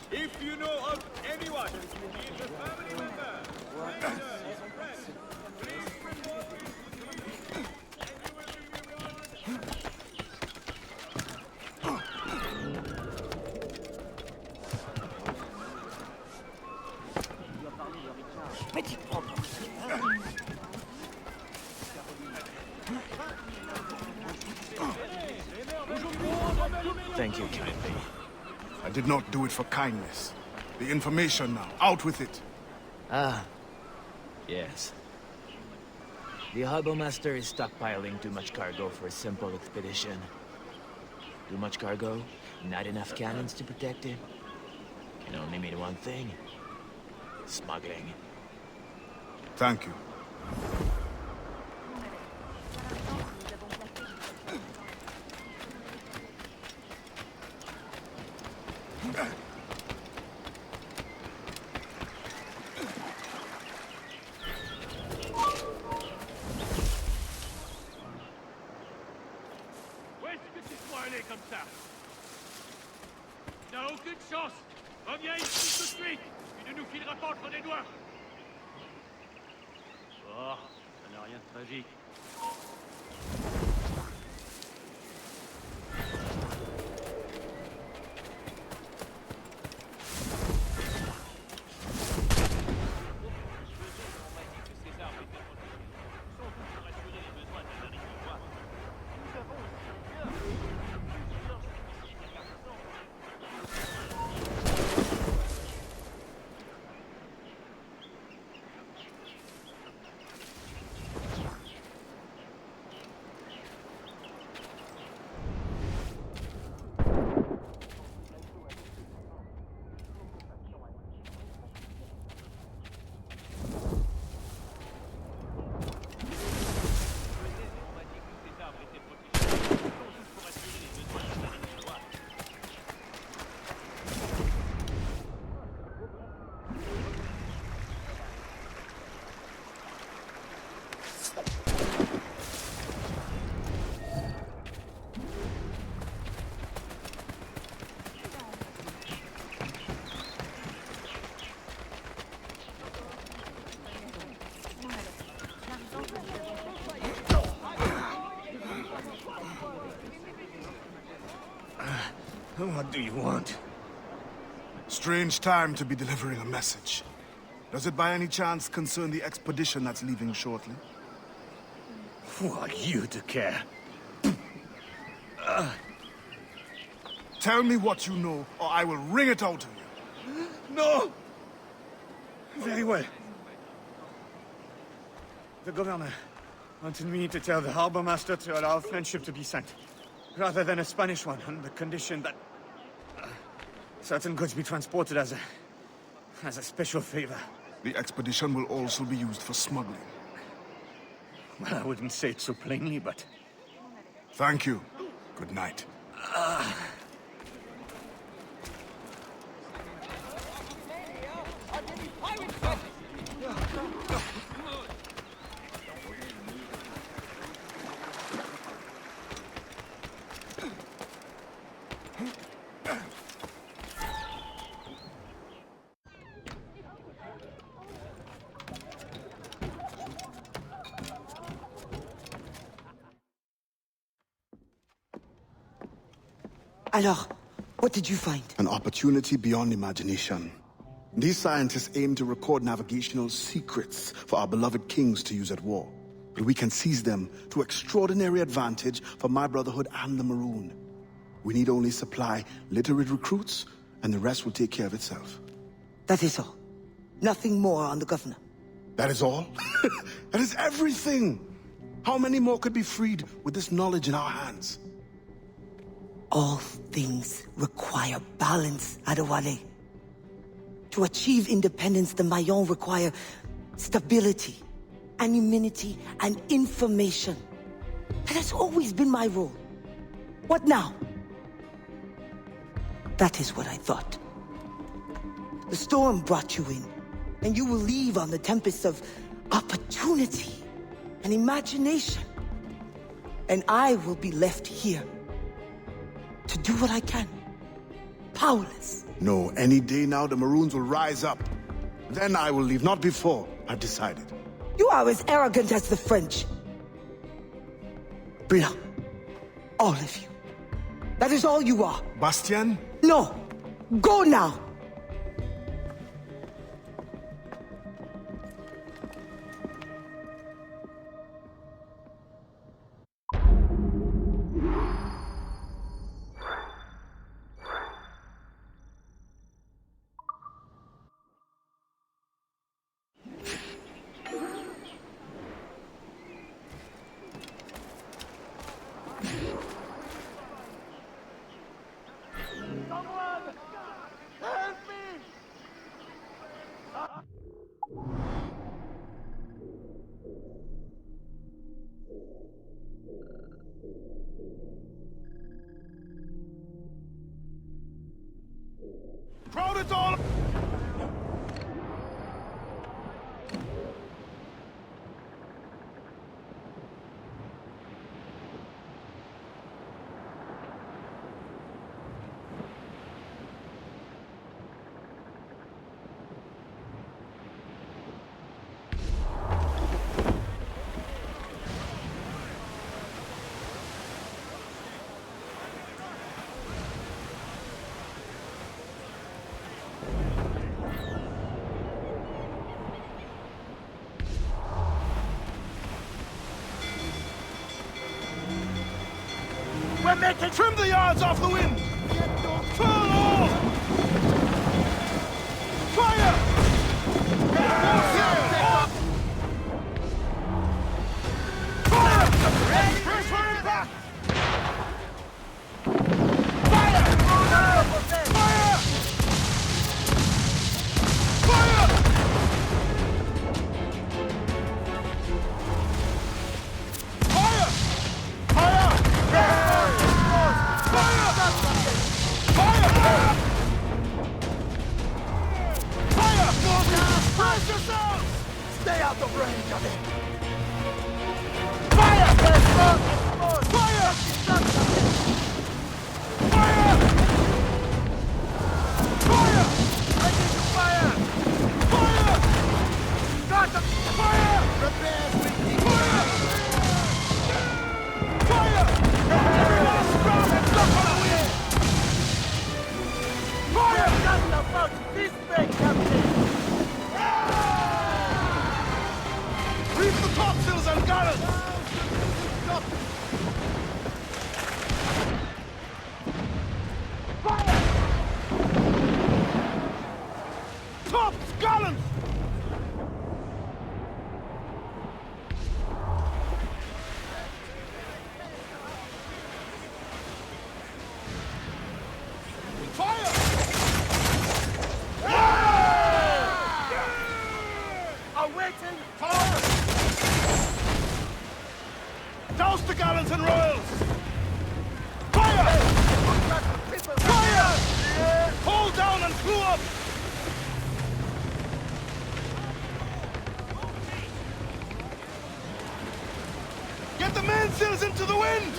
If you know of anyone, be it a family member, Thank you kindly. I did not do it for kindness. The information now. Out with it. Ah. Yes. The harbor master is stockpiling too much cargo for a simple expedition. Too much cargo, not enough cannons to protect it. Can only mean one thing. Smuggling. Thank you. Où est-ce que tu te vois aller comme ça? T'as aucune chance. Reviens ici tout de suite. Tu ne nous fileras pas entre les doigts. Oh, ça n'a rien de tragique. What do you want? Strange time to be delivering a message. Does it by any chance concern the expedition that's leaving shortly? Who are you to care? Tell me what you know, or I will wring it out of you. No! Very well. The governor wanted me to tell the harbor master to allow French ship to be sent, rather than a Spanish one, on the condition that certain goods be transported as a special favor. The expedition will also be used for smuggling. Well, I wouldn't say it so plainly, but... Thank you. Good night. Alors, what did you find? An opportunity beyond imagination. These scientists aim to record navigational secrets for our beloved kings to use at war. But we can seize them to extraordinary advantage for my brotherhood and the Maroon. We need only supply literate recruits, and the rest will take care of itself. That is all. Nothing more on the governor. That is all? That is everything! How many more could be freed with this knowledge in our hands? All things require balance, Adewale. To achieve independence, the Mayans require stability, anonymity, and information. That has always been my role. What now? That is what I thought. The storm brought you in, and you will leave on the tempest of opportunity and imagination. And I will be left here to do what I can. Powerless. No, any day now the Maroons will rise up. Then I will leave, not before. I've decided. You are as arrogant as the French. Blanc. All of you. That is all you are. Bastien? No. Go now. Crowd it all! We're making... Trim the yards off the wind! Full all! Fire! Fire! Press for impact! Fire! Fire! Fire! Fire! Fire! Stay out of range of it! Fire! Fire! Fire! Fire! Ready to fire! Fire! Start the fire! Repairs with fire! Fire! Every last scrap and stuff on the wind! out this way, Captain! Reef the topsails and gallants! Fire! Tops, gallants! Awaiting fire! Douse the gallants and royals! Fire! Fire! Hold down and screw up! Get the mainsails into the wind!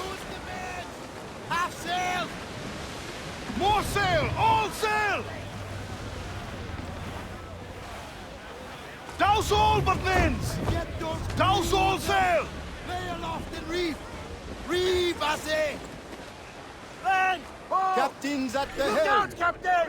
Half sail! More sail! All sail! Douse all but mains! Douse all sail! Lay aloft and reef! Reef, I say! Land! Ho! Captain's at the Look helm! out, Captain!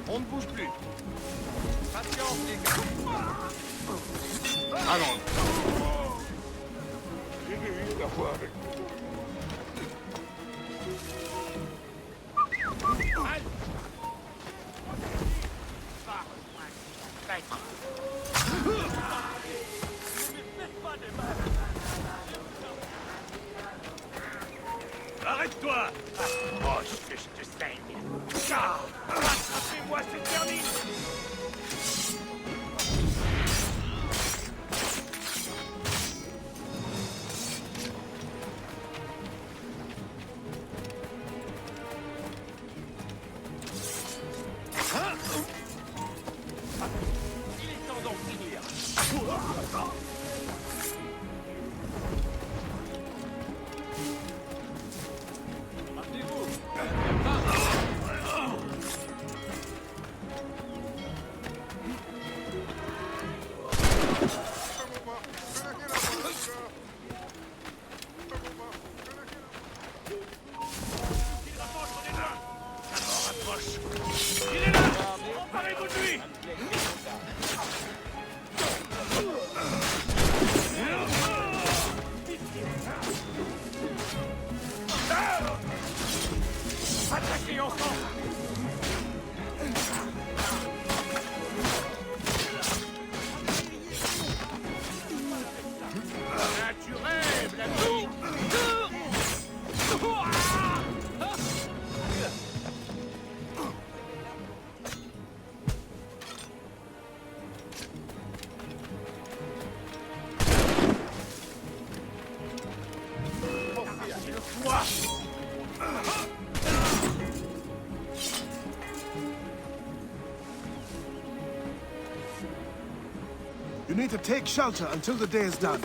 On ne bouge plus. Patience, les gars! Allons. J'ai eu la foi avec Arrête-toi! Roche, que je te saigne! Car! Rattrapez-moi cette vermine! Il est temps d'en finir! Il est là! Emparez-vous de lui! Attaquez ensemble! Naturel, Blackbeard! You need to take shelter until the day is done.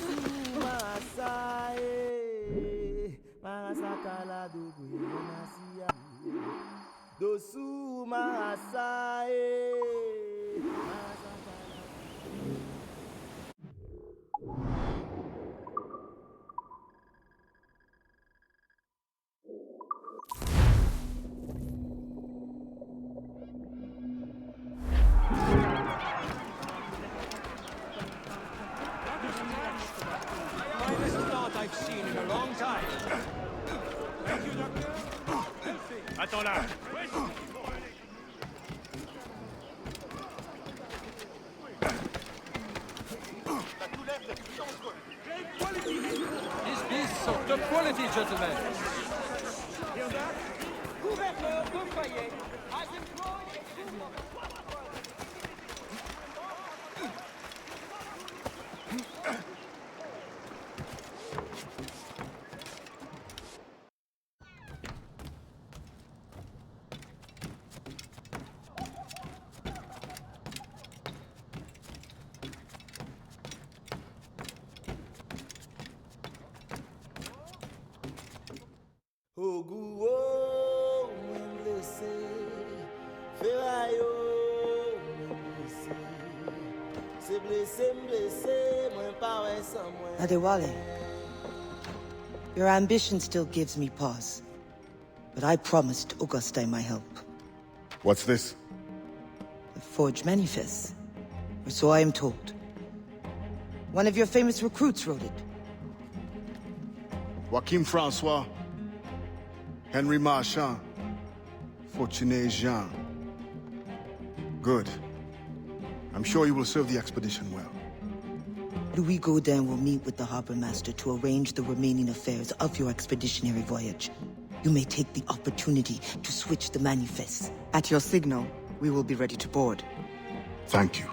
I've seen in a long time. Thank you, Doctor. Attends là. These beasts are top quality, gentlemen. Couvert! Ogouo, mwen blese. Ferayo, mwen blese. Se blese, m'blese, mwen pawe san mwen. Adewale, your ambition still gives me pause. But I promised Auguste my help. What's this? The forged manifest. Or so I am told. One of your famous recruits wrote it. Joachim Francois, Henry Marchand, Fortuné Jean. Good. I'm sure you will serve the expedition well. Louis Gaudin will meet with the harbor master to arrange the remaining affairs of your expeditionary voyage. You may take the opportunity to switch the manifest. At your signal, we will be ready to board. Thank you.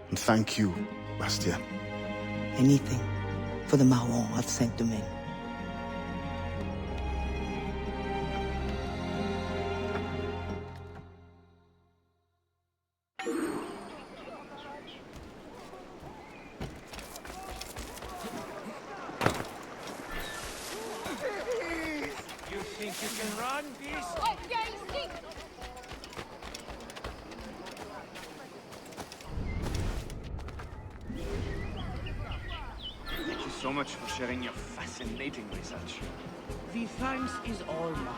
And thank you, Bastien. Anything for the Marron of Saint-Domingue. You think you can run, beast? Thank you so much for sharing your fascinating research. The thanks is all mine.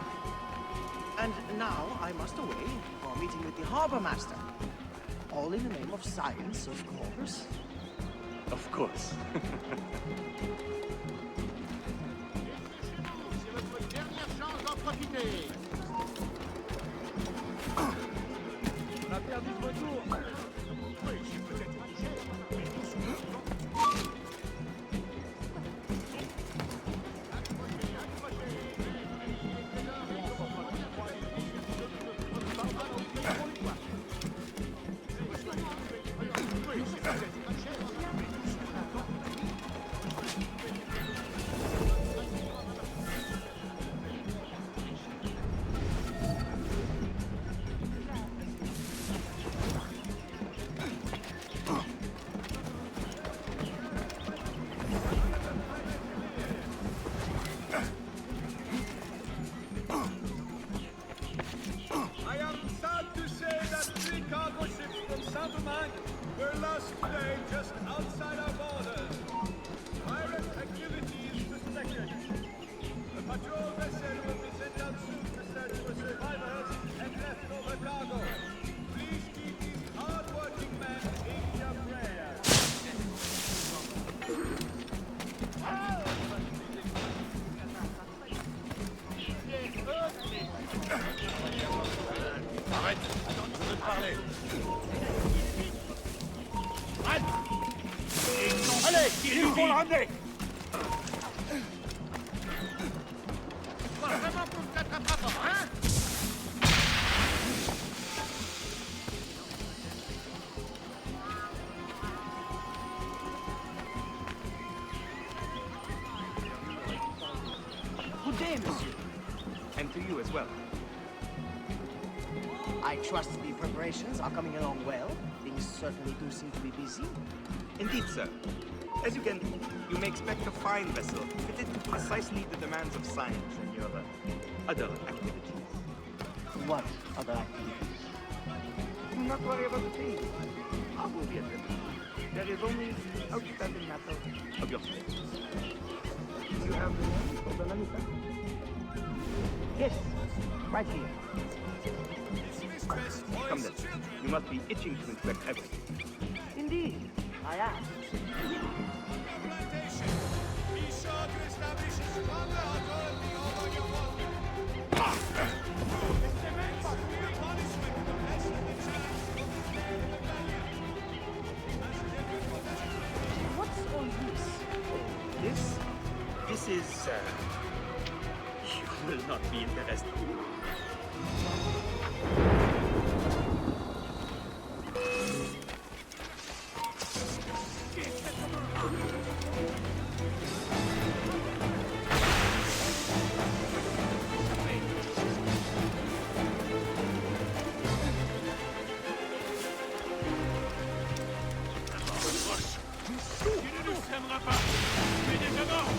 And now I must away for a meeting with the harbor master. All in the name of science, of course. Of course. On a perdu de retour. Oui, j'ai peut-être obligé, mais nous sommes We're lost today just outside our borders. Pirate activity is suspected. A patrol vessel will be sent out soon to search for survivors and leftover cargo. Please keep these hard-working men in your prayers. Arrête! Je veux te parler. Allez, il faut le ramener. Tu vas vraiment pour me t'attraper pas, hein? Good day, monsieur. And to you as well. I trust the preparations are coming along well. Things certainly do seem to be busy. Indeed, sir. As you may expect a fine vessel fitted to precisely the demands of science and your other activities. What other activities? Do not worry about the thing. I will be attended. There is only the outstanding matter of your status. Do you have the name of the manifest? Yes, right here. Come then. You must be itching to inspect everything. Indeed, I am. Be sure to establish a stronger authority over your workmen. Demand severe punishment for the rest of the chance of the rebellion. What's all this? This is, you will not be interested. Tu ne nous sèmeras pas. Tu es déjà mort.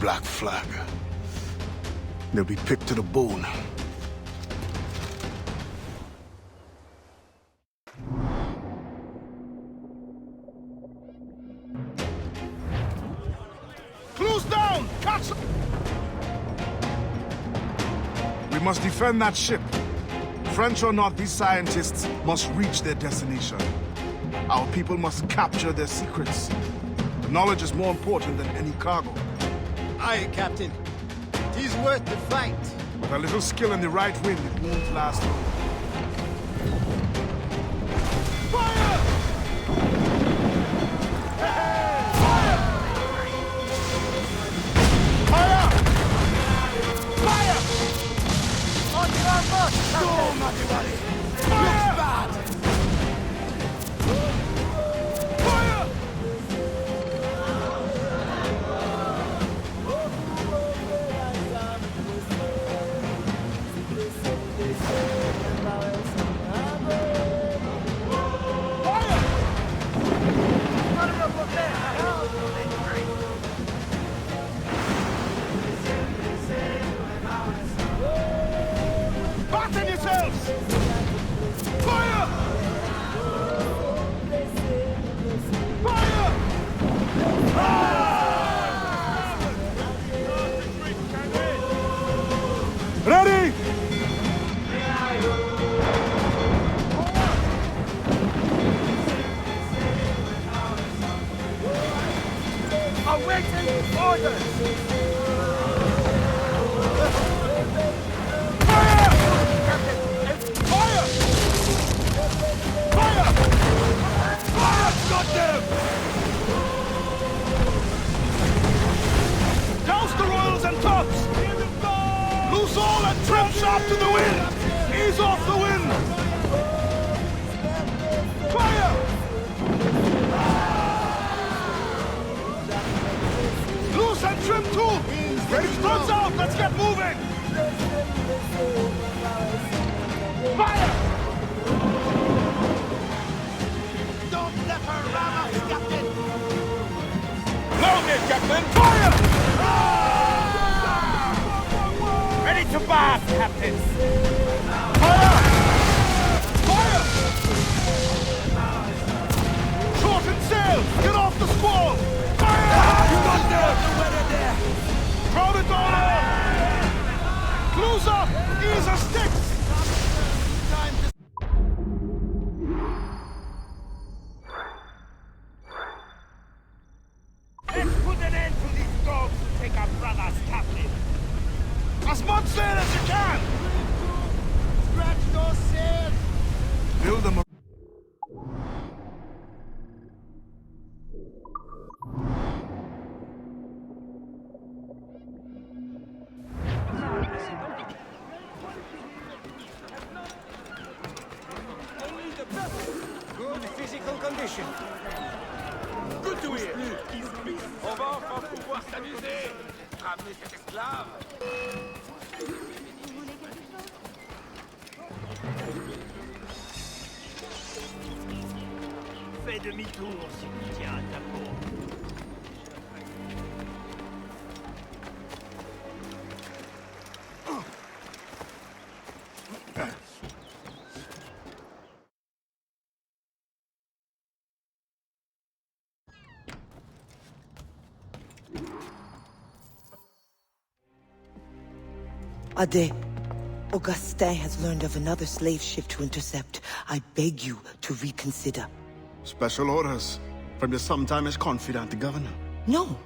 Black flag. They'll be picked to the bone. Close down! Catch them! We must defend that ship. French or not, these scientists must reach their destination. Our people must capture their secrets. Knowledge is more important than any cargo. Aye, Captain. It is worth the fight. With a little skill in the right wind, it won't last long. Fire! Fire! Fire! On your mark! Go, Machiavelli! Looks bad! Fire! Fasten yourselves! Fire! Fire! Ready! Awaiting orders! Douse the royals and tops! Loose all and trim sharp to the wind! Ease off the wind! Fire! Loose and trim too! Ready? Guns out! Let's get moving! Fire! Don't let her ram us, Captain! Long it, Captain! Fire! Ready to bath, Captain! Fire! Fire! Shorten sail! Get off the squall! Fire! You got there! The weather there! Crowd it all out! Close up! Ease a sticks! Let's put an end to these dogs who take our brothers captive! As much sail as you can! Scratch those sails! Build them up. Good physical condition. Good to hear! On va enfin pouvoir s'amuser! Ramener cet esclave! Fais demi-tour si tu tiens à ta peau. Ade, Augustin has learned of another slave ship to intercept. I beg you to reconsider. Special orders from your sometimes confidant governor. No,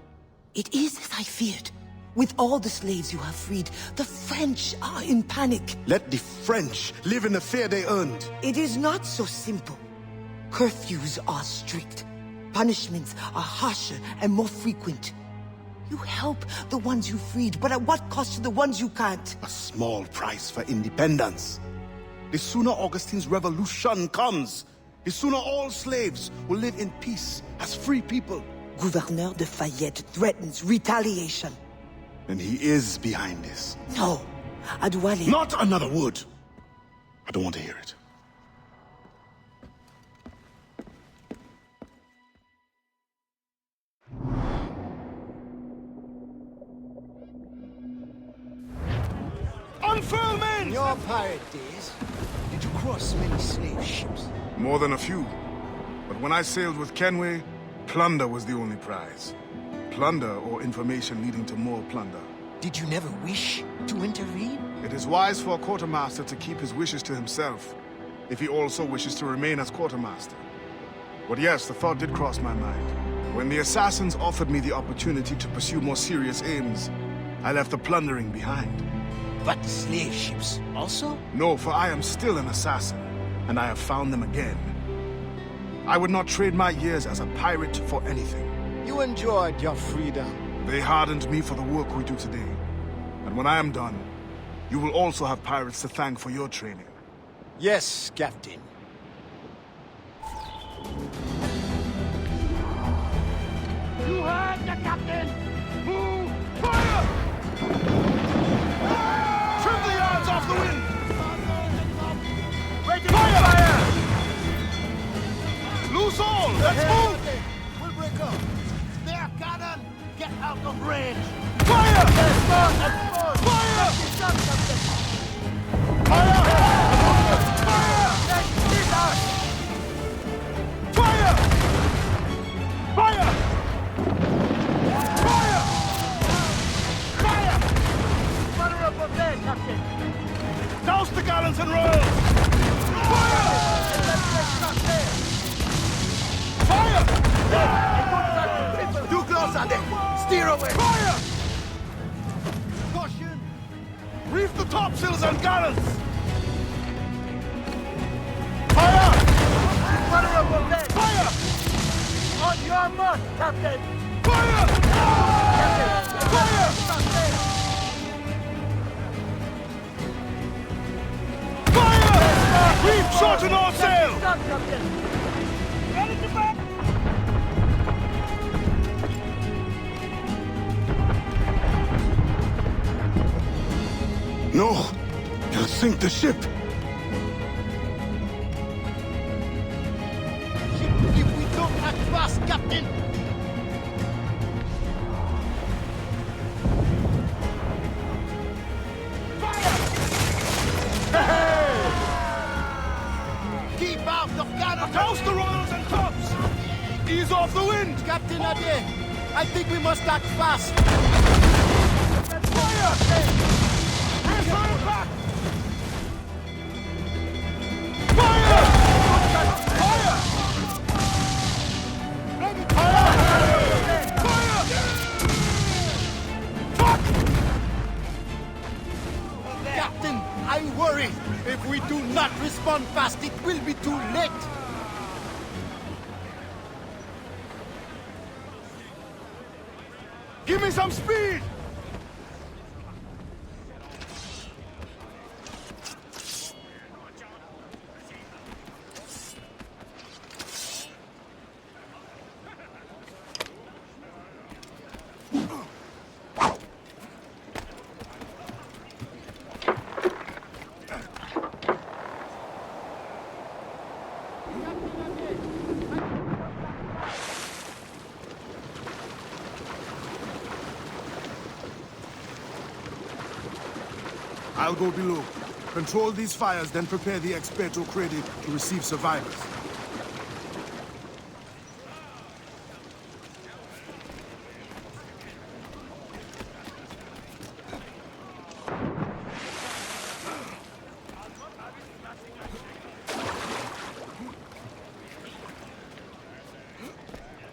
it is as I feared. With all the slaves you have freed, the French are in panic. Let the French live in the fear they earned. It is not so simple. Curfews are strict. Punishments are harsher and more frequent. You help the ones you freed, but at what cost to the ones you can't? A small price for independence. The sooner Augustine's revolution comes, the sooner all slaves will live in peace as free people. Gouverneur de Fayette threatens retaliation. And he is behind this. No. Adwale. Not another word. I don't want to hear it. Unfurl men! In your pirate days, did you cross many slave ships? More than a few. But when I sailed with Kenway, plunder was the only prize. Plunder or information leading to more plunder. Did you never wish to intervene? It is wise for a quartermaster to keep his wishes to himself, if he also wishes to remain as quartermaster. But yes, the thought did cross my mind. When the assassins offered me the opportunity to pursue more serious aims, I left the plundering behind. But the slave ships also? No, for I am still an assassin, and I have found them again. I would not trade my years as a pirate for anything. You enjoyed your freedom. They hardened me for the work we do today. And when I am done, you will also have pirates to thank for your training. Yes, Captain. You heard the captain! Move! Fire! Trim the yards off the wind! Ready fire! Loose all! Let's move! We'll break up. There, cannon! Get out of range! Fire! Fire! Fire! Fire! Fire! Fire! Fire! Fire! Fire up up there, Captain! Douse the gallants and royals! Fire! Fire! Too close, Andy! Steer away! Fire! Caution! Reef the topsails and gallants! Fire! Fire up up there! Fire! On your mark, Captain! Fire! Captain! Fire! Fire! Reef shorten all sail! Stop, Captain! Ready to back! No! You'll sink the ship! If we don't act fast, Captain! Fire! Hey! Keep out of cannon! Douse the royals and tops! Ease off the wind! Captain Ade, I think we must act fast! Fire! Fire back! Fire! Fire! Ready! Fire! Fire! Fuck! Captain, I worry. If we do not respond fast, it will be too late. Give me some speed! I'll go below. Control these fires, then prepare the Experto Credit to receive survivors.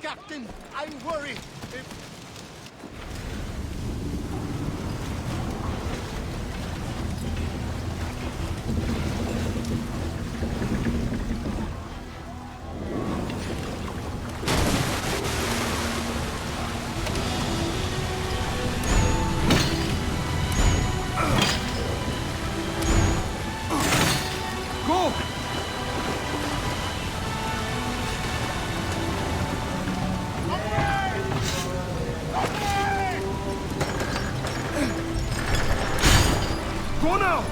Captain, I worry. If Go now!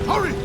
Hurry!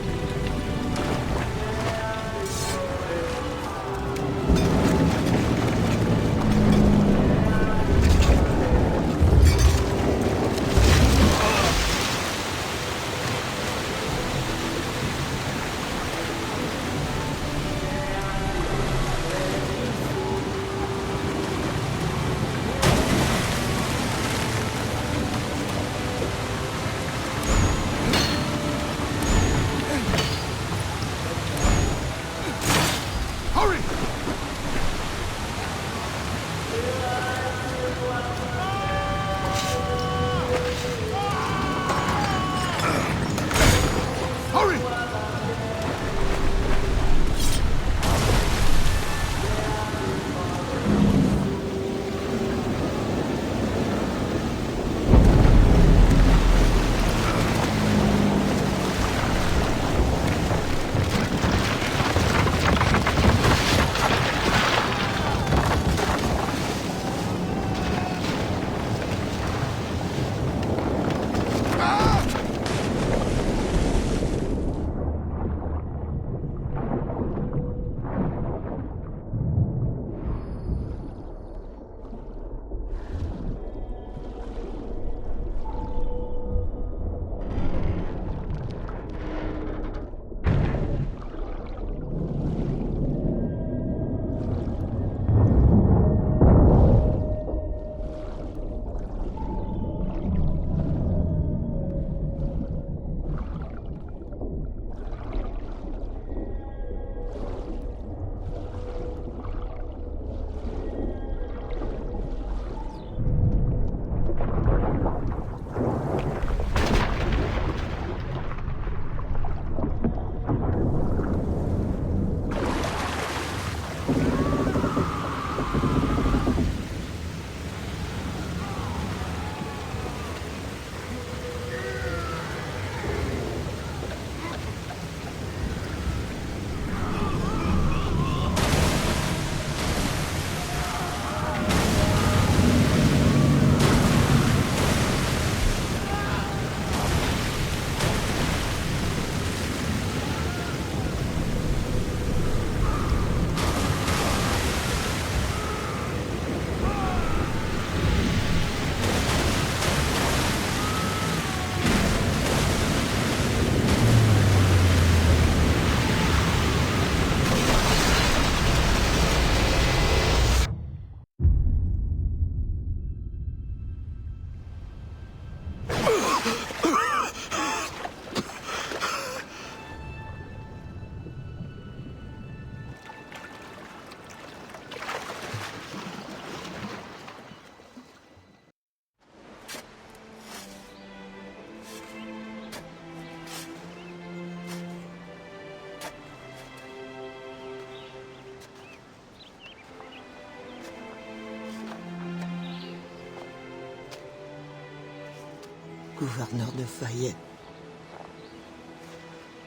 Gouverneur Lafayette.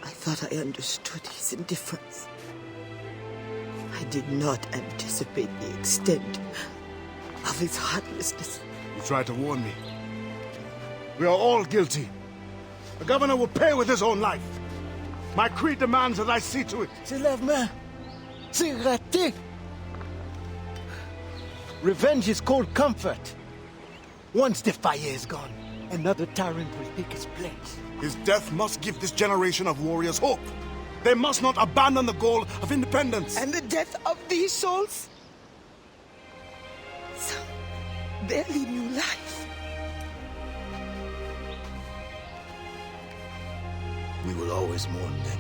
I thought I understood his indifference. I did not anticipate the extent of his heartlessness. You tried to warn me. We are all guilty. The governor will pay with his own life. My creed demands that I see to it. C'est la main. C'est raté. Revenge is cold comfort. Once the fire is gone, another tyrant will take his place. His death must give this generation of warriors hope. They must not abandon the goal of independence. And the death of these souls? Some barely new life. We will always mourn them.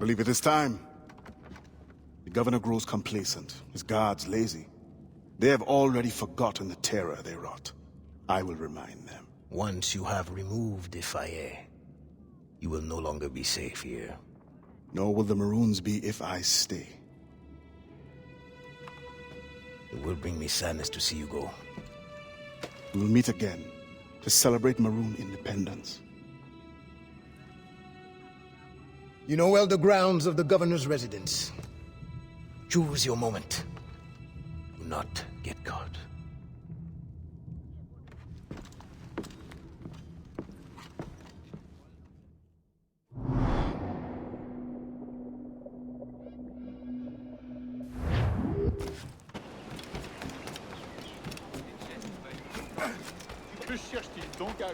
believe it is time. The governor grows complacent, his guards lazy. They have already forgotten the terror they wrought. I will remind them. Once you have removed the fire, you will no longer be safe here. Nor will the Maroons be if I stay. It will bring me sadness to see you go. We will meet again to celebrate Maroon independence. You know well the grounds of the governor's residence. Choose your moment. Do not get caught. Que cherche-t-il donc à...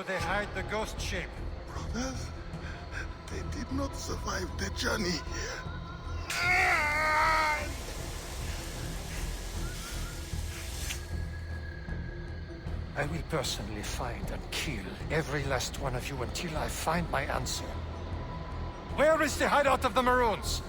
They hide the ghost ship. Brothers, they did not survive the journey. I will personally find and kill every last one of you until I find my answer. Where is the hideout of the Maroons?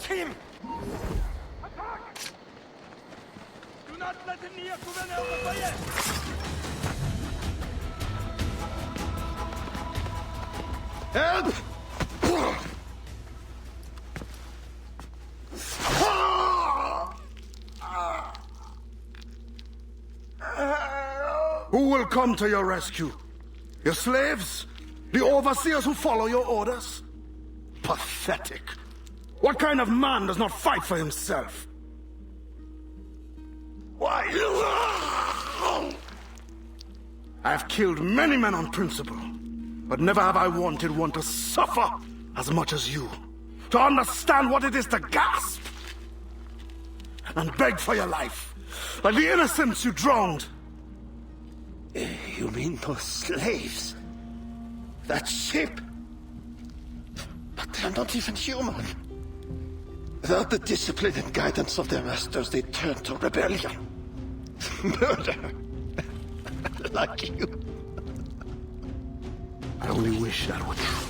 Him! Attack! Do not let him near Gouverneur Lafayette! Help! Who will come to your rescue? Your slaves? The overseers who follow your orders? Pathetic. What kind of man does not fight for himself? Why? I have killed many men on principle, but never have I wanted one to suffer as much as you. To understand what it is to gasp and beg for your life, like the innocents you drowned. You mean those slaves? That ship? But they're not even human. Without the discipline and guidance of their masters, they turn to rebellion. Murder. Like you. I only wish that were true.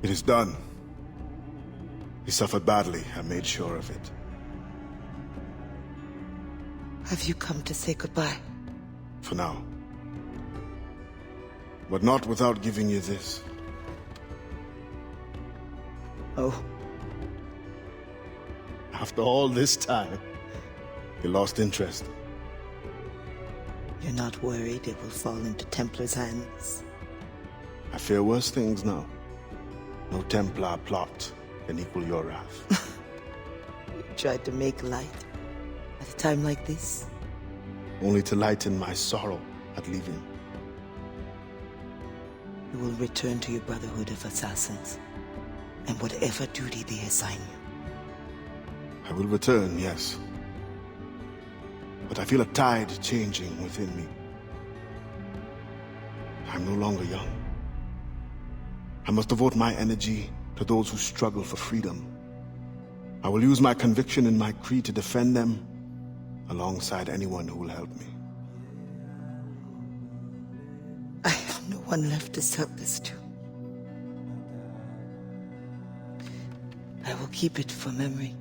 It is done. He suffered badly. I made sure of it. Have you come to say goodbye? For now. But not without giving you this. Oh. After all this time, you lost interest. You're not worried it will fall into Templar's hands? I fear worse things now. No Templar plot can equal your wrath. You tried to make light at a time like this? Only to lighten my sorrow at leaving. You will return to your Brotherhood of Assassins, and whatever duty they assign you. I will return, yes. But I feel a tide changing within me. I'm no longer young. I must devote my energy to those who struggle for freedom. I will use my conviction and my creed to defend them alongside anyone who will help me. I have no one left to serve this to. I will keep it for memory.